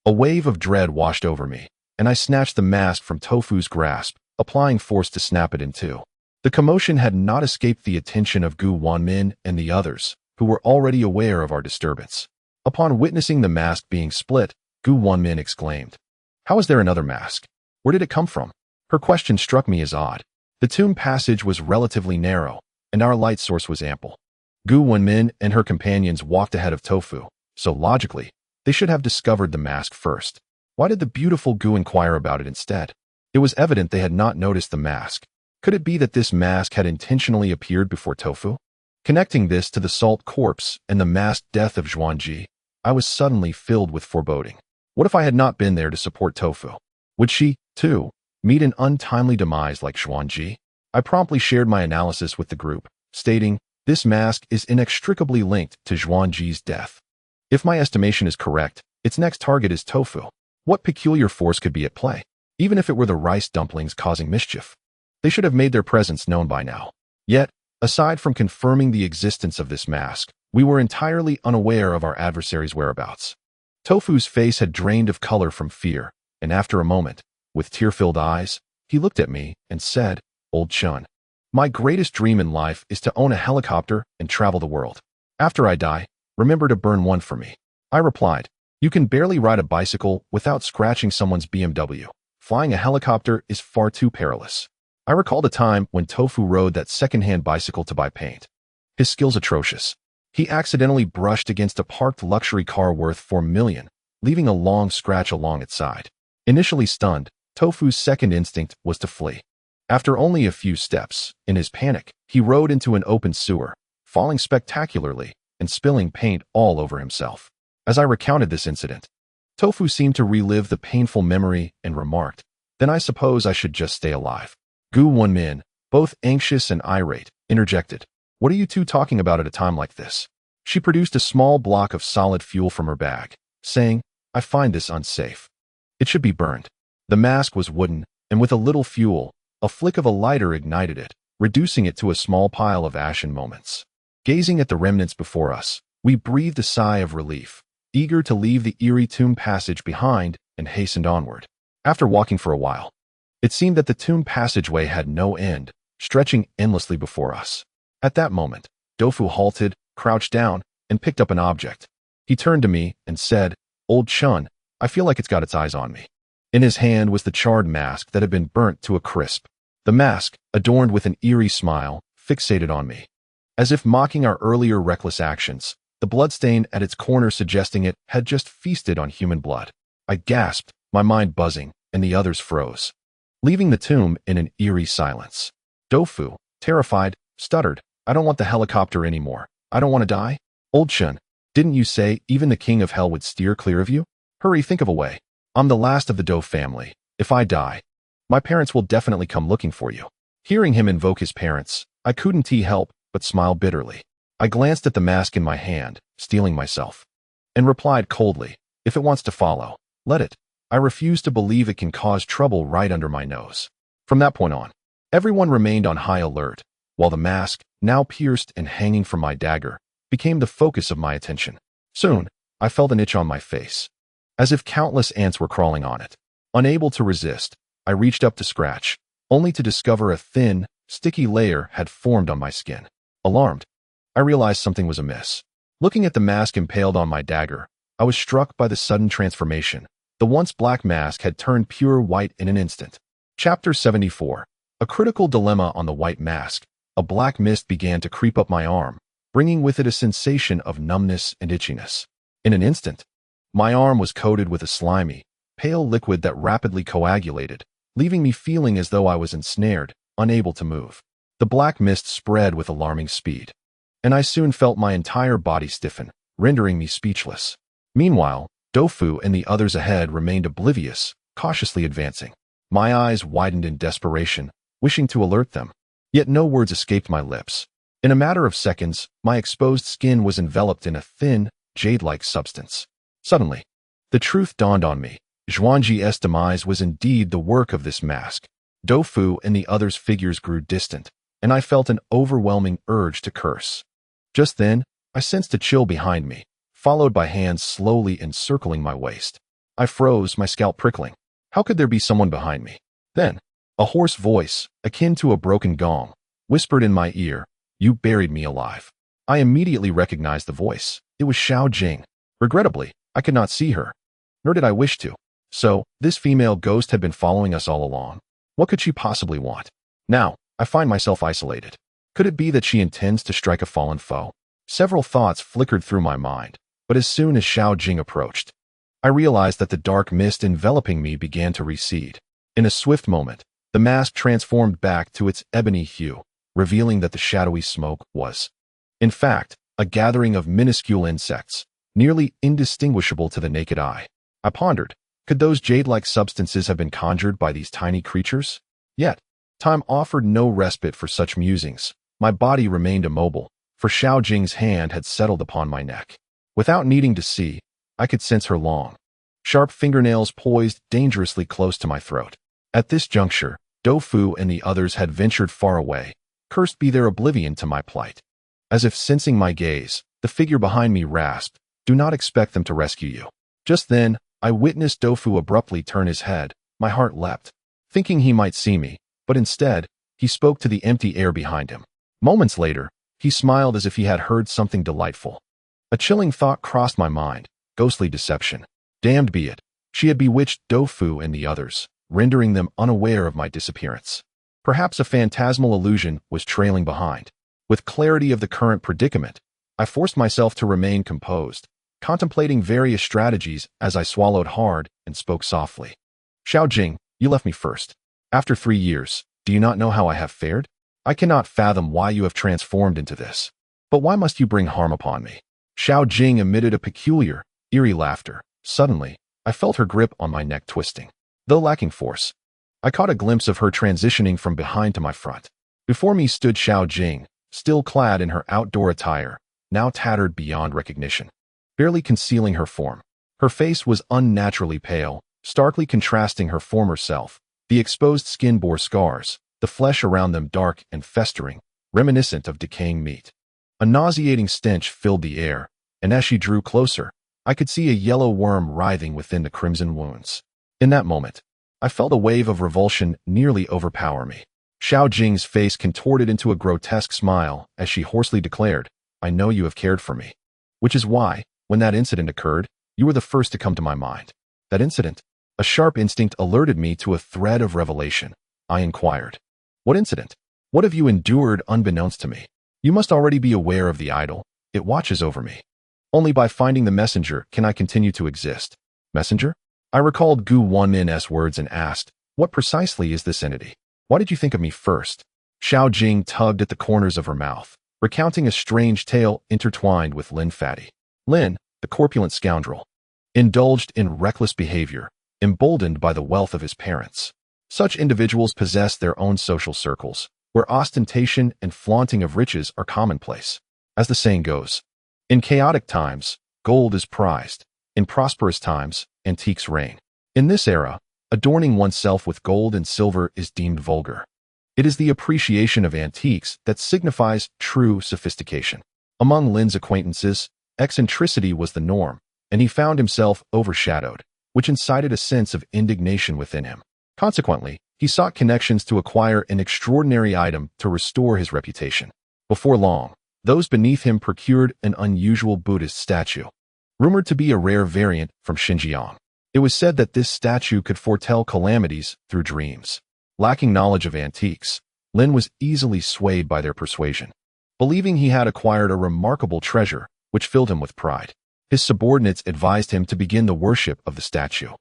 a wave of dread washed over me, and I snatched the mask from Doufu's grasp, applying force to snap it in two. The commotion had not escaped the attention of Wenmin and the others, who were already aware of our disturbance. Upon witnessing the mask being split, Wenmin exclaimed, "How is there another mask? Where did it come from?" Her question struck me as odd. The tomb passage was relatively narrow, and our light source was ample. Wenmin and her companions walked ahead of Doufu, so logically, they should have discovered the mask first. Why did the beautiful Gu inquire about it instead? It was evident they had not noticed the mask. Could it be that this mask had intentionally appeared before Doufu? Connecting this to the salt corpse and the masked death of Zhuanrui, I was suddenly filled with foreboding. What if I had not been there to support Doufu? Would she, too, meet an untimely demise like Zhuanrui? I promptly shared my analysis with the group, stating, This mask is inextricably linked to Zhuanji's death. If my estimation is correct, its next target is tofu. What peculiar force could be at play? Even if it were the rice dumplings causing mischief, they should have made their presence known by now. Yet, aside from confirming the existence of this mask, we were entirely unaware of our adversary's whereabouts. Tofu's face had drained of color from fear, and after a moment, with tear-filled eyes, he looked at me and said, "Old Chun, my greatest dream in life is to own a helicopter and travel the world. After I die, remember to burn one for me." I replied, "You can barely ride a bicycle without scratching someone's BMW. Flying a helicopter is far too perilous." I recalled a time when Tofu rode that second-hand bicycle to buy paint. His skills atrocious. He accidentally brushed against a parked luxury car worth 4 million, leaving a long scratch along its side. Initially stunned, Tofu's second instinct was to flee. After only a few steps, in his panic, he rode into an open sewer, falling spectacularly and spilling paint all over himself. As I recounted this incident, Tofu seemed to relive the painful memory and remarked, "Then I suppose I should just stay alive." Wenmin, both anxious and irate, interjected, "What are you two talking about at a time like this?" She produced a small block of solid fuel from her bag, saying, "I find this unsafe. It should be burned." The mask was wooden, and with a little fuel, a flick of a lighter ignited it, reducing it to a small pile of ashen moments. Gazing at the remnants before us, we breathed a sigh of relief, eager to leave the eerie tomb passage behind, and hastened onward. After walking for a while, it seemed that the tomb passageway had no end, stretching endlessly before us. At that moment, Tofu halted, crouched down, and picked up an object. He turned to me and said, "Old Chun, I feel like it's got its eyes on me." In his hand was the charred mask that had been burnt to a crisp. The mask, adorned with an eerie smile, fixated on me. As if mocking our earlier reckless actions, the bloodstain at its corner suggesting it had just feasted on human blood. I gasped, my mind buzzing, and the others froze, leaving the tomb in an eerie silence. Tofu, terrified, stuttered, "I don't want the helicopter anymore. I don't want to die." "Old Chun, didn't you say even the king of hell would steer clear of you? Hurry, think of a way. I'm the last of the Do family. If I die, my parents will definitely come looking for you." Hearing him invoke his parents, I couldn't help but smile bitterly. I glanced at the mask in my hand, steeling myself, and replied coldly, "If it wants to follow, let it. I refuse to believe it can cause trouble right under my nose." From that point on, everyone remained on high alert, while the mask, now pierced and hanging from my dagger, became the focus of my attention. Soon, I felt an itch on my face, as if countless ants were crawling on it. Unable to resist, I reached up to scratch, only to discover a thin, sticky layer had formed on my skin. Alarmed, I realized something was amiss. Looking at the mask impaled on my dagger, I was struck by the sudden transformation. The once black mask had turned pure white in an instant. Chapter 74. A critical dilemma on the white mask. A black mist began to creep up my arm, bringing with it a sensation of numbness and itchiness. In an instant, my arm was coated with a slimy, pale liquid that rapidly coagulated, leaving me feeling as though I was ensnared, unable to move. The black mist spread with alarming speed, and I soon felt my entire body stiffen, rendering me speechless. Meanwhile, Tofu and the others ahead remained oblivious, cautiously advancing. My eyes widened in desperation, wishing to alert them. Yet no words escaped my lips. In a matter of seconds, my exposed skin was enveloped in a thin, jade-like substance. Suddenly, the truth dawned on me. Zhuanji's demise was indeed the work of this mask. Tofu and the others' figures grew distant, and I felt an overwhelming urge to curse. Just then, I sensed a chill behind me, followed by hands slowly encircling my waist. I froze, my scalp prickling. How could there be someone behind me? Then, a hoarse voice, akin to a broken gong, whispered in my ear, "You buried me alive." I immediately recognized the voice. It was Xiao Jing. Regrettably, I could not see her, nor did I wish to. So, this female ghost had been following us all along. What could she possibly want? Now, I find myself isolated. Could it be that she intends to strike a fallen foe? Several thoughts flickered through my mind, but as soon as Xiao Jing approached, I realized that the dark mist enveloping me began to recede. In a swift moment, the mask transformed back to its ebony hue, revealing that the shadowy smoke was, in fact, a gathering of minuscule insects, nearly indistinguishable to the naked eye. I pondered, could those jade-like substances have been conjured by these tiny creatures? Yet, time offered no respite for such musings. My body remained immobile, for Xiao Jing's hand had settled upon my neck. Without needing to see, I could sense her long, sharp fingernails poised dangerously close to my throat. At this juncture, Doufu and the others had ventured far away, cursed be their oblivion to my plight. As if sensing my gaze, the figure behind me rasped, "Do not expect them to rescue you." Just then, I witnessed Doufu abruptly turn his head. My heart leapt, thinking he might see me, but instead, he spoke to the empty air behind him. Moments later, he smiled as if he had heard something delightful. A chilling thought crossed my mind, ghostly deception. Damned be it, she had bewitched Doufu and the others, rendering them unaware of my disappearance. Perhaps a phantasmal illusion was trailing behind. With clarity of the current predicament, I forced myself to remain composed, contemplating various strategies as I swallowed hard and spoke softly. "Xiao Jing, you left me first. After 3 years, do you not know how I have fared? I cannot fathom why you have transformed into this. But why must you bring harm upon me?" Xiao Jing emitted a peculiar, eerie laughter. Suddenly, I felt her grip on my neck twisting. Though lacking force, I caught a glimpse of her transitioning from behind to my front. Before me stood Xiao Jing, still clad in her outdoor attire, now tattered beyond recognition, barely concealing her form. Her face was unnaturally pale, starkly contrasting her former self. The exposed skin bore scars, the flesh around them dark and festering, reminiscent of decaying meat. A nauseating stench filled the air, and as she drew closer, I could see a yellow worm writhing within the crimson wounds. In that moment, I felt a wave of revulsion nearly overpower me. Xiao Jing's face contorted into a grotesque smile as she hoarsely declared, "I know you have cared for me. Which is why, when that incident occurred, you were the first to come to my mind." "That incident?" A sharp instinct alerted me to a thread of revelation. I inquired, "What incident? What have you endured unbeknownst to me?" "You must already be aware of the idol. It watches over me. Only by finding the messenger can I continue to exist." "Messenger?" I recalled Wenmin's words and asked, "What precisely is this entity? Why did you think of me first?" Xiao Jing tugged at the corners of her mouth, recounting a strange tale intertwined with Lin Fatty. Lin, the corpulent scoundrel, indulged in reckless behavior, emboldened by the wealth of his parents. Such individuals possess their own social circles, where ostentation and flaunting of riches are commonplace. As the saying goes, in chaotic times, gold is prized. In prosperous times, antiques reign. In this era, adorning oneself with gold and silver is deemed vulgar. It is the appreciation of antiques that signifies true sophistication. Among Lin's acquaintances, eccentricity was the norm, and he found himself overshadowed, which incited a sense of indignation within him. Consequently, he sought connections to acquire an extraordinary item to restore his reputation. Before long, those beneath him procured an unusual Buddhist statue, rumored to be a rare variant from Xinjiang. It was said that this statue could foretell calamities through dreams. Lacking knowledge of antiques, Lin was easily swayed by their persuasion, believing he had acquired a remarkable treasure, which filled him with pride. His subordinates advised him to begin the worship of the statue,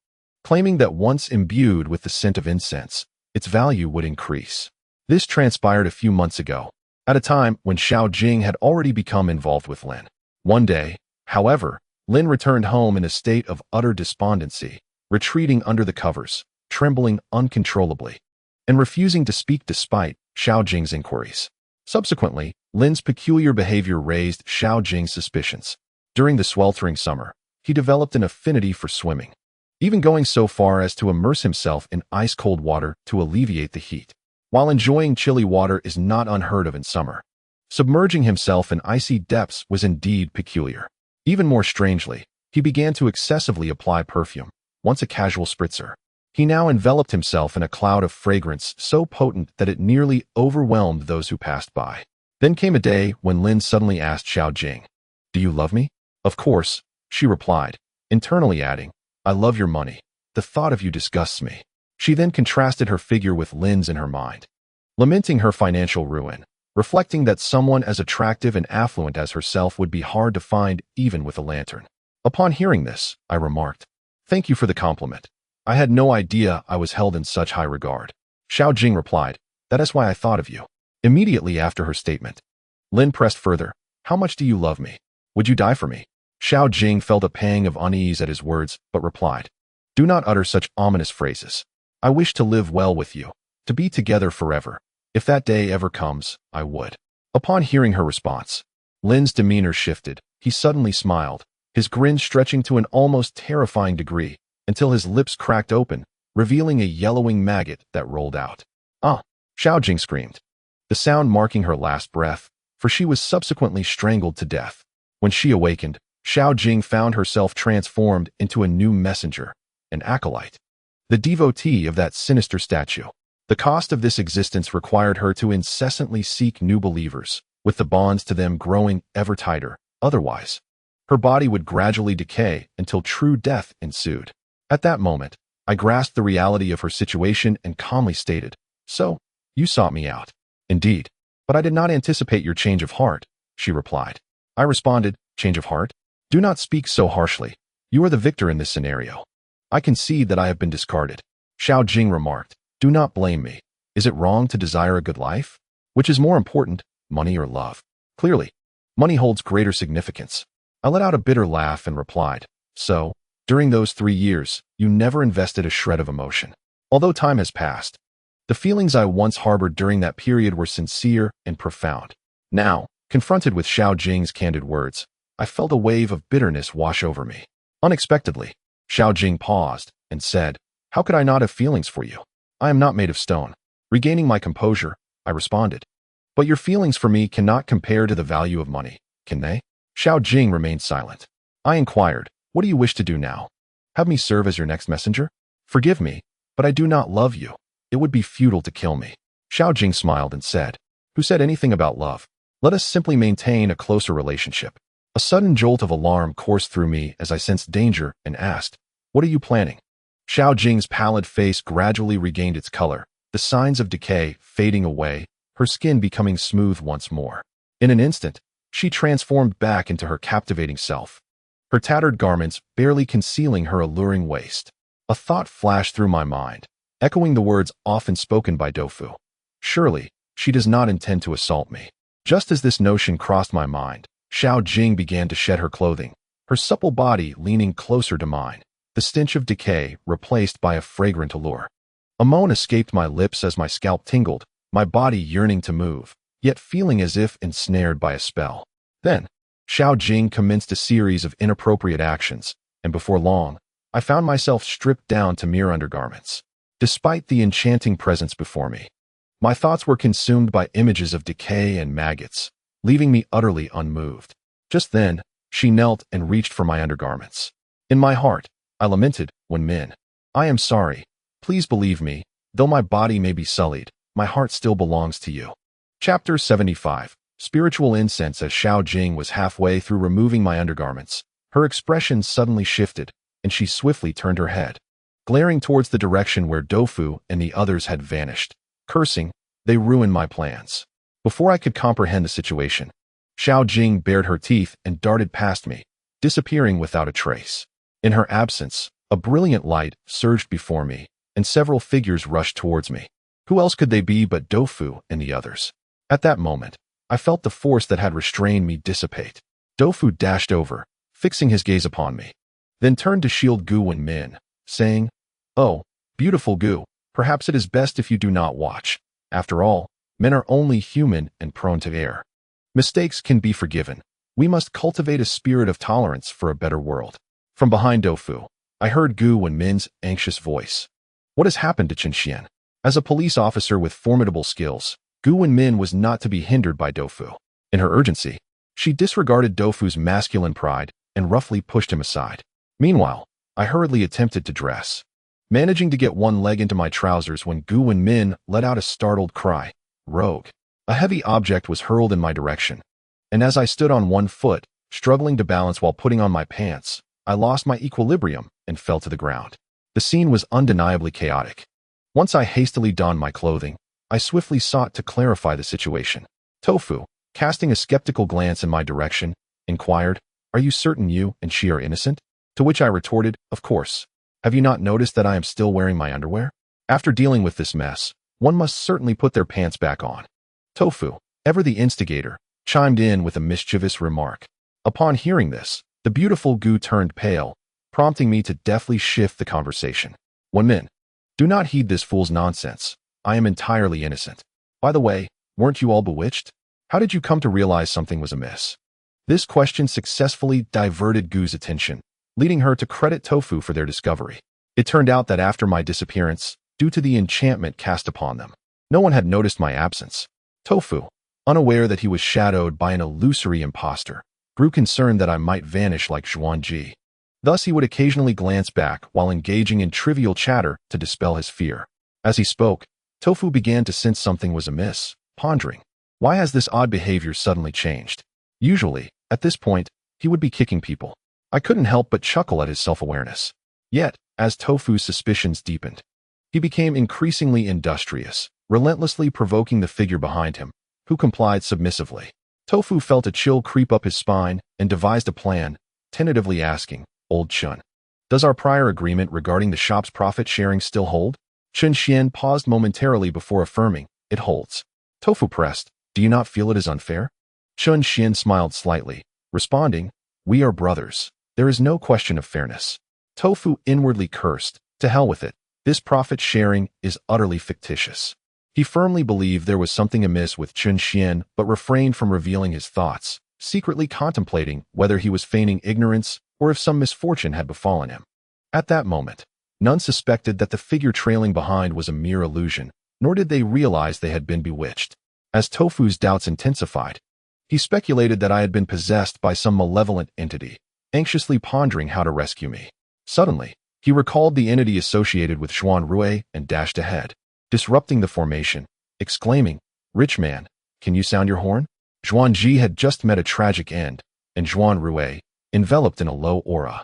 claiming that once imbued with the scent of incense, its value would increase. This transpired a few months ago, at a time when Xiao Jing had already become involved with Lin. One day, however, Lin returned home in a state of utter despondency, retreating under the covers, trembling uncontrollably, and refusing to speak despite Xiao Jing's inquiries. Subsequently, Lin's peculiar behavior raised Xiao Jing's suspicions. During the sweltering summer, he developed an affinity for swimming, even going so far as to immerse himself in ice-cold water to alleviate the heat. While enjoying chilly water is not unheard of in summer, submerging himself in icy depths was indeed peculiar. Even more strangely, he began to excessively apply perfume, once a casual spritzer. He now enveloped himself in a cloud of fragrance so potent that it nearly overwhelmed those who passed by. Then came a day when Lin suddenly asked Xiao Jing, "Do you love me?" "Of course," she replied, internally adding, "I love your money. The thought of you disgusts me." She then contrasted her figure with Lin's in her mind, lamenting her financial ruin, reflecting that someone as attractive and affluent as herself would be hard to find even with a lantern. Upon hearing this, I remarked, "Thank you for the compliment. I had no idea I was held in such high regard." Xiao Jing replied, "That is why I thought of you." Immediately after her statement, Lin pressed further, "How much do you love me? Would you die for me?" Xiao Jing felt a pang of unease at his words, but replied, "Do not utter such ominous phrases. I wish to live well with you, to be together forever. If that day ever comes, I would." Upon hearing her response, Lin's demeanor shifted. He suddenly smiled, his grin stretching to an almost terrifying degree, until his lips cracked open, revealing a yellowing maggot that rolled out. "Ah!" Xiao Jing screamed, the sound marking her last breath, for she was subsequently strangled to death. When she awakened, Xiao Jing found herself transformed into a new messenger, an acolyte, the devotee of that sinister statue. The cost of this existence required her to incessantly seek new believers, with the bonds to them growing ever tighter. Otherwise, her body would gradually decay until true death ensued. At that moment, I grasped the reality of her situation and calmly stated, "So, you sought me out." "Indeed, but I did not anticipate your change of heart," she replied. I responded, "Change of heart? Do not speak so harshly. You are the victor in this scenario. I concede that I have been discarded." Xiao Jing remarked, "Do not blame me. Is it wrong to desire a good life? Which is more important, money or love?" "Clearly, money holds greater significance." I let out a bitter laugh and replied, "So, during those 3 years, you never invested a shred of emotion. Although time has passed, the feelings I once harbored during that period were sincere and profound." Now, confronted with Xiao Jing's candid words, I felt a wave of bitterness wash over me. Unexpectedly, Xiao Jing paused and said, "How could I not have feelings for you? I am not made of stone." Regaining my composure, I responded, "But your feelings for me cannot compare to the value of money, can they?" Xiao Jing remained silent. I inquired, "What do you wish to do now? Have me serve as your next messenger?" "Forgive me, but I do not love you. It would be futile to kill me." Xiao Jing smiled and said, "Who said anything about love? Let us simply maintain a closer relationship." A sudden jolt of alarm coursed through me as I sensed danger and asked, "What are you planning?" Xiao Jing's pallid face gradually regained its color, the signs of decay fading away, her skin becoming smooth once more. In an instant, she transformed back into her captivating self, her tattered garments barely concealing her alluring waist. A thought flashed through my mind, echoing the words often spoken by Doufu. Surely, she does not intend to assault me. Just as this notion crossed my mind, Xiao Jing began to shed her clothing, her supple body leaning closer to mine, the stench of decay replaced by a fragrant allure. A moan escaped my lips as my scalp tingled, my body yearning to move, yet feeling as if ensnared by a spell. Then, Xiao Jing commenced a series of inappropriate actions, and before long, I found myself stripped down to mere undergarments. Despite the enchanting presence before me, my thoughts were consumed by images of decay and maggots, leaving me utterly unmoved. Just then, she knelt and reached for my undergarments. In my heart, I lamented, "Wenmin, I am sorry. Please believe me, though my body may be sullied, my heart still belongs to you." Chapter 75. Spiritual Incense. As Xiao Jing was halfway through removing my undergarments, her expression suddenly shifted, and she swiftly turned her head, glaring towards the direction where Doufu and the others had vanished. Cursing, they ruined my plans. Before I could comprehend the situation, Xiao Jing bared her teeth and darted past me, disappearing without a trace. In her absence, a brilliant light surged before me, and several figures rushed towards me. Who else could they be but Doufu and the others? At that moment, I felt the force that had restrained me dissipate. Doufu dashed over, fixing his gaze upon me, then turned to shield Gu Wenmin, saying, "Oh, beautiful Gu, perhaps it is best if you do not watch. After all, men are only human and prone to err. Mistakes can be forgiven. We must cultivate a spirit of tolerance for a better world." From behind Doufu, I heard Gu Wenmin's anxious voice. What has happened to Qianxian? As a police officer with formidable skills, Gu Wenmin was not to be hindered by Doufu. In her urgency, she disregarded Doufu's masculine pride and roughly pushed him aside. Meanwhile, I hurriedly attempted to dress, managing to get one leg into my trousers when Gu Wenmin let out a startled cry. "Rogue." A heavy object was hurled in my direction, and as I stood on one foot, struggling to balance while putting on my pants, I lost my equilibrium and fell to the ground. The scene was undeniably chaotic. Once I hastily donned my clothing, I swiftly sought to clarify the situation. Doufu, casting a skeptical glance in my direction, inquired, "Are you certain you and she are innocent?" To which I retorted, "Of course. Have you not noticed that I am still wearing my underwear? After dealing with this mess, one must certainly put their pants back on." Doufu, ever the instigator, chimed in with a mischievous remark. Upon hearing this, the beautiful Gu turned pale, prompting me to deftly shift the conversation. "Wenmin, do not heed this fool's nonsense. I am entirely innocent. By the way, weren't you all bewitched? How did you come to realize something was amiss?" This question successfully diverted Gu's attention, leading her to credit Tofu for their discovery. It turned out that after my disappearance, due to the enchantment cast upon them, no one had noticed my absence. Tofu, unaware that he was shadowed by an illusory impostor, grew concerned that I might vanish like Zhuanrui. Thus he would occasionally glance back while engaging in trivial chatter to dispel his fear. As he spoke, Tofu began to sense something was amiss, pondering, why has this odd behavior suddenly changed? Usually, at this point, he would be kicking people. I couldn't help but chuckle at his self-awareness. Yet, as Tofu's suspicions deepened, he became increasingly industrious, relentlessly provoking the figure behind him, who complied submissively. Tofu felt a chill creep up his spine and devised a plan, tentatively asking, "Old Chun, does our prior agreement regarding the shop's profit sharing still hold?" Chun Xian paused momentarily before affirming, "It holds." Tofu pressed, "Do you not feel it is unfair?" Chun Xian smiled slightly, responding, "We are brothers. There is no question of fairness." Tofu inwardly cursed, "To hell with it. This profit sharing is utterly fictitious." He firmly believed there was something amiss with Chun Xian but refrained from revealing his thoughts, secretly contemplating whether he was feigning ignorance or if some misfortune had befallen him. At that moment, none suspected that the figure trailing behind was a mere illusion, nor did they realize they had been bewitched. As Tofu's doubts intensified, he speculated that I had been possessed by some malevolent entity, anxiously pondering how to rescue me. Suddenly, he recalled the entity associated with Zhuanrui and dashed ahead, disrupting the formation, exclaiming, "Rich man, can you sound your horn?" Zhuanrui had just met a tragic end, and Zhuanrui, enveloped in a low aura,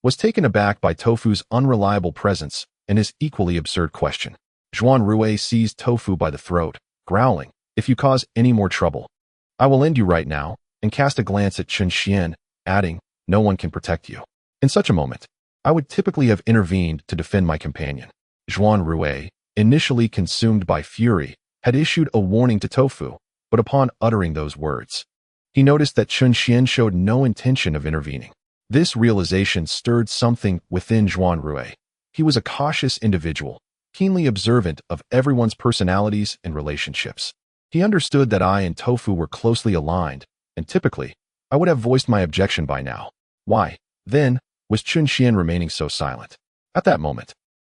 was taken aback by Tofu's unreliable presence and his equally absurd question. Zhuanrui seized Tofu by the throat, growling, "If you cause any more trouble, I will end you right now," and cast a glance at Chun Xian, adding, "No one can protect you." In such a moment, I would typically have intervened to defend my companion. Zhuanrui, initially consumed by fury, had issued a warning to Tofu, but upon uttering those words, he noticed that Chun Xian showed no intention of intervening. This realization stirred something within Zhuanrui. He was a cautious individual, keenly observant of everyone's personalities and relationships. He understood that I and Tofu were closely aligned, and typically, I would have voiced my objection by now. Why, then, was Chun Xian remaining so silent? At that moment,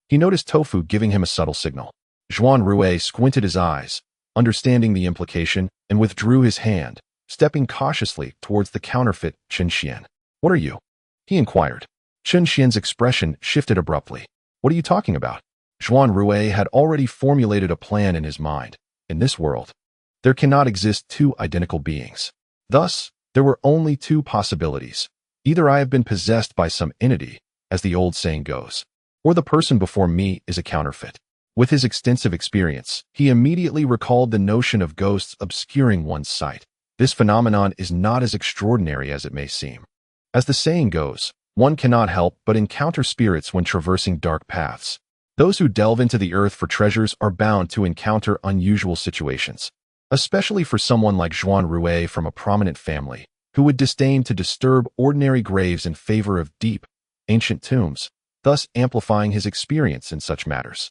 he noticed Tofu giving him a subtle signal. Zhuanrui squinted his eyes, understanding the implication, and withdrew his hand, stepping cautiously towards the counterfeit Chun Xian. "What are you?" he inquired. Chun Xian's expression shifted abruptly. "What are you talking about?" Zhuanrui had already formulated a plan in his mind. In this world, there cannot exist two identical beings. Thus, there were only two possibilities. Either I have been possessed by some entity, as the old saying goes, or the person before me is a counterfeit. With his extensive experience, he immediately recalled the notion of ghosts obscuring one's sight. This phenomenon is not as extraordinary as it may seem. As the saying goes, one cannot help but encounter spirits when traversing dark paths. Those who delve into the earth for treasures are bound to encounter unusual situations, especially for someone like Zhuanrui from a prominent family, who would disdain to disturb ordinary graves in favor of deep, ancient tombs, thus amplifying his experience in such matters.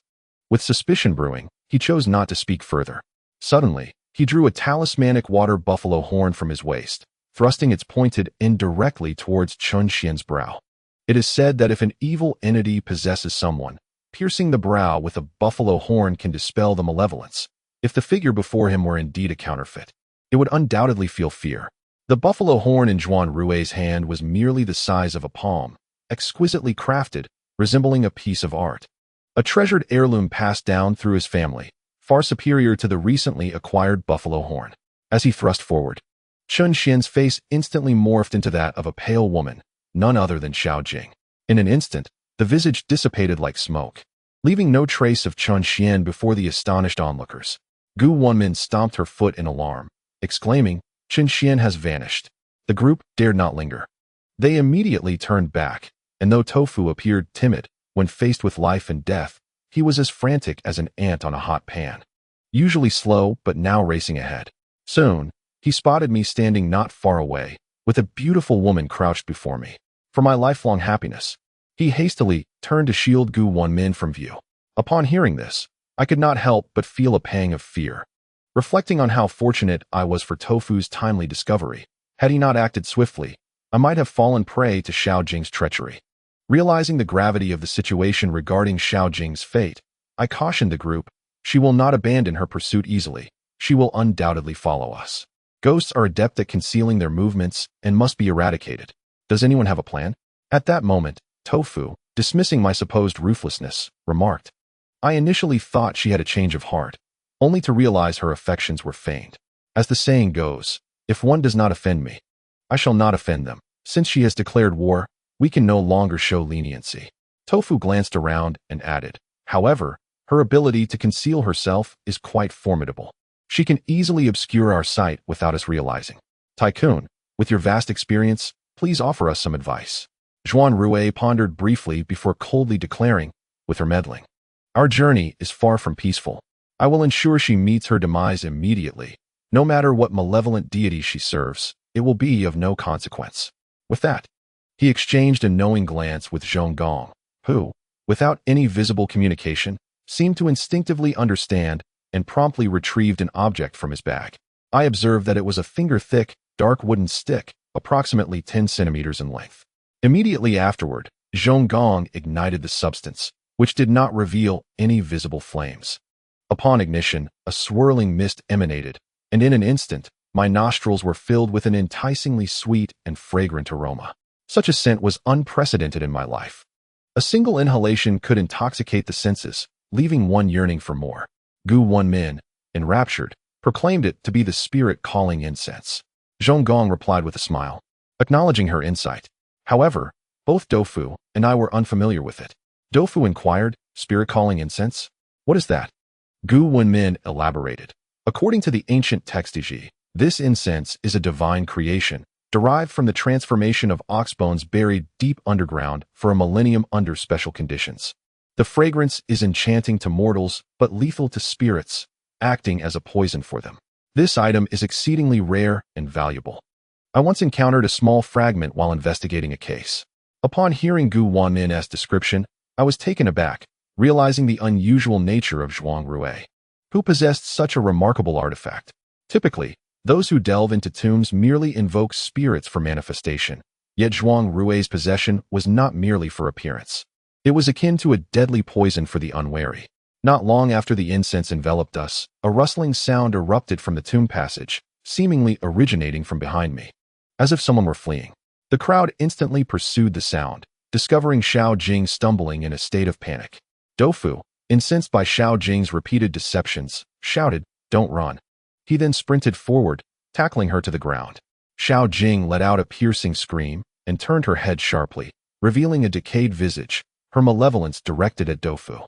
With suspicion brewing, he chose not to speak further. Suddenly, he drew a talismanic water buffalo horn from his waist, thrusting its pointed end directly towards Chun Xian's brow. It is said that if an evil entity possesses someone, piercing the brow with a buffalo horn can dispel the malevolence. If the figure before him were indeed a counterfeit, it would undoubtedly feel fear. The buffalo horn in Zhuanrui's hand was merely the size of a palm, exquisitely crafted, resembling a piece of art. A treasured heirloom passed down through his family, far superior to the recently acquired buffalo horn. As he thrust forward, Chun Xian's face instantly morphed into that of a pale woman, none other than Xiao Jing. In an instant, the visage dissipated like smoke, leaving no trace of Chun Xian before the astonished onlookers. Wenmin stomped her foot in alarm, exclaiming, "Chun Xian has vanished." The group dared not linger. They immediately turned back, and though Tofu appeared timid when faced with life and death, he was as frantic as an ant on a hot pan, usually slow but now racing ahead. Soon, he spotted me standing not far away, with a beautiful woman crouched before me. For my lifelong happiness, he hastily turned to shield Wenmin from view. Upon hearing this, I could not help but feel a pang of fear. Reflecting on how fortunate I was for Tofu's timely discovery, Had he not acted swiftly, I might have fallen prey to Xiao Jing's treachery. Realizing the gravity of the situation regarding Xiao Jing's fate, I cautioned the group, she will not abandon her pursuit easily. She will undoubtedly follow us. Ghosts are adept at concealing their movements and must be eradicated. Does anyone have a plan? At that moment, Tofu, dismissing my supposed ruthlessness, remarked. I initially thought she had a change of heart, only to realize her affections were feigned. As the saying goes, if one does not offend me, I shall not offend them. Since she has declared war, we can no longer show leniency. Tofu glanced around and added, however, her ability to conceal herself is quite formidable. She can easily obscure our sight without us realizing. Tycoon, with your vast experience, please offer us some advice. Zhuanrui pondered briefly before coldly declaring, with her meddling. Our journey is far from peaceful. I will ensure she meets her demise immediately. No matter what malevolent deity she serves, it will be of no consequence. With that, he exchanged a knowing glance with Zhong Gong, who, without any visible communication, seemed to instinctively understand and promptly retrieved an object from his bag. I observed that it was a finger-thick, dark wooden stick, approximately 10 centimeters in length. Immediately afterward, Zhong Gong ignited the substance, which did not reveal any visible flames. Upon ignition, a swirling mist emanated, and in an instant, my nostrils were filled with an enticingly sweet and fragrant aroma. Such a scent was unprecedented in my life. A single inhalation could intoxicate the senses, leaving one yearning for more. Wenmin, enraptured, proclaimed it to be the spirit calling incense. Zhong Gong replied with a smile, acknowledging her insight. However, both Dofu and I were unfamiliar with it. Dofu inquired, spirit calling incense? What is that? Wenmin elaborated. According to the ancient text 5he, this incense is a divine creation, derived from the transformation of ox bones buried deep underground for a millennium under special conditions. The fragrance is enchanting to mortals, but lethal to spirits, acting as a poison for them. This item is exceedingly rare and valuable. I once encountered a small fragment while investigating a case. Upon hearing Wenmin's description, I was taken aback, realizing the unusual nature of Zhuanrui, who possessed such a remarkable artifact. Typically, those who delve into tombs merely invoke spirits for manifestation, yet Zhuangrui's possession was not merely for appearance. It was akin to a deadly poison for the unwary. Not long after the incense enveloped us, a rustling sound erupted from the tomb passage, seemingly originating from behind me, as if someone were fleeing. The crowd instantly pursued the sound, discovering Xiao Jing stumbling in a state of panic. Dofu, incensed by Xiao Jing's repeated deceptions, shouted, "Don't run." He then sprinted forward, tackling her to the ground. Xiao Jing let out a piercing scream and turned her head sharply, revealing a decayed visage, her malevolence directed at Dofu,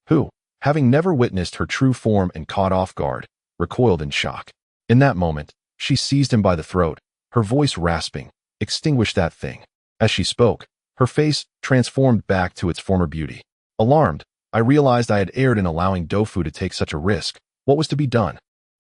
who, having never witnessed her true form and caught off guard, recoiled in shock. In that moment, she seized him by the throat, her voice rasping, "Extinguish that thing." As she spoke, her face transformed back to its former beauty. Alarmed, I realized I had erred in allowing Dofu to take such a risk. What was to be done?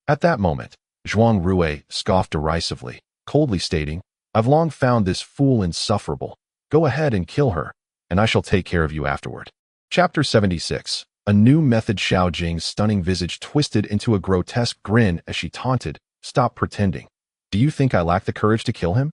At that moment, Zhuanrui scoffed derisively, coldly stating, "I've long found this fool insufferable. Go ahead and kill her, and I shall take care of you afterward." Chapter 76. A new method. Xiao Jing's stunning visage twisted into a grotesque grin as she taunted, "Stop pretending. Do you think I lack the courage to kill him?"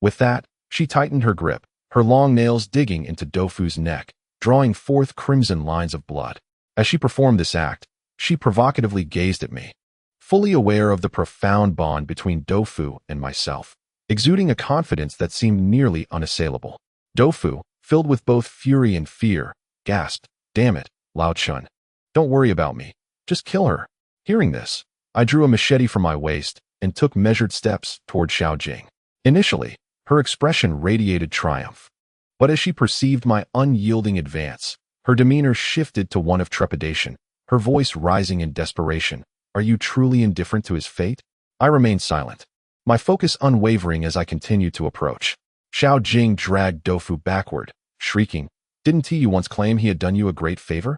With that, she tightened her grip, her long nails digging into Dofu's neck, drawing forth crimson lines of blood. As she performed this act, she provocatively gazed at me, fully aware of the profound bond between Dofu and myself, exuding a confidence that seemed nearly unassailable. Dofu, filled with both fury and fear, gasped, "Damn it, Lao Chun. Don't worry about me. Just kill her." Hearing this, I drew a machete from my waist and took measured steps toward Xiao Jing. Initially, her expression radiated triumph. But as she perceived my unyielding advance, her demeanor shifted to one of trepidation, her voice rising in desperation. "Are you truly indifferent to his fate?" I remained silent, my focus unwavering as I continued to approach. Xiao Jing dragged Dofu backward, shrieking, "Didn't he once claim he had done you a great favor?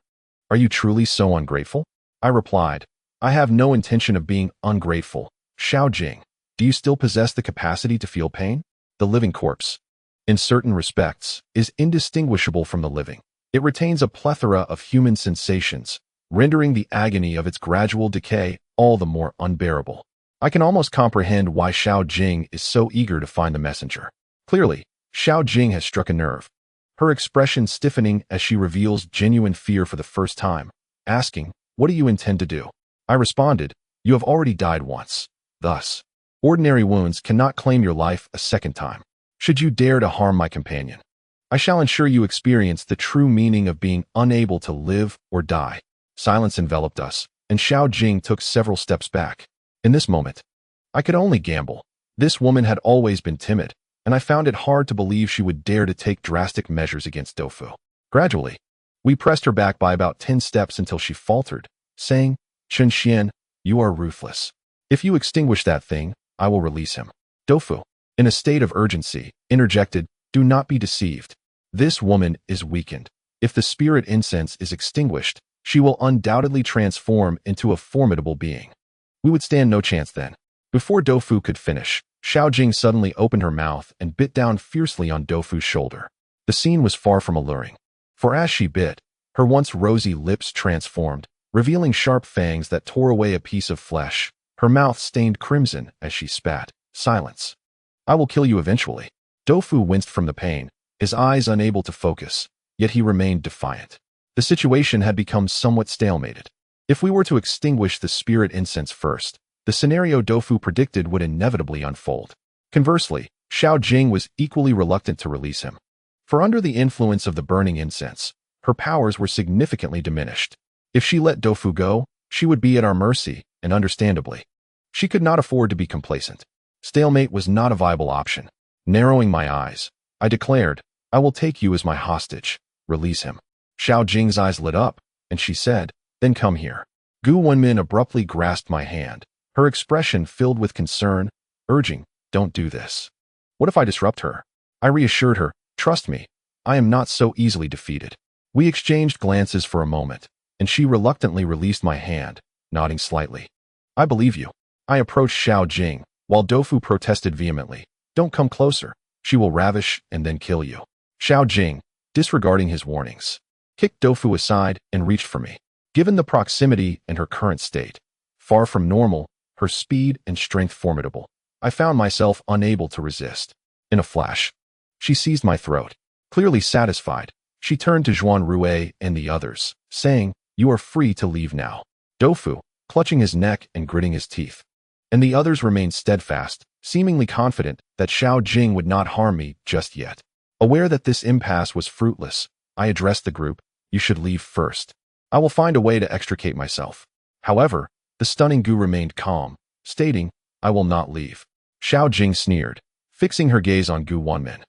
Are you truly so ungrateful?" I replied, "I have no intention of being ungrateful. Xiao Jing, do you still possess the capacity to feel pain? The living corpse, in certain respects, is indistinguishable from the living. It retains a plethora of human sensations, rendering the agony of its gradual decay all the more unbearable." I can almost comprehend why Xiao Jing is so eager to find the messenger. Clearly, Xiao Jing has struck a nerve, her expression stiffening as she reveals genuine fear for the first time, asking, "What do you intend to do?" I responded, "You have already died once. Thus, ordinary wounds cannot claim your life a second time. Should you dare to harm my companion, I shall ensure you experience the true meaning of being unable to live or die." Silence enveloped us, and Xiao Jing took several steps back. In this moment, I could only gamble. This woman had always been timid, and I found it hard to believe she would dare to take drastic measures against Doufu. Gradually, we pressed her back by about 10 steps until she faltered, saying, "Chen Xian, you are ruthless. If you extinguish that thing, I will release him." Doufu, in a state of urgency, interjected, "Do not be deceived. This woman is weakened. If the spirit incense is extinguished, she will undoubtedly transform into a formidable being. We would stand no chance then." Before Doufu could finish, Xiao Jing suddenly opened her mouth and bit down fiercely on Doufu's shoulder. The scene was far from alluring, for as she bit, her once rosy lips transformed, revealing sharp fangs that tore away a piece of flesh. Her mouth stained crimson as she spat. "Silence. I will kill you eventually." Doufu winced from the pain, his eyes unable to focus, yet he remained defiant. The situation had become somewhat stalemated. If we were to extinguish the spirit incense first, the scenario Doufu predicted would inevitably unfold. Conversely, Xiao Jing was equally reluctant to release him. For under the influence of the burning incense, her powers were significantly diminished. If she let Doufu go, she would be at our mercy, and understandably, she could not afford to be complacent. Stalemate was not a viable option. Narrowing my eyes, I declared, "I will take you as my hostage. Release him." Xiao Jing's eyes lit up, and she said, "Then come here." Wenmin abruptly grasped my hand, her expression filled with concern, urging, "Don't do this. What if I disrupt her?" I reassured her, "Trust me, I am not so easily defeated." We exchanged glances for a moment, and she reluctantly released my hand, nodding slightly. "I believe you." I approached Xiao Jing, while Doufu protested vehemently, "Don't come closer. She will ravish and then kill you." Xiao Jing, disregarding his warnings, kicked Doufu aside and reached for me. Given the proximity and her current state, far from normal, her speed and strength formidable, I found myself unable to resist. In a flash, she seized my throat. Clearly satisfied, she turned to Zhuanrui and the others, saying, "You are free to leave now." Doufu, clutching his neck and gritting his teeth, and the others remained steadfast, seemingly confident that Xiao Jing would not harm me just yet. Aware that this impasse was fruitless, I addressed the group, "You should leave first. I will find a way to extricate myself." However, the stunning Gu remained calm, stating, "I will not leave." Xiao Jing sneered, fixing her gaze on Wenmin.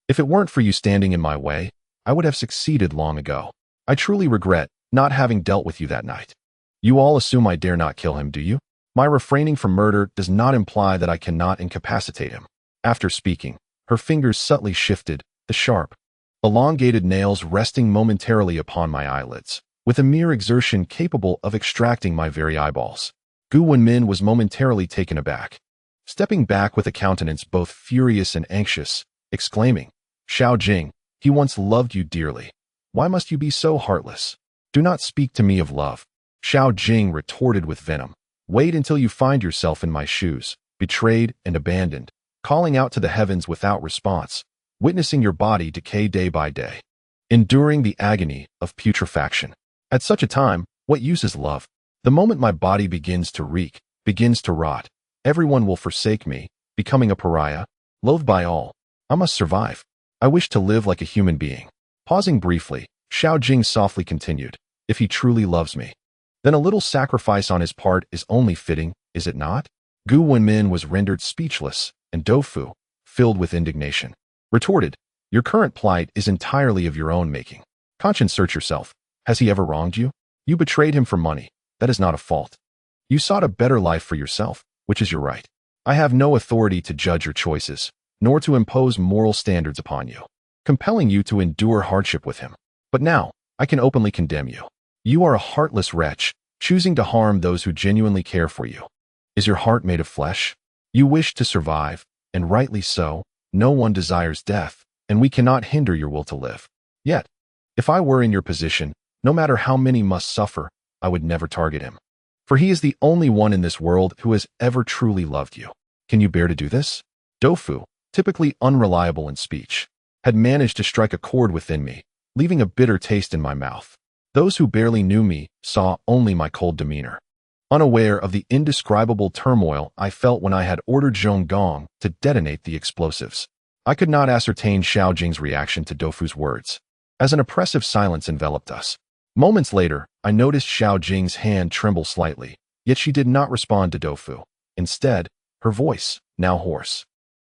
"If it weren't for you standing in my way, I would have succeeded long ago. I truly regret not having dealt with you that night. You all assume I dare not kill him, do you? My refraining from murder does not imply that I cannot incapacitate him." After speaking, her fingers subtly shifted, the sharp, elongated nails resting momentarily upon my eyelids, with a mere exertion capable of extracting my very eyeballs. Wenmin was momentarily taken aback, stepping back with a countenance both furious and anxious, exclaiming, "Xiao Jing, he once loved you dearly. Why must you be so heartless? Do not speak to me of love." Xiao Jing retorted with venom, "Wait until you find yourself in my shoes, betrayed and abandoned, calling out to the heavens without response, witnessing your body decay day by day, enduring the agony of putrefaction. At such a time, what use is love? The moment my body begins to reek, begins to rot, everyone will forsake me, becoming a pariah, loathed by all. I must survive. I wish to live like a human being." Pausing briefly, Xiao Jing softly continued, "If he truly loves me, then a little sacrifice on his part is only fitting, is it not?" Wenmin was rendered speechless, and Doufu, filled with indignation, retorted, "Your current plight is entirely of your own making. Conscience, search yourself. Has he ever wronged you? You betrayed him for money. That is not a fault. You sought a better life for yourself, which is your right. I have no authority to judge your choices, nor to impose moral standards upon you, compelling you to endure hardship with him. But now, I can openly condemn you. You are a heartless wretch, choosing to harm those who genuinely care for you. Is your heart made of flesh? You wish to survive, and rightly so. No one desires death, and we cannot hinder your will to live. Yet, if I were in your position, no matter how many must suffer, I would never target him. for he is the only one in this world who has ever truly loved you. Can you bear to do this? Doufu, typically unreliable in speech, had managed to strike a chord within me, leaving a bitter taste in my mouth. Those who barely knew me saw only my cold demeanor, unaware of the indescribable turmoil I felt when I had ordered Zhong Gong to detonate the explosives. I could not ascertain Xiao Jing's reaction to Doufu's words, as an oppressive silence enveloped us. Moments later, I noticed Xiao Jing's hand tremble slightly, yet she did not respond to Doufu. Instead, her voice, now hoarse,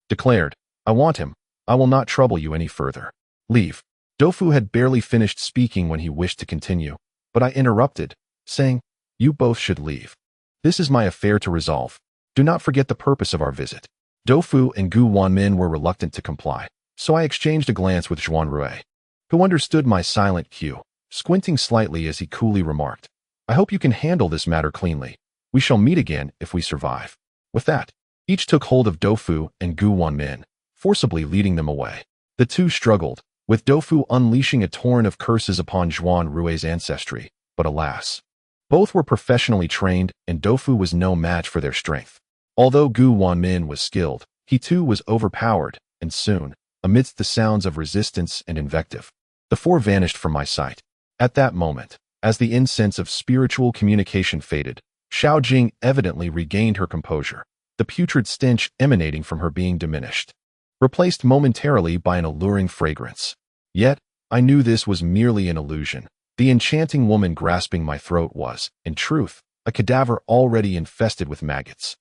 declared, "I want him. I will not trouble you any further. Leave." Doufu had barely finished speaking when he wished to continue, but I interrupted, saying, "You both should leave. This is my affair to resolve. Do not forget the purpose of our visit." Doufu and Wenmin were reluctant to comply, so I exchanged a glance with Zhuanrui, who understood my silent cue, squinting slightly as he coolly remarked, "I hope you can handle this matter cleanly. We shall meet again if we survive." With that, each took hold of Doufu and Wenmin, forcibly leading them away. The two struggled, with Doufu unleashing a torrent of curses upon Zhuanrui's ancestry, but alas, both were professionally trained and Doufu was no match for their strength. Although Wenmin was skilled, he too was overpowered, and soon, amidst the sounds of resistance and invective, the four vanished from my sight. At that moment, as the incense of spiritual communication faded, Xiao Jing evidently regained her composure, the putrid stench emanating from her being diminished, replaced momentarily by an alluring fragrance. Yet, I knew this was merely an illusion. The enchanting woman grasping my throat was, in truth, a cadaver already infested with maggots.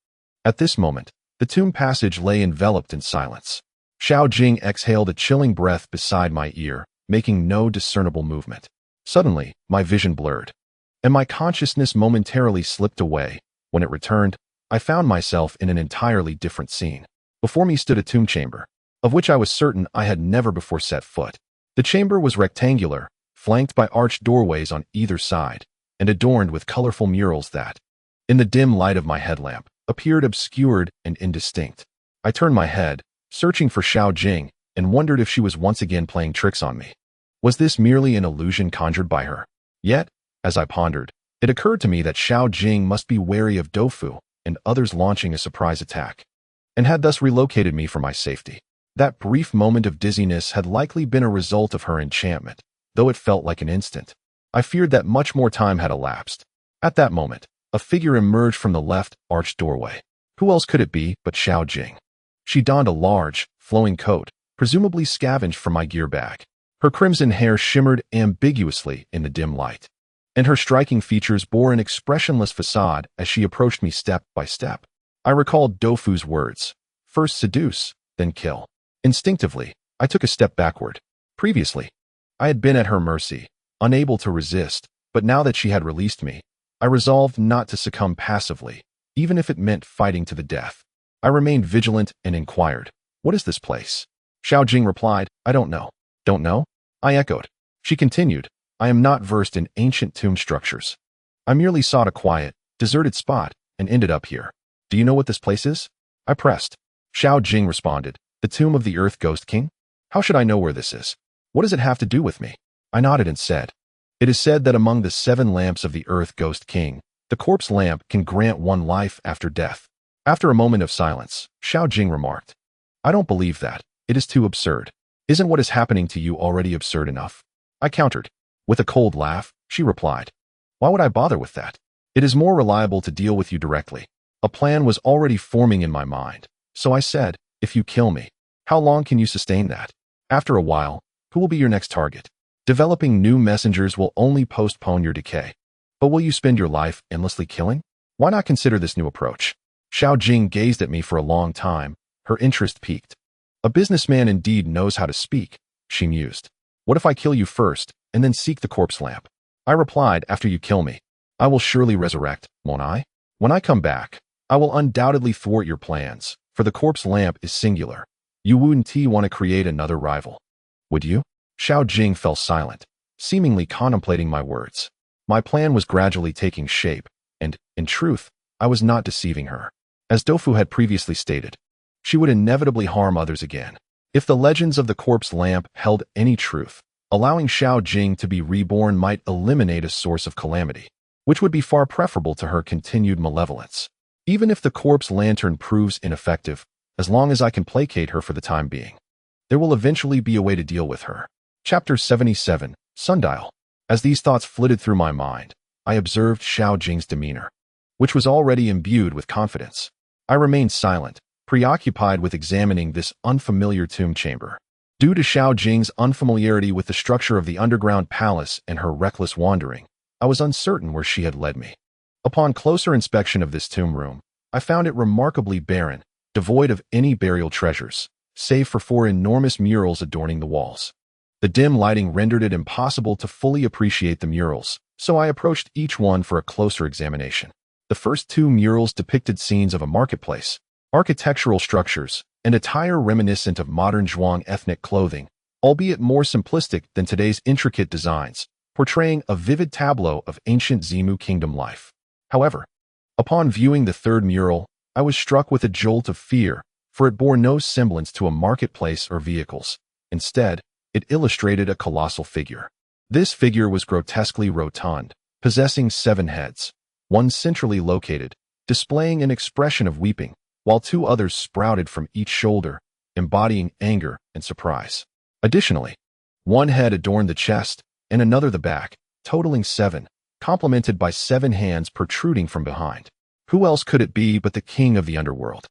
At this moment, the tomb passage lay enveloped in silence. Xiao Jing exhaled a chilling breath beside my ear, making no discernible movement. Suddenly, my vision blurred, and my consciousness momentarily slipped away. When it returned, I found myself in an entirely different scene. Before me stood a tomb chamber, of which I was certain I had never before set foot. The chamber was rectangular, flanked by arched doorways on either side, and adorned with colorful murals that, in the dim light of my headlamp, appeared obscured and indistinct. I turned my head, searching for Xiao Jing, and wondered if she was once again playing tricks on me. Was this merely an illusion conjured by her? Yet, as I pondered, it occurred to me that Xiao Jing must be wary of Doufu and others launching a surprise attack, and had thus relocated me for my safety. That brief moment of dizziness had likely been a result of her enchantment, though it felt like an instant. I feared that much more time had elapsed. At that moment, a figure emerged from the left arched doorway. Who else could it be but Xiao Jing? She donned a large, flowing coat, presumably scavenged from my gear bag. Her crimson hair shimmered ambiguously in the dim light, and her striking features bore an expressionless facade as she approached me step by step. I recalled Doufu's words, "First seduce, then kill." Instinctively, I took a step backward. Previously, I had been at her mercy, unable to resist, but now that she had released me, I resolved not to succumb passively, even if it meant fighting to the death. I remained vigilant and inquired, "What is this place?" Xiao Jing replied, "I don't know." "Don't know?" I echoed. She continued, "I am not versed in ancient tomb structures. I merely sought a quiet, deserted spot and ended up here. Do you know what this place is?" I pressed. Xiao Jing responded, "The tomb of the Earth Ghost King? How should I know where this is? What does it have to do with me?" I nodded and said, "It is said that among the 7 lamps of the Earth Ghost King, the corpse lamp can grant one life after death." After a moment of silence, Xiao Jing remarked, "I don't believe that. It is too absurd. Isn't what is happening to you already absurd enough?" I countered. With a cold laugh, she replied, "Why would I bother with that? It is more reliable to deal with you directly." A plan was already forming in my mind, so I said, "If you kill me, how long can you sustain that? After a while, who will be your next target? Developing new messengers will only postpone your decay. But will you spend your life endlessly killing? Why not consider this new approach?" Xiao Jing gazed at me for a long time, her interest piqued. "A businessman indeed knows how to speak," she mused. "What if I kill you first, and then seek the corpse lamp?" I replied, "After you kill me, I will surely resurrect, won't I? When I come back, I will undoubtedly thwart your plans, for the corpse lamp is singular. You wouldn't want to create another rival, would you?" Xiao Jing fell silent, seemingly contemplating my words. My plan was gradually taking shape, and, in truth, I was not deceiving her. As Doufu had previously stated, she would inevitably harm others again. If the legends of the corpse lamp held any truth, allowing Xiao Jing to be reborn might eliminate a source of calamity. which would be far preferable to her continued malevolence. Even if the corpse lantern proves ineffective, as long as I can placate her for the time being, there will eventually be a way to deal with her. Chapter 77, Sundial. As these thoughts flitted through my mind, I observed Xiao Jing's demeanor, which was already imbued with confidence. I remained silent, preoccupied with examining this unfamiliar tomb chamber. Due to Xiao Jing's unfamiliarity with the structure of the underground palace and her reckless wandering, I was uncertain where she had led me. Upon closer inspection of this tomb room, I found it remarkably barren, devoid of any burial treasures, save for 4 enormous murals adorning the walls. The dim lighting rendered it impossible to fully appreciate the murals, so I approached each one for a closer examination. The first 2 murals depicted scenes of a marketplace, architectural structures, and attire reminiscent of modern Zhuang ethnic clothing, albeit more simplistic than today's intricate designs, portraying a vivid tableau of ancient Ximu kingdom life. However, upon viewing the 3rd mural, I was struck with a jolt of fear, for it bore no semblance to a marketplace or vehicles. Instead, it illustrated a colossal figure. This figure was grotesquely rotund, possessing 7 heads, one centrally located, displaying an expression of weeping, while 2 others sprouted from each shoulder, embodying anger and surprise. Additionally, 1 head adorned the chest, and another the back, totaling 7, complemented by 7 hands protruding from behind. Who else could it be but the king of the underworld?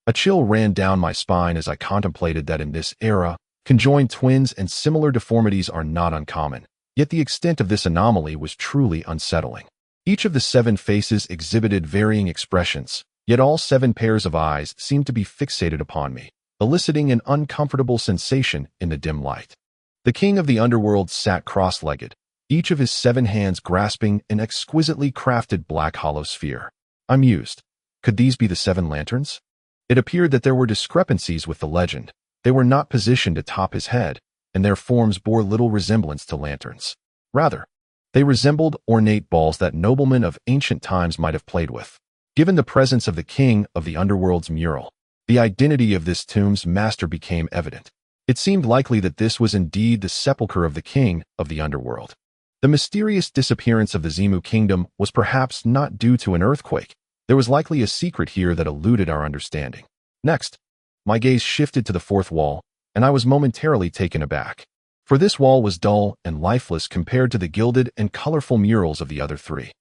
A chill ran down my spine as I contemplated that in this era, conjoined twins and similar deformities are not uncommon, yet the extent of this anomaly was truly unsettling. Each of the 7 faces exhibited varying expressions, yet all 7 pairs of eyes seemed to be fixated upon me, eliciting an uncomfortable sensation in the dim light. The king of the underworld sat cross-legged, each of his 7 hands grasping an exquisitely crafted black hollow sphere. I mused, could these be the 7 lanterns? It appeared that there were discrepancies with the legend. They were not positioned atop his head, and their forms bore little resemblance to lanterns. Rather, they resembled ornate balls that noblemen of ancient times might have played with. Given the presence of the king of the underworld's mural, the identity of this tomb's master became evident. It seemed likely that this was indeed the sepulchre of the king of the underworld. The mysterious disappearance of the Ximu kingdom was perhaps not due to an earthquake. There was likely a secret here that eluded our understanding. Next, my gaze shifted to the 4th wall, and I was momentarily taken aback. For this wall was dull and lifeless compared to the gilded and colorful murals of the other 3.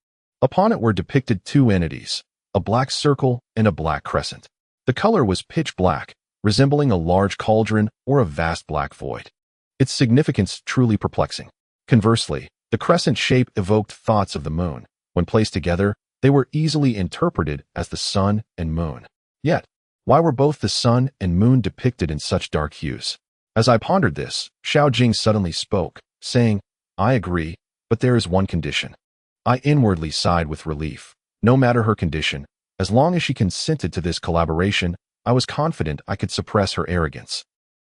Upon it were depicted 2 entities, a black circle and a black crescent. The color was pitch black, resembling a large cauldron or a vast black void. Its significance truly perplexing. Conversely, the crescent shape evoked thoughts of the moon. When placed together, they were easily interpreted as the sun and moon. Yet, why were both the sun and moon depicted in such dark hues? As I pondered this, Xiao Jing suddenly spoke, saying, I agree, but there is one condition. I inwardly sighed with relief. No matter her condition, as long as she consented to this collaboration, I was confident I could suppress her arrogance.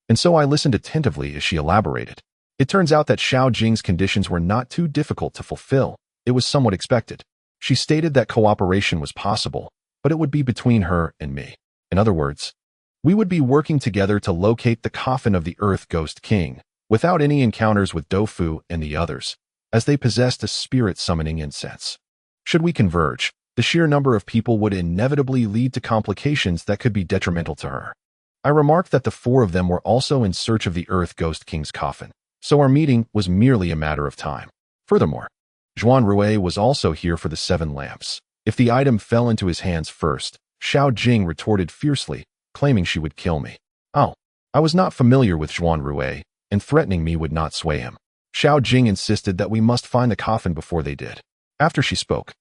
And so I listened attentively as she elaborated. It turns out that Xiao Jing's conditions were not too difficult to fulfill. It was somewhat expected. She stated that cooperation was possible, but it would be between her and me. In other words, we would be working together to locate the coffin of the Earth Ghost King, without any encounters with Doufu and the others, as they possessed a spirit summoning incense. Should we converge, the sheer number of people would inevitably lead to complications that could be detrimental to her. I remarked that the 4 of them were also in search of the Earth Ghost King's coffin, so our meeting was merely a matter of time. Furthermore, Zhuanrui was also here for the 7 lamps. If the item fell into his hands first, Xiao Jing retorted fiercely, claiming she would kill me. Oh, I was not familiar with Zhuanrui, and threatening me would not sway him. Xiao Jing insisted that we must find the coffin before they did. After she spoke,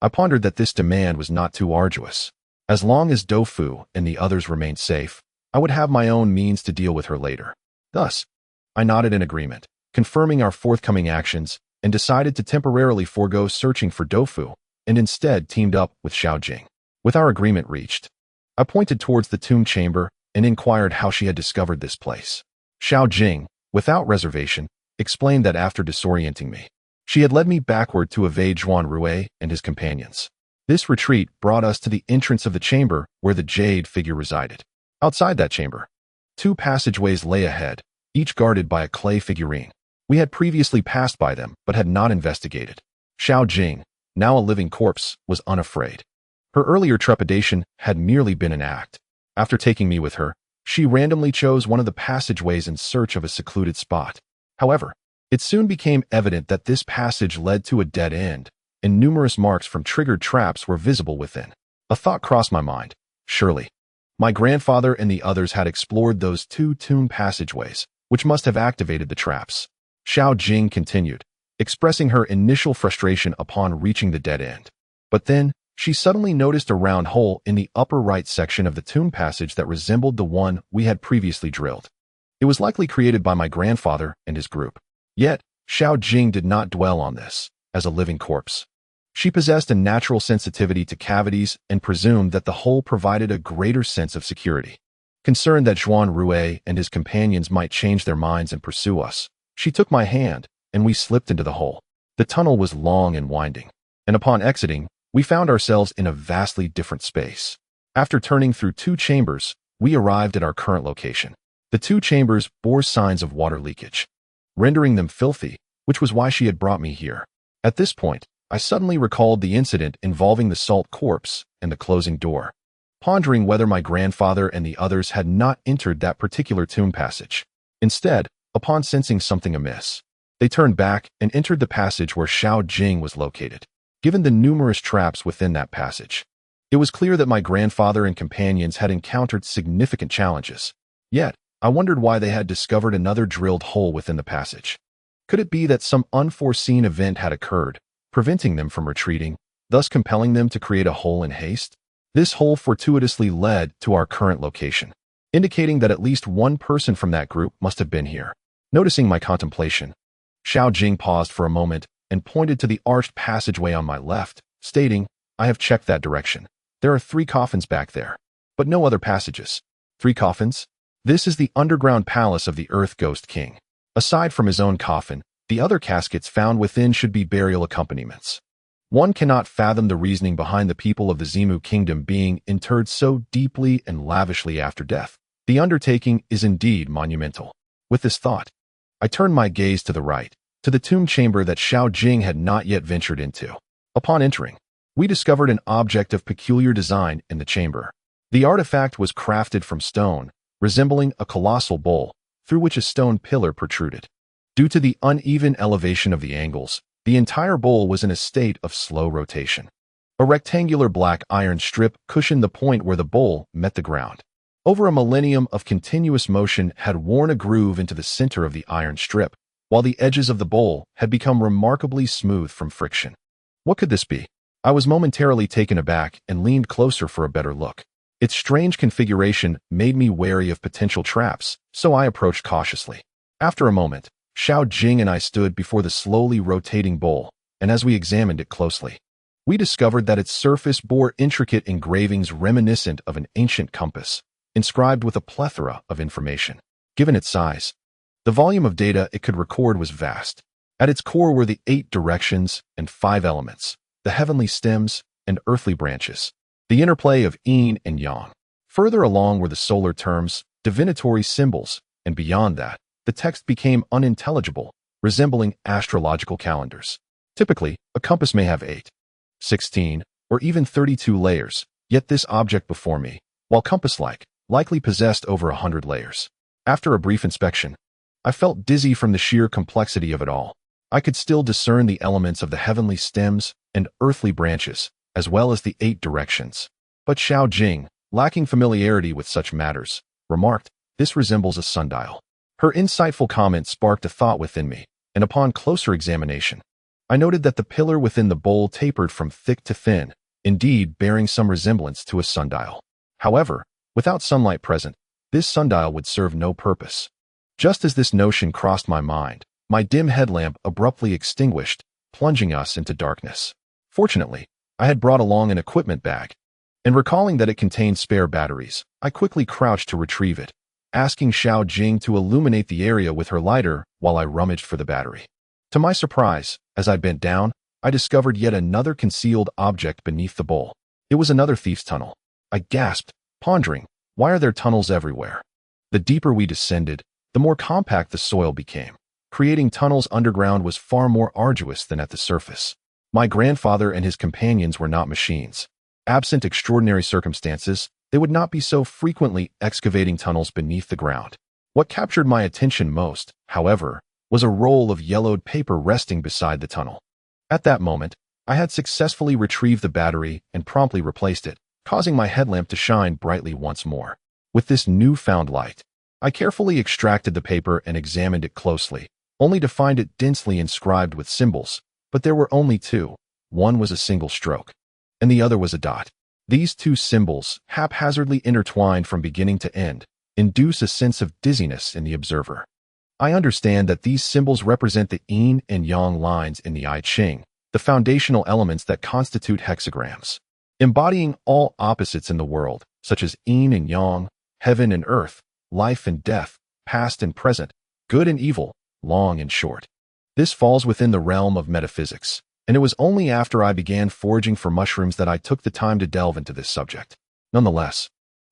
I pondered that this demand was not too arduous. As long as Doufu and the others remained safe, I would have my own means to deal with her later. Thus, I nodded in agreement, confirming our forthcoming actions, and decided to temporarily forego searching for Doufu, and instead teamed up with Xiao Jing. With our agreement reached, I pointed towards the tomb chamber and inquired how she had discovered this place. Xiao Jing, without reservation, explained that after disorienting me, she had led me backward to evade Zhuanrui and his companions. This retreat brought us to the entrance of the chamber where the jade figure resided. Outside that chamber, 2 passageways lay ahead, each guarded by a clay figurine. We had previously passed by them but had not investigated. Xiao Jing, now a living corpse, was unafraid. Her earlier trepidation had merely been an act. After taking me with her, she randomly chose one of the passageways in search of a secluded spot. However, it soon became evident that this passage led to a dead end, and numerous marks from triggered traps were visible within. A thought crossed my mind. Surely, my grandfather and the others had explored those two tomb passageways, which must have activated the traps. Xiao Jing continued, expressing her initial frustration upon reaching the dead end. But then, she suddenly noticed a round hole in the upper right section of the tomb passage that resembled the one we had previously drilled. It was likely created by my grandfather and his group. Yet, Xiao Jing did not dwell on this, as a living corpse. She possessed a natural sensitivity to cavities and presumed that the hole provided a greater sense of security. Concerned that Zhuanrui and his companions might change their minds and pursue us, she took my hand, and we slipped into the hole. The tunnel was long and winding, and upon exiting, we found ourselves in a vastly different space. After turning through 2 chambers, we arrived at our current location. The 2 chambers bore signs of water leakage, rendering them filthy, which was why she had brought me here. At this point, I suddenly recalled the incident involving the salt corpse and the closing door, pondering whether my grandfather and the others had not entered that particular tomb passage. Instead, upon sensing something amiss, they turned back and entered the passage where Xiao Jing was located. Given the numerous traps within that passage, it was clear that my grandfather and companions had encountered significant challenges. Yet, I wondered why they had discovered another drilled hole within the passage. Could it be that some unforeseen event had occurred, preventing them from retreating, thus compelling them to create a hole in haste? This hole fortuitously led to our current location, indicating that at least one person from that group must have been here. Noticing my contemplation, Xiao Jing paused for a moment and pointed to the arched passageway on my left, stating, "I have checked that direction. There are 3 coffins back there, but no other passages." 3 coffins? This is the underground palace of the Earth Ghost King. Aside from his own coffin, the other caskets found within should be burial accompaniments. One cannot fathom the reasoning behind the people of the Zimu Kingdom being interred so deeply and lavishly after death. The undertaking is indeed monumental. With this thought, I turned my gaze to the right, to the tomb chamber that Xiao Jing had not yet ventured into. Upon entering, we discovered an object of peculiar design in the chamber. The artifact was crafted from stone, resembling a colossal bowl, through which a stone pillar protruded. Due to the uneven elevation of the angles, the entire bowl was in a state of slow rotation. A rectangular black iron strip cushioned the point where the bowl met the ground. Over a millennium of continuous motion had worn a groove into the center of the iron strip, while the edges of the bowl had become remarkably smooth from friction. What could this be? I was momentarily taken aback and leaned closer for a better look. Its strange configuration made me wary of potential traps, so I approached cautiously. After a moment, Xiao Jing and I stood before the slowly rotating bowl, and as we examined it closely, we discovered that its surface bore intricate engravings reminiscent of an ancient compass, inscribed with a plethora of information. Given its size, the volume of data it could record was vast. At its core were the 8 directions and 5 elements, the heavenly stems and earthly branches, the interplay of yin and yang. Further along were the solar terms, divinatory symbols, and beyond that, the text became unintelligible, resembling astrological calendars. Typically, a compass may have 8, 16, or even 32 layers, yet this object before me, while compass-like, likely possessed over 100 layers. After a brief inspection, I felt dizzy from the sheer complexity of it all. I could still discern the elements of the heavenly stems and earthly branches, as well as the 8 directions. But Xiao Jing, lacking familiarity with such matters, remarked, "This resembles a sundial." Her insightful comment sparked a thought within me, and upon closer examination, I noted that the pillar within the bowl tapered from thick to thin, indeed bearing some resemblance to a sundial. However, without sunlight present, this sundial would serve no purpose. Just as this notion crossed my mind, my dim headlamp abruptly extinguished, plunging us into darkness. Fortunately, I had brought along an equipment bag, and recalling that it contained spare batteries, I quickly crouched to retrieve it, asking Xiao Jing to illuminate the area with her lighter while I rummaged for the battery. To my surprise, as I bent down, I discovered yet another concealed object beneath the bowl. It was another thief's tunnel. I gasped, pondering, why are there tunnels everywhere? The deeper we descended, the more compact the soil became. Creating tunnels underground was far more arduous than at the surface. My grandfather and his companions were not machines. Absent extraordinary circumstances, they would not be so frequently excavating tunnels beneath the ground. What captured my attention most, however, was a roll of yellowed paper resting beside the tunnel. At that moment, I had successfully retrieved the battery and promptly replaced it, causing my headlamp to shine brightly once more. With this newfound light, I carefully extracted the paper and examined it closely, only to find it densely inscribed with symbols, but there were only two. One was a single stroke, and the other was a dot. These two symbols, haphazardly intertwined from beginning to end, induce a sense of dizziness in the observer. I understand that these symbols represent the yin and yang lines in the I Ching, the foundational elements that constitute hexagrams. Embodying all opposites in the world, such as yin and yang, heaven and earth, life and death, past and present, good and evil, long and short. This falls within the realm of metaphysics, and it was only after I began foraging for mushrooms that I took the time to delve into this subject. Nonetheless,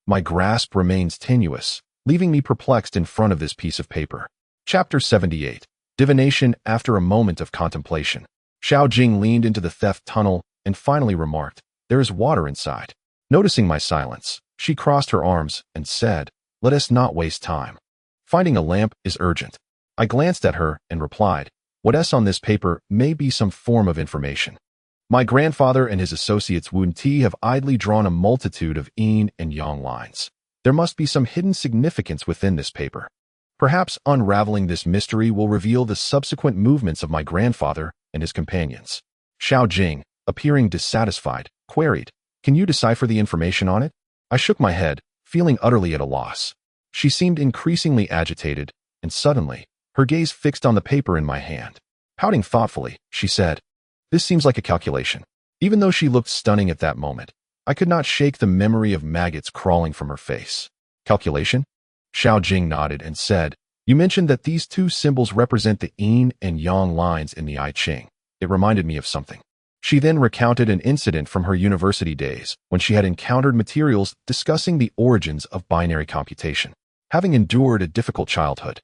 my grasp remains tenuous, leaving me perplexed in front of this piece of paper. Chapter 78. Divination after a moment of contemplation. Xiao Jing leaned into the theft tunnel and finally remarked, "There is water inside." Noticing my silence, she crossed her arms and said, "Let us not waste time. Finding a lamp is urgent." I glanced at her and replied, "What's on this paper may be some form of information. My grandfather and his associates 5he have idly drawn a multitude of yin and yang lines. There must be some hidden significance within this paper. Perhaps unraveling this mystery will reveal the subsequent movements of my grandfather and his companions." Xiao Jing, appearing dissatisfied, queried, "Can you decipher the information on it?" I shook my head, feeling utterly at a loss. She seemed increasingly agitated, and suddenly, her gaze fixed on the paper in my hand. Pouting thoughtfully, she said, "This seems like a calculation." Even though she looked stunning at that moment, I could not shake the memory of maggots crawling from her face. "Calculation?" Xiao Jing nodded and said, "You mentioned that these two symbols represent the yin and yang lines in the I Ching. It reminded me of something." She then recounted an incident from her university days when she had encountered materials discussing the origins of binary computation. Having endured a difficult childhood,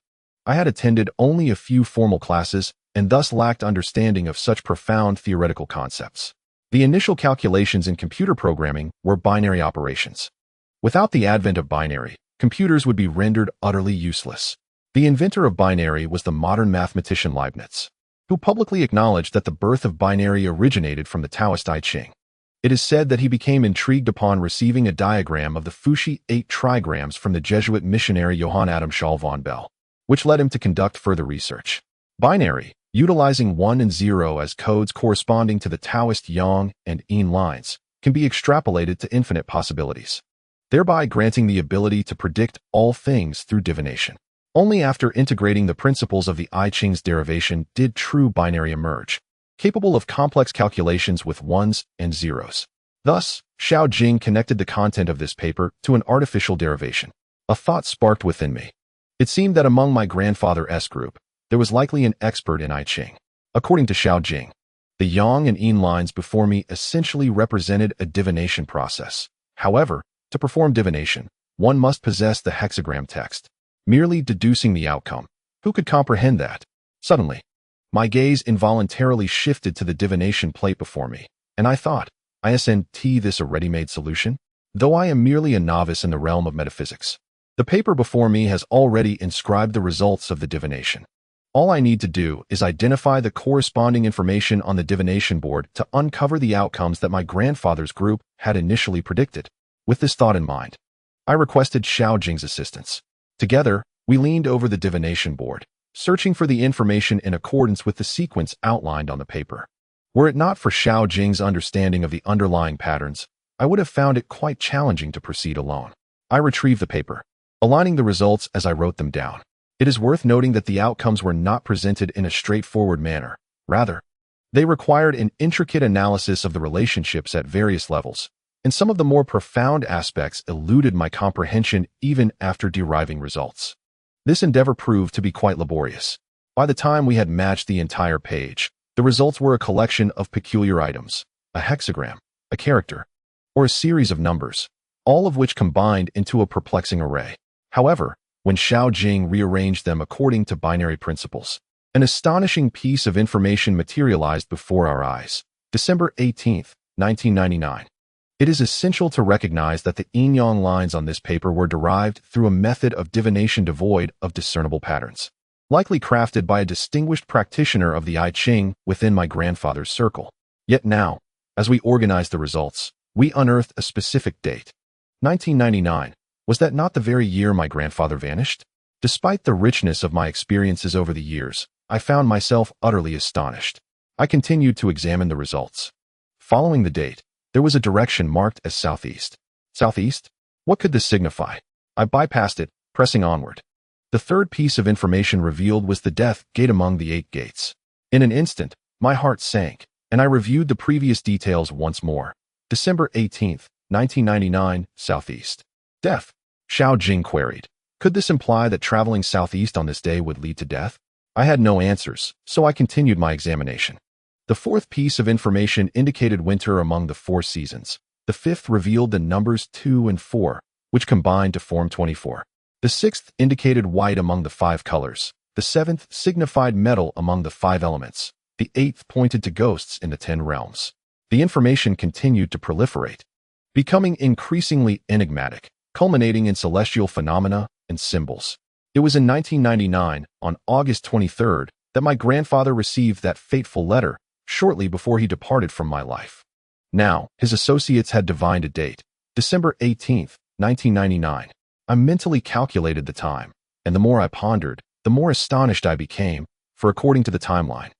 I had attended only a few formal classes and thus lacked understanding of such profound theoretical concepts. The initial calculations in computer programming were binary operations. Without the advent of binary, computers would be rendered utterly useless. The inventor of binary was the modern mathematician Leibniz, who publicly acknowledged that the birth of binary originated from the Taoist I Ching. It is said that he became intrigued upon receiving a diagram of the 8 trigrams from the Jesuit missionary Johann Adam Schall von Bell, which led him to conduct further research. Binary, utilizing 1 and 0 as codes corresponding to the Taoist yang and yin lines, can be extrapolated to infinite possibilities, thereby granting the ability to predict all things through divination. Only after integrating the principles of the I Ching's derivation did true binary emerge, capable of complex calculations with ones and zeros. Thus, Xiao Jing connected the content of this paper to an artificial derivation. A thought sparked within me. It seemed that among my grandfather's group, there was likely an expert in I Ching. According to Xiao Jing, the yang and yin lines before me essentially represented a divination process. However, to perform divination, one must possess the hexagram text. Merely deducing the outcome, who could comprehend that? Suddenly, my gaze involuntarily shifted to the divination plate before me, and I thought, isn't this a ready-made solution? Though I am merely a novice in the realm of metaphysics, the paper before me has already inscribed the results of the divination. All I need to do is identify the corresponding information on the divination board to uncover the outcomes that my grandfather's group had initially predicted. With this thought in mind, I requested Xiao Jing's assistance. Together, we leaned over the divination board, searching for the information in accordance with the sequence outlined on the paper. Were it not for Xiao Jing's understanding of the underlying patterns, I would have found it quite challenging to proceed alone. I retrieved the paper, aligning the results as I wrote them down. It is worth noting that the outcomes were not presented in a straightforward manner. Rather, they required an intricate analysis of the relationships at various levels, and some of the more profound aspects eluded my comprehension even after deriving results. This endeavor proved to be quite laborious. By the time we had matched the entire page, the results were a collection of peculiar items, a hexagram, a character, or a series of numbers, all of which combined into a perplexing array. However, when Xiao Jing rearranged them according to binary principles, an astonishing piece of information materialized before our eyes. December 18th, 1999. It is essential to recognize that the yin-yang lines on this paper were derived through a method of divination devoid of discernible patterns, likely crafted by a distinguished practitioner of the I Ching within my grandfather's circle. Yet now, as we organized the results, we unearthed a specific date. 1999. Was that not the very year my grandfather vanished? Despite the richness of my experiences over the years, I found myself utterly astonished. I continued to examine the results. Following the date, there was a direction marked as southeast. Southeast? What could this signify? I bypassed it, pressing onward. The third piece of information revealed was the death gate among the 8 gates. In an instant, my heart sank, and I reviewed the previous details once more. December 18th, 1999, southeast. Death? Xiao Jing queried. Could this imply that traveling southeast on this day would lead to death? I had no answers, so I continued my examination. The fourth piece of information indicated winter among the 4 seasons. The fifth revealed the numbers 2 and 4, which combined to form 24. The sixth indicated white among the 5 colors. The seventh signified metal among the 5 elements. The eighth pointed to ghosts in the 10 realms. The information continued to proliferate, becoming increasingly enigmatic, culminating in celestial phenomena and symbols. It was in 1999, on August 23rd, that my grandfather received that fateful letter, shortly before he departed from my life. Now, his associates had divined a date, December 18th, 1999. I mentally calculated the time, and the more I pondered, the more astonished I became, for according to the timeline,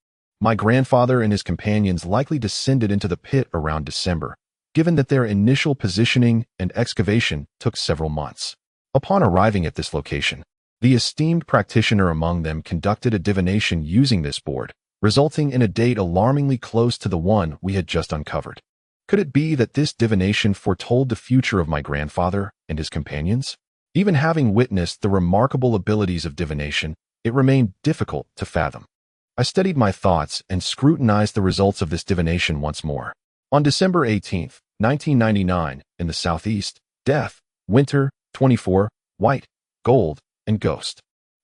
my grandfather and his companions likely descended into the pit around December, given that their initial positioning and excavation took several months. Upon arriving at this location, the esteemed practitioner among them conducted a divination using this board, resulting in a date alarmingly close to the one we had just uncovered. Could it be that this divination foretold the future of my grandfather and his companions? Even having witnessed the remarkable abilities of divination, it remained difficult to fathom. I steadied my thoughts and scrutinized the results of this divination once more. On December 18th, 1999, in the southeast, death, winter, 24, white, gold, and ghost.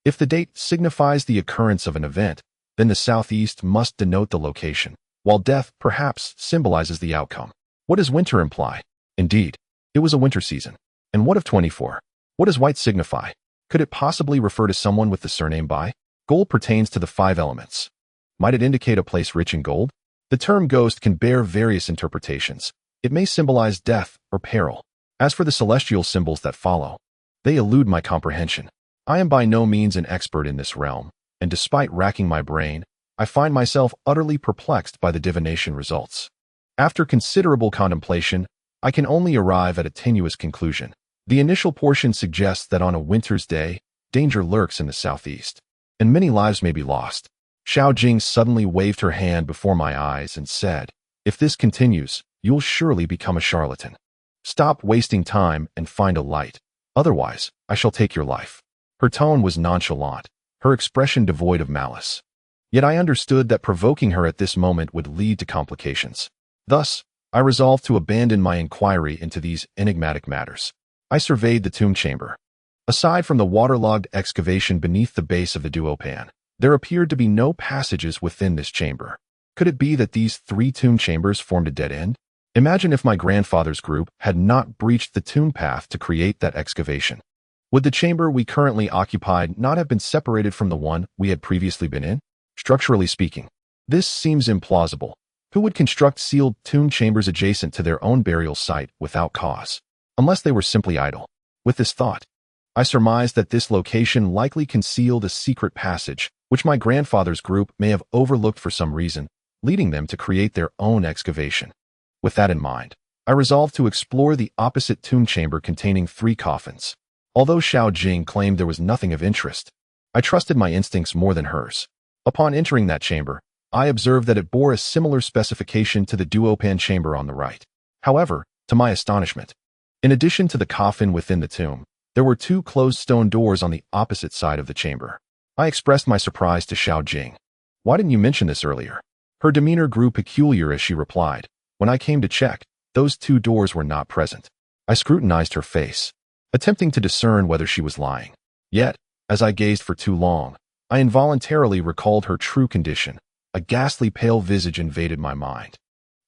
If the date signifies the occurrence of an event, then the southeast must denote the location, while death perhaps symbolizes the outcome. What does winter imply? Indeed, it was a winter season. And what of 24? What does white signify? Could it possibly refer to someone with the surname Bai? Gold pertains to the 5 elements. Might it indicate a place rich in gold? The term ghost can bear various interpretations. It may symbolize death or peril. As for the celestial symbols that follow, they elude my comprehension. I am by no means an expert in this realm, and despite racking my brain, I find myself utterly perplexed by the divination results. After considerable contemplation, I can only arrive at a tenuous conclusion. The initial portion suggests that on a winter's day, danger lurks in the southeast, and many lives may be lost. Xiao Jing suddenly waved her hand before my eyes and said, "If this continues, you'll surely become a charlatan. Stop wasting time and find a light. Otherwise, I shall take your life." Her tone was nonchalant, her expression devoid of malice. Yet I understood that provoking her at this moment would lead to complications. Thus, I resolved to abandon my inquiry into these enigmatic matters. I surveyed the tomb chamber. Aside from the waterlogged excavation beneath the base of the duopan, there appeared to be no passages within this chamber. Could it be that these 3 tomb chambers formed a dead end? Imagine if my grandfather's group had not breached the tomb path to create that excavation. Would the chamber we currently occupied not have been separated from the one we had previously been in? Structurally speaking, this seems implausible. Who would construct sealed tomb chambers adjacent to their own burial site without cause? Unless they were simply idle. With this thought, I surmised that this location likely concealed a secret passage, which my grandfather's group may have overlooked for some reason, leading them to create their own excavation. With that in mind, I resolved to explore the opposite tomb chamber containing 3 coffins. Although Xiao Jing claimed there was nothing of interest, I trusted my instincts more than hers. Upon entering that chamber, I observed that it bore a similar specification to the duopan chamber on the right. However, to my astonishment, in addition to the coffin within the tomb, there were 2 closed stone doors on the opposite side of the chamber. I expressed my surprise to Xiao Jing. "Why didn't you mention this earlier?" Her demeanor grew peculiar as she replied, "When I came to check, those 2 doors were not present." I scrutinized her face, attempting to discern whether she was lying. Yet, as I gazed for too long, I involuntarily recalled her true condition. A ghastly pale visage invaded my mind.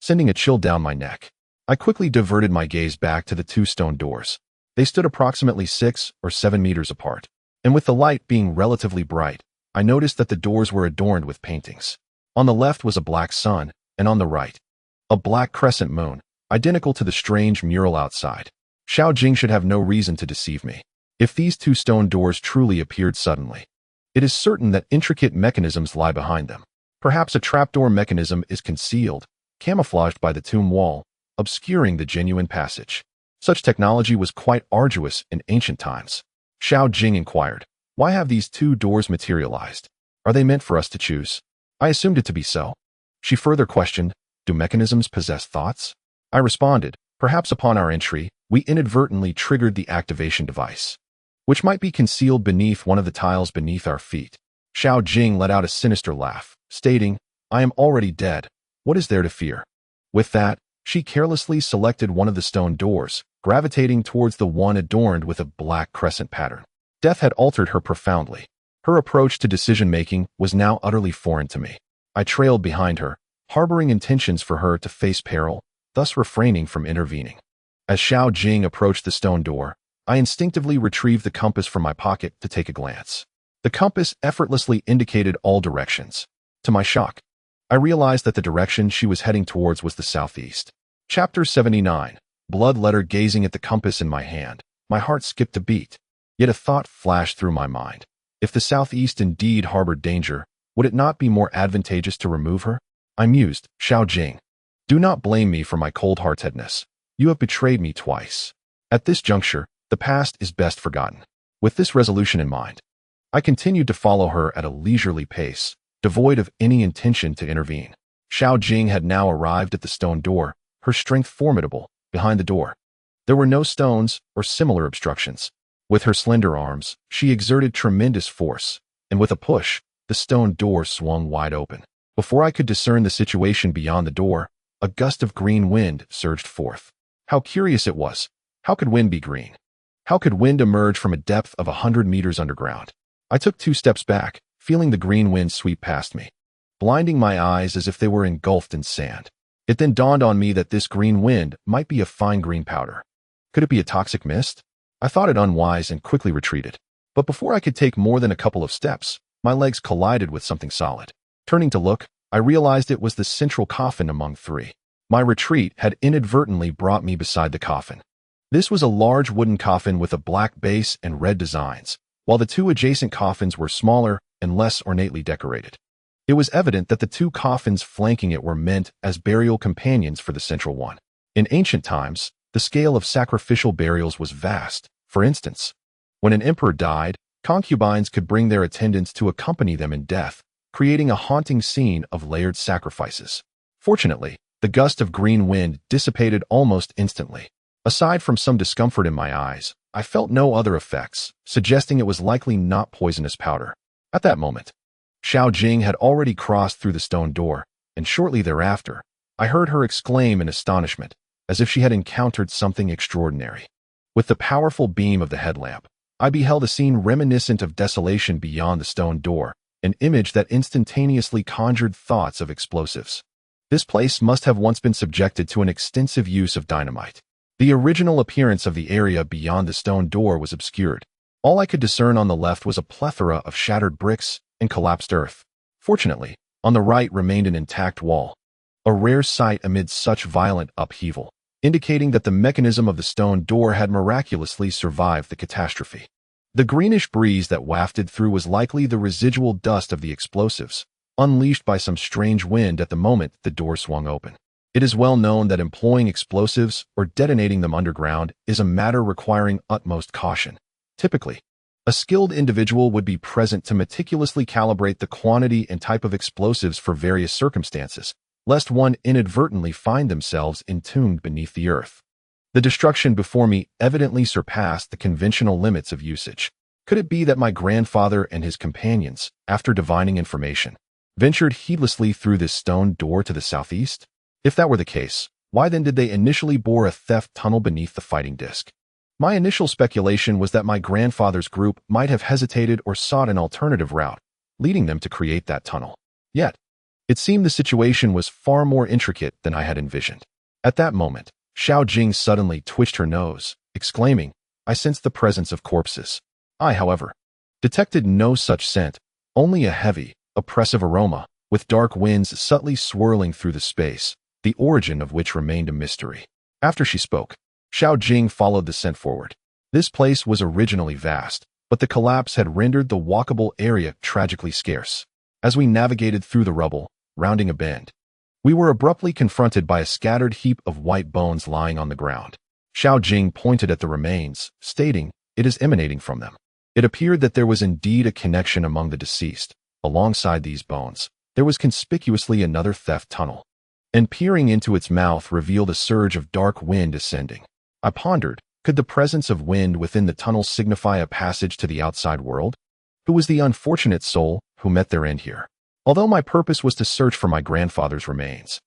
sending a chill down my neck. I quickly diverted my gaze back to the two stone doors. They stood approximately 6 or 7 meters apart, and with the light being relatively bright, I noticed that the doors were adorned with paintings. On the left was a black sun, and on the right, a black crescent moon, identical to the strange mural outside. Xiao Jing should have no reason to deceive me. If these two stone doors truly appeared suddenly, it is certain that intricate mechanisms lie behind them. Perhaps a trapdoor mechanism is concealed, camouflaged by the tomb wall, obscuring the genuine passage. Such technology was quite arduous in ancient times. Xiao Jing inquired, "Why have these two doors materialized? Are they meant for us to choose?" I assumed it to be so. She further questioned, "Do mechanisms possess thoughts?" I responded, "Perhaps upon our entry, we inadvertently triggered the activation device, which might be concealed beneath one of the tiles beneath our feet." Xiao Jing let out a sinister laugh, stating, "I am already dead. What is there to fear?" With that, she carelessly selected one of the stone doors, gravitating towards the one adorned with a black crescent pattern. Death had altered her profoundly. Her approach to decision-making was now utterly foreign to me. I trailed behind her, harboring intentions for her to face peril, thus refraining from intervening. As Xiao Jing approached the stone door, I instinctively retrieved the compass from my pocket to take a glance. The compass effortlessly indicated all directions. To my shock, I realized that the direction she was heading towards was the southeast. Chapter 79. Blood letter. Gazing at the compass in my hand, my heart skipped a beat. Yet a thought flashed through my mind. If the southeast indeed harbored danger, would it not be more advantageous to remove her? I mused, "Xiao Jing, do not blame me for my cold-heartedness. You have betrayed me twice. At this juncture, the past is best forgotten." With this resolution in mind, I continued to follow her at a leisurely pace, devoid of any intention to intervene. Xiao Jing had now arrived at the stone door, her strength formidable, behind the door. There were no stones or similar obstructions. With her slender arms, she exerted tremendous force, and with a push, the stone door swung wide open. Before I could discern the situation beyond the door, a gust of green wind surged forth. How curious it was. How could wind be green? How could wind emerge from a depth of 100 meters underground? I took 2 steps back, feeling the green wind sweep past me, blinding my eyes as if they were engulfed in sand. It then dawned on me that this green wind might be a fine green powder. Could it be a toxic mist? I thought it unwise and quickly retreated. But before I could take more than a couple of steps, my legs collided with something solid. Turning to look, I realized it was the central coffin among 3. My retreat had inadvertently brought me beside the coffin. This was a large wooden coffin with a black base and red designs, while the 2 adjacent coffins were smaller and less ornately decorated. It was evident that the 2 coffins flanking it were meant as burial companions for the central one. In ancient times, the scale of sacrificial burials was vast. For instance, when an emperor died, concubines could bring their attendants to accompany them in death, creating a haunting scene of layered sacrifices. Fortunately, the gust of green wind dissipated almost instantly. Aside from some discomfort in my eyes, I felt no other effects, suggesting it was likely not poisonous powder. At that moment, Xiao Jing had already crossed through the stone door, and shortly thereafter, I heard her exclaim in astonishment, as if she had encountered something extraordinary. With the powerful beam of the headlamp, I beheld a scene reminiscent of desolation beyond the stone door, an image that instantaneously conjured thoughts of explosives. This place must have once been subjected to an extensive use of dynamite. The original appearance of the area beyond the stone door was obscured. All I could discern on the left was a plethora of shattered bricks and collapsed earth. Fortunately, on the right remained an intact wall, a rare sight amid such violent upheaval, indicating that the mechanism of the stone door had miraculously survived the catastrophe. The greenish breeze that wafted through was likely the residual dust of the explosives, unleashed by some strange wind at the moment the door swung open. It is well known that employing explosives or detonating them underground is a matter requiring utmost caution. Typically, a skilled individual would be present to meticulously calibrate the quantity and type of explosives for various circumstances, lest one inadvertently find themselves entombed beneath the earth. The destruction before me evidently surpassed the conventional limits of usage. Could it be that my grandfather and his companions, after divining information, ventured heedlessly through this stone door to the southeast? If that were the case, why then did they initially bore a theft tunnel beneath the fighting disc? My initial speculation was that my grandfather's group might have hesitated or sought an alternative route, leading them to create that tunnel. Yet, It seemed the situation was far more intricate than I had envisioned. At that moment, Xiao Jing suddenly twitched her nose, exclaiming, "I sense the presence of corpses." I, however, detected no such scent, only a heavy, oppressive aroma, with dark winds subtly swirling through the space, the origin of which remained a mystery. After she spoke, Xiao Jing followed the scent forward. This place was originally vast, but the collapse had rendered the walkable area tragically scarce. As we navigated through the rubble, rounding a bend, we were abruptly confronted by a scattered heap of white bones lying on the ground. Xiao Jing pointed at the remains, stating, "It is emanating from them." It appeared that there was indeed a connection among the deceased. Alongside these bones, there was conspicuously another theft tunnel, and peering into its mouth revealed a surge of dark wind ascending. I pondered, could the presence of wind within the tunnel signify a passage to the outside world? Who was the unfortunate soul who met their end here? Although my purpose was to search for my grandfather's remains,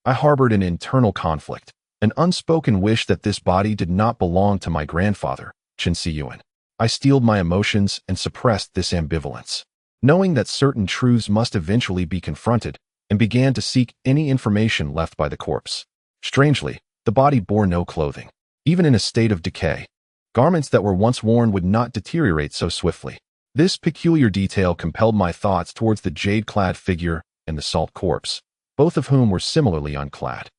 I harbored an internal conflict, an unspoken wish that this body did not belong to my grandfather, Chen Siyuan. I steeled my emotions and suppressed this ambivalence, knowing that certain truths must eventually be confronted, and began to seek any information left by the corpse. Strangely, the body bore no clothing. Even in a state of decay, garments that were once worn would not deteriorate so swiftly. This peculiar detail compelled my thoughts towards the jade-clad figure and the salt corpse, both of whom were similarly unclad.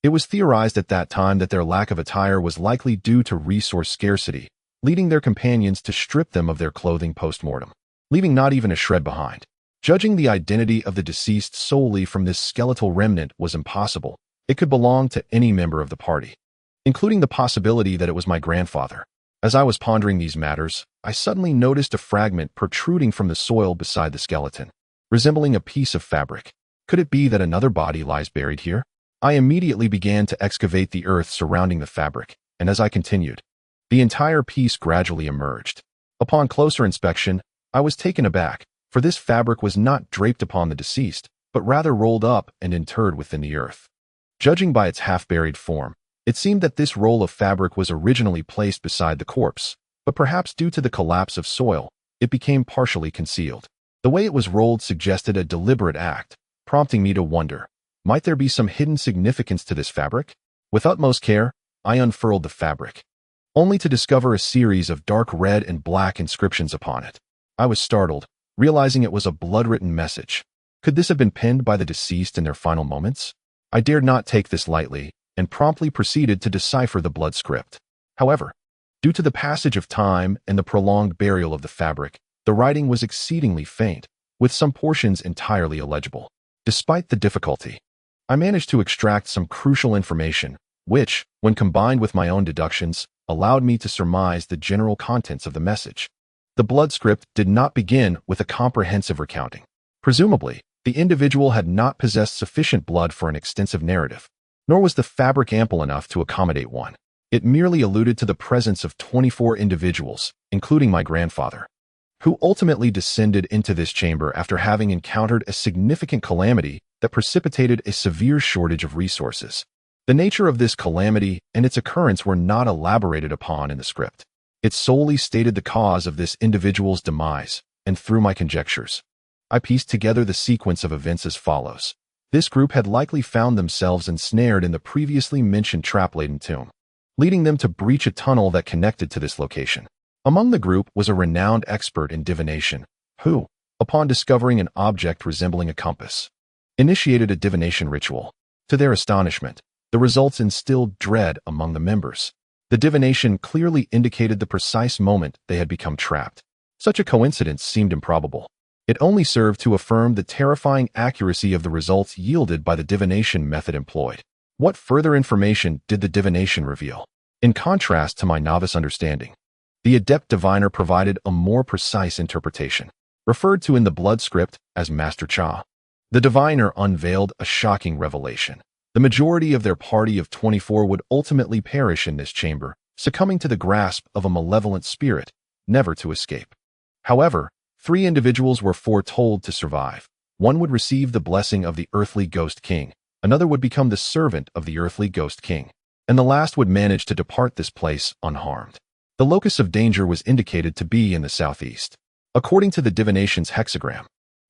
It was theorized at that time that their lack of attire was likely due to resource scarcity, leading their companions to strip them of their clothing post-mortem, leaving not even a shred behind. Judging the identity of the deceased solely from this skeletal remnant was impossible. It could belong to any member of the party, including the possibility that it was my grandfather. As I was pondering these matters, I suddenly noticed a fragment protruding from the soil beside the skeleton, resembling a piece of fabric. Could it be that another body lies buried here? I immediately began to excavate the earth surrounding the fabric, and as I continued, the entire piece gradually emerged. Upon closer inspection, I was taken aback, for this fabric was not draped upon the deceased, but rather rolled up and interred within the earth. Judging by its half-buried form, it seemed that this roll of fabric was originally placed beside the corpse, but perhaps due to the collapse of soil, it became partially concealed. The way it was rolled suggested a deliberate act, prompting me to wonder, might there be some hidden significance to this fabric? With utmost care, I unfurled the fabric, only to discover a series of dark red and black inscriptions upon it. I was startled, realizing it was a blood-written message. Could this have been penned by the deceased in their final moments? I dared not take this lightly, and promptly proceeded to decipher the blood script. However, due to the passage of time and the prolonged burial of the fabric, the writing was exceedingly faint, with some portions entirely illegible. Despite the difficulty, I managed to extract some crucial information, which, when combined with my own deductions, allowed me to surmise the general contents of the message. The blood script did not begin with a comprehensive recounting. Presumably, the individual had not possessed sufficient blood for an extensive narrative, nor was the fabric ample enough to accommodate one. It merely alluded to the presence of 24 individuals, including my grandfather, who ultimately descended into this chamber after having encountered a significant calamity that precipitated a severe shortage of resources. The nature of this calamity and its occurrence were not elaborated upon in the script. It solely stated the cause of this individual's demise, and through my conjectures, I pieced together the sequence of events as follows. This group had likely found themselves ensnared in the previously mentioned trap-laden tomb, leading them to breach a tunnel that connected to this location. Among the group was a renowned expert in divination, who, upon discovering an object resembling a compass, initiated a divination ritual. To their astonishment, the results instilled dread among the members. The divination clearly indicated the precise moment they had become trapped. Such a coincidence seemed improbable. It only served to affirm the terrifying accuracy of the results yielded by the divination method employed. What further information did the divination reveal? In contrast to my novice understanding, the adept diviner provided a more precise interpretation, referred to in the blood script as Master Cha. The diviner unveiled a shocking revelation. The majority of their party of 24 would ultimately perish in this chamber, succumbing to the grasp of a malevolent spirit, never to escape. However, 3 individuals were foretold to survive. One would receive the blessing of the earthly ghost king, another would become the servant of the earthly ghost king, and the last would manage to depart this place unharmed. The locus of danger was indicated to be in the southeast. According to the divination's hexagram,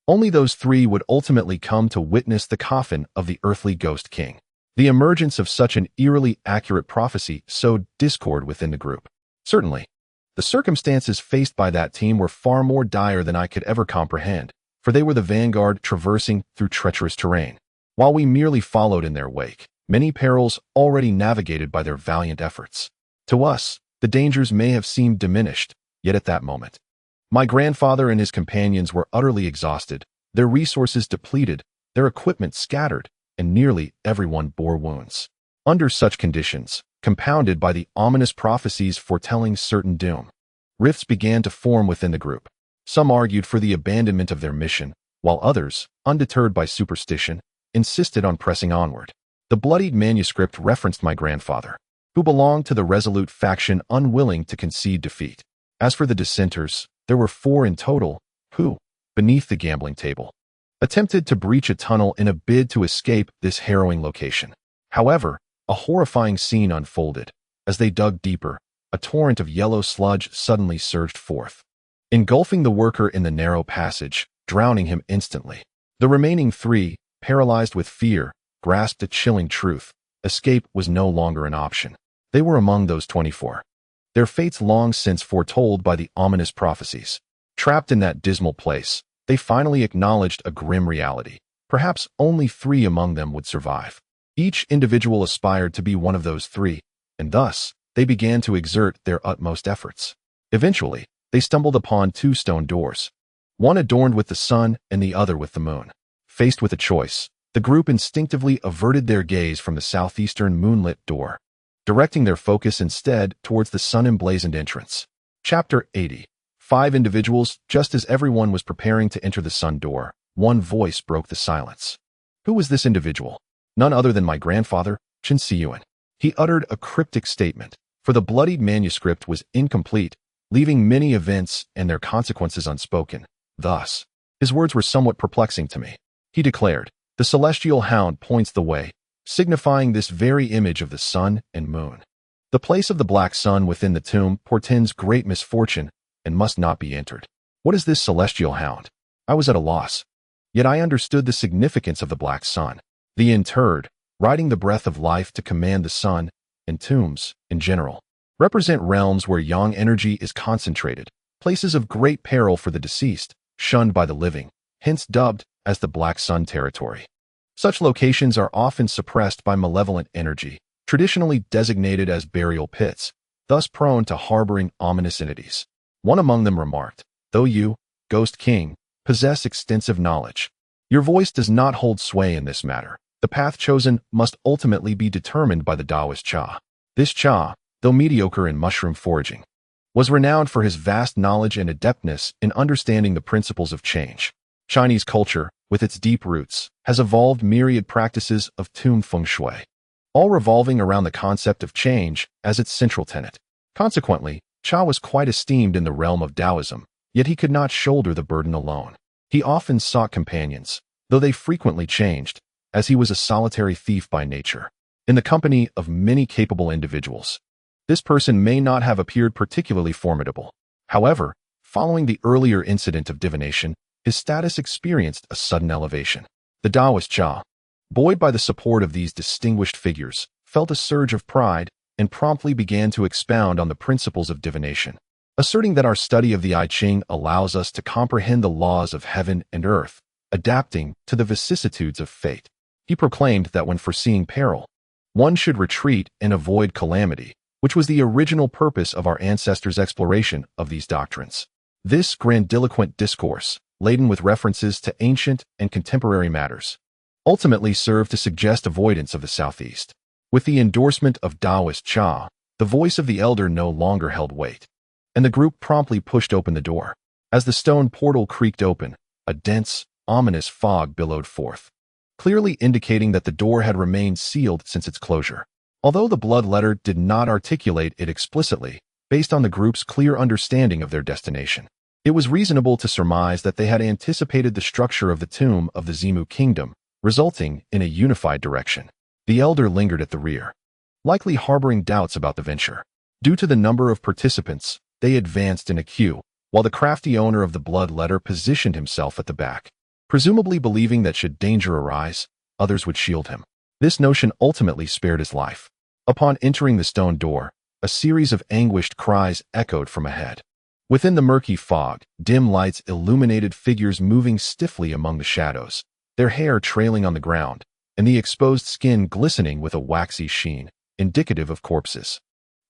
Only those three would ultimately come to witness the coffin of the earthly ghost king. The emergence of such an eerily accurate prophecy sowed discord within the group. Certainly, the circumstances faced by that team were far more dire than I could ever comprehend, for they were the vanguard traversing through treacherous terrain, while we merely followed in their wake, many perils already navigated by their valiant efforts. To us, the dangers may have seemed diminished, yet at that moment, my grandfather and his companions were utterly exhausted, their resources depleted, their equipment scattered, and nearly everyone bore wounds. Under such conditions, compounded by the ominous prophecies foretelling certain doom, rifts began to form within the group. Some argued for the abandonment of their mission, while others, undeterred by superstition, insisted on pressing onward. The bloodied manuscript referenced my grandfather, who belonged to the resolute faction unwilling to concede defeat. As for the dissenters, there were 4 in total, who, beneath the gambling table, attempted to breach a tunnel in a bid to escape this harrowing location. However, a horrifying scene unfolded. As they dug deeper, a torrent of yellow sludge suddenly surged forth, engulfing the worker in the narrow passage, drowning him instantly. The remaining 3, paralyzed with fear, grasped a chilling truth. Escape was no longer an option. They were among those 24. Their fates long since foretold by the ominous prophecies. Trapped in that dismal place, they finally acknowledged a grim reality. Perhaps only 3 among them would survive. Each individual aspired to be one of those 3, and thus, they began to exert their utmost efforts. Eventually, they stumbled upon 2 stone doors, one adorned with the sun and the other with the moon. Faced with a choice, the group instinctively averted their gaze from the southeastern moonlit door, directing their focus instead towards the sun-emblazoned entrance. Chapter 80. 5 individuals. Just as everyone was preparing to enter the sun door, one voice broke the silence. Who was this individual? None other than my grandfather, Chen Xiyuan. He uttered a cryptic statement, for the bloodied manuscript was incomplete, leaving many events and their consequences unspoken. Thus, his words were somewhat perplexing to me. He declared, "The celestial hound points the way," signifying this very image of the sun and moon. The place of the black sun within the tomb portends great misfortune and must not be entered. What is this celestial hound? I was at a loss. Yet I understood the significance of the black sun. The interred, riding the breath of life to command the sun, and tombs, in general, represent realms where yang energy is concentrated, places of great peril for the deceased, shunned by the living, hence dubbed as the black sun territory. Such locations are often suppressed by malevolent energy, traditionally designated as burial pits, thus prone to harboring ominous entities. One among them remarked, "Though you, Ghost King, possess extensive knowledge, your voice does not hold sway in this matter. The path chosen must ultimately be determined by the Taoist Cha." This Cha, though mediocre in mushroom foraging, was renowned for his vast knowledge and adeptness in understanding the principles of change. Chinese culture, with its deep roots, has evolved myriad practices of tomb feng shui, all revolving around the concept of change as its central tenet. Consequently, Cha was quite esteemed in the realm of Taoism, yet he could not shoulder the burden alone. He often sought companions, though they frequently changed, as he was a solitary thief by nature, in the company of many capable individuals. This person may not have appeared particularly formidable. However, following the earlier incident of divination, his status experienced a sudden elevation. The Taoist Cha, buoyed by the support of these distinguished figures, felt a surge of pride and promptly began to expound on the principles of divination, asserting that our study of the I Ching allows us to comprehend the laws of heaven and earth, adapting to the vicissitudes of fate. He proclaimed that when foreseeing peril, one should retreat and avoid calamity, which was the original purpose of our ancestors' exploration of these doctrines. This grandiloquent discourse, laden with references to ancient and contemporary matters, ultimately served to suggest avoidance of the southeast. With the endorsement of Taoist Cha, the voice of the elder no longer held weight, and the group promptly pushed open the door. As the stone portal creaked open, a dense, ominous fog billowed forth, clearly indicating that the door had remained sealed since its closure. Although the blood letter did not articulate it explicitly, based on the group's clear understanding of their destination, it was reasonable to surmise that they had anticipated the structure of the tomb of the Zimu kingdom, resulting in a unified direction. The elder lingered at the rear, likely harboring doubts about the venture. Due to the number of participants, they advanced in a queue, while the crafty owner of the blood letter positioned himself at the back. presumably believing that should danger arise, others would shield him. This notion ultimately spared his life. Upon entering the stone door, a series of anguished cries echoed from ahead. Within the murky fog, dim lights illuminated figures moving stiffly among the shadows, their hair trailing on the ground, and the exposed skin glistening with a waxy sheen, indicative of corpses.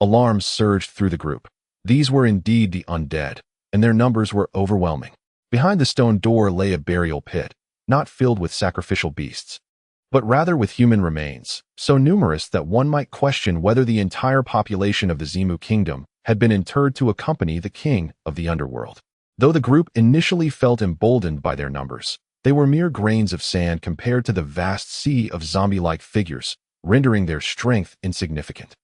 Alarms surged through the group. These were indeed the undead, and their numbers were overwhelming. Behind the stone door lay a burial pit, not filled with sacrificial beasts, but rather with human remains, so numerous that one might question whether the entire population of the Ximu kingdom had been interred to accompany the king of the underworld. Though the group initially felt emboldened by their numbers, they were mere grains of sand compared to the vast sea of zombie-like figures, rendering their strength insignificant.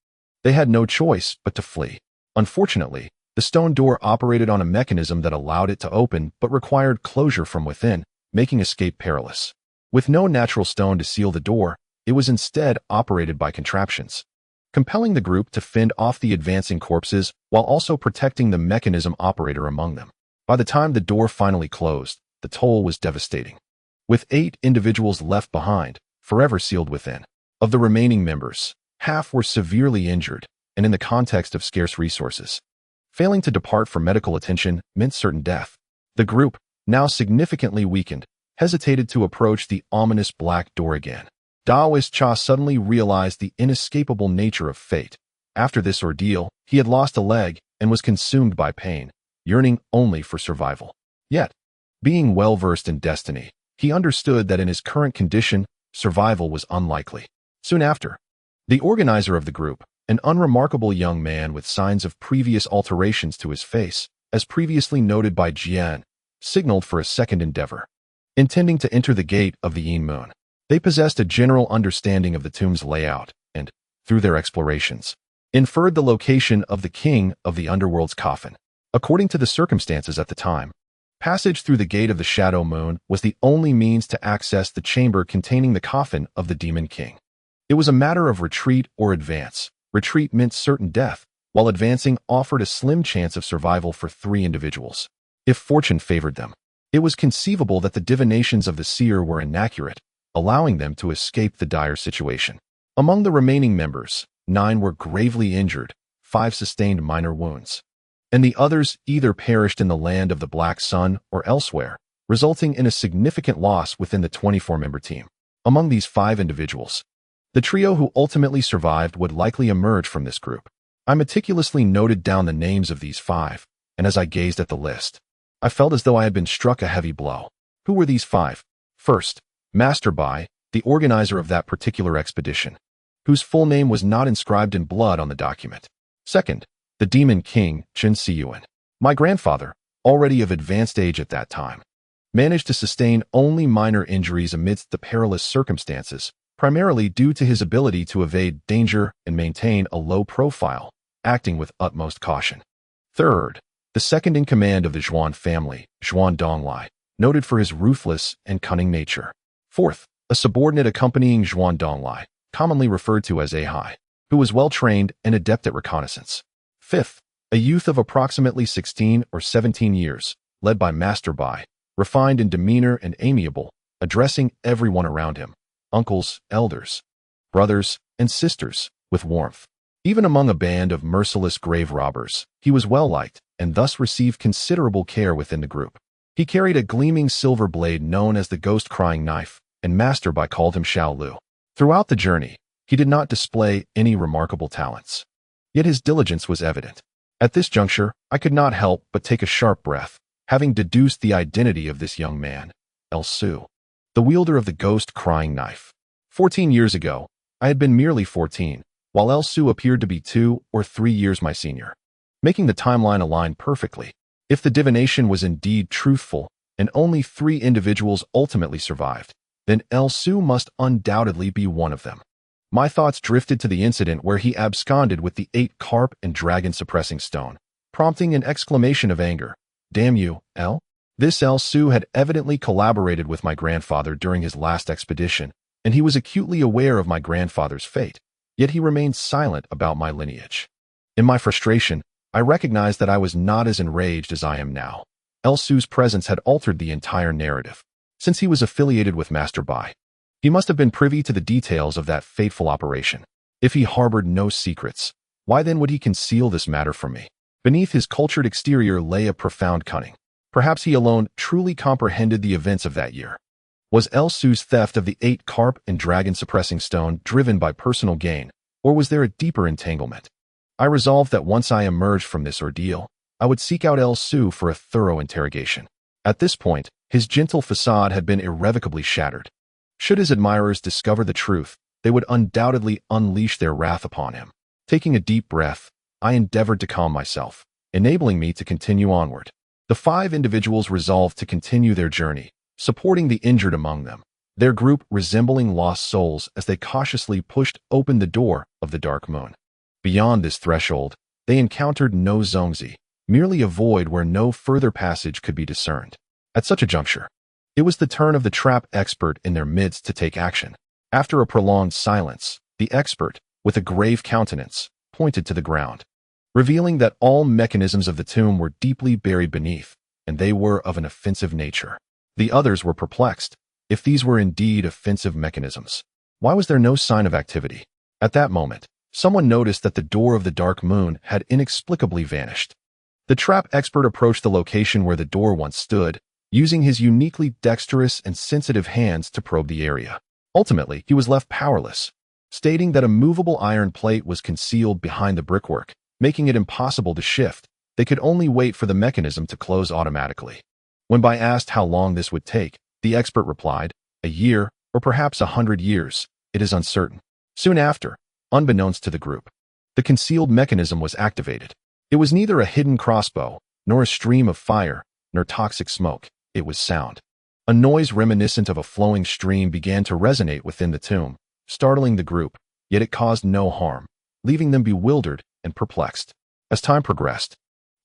They had no choice but to flee. Unfortunately, the stone door operated on a mechanism that allowed it to open but required closure from within, making escape perilous. With no natural stone to seal the door, it was instead operated by contraptions, compelling the group to fend off the advancing corpses while also protecting the mechanism operator among them. By the time the door finally closed, the toll was devastating. With 8 individuals left behind, forever sealed within. Of the remaining members, half were severely injured, and in the context of scarce resources, failing to depart for medical attention meant certain death. The group, now significantly weakened, hesitated to approach the ominous black door again. Daoist Cha suddenly realized the inescapable nature of fate. After this ordeal, he had lost a leg and was consumed by pain, yearning only for survival. Yet, being well-versed in destiny, he understood that in his current condition, survival was unlikely. Soon after, the organizer of the group, an unremarkable young man with signs of previous alterations to his face, as previously noted by Jian, signaled for a second endeavor. Intending to enter the gate of the Yin Moon, they possessed a general understanding of the tomb's layout and, through their explorations, inferred the location of the king of the underworld's coffin. According to the circumstances at the time, passage through the gate of the Shadow Moon was the only means to access the chamber containing the coffin of the Demon King. It was a matter of retreat or advance. Retreat meant certain death, while advancing offered a slim chance of survival for 3 individuals. If fortune favored them, it was conceivable that the divinations of the seer were inaccurate, allowing them to escape the dire situation. Among the remaining members, 9 were gravely injured, 5 sustained minor wounds, and the others either perished in the land of the Black Sun or elsewhere, resulting in a significant loss within the 24-member team. Among these 5 individuals, the trio who ultimately survived would likely emerge from this group. I meticulously noted down the names of these 5, and as I gazed at the list, I felt as though I had been struck a heavy blow. Who were these 5? First, Master Bai, the organizer of that particular expedition, whose full name was not inscribed in blood on the document. Second, the Demon King, Chen Siyuan. My grandfather, already of advanced age at that time, managed to sustain only minor injuries amidst the perilous circumstances, primarily due to his ability to evade danger and maintain a low profile, acting with utmost caution. Third, the second in command of the Zhuan family, Zhuan Donglai, noted for his ruthless and cunning nature. Fourth, a subordinate accompanying Zhuan Donglai, commonly referred to as 5he, who was well-trained and adept at reconnaissance. Fifth, a youth of approximately 16 or 17 years, led by Master Bai, refined in demeanor and amiable, addressing everyone around him, uncles, elders, brothers, and sisters, with warmth. Even among a band of merciless grave robbers, he was well-liked and thus received considerable care within the group. He carried a gleaming silver blade known as the ghost-crying knife, and Master Bai called him Xiao Lu. Throughout the journey, he did not display any remarkable talents, yet his diligence was evident. At this juncture, I could not help but take a sharp breath, having deduced the identity of this young man, Su, the wielder of the ghost-crying knife. 14 years ago, I had been merely 14, while Su appeared to be 2 or 3 years my senior, making the timeline align perfectly. If the divination was indeed truthful, and only 3 individuals ultimately survived, then Su must undoubtedly be one of them. My thoughts drifted to the incident where he absconded with the 8 carp and dragon suppressing stone, prompting an exclamation of anger. Damn you, L. This Su had evidently collaborated with my grandfather during his last expedition, and he was acutely aware of my grandfather's fate, yet he remained silent about my lineage. In my frustration, I recognized that I was not as enraged as I am now. Su's presence had altered the entire narrative. Since he was affiliated with Master Bai, he must have been privy to the details of that fateful operation. If he harbored no secrets, why then would he conceal this matter from me? Beneath his cultured exterior lay a profound cunning. Perhaps he alone truly comprehended the events of that year. Was El Su's theft of the 8 carp and dragon-suppressing stone driven by personal gain, or was there a deeper entanglement? I resolved that once I emerged from this ordeal, I would seek out El Su for a thorough interrogation. At this point, his gentle facade had been irrevocably shattered. Should his admirers discover the truth, they would undoubtedly unleash their wrath upon him. Taking a deep breath, I endeavored to calm myself, enabling me to continue onward. The 5 individuals resolved to continue their journey, supporting the injured among them, their group resembling lost souls as they cautiously pushed open the door of the dark moon. Beyond this threshold, they encountered no Zhongzi, merely a void where no further passage could be discerned. At such a juncture, it was the turn of the trap expert in their midst to take action. After a prolonged silence, the expert, with a grave countenance, pointed to the ground, revealing that all mechanisms of the tomb were deeply buried beneath, and they were of an offensive nature. The others were perplexed. If these were indeed offensive mechanisms, why was there no sign of activity? At that moment, someone noticed that the door of the dark moon had inexplicably vanished. The trap expert approached the location where the door once stood, using his uniquely dexterous and sensitive hands to probe the area. Ultimately, he was left powerless, stating that a movable iron plate was concealed behind the brickwork, making it impossible to shift. They could only wait for the mechanism to close automatically. When Bai asked how long this would take, the expert replied, "A year, or perhaps 100 years, it is uncertain." Soon after, unbeknownst to the group, the concealed mechanism was activated. It was neither a hidden crossbow, nor a stream of fire, nor toxic smoke. It was sound. A noise reminiscent of a flowing stream began to resonate within the tomb, startling the group, yet it caused no harm, leaving them bewildered and perplexed. As time progressed,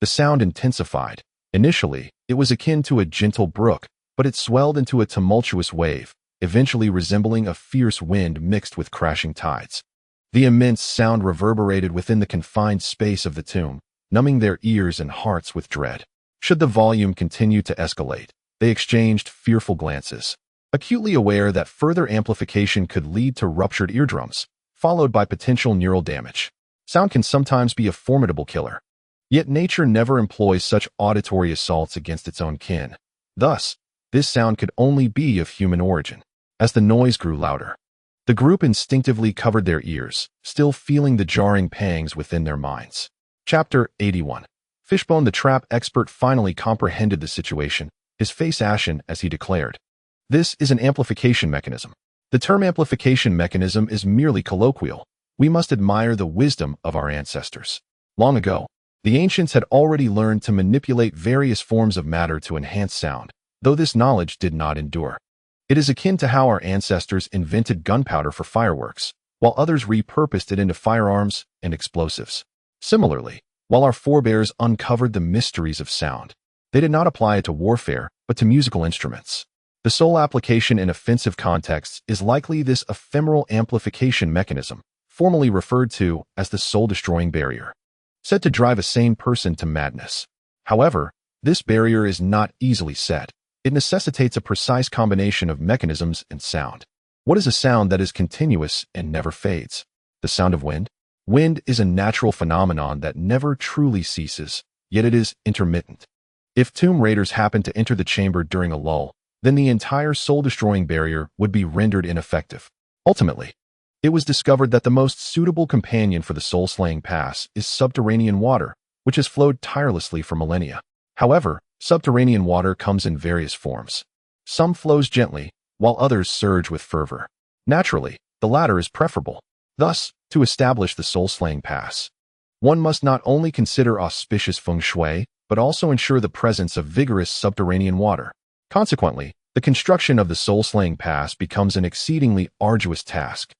the sound intensified. Initially, it was akin to a gentle brook, but it swelled into a tumultuous wave, eventually resembling a fierce wind mixed with crashing tides. The immense sound reverberated within the confined space of the tomb, numbing their ears and hearts with dread. Should the volume continue to escalate, they exchanged fearful glances, acutely aware that further amplification could lead to ruptured eardrums, followed by potential neural damage. Sound can sometimes be a formidable killer. Yet nature never employs such auditory assaults against its own kin. Thus, this sound could only be of human origin. As the noise grew louder, the group instinctively covered their ears, still feeling the jarring pangs within their minds. Chapter 81. Fishbone the trap expert finally comprehended the situation, his face ashen as he declared, "This is an amplification mechanism. The term amplification mechanism is merely colloquial. We must admire the wisdom of our ancestors. Long ago, the ancients had already learned to manipulate various forms of matter to enhance sound, though this knowledge did not endure. It is akin to how our ancestors invented gunpowder for fireworks, while others repurposed it into firearms and explosives. Similarly, while our forebears uncovered the mysteries of sound, they did not apply it to warfare, but to musical instruments. The sole application in offensive contexts is likely this ephemeral amplification mechanism, formerly referred to as the soul-destroying barrier, said to drive a sane person to madness. However, this barrier is not easily set. It necessitates a precise combination of mechanisms and sound. What is a sound that is continuous and never fades? The sound of wind? Wind is a natural phenomenon that never truly ceases, yet it is intermittent. If tomb raiders happen to enter the chamber during a lull, then the entire soul-destroying barrier would be rendered ineffective. Ultimately, it was discovered that the most suitable companion for the soul-slaying pass is subterranean water, which has flowed tirelessly for millennia. However, subterranean water comes in various forms. Some flows gently, while others surge with fervor. Naturally, the latter is preferable. Thus, to establish the soul-slaying pass, one must not only consider auspicious feng shui, but also ensure the presence of vigorous subterranean water. Consequently, the construction of the soul-slaying pass becomes an exceedingly arduous task.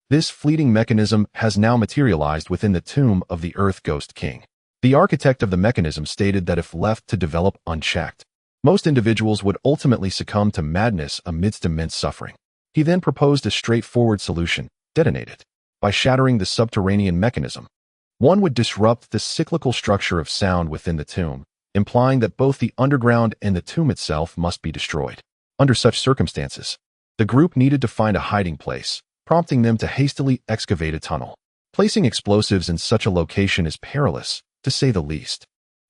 This fleeting mechanism has now materialized within the tomb of the Earth Ghost King. The architect of the mechanism stated that if left to develop unchecked, most individuals would ultimately succumb to madness amidst immense suffering. He then proposed a straightforward solution: detonate it. By shattering the subterranean mechanism, one would disrupt the cyclical structure of sound within the tomb, implying that both the underground and the tomb itself must be destroyed. Under such circumstances, the group needed to find a hiding place, prompting them to hastily excavate a tunnel. Placing explosives in such a location is perilous, to say the least.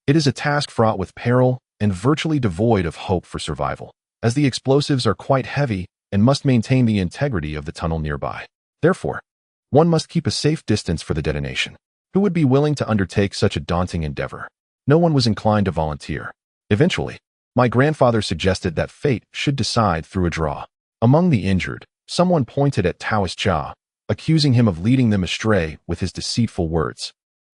It is a task fraught with peril and virtually devoid of hope for survival, as the explosives are quite heavy and must maintain the integrity of the tunnel nearby. Therefore, one must keep a safe distance for the detonation. Who would be willing to undertake such a daunting endeavor? No one was inclined to volunteer. Eventually, my grandfather suggested that fate should decide through a draw. Among the injured, someone pointed at Taoist Cha, accusing him of leading them astray with his deceitful words.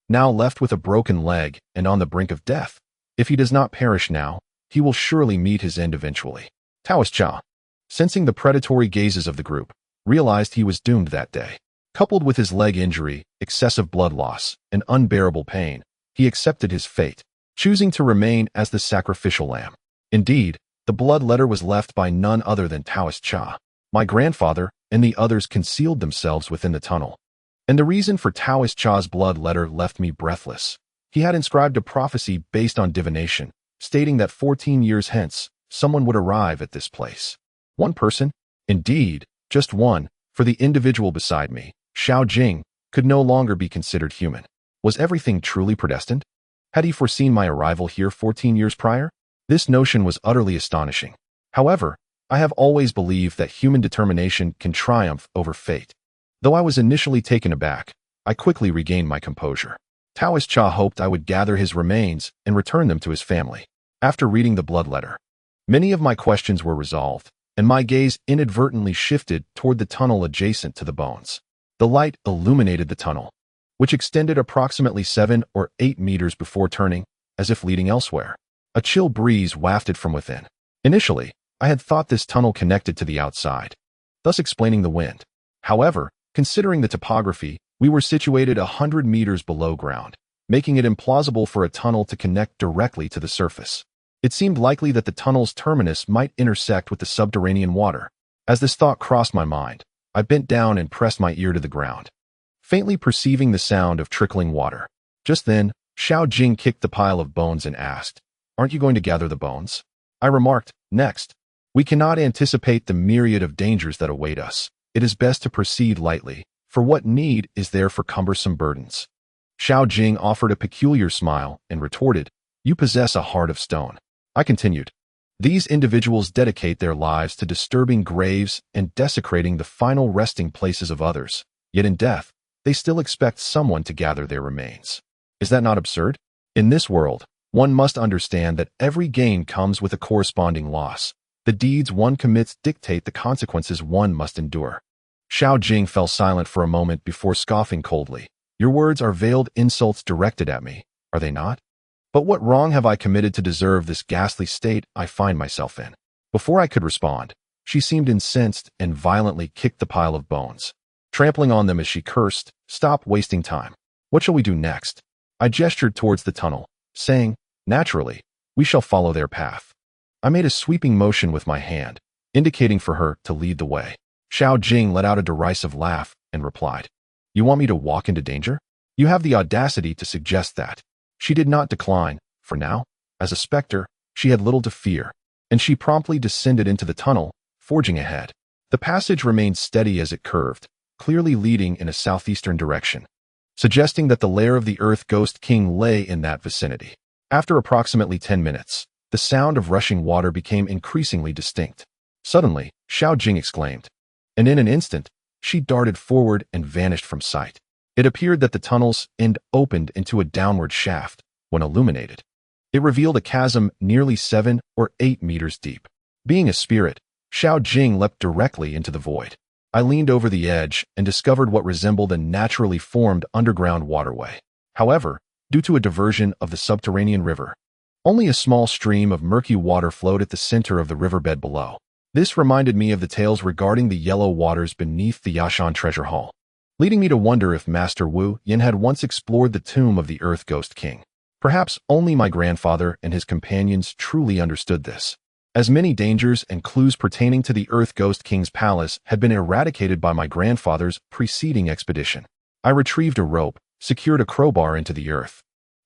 Now left with a broken leg and on the brink of death, if he does not perish now, he will surely meet his end eventually. Taoist Cha, sensing the predatory gazes of the group, realized he was doomed that day. Coupled with his leg injury, excessive blood loss, and unbearable pain, he accepted his fate, choosing to remain as the sacrificial lamb. Indeed, the blood letter was left by none other than Taoist Cha. My grandfather and the others concealed themselves within the tunnel. And the reason for Taoist Cha's blood letter left me breathless. He had inscribed a prophecy based on divination, stating that 14 years hence, someone would arrive at this place. One person, indeed, just one, for the individual beside me, Xiao Jing, could no longer be considered human. Was everything truly predestined? Had he foreseen my arrival here 14 years prior? This notion was utterly astonishing. However, I have always believed that human determination can triumph over fate. Though I was initially taken aback, I quickly regained my composure. Taoist Cha hoped I would gather his remains and return them to his family. After reading the blood letter, many of my questions were resolved, and my gaze inadvertently shifted toward the tunnel adjacent to the bones. The light illuminated the tunnel, which extended approximately 7 or 8 meters before turning, as if leading elsewhere. A chill breeze wafted from within. Initially, I had thought this tunnel connected to the outside, thus explaining the wind. However, considering the topography, we were situated 100 meters below ground, making it implausible for a tunnel to connect directly to the surface. It seemed likely that the tunnel's terminus might intersect with the subterranean water. As this thought crossed my mind, I bent down and pressed my ear to the ground, faintly perceiving the sound of trickling water. Just then, Xiao Jing kicked the pile of bones and asked, "Aren't you going to gather the bones?" I remarked, "Next. We cannot anticipate the myriad of dangers that await us. It is best to proceed lightly, for what need is there for cumbersome burdens?" Xiao Jing offered a peculiar smile and retorted, "You possess a heart of stone." I continued, "These individuals dedicate their lives to disturbing graves and desecrating the final resting places of others, yet in death, they still expect someone to gather their remains. Is that not absurd? In this world, one must understand that every gain comes with a corresponding loss. The deeds one commits dictate the consequences one must endure." Xiao Jing fell silent for a moment before scoffing coldly. "Your words are veiled insults directed at me, are they not? But what wrong have I committed to deserve this ghastly state I find myself in?" Before I could respond, she seemed incensed and violently kicked the pile of bones, trampling on them as she cursed, "Stop wasting time. What shall we do next?" I gestured towards the tunnel, saying, "Naturally, we shall follow their path." I made a sweeping motion with my hand, indicating for her to lead the way. Xiao Jing let out a derisive laugh and replied, "You want me to walk into danger? You have the audacity to suggest that." She did not decline, for now, as a specter, she had little to fear, and she promptly descended into the tunnel, forging ahead. The passage remained steady as it curved, clearly leading in a southeastern direction, suggesting that the lair of the Earth Ghost King lay in that vicinity. After approximately 10 minutes, the sound of rushing water became increasingly distinct. Suddenly, Xiao Jing exclaimed, and in an instant, she darted forward and vanished from sight. It appeared that the tunnel's end opened into a downward shaft. When illuminated, it revealed a chasm nearly 7 or 8 meters deep. Being a spirit, Xiao Jing leapt directly into the void. I leaned over the edge and discovered what resembled a naturally formed underground waterway. However, due to a diversion of the subterranean river, only a small stream of murky water flowed at the center of the riverbed below. This reminded me of the tales regarding the yellow waters beneath the Yashan Treasure Hall, leading me to wonder if Master Wu Yin had once explored the tomb of the Earth Ghost King. Perhaps only my grandfather and his companions truly understood this, as many dangers and clues pertaining to the Earth Ghost King's palace had been eradicated by my grandfather's preceding expedition. I retrieved a rope, secured a crowbar into the earth,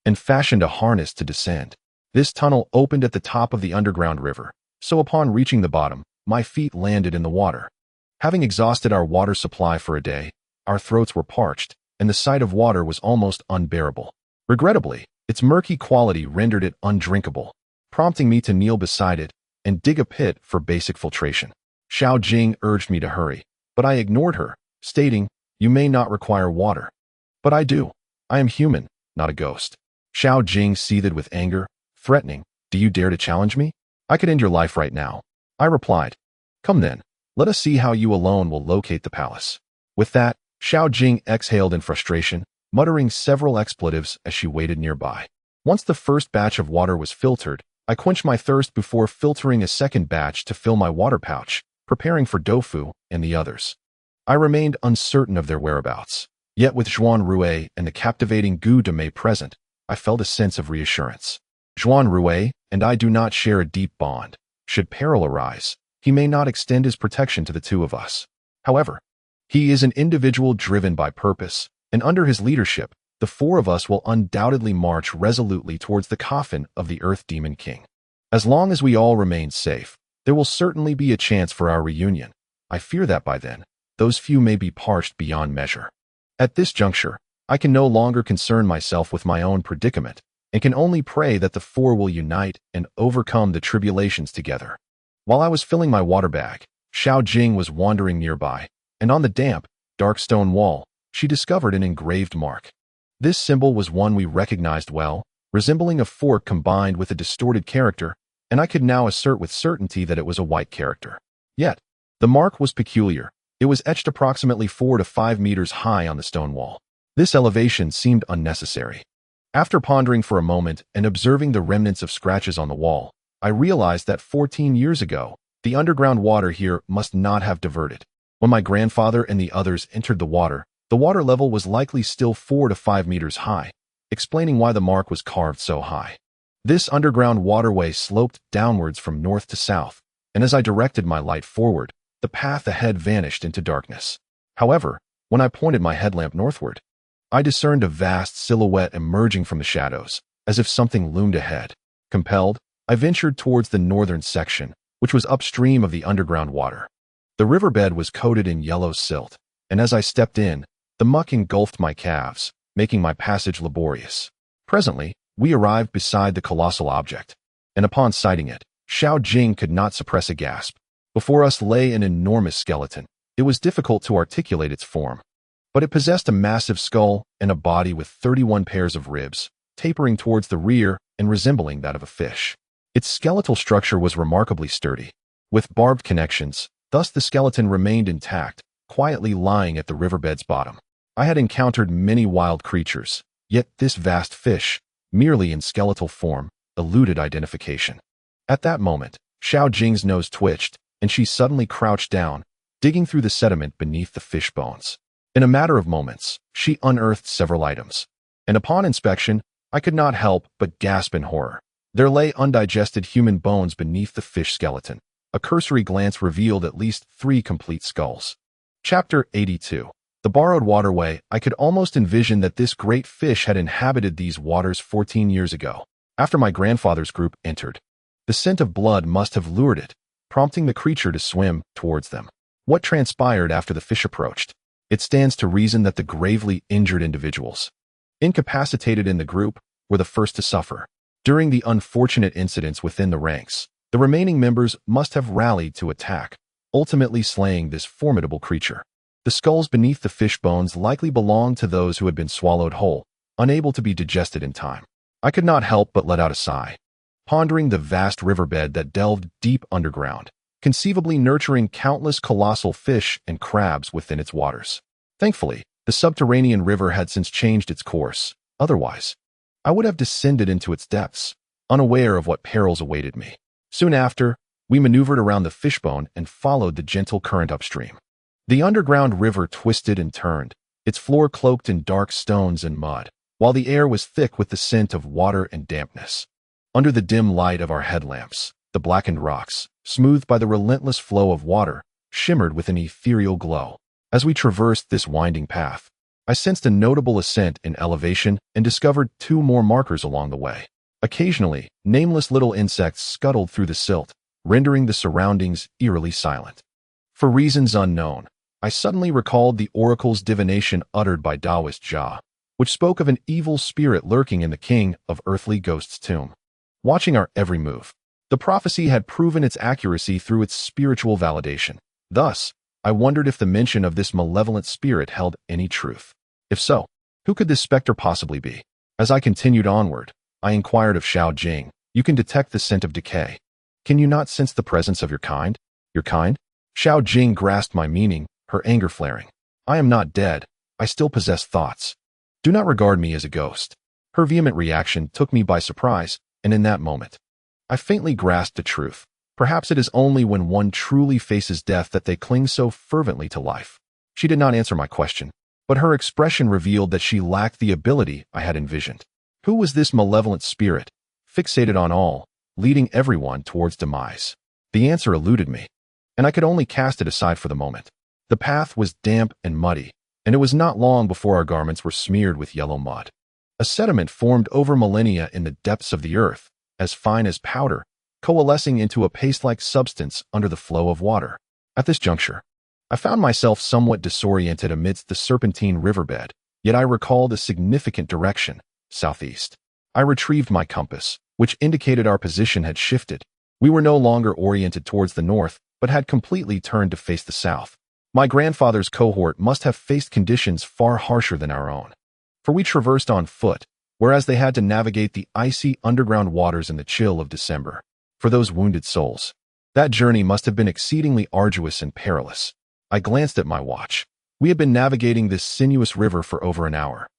and fashioned a harness to descend. This tunnel opened at the top of the underground river, so upon reaching the bottom, my feet landed in the water. Having exhausted our water supply for a day, our throats were parched, and the sight of water was almost unbearable. Regrettably, its murky quality rendered it undrinkable, prompting me to kneel beside it and dig a pit for basic filtration. Xiao Jing urged me to hurry, but I ignored her, stating, "You may not require water." "But I do. I am human, not a ghost." Xiao Jing seethed with anger, threatening, "Do you dare to challenge me? I could end your life right now." I replied, "Come then, let us see how you alone will locate the palace." With that, Xiao Jing exhaled in frustration, muttering several expletives as she waited nearby. Once the first batch of water was filtered, I quenched my thirst before filtering a second batch to fill my water pouch, preparing for Doufu and the others. I remained uncertain of their whereabouts. Yet with Zhuanrui and the captivating Gu Demei present, I felt a sense of reassurance. Zhuanrui and I do not share a deep bond. Should peril arise, he may not extend his protection to the two of us. However, he is an individual driven by purpose, and under his leadership, the four of us will undoubtedly march resolutely towards the coffin of the Earth Demon King. As long as we all remain safe, there will certainly be a chance for our reunion. I fear that by then, those few may be parched beyond measure. At this juncture, I can no longer concern myself with my own predicament, and can only pray that the four will unite and overcome the tribulations together. While I was filling my water bag, Xiao Jing was wandering nearby, and on the damp, dark stone wall, she discovered an engraved mark. This symbol was one we recognized well, resembling a fork combined with a distorted character, and I could now assert with certainty that it was a white character. Yet, the mark was peculiar. It was etched approximately 4 to 5 meters high on the stone wall. This elevation seemed unnecessary. After pondering for a moment and observing the remnants of scratches on the wall, I realized that 14 years ago, the underground water here must not have diverted. When my grandfather and the others entered the water level was likely still 4 to 5 meters high, explaining why the mark was carved so high. This underground waterway sloped downwards from north to south, and as I directed my light forward, the path ahead vanished into darkness. However, when I pointed my headlamp northward, I discerned a vast silhouette emerging from the shadows, as if something loomed ahead. Compelled, I ventured towards the northern section, which was upstream of the underground water. The riverbed was coated in yellow silt, and as I stepped in, the muck engulfed my calves, making my passage laborious. Presently, we arrived beside the colossal object, and upon sighting it, Xiao Jing could not suppress a gasp. Before us lay an enormous skeleton. It was difficult to articulate its form, but it possessed a massive skull and a body with 31 pairs of ribs, tapering towards the rear and resembling that of a fish. Its skeletal structure was remarkably sturdy, with barbed connections, thus the skeleton remained intact, quietly lying at the riverbed's bottom. I had encountered many wild creatures, yet this vast fish, merely in skeletal form, eluded identification. At that moment, Xiao Jing's nose twitched, and she suddenly crouched down, digging through the sediment beneath the fish bones. In a matter of moments, she unearthed several items, and upon inspection, I could not help but gasp in horror. There lay undigested human bones beneath the fish skeleton. A cursory glance revealed at least 3 complete skulls. Chapter 82. The borrowed waterway. I could almost envision that this great fish had inhabited these waters 14 years ago, after my grandfather's group entered. The scent of blood must have lured it, prompting the creature to swim towards them. What transpired after the fish approached? It stands to reason that the gravely injured individuals, incapacitated in the group, were the first to suffer. During the unfortunate incidents within the ranks, the remaining members must have rallied to attack, ultimately slaying this formidable creature. The skulls beneath the fish bones likely belonged to those who had been swallowed whole, unable to be digested in time. I could not help but let out a sigh, pondering the vast riverbed that delved deep underground, conceivably nurturing countless colossal fish and crabs within its waters. Thankfully, the subterranean river had since changed its course. Otherwise, I would have descended into its depths, unaware of what perils awaited me. Soon after, we maneuvered around the fishbone and followed the gentle current upstream. The underground river twisted and turned, its floor cloaked in dark stones and mud, while the air was thick with the scent of water and dampness. Under the dim light of our headlamps, the blackened rocks, smoothed by the relentless flow of water, shimmered with an ethereal glow. As we traversed this winding path, I sensed a notable ascent in elevation and discovered 2 more markers along the way. Occasionally, nameless little insects scuttled through the silt, rendering the surroundings eerily silent. For reasons unknown, I suddenly recalled the oracle's divination uttered by Taoist Jia, which spoke of an evil spirit lurking in the king of earthly ghosts' tomb, watching our every move. The prophecy had proven its accuracy through its spiritual validation. Thus, I wondered if the mention of this malevolent spirit held any truth. If so, who could this specter possibly be? As I continued onward, I inquired of Xiao Jing, "You can detect the scent of decay. Can you not sense the presence of your kind? Your kind?" Xiao Jing grasped my meaning, her anger flaring. "I am not dead. I still possess thoughts. Do not regard me as a ghost." Her vehement reaction took me by surprise, and in that moment, I faintly grasped the truth. Perhaps it is only when one truly faces death that they cling so fervently to life. She did not answer my question, but her expression revealed that she lacked the ability I had envisioned. Who was this malevolent spirit, fixated on all, leading everyone towards demise? The answer eluded me, and I could only cast it aside for the moment. The path was damp and muddy, and it was not long before our garments were smeared with yellow mud. A sediment formed over millennia in the depths of the earth, as fine as powder, coalescing into a paste-like substance under the flow of water. At this juncture, I found myself somewhat disoriented amidst the serpentine riverbed, yet I recalled a significant direction, southeast. I retrieved my compass, which indicated our position had shifted. We were no longer oriented towards the north, but had completely turned to face the south. My grandfather's cohort must have faced conditions far harsher than our own, for we traversed on foot, whereas they had to navigate the icy underground waters in the chill of December. For those wounded souls, that journey must have been exceedingly arduous and perilous. I glanced at my watch. We had been navigating this sinuous river for over an hour,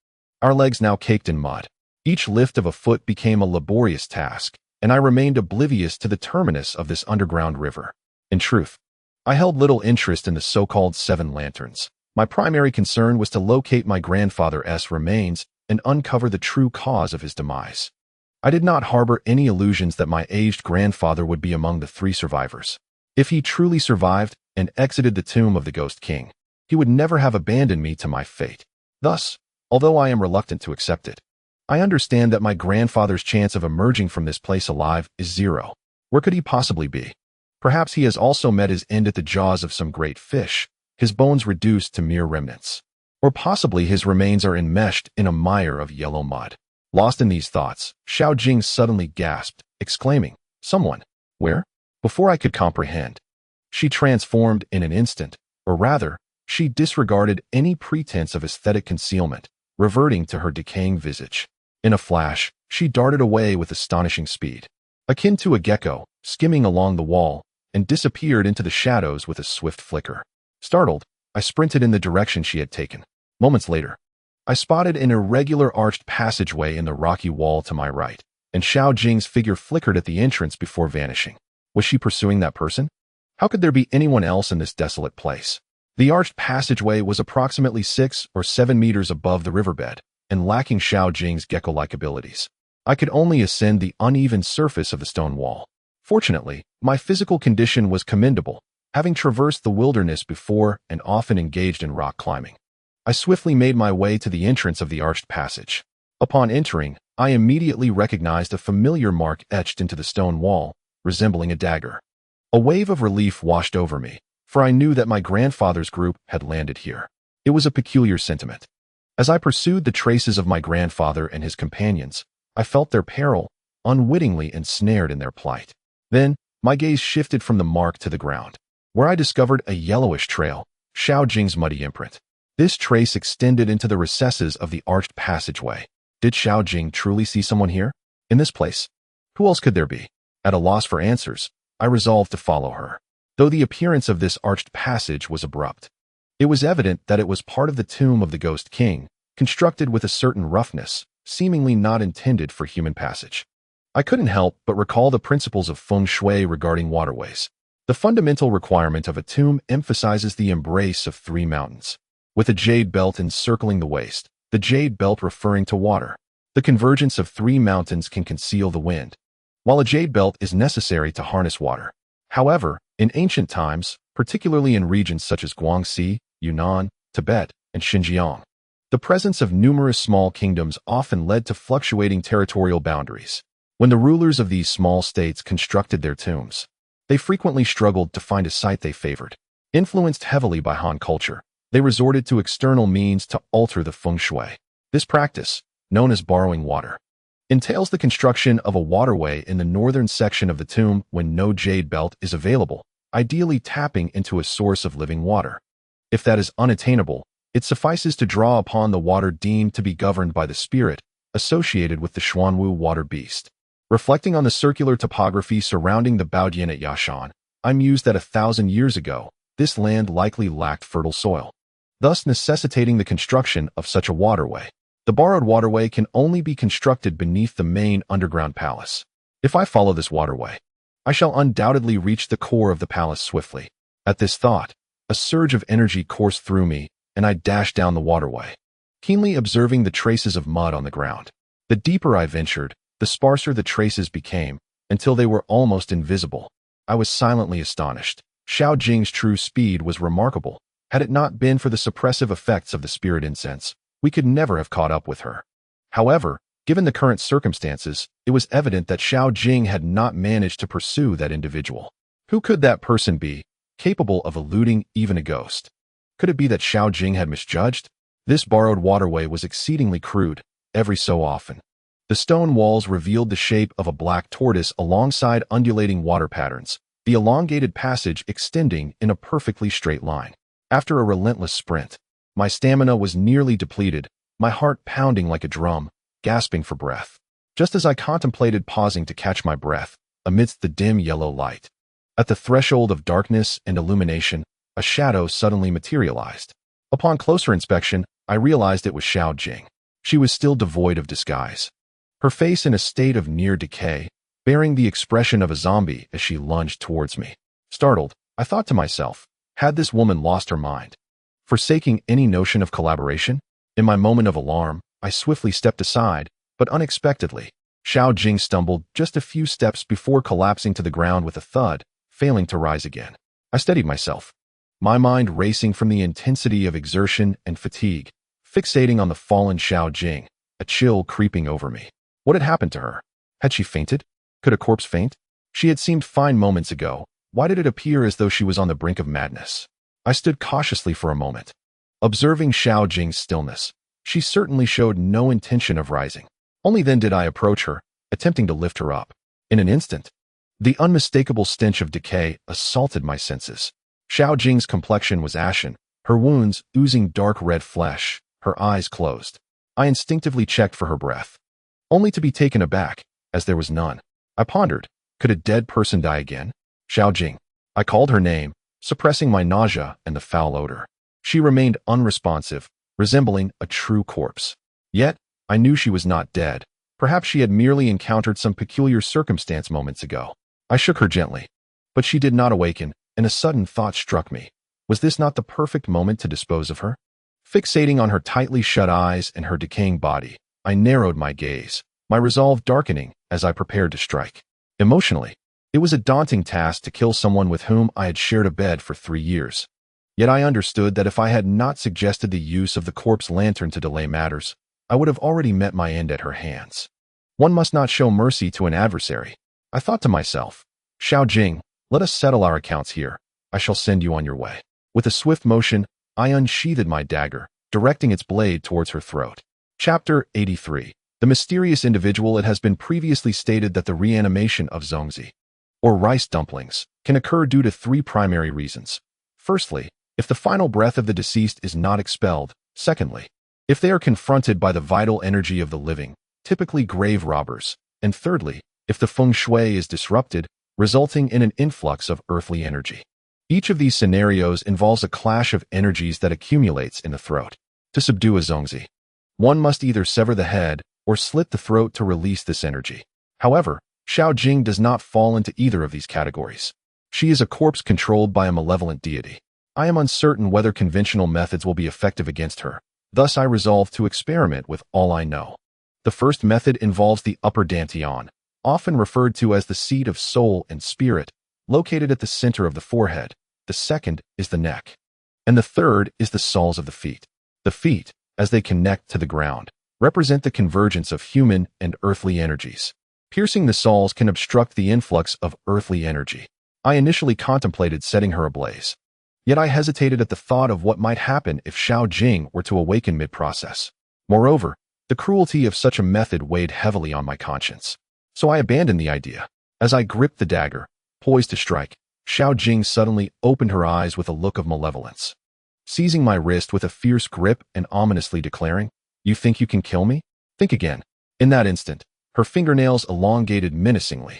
our legs now caked in mud. Each lift of a foot became a laborious task, and I remained oblivious to the terminus of this underground river. In truth, I held little interest in the so-called 7 lanterns. My primary concern was to locate my grandfather's remains and uncover the true cause of his demise. I did not harbor any illusions that my aged grandfather would be among the 3 survivors. If he truly survived and exited the tomb of the Ghost King, he would never have abandoned me to my fate. Thus, although I am reluctant to accept it, I understand that my grandfather's chance of emerging from this place alive is 0. Where could he possibly be? Perhaps he has also met his end at the jaws of some great fish, his bones reduced to mere remnants. Or possibly his remains are enmeshed in a mire of yellow mud. Lost in these thoughts, Xiao Jing suddenly gasped, exclaiming, "Someone! Where?" Before I could comprehend, she transformed in an instant, or rather, she disregarded any pretense of aesthetic concealment, reverting to her decaying visage. In a flash, she darted away with astonishing speed, akin to a gecko, skimming along the wall, and disappeared into the shadows with a swift flicker. Startled, I sprinted in the direction she had taken. Moments later, I spotted an irregular arched passageway in the rocky wall to my right, and Xiao Jing's figure flickered at the entrance before vanishing. Was she pursuing that person? How could there be anyone else in this desolate place? The arched passageway was approximately 6 or 7 meters above the riverbed, and lacking Xiao Jing's gecko-like abilities, I could only ascend the uneven surface of the stone wall. Fortunately, my physical condition was commendable, having traversed the wilderness before and often engaged in rock climbing. I swiftly made my way to the entrance of the arched passage. Upon entering, I immediately recognized a familiar mark etched into the stone wall, resembling a dagger. A wave of relief washed over me, for I knew that my grandfather's group had landed here. It was a peculiar sentiment. As I pursued the traces of my grandfather and his companions, I felt their peril, unwittingly ensnared in their plight. Then, my gaze shifted from the mark to the ground, where I discovered a yellowish trail, Xiao Jing's muddy imprint. This trace extended into the recesses of the arched passageway. Did Xiao Jing truly see someone here? In this place? Who else could there be? At a loss for answers, I resolved to follow her. Though the appearance of this arched passage was abrupt, it was evident that it was part of the tomb of the Ghost King, constructed with a certain roughness, seemingly not intended for human passage. I couldn't help but recall the principles of feng shui regarding waterways. The fundamental requirement of a tomb emphasizes the embrace of 3 mountains, with a jade belt encircling the waist, the jade belt referring to water. The convergence of 3 mountains can conceal the wind, while a jade belt is necessary to harness water. However, in ancient times, particularly in regions such as Guangxi, Yunnan, Tibet, and Xinjiang, the presence of numerous small kingdoms often led to fluctuating territorial boundaries. When the rulers of these small states constructed their tombs, They frequently struggled to find a site they favored. Influenced heavily by Han culture, they resorted to external means to alter the feng shui. This practice, known as borrowing water, entails the construction of a waterway in the northern section of the tomb when no jade belt is available, ideally tapping into a source of living water. If that is unattainable, it suffices to draw upon the water deemed to be governed by the spirit associated with the Zhuanrui water beast. Reflecting on the circular topography surrounding the Baodian at Yashan, I mused that 1,000 years ago, this land likely lacked fertile soil, thus necessitating the construction of such a waterway. The borrowed waterway can only be constructed beneath the main underground palace. If I follow this waterway, I shall undoubtedly reach the core of the palace swiftly. At this thought, a surge of energy coursed through me, and I dashed down the waterway, keenly observing the traces of mud on the ground. The deeper I ventured, the sparser the traces became, until they were almost invisible. I was silently astonished. Xiao Jing's true speed was remarkable. Had it not been for the suppressive effects of the spirit incense, we could never have caught up with her. However, given the current circumstances, it was evident that Xiao Jing had not managed to pursue that individual. Who could that person be, capable of eluding even a ghost? Could it be that Xiao Jing had misjudged? This borrowed waterway was exceedingly crude, every so often. The stone walls revealed the shape of a black tortoise alongside undulating water patterns, the elongated passage extending in a perfectly straight line. After a relentless sprint, my stamina was nearly depleted, my heart pounding like a drum, gasping for breath. Just as I contemplated pausing to catch my breath, amidst the dim yellow light, at the threshold of darkness and illumination, a shadow suddenly materialized. Upon closer inspection, I realized it was Xiao Jing. She was still devoid of disguise, her face in a state of near decay, bearing the expression of a zombie as she lunged towards me. Startled, I thought to myself, had this woman lost her mind, forsaking any notion of collaboration? In my moment of alarm, I swiftly stepped aside, but unexpectedly, Xiao Jing stumbled just a few steps before collapsing to the ground with a thud, failing to rise again. I steadied myself, my mind racing from the intensity of exertion and fatigue, fixating on the fallen Xiao Jing, a chill creeping over me. What had happened to her? Had she fainted? Could a corpse faint? She had seemed fine moments ago. Why did it appear as though she was on the brink of madness? I stood cautiously for a moment, observing Xiao Jing's stillness. She certainly showed no intention of rising. Only then did I approach her, attempting to lift her up. In an instant, the unmistakable stench of decay assaulted my senses. Xiao Jing's complexion was ashen, her wounds oozing dark red flesh, her eyes closed. I instinctively checked for her breath, only to be taken aback, as there was none. I pondered, could a dead person die again? Xiao Jing. I called her name, suppressing my nausea and the foul odor. She remained unresponsive, resembling a true corpse. Yet, I knew she was not dead. Perhaps she had merely encountered some peculiar circumstance moments ago. I shook her gently, but she did not awaken, and a sudden thought struck me. Was this not the perfect moment to dispose of her? Fixating on her tightly shut eyes and her decaying body, I narrowed my gaze, my resolve darkening as I prepared to strike. Emotionally, it was a daunting task to kill someone with whom I had shared a bed for 3 years. Yet I understood that if I had not suggested the use of the corpse lantern to delay matters, I would have already met my end at her hands. One must not show mercy to an adversary. I thought to myself, Xiao Jing, let us settle our accounts here. I shall send you on your way. With a swift motion, I unsheathed my dagger, directing its blade towards her throat. Chapter 83. The mysterious individual. It has been previously stated that the reanimation of zongzi, or rice dumplings, can occur due to 3 primary reasons. Firstly, if the final breath of the deceased is not expelled. Secondly, if they are confronted by the vital energy of the living, typically grave robbers. And thirdly, if the feng shui is disrupted, resulting in an influx of earthly energy. Each of these scenarios involves a clash of energies that accumulates in the throat. To subdue a zongzi, one must either sever the head or slit the throat to release this energy. However, Xiao Jing does not fall into either of these categories. She is a corpse controlled by a malevolent deity. I am uncertain whether conventional methods will be effective against her. Thus I resolve to experiment with all I know. The first method involves the upper dantian, often referred to as the seat of soul and spirit, located at the center of the forehead. The second is the neck, and the third is the soles of the feet. The feet, as they connect to the ground, represent the convergence of human and earthly energies. Piercing the soles can obstruct the influx of earthly energy. I initially contemplated setting her ablaze. Yet I hesitated at the thought of what might happen if Xiao Jing were to awaken mid-process. Moreover, the cruelty of such a method weighed heavily on my conscience. So I abandoned the idea. As I gripped the dagger, poised to strike, Xiao Jing suddenly opened her eyes with a look of malevolence. Seizing my wrist with a fierce grip and ominously declaring, "You think you can kill me? Think again." In that instant, her fingernails elongated menacingly.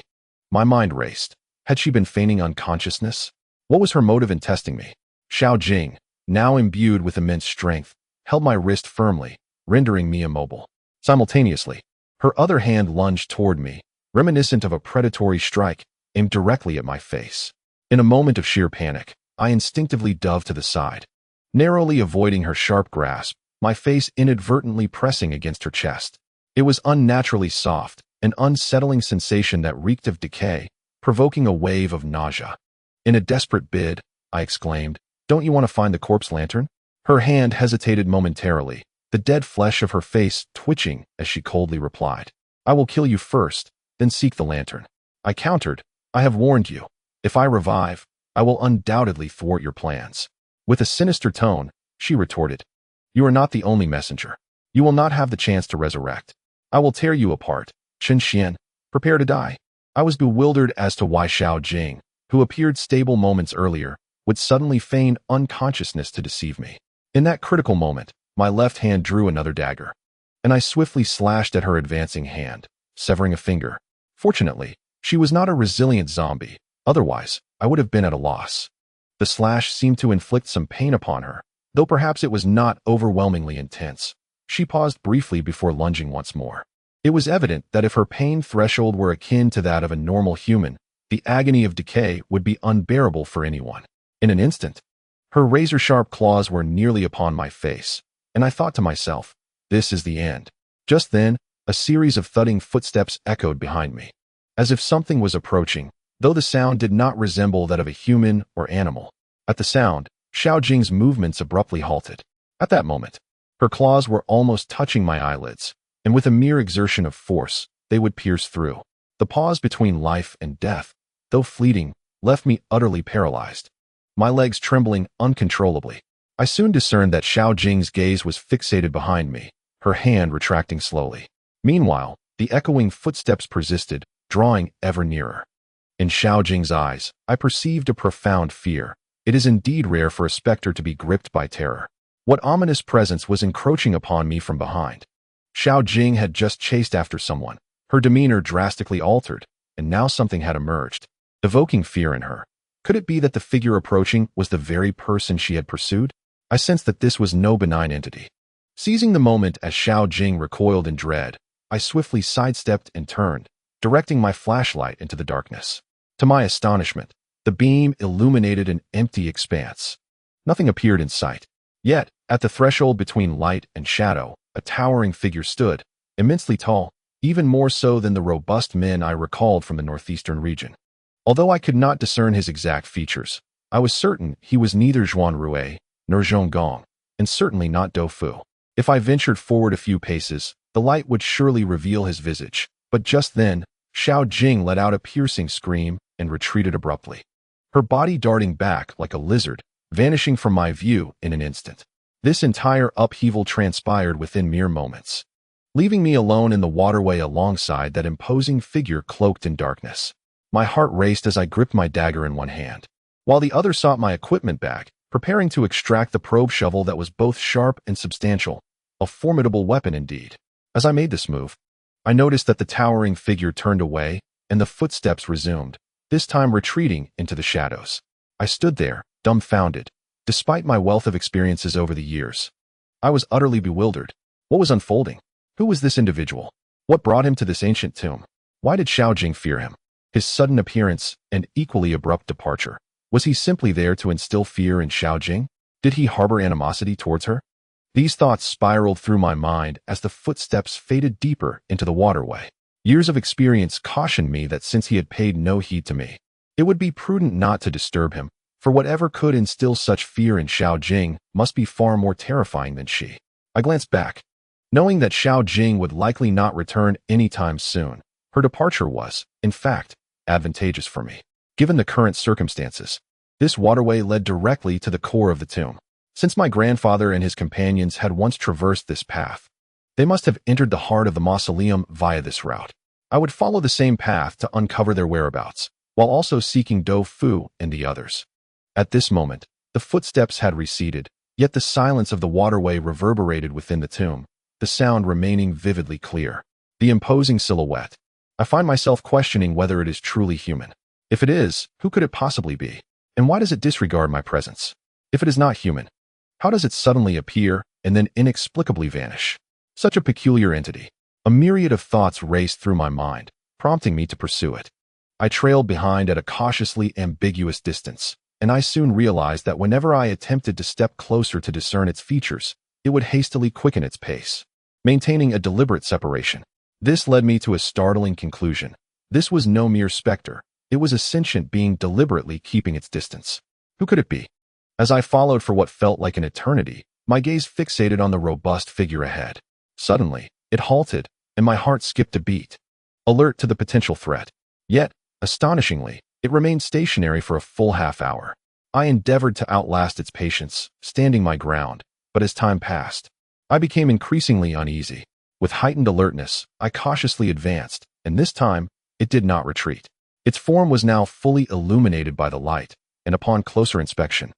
My mind raced. Had she been feigning unconsciousness? What was her motive in testing me? Xiao Jing, now imbued with immense strength, held my wrist firmly, rendering me immobile. Simultaneously, her other hand lunged toward me, reminiscent of a predatory strike, aimed directly at my face. In a moment of sheer panic, I instinctively dove to the side, narrowly avoiding her sharp grasp, my face inadvertently pressing against her chest. It was unnaturally soft, an unsettling sensation that reeked of decay, provoking a wave of nausea. In a desperate bid, I exclaimed, "Don't you want to find the corpse lantern?" Her hand hesitated momentarily, the dead flesh of her face twitching as she coldly replied, "I will kill you first, then seek the lantern." I countered, "I have warned you. If I revive, I will undoubtedly thwart your plans." With a sinister tone, she retorted, "You are not the only messenger. You will not have the chance to resurrect. I will tear you apart. Chen Xian, prepare to die." I was bewildered as to why Xiao Jing, who appeared stable moments earlier, would suddenly feign unconsciousness to deceive me. In that critical moment, my left hand drew another dagger, and I swiftly slashed at her advancing hand, severing a finger. Fortunately, she was not a resilient zombie, otherwise I would have been at a loss. The slash seemed to inflict some pain upon her, though perhaps it was not overwhelmingly intense. She paused briefly before lunging once more. It was evident that if her pain threshold were akin to that of a normal human, the agony of decay would be unbearable for anyone. In an instant, her razor-sharp claws were nearly upon my face, and I thought to myself, this is the end. Just then, a series of thudding footsteps echoed behind me, as if something was approaching, though the sound did not resemble that of a human or animal. At the sound, Xiao Jing's movements abruptly halted. At that moment, her claws were almost touching my eyelids, and with a mere exertion of force, they would pierce through. The pause between life and death, though fleeting, left me utterly paralyzed, my legs trembling uncontrollably. I soon discerned that Xiao Jing's gaze was fixated behind me, her hand retracting slowly. Meanwhile, the echoing footsteps persisted, drawing ever nearer. In Xiao Jing's eyes, I perceived a profound fear. It is indeed rare for a specter to be gripped by terror. What ominous presence was encroaching upon me from behind? Xiao Jing had just chased after someone, her demeanor drastically altered, and now something had emerged, evoking fear in her. Could it be that the figure approaching was the very person she had pursued? I sensed that this was no benign entity. Seizing the moment as Xiao Jing recoiled in dread, I swiftly sidestepped and turned, directing my flashlight into the darkness. To my astonishment, the beam illuminated an empty expanse. Nothing appeared in sight. Yet, at the threshold between light and shadow, a towering figure stood, immensely tall, even more so than the robust men I recalled from the northeastern region. Although I could not discern his exact features, I was certain he was neither Zhuanrui nor Zhonggong, and certainly not Doufu. If I ventured forward a few paces, the light would surely reveal his visage. But just then, Xiao Jing let out a piercing scream and retreated abruptly, her body darting back like a lizard, vanishing from my view in an instant. This entire upheaval transpired within mere moments, leaving me alone in the waterway alongside that imposing figure cloaked in darkness. My heart raced as I gripped my dagger in one hand, while the other sought my equipment bag, preparing to extract the probe shovel that was both sharp and substantial, a formidable weapon indeed. As I made this move, I noticed that the towering figure turned away and the footsteps resumed, this time retreating into the shadows. I stood there, dumbfounded. Despite my wealth of experiences over the years, I was utterly bewildered. What was unfolding? Who was this individual? What brought him to this ancient tomb? Why did Xiao Jing fear him? His sudden appearance and equally abrupt departure. Was he simply there to instill fear in Xiao Jing? Did he harbor animosity towards her? These thoughts spiraled through my mind as the footsteps faded deeper into the waterway. Years of experience cautioned me that since he had paid no heed to me, it would be prudent not to disturb him, for whatever could instill such fear in Xiao Jing must be far more terrifying than she. I glanced back, knowing that Xiao Jing would likely not return anytime soon. Her departure was, in fact, advantageous for me. Given the current circumstances, this waterway led directly to the core of the tomb. Since my grandfather and his companions had once traversed this path, they must have entered the heart of the mausoleum via this route. I would follow the same path to uncover their whereabouts, while also seeking Do Fu and the others. At this moment, the footsteps had receded, yet the silence of the waterway reverberated within the tomb, the sound remaining vividly clear. The imposing silhouette. I find myself questioning whether it is truly human. If it is, who could it possibly be? And why does it disregard my presence? If it is not human, how does it suddenly appear and then inexplicably vanish? Such a peculiar entity. A myriad of thoughts raced through my mind, prompting me to pursue it. I trailed behind at a cautiously ambiguous distance, and I soon realized that whenever I attempted to step closer to discern its features, it would hastily quicken its pace, maintaining a deliberate separation. This led me to a startling conclusion. This was no mere specter. It was a sentient being deliberately keeping its distance. Who could it be? As I followed for what felt like an eternity, my gaze fixated on the robust figure ahead. Suddenly, it halted, and my heart skipped a beat, alert to the potential threat. Yet, astonishingly, it remained stationary for a full half-hour. I endeavored to outlast its patience, standing my ground, but as time passed, I became increasingly uneasy. With heightened alertness, I cautiously advanced, and this time, it did not retreat. Its form was now fully illuminated by the light, and upon closer inspection,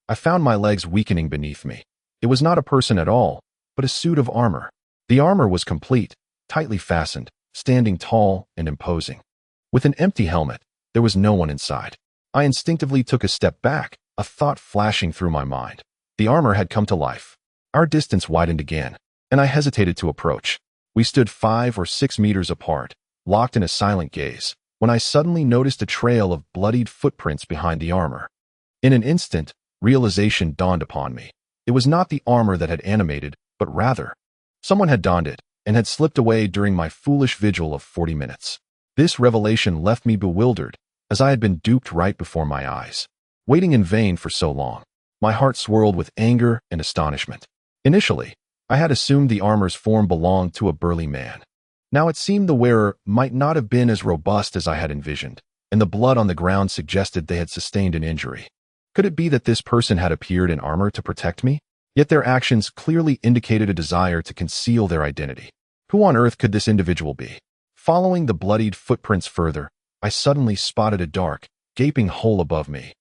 I found my legs weakening beneath me. It was not a person at all, but a suit of armor. The armor was complete, tightly fastened, standing tall and imposing. With an empty helmet, there was no one inside. I instinctively took a step back, a thought flashing through my mind. The armor had come to life. Our distance widened again, and I hesitated to approach. We stood 5 or 6 meters apart, locked in a silent gaze, when I suddenly noticed a trail of bloodied footprints behind the armor. In an instant, realization dawned upon me. It was not the armor that had animated, but rather, someone had donned it and had slipped away during my foolish vigil of 40 minutes. This revelation left me bewildered, as I had been duped right before my eyes. Waiting in vain for so long, my heart swirled with anger and astonishment. Initially, I had assumed the armor's form belonged to a burly man. Now it seemed the wearer might not have been as robust as I had envisioned, and the blood on the ground suggested they had sustained an injury. Could it be that this person had appeared in armor to protect me? Yet their actions clearly indicated a desire to conceal their identity. Who on earth could this individual be? Following the bloodied footprints further, I suddenly spotted a dark, gaping hole above me.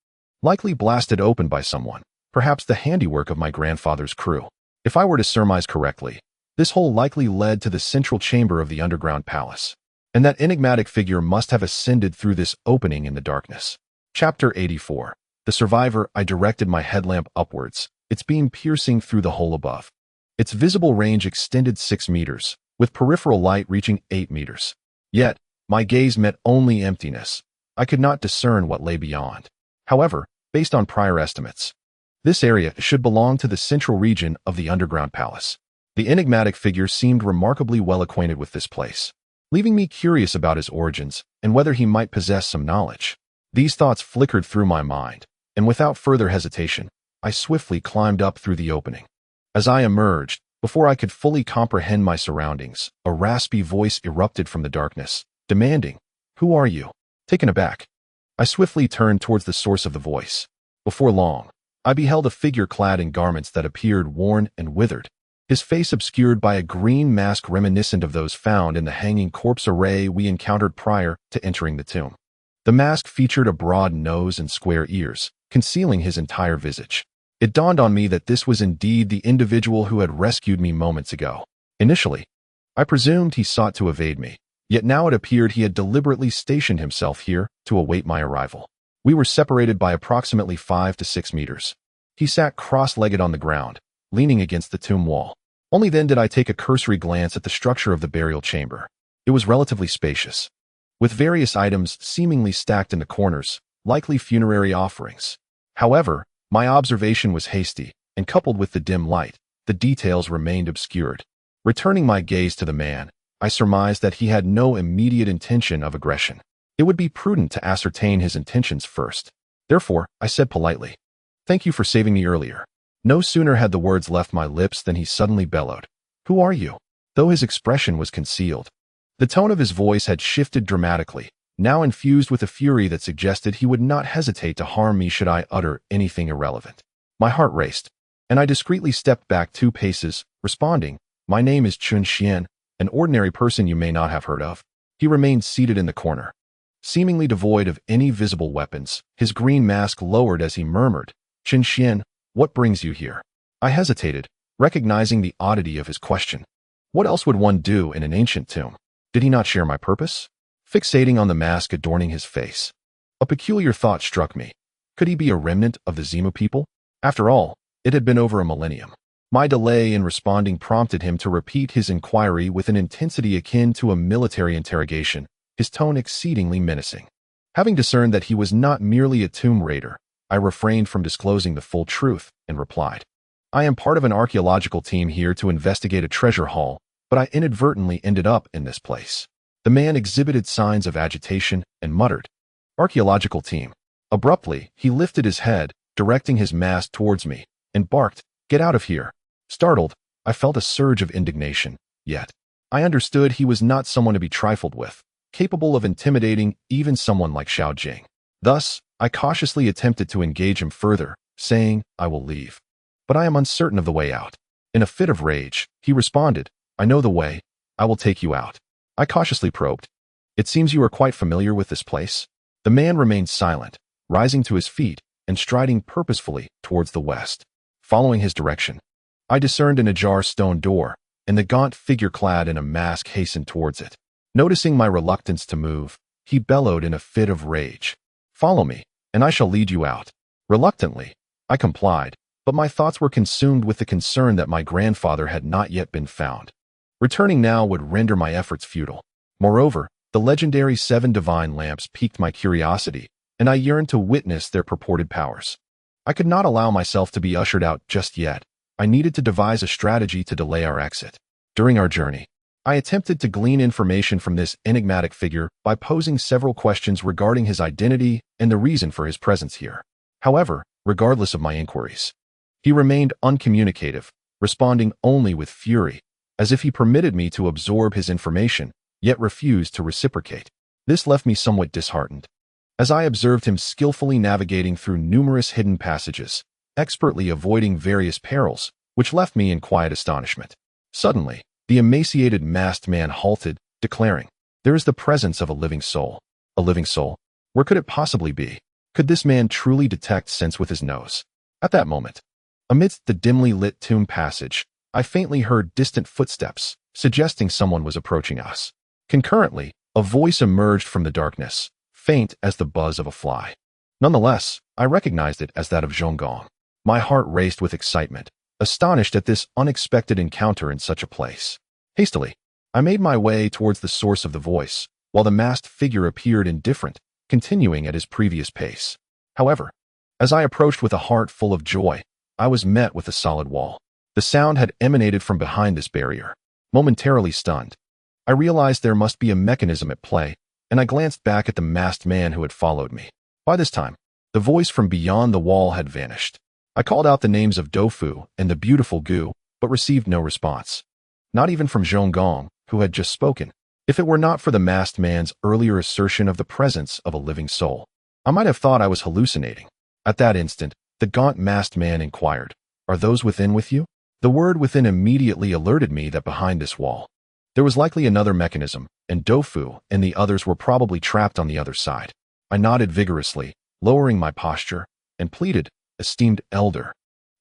Likely blasted open by someone, perhaps the handiwork of my grandfather's crew. If I were to surmise correctly, this hole likely led to the central chamber of the underground palace, and that enigmatic figure must have ascended through this opening in the darkness. Chapter 84. The survivor. I directed my headlamp upwards, its beam piercing through the hole above. Its visible range extended 6 meters, with peripheral light reaching 8 meters. Yet, my gaze met only emptiness. I could not discern what lay beyond. However, based on prior estimates, this area should belong to the central region of the underground palace. The enigmatic figure seemed remarkably well acquainted with this place, leaving me curious about his origins and whether he might possess some knowledge. These thoughts flickered through my mind, and without further hesitation, I swiftly climbed up through the opening. As I emerged, before I could fully comprehend my surroundings, a raspy voice erupted from the darkness, demanding, "Who are you?" Taken aback, I swiftly turned towards the source of the voice. Before long, I beheld a figure clad in garments that appeared worn and withered, his face obscured by a green mask reminiscent of those found in the hanging corpse array we encountered prior to entering the tomb. The mask featured a broad nose and square ears, concealing his entire visage. It dawned on me that this was indeed the individual who had rescued me moments ago. Initially, I presumed he sought to evade me, yet now it appeared he had deliberately stationed himself here to await my arrival. We were separated by approximately 5 to 6 meters. He sat cross-legged on the ground, leaning against the tomb wall. Only then did I take a cursory glance at the structure of the burial chamber. It was relatively spacious, with various items seemingly stacked in the corners, likely funerary offerings. However, my observation was hasty, and coupled with the dim light, the details remained obscured. Returning my gaze to the man, I surmised that he had no immediate intention of aggression. It would be prudent to ascertain his intentions first. Therefore, I said politely, "Thank you for saving me earlier." No sooner had the words left my lips than he suddenly bellowed, "Who are you?" Though his expression was concealed, the tone of his voice had shifted dramatically, now infused with a fury that suggested he would not hesitate to harm me should I utter anything irrelevant. My heart raced, and I discreetly stepped back 2 paces, responding, "My name is Chun Xian, an ordinary person you may not have heard of." He remained seated in the corner, seemingly devoid of any visible weapons, his green mask lowered as he murmured, "Chun Xian, what brings you here?" I hesitated, recognizing the oddity of his question. What else would one do in an ancient tomb? Did he not share my purpose? Fixating on the mask adorning his face, a peculiar thought struck me. Could he be a remnant of the Zimu people? After all, it had been over a millennium. My delay in responding prompted him to repeat his inquiry with an intensity akin to a military interrogation, his tone exceedingly menacing. Having discerned that he was not merely a tomb raider, I refrained from disclosing the full truth and replied, "I am part of an archaeological team here to investigate a treasure hall, but I inadvertently ended up in this place." The man exhibited signs of agitation and muttered, "Archaeological team." Abruptly, he lifted his head, directing his mask towards me, and barked, "Get out of here." Startled, I felt a surge of indignation, yet I understood he was not someone to be trifled with, capable of intimidating even someone like Xiao Jing. Thus, I cautiously attempted to engage him further, saying, "I will leave, but I am uncertain of the way out." In a fit of rage, he responded, "I know the way. I will take you out." I cautiously probed, "It seems you are quite familiar with this place." The man remained silent, rising to his feet and striding purposefully towards the west. Following his direction, I discerned an ajar stone door, and the gaunt figure clad in a mask hastened towards it. Noticing my reluctance to move, he bellowed in a fit of rage, "Follow me, and I shall lead you out." Reluctantly, I complied, but my thoughts were consumed with the concern that my grandfather had not yet been found. Returning now would render my efforts futile. Moreover, the legendary 7 divine lamps piqued my curiosity, and I yearned to witness their purported powers. I could not allow myself to be ushered out just yet. I needed to devise a strategy to delay our exit. During our journey, I attempted to glean information from this enigmatic figure by posing several questions regarding his identity and the reason for his presence here. However, regardless of my inquiries, he remained uncommunicative, responding only with fury, as if he permitted me to absorb his information, yet refused to reciprocate. This left me somewhat disheartened, as I observed him skillfully navigating through numerous hidden passages, expertly avoiding various perils, which left me in quiet astonishment. Suddenly, the emaciated masked man halted, declaring, "There is the presence of a living soul." A living soul? Where could it possibly be? Could this man truly detect sense with his nose? At that moment, amidst the dimly lit tomb passage, I faintly heard distant footsteps, suggesting someone was approaching us. Concurrently, a voice emerged from the darkness, faint as the buzz of a fly. Nonetheless, I recognized it as that of Zhonggong. My heart raced with excitement, astonished at this unexpected encounter in such a place. Hastily, I made my way towards the source of the voice, while the masked figure appeared indifferent, continuing at his previous pace. However, as I approached with a heart full of joy, I was met with a solid wall. The sound had emanated from behind this barrier. Momentarily stunned, I realized there must be a mechanism at play, and I glanced back at the masked man who had followed me. By this time, the voice from beyond the wall had vanished. I called out the names of Doufu and the beautiful Gu, but received no response. Not even from Zhonggong, who had just spoken. If it were not for the masked man's earlier assertion of the presence of a living soul, I might have thought I was hallucinating. At that instant, the gaunt masked man inquired, "Are those within with you?" The word within immediately alerted me that behind this wall, there was likely another mechanism, and Doufu and the others were probably trapped on the other side. I nodded vigorously, lowering my posture, and pleaded, "Esteemed elder,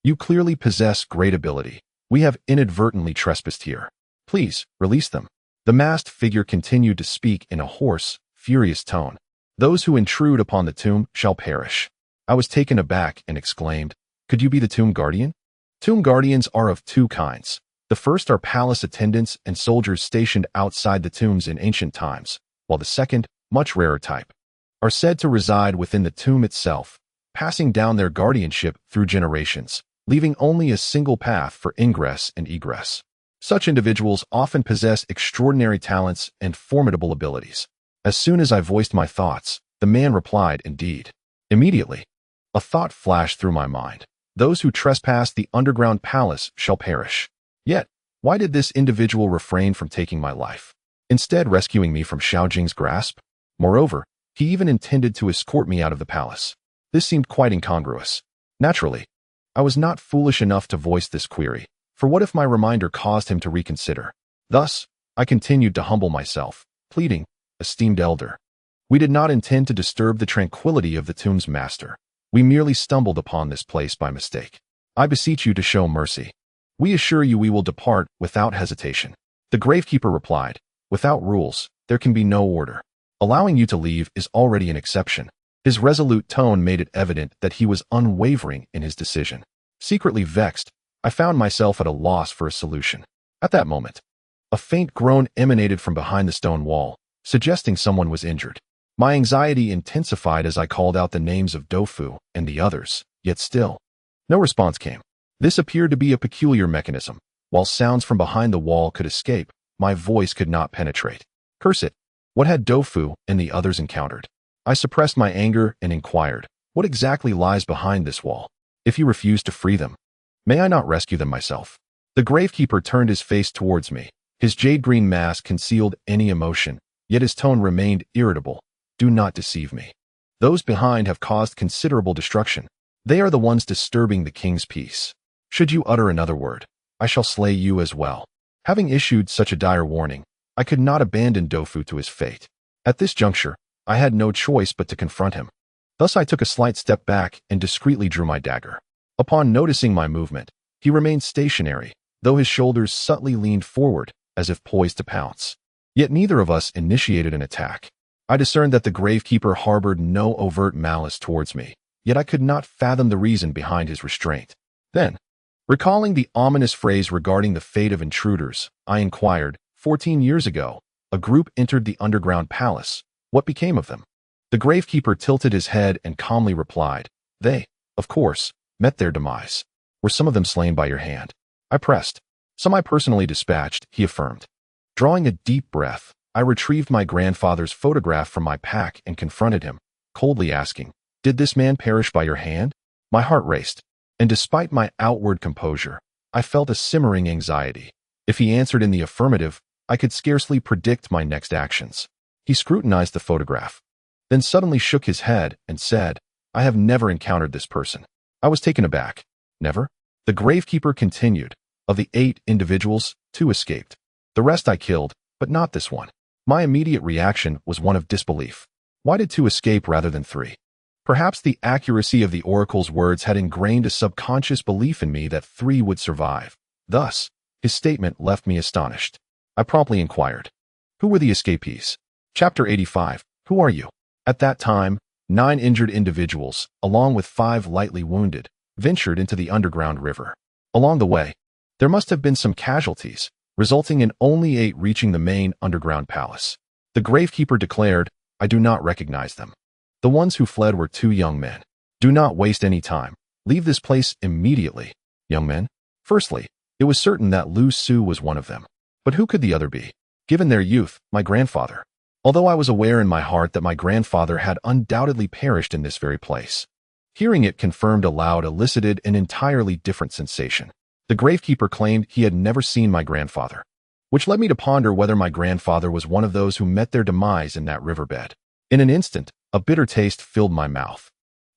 you clearly possess great ability. We have inadvertently trespassed here. Please, release them." The masked figure continued to speak in a hoarse, furious tone. "Those who intrude upon the tomb shall perish." I was taken aback and exclaimed, "Could you be the tomb guardian?" Tomb guardians are of 2 kinds. The first are palace attendants and soldiers stationed outside the tombs in ancient times, while the second, much rarer type, are said to reside within the tomb itself, passing down their guardianship through generations, leaving only a single path for ingress and egress. Such individuals often possess extraordinary talents and formidable abilities. As soon as I voiced my thoughts, the man replied, "Indeed." Immediately, a thought flashed through my mind. Those who trespass the underground palace shall perish. Yet, why did this individual refrain from taking my life, instead rescuing me from Xiao Jing's grasp? Moreover, he even intended to escort me out of the palace. This seemed quite incongruous. Naturally, I was not foolish enough to voice this query, for what if my reminder caused him to reconsider? Thus, I continued to humble myself, pleading, "Esteemed elder, we did not intend to disturb the tranquility of the tomb's master. We merely stumbled upon this place by mistake. I beseech you to show mercy. We assure you we will depart without hesitation." The gravekeeper replied, "Without rules, there can be no order. Allowing you to leave is already an exception." His resolute tone made it evident that he was unwavering in his decision. Secretly vexed, I found myself at a loss for a solution. At that moment, a faint groan emanated from behind the stone wall, suggesting someone was injured. My anxiety intensified as I called out the names of Doufu and the others, yet still, no response came. This appeared to be a peculiar mechanism. While sounds from behind the wall could escape, my voice could not penetrate. Curse it! What had Doufu and the others encountered? I suppressed my anger and inquired, what exactly lies behind this wall? If you refuse to free them, may I not rescue them myself? The gravekeeper turned his face towards me. His jade-green mask concealed any emotion, yet his tone remained irritable. Do not deceive me. Those behind have caused considerable destruction. They are the ones disturbing the king's peace. Should you utter another word, I shall slay you as well. Having issued such a dire warning, I could not abandon Doufu to his fate. At this juncture, I had no choice but to confront him. Thus I took a slight step back and discreetly drew my dagger. Upon noticing my movement, he remained stationary, though his shoulders subtly leaned forward, as if poised to pounce. Yet neither of us initiated an attack. I discerned that the gravekeeper harbored no overt malice towards me, yet I could not fathom the reason behind his restraint. Then, recalling the ominous phrase regarding the fate of intruders, I inquired, 14 years ago, a group entered the underground palace. What became of them? The gravekeeper tilted his head and calmly replied, They, of course, met their demise. Were some of them slain by your hand? I pressed. Some I personally dispatched, he affirmed. Drawing a deep breath, I retrieved my grandfather's photograph from my pack and confronted him, coldly asking, Did this man perish by your hand? My heart raced, and despite my outward composure, I felt a simmering anxiety. If he answered in the affirmative, I could scarcely predict my next actions. He scrutinized the photograph, then suddenly shook his head and said, I have never encountered this person. I was taken aback. Never? The gravekeeper continued. Of the 8 individuals, 2 escaped. The rest I killed, but not this one. My immediate reaction was one of disbelief. Why did 2 escape rather than 3? Perhaps the accuracy of the oracle's words had ingrained a subconscious belief in me that 3 would survive. Thus, his statement left me astonished. I promptly inquired, Who were the escapees? Chapter 85. Who are you? At that time, 9 injured individuals, along with 5 lightly wounded, ventured into the underground river. Along the way, there must have been some casualties, resulting in only 8 reaching the main underground palace. The gravekeeper declared, I do not recognize them. The ones who fled were 2 young men. Do not waste any time. Leave this place immediately. Young men? Firstly, it was certain that Lu Su was one of them. But who could the other be? Given their youth, my grandfather. Although I was aware in my heart that my grandfather had undoubtedly perished in this very place. Hearing it confirmed aloud elicited an entirely different sensation. The gravekeeper claimed he had never seen my grandfather, which led me to ponder whether my grandfather was one of those who met their demise in that riverbed. In an instant, a bitter taste filled my mouth,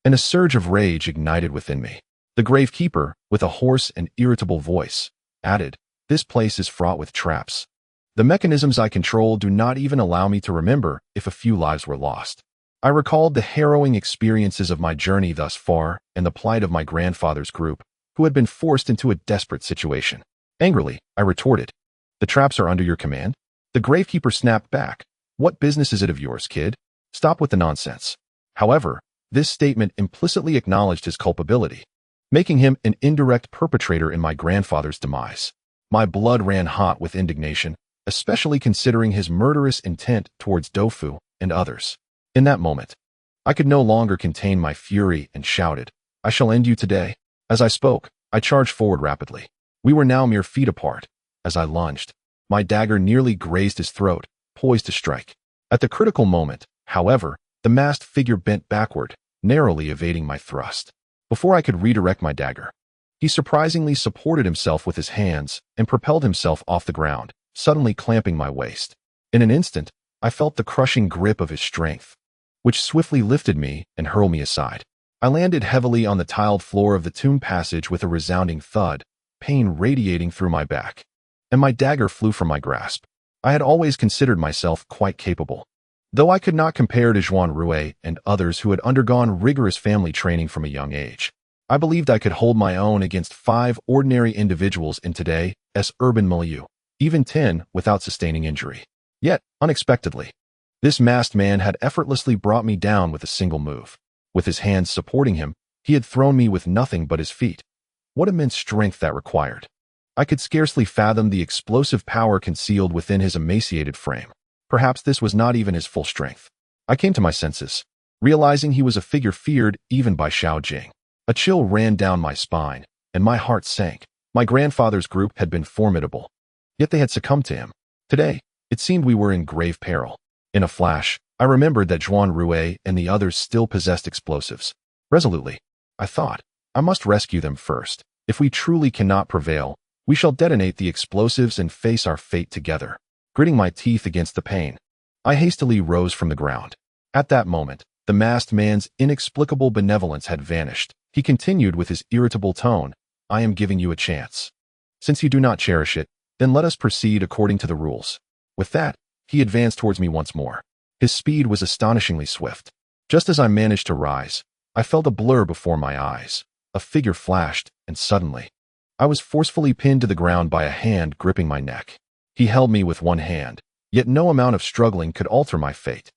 and a surge of rage ignited within me. The gravekeeper, with a hoarse and irritable voice, added, This place is fraught with traps. The mechanisms I control do not even allow me to remember if a few lives were lost. I recalled the harrowing experiences of my journey thus far and the plight of my grandfather's group, who had been forced into a desperate situation. Angrily, I retorted, The traps are under your command? The gravekeeper snapped back. What business is it of yours, kid? Stop with the nonsense. However, this statement implicitly acknowledged his culpability, making him an indirect perpetrator in my grandfather's demise. My blood ran hot with indignation, especially considering his murderous intent towards Doufu and others. In that moment, I could no longer contain my fury and shouted, I shall end you today. As I spoke, I charged forward rapidly. We were now mere feet apart. As I lunged, my dagger nearly grazed his throat, poised to strike. At the critical moment, however, the masked figure bent backward, narrowly evading my thrust. Before I could redirect my dagger, he surprisingly supported himself with his hands and propelled himself off the ground, suddenly clamping my waist. In an instant, I felt the crushing grip of his strength, which swiftly lifted me and hurled me aside. I landed heavily on the tiled floor of the tomb passage with a resounding thud, pain radiating through my back, and my dagger flew from my grasp. I had always considered myself quite capable. Though I could not compare to Zhuanrui and others who had undergone rigorous family training from a young age, I believed I could hold my own against 5 ordinary individuals in today's urban milieu, even 10 without sustaining injury. Yet, unexpectedly, this masked man had effortlessly brought me down with a single move. With his hands supporting him, he had thrown me with nothing but his feet. What immense strength that required! I could scarcely fathom the explosive power concealed within his emaciated frame. Perhaps this was not even his full strength. I came to my senses, realizing he was a figure feared even by Xiao Jing. A chill ran down my spine, and my heart sank. My grandfather's group had been formidable, yet they had succumbed to him. Today, it seemed we were in grave peril. In a flash, I remembered that Zhuanrui and the others still possessed explosives. Resolutely, I thought, I must rescue them first. If we truly cannot prevail, we shall detonate the explosives and face our fate together. Gritting my teeth against the pain, I hastily rose from the ground. At that moment, the masked man's inexplicable benevolence had vanished. He continued with his irritable tone, I am giving you a chance. Since you do not cherish it, then let us proceed according to the rules. With that, he advanced towards me once more. His speed was astonishingly swift. Just as I managed to rise, I felt a blur before my eyes. A figure flashed, and suddenly, I was forcefully pinned to the ground by a hand gripping my neck. He held me with one hand, yet no amount of struggling could alter my fate.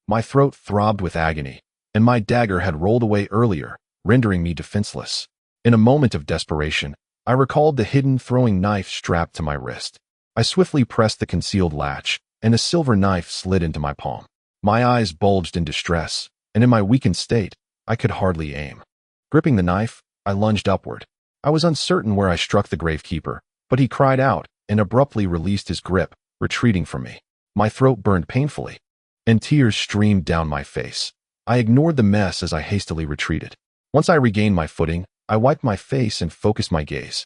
My throat throbbed with agony, and my dagger had rolled away earlier, rendering me defenseless. In a moment of desperation, I recalled the hidden throwing knife strapped to my wrist. I swiftly pressed the concealed latch, and a silver knife slid into my palm. My eyes bulged in distress, and in my weakened state, I could hardly aim. Gripping the knife, I lunged upward. I was uncertain where I struck the gravekeeper, but he cried out and abruptly released his grip, retreating from me. My throat burned painfully, and tears streamed down my face. I ignored the mess as I hastily retreated. Once I regained my footing, I wiped my face and focused my gaze,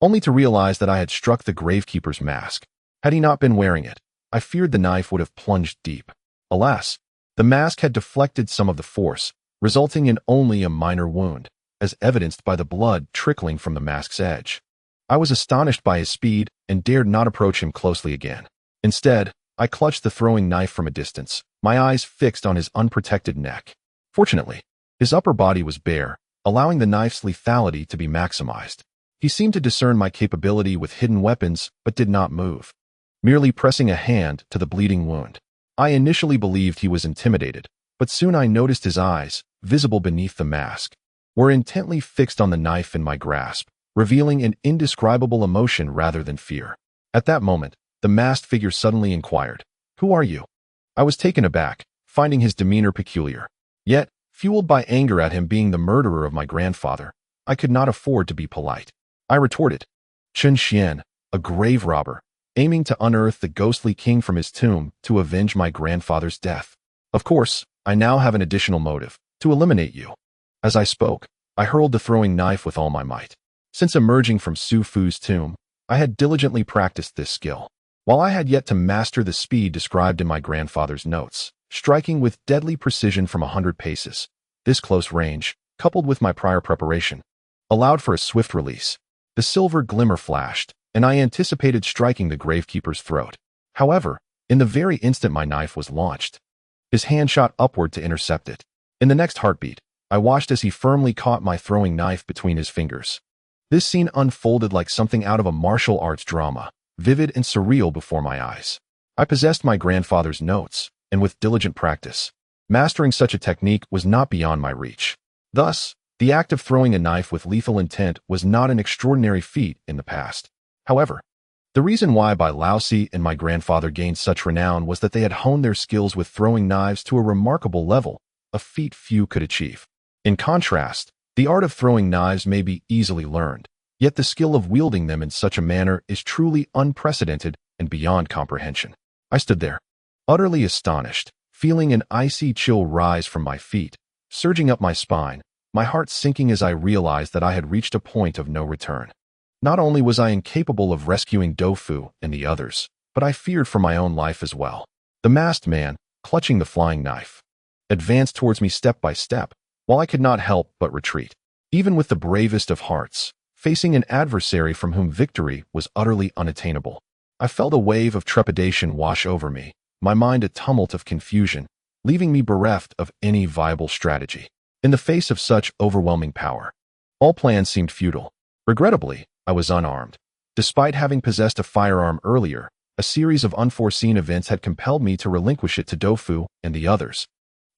only to realize that I had struck the gravekeeper's mask. Had he not been wearing it, I feared the knife would have plunged deep. Alas, the mask had deflected some of the force, resulting in only a minor wound, as evidenced by the blood trickling from the mask's edge. I was astonished by his speed and dared not approach him closely again. Instead, I clutched the throwing knife from a distance, my eyes fixed on his unprotected neck. Fortunately, his upper body was bare, allowing the knife's lethality to be maximized. He seemed to discern my capability with hidden weapons, but did not move, merely pressing a hand to the bleeding wound. I initially believed he was intimidated, but soon I noticed his eyes, visible beneath the mask, were intently fixed on the knife in my grasp, revealing an indescribable emotion rather than fear. At that moment, the masked figure suddenly inquired, "Who are you?" I was taken aback, finding his demeanor peculiar. Yet, fueled by anger at him being the murderer of my grandfather, I could not afford to be polite. I retorted, "Chen Xian, a grave robber, aiming to unearth the ghostly king from his tomb to avenge my grandfather's death. Of course, I now have an additional motive, to eliminate you." As I spoke, I hurled the throwing knife with all my might. Since emerging from Su Fu's tomb, I had diligently practiced this skill. While I had yet to master the speed described in my grandfather's notes, striking with deadly precision from 100 paces, this close range, coupled with my prior preparation, allowed for a swift release. The silver glimmer flashed, and I anticipated striking the gravekeeper's throat. However, in the very instant my knife was launched, his hand shot upward to intercept it. In the next heartbeat, I watched as he firmly caught my throwing knife between his fingers. This scene unfolded like something out of a martial arts drama, vivid and surreal before my eyes. I possessed my grandfather's notes, and with diligent practice, mastering such a technique was not beyond my reach. Thus, the act of throwing a knife with lethal intent was not an extraordinary feat in the past. However, the reason why Bai Laosi and my grandfather gained such renown was that they had honed their skills with throwing knives to a remarkable level, a feat few could achieve. In contrast, the art of throwing knives may be easily learned, yet the skill of wielding them in such a manner is truly unprecedented and beyond comprehension. I stood there, utterly astonished, feeling an icy chill rise from my feet, surging up my spine, my heart sinking as I realized that I had reached a point of no return. Not only was I incapable of rescuing Dofu and the others, but I feared for my own life as well. The masked man, clutching the flying knife, advanced towards me step by step, while I could not help but retreat. Even with the bravest of hearts, facing an adversary from whom victory was utterly unattainable, I felt a wave of trepidation wash over me, my mind a tumult of confusion, leaving me bereft of any viable strategy. In the face of such overwhelming power, all plans seemed futile. Regrettably, I was unarmed. Despite having possessed a firearm earlier, a series of unforeseen events had compelled me to relinquish it to Dofu and the others,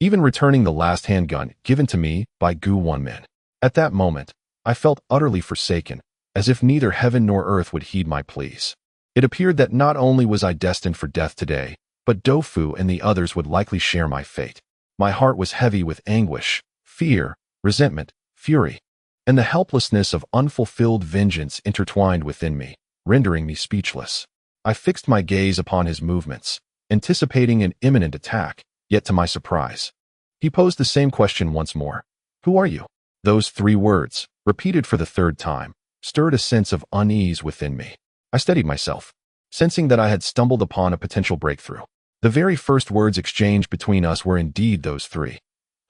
even returning the last handgun given to me by Wenmin. At that moment, I felt utterly forsaken, as if neither heaven nor earth would heed my pleas. It appeared that not only was I destined for death today, but Dofu and the others would likely share my fate. My heart was heavy with anguish, fear, resentment, fury, and the helplessness of unfulfilled vengeance intertwined within me, rendering me speechless. I fixed my gaze upon his movements, anticipating an imminent attack, yet to my surprise, he posed the same question once more. "Who are you?" Those 3 words, repeated for the 3rd time, stirred a sense of unease within me. I steadied myself, sensing that I had stumbled upon a potential breakthrough. The very first words exchanged between us were indeed those 3.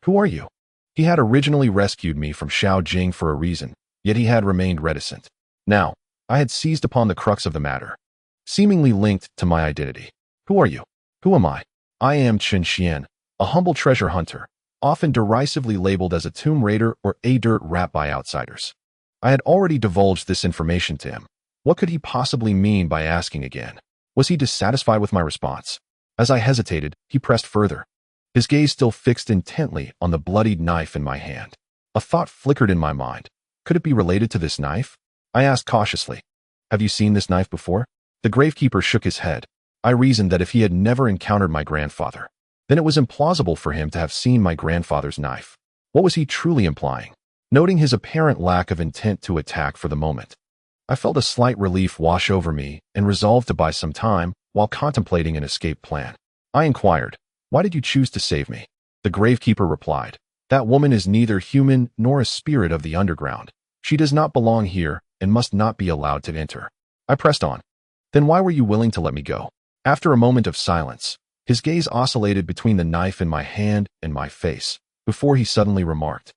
"Who are you?" He had originally rescued me from Xiao Jing for a reason, yet he had remained reticent. Now, I had seized upon the crux of the matter, seemingly linked to my identity. "Who are you?" "Who am I?" "I am Chen Xian, a humble treasure hunter, often derisively labeled as a tomb raider or a dirt rat by outsiders." I had already divulged this information to him. What could he possibly mean by asking again? Was he dissatisfied with my response? As I hesitated, he pressed further, his gaze still fixed intently on the bloodied knife in my hand. A thought flickered in my mind. Could it be related to this knife? I asked cautiously, "Have you seen this knife before?" The gravekeeper shook his head. I reasoned that if he had never encountered my grandfather, then it was implausible for him to have seen my grandfather's knife. What was he truly implying? Noting his apparent lack of intent to attack for the moment, I felt a slight relief wash over me and resolved to buy some time while contemplating an escape plan. I inquired, "Why did you choose to save me?" The gravekeeper replied, "That woman is neither human nor a spirit of the underground. She does not belong here and must not be allowed to enter." I pressed on, "Then why were you willing to let me go?" After a moment of silence, his gaze oscillated between the knife in my hand and my face, before he suddenly remarked,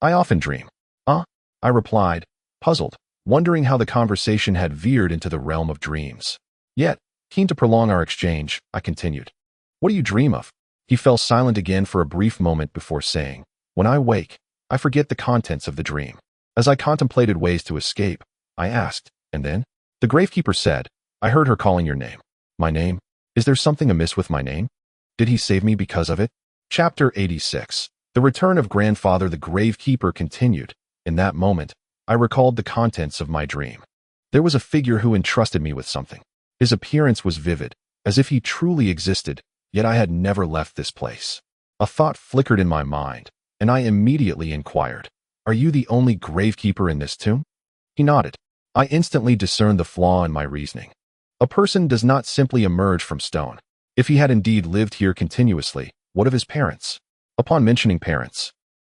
"I often dream." I replied, puzzled, wondering how the conversation had veered into the realm of dreams. Yet, keen to prolong our exchange, I continued, "What do you dream of?" He fell silent again for a brief moment before saying, "When I wake, I forget the contents of the dream." As I contemplated ways to escape, I asked, "And then?" The gravekeeper said, "I heard her calling your name." "My name? Is there something amiss with my name? Did he save me because of it?" Chapter 86. The Return of Grandfather. The gravekeeper continued. In that moment, I recalled the contents of my dream. There was a figure who entrusted me with something. His appearance was vivid, as if he truly existed, yet I had never left this place. A thought flickered in my mind, and I immediately inquired, "Are you the only gravekeeper in this tomb?" He nodded. I instantly discerned the flaw in my reasoning. A person does not simply emerge from stone. If he had indeed lived here continuously, what of his parents? Upon mentioning parents,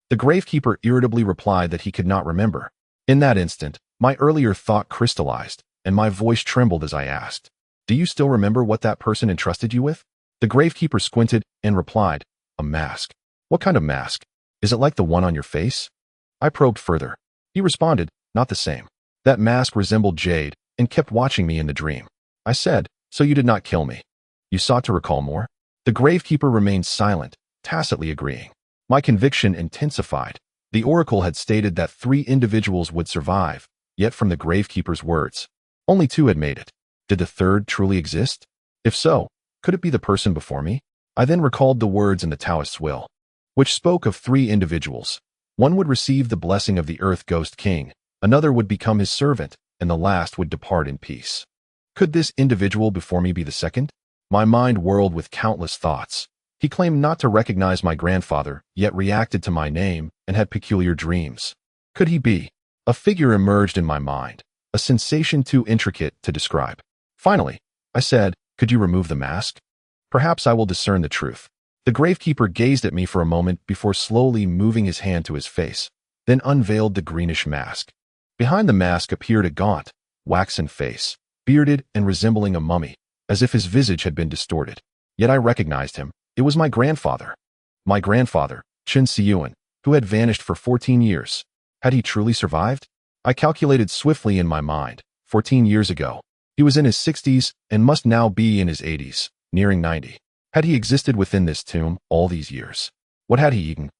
the gravekeeper irritably replied that he could not remember. In that instant, my earlier thought crystallized, and my voice trembled as I asked, "Do you still remember what that person entrusted you with?" The gravekeeper squinted and replied, "A mask." "What kind of mask? Is it like the one on your face?" I probed further. He responded, "Not the same. That mask resembled jade and kept watching me in the dream." I said, "So you did not kill me. You sought to recall more?" The gravekeeper remained silent, tacitly agreeing. My conviction intensified. The oracle had stated that 3 individuals would survive, yet from the gravekeeper's words, only 2 had made it. Did the 3rd truly exist? If so, could it be the person before me? I then recalled the words in the Taoist's will, which spoke of 3 individuals. One would receive the blessing of the Earth Ghost King, another would become his servant, and the last would depart in peace. Could this individual before me be the second? My mind whirled with countless thoughts. He claimed not to recognize my grandfather, yet reacted to my name and had peculiar dreams. Could he be? A figure emerged in my mind, a sensation too intricate to describe. Finally, I said, "Could you remove the mask? Perhaps I will discern the truth." The gravekeeper gazed at me for a moment before slowly moving his hand to his face, then unveiled the greenish mask. Behind the mask appeared a gaunt, waxen face, bearded and resembling a mummy, as if his visage had been distorted. Yet I recognized him. It was my grandfather. My grandfather, Chen Xiyuan, who had vanished for 14 years. Had he truly survived? I calculated swiftly in my mind. 14 years ago. He was in his 60s and must now be in his 80s, nearing 90. Had he existed within this tomb all these years? What had he eaten?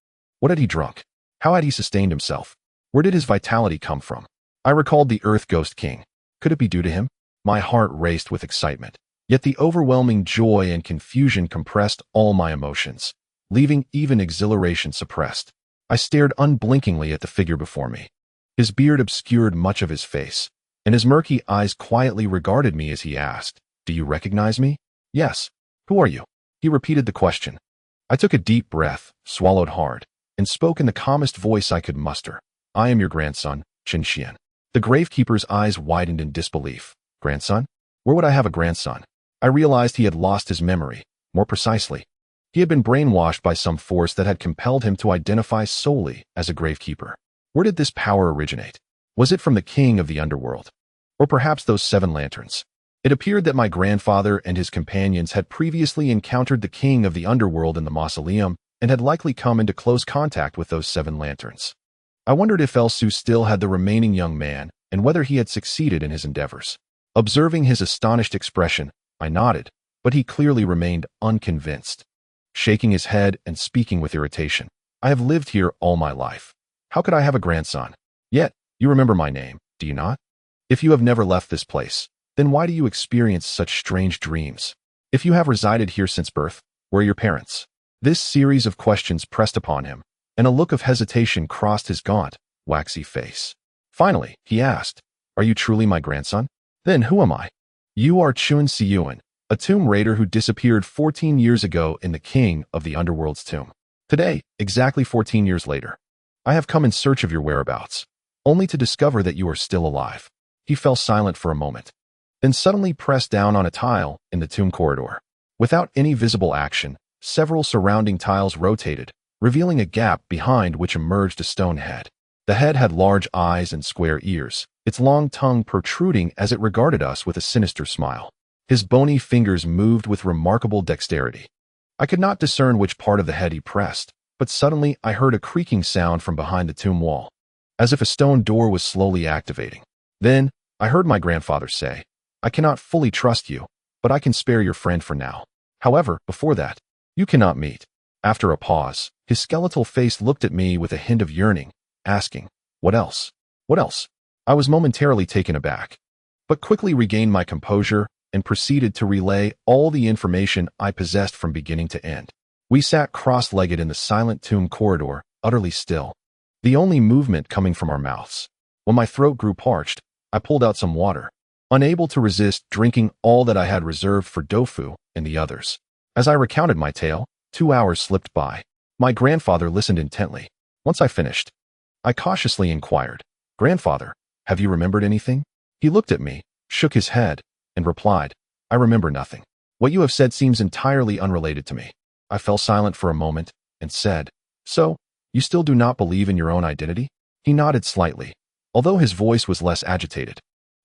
What had he drunk? How had he sustained himself? Where did his vitality come from? I recalled the Earth Ghost King. Could it be due to him? My heart raced with excitement. Yet the overwhelming joy and confusion compressed all my emotions, leaving even exhilaration suppressed. I stared unblinkingly at the figure before me. His beard obscured much of his face, and his murky eyes quietly regarded me as he asked, "Do you recognize me?" "Yes." "Who are you?" He repeated the question. I took a deep breath, swallowed hard, and spoke in the calmest voice I could muster. "I am your grandson, Chen Xian." The gravekeeper's eyes widened in disbelief. Grandson? Where would I have a grandson? I realized he had lost his memory. More precisely, he had been brainwashed by some force that had compelled him to identify solely as a gravekeeper. Where did this power originate? Was it from the king of the underworld? Or perhaps those 7 lanterns? It appeared that my grandfather and his companions had previously encountered the king of the underworld in the mausoleum and had likely come into close contact with those 7 lanterns. I wondered if Elsu still had the remaining young man and whether he had succeeded in his endeavors. Observing his astonished expression, I nodded, but he clearly remained unconvinced. Shaking his head and speaking with irritation, "I have lived here all my life. How could I have a grandson? Yet, you remember my name, do you not? If you have never left this place, then why do you experience such strange dreams? If you have resided here since birth, where are your parents?" This series of questions pressed upon him, and a look of hesitation crossed his gaunt, waxy face. Finally, he asked, "Are you truly my grandson? Then who am I?" "You are Chen Xiyuan, a tomb raider who disappeared 14 years ago in the king of the underworld's tomb. Today, exactly 14 years later, I have come in search of your whereabouts, only to discover that you are still alive." He fell silent for a moment, then suddenly pressed down on a tile in the tomb corridor. Without any visible action, several surrounding tiles rotated, revealing a gap behind which emerged a stone head. The head had large eyes and square ears, its long tongue protruding as it regarded us with a sinister smile. His bony fingers moved with remarkable dexterity. I could not discern which part of the head he pressed, but suddenly I heard a creaking sound from behind the tomb wall, as if a stone door was slowly activating. Then, I heard my grandfather say, "I cannot fully trust you, but I can spare your friend for now. However, before that, you cannot meet." After a pause, his skeletal face looked at me with a hint of yearning, asking, "What else? What else?" I was momentarily taken aback, but quickly regained my composure and proceeded to relay all the information I possessed from beginning to end. We sat cross-legged in the silent tomb corridor, utterly still, the only movement coming from our mouths. When my throat grew parched, I pulled out some water, unable to resist drinking all that I had reserved for Dofu and the others. As I recounted my tale, 2 hours slipped by. My grandfather listened intently. Once I finished, I cautiously inquired, "Grandfather, have you remembered anything?" He looked at me, shook his head, and replied, "I remember nothing. What you have said seems entirely unrelated to me." I fell silent for a moment and said, "So, you still do not believe in your own identity?" He nodded slightly, although his voice was less agitated.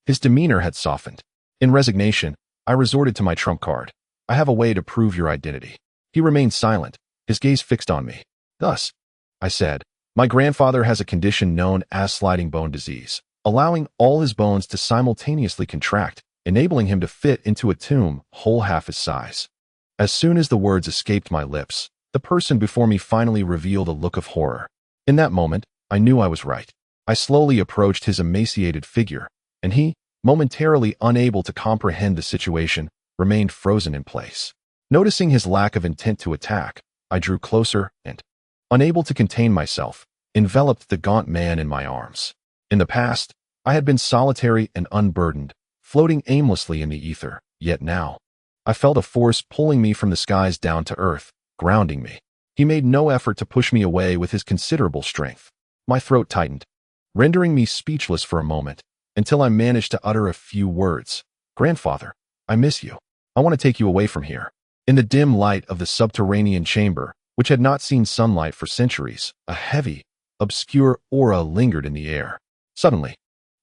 His demeanor had softened. In resignation, I resorted to my trump card. "I have a way to prove your identity." He remained silent, his gaze fixed on me. "Thus," I said, "my grandfather has a condition known as sliding bone disease, allowing all his bones to simultaneously contract, enabling him to fit into a tomb whole half his size." As soon as the words escaped my lips, the person before me finally revealed a look of horror. In that moment, I knew I was right. I slowly approached his emaciated figure, and he, momentarily unable to comprehend the situation, remained frozen in place. Noticing his lack of intent to attack, I drew closer and, unable to contain myself, enveloped the gaunt man in my arms. In the past, I had been solitary and unburdened, floating aimlessly in the ether, yet now, I felt a force pulling me from the skies down to earth, grounding me. He made no effort to push me away with his considerable strength. My throat tightened, rendering me speechless for a moment, until I managed to utter a few words. "Grandfather, I miss you. I want to take you away from here." In the dim light of the subterranean chamber, which had not seen sunlight for centuries, a heavy, obscure aura lingered in the air. Suddenly,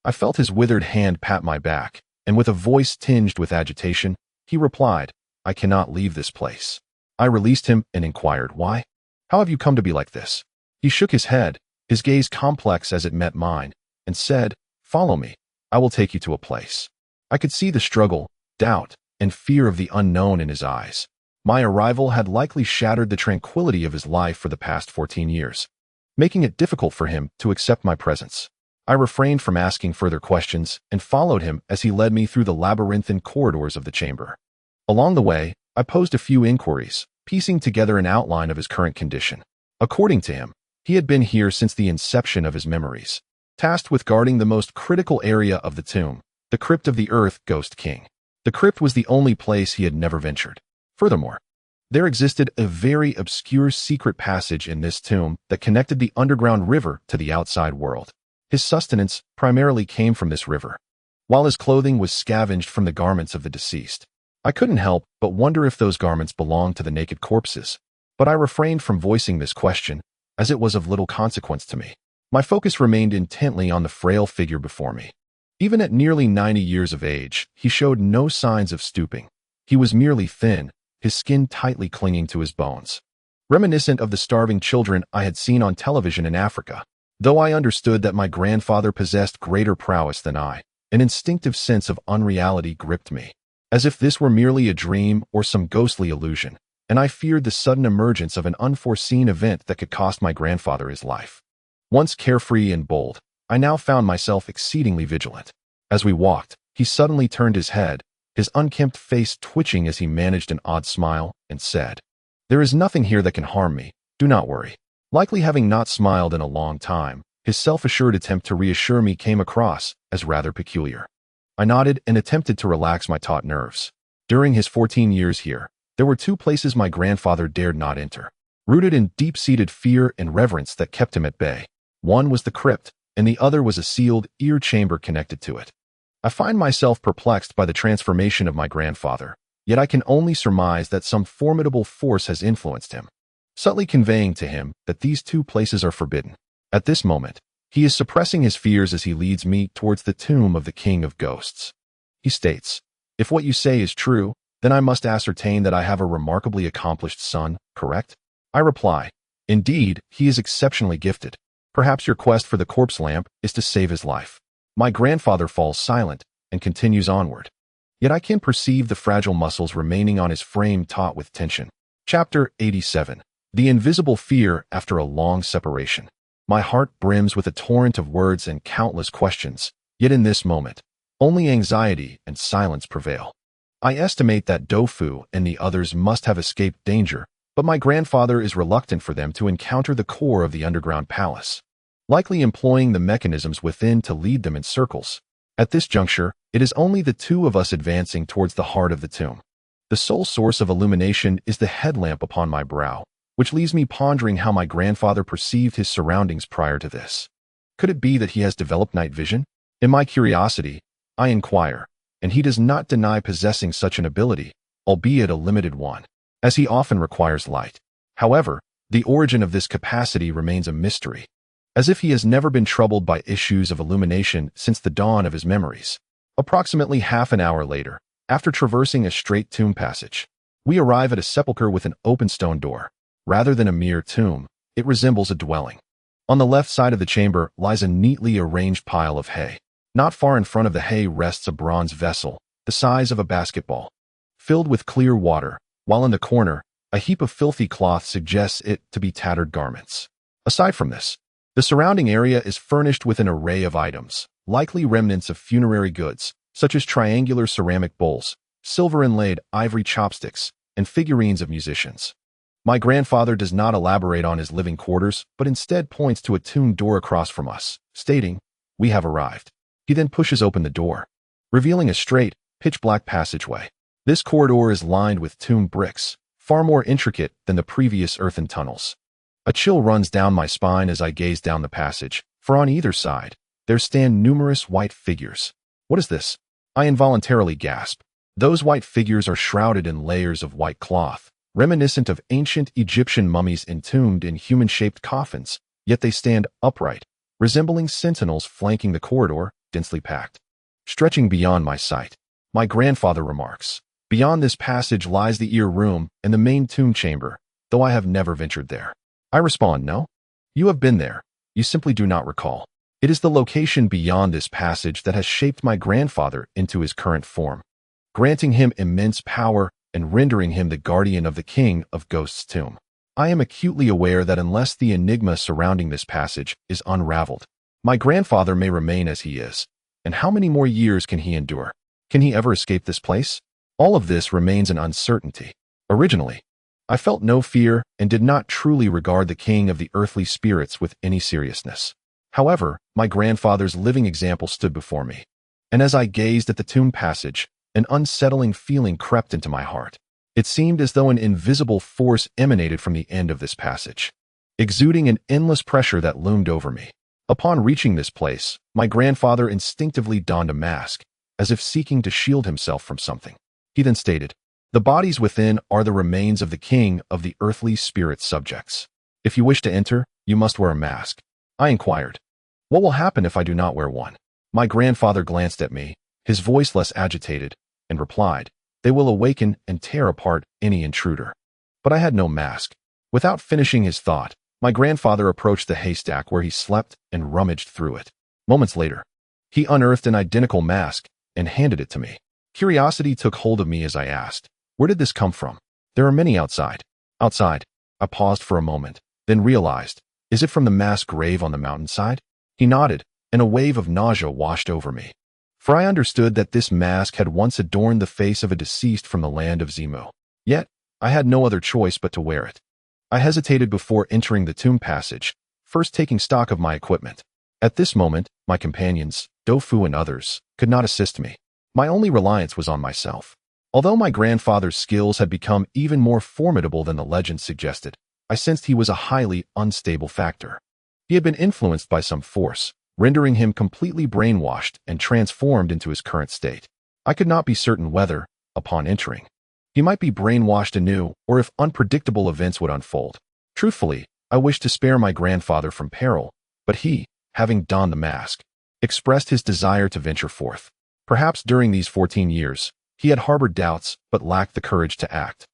I felt his withered hand pat my back, and with a voice tinged with agitation, he replied, "I I cannot leave this place. I released him and inquired, why? How have you come to be like this? He shook his head, his gaze complex as it met mine, and said, follow me. I will take you to a place. I could see the struggle, doubt, and fear of the unknown in his eyes. My arrival had likely shattered the tranquility of his life for the past 14 years, making it difficult for him to accept my presence. I refrained from asking further questions and followed him as he led me through the labyrinthine corridors of the chamber. Along the way, I posed a few inquiries, piecing together an outline of his current condition. According to him, he had been here since the inception of his memories, tasked with guarding the most critical area of the tomb, the crypt of the Earth Ghost King. The crypt was the only place he had never ventured. Furthermore, there existed a very obscure secret passage in this tomb that connected the underground river to the outside world. His sustenance primarily came from this river, while his clothing was scavenged from the garments of the deceased. I couldn't help but wonder if those garments belonged to the naked corpses, but I refrained from voicing this question, as it was of little consequence to me. My focus remained intently on the frail figure before me. Even at nearly 90 years of age, he showed no signs of stooping. He was merely thin, his skin tightly clinging to his bones, reminiscent of the starving children I had seen on television in Africa. Though I understood that my grandfather possessed greater prowess than I, an instinctive sense of unreality gripped me, as if this were merely a dream or some ghostly illusion, and I feared the sudden emergence of an unforeseen event that could cost my grandfather his life. Once carefree and bold, I now found myself exceedingly vigilant. As we walked, he suddenly turned his head, his unkempt face twitching as he managed an odd smile, and said, there is nothing here that can harm me, do not worry. Likely having not smiled in a long time, his self-assured attempt to reassure me came across as rather peculiar. I nodded and attempted to relax my taut nerves. During his 14 years here, there were two places my grandfather dared not enter, rooted in deep-seated fear and reverence that kept him at bay. One was the crypt, and the other was a sealed ear chamber connected to it. I find myself perplexed by the transformation of my grandfather, yet I can only surmise that some formidable force has influenced him, subtly conveying to him that these two places are forbidden. At this moment, he is suppressing his fears as he leads me towards the tomb of the King of Ghosts. He states, if what you say is true, then I must ascertain that I have a remarkably accomplished son, correct? I reply, indeed, he is exceptionally gifted. Perhaps your quest for the corpse lamp is to save his life. My grandfather falls silent and continues onward. Yet I can perceive the fragile muscles remaining on his frame taut with tension. Chapter 87. The invisible fear after a long separation. My heart brims with a torrent of words and countless questions, yet in this moment, only anxiety and silence prevail. I estimate that Dofu and the others must have escaped danger, but my grandfather is reluctant for them to encounter the core of the underground palace, likely employing the mechanisms within to lead them in circles. At this juncture, it is only the two of us advancing towards the heart of the tomb. The sole source of illumination is the headlamp upon my brow, which leaves me pondering how my grandfather perceived his surroundings prior to this. Could it be that he has developed night vision? In my curiosity, I inquire, and he does not deny possessing such an ability, albeit a limited one, as he often requires light. However, the origin of this capacity remains a mystery, as if he has never been troubled by issues of illumination since the dawn of his memories. Approximately half an hour later, after traversing a straight tomb passage, we arrive at a sepulchre with an open stone door. Rather than a mere tomb, it resembles a dwelling. On the left side of the chamber lies a neatly arranged pile of hay. Not far in front of the hay rests a bronze vessel, the size of a basketball, filled with clear water, while in the corner, a heap of filthy cloth suggests it to be tattered garments. Aside from this, the surrounding area is furnished with an array of items, likely remnants of funerary goods, such as triangular ceramic bowls, silver-inlaid ivory chopsticks, and figurines of musicians. My grandfather does not elaborate on his living quarters, but instead points to a tomb door across from us, stating, "We have arrived." He then pushes open the door, revealing a straight, pitch-black passageway. This corridor is lined with tomb bricks, far more intricate than the previous earthen tunnels. A chill runs down my spine as I gaze down the passage, for on either side, there stand numerous white figures. What is this? I involuntarily gasp. Those white figures are shrouded in layers of white cloth, reminiscent of ancient Egyptian mummies entombed in human-shaped coffins, yet they stand upright, resembling sentinels flanking the corridor, densely packed. Stretching beyond my sight, my grandfather remarks, Beyond this passage lies the ear room and the main tomb chamber, though I have never ventured there. I respond, no. You have been there. You simply do not recall. It is the location beyond this passage that has shaped my grandfather into his current form, granting him immense power and rendering him the guardian of the king of Ghost's tomb. I am acutely aware that unless the enigma surrounding this passage is unraveled, my grandfather may remain as he is. And how many more years can he endure? Can he ever escape this place? All of this remains an uncertainty. Originally, I felt no fear and did not truly regard the king of the earthly spirits with any seriousness. However, my grandfather's living example stood before me, and as I gazed at the tomb passage, an unsettling feeling crept into my heart. It seemed as though an invisible force emanated from the end of this passage, exuding an endless pressure that loomed over me. Upon reaching this place, my grandfather instinctively donned a mask, as if seeking to shield himself from something. He then stated, "The bodies within are the remains of the king of the earthly spirit subjects. If you wish to enter, you must wear a mask." I inquired, "What will happen if I do not wear one?" My grandfather glanced at me, his voice less agitated, and replied, "They will awaken and tear apart any intruder." But I had no mask. Without finishing his thought, my grandfather approached the haystack where he slept and rummaged through it. Moments later, he unearthed an identical mask and handed it to me. Curiosity took hold of me as I asked, "Where did this come from?" "There are many outside." "Outside?" I paused for a moment, then realized, "Is it from the mass grave on the mountainside?" He nodded, and a wave of nausea washed over me. For I understood that this mask had once adorned the face of a deceased from the land of Zimu. Yet, I had no other choice but to wear it. I hesitated before entering the tomb passage, first taking stock of my equipment. At this moment, my companions, Dofu and others, could not assist me. My only reliance was on myself. Although my grandfather's skills had become even more formidable than the legend suggested, I sensed he was a highly unstable factor. He had been influenced by some force, rendering him completely brainwashed and transformed into his current state. I could not be certain whether, upon entering, he might be brainwashed anew or if unpredictable events would unfold. Truthfully, I wished to spare my grandfather from peril, but he, having donned the mask, expressed his desire to venture forth. Perhaps during these 14 years, he had harbored doubts but lacked the courage to act.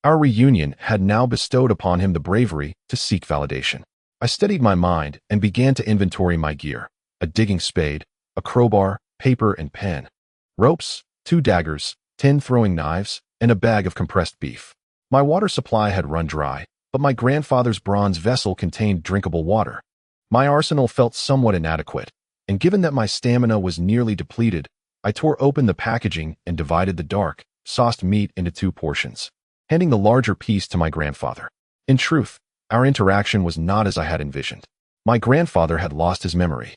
Our reunion had now bestowed upon him the bravery to seek validation. I steadied my mind and began to inventory my gear: a digging spade, a crowbar, paper and pen, ropes, 2 daggers, 10 throwing knives, and a bag of compressed beef. My water supply had run dry, but my grandfather's bronze vessel contained drinkable water. My arsenal felt somewhat inadequate, and given that my stamina was nearly depleted, I tore open the packaging and divided the dark, sauced meat into 2 portions, handing the larger piece to my grandfather. In truth, our interaction was not as I had envisioned. My grandfather had lost his memory.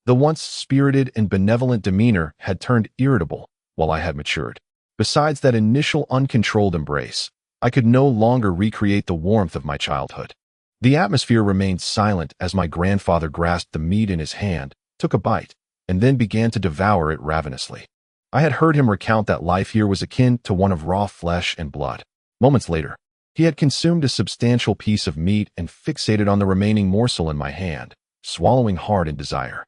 The once spirited and benevolent demeanor had turned irritable, while I had matured. Besides that initial uncontrolled embrace, I could no longer recreate the warmth of my childhood. The atmosphere remained silent as my grandfather grasped the meat in his hand, took a bite, and then began to devour it ravenously. I had heard him recount that life here was akin to one of raw flesh and blood. Moments later, he had consumed a substantial piece of meat and fixated on the remaining morsel in my hand, swallowing hard in desire.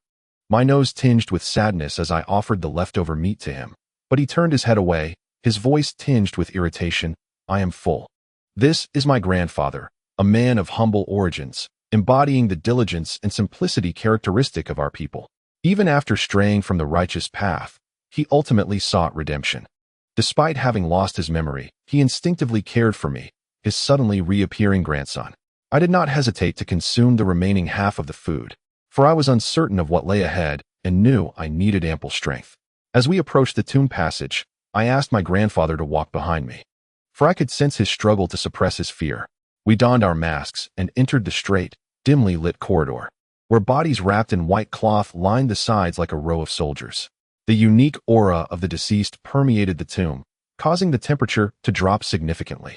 My nose tinged with sadness as I offered the leftover meat to him, but he turned his head away, his voice tinged with irritation. "I am full." This is my grandfather, a man of humble origins, embodying the diligence and simplicity characteristic of our people. Even after straying from the righteous path, he ultimately sought redemption. Despite having lost his memory, he instinctively cared for me, his suddenly reappearing grandson. I did not hesitate to consume the remaining half of the food, for I was uncertain of what lay ahead and knew I needed ample strength. As we approached the tomb passage, I asked my grandfather to walk behind me, for I could sense his struggle to suppress his fear. We donned our masks and entered the straight, dimly lit corridor, where bodies wrapped in white cloth lined the sides like a row of soldiers. The unique aura of the deceased permeated the tomb, causing the temperature to drop significantly.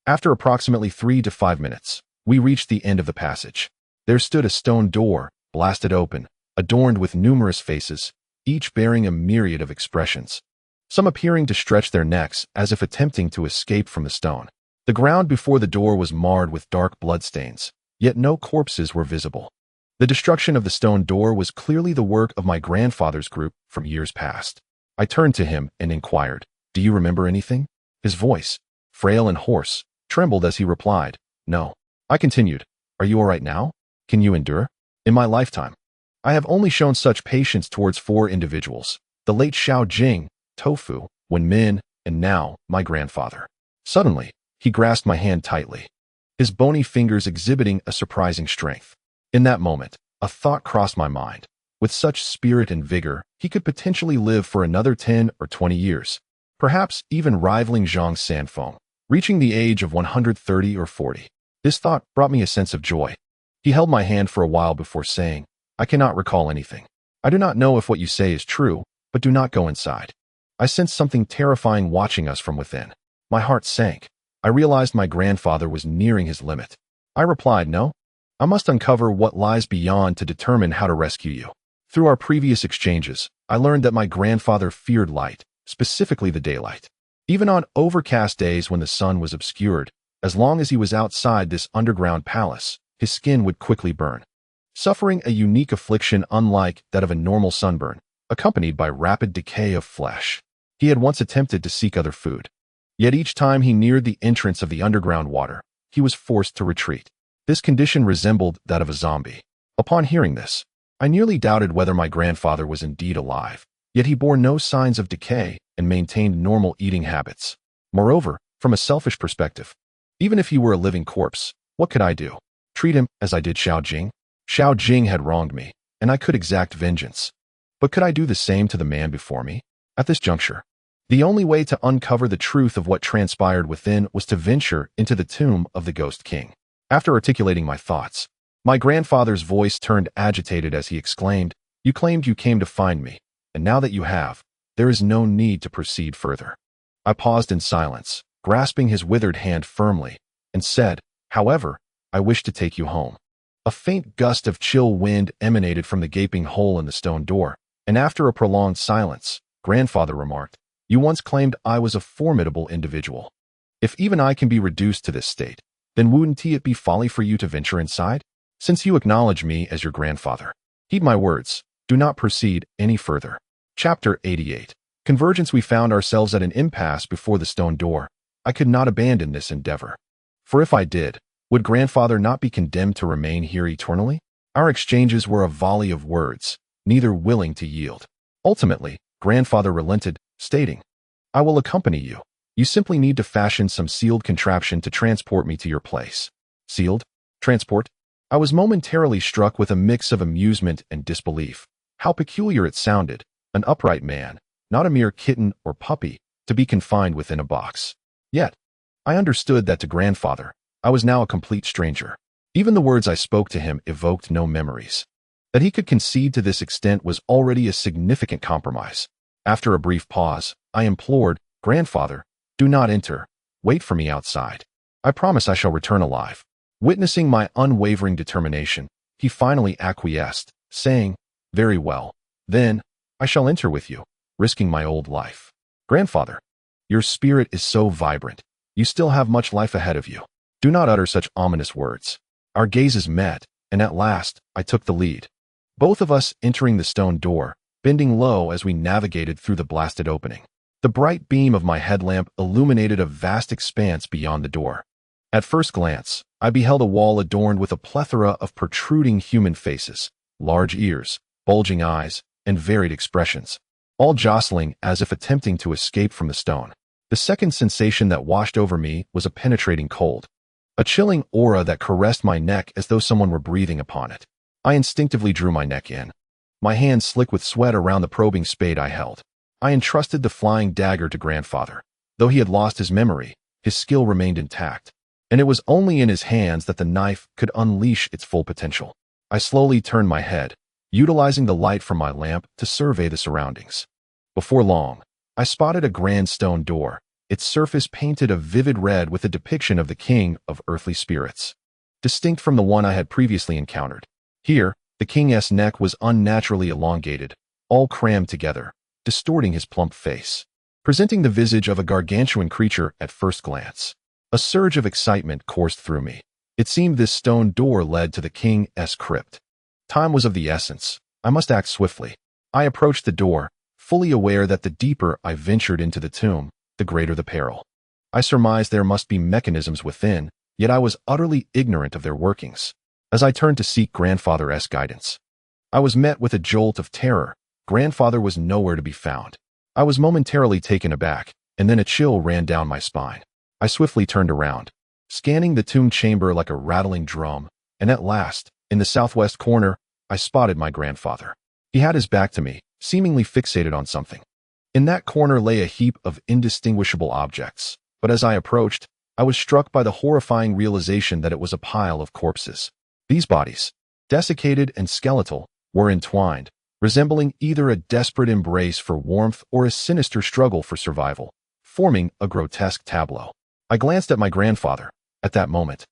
After approximately 3 to 5 minutes, we reached the end of the passage. There stood a stone door, blasted open, adorned with numerous faces, each bearing a myriad of expressions, some appearing to stretch their necks as if attempting to escape from the stone. The ground before the door was marred with dark bloodstains, yet no corpses were visible. The destruction of the stone door was clearly the work of my grandfather's group from years past. I turned to him and inquired, "Do you remember anything?" His voice, frail and hoarse, trembled as he replied, "No." I continued, "Are you all right now? Can you endure? In my lifetime, I have only shown such patience towards 4 individuals, the late Xiao Jing, Tofu, Wenmin, and now my grandfather." Suddenly, he grasped my hand tightly, his bony fingers exhibiting a surprising strength. In that moment, a thought crossed my mind. With such spirit and vigor, he could potentially live for another 10 or 20 years, perhaps even rivaling Zhang's sandfoam, reaching the age of 130 or 40. This thought brought me a sense of joy. He held my hand for a while before saying, "I cannot recall anything. I do not know if what you say is true, but do not go inside." I sensed something terrifying watching us from within. My heart sank. I realized my grandfather was nearing his limit. I replied, "No. I must uncover what lies beyond to determine how to rescue you." Through our previous exchanges, I learned that my grandfather feared light, specifically the daylight. Even on overcast days when the sun was obscured, as long as he was outside this underground palace, his skin would quickly burn, suffering a unique affliction unlike that of a normal sunburn, accompanied by rapid decay of flesh. He had once attempted to seek other food, yet each time he neared the entrance of the underground water, he was forced to retreat. This condition resembled that of a zombie. Upon hearing this, I nearly doubted whether my grandfather was indeed alive, yet he bore no signs of decay and maintained normal eating habits. Moreover, from a selfish perspective, even if he were a living corpse, what could I do? Treat him as I did Xiao Jing? Xiao Jing had wronged me, and I could exact vengeance. But could I do the same to the man before me? At this juncture, the only way to uncover the truth of what transpired within was to venture into the tomb of the Ghost King. After articulating my thoughts, my grandfather's voice turned agitated as he exclaimed, "You claimed you came to find me, and now that you have, there is no need to proceed further." I paused in silence, grasping his withered hand firmly, and said, "However, I wish to take you home." A faint gust of chill wind emanated from the gaping hole in the stone door, and after a prolonged silence, grandfather remarked, "You once claimed I was a formidable individual. If even I can be reduced to this state, then wouldn't it be folly for you to venture inside? Since you acknowledge me as your grandfather, heed my words, do not proceed any further." Chapter 88. Convergence. We found ourselves at an impasse before the stone door. I could not abandon this endeavor, for if I did, would grandfather not be condemned to remain here eternally? Our exchanges were a volley of words, neither willing to yield. Ultimately, grandfather relented, stating, "I will accompany you. You simply need to fashion some sealed contraption to transport me to your place." Sealed? Transport? I was momentarily struck with a mix of amusement and disbelief. How peculiar it sounded, an upright man, not a mere kitten or puppy, to be confined within a box. Yet, I understood that to grandfather, I was now a complete stranger. Even the words I spoke to him evoked no memories. That he could concede to this extent was already a significant compromise. After a brief pause, I implored, "Grandfather, do not enter. Wait for me outside. I promise I shall return alive." Witnessing my unwavering determination, he finally acquiesced, saying, "Very well. Then, I shall enter with you, risking my old life." Grandfather, your spirit is so vibrant. You still have much life ahead of you. Do not utter such ominous words. Our gazes met, and at last, I took the lead. Both of us entering the stone door, bending low as we navigated through the blasted opening. The bright beam of my headlamp illuminated a vast expanse beyond the door. At first glance, I beheld a wall adorned with a plethora of protruding human faces, large ears, bulging eyes, and varied expressions, all jostling as if attempting to escape from the stone. The second sensation that washed over me was a penetrating cold, a chilling aura that caressed my neck as though someone were breathing upon it. I instinctively drew my neck in, my hands slick with sweat around the probing spade I held. I entrusted the flying dagger to grandfather. Though he had lost his memory, his skill remained intact, and it was only in his hands that the knife could unleash its full potential. I slowly turned my head, utilizing the light from my lamp to survey the surroundings. Before long, I spotted a grand stone door, its surface painted a vivid red with a depiction of the king of earthly spirits, distinct from the one I had previously encountered. Here, the king's neck was unnaturally elongated, all crammed together, distorting his plump face, presenting the visage of a gargantuan creature at first glance. A surge of excitement coursed through me. It seemed this stone door led to the king's crypt. Time was of the essence. I must act swiftly. I approached the door, fully aware that the deeper I ventured into the tomb, the greater the peril. I surmised there must be mechanisms within, yet I was utterly ignorant of their workings. As I turned to seek grandfather's guidance, I was met with a jolt of terror. Grandfather was nowhere to be found. I was momentarily taken aback, and then a chill ran down my spine. I swiftly turned around, scanning the tomb chamber like a rattling drum, and at last, in the southwest corner, I spotted my grandfather. He had his back to me, seemingly fixated on something. In that corner lay a heap of indistinguishable objects, but as I approached, I was struck by the horrifying realization that it was a pile of corpses. These bodies, desiccated and skeletal, were entwined, resembling either a desperate embrace for warmth or a sinister struggle for survival, forming a grotesque tableau. I glanced at my grandfather. At that moment,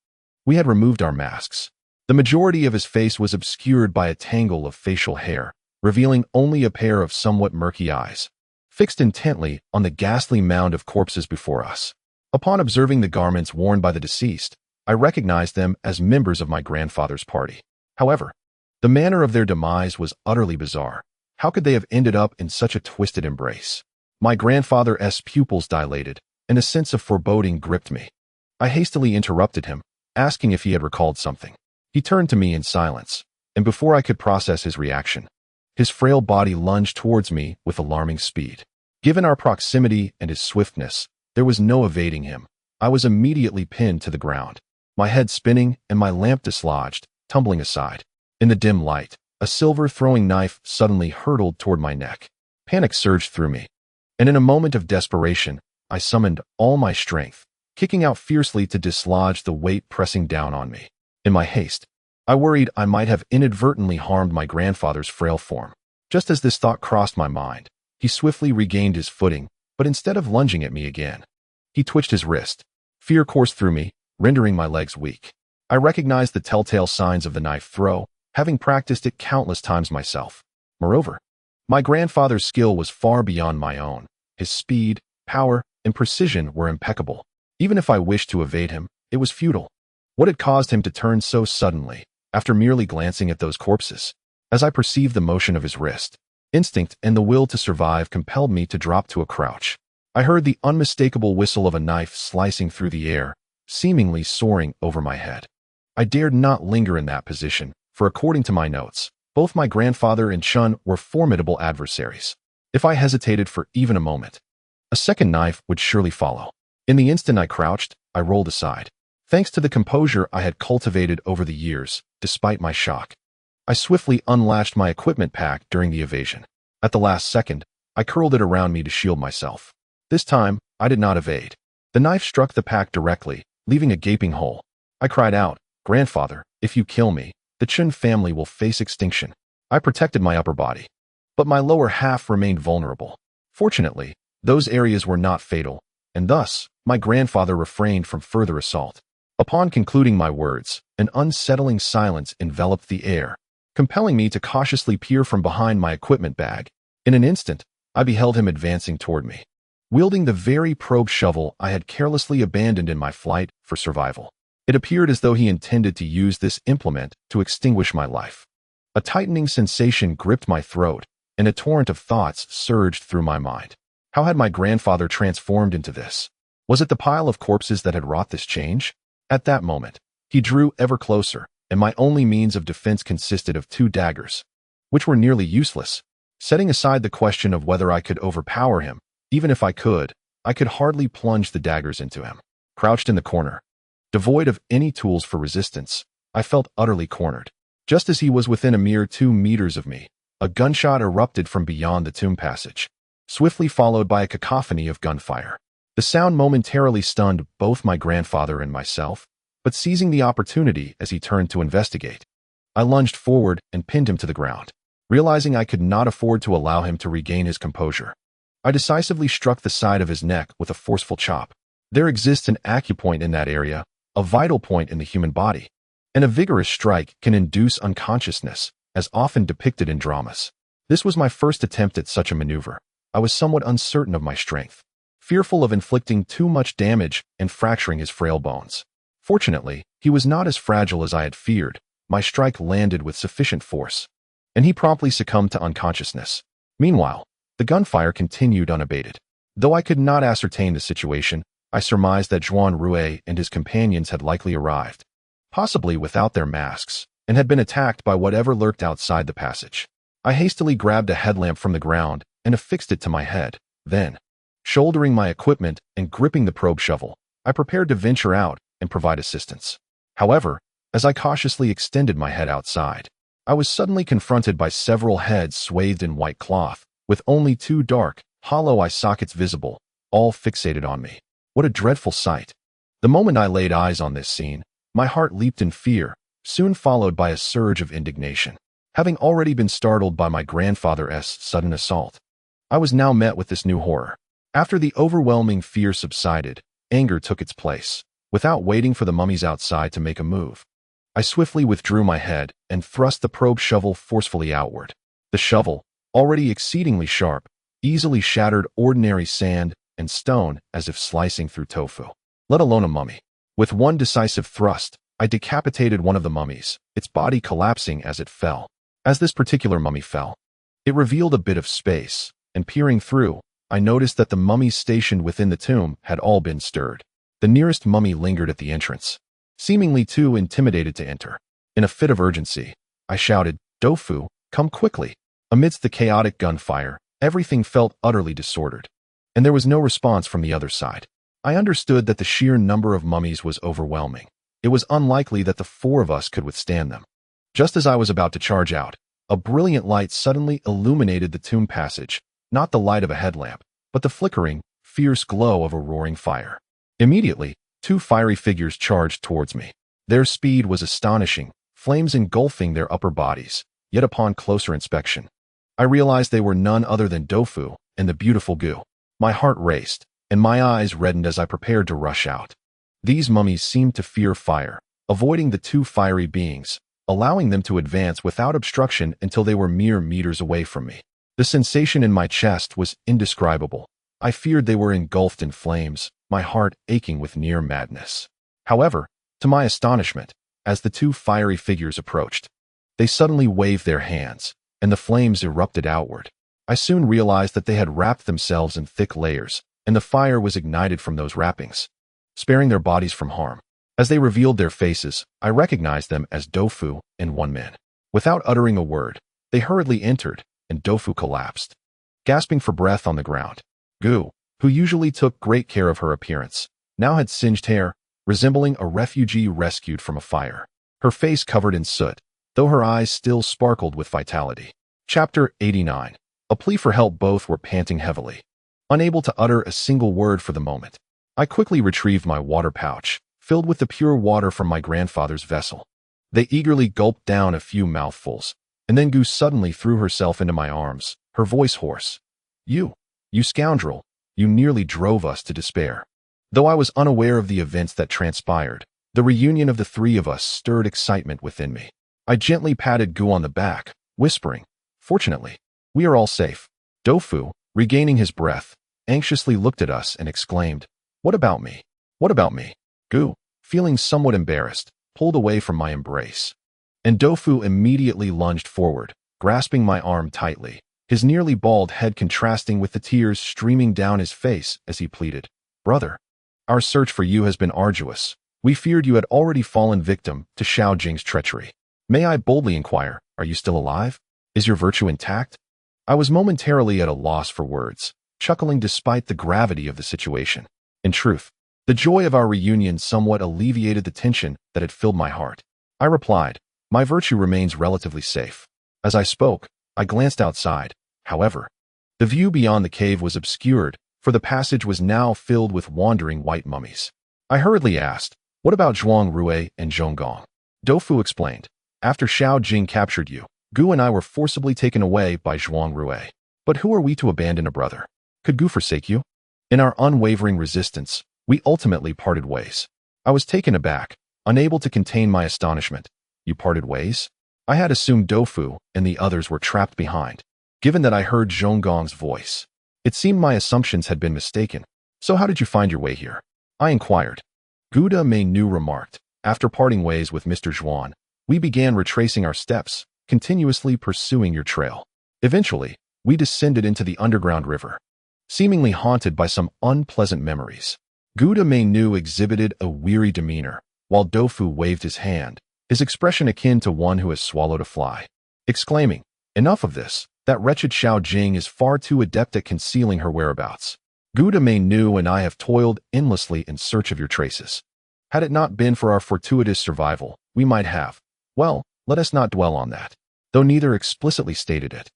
we had removed our masks. The majority of his face was obscured by a tangle of facial hair, revealing only a pair of somewhat murky eyes, fixed intently on the ghastly mound of corpses before us. Upon observing the garments worn by the deceased, I recognized them as members of my grandfather's party. However, the manner of their demise was utterly bizarre. How could they have ended up in such a twisted embrace? My grandfather's pupils dilated, and a sense of foreboding gripped me. I hastily interrupted him, asking if he had recalled something. He turned to me in silence, and before I could process his reaction, his frail body lunged towards me with alarming speed. Given our proximity and his swiftness, there was no evading him. I was immediately pinned to the ground, my head spinning and my lamp dislodged, tumbling aside. In the dim light, a silver throwing knife suddenly hurtled toward my neck. Panic surged through me, and in a moment of desperation, I summoned all my strength, kicking out fiercely to dislodge the weight pressing down on me. In my haste, I worried I might have inadvertently harmed my grandfather's frail form. Just as this thought crossed my mind, he swiftly regained his footing, but instead of lunging at me again, he twitched his wrist. Fear coursed through me, rendering my legs weak. I recognized the telltale signs of the knife throw, having practiced it countless times myself. Moreover, my grandfather's skill was far beyond my own. His speed, power, and precision were impeccable. Even if I wished to evade him, it was futile. What had caused him to turn so suddenly, after merely glancing at those corpses? As I perceived the motion of his wrist, instinct and the will to survive compelled me to drop to a crouch. I heard the unmistakable whistle of a knife slicing through the air, seemingly soaring over my head. I dared not linger in that position, for according to my notes, both my grandfather and Chun were formidable adversaries. If I hesitated for even a moment, a second knife would surely follow. In the instant I crouched, I rolled aside. Thanks to the composure I had cultivated over the years, despite my shock, I swiftly unlatched my equipment pack during the evasion. At the last second, I curled it around me to shield myself. This time, I did not evade. The knife struck the pack directly, leaving a gaping hole. I cried out, "Grandfather, if you kill me, the Chun family will face extinction." I protected my upper body, but my lower half remained vulnerable. Fortunately, those areas were not fatal, and thus, my grandfather refrained from further assault. Upon concluding my words, an unsettling silence enveloped the air, compelling me to cautiously peer from behind my equipment bag. In an instant, I beheld him advancing toward me, wielding the very probe shovel I had carelessly abandoned in my flight for survival. It appeared as though he intended to use this implement to extinguish my life. A tightening sensation gripped my throat, and a torrent of thoughts surged through my mind. How had my grandfather transformed into this? Was it the pile of corpses that had wrought this change? At that moment, he drew ever closer, and my only means of defense consisted of 2 daggers, which were nearly useless. Setting aside the question of whether I could overpower him, even if I could hardly plunge the daggers into him. Crouched in the corner, devoid of any tools for resistance, I felt utterly cornered. Just as he was within a mere 2 meters of me, a gunshot erupted from beyond the tomb passage, swiftly followed by a cacophony of gunfire. The sound momentarily stunned both my grandfather and myself, but seizing the opportunity as he turned to investigate, I lunged forward and pinned him to the ground. Realizing I could not afford to allow him to regain his composure, I decisively struck the side of his neck with a forceful chop. There exists an acupoint in that area, a vital point in the human body, and a vigorous strike can induce unconsciousness, as often depicted in dramas. This was my first attempt at such a maneuver. I was somewhat uncertain of my strength, fearful of inflicting too much damage and fracturing his frail bones. Fortunately, he was not as fragile as I had feared. My strike landed with sufficient force, and he promptly succumbed to unconsciousness. Meanwhile, the gunfire continued unabated. Though I could not ascertain the situation, I surmised that Zhuanrui and his companions had likely arrived, possibly without their masks, and had been attacked by whatever lurked outside the passage. I hastily grabbed a headlamp from the ground and affixed it to my head. Then, shouldering my equipment and gripping the probe shovel, I prepared to venture out and provide assistance. However, as I cautiously extended my head outside, I was suddenly confronted by several heads swathed in white cloth, with only two dark, hollow eye sockets visible, all fixated on me. What a dreadful sight! The moment I laid eyes on this scene, my heart leaped in fear, soon followed by a surge of indignation. Having already been startled by my grandfather's sudden assault, I was now met with this new horror. After the overwhelming fear subsided, anger took its place. Without waiting for the mummies outside to make a move, I swiftly withdrew my head and thrust the probe shovel forcefully outward. The shovel, already exceedingly sharp, easily shattered ordinary sand and stone as if slicing through tofu, let alone a mummy. With one decisive thrust, I decapitated one of the mummies, its body collapsing as it fell. As this particular mummy fell, it revealed a bit of space, and peering through, I noticed that the mummies stationed within the tomb had all been stirred. The nearest mummy lingered at the entrance, seemingly too intimidated to enter. In a fit of urgency, I shouted, "Dofu, come quickly!" Amidst the chaotic gunfire, everything felt utterly disordered, and there was no response from the other side. I understood that the sheer number of mummies was overwhelming. It was unlikely that the four of us could withstand them. Just as I was about to charge out, a brilliant light suddenly illuminated the tomb passage, not the light of a headlamp, but the flickering, fierce glow of a roaring fire. Immediately, two fiery figures charged towards me. Their speed was astonishing, flames engulfing their upper bodies, yet upon closer inspection, I realized they were none other than Dofu and the beautiful Gu. My heart raced, and my eyes reddened as I prepared to rush out. These mummies seemed to fear fire, avoiding the two fiery beings, allowing them to advance without obstruction until they were mere meters away from me. The sensation in my chest was indescribable. I feared they were engulfed in flames, my heart aching with near madness. However, to my astonishment, as the two fiery figures approached, they suddenly waved their hands, and the flames erupted outward. I soon realized that they had wrapped themselves in thick layers, and the fire was ignited from those wrappings, sparing their bodies from harm. As they revealed their faces, I recognized them as Dofu and Wenmin. Without uttering a word, they hurriedly entered, and Dofu collapsed, gasping for breath on the ground. Gu, who usually took great care of her appearance, now had singed hair, resembling a refugee rescued from a fire. Her face covered in soot, though her eyes still sparkled with vitality. Chapter 89. A plea for help. Both were panting heavily, unable to utter a single word for the moment. I quickly retrieved my water pouch, filled with the pure water from my grandfather's vessel. They eagerly gulped down a few mouthfuls, and then Gu suddenly threw herself into my arms, her voice hoarse. You scoundrel, you nearly drove us to despair." Though I was unaware of the events that transpired, the reunion of the three of us stirred excitement within me. I gently patted Gu on the back, whispering, "Fortunately, we are all safe." Dofu, regaining his breath, anxiously looked at us and exclaimed, "What about me? What about me?" Gu, feeling somewhat embarrassed, pulled away from my embrace, and Dofu immediately lunged forward, grasping my arm tightly, his nearly bald head contrasting with the tears streaming down his face as he pleaded, "Brother, our search for you has been arduous. We feared you had already fallen victim to Xiao Jing's treachery. May I boldly inquire, are you still alive? Is your virtue intact?" I was momentarily at a loss for words, chuckling despite the gravity of the situation. In truth, the joy of our reunion somewhat alleviated the tension that had filled my heart. I replied, "My virtue remains relatively safe." As I spoke, I glanced outside. However, the view beyond the cave was obscured, for the passage was now filled with wandering white mummies. I hurriedly asked, "What about Zhuanrui and Zhonggong?" Dofu explained, "After Xiao Jing captured you, Gu and I were forcibly taken away by Zhuanrui. But who are we to abandon a brother? Could Gu forsake you?" In our unwavering resistance, we ultimately parted ways. I was taken aback, unable to contain my astonishment. "You parted ways?" I had assumed Dofu and the others were trapped behind, given that I heard Zhonggong's voice. It seemed my assumptions had been mistaken. "So how did you find your way here?" I inquired. Guda Menu remarked, "After parting ways with Mr. Zhuan, we began retracing our steps, continuously pursuing your trail. Eventually, we descended into the underground river, seemingly haunted by some unpleasant memories. Mei exhibited a weary demeanor, while Doufu waved his hand, his expression akin to one who has swallowed a fly, exclaiming, "Enough of this. That wretched Xiao Jing is far too adept at concealing her whereabouts. Mei and I have toiled endlessly in search of your traces. Had it not been for our fortuitous survival, we might have. Well, let us not dwell on that, though neither explicitly stated it."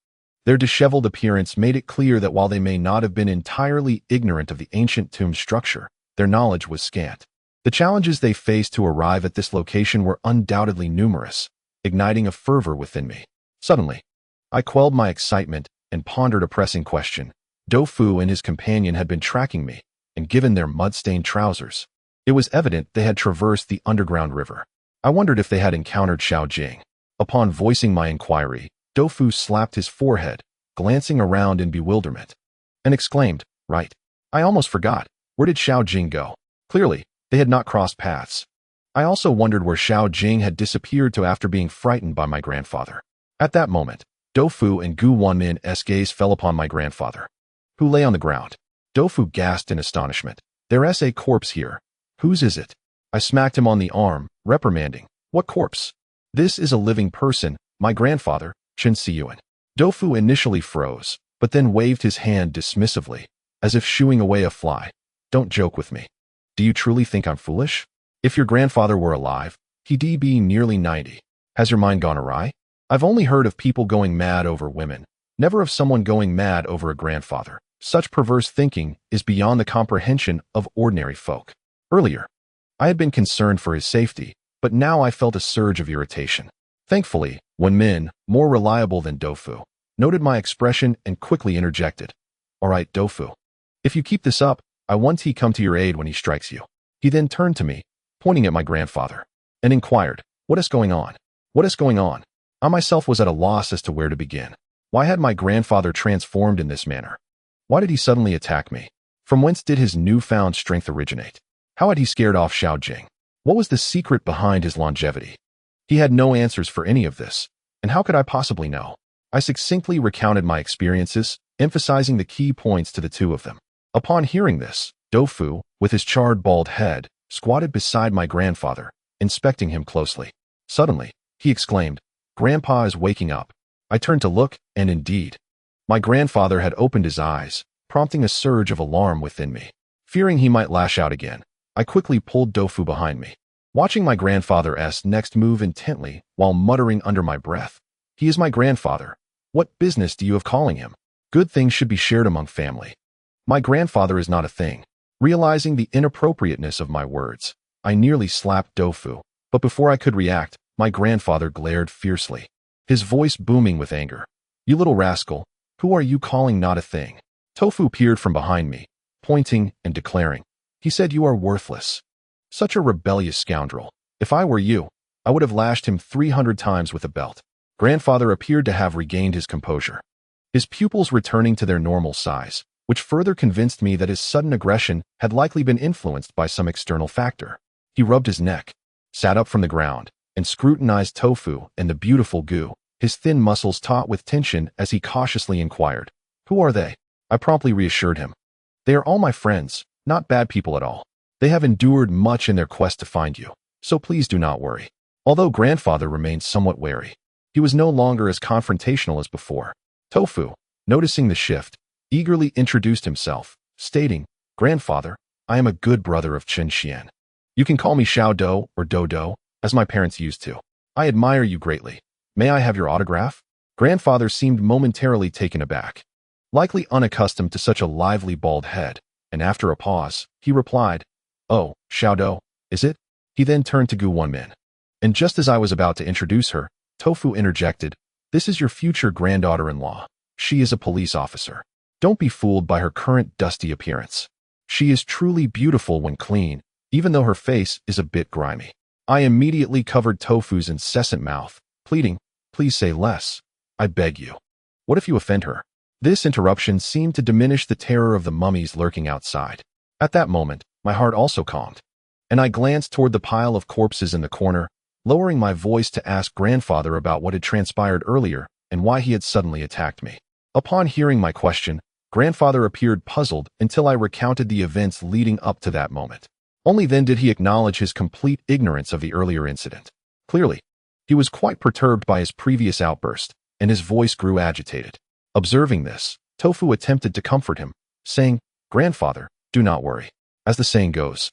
Their disheveled appearance made it clear that while they may not have been entirely ignorant of the ancient tomb structure, their knowledge was scant. The challenges they faced to arrive at this location were undoubtedly numerous, igniting a fervor within me. Suddenly, I quelled my excitement and pondered a pressing question. Doufu and his companion had been tracking me, and given their mud-stained trousers, it was evident they had traversed the underground river. I wondered if they had encountered Xiao Jing. Upon voicing my inquiry, Doufu slapped his forehead, glancing around in bewilderment, and exclaimed, "Right. I almost forgot. Where did Xiao Jing go?" Clearly, they had not crossed paths. I also wondered where Xiao Jing had disappeared to after being frightened by my grandfather. At that moment, Doufu and Wenmin's gaze fell upon my grandfather, who lay on the ground. Doufu gasped in astonishment. "There's a corpse here. Whose is it?" I smacked him on the arm, reprimanding, "What corpse?" "This is a living person, my grandfather, Chen Xiyuan." Doufu initially froze, but then waved his hand dismissively, as if shooing away a fly. "Don't joke with me. Do you truly think I'm foolish? If your grandfather were alive, he'd be nearly 90. Has your mind gone awry? I've only heard of people going mad over women, never of someone going mad over a grandfather. Such perverse thinking is beyond the comprehension of ordinary folk." Earlier, I had been concerned for his safety, but now I felt a surge of irritation. Thankfully, Wenmin, more reliable than Doufu, noted my expression and quickly interjected, "All right, Doufu. If you keep this up, I want he come to your aid when he strikes you." He then turned to me, pointing at my grandfather, and inquired, "What is going on? What is going on?" I myself was at a loss as to where to begin. Why had my grandfather transformed in this manner? Why did he suddenly attack me? From whence did his newfound strength originate? How had he scared off Xiao Jing? What was the secret behind his longevity? He had no answers for any of this, and how could I possibly know? I succinctly recounted my experiences, emphasizing the key points to the two of them. Upon hearing this, Doufu, with his charred bald head, squatted beside my grandfather, inspecting him closely. Suddenly, he exclaimed, "Grandpa is waking up." I turned to look, and indeed, my grandfather had opened his eyes, prompting a surge of alarm within me. Fearing he might lash out again, I quickly pulled Doufu behind me. Watching my grandfather's next move intently while muttering under my breath, "He is my grandfather. What business do you have calling him? Good things should be shared among family. My grandfather is not a thing." Realizing the inappropriateness of my words, I nearly slapped Doufu, but before I could react, my grandfather glared fiercely, his voice booming with anger. "You little rascal, who are you calling not a thing?" Doufu peered from behind me, pointing and declaring, "He said you are worthless. Such a rebellious scoundrel. If I were you, I would have lashed him 300 times with a belt." Grandfather appeared to have regained his composure, his pupils returning to their normal size, which further convinced me that his sudden aggression had likely been influenced by some external factor. He rubbed his neck, sat up from the ground, and scrutinized Doufu and the beautiful Gu, his thin muscles taut with tension as he cautiously inquired, "Who are they?" I promptly reassured him. "They are all my friends, not bad people at all. They have endured much in their quest to find you, so please do not worry." Although grandfather remained somewhat wary, he was no longer as confrontational as before. Doufu, noticing the shift, eagerly introduced himself, stating, "Grandfather, I am a good brother of Chen Xian. You can call me Xiao Do or Dodo, as my parents used to. I admire you greatly. May I have your autograph?" Grandfather seemed momentarily taken aback, likely unaccustomed to such a lively bald head, and after a pause, he replied, "Oh, Xiao Do, is it?" He then turned to Wenmin, and just as I was about to introduce her, Doufu interjected, "This is your future granddaughter-in-law. She is a police officer. Don't be fooled by her current dusty appearance. She is truly beautiful when clean, even though her face is a bit grimy." I immediately covered Doufu's incessant mouth, pleading, "Please say less. I beg you. What if you offend her?" This interruption seemed to diminish the terror of the mummies lurking outside. At that moment, my heart also calmed, and I glanced toward the pile of corpses in the corner, lowering my voice to ask grandfather about what had transpired earlier and why he had suddenly attacked me. Upon hearing my question, Grandfather appeared puzzled until I recounted the events leading up to that moment. Only then did he acknowledge his complete ignorance of the earlier incident. Clearly, he was quite perturbed by his previous outburst, and his voice grew agitated. Observing this, Tofu attempted to comfort him, saying, "Grandfather, do not worry. As the saying goes,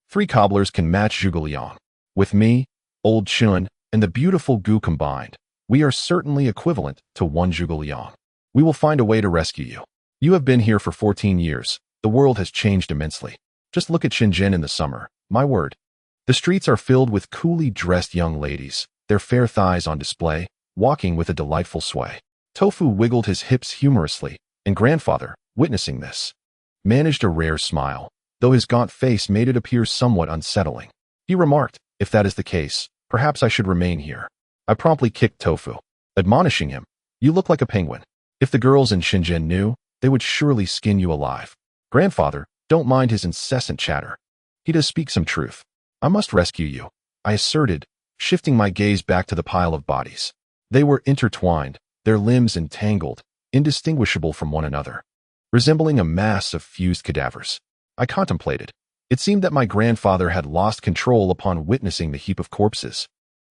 3 cobblers can match zhuge. With me, old Chun, and the beautiful Gu combined, we are certainly equivalent to 1 zhuge. We will find a way to rescue you. You have been here for 14 years. The world has changed immensely. Just look at Shenzhen in the summer. My word. The streets are filled with coolly dressed young ladies, their fair thighs on display, walking with a delightful sway." Tofu wiggled his hips humorously, and Grandfather, witnessing this, managed a rare smile, though his gaunt face made it appear somewhat unsettling. He remarked, "If that is the case, perhaps I should remain here." I promptly kicked Tofu, admonishing him, "You look like a penguin. If the girls in Shenzhen knew, they would surely skin you alive." "Grandfather, don't mind his incessant chatter. He does speak some truth. I must rescue you," I asserted, shifting my gaze back to the pile of bodies. They were intertwined, their limbs entangled, indistinguishable from one another, resembling a mass of fused cadavers. I contemplated. It seemed that my grandfather had lost control upon witnessing the heap of corpses.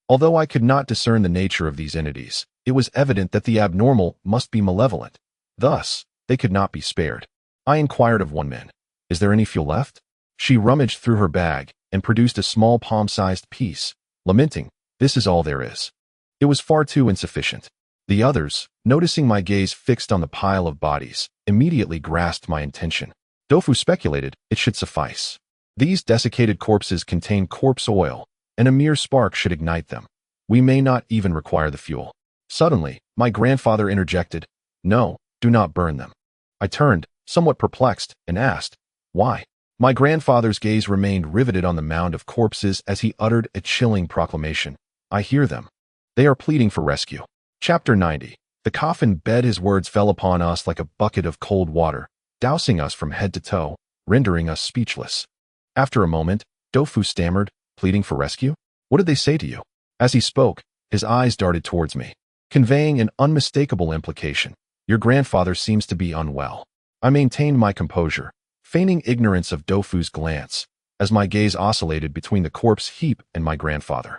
Although I could not discern the nature of these entities, it was evident that the abnormal must be malevolent. Thus, they could not be spared. I inquired of Wenmin, "Is there any fuel left?" She rummaged through her bag and produced a small palm-sized piece, lamenting, "This is all there is." It was far too insufficient. The others, noticing my gaze fixed on the pile of bodies, immediately grasped my intention. Tofu speculated it should suffice. These desiccated corpses contain corpse oil, and a mere spark should ignite them. We may not even require the fuel. Suddenly, my grandfather interjected, "No, do not burn them." I turned, somewhat perplexed, and asked, "Why?" My grandfather's gaze remained riveted on the mound of corpses as he uttered a chilling proclamation. "I hear them. They are pleading for rescue." Chapter 90. The coffin bed. His words fell upon us like a bucket of cold water, dousing us from head to toe, rendering us speechless. After a moment, Tofu stammered, "Pleading for rescue? What did they say to you?" As he spoke, his eyes darted towards me, conveying an unmistakable implication. "Your grandfather seems to be unwell." I maintained my composure, feigning ignorance of Tofu's glance, as my gaze oscillated between the corpse heap and my grandfather,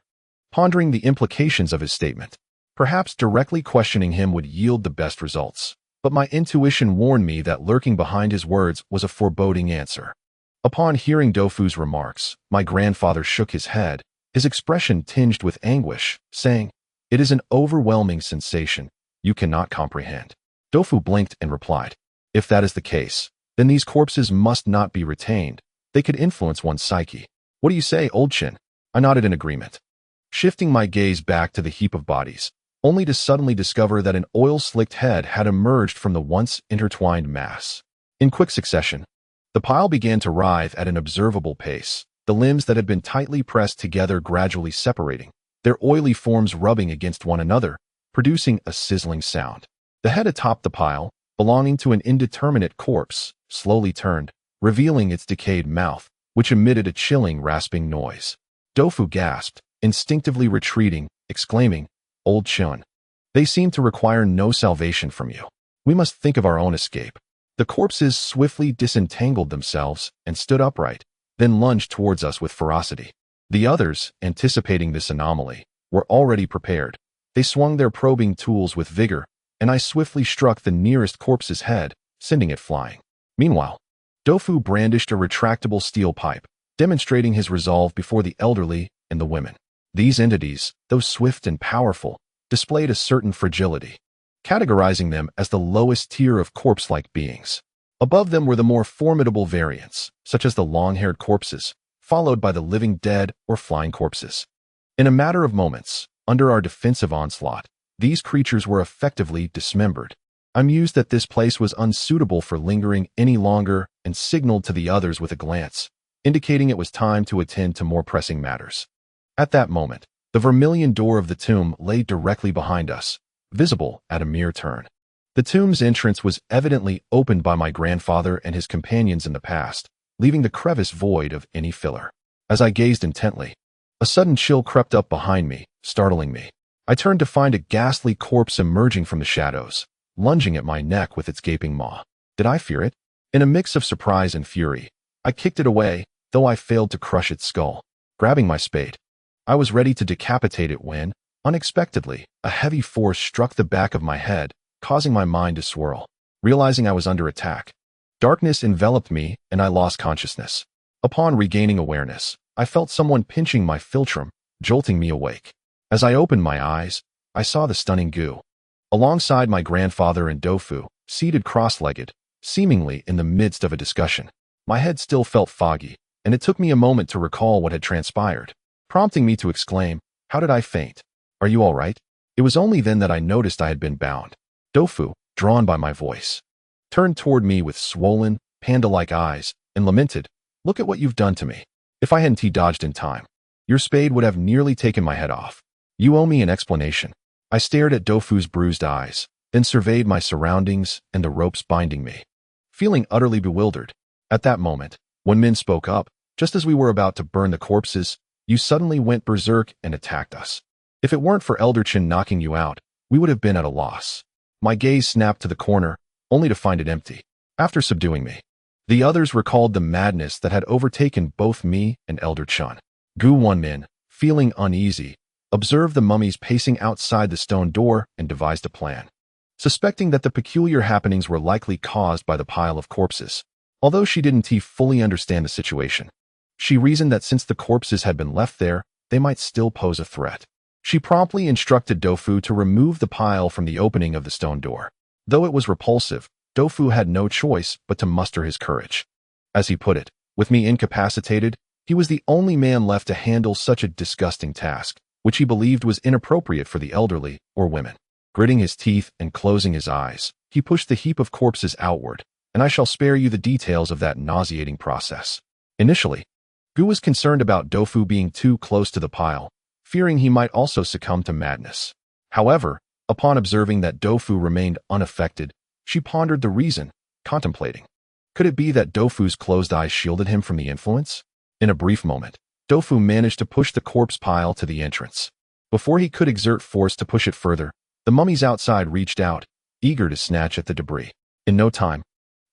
pondering the implications of his statement. Perhaps directly questioning him would yield the best results, but my intuition warned me that lurking behind his words was a foreboding answer. Upon hearing Tofu's remarks, my grandfather shook his head, his expression tinged with anguish, saying, "It is an overwhelming sensation you cannot comprehend." Tofu blinked and replied, "If that is the case, then these corpses must not be retained. They could influence one's psyche. What do you say, old Chin?" I nodded in agreement, shifting my gaze back to the heap of bodies, only to suddenly discover that an oil-slicked head had emerged from the once intertwined mass. In quick succession, the pile began to writhe at an observable pace, the limbs that had been tightly pressed together gradually separating, their oily forms rubbing against one another, producing a sizzling sound. The head atop the pile, belonging to an indeterminate corpse, slowly turned, revealing its decayed mouth, which emitted a chilling, rasping noise. Tofu gasped, instinctively retreating, exclaiming, "Old Chun, they seem to require no salvation from you. We must think of our own escape." The corpses swiftly disentangled themselves and stood upright, then lunged towards us with ferocity. The others, anticipating this anomaly, were already prepared. They swung their probing tools with vigor, and I swiftly struck the nearest corpse's head, sending it flying. Meanwhile, Tofu brandished a retractable steel pipe, demonstrating his resolve before the elderly and the women. These entities, though swift and powerful, displayed a certain fragility, categorizing them as the lowest tier of corpse-like beings. Above them were the more formidable variants, such as the long-haired corpses, followed by the living dead or flying corpses. In a matter of moments, under our defensive onslaught, these creatures were effectively dismembered. I mused that this place was unsuitable for lingering any longer and signaled to the others with a glance, indicating it was time to attend to more pressing matters. At that moment, the vermilion door of the tomb lay directly behind us, visible at a mere turn. The tomb's entrance was evidently opened by my grandfather and his companions in the past, leaving the crevice void of any filler. As I gazed intently, a sudden chill crept up behind me, startling me. I turned to find a ghastly corpse emerging from the shadows, lunging at my neck with its gaping maw. Did I fear it? In a mix of surprise and fury, I kicked it away, though I failed to crush its skull. Grabbing my spade, I was ready to decapitate it when, unexpectedly, a heavy force struck the back of my head, causing my mind to swirl. Realizing I was under attack, darkness enveloped me and I lost consciousness. Upon regaining awareness, I felt someone pinching my philtrum, jolting me awake. As I opened my eyes, I saw the stunning Gu, alongside my grandfather and Doufu, seated cross-legged, seemingly in the midst of a discussion. My head still felt foggy, and it took me a moment to recall what had transpired, prompting me to exclaim, "How did I faint? Are you all right?" It was only then that I noticed I had been bound. Doufu, drawn by my voice, turned toward me with swollen, panda-like eyes and lamented, "Look at what you've done to me. If I hadn't dodged in time, your spade would have nearly taken my head off. You owe me an explanation." I stared at Doufu's bruised eyes, then surveyed my surroundings and the ropes binding me, feeling utterly bewildered. At that moment, Wenmin spoke up, "Just as we were about to burn the corpses, you suddenly went berserk and attacked us. If it weren't for Elder Chen knocking you out, we would have been at a loss." My gaze snapped to the corner, only to find it empty. After subduing me, the others recalled the madness that had overtaken both me and Elder Chen. Wenmin, feeling uneasy, observed the mummies pacing outside the stone door and devised a plan. Suspecting that the peculiar happenings were likely caused by the pile of corpses, although she didn't fully understand the situation, she reasoned that since the corpses had been left there, they might still pose a threat. She promptly instructed Doufu to remove the pile from the opening of the stone door. Though it was repulsive, Doufu had no choice but to muster his courage. As he put it, with me incapacitated, he was the only man left to handle such a disgusting task, which he believed was inappropriate for the elderly or women. Gritting his teeth and closing his eyes, he pushed the heap of corpses outward, and I shall spare you the details of that nauseating process. Initially, Gu was concerned about Doufu being too close to the pile, fearing he might also succumb to madness. However, upon observing that Doufu remained unaffected, she pondered the reason, contemplating. Could it be that Doufu's closed eyes shielded him from the influence? In a brief moment, Doufu managed to push the corpse pile to the entrance. Before he could exert force to push it further, the mummies outside reached out, eager to snatch at the debris. In no time,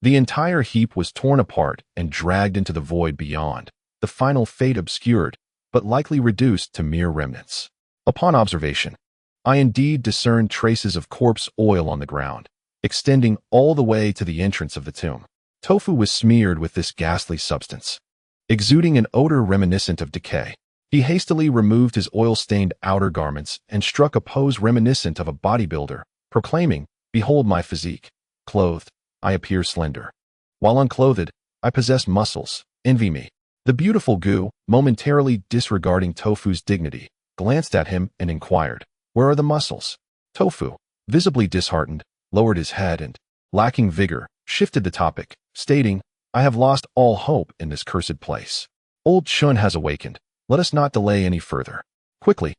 the entire heap was torn apart and dragged into the void beyond, the final fate obscured, but likely reduced to mere remnants. Upon observation, I indeed discerned traces of corpse oil on the ground, extending all the way to the entrance of the tomb. Tofu was smeared with this ghastly substance, exuding an odor reminiscent of decay. He hastily removed his oil-stained outer garments and struck a pose reminiscent of a bodybuilder, proclaiming, "Behold my physique. Clothed, I appear slender. While unclothed, I possess muscles. Envy me." The beautiful Gu, momentarily disregarding Tofu's dignity, glanced at him and inquired, "Where are the muscles?" Tofu, visibly disheartened, lowered his head and, lacking vigor, shifted the topic, stating, "I have lost all hope in this cursed place. Old Chun has awakened. Let us not delay any further. Quickly,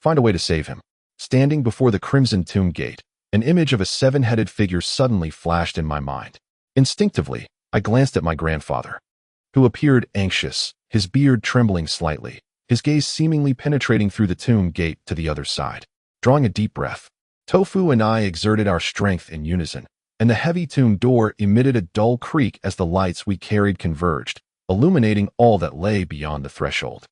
find a way to save him." Standing before the crimson tomb gate, an image of a seven-headed figure suddenly flashed in my mind. Instinctively, I glanced at my grandfather, who appeared anxious, his beard trembling slightly, his gaze seemingly penetrating through the tomb gate to the other side. Drawing a deep breath, Tofu and I exerted our strength in unison, and the heavy tomb door emitted a dull creak as the lights we carried converged, illuminating all that lay beyond the threshold.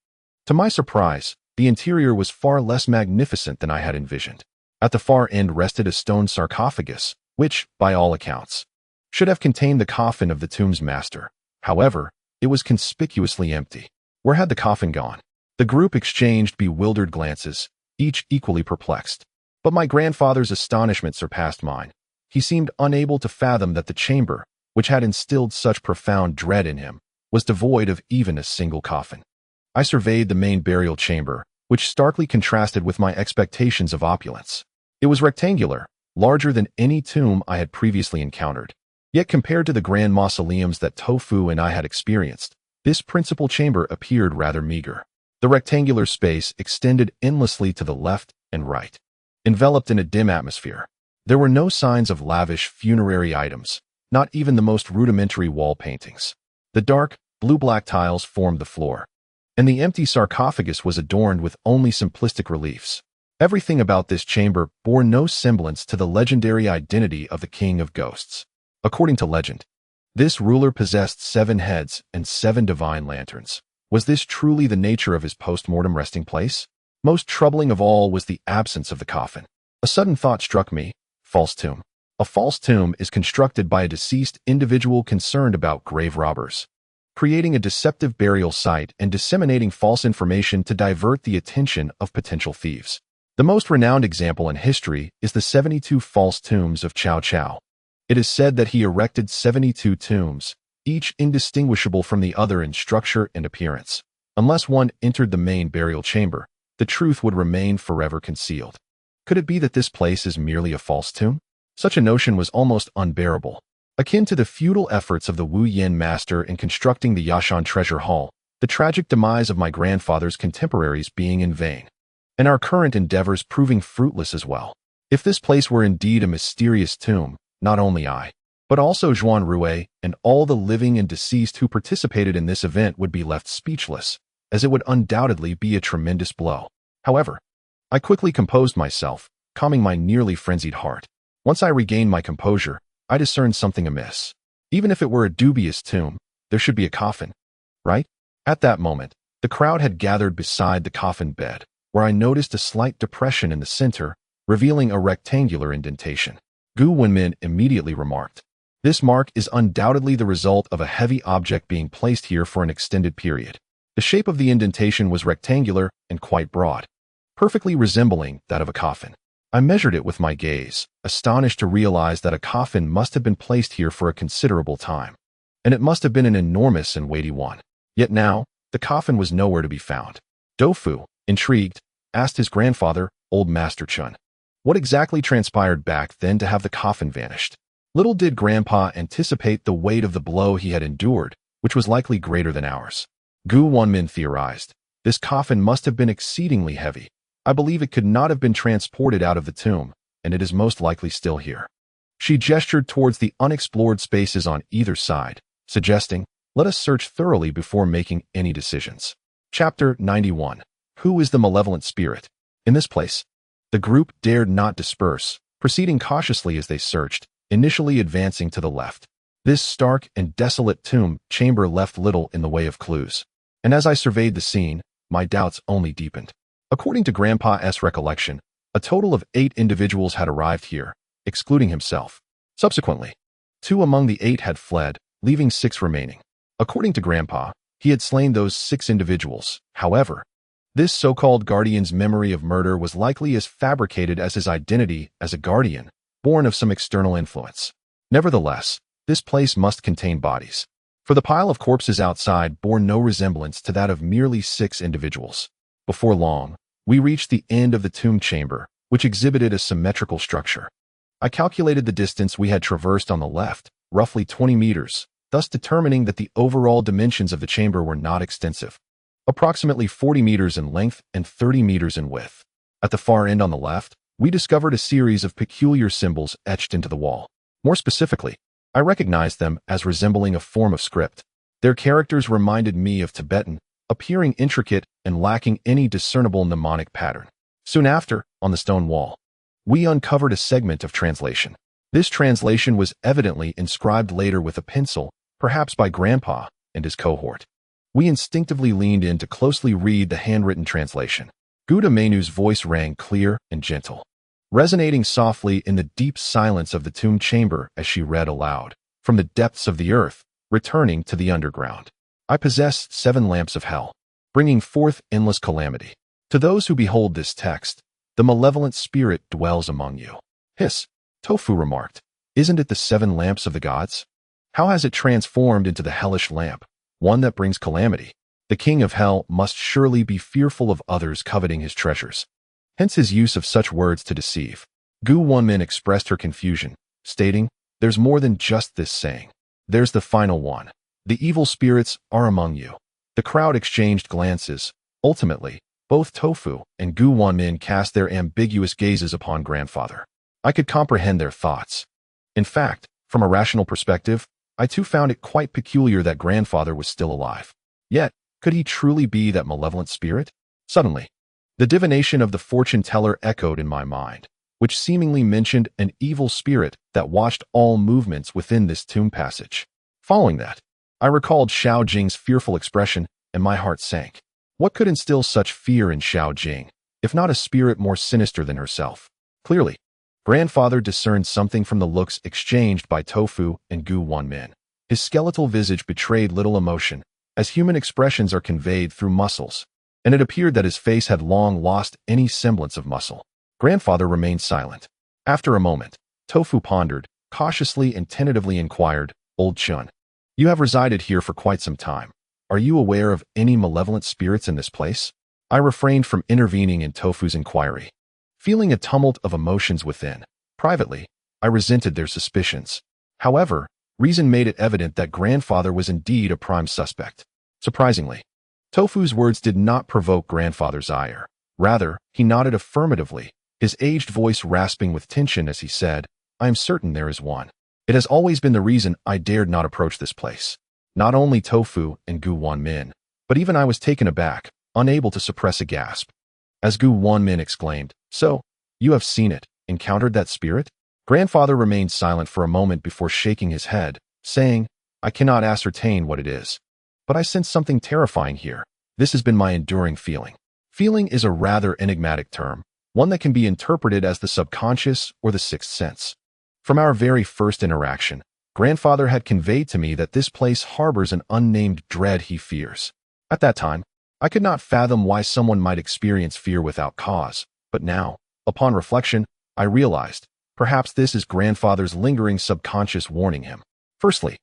To my surprise, the interior was far less magnificent than I had envisioned. At the far end rested a stone sarcophagus, which, by all accounts, should have contained the coffin of the tomb's master. However, it was conspicuously empty. Where had the coffin gone? The group exchanged bewildered glances, each equally perplexed. But my grandfather's astonishment surpassed mine. He seemed unable to fathom that the chamber, which had instilled such profound dread in him, was devoid of even a single coffin. I surveyed the main burial chamber, which starkly contrasted with my expectations of opulence. It was rectangular, larger than any tomb I had previously encountered. Yet compared to the grand mausoleums that Tofu and I had experienced, this principal chamber appeared rather meager. The rectangular space extended endlessly to the left and right, enveloped in a dim atmosphere. There were no signs of lavish funerary items, not even the most rudimentary wall paintings. The dark, blue-black tiles formed the floor, and the empty sarcophagus was adorned with only simplistic reliefs. Everything about this chamber bore no semblance to the legendary identity of the King of Ghosts. According to legend, this ruler possessed 7 heads and 7 divine lanterns. Was this truly the nature of his post-mortem resting place? Most troubling of all was the absence of the coffin. A sudden thought struck me: false tomb. A false tomb is constructed by a deceased individual concerned about grave robbers, creating a deceptive burial site and disseminating false information to divert the attention of potential thieves. The most renowned example in history is the 72 false tombs of Cao Cao. It is said that he erected 72 tombs, each indistinguishable from the other in structure and appearance. Unless one entered the main burial chamber, the truth would remain forever concealed. Could it be that this place is merely a false tomb? Such a notion was almost unbearable. Akin to the futile efforts of the Wu Yin master in constructing the Yashan Treasure Hall, the tragic demise of my grandfather's contemporaries being in vain, and our current endeavors proving fruitless as well. If this place were indeed a mysterious tomb, not only I, but also Zhuanrui and all the living and deceased who participated in this event would be left speechless, as it would undoubtedly be a tremendous blow. However, I quickly composed myself, calming my nearly frenzied heart. Once I regained my composure, I discerned something amiss. Even if it were a dubious tomb, there should be a coffin, right? At that moment, the crowd had gathered beside the coffin bed, where I noticed a slight depression in the center, revealing a rectangular indentation. Wenmin immediately remarked, "This mark is undoubtedly the result of a heavy object being placed here for an extended period." The shape of the indentation was rectangular and quite broad, perfectly resembling that of a coffin. I measured it with my gaze, astonished to realize that a coffin must have been placed here for a considerable time, and it must have been an enormous and weighty one. Yet now, the coffin was nowhere to be found. Dofu, intrigued, asked his grandfather, old Master Chun, what exactly transpired back then to have the coffin vanished. Little did Grandpa anticipate the weight of the blow he had endured, which was likely greater than ours. Wenmin theorized, this coffin must have been exceedingly heavy. I believe it could not have been transported out of the tomb, and it is most likely still here. She gestured towards the unexplored spaces on either side, suggesting, let us search thoroughly before making any decisions. Chapter 91. Who is the malevolent spirit? In this place, the group dared not disperse, proceeding cautiously as they searched, initially advancing to the left. This stark and desolate tomb chamber left little in the way of clues, and as I surveyed the scene, my doubts only deepened. According to Grandpa's recollection, a total of 8 individuals had arrived here, excluding himself. Subsequently, 2 among the 8 had fled, leaving 6 remaining. According to Grandpa, he had slain those 6 individuals. However, this so-called guardian's memory of murder was likely as fabricated as his identity as a guardian, born of some external influence. Nevertheless, this place must contain bodies, for the pile of corpses outside bore no resemblance to that of merely 6 individuals. Before long, we reached the end of the tomb chamber, which exhibited a symmetrical structure. I calculated the distance we had traversed on the left, roughly 20 meters, thus determining that the overall dimensions of the chamber were not extensive, approximately 40 meters in length and 30 meters in width. At the far end on the left, we discovered a series of peculiar symbols etched into the wall. More specifically, I recognized them as resembling a form of script. Their characters reminded me of Tibetan, appearing intricate and lacking any discernible mnemonic pattern. Soon after, on the stone wall, we uncovered a segment of translation. This translation was evidently inscribed later with a pencil, perhaps by Grandpa and his cohort. We instinctively leaned in to closely read the handwritten translation. Guda Menu's voice rang clear and gentle, resonating softly in the deep silence of the tomb chamber as she read aloud, from the depths of the earth, returning to the underground. I possess 7 lamps of hell, bringing forth endless calamity. To those who behold this text, the malevolent spirit dwells among you. Hiss, Tofu remarked, isn't it the 7 lamps of the gods? How has it transformed into the hellish lamp, one that brings calamity? The king of hell must surely be fearful of others coveting his treasures, hence his use of such words to deceive. Wenmin expressed her confusion, stating, there's more than just this saying. There's the final one. The evil spirits are among you. The crowd exchanged glances. Ultimately, both Tofu and Wenmin cast their ambiguous gazes upon Grandfather. I could comprehend their thoughts. In fact, from a rational perspective, I too found it quite peculiar that Grandfather was still alive. Yet, could he truly be that malevolent spirit? Suddenly, the divination of the fortune teller echoed in my mind. which seemingly mentioned an evil spirit that watched all movements within this tomb passage. Following that, I recalled Xiao Jing's fearful expression, and my heart sank. What could instill such fear in Xiao Jing, if not a spirit more sinister than herself? Clearly, grandfather discerned something from the looks exchanged by Tofu and Wenmin. His skeletal visage betrayed little emotion, as human expressions are conveyed through muscles, and it appeared that his face had long lost any semblance of muscle. Grandfather remained silent. After a moment, Tofu pondered, cautiously and tentatively inquired, "Old Chun, you have resided here for quite some time. Are you aware of any malevolent spirits in this place?" I refrained from intervening in Tofu's inquiry, feeling a tumult of emotions within. Privately, I resented their suspicions. However, reason made it evident that grandfather was indeed a prime suspect. Surprisingly, Tofu's words did not provoke grandfather's ire. Rather, he nodded affirmatively, his aged voice rasping with tension as he said, "I am certain there is one. It has always been the reason I dared not approach this place." Not only Tofu and Wenmin, but even I was taken aback, unable to suppress a gasp. As Wenmin exclaimed, "So, you have seen it, encountered that spirit?" Grandfather remained silent for a moment before shaking his head, saying, "I cannot ascertain what it is. But I sense something terrifying here. This has been my enduring feeling." Feeling is a rather enigmatic term, one that can be interpreted as the subconscious or the sixth sense. From our very first interaction, grandfather had conveyed to me that this place harbors an unnamed dread he fears. At that time, I could not fathom why someone might experience fear without cause, but now, upon reflection, I realized, perhaps this is grandfather's lingering subconscious warning him. Firstly,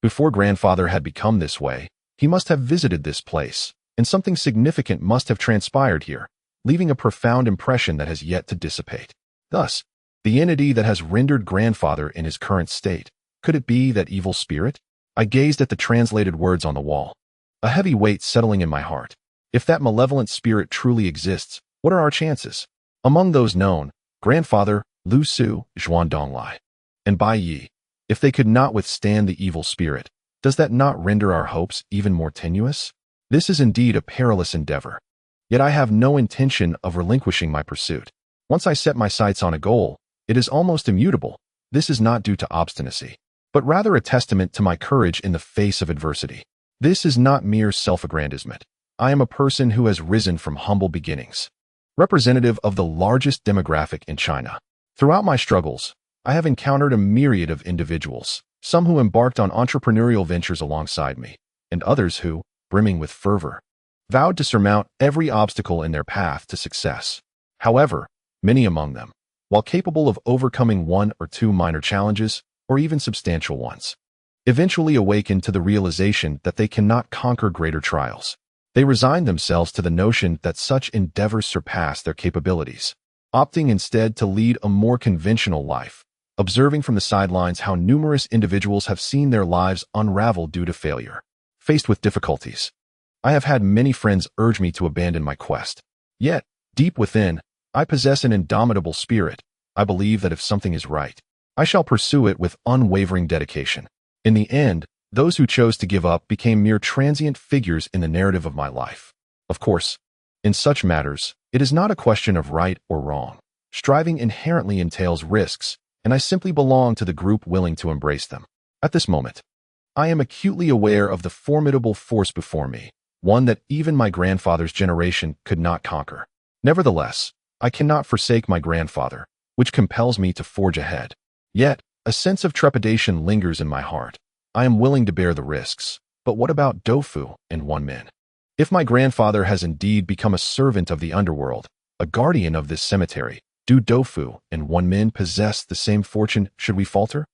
before grandfather had become this way, he must have visited this place, and something significant must have transpired here, leaving a profound impression that has yet to dissipate. Thus, the entity that has rendered grandfather in his current state, could it be that evil spirit? I gazed at the translated words on the wall, a heavy weight settling in my heart. If that malevolent spirit truly exists, what are our chances? Among those known, grandfather, Lu Su, Zhuanrui, and Bai Yi. If they could not withstand the evil spirit, does that not render our hopes even more tenuous? This is indeed a perilous endeavor. Yet I have no intention of relinquishing my pursuit. Once I set my sights on a goal, it is almost immutable. This is not due to obstinacy, but rather a testament to my courage in the face of adversity. This is not mere self-aggrandizement. I am a person who has risen from humble beginnings, representative of the largest demographic in China. Throughout my struggles, I have encountered a myriad of individuals, some who embarked on entrepreneurial ventures alongside me, and others who, brimming with fervor, vowed to surmount every obstacle in their path to success. However, many among them, while capable of overcoming one or two minor challenges, or even substantial ones, eventually awakened to the realization that they cannot conquer greater trials. They resigned themselves to the notion that such endeavors surpass their capabilities, opting instead to lead a more conventional life, observing from the sidelines how numerous individuals have seen their lives unravel due to failure. Faced with difficulties, I have had many friends urge me to abandon my quest. Yet, deep within, I possess an indomitable spirit. I believe that if something is right, I shall pursue it with unwavering dedication. In the end, those who chose to give up became mere transient figures in the narrative of my life. Of course, in such matters, it is not a question of right or wrong. Striving inherently entails risks, and I simply belong to the group willing to embrace them. At this moment, I am acutely aware of the formidable force before me, one that even my grandfather's generation could not conquer. Nevertheless, I cannot forsake my grandfather, which compels me to forge ahead. Yet, a sense of trepidation lingers in my heart. I am willing to bear the risks, but what about Tofu and Wenmin? If my grandfather has indeed become a servant of the underworld, a guardian of this cemetery, do Tofu and Wenmin possess the same fortune should we falter?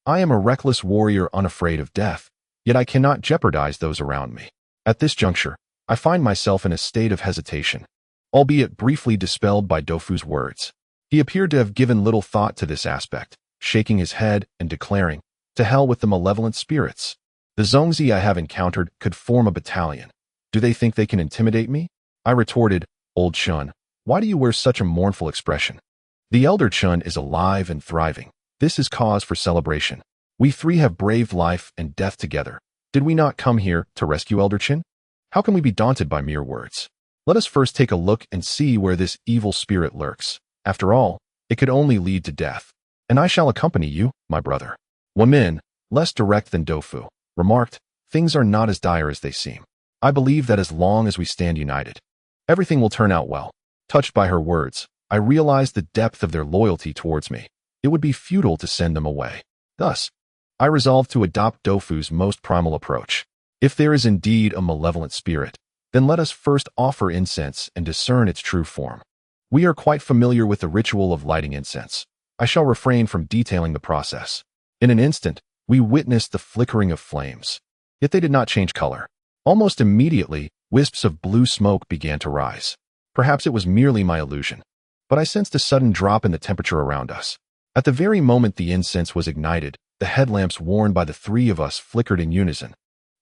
I am a reckless warrior unafraid of death, yet I cannot jeopardize those around me. At this juncture, I find myself in a state of hesitation, albeit briefly dispelled by Tofu's words. He appeared to have given little thought to this aspect, shaking his head and declaring, "To hell with the malevolent spirits. The Zhongzi I have encountered could form a battalion. Do they think they can intimidate me?" I retorted, "Old Chun, why do you wear such a mournful expression? The elder Chun is alive and thriving. This is cause for celebration. We three have braved life and death together. Did we not come here to rescue Elder Chin? How can we be daunted by mere words? Let us first take a look and see where this evil spirit lurks. After all, It could only lead to death. And I shall accompany you, my brother. Wenmin, less direct than Doufu, remarked, things are not as dire as they seem. I believe that as long as we stand united, everything will turn out well. Touched by her words, I realized the depth of their loyalty towards me. It would be futile to send them away. Thus, I resolved to adopt Doufu's most primal approach. If there is indeed a malevolent spirit, then let us first offer incense and discern its true form. We are quite familiar with the ritual of lighting incense. I shall refrain from detailing the process. In an instant, we witnessed the flickering of flames. Yet they did not change color. Almost immediately, wisps of blue smoke began to rise. Perhaps it was merely my illusion, but I sensed a sudden drop in the temperature around us. At the very moment the incense was ignited, the headlamps worn by the three of us flickered in unison,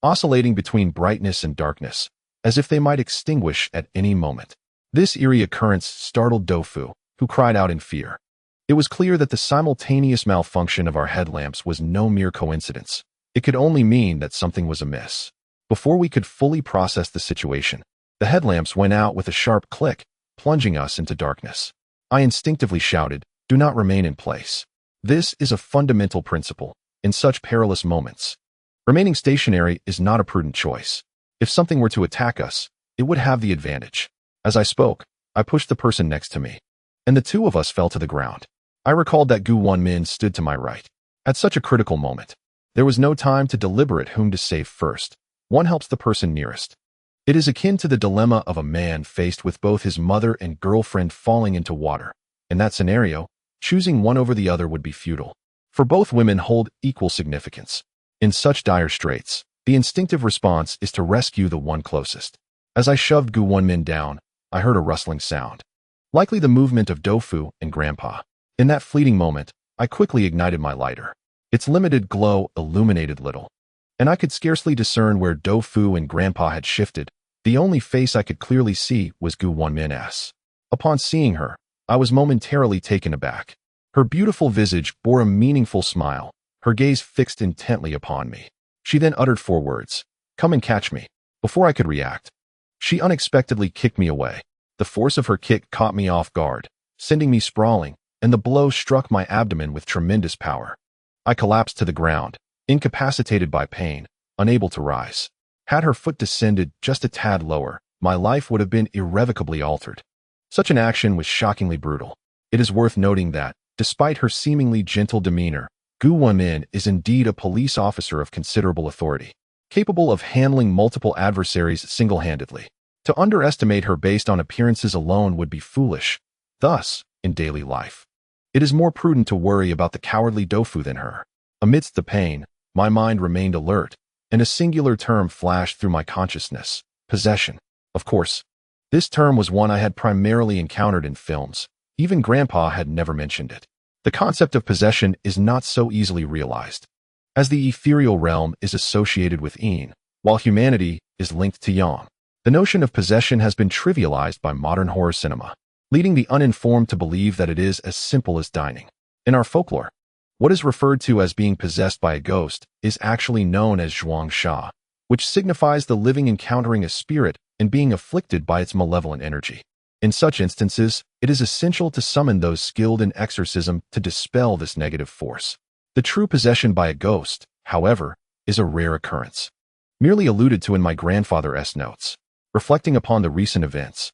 oscillating between brightness and darkness, as if they might extinguish at any moment. This eerie occurrence startled Doufu, who cried out in fear. It was clear that the simultaneous malfunction of our headlamps was no mere coincidence. It could only mean that something was amiss. Before we could fully process the situation, the headlamps went out with a sharp click, plunging us into darkness. I instinctively shouted, "Do not remain in place." This is a fundamental principle. In such perilous moments, remaining stationary is not a prudent choice. If something were to attack us, it would have the advantage. As I spoke, I pushed the person next to me, and the two of us fell to the ground. I recalled that Wenmin stood to my right. At such a critical moment, there was no time to deliberate whom to save first. One helps the person nearest. It is akin to the dilemma of a man faced with both his mother and girlfriend falling into water. In that scenario, choosing one over the other would be futile, for both women hold equal significance. In such dire straits, the instinctive response is to rescue the one closest. As I shoved Wenmin down, I heard a rustling sound, likely the movement of Doufu and Grandpa. In that fleeting moment, I quickly ignited my lighter. Its limited glow illuminated little, and I could scarcely discern where Doufu and Grandpa had shifted. The only face I could clearly see was Wenmin's. Upon seeing her, I was momentarily taken aback. Her beautiful visage bore a meaningful smile, her gaze fixed intently upon me. She then uttered 4 words, "Come and catch me." Before I could react, she unexpectedly kicked me away. The force of her kick caught me off guard, sending me sprawling, and the blow struck my abdomen with tremendous power. I collapsed to the ground, incapacitated by pain, unable to rise. Had her foot descended just a tad lower, my life would have been irrevocably altered. Such an action was shockingly brutal. It is worth noting that, despite her seemingly gentle demeanor, Wenmin is indeed a police officer of considerable authority, capable of handling multiple adversaries single-handedly. To underestimate her based on appearances alone would be foolish. Thus, in daily life, it is more prudent to worry about the cowardly Doufu than her. Amidst the pain, my mind remained alert, and a singular term flashed through my consciousness: possession. Of course, this term was one I had primarily encountered in films. Even Grandpa had never mentioned it. The concept of possession is not so easily realized, as the ethereal realm is associated with Yin, while humanity is linked to Yang. The notion of possession has been trivialized by modern horror cinema, leading the uninformed to believe that it is as simple as dining. In our folklore, what is referred to as being possessed by a ghost is actually known as zhuang, which signifies the living encountering a spirit and being afflicted by its malevolent energy. In such instances, it is essential to summon those skilled in exorcism to dispel this negative force. The true possession by a ghost, however, is a rare occurrence, merely alluded to in my grandfather's notes. Reflecting upon the recent events,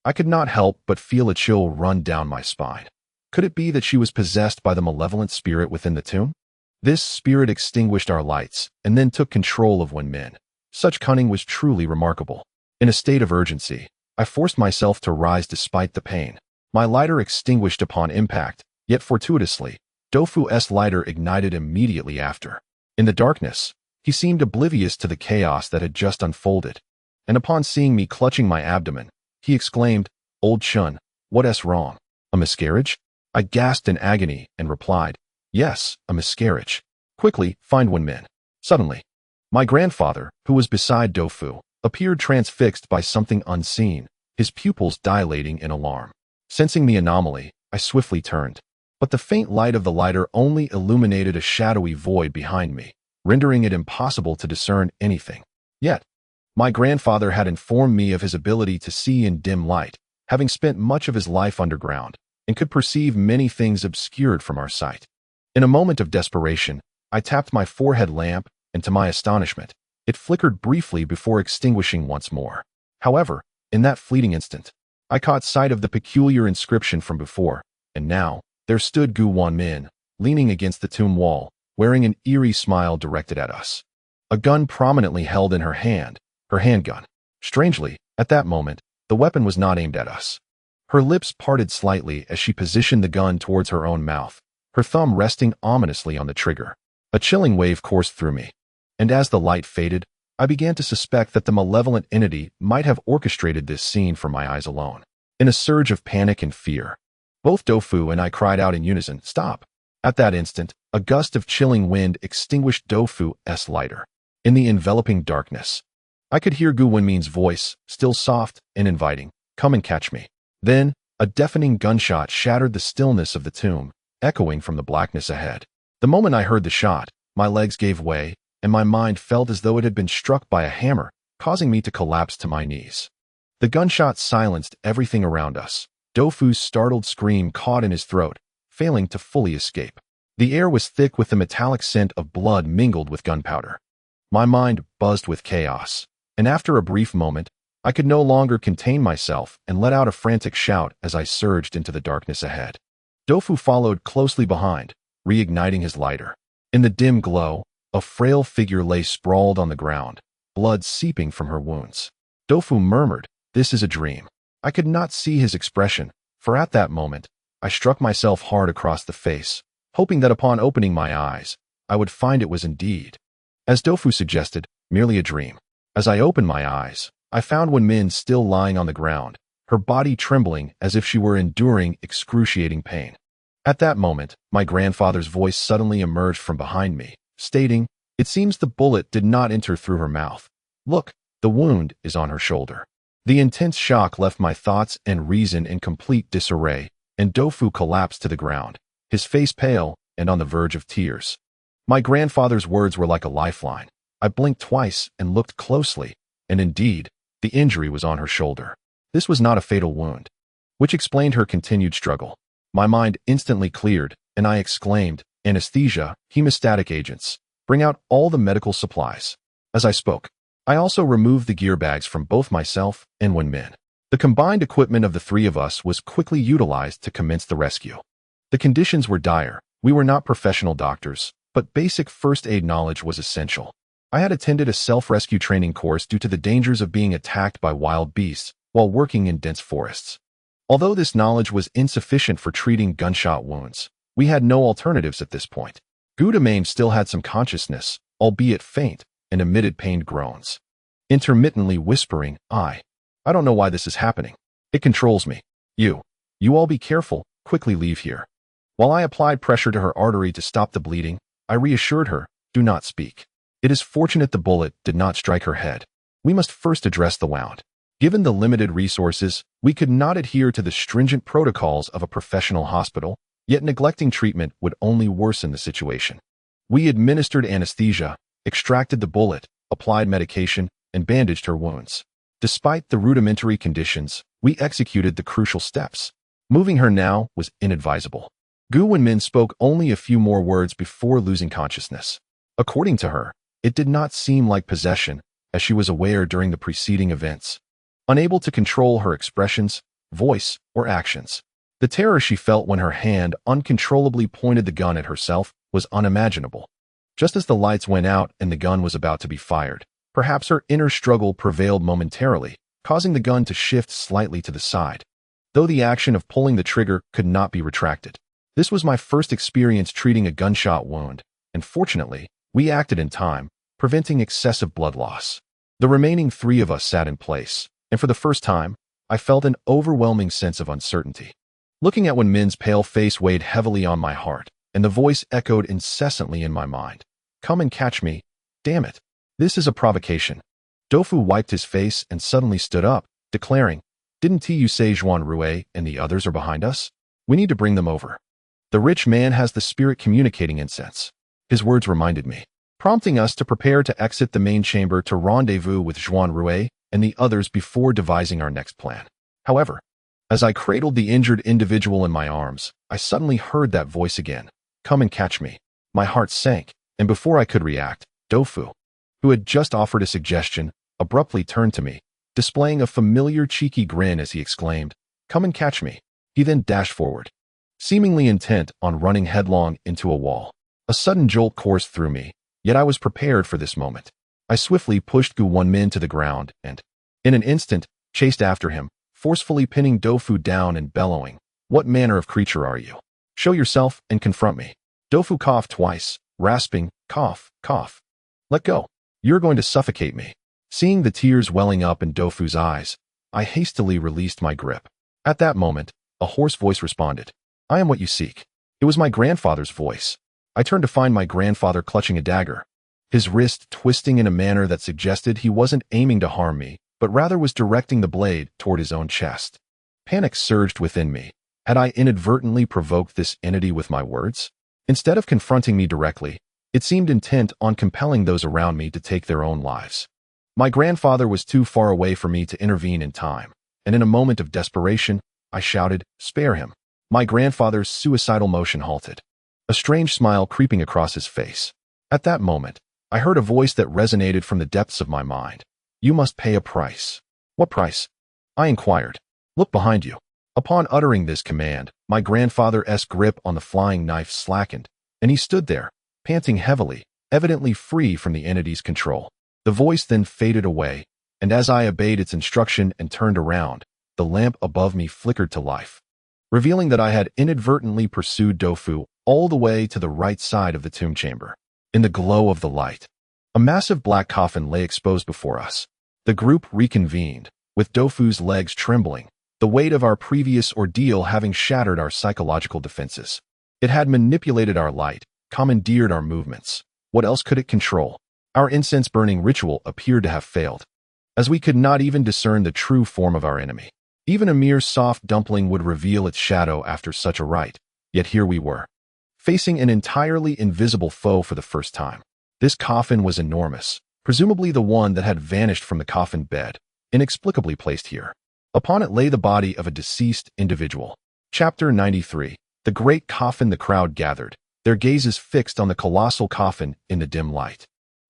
I could not help but feel a chill run down my spine. Could it be that she was possessed by the malevolent spirit within the tomb? This spirit extinguished our lights and then took control of Wenmin. Such cunning was truly remarkable. In a state of urgency, I forced myself to rise despite the pain. My lighter extinguished upon impact, yet fortuitously, Doufu's lighter ignited immediately after. In the darkness, he seemed oblivious to the chaos that had just unfolded, and upon seeing me clutching my abdomen, he exclaimed, "Old Chun, what's wrong? A miscarriage?" I gasped in agony and replied, "Yes, a miscarriage. Quickly, find Wenmin." Suddenly, my grandfather, who was beside Doufu, appeared transfixed by something unseen, his pupils dilating in alarm. Sensing the anomaly, I swiftly turned, but the faint light of the lighter only illuminated a shadowy void behind me, rendering it impossible to discern anything. Yet, my grandfather had informed me of his ability to see in dim light, having spent much of his life underground. and could perceive many things obscured from our sight. In a moment of desperation, I tapped my forehead lamp, and to my astonishment, it flickered briefly before extinguishing once more. However, in that fleeting instant, I caught sight of the peculiar inscription from before, and now, there stood Wenmin, leaning against the tomb wall, wearing an eerie smile directed at us. A gun prominently held in her handgun. Strangely, at that moment, the weapon was not aimed at us. Her lips parted slightly as she positioned the gun towards her own mouth, her thumb resting ominously on the trigger. A chilling wave coursed through me, and as the light faded, I began to suspect that the malevolent entity might have orchestrated this scene for my eyes alone. In a surge of panic and fear, both Doufu and I cried out in unison, "Stop!" At that instant, a gust of chilling wind extinguished Doufu's lighter. In the enveloping darkness, I could hear Wenmin's voice, still soft and inviting, "Come and catch me." Then, a deafening gunshot shattered the stillness of the tomb, echoing from the blackness ahead. The moment I heard the shot, my legs gave way, and my mind felt as though it had been struck by a hammer, causing me to collapse to my knees. The gunshot silenced everything around us. Doufu's startled scream caught in his throat, failing to fully escape. The air was thick with the metallic scent of blood mingled with gunpowder. My mind buzzed with chaos, and after a brief moment, I could no longer contain myself and let out a frantic shout as I surged into the darkness ahead. Doufu followed closely behind, reigniting his lighter. In the dim glow, a frail figure lay sprawled on the ground, blood seeping from her wounds. Doufu murmured, "This is a dream." I could not see his expression, for at that moment, I struck myself hard across the face, hoping that upon opening my eyes, I would find it was indeed, as Doufu suggested, merely a dream. As I opened my eyes, I found Wenmin still lying on the ground, her body trembling as if she were enduring excruciating pain. At that moment, my grandfather's voice suddenly emerged from behind me, stating, "It seems the bullet did not enter through her mouth. Look, the wound is on her shoulder." The intense shock left my thoughts and reason in complete disarray, and Doufu collapsed to the ground, his face pale and on the verge of tears. My grandfather's words were like a lifeline. I blinked twice and looked closely, and indeed, the injury was on her shoulder. This was not a fatal wound, which explained her continued struggle. My mind instantly cleared, and I exclaimed, "Anesthesia, hemostatic agents. Bring out all the medical supplies." As I spoke, I also removed the gear bags from both myself and Wenmin. The combined equipment of the three of us was quickly utilized to commence the rescue. The conditions were dire. We were not professional doctors, but basic first aid knowledge was essential. I had attended a self-rescue training course due to the dangers of being attacked by wild beasts while working in dense forests. Although this knowledge was insufficient for treating gunshot wounds, we had no alternatives at this point. Gudamain still had some consciousness, albeit faint, and emitted pained groans, intermittently whispering, I don't know why this is happening. It controls me. You all be careful, quickly leave here." While I applied pressure to her artery to stop the bleeding, I reassured her, "Do not speak. It is fortunate the bullet did not strike her head. We must first address the wound." Given the limited resources, we could not adhere to the stringent protocols of a professional hospital, yet neglecting treatment would only worsen the situation. We administered anesthesia, extracted the bullet, applied medication, and bandaged her wounds. Despite the rudimentary conditions, we executed the crucial steps. Moving her now was inadvisable. Wenmin spoke only a few more words before losing consciousness. According to her, it did not seem like possession, as she was aware during the preceding events, unable to control her expressions, voice, or actions. The terror she felt when her hand uncontrollably pointed the gun at herself was unimaginable. Just as the lights went out and the gun was about to be fired, perhaps her inner struggle prevailed momentarily, causing the gun to shift slightly to the side, though the action of pulling the trigger could not be retracted. This was my first experience treating a gunshot wound, and fortunately, we acted in time, preventing excessive blood loss. The remaining three of us sat in place, and for the first time, I felt an overwhelming sense of uncertainty. Looking at Wenmin's pale face weighed heavily on my heart, and the voice echoed incessantly in my mind. "Come and catch me. Damn it. This is a provocation." Doufu wiped his face and suddenly stood up, declaring, "Didn't you say Zhuanrui and the others are behind us? We need to bring them over. The rich man has the spirit communicating incense." His words reminded me, prompting us to prepare to exit the main chamber to rendezvous with Zhuanrui and the others before devising our next plan. However, As I cradled the injured individual in my arms, I suddenly heard that voice again. Come and catch me. My heart sank, and before I could react, Doufu, who had just offered a suggestion, abruptly turned to me, displaying a familiar cheeky grin as he exclaimed, "Come and catch me." He then dashed forward, seemingly intent on running headlong into a wall. A sudden jolt coursed through me, yet I was prepared for this moment. I swiftly pushed Wenmin to the ground and, in an instant, chased after him, forcefully pinning Doufu down and bellowing, "What manner of creature are you? Show yourself and confront me." Doufu coughed twice, rasping, "Cough, cough. Let go. You're going to suffocate me." Seeing the tears welling up in Doufu's eyes, I hastily released my grip. At that moment, a hoarse voice responded, "I am what you seek." It was my grandfather's voice. I turned to find my grandfather clutching a dagger, his wrist twisting in a manner that suggested he wasn't aiming to harm me, but rather was directing the blade toward his own chest. Panic surged within me. Had I inadvertently provoked this entity with my words? Instead of confronting me directly, it seemed intent on compelling those around me to take their own lives. My grandfather was too far away for me to intervene in time, and in a moment of desperation, I shouted, "Spare him." My grandfather's suicidal motion halted, a strange smile creeping across his face. At that moment, I heard a voice that resonated from the depths of my mind. "You must pay a price." "What price?" I inquired. "Look behind you." Upon uttering this command, my grandfather's grip on the flying knife slackened, and he stood there, panting heavily, evidently free from the entity's control. The voice then faded away, and as I obeyed its instruction and turned around, the lamp above me flickered to life, revealing that I had inadvertently pursued Doufu all the way to the right side of the tomb chamber. In the glow of the light, a massive black coffin lay exposed before us. The group reconvened, with Doufu's legs trembling, the weight of our previous ordeal having shattered our psychological defenses. It had manipulated our light, commandeered our movements. What else could it control? Our incense-burning ritual appeared to have failed, as we could not even discern the true form of our enemy. Even a mere soft dumpling would reveal its shadow after such a rite, yet here we were, facing an entirely invisible foe for the first time. This coffin was enormous, presumably the one that had vanished from the coffin bed, inexplicably placed here. Upon it lay the body of a deceased individual. Chapter 93. The Great Coffin. The crowd gathered, their gazes fixed on the colossal coffin in the dim light,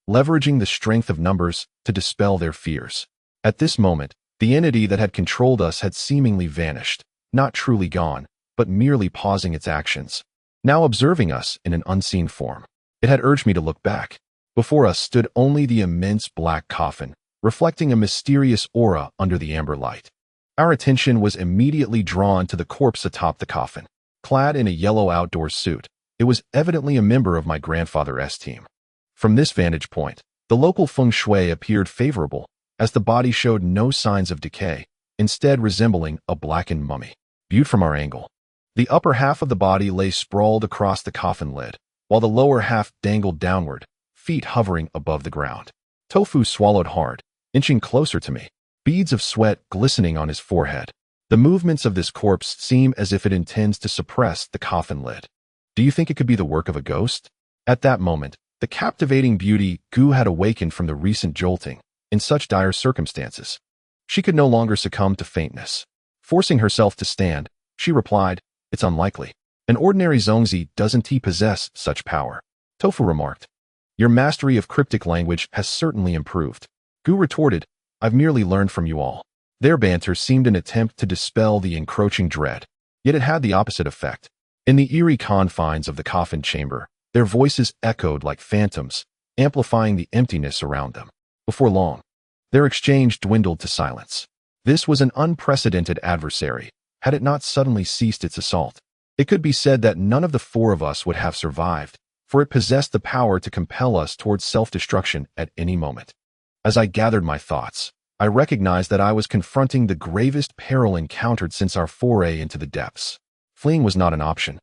leveraging the strength of numbers to dispel their fears. At this moment, the entity that had controlled us had seemingly vanished, not truly gone, but merely pausing its actions, now observing us in an unseen form. It had urged me to look back. Before us stood only the immense black coffin, reflecting a mysterious aura under the amber light. Our attention was immediately drawn to the corpse atop the coffin. Clad in a yellow outdoor suit, it was evidently a member of my grandfather's team. From this vantage point, the local feng shui appeared favorable, as the body showed no signs of decay, instead resembling a blackened mummy. Viewed from our angle, the upper half of the body lay sprawled across the coffin lid, while the lower half dangled downward, feet hovering above the ground. Doufu swallowed hard, inching closer to me, beads of sweat glistening on his forehead. The movements of this corpse seem as if it intends to suppress the coffin lid. Do you think it could be the work of a ghost? At that moment, the captivating beauty Gu had awakened from the recent jolting. In such dire circumstances, she could no longer succumb to faintness. Forcing herself to stand, she replied, "It's unlikely. An ordinary Zongzi doesn't possess such power." Doufu remarked, "Your mastery of cryptic language has certainly improved." Gu retorted, "I've merely learned from you all." Their banter seemed an attempt to dispel the encroaching dread, yet it had the opposite effect. In the eerie confines of the coffin chamber, their voices echoed like phantoms, amplifying the emptiness around them. Before long, their exchange dwindled to silence. This was an unprecedented adversary, had it not suddenly ceased its assault. It could be said that none of the four of us would have survived, for it possessed the power to compel us towards self-destruction at any moment. As I gathered my thoughts, I recognized that I was confronting the gravest peril encountered since our foray into the depths. Fleeing was not an option.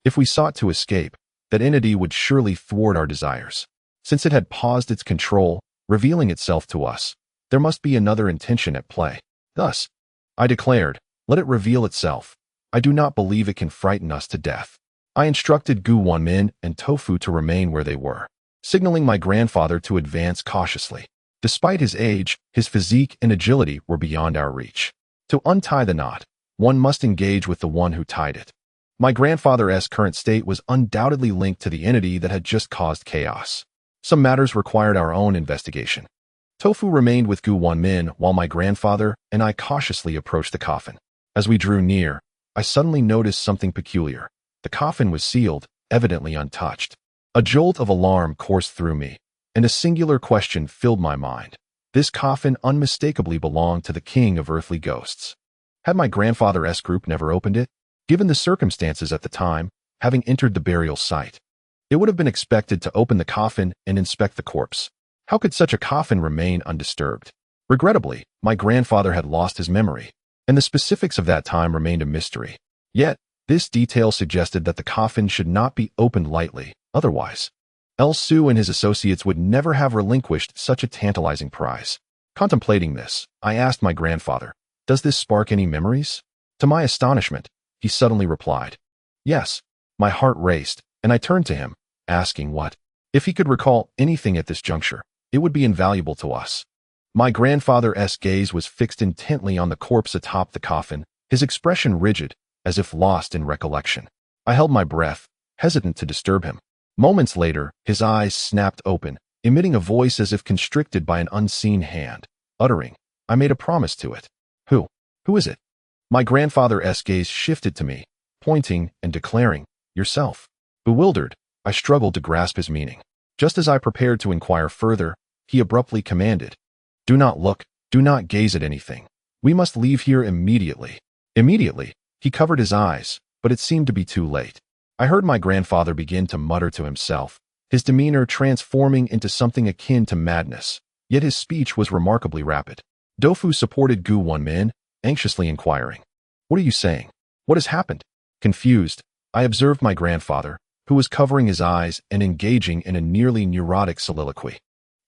If we sought to escape, that entity would surely thwart our desires. Since it had paused its control, revealing itself to us, there must be another intention at play. Thus, I declared, let it reveal itself. I do not believe it can frighten us to death. I instructed Wenmin and Doufu to remain where they were, signaling my grandfather to advance cautiously. Despite his age, his physique and agility were beyond our reach. To untie the knot, one must engage with the one who tied it. My grandfather's current state was undoubtedly linked to the entity that had just caused chaos. Some matters required our own investigation. Tofu remained with Wenmin while my grandfather and I cautiously approached the coffin. As we drew near, I suddenly noticed something peculiar. The coffin was sealed, evidently untouched. A jolt of alarm coursed through me, and a singular question filled my mind. This coffin unmistakably belonged to the king of earthly ghosts. Had my grandfather's group never opened it? Given the circumstances at the time, having entered the burial site, it would have been expected to open the coffin and inspect the corpse. How could such a coffin remain undisturbed? Regrettably, my grandfather had lost his memory, and the specifics of that time remained a mystery. Yet, this detail suggested that the coffin should not be opened lightly, otherwise, Su and his associates would never have relinquished such a tantalizing prize. Contemplating this, I asked my grandfather, "Does this spark any memories?" To my astonishment, he suddenly replied, "Yes." My heart raced, and I turned to him, asking what. If he could recall anything at this juncture, it would be invaluable to us. My grandfather's gaze was fixed intently on the corpse atop the coffin, his expression rigid, as if lost in recollection. I held my breath, hesitant to disturb him. Moments later, his eyes snapped open, emitting a voice as if constricted by an unseen hand, uttering, "I made a promise to it." Who is it?" My grandfather's gaze shifted to me, pointing and declaring, "Yourself." Bewildered, I struggled to grasp his meaning. Just as I prepared to inquire further, he abruptly commanded, "Do not look, do not gaze at anything. We must leave here immediately." Immediately, he covered his eyes, but it seemed to be too late. I heard my grandfather begin to mutter to himself, his demeanor transforming into something akin to madness, yet his speech was remarkably rapid. Dofu supported Wenmin, anxiously inquiring, "What are you saying? What has happened?" Confused, I observed my grandfather, who was covering his eyes and engaging in a nearly neurotic soliloquy.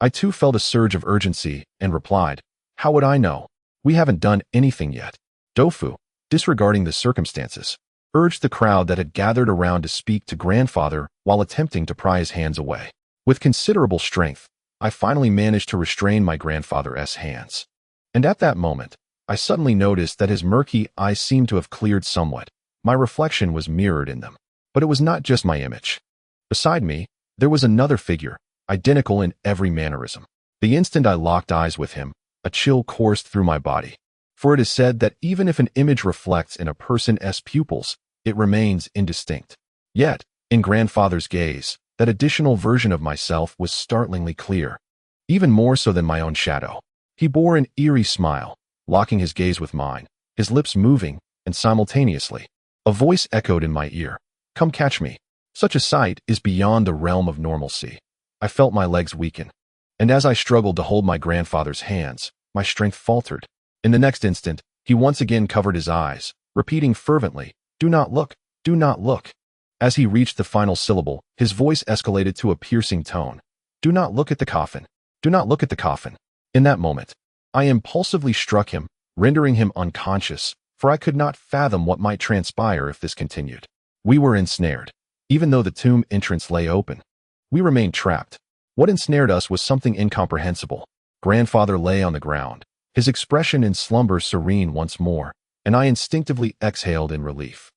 I too felt a surge of urgency and replied, "How would I know? We haven't done anything yet." Dofu, disregarding the circumstances, urged the crowd that had gathered around to speak to grandfather while attempting to pry his hands away. With considerable strength, I finally managed to restrain my grandfather's hands. And at that moment, I suddenly noticed that his murky eyes seemed to have cleared somewhat. My reflection was mirrored in them. But it was not just my image. Beside me, there was another figure, identical in every mannerism. The instant I locked eyes with him, a chill coursed through my body. For it is said that even if an image reflects in a person's pupils, it remains indistinct. Yet, in grandfather's gaze, that additional version of myself was startlingly clear, even more so than my own shadow. He bore an eerie smile, locking his gaze with mine, his lips moving, and simultaneously, a voice echoed in my ear, "Come catch me." Such a sight is beyond the realm of normalcy. I felt my legs weaken, and as I struggled to hold my grandfather's hands, my strength faltered. In the next instant, he once again covered his eyes, repeating fervently, "Do not look, do not look." As he reached the final syllable, his voice escalated to a piercing tone. "Do not look at the coffin. Do not look at the coffin." In that moment, I impulsively struck him, rendering him unconscious, for I could not fathom what might transpire if this continued. We were ensnared. Even though the tomb entrance lay open, we remained trapped. What ensnared us was something incomprehensible. Grandfather lay on the ground, his expression in slumber serene once more, and I instinctively exhaled in relief.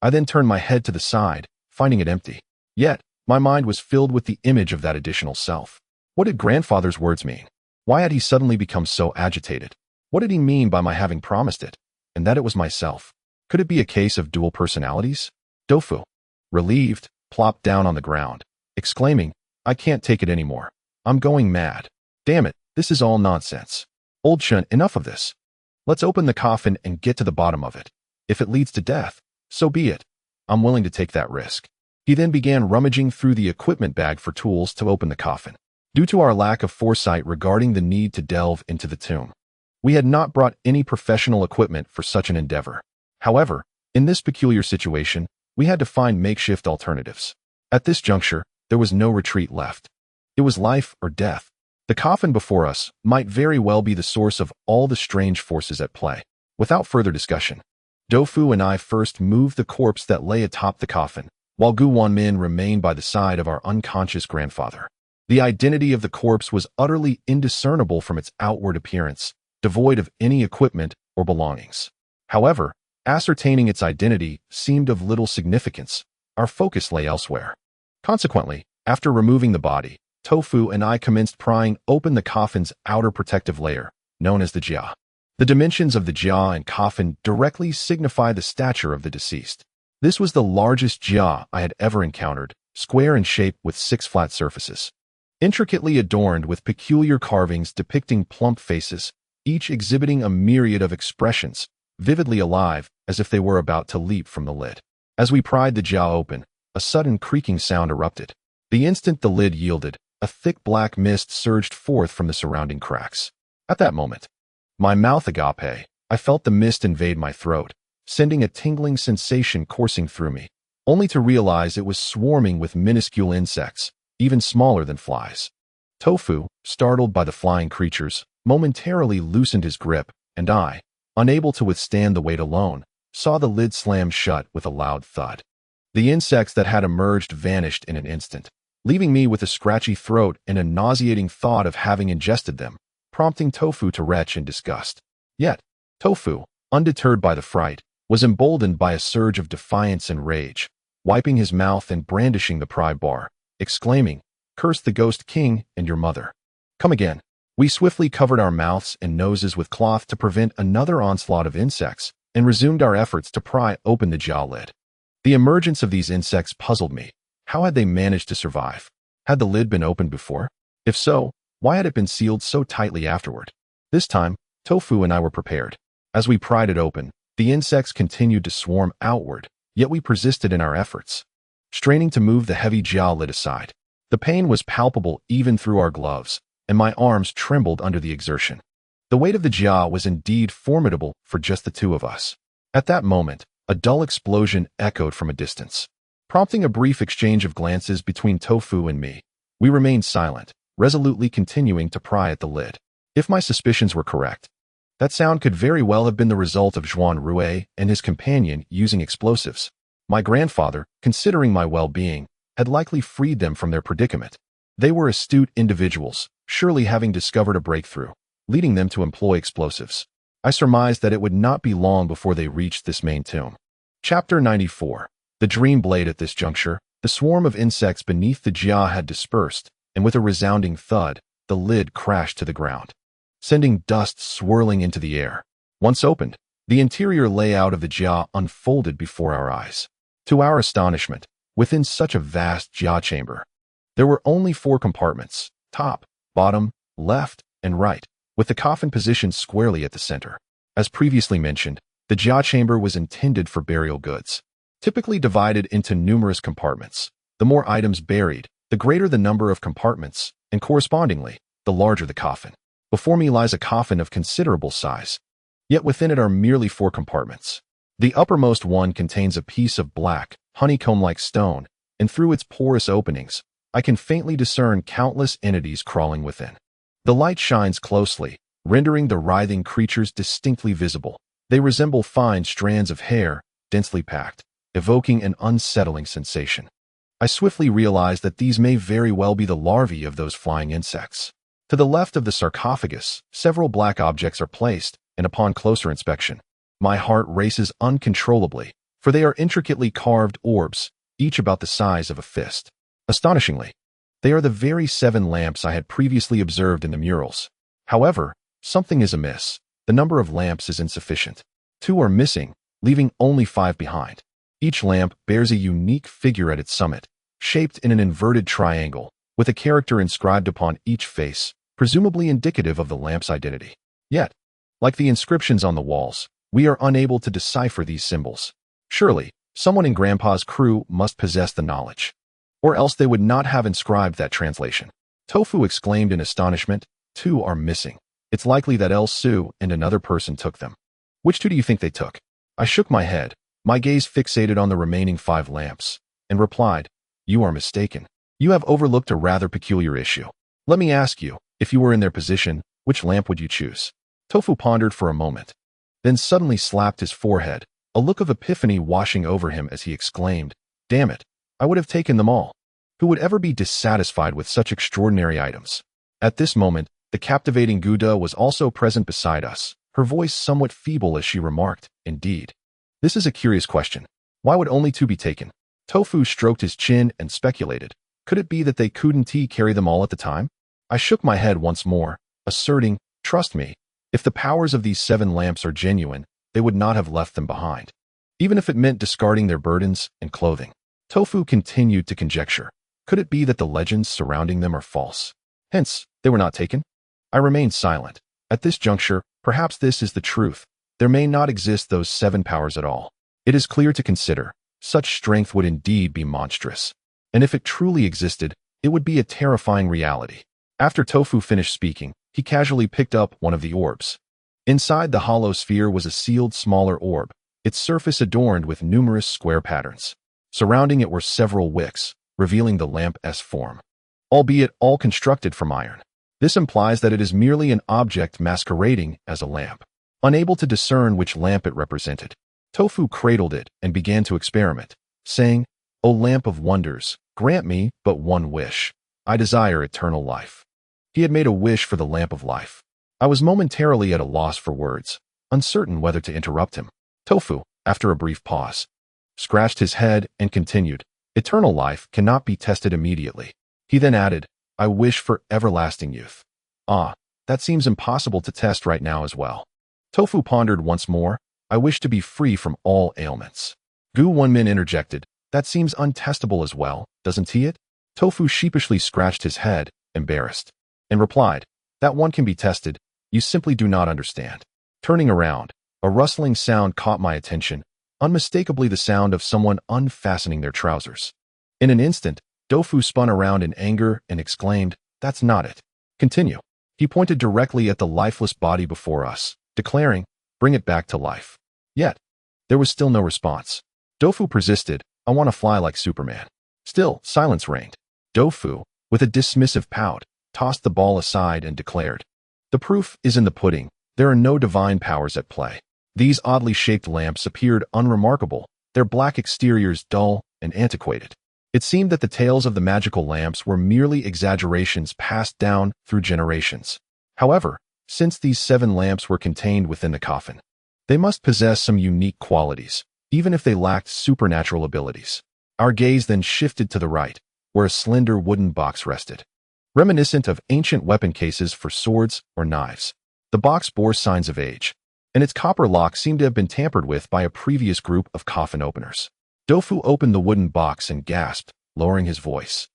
I then turned my head to the side, finding it empty. Yet, my mind was filled with the image of that additional self. What did grandfather's words mean? Why had he suddenly become so agitated? What did he mean by my having promised it, and that it was myself? Could it be a case of dual personalities? Dofu, relieved, plopped down on the ground, exclaiming, "I can't take it anymore. I'm going mad. Damn it, this is all nonsense. Old Shun, enough of this. Let's open the coffin and get to the bottom of it. If it leads to death, so be it. I'm willing to take that risk." He then began rummaging through the equipment bag for tools to open the coffin. Due to our lack of foresight regarding the need to delve into the tomb, we had not brought any professional equipment for such an endeavor. However, in this peculiar situation, we had to find makeshift alternatives. At this juncture, there was no retreat left. It was life or death. The coffin before us might very well be the source of all the strange forces at play. Without further discussion, Dofu and I first moved the corpse that lay atop the coffin, while Wenmin remained by the side of our unconscious grandfather. The identity of the corpse was utterly indiscernible from its outward appearance, devoid of any equipment or belongings. However, Ascertaining its identity seemed of little significance. Our focus lay elsewhere. Consequently, after removing the body, Tofu and I commenced prying open the coffin's outer protective layer, known as the jia. The dimensions of the jia and coffin directly signify the stature of the deceased. This was the largest jia I had ever encountered, square in shape with 6 flat surfaces, intricately adorned with peculiar carvings depicting plump faces, each exhibiting a myriad of expressions, vividly alive, as if they were about to leap from the lid. As we pried the jia open, a sudden creaking sound erupted. The instant the lid yielded, a thick black mist surged forth from the surrounding cracks. At that moment, my mouth agape, I felt the mist invade my throat, sending a tingling sensation coursing through me, only to realize it was swarming with minuscule insects, even smaller than flies. Tofu, startled by the flying creatures, momentarily loosened his grip, and I, unable to withstand the weight alone, saw the lid slam shut with a loud thud. The insects that had emerged vanished in an instant, leaving me with a scratchy throat and a nauseating thought of having ingested them, prompting Tofu to retch in disgust. Yet, Tofu, undeterred by the fright, was emboldened by a surge of defiance and rage, wiping his mouth and brandishing the pry bar, exclaiming, "Curse the ghost king and your mother. Come again." We swiftly covered our mouths and noses with cloth to prevent another onslaught of insects, and resumed our efforts to pry open the jaw lid. The emergence of these insects puzzled me. How had they managed to survive? Had the lid been opened before? If so, why had it been sealed so tightly afterward? This time, Tofu and I were prepared. As we pried it open, the insects continued to swarm outward, yet we persisted in our efforts, straining to move the heavy jaw lid aside. The pain was palpable even through our gloves, and my arms trembled under the exertion. The weight of the jaw was indeed formidable for just the two of us. At that moment, a dull explosion echoed from a distance, prompting a brief exchange of glances between Tofu and me. We remained silent, resolutely continuing to pry at the lid. If my suspicions were correct, that sound could very well have been the result of Zhuanrui and his companion using explosives. My grandfather, considering my well-being, had likely freed them from their predicament. They were astute individuals, surely having discovered a breakthrough, leading them to employ explosives. I surmised that it would not be long before they reached this main tomb. Chapter 94. The Dream Blade. At this juncture, the swarm of insects beneath the jia had dispersed, and with a resounding thud, the lid crashed to the ground, sending dust swirling into the air. Once opened, the interior layout of the jia unfolded before our eyes. To our astonishment, within such a vast jia chamber, there were only 4 compartments, top, bottom, left, and right, with the coffin positioned squarely at the center. As previously mentioned, the jia chamber was intended for burial goods, typically divided into numerous compartments. The more items buried, the greater the number of compartments, and correspondingly, the larger the coffin. Before me lies a coffin of considerable size, yet within it are merely 4 compartments. The uppermost one contains a piece of black, honeycomb-like stone, and through its porous openings, I can faintly discern countless entities crawling within. The light shines closely, rendering the writhing creatures distinctly visible. They resemble fine strands of hair, densely packed, evoking an unsettling sensation. I swiftly realize that these may very well be the larvae of those flying insects. To the left of the sarcophagus, several black objects are placed, and upon closer inspection, my heart races uncontrollably, for they are intricately carved orbs, each about the size of a fist. Astonishingly, they are the very 7 lamps I had previously observed in the murals. However, something is amiss. The number of lamps is insufficient. 2 are missing, leaving only 5 behind. Each lamp bears a unique figure at its summit, shaped in an inverted triangle, with a character inscribed upon each face, presumably indicative of the lamp's identity. Yet, like the inscriptions on the walls, we are unable to decipher these symbols. Surely, someone in Grandpa's crew must possess the knowledge, or else they would not have inscribed that translation. Tofu exclaimed in astonishment, 2 are missing. It's likely that El Su and another person took them. Which 2 do you think they took? I shook my head, my gaze fixated on the remaining 5 lamps, and replied, You are mistaken. You have overlooked a rather peculiar issue. Let me ask you, if you were in their position, which lamp would you choose? Tofu pondered for a moment, then suddenly slapped his forehead, a look of epiphany washing over him as he exclaimed, Damn it, I would have taken them all. Who would ever be dissatisfied with such extraordinary items? At this moment, the captivating Gouda was also present beside us, her voice somewhat feeble as she remarked, Indeed. This is a curious question. Why would only 2 be taken? Tofu stroked his chin and speculated. Could it be that they couldn't carry them all at the time? I shook my head once more, asserting, trust me, if the powers of these 7 lamps are genuine, they would not have left them behind, even if it meant discarding their burdens and clothing. Tofu continued to conjecture. Could it be that the legends surrounding them are false? Hence, they were not taken? I remained silent. At this juncture, perhaps this is the truth. There may not exist those 7 powers at all. It is clear to consider. Such strength would indeed be monstrous. And if it truly existed, it would be a terrifying reality. After Tofu finished speaking, he casually picked up one of the orbs. Inside the hollow sphere was a sealed smaller orb, its surface adorned with numerous square patterns. Surrounding it were several wicks, revealing the lamp's form, albeit all constructed from iron. This implies that it is merely an object masquerading as a lamp. Unable to discern which lamp it represented, Tofu cradled it and began to experiment, saying, "O lamp of wonders, grant me but one wish. I desire eternal life." He had made a wish for the lamp of life. I was momentarily at a loss for words, uncertain whether to interrupt him. Tofu, after a brief pause, scratched his head and continued, "Eternal life cannot be tested immediately." He then added, "I wish for everlasting youth." Ah, that seems impossible to test right now as well. Tofu pondered once more, "I wish to be free from all ailments." Wenmin interjected, "That seems untestable as well, doesn't it?" Tofu sheepishly scratched his head, embarrassed, and replied, "That one can be tested, you simply do not understand." Turning around, a rustling sound caught my attention, unmistakably the sound of someone unfastening their trousers. In an instant, Tofu spun around in anger and exclaimed, "That's not it. Continue." He pointed directly at the lifeless body before us, declaring, "Bring it back to life." Yet, there was still no response. Tofu persisted, "I want to fly like Superman." Still, silence reigned. Tofu, with a dismissive pout, tossed the ball aside and declared, "The proof is in the pudding. There are no divine powers at play. These oddly shaped lamps appeared unremarkable, their black exteriors dull and antiquated. It seemed that the tales of the magical lamps were merely exaggerations passed down through generations. However, since these 7 lamps were contained within the coffin, they must possess some unique qualities, even if they lacked supernatural abilities. Our gaze then shifted to the right, where a slender wooden box rested, reminiscent of ancient weapon cases for swords or knives. The box bore signs of age, and its copper lock seemed to have been tampered with by a previous group of coffin openers. Tofu opened the wooden box and gasped, lowering his voice.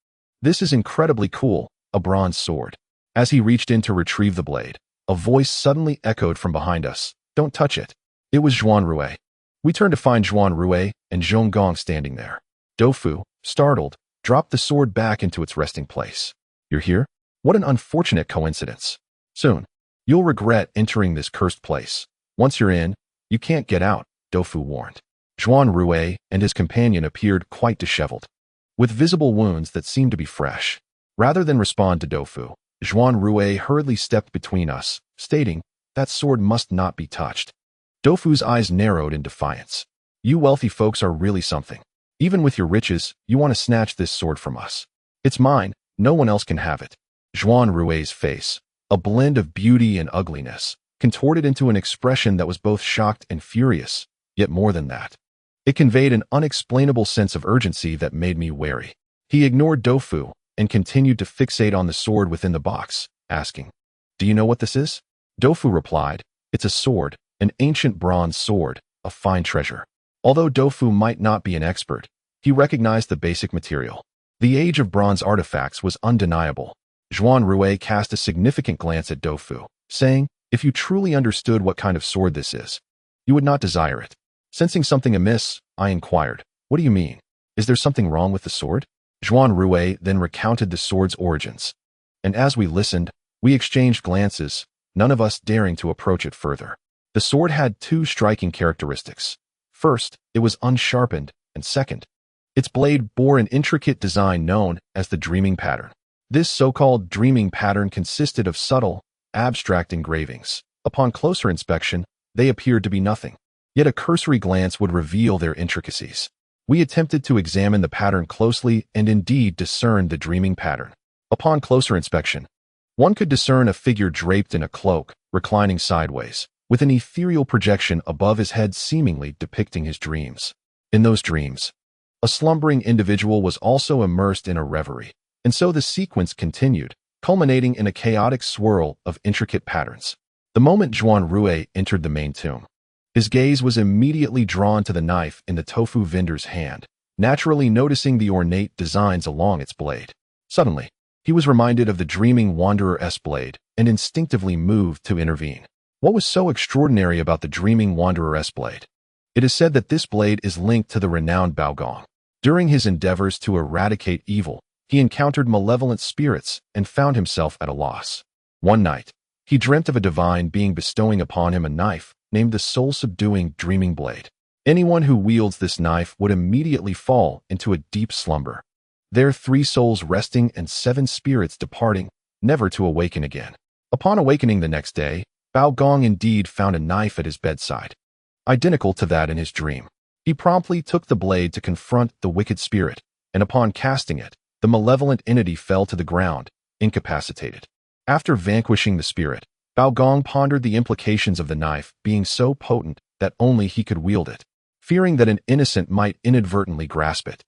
"This is incredibly cool, a bronze sword." As he reached in to retrieve the blade, a voice suddenly echoed from behind us, "Don't touch it." It was Zhuanrui. We turned to find Zhuanrui and Zhonggong standing there. Tofu, startled, dropped the sword back into its resting place. "You're here? What an unfortunate coincidence. Soon, you'll regret entering this cursed place. Once you're in, you can't get out," Tofu warned. Zhuanrui and his companion appeared quite disheveled, with visible wounds that seemed to be fresh. Rather than respond to Tofu, Zhuanrui hurriedly stepped between us, stating, "That sword must not be touched." Tofu's eyes narrowed in defiance. "You wealthy folks are really something. Even with your riches, you want to snatch this sword from us. It's mine, no one else can have it." Zhuanrui's face, a blend of beauty and ugliness, contorted into an expression that was both shocked and furious, yet more than that. It conveyed an unexplainable sense of urgency that made me wary. He ignored Tofu and continued to fixate on the sword within the box, asking, "Do you know what this is?" Tofu replied, "It's a sword, an ancient bronze sword, a fine treasure." Although Tofu might not be an expert, he recognized the basic material. The age of bronze artifacts was undeniable. Zhuanrui cast a significant glance at Tofu, saying, "If you truly understood what kind of sword this is, you would not desire it." Sensing something amiss, I inquired, "What do you mean? Is there something wrong with the sword?" Zhuanrui then recounted the sword's origins, and as we listened, we exchanged glances, none of us daring to approach it further. The sword had 2 striking characteristics. First, it was unsharpened, and second, its blade bore an intricate design known as the dreaming pattern. This so-called dreaming pattern consisted of subtle, abstract engravings. Upon closer inspection, they appeared to be nothing. Yet a cursory glance would reveal their intricacies. We attempted to examine the pattern closely and indeed discerned the dreaming pattern. Upon closer inspection, one could discern a figure draped in a cloak, reclining sideways, with an ethereal projection above his head seemingly depicting his dreams. In those dreams, a slumbering individual was also immersed in a reverie, and so the sequence continued, culminating in a chaotic swirl of intricate patterns. The moment Zhuanrui entered the main tomb, his gaze was immediately drawn to the knife in the tofu vendor's hand, naturally noticing the ornate designs along its blade. Suddenly, he was reminded of the dreaming wanderer's blade and instinctively moved to intervene. What was so extraordinary about the dreaming wanderer's blade? It is said that this blade is linked to the renowned Baogong. During his endeavors to eradicate evil, he encountered malevolent spirits and found himself at a loss. One night, he dreamt of a divine being bestowing upon him a knife named the soul-subduing dreaming blade. Anyone who wields this knife would immediately fall into a deep slumber. There 3 souls resting and 7 spirits departing, never to awaken again. Upon awakening the next day, Baogong indeed found a knife at his bedside, identical to that in his dream. He promptly took the blade to confront the wicked spirit, and upon casting it, the malevolent entity fell to the ground, incapacitated. After vanquishing the spirit, Baogong pondered the implications of the knife being so potent that only he could wield it. Fearing that an innocent might inadvertently grasp it,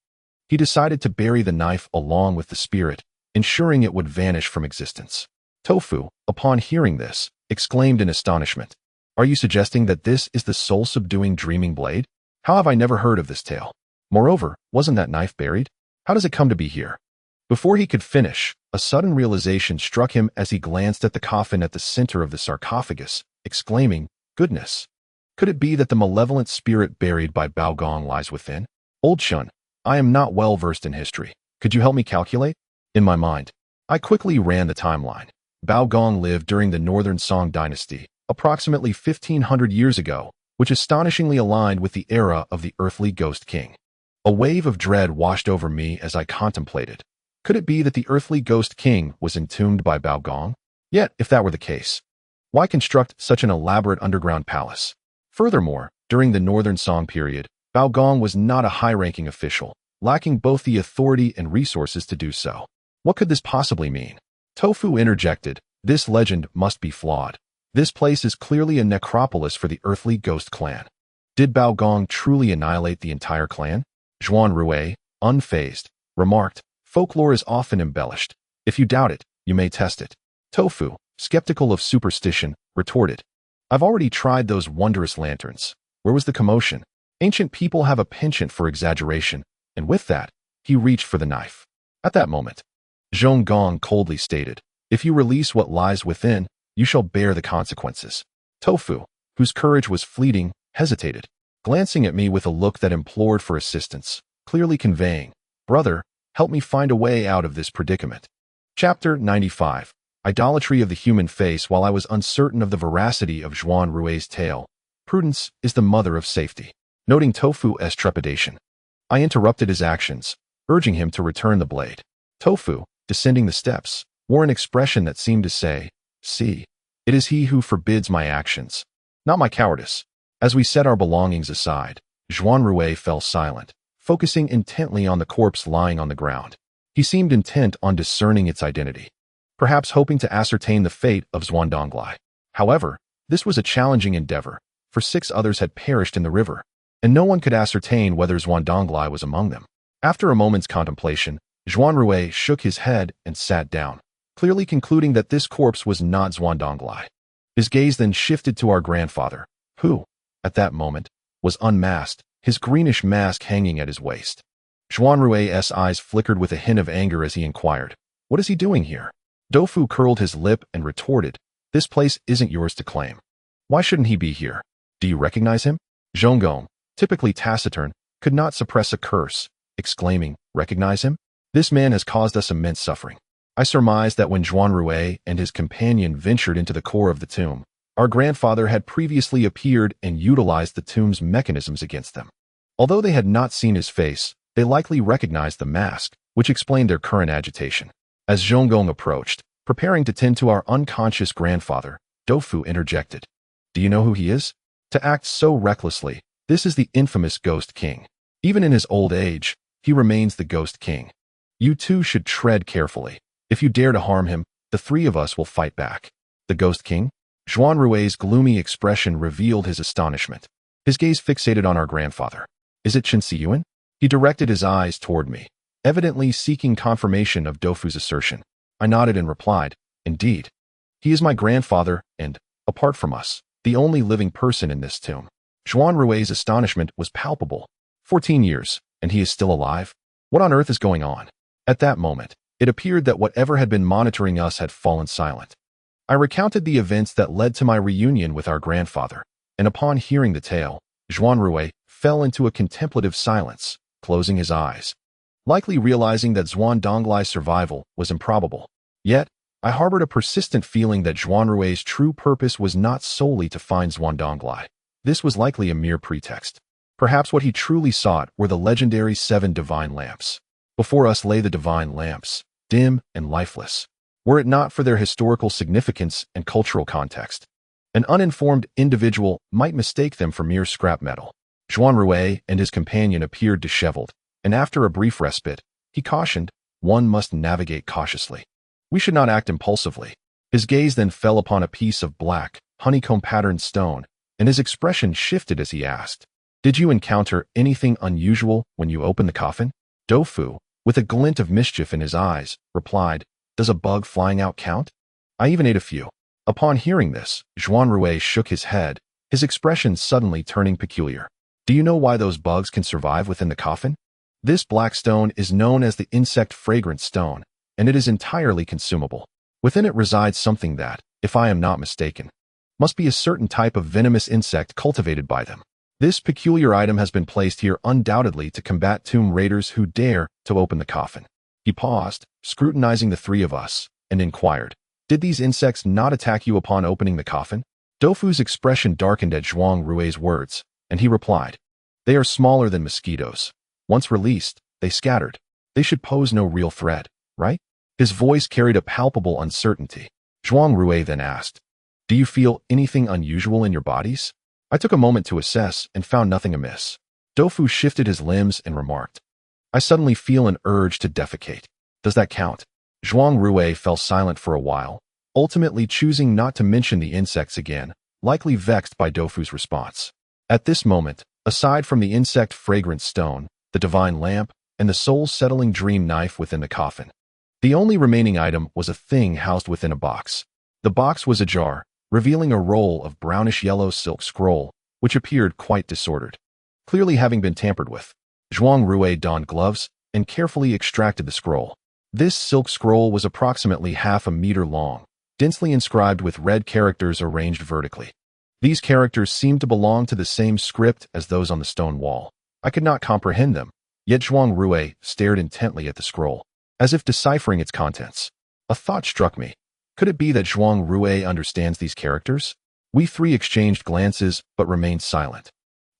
he decided to bury the knife along with the spirit, ensuring it would vanish from existence. Tofu, upon hearing this, exclaimed in astonishment, "Are you suggesting that this is the soul-subduing dreaming blade? How have I never heard of this tale? Moreover, wasn't that knife buried? How does it come to be here?" Before he could finish, a sudden realization struck him as he glanced at the coffin at the center of the sarcophagus, exclaiming, "Goodness! Could it be that the malevolent spirit buried by Baogong lies within? Old Shun, I am not well versed in history. Could you help me calculate?" In my mind, I quickly ran the timeline. Baogong lived during the Northern Song dynasty, approximately 1500 years ago, which astonishingly aligned with the era of the earthly ghost king. A wave of dread washed over me as I contemplated. Could it be that the earthly ghost king was entombed by Baogong? Yet, if that were the case, why construct such an elaborate underground palace? Furthermore, during the Northern Song period, Baogong was not a high-ranking official, lacking both the authority and resources to do so. What could this possibly mean? Tofu interjected, "This legend must be flawed. This place is clearly a necropolis for the earthly ghost clan. Did Baogong truly annihilate the entire clan?" Zhuanrui, unfazed, remarked, "Folklore is often embellished. If you doubt it, you may test it." Tofu, skeptical of superstition, retorted, "I've already tried those wondrous lanterns. Where was the commotion? Ancient people have a penchant for exaggeration," and with that, he reached for the knife. At that moment, Zhonggong coldly stated, "If you release what lies within, you shall bear the consequences." Tofu, whose courage was fleeting, hesitated, glancing at me with a look that implored for assistance, clearly conveying, "Brother, help me find a way out of this predicament." Chapter 95. Idolatry of the Human Face. While I was uncertain of the veracity of Zhuanrui's tale, prudence is the mother of safety. Noting Tofu's trepidation, I interrupted his actions, urging him to return the blade. Tofu, descending the steps, wore an expression that seemed to say, "See, it is he who forbids my actions, not my cowardice." As we set our belongings aside, Zhuanrui fell silent, focusing intently on the corpse lying on the ground. He seemed intent on discerning its identity, perhaps hoping to ascertain the fate of Zhuandonglai. However, this was a challenging endeavor, for 6 others had perished in the river, and no one could ascertain whether Zhuandonglai was among them. After a moment's contemplation, Zhuanrui shook his head and sat down, clearly concluding that this corpse was not Zhuandonglai. His gaze then shifted to our grandfather, who, at that moment, was unmasked, his greenish mask hanging at his waist. Zhuanrui's eyes flickered with a hint of anger as he inquired, "What is he doing here?" Tofu curled his lip and retorted, "This place isn't yours to claim. Why shouldn't he be here? Do you recognize him?" Zhonggong, typically taciturn, could not suppress a curse, exclaiming, "Recognize him? This man has caused us immense suffering." I surmised that when Zhuanrui and his companion ventured into the core of the tomb, our grandfather had previously appeared and utilized the tomb's mechanisms against them. Although they had not seen his face, they likely recognized the mask, which explained their current agitation. As Zhonggong approached, preparing to tend to our unconscious grandfather, Tofu interjected, "Do you know who he is? To act so recklessly, this is the infamous Ghost King. Even in his old age, he remains the Ghost King. You too should tread carefully. If you dare to harm him, the 3 of us will fight back." "The Ghost King?" Zhuanrui's gloomy expression revealed his astonishment. His gaze fixated on our grandfather. Is it Qin Siyuan? He directed his eyes toward me, evidently seeking confirmation of Doufu's assertion. I nodded and replied, indeed. He is my grandfather and, apart from us, the only living person in this tomb. Zhuanrui's astonishment was palpable. 14 years, and he is still alive? What on earth is going on? At that moment, it appeared that whatever had been monitoring us had fallen silent. I recounted the events that led to my reunion with our grandfather, and upon hearing the tale, Zhuanrui fell into a contemplative silence, closing his eyes, likely realizing that Zhuan Donglai's survival was improbable. Yet, I harbored a persistent feeling that Zhuanrui's true purpose was not solely to find Zhuan Donglai. This was likely a mere pretext. Perhaps what he truly sought were the legendary 7 divine lamps. Before us lay the divine lamps, dim and lifeless. Were it not for their historical significance and cultural context, an uninformed individual might mistake them for mere scrap metal. Zhuanrui and his companion appeared disheveled, and after a brief respite, he cautioned, one must navigate cautiously. We should not act impulsively. His gaze then fell upon a piece of black, honeycomb-patterned stone, and his expression shifted as he asked, did you encounter anything unusual when you opened the coffin? Doufu, with a glint of mischief in his eyes, replied, does a bug flying out count? I even ate a few. Upon hearing this, Zhuanrui shook his head, his expression suddenly turning peculiar. Do you know why those bugs can survive within the coffin? This black stone is known as the insect fragrance stone, and it is entirely consumable. Within it resides something that, if I am not mistaken, must be a certain type of venomous insect cultivated by them. This peculiar item has been placed here undoubtedly to combat tomb raiders who dare to open the coffin. He paused, scrutinizing the 3 of us, and inquired, did these insects not attack you upon opening the coffin? Doufu's expression darkened at Zhuanrui's words, and he replied, they are smaller than mosquitoes. Once released, they scattered. They should pose no real threat, right? His voice carried a palpable uncertainty. Zhuanrui then asked, do you feel anything unusual in your bodies? I took a moment to assess and found nothing amiss. Doufu shifted his limbs and remarked, I suddenly feel an urge to defecate. Does that count? Zhuanrui fell silent for a while, ultimately choosing not to mention the insects again, likely vexed by Doufu's response. At this moment, aside from the insect fragrance stone, the divine lamp, and the soul-settling dream knife within the coffin, the only remaining item was a thing housed within a box. The box was ajar, revealing a roll of brownish-yellow silk scroll, which appeared quite disordered, clearly having been tampered with. Zhuanrui donned gloves and carefully extracted the scroll. This silk scroll was approximately half a meter long, densely inscribed with red characters arranged vertically. These characters seemed to belong to the same script as those on the stone wall. I could not comprehend them, yet Zhuanrui stared intently at the scroll, as if deciphering its contents. A thought struck me. Could it be that Zhuanrui understands these characters? We 3 exchanged glances but remained silent,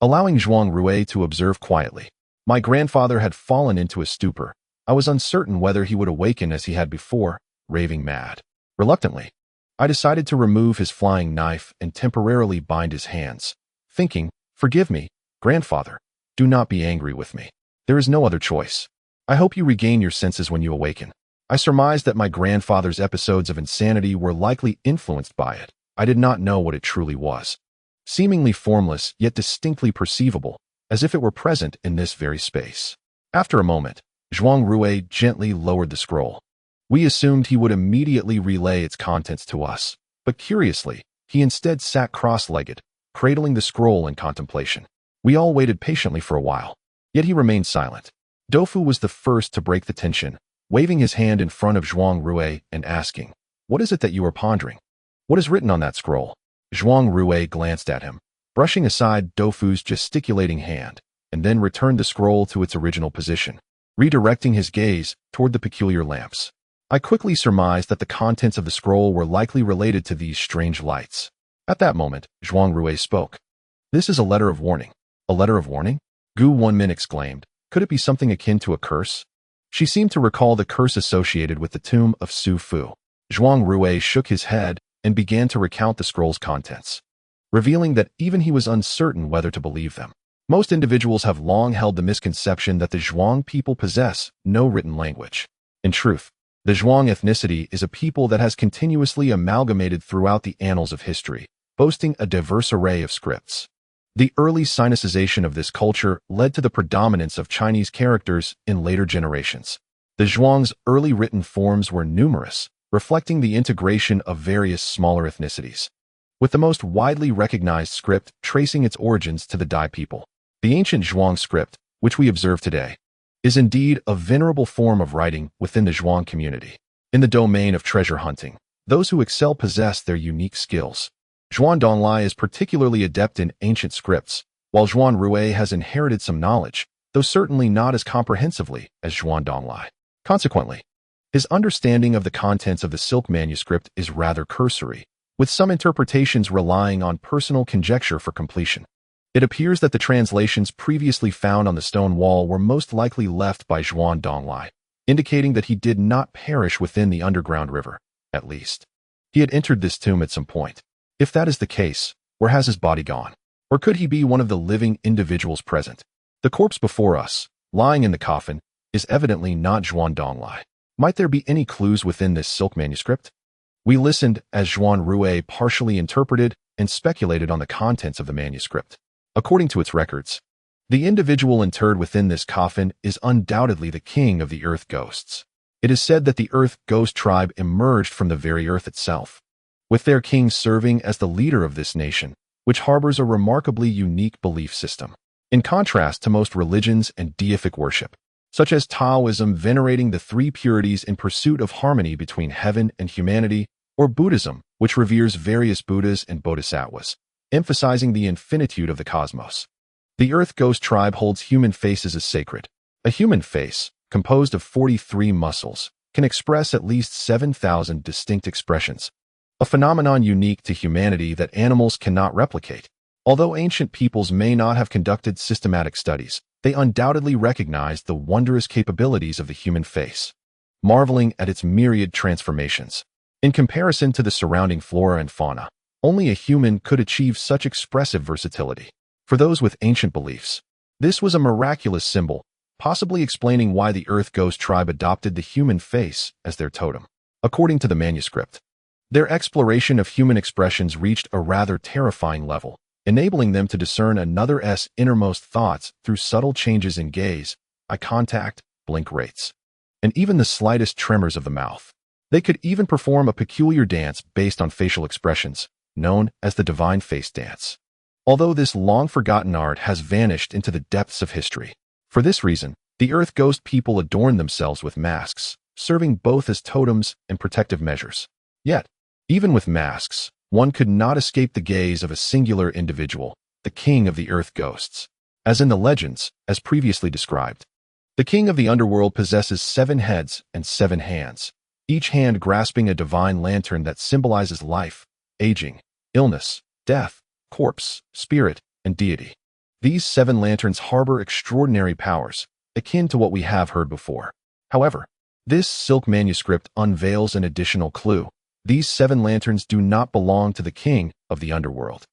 allowing Zhuanrui to observe quietly. My grandfather had fallen into a stupor. I was uncertain whether he would awaken as he had before, raving mad. Reluctantly, I decided to remove his flying knife and temporarily bind his hands, thinking, forgive me, grandfather, do not be angry with me. There is no other choice. I hope you regain your senses when you awaken. I surmised that my grandfather's episodes of insanity were likely influenced by it. I did not know what it truly was. Seemingly formless, yet distinctly perceivable, as if it were present in this very space. After a moment, Zhuanrui gently lowered the scroll. We assumed he would immediately relay its contents to us, but curiously, he instead sat cross-legged, cradling the scroll in contemplation. We all waited patiently for a while, yet he remained silent. Doufu was the first to break the tension, waving his hand in front of Zhuanrui and asking, what is it that you are pondering? What is written on that scroll? Zhuanrui glanced at him, brushing aside Doufu's gesticulating hand, and then returned the scroll to its original position, redirecting his gaze toward the peculiar lamps. I quickly surmised that the contents of the scroll were likely related to these strange lights. At that moment, Zhuanrui spoke. This is a letter of warning. A letter of warning? Wenmin exclaimed. Could it be something akin to a curse? She seemed to recall the curse associated with the tomb of Su Fu. Zhuanrui shook his head and began to recount the scroll's contents, revealing that even he was uncertain whether to believe them. Most individuals have long held the misconception that the Zhuang people possess no written language. In truth, The Zhuang ethnicity is a people that has continuously amalgamated throughout the annals of history, boasting a diverse array of scripts. The early Sinicization of this culture led to the predominance of Chinese characters in later generations. The Zhuang's early written forms were numerous, reflecting the integration of various smaller ethnicities, with the most widely recognized script tracing its origins to the Dai people. The ancient Zhuang script, which we observe today, is indeed a venerable form of writing within the Zhuang community. In the domain of treasure hunting, those who excel possess their unique skills. Zhuan Donglai is particularly adept in ancient scripts, while Zhuanrui has inherited some knowledge, though certainly not as comprehensively as Zhuan Donglai. Consequently, his understanding of the contents of the silk manuscript is rather cursory, with some interpretations relying on personal conjecture for completion. It appears that the translations previously found on the stone wall were most likely left by Zhuan Donglai, indicating that he did not perish within the underground river, at least. He had entered this tomb at some point. If that is the case, where has his body gone? Or could he be one of the living individuals present? The corpse before us, lying in the coffin, is evidently not Zhuan Donglai. Might there be any clues within this silk manuscript? We listened as Zhuanrui partially interpreted and speculated on the contents of the manuscript. According to its records, the individual interred within this coffin is undoubtedly the king of the earth ghosts. It is said that the earth ghost tribe emerged from the very earth itself, with their king serving as the leader of this nation, which harbors a remarkably unique belief system. In contrast to most religions and deific worship, such as Taoism venerating the three purities in pursuit of harmony between heaven and humanity, or Buddhism, which reveres various Buddhas and Bodhisattvas, emphasizing the infinitude of the cosmos. The earth ghost tribe holds human faces as sacred. A human face, composed of 43 muscles, can express at least 7,000 distinct expressions, a phenomenon unique to humanity that animals cannot replicate. Although ancient peoples may not have conducted systematic studies, they undoubtedly recognized the wondrous capabilities of the human face, marveling at its myriad transformations. In comparison to the surrounding flora and fauna, only a human could achieve such expressive versatility. For those with ancient beliefs, this was a miraculous symbol, possibly explaining why the earth ghost tribe adopted the human face as their totem. According to the manuscript, their exploration of human expressions reached a rather terrifying level, enabling them to discern another's innermost thoughts through subtle changes in gaze, eye contact, blink rates, and even the slightest tremors of the mouth. They could even perform a peculiar dance based on facial expressions, known as the divine face dance. Although this long-forgotten art has vanished into the depths of history. For this reason, the earth ghost people adorn themselves with masks, serving both as totems and protective measures. Yet, even with masks, one could not escape the gaze of a singular individual, the king of the earth ghosts. As in the legends, as previously described, the king of the underworld possesses 7 heads and 7 hands, each hand grasping a divine lantern that symbolizes life, aging, illness, death, corpse, spirit, and deity. These 7 lanterns harbor extraordinary powers, akin to what we have heard before. However, this silk manuscript unveils an additional clue. These 7 lanterns do not belong to the king of the underworld.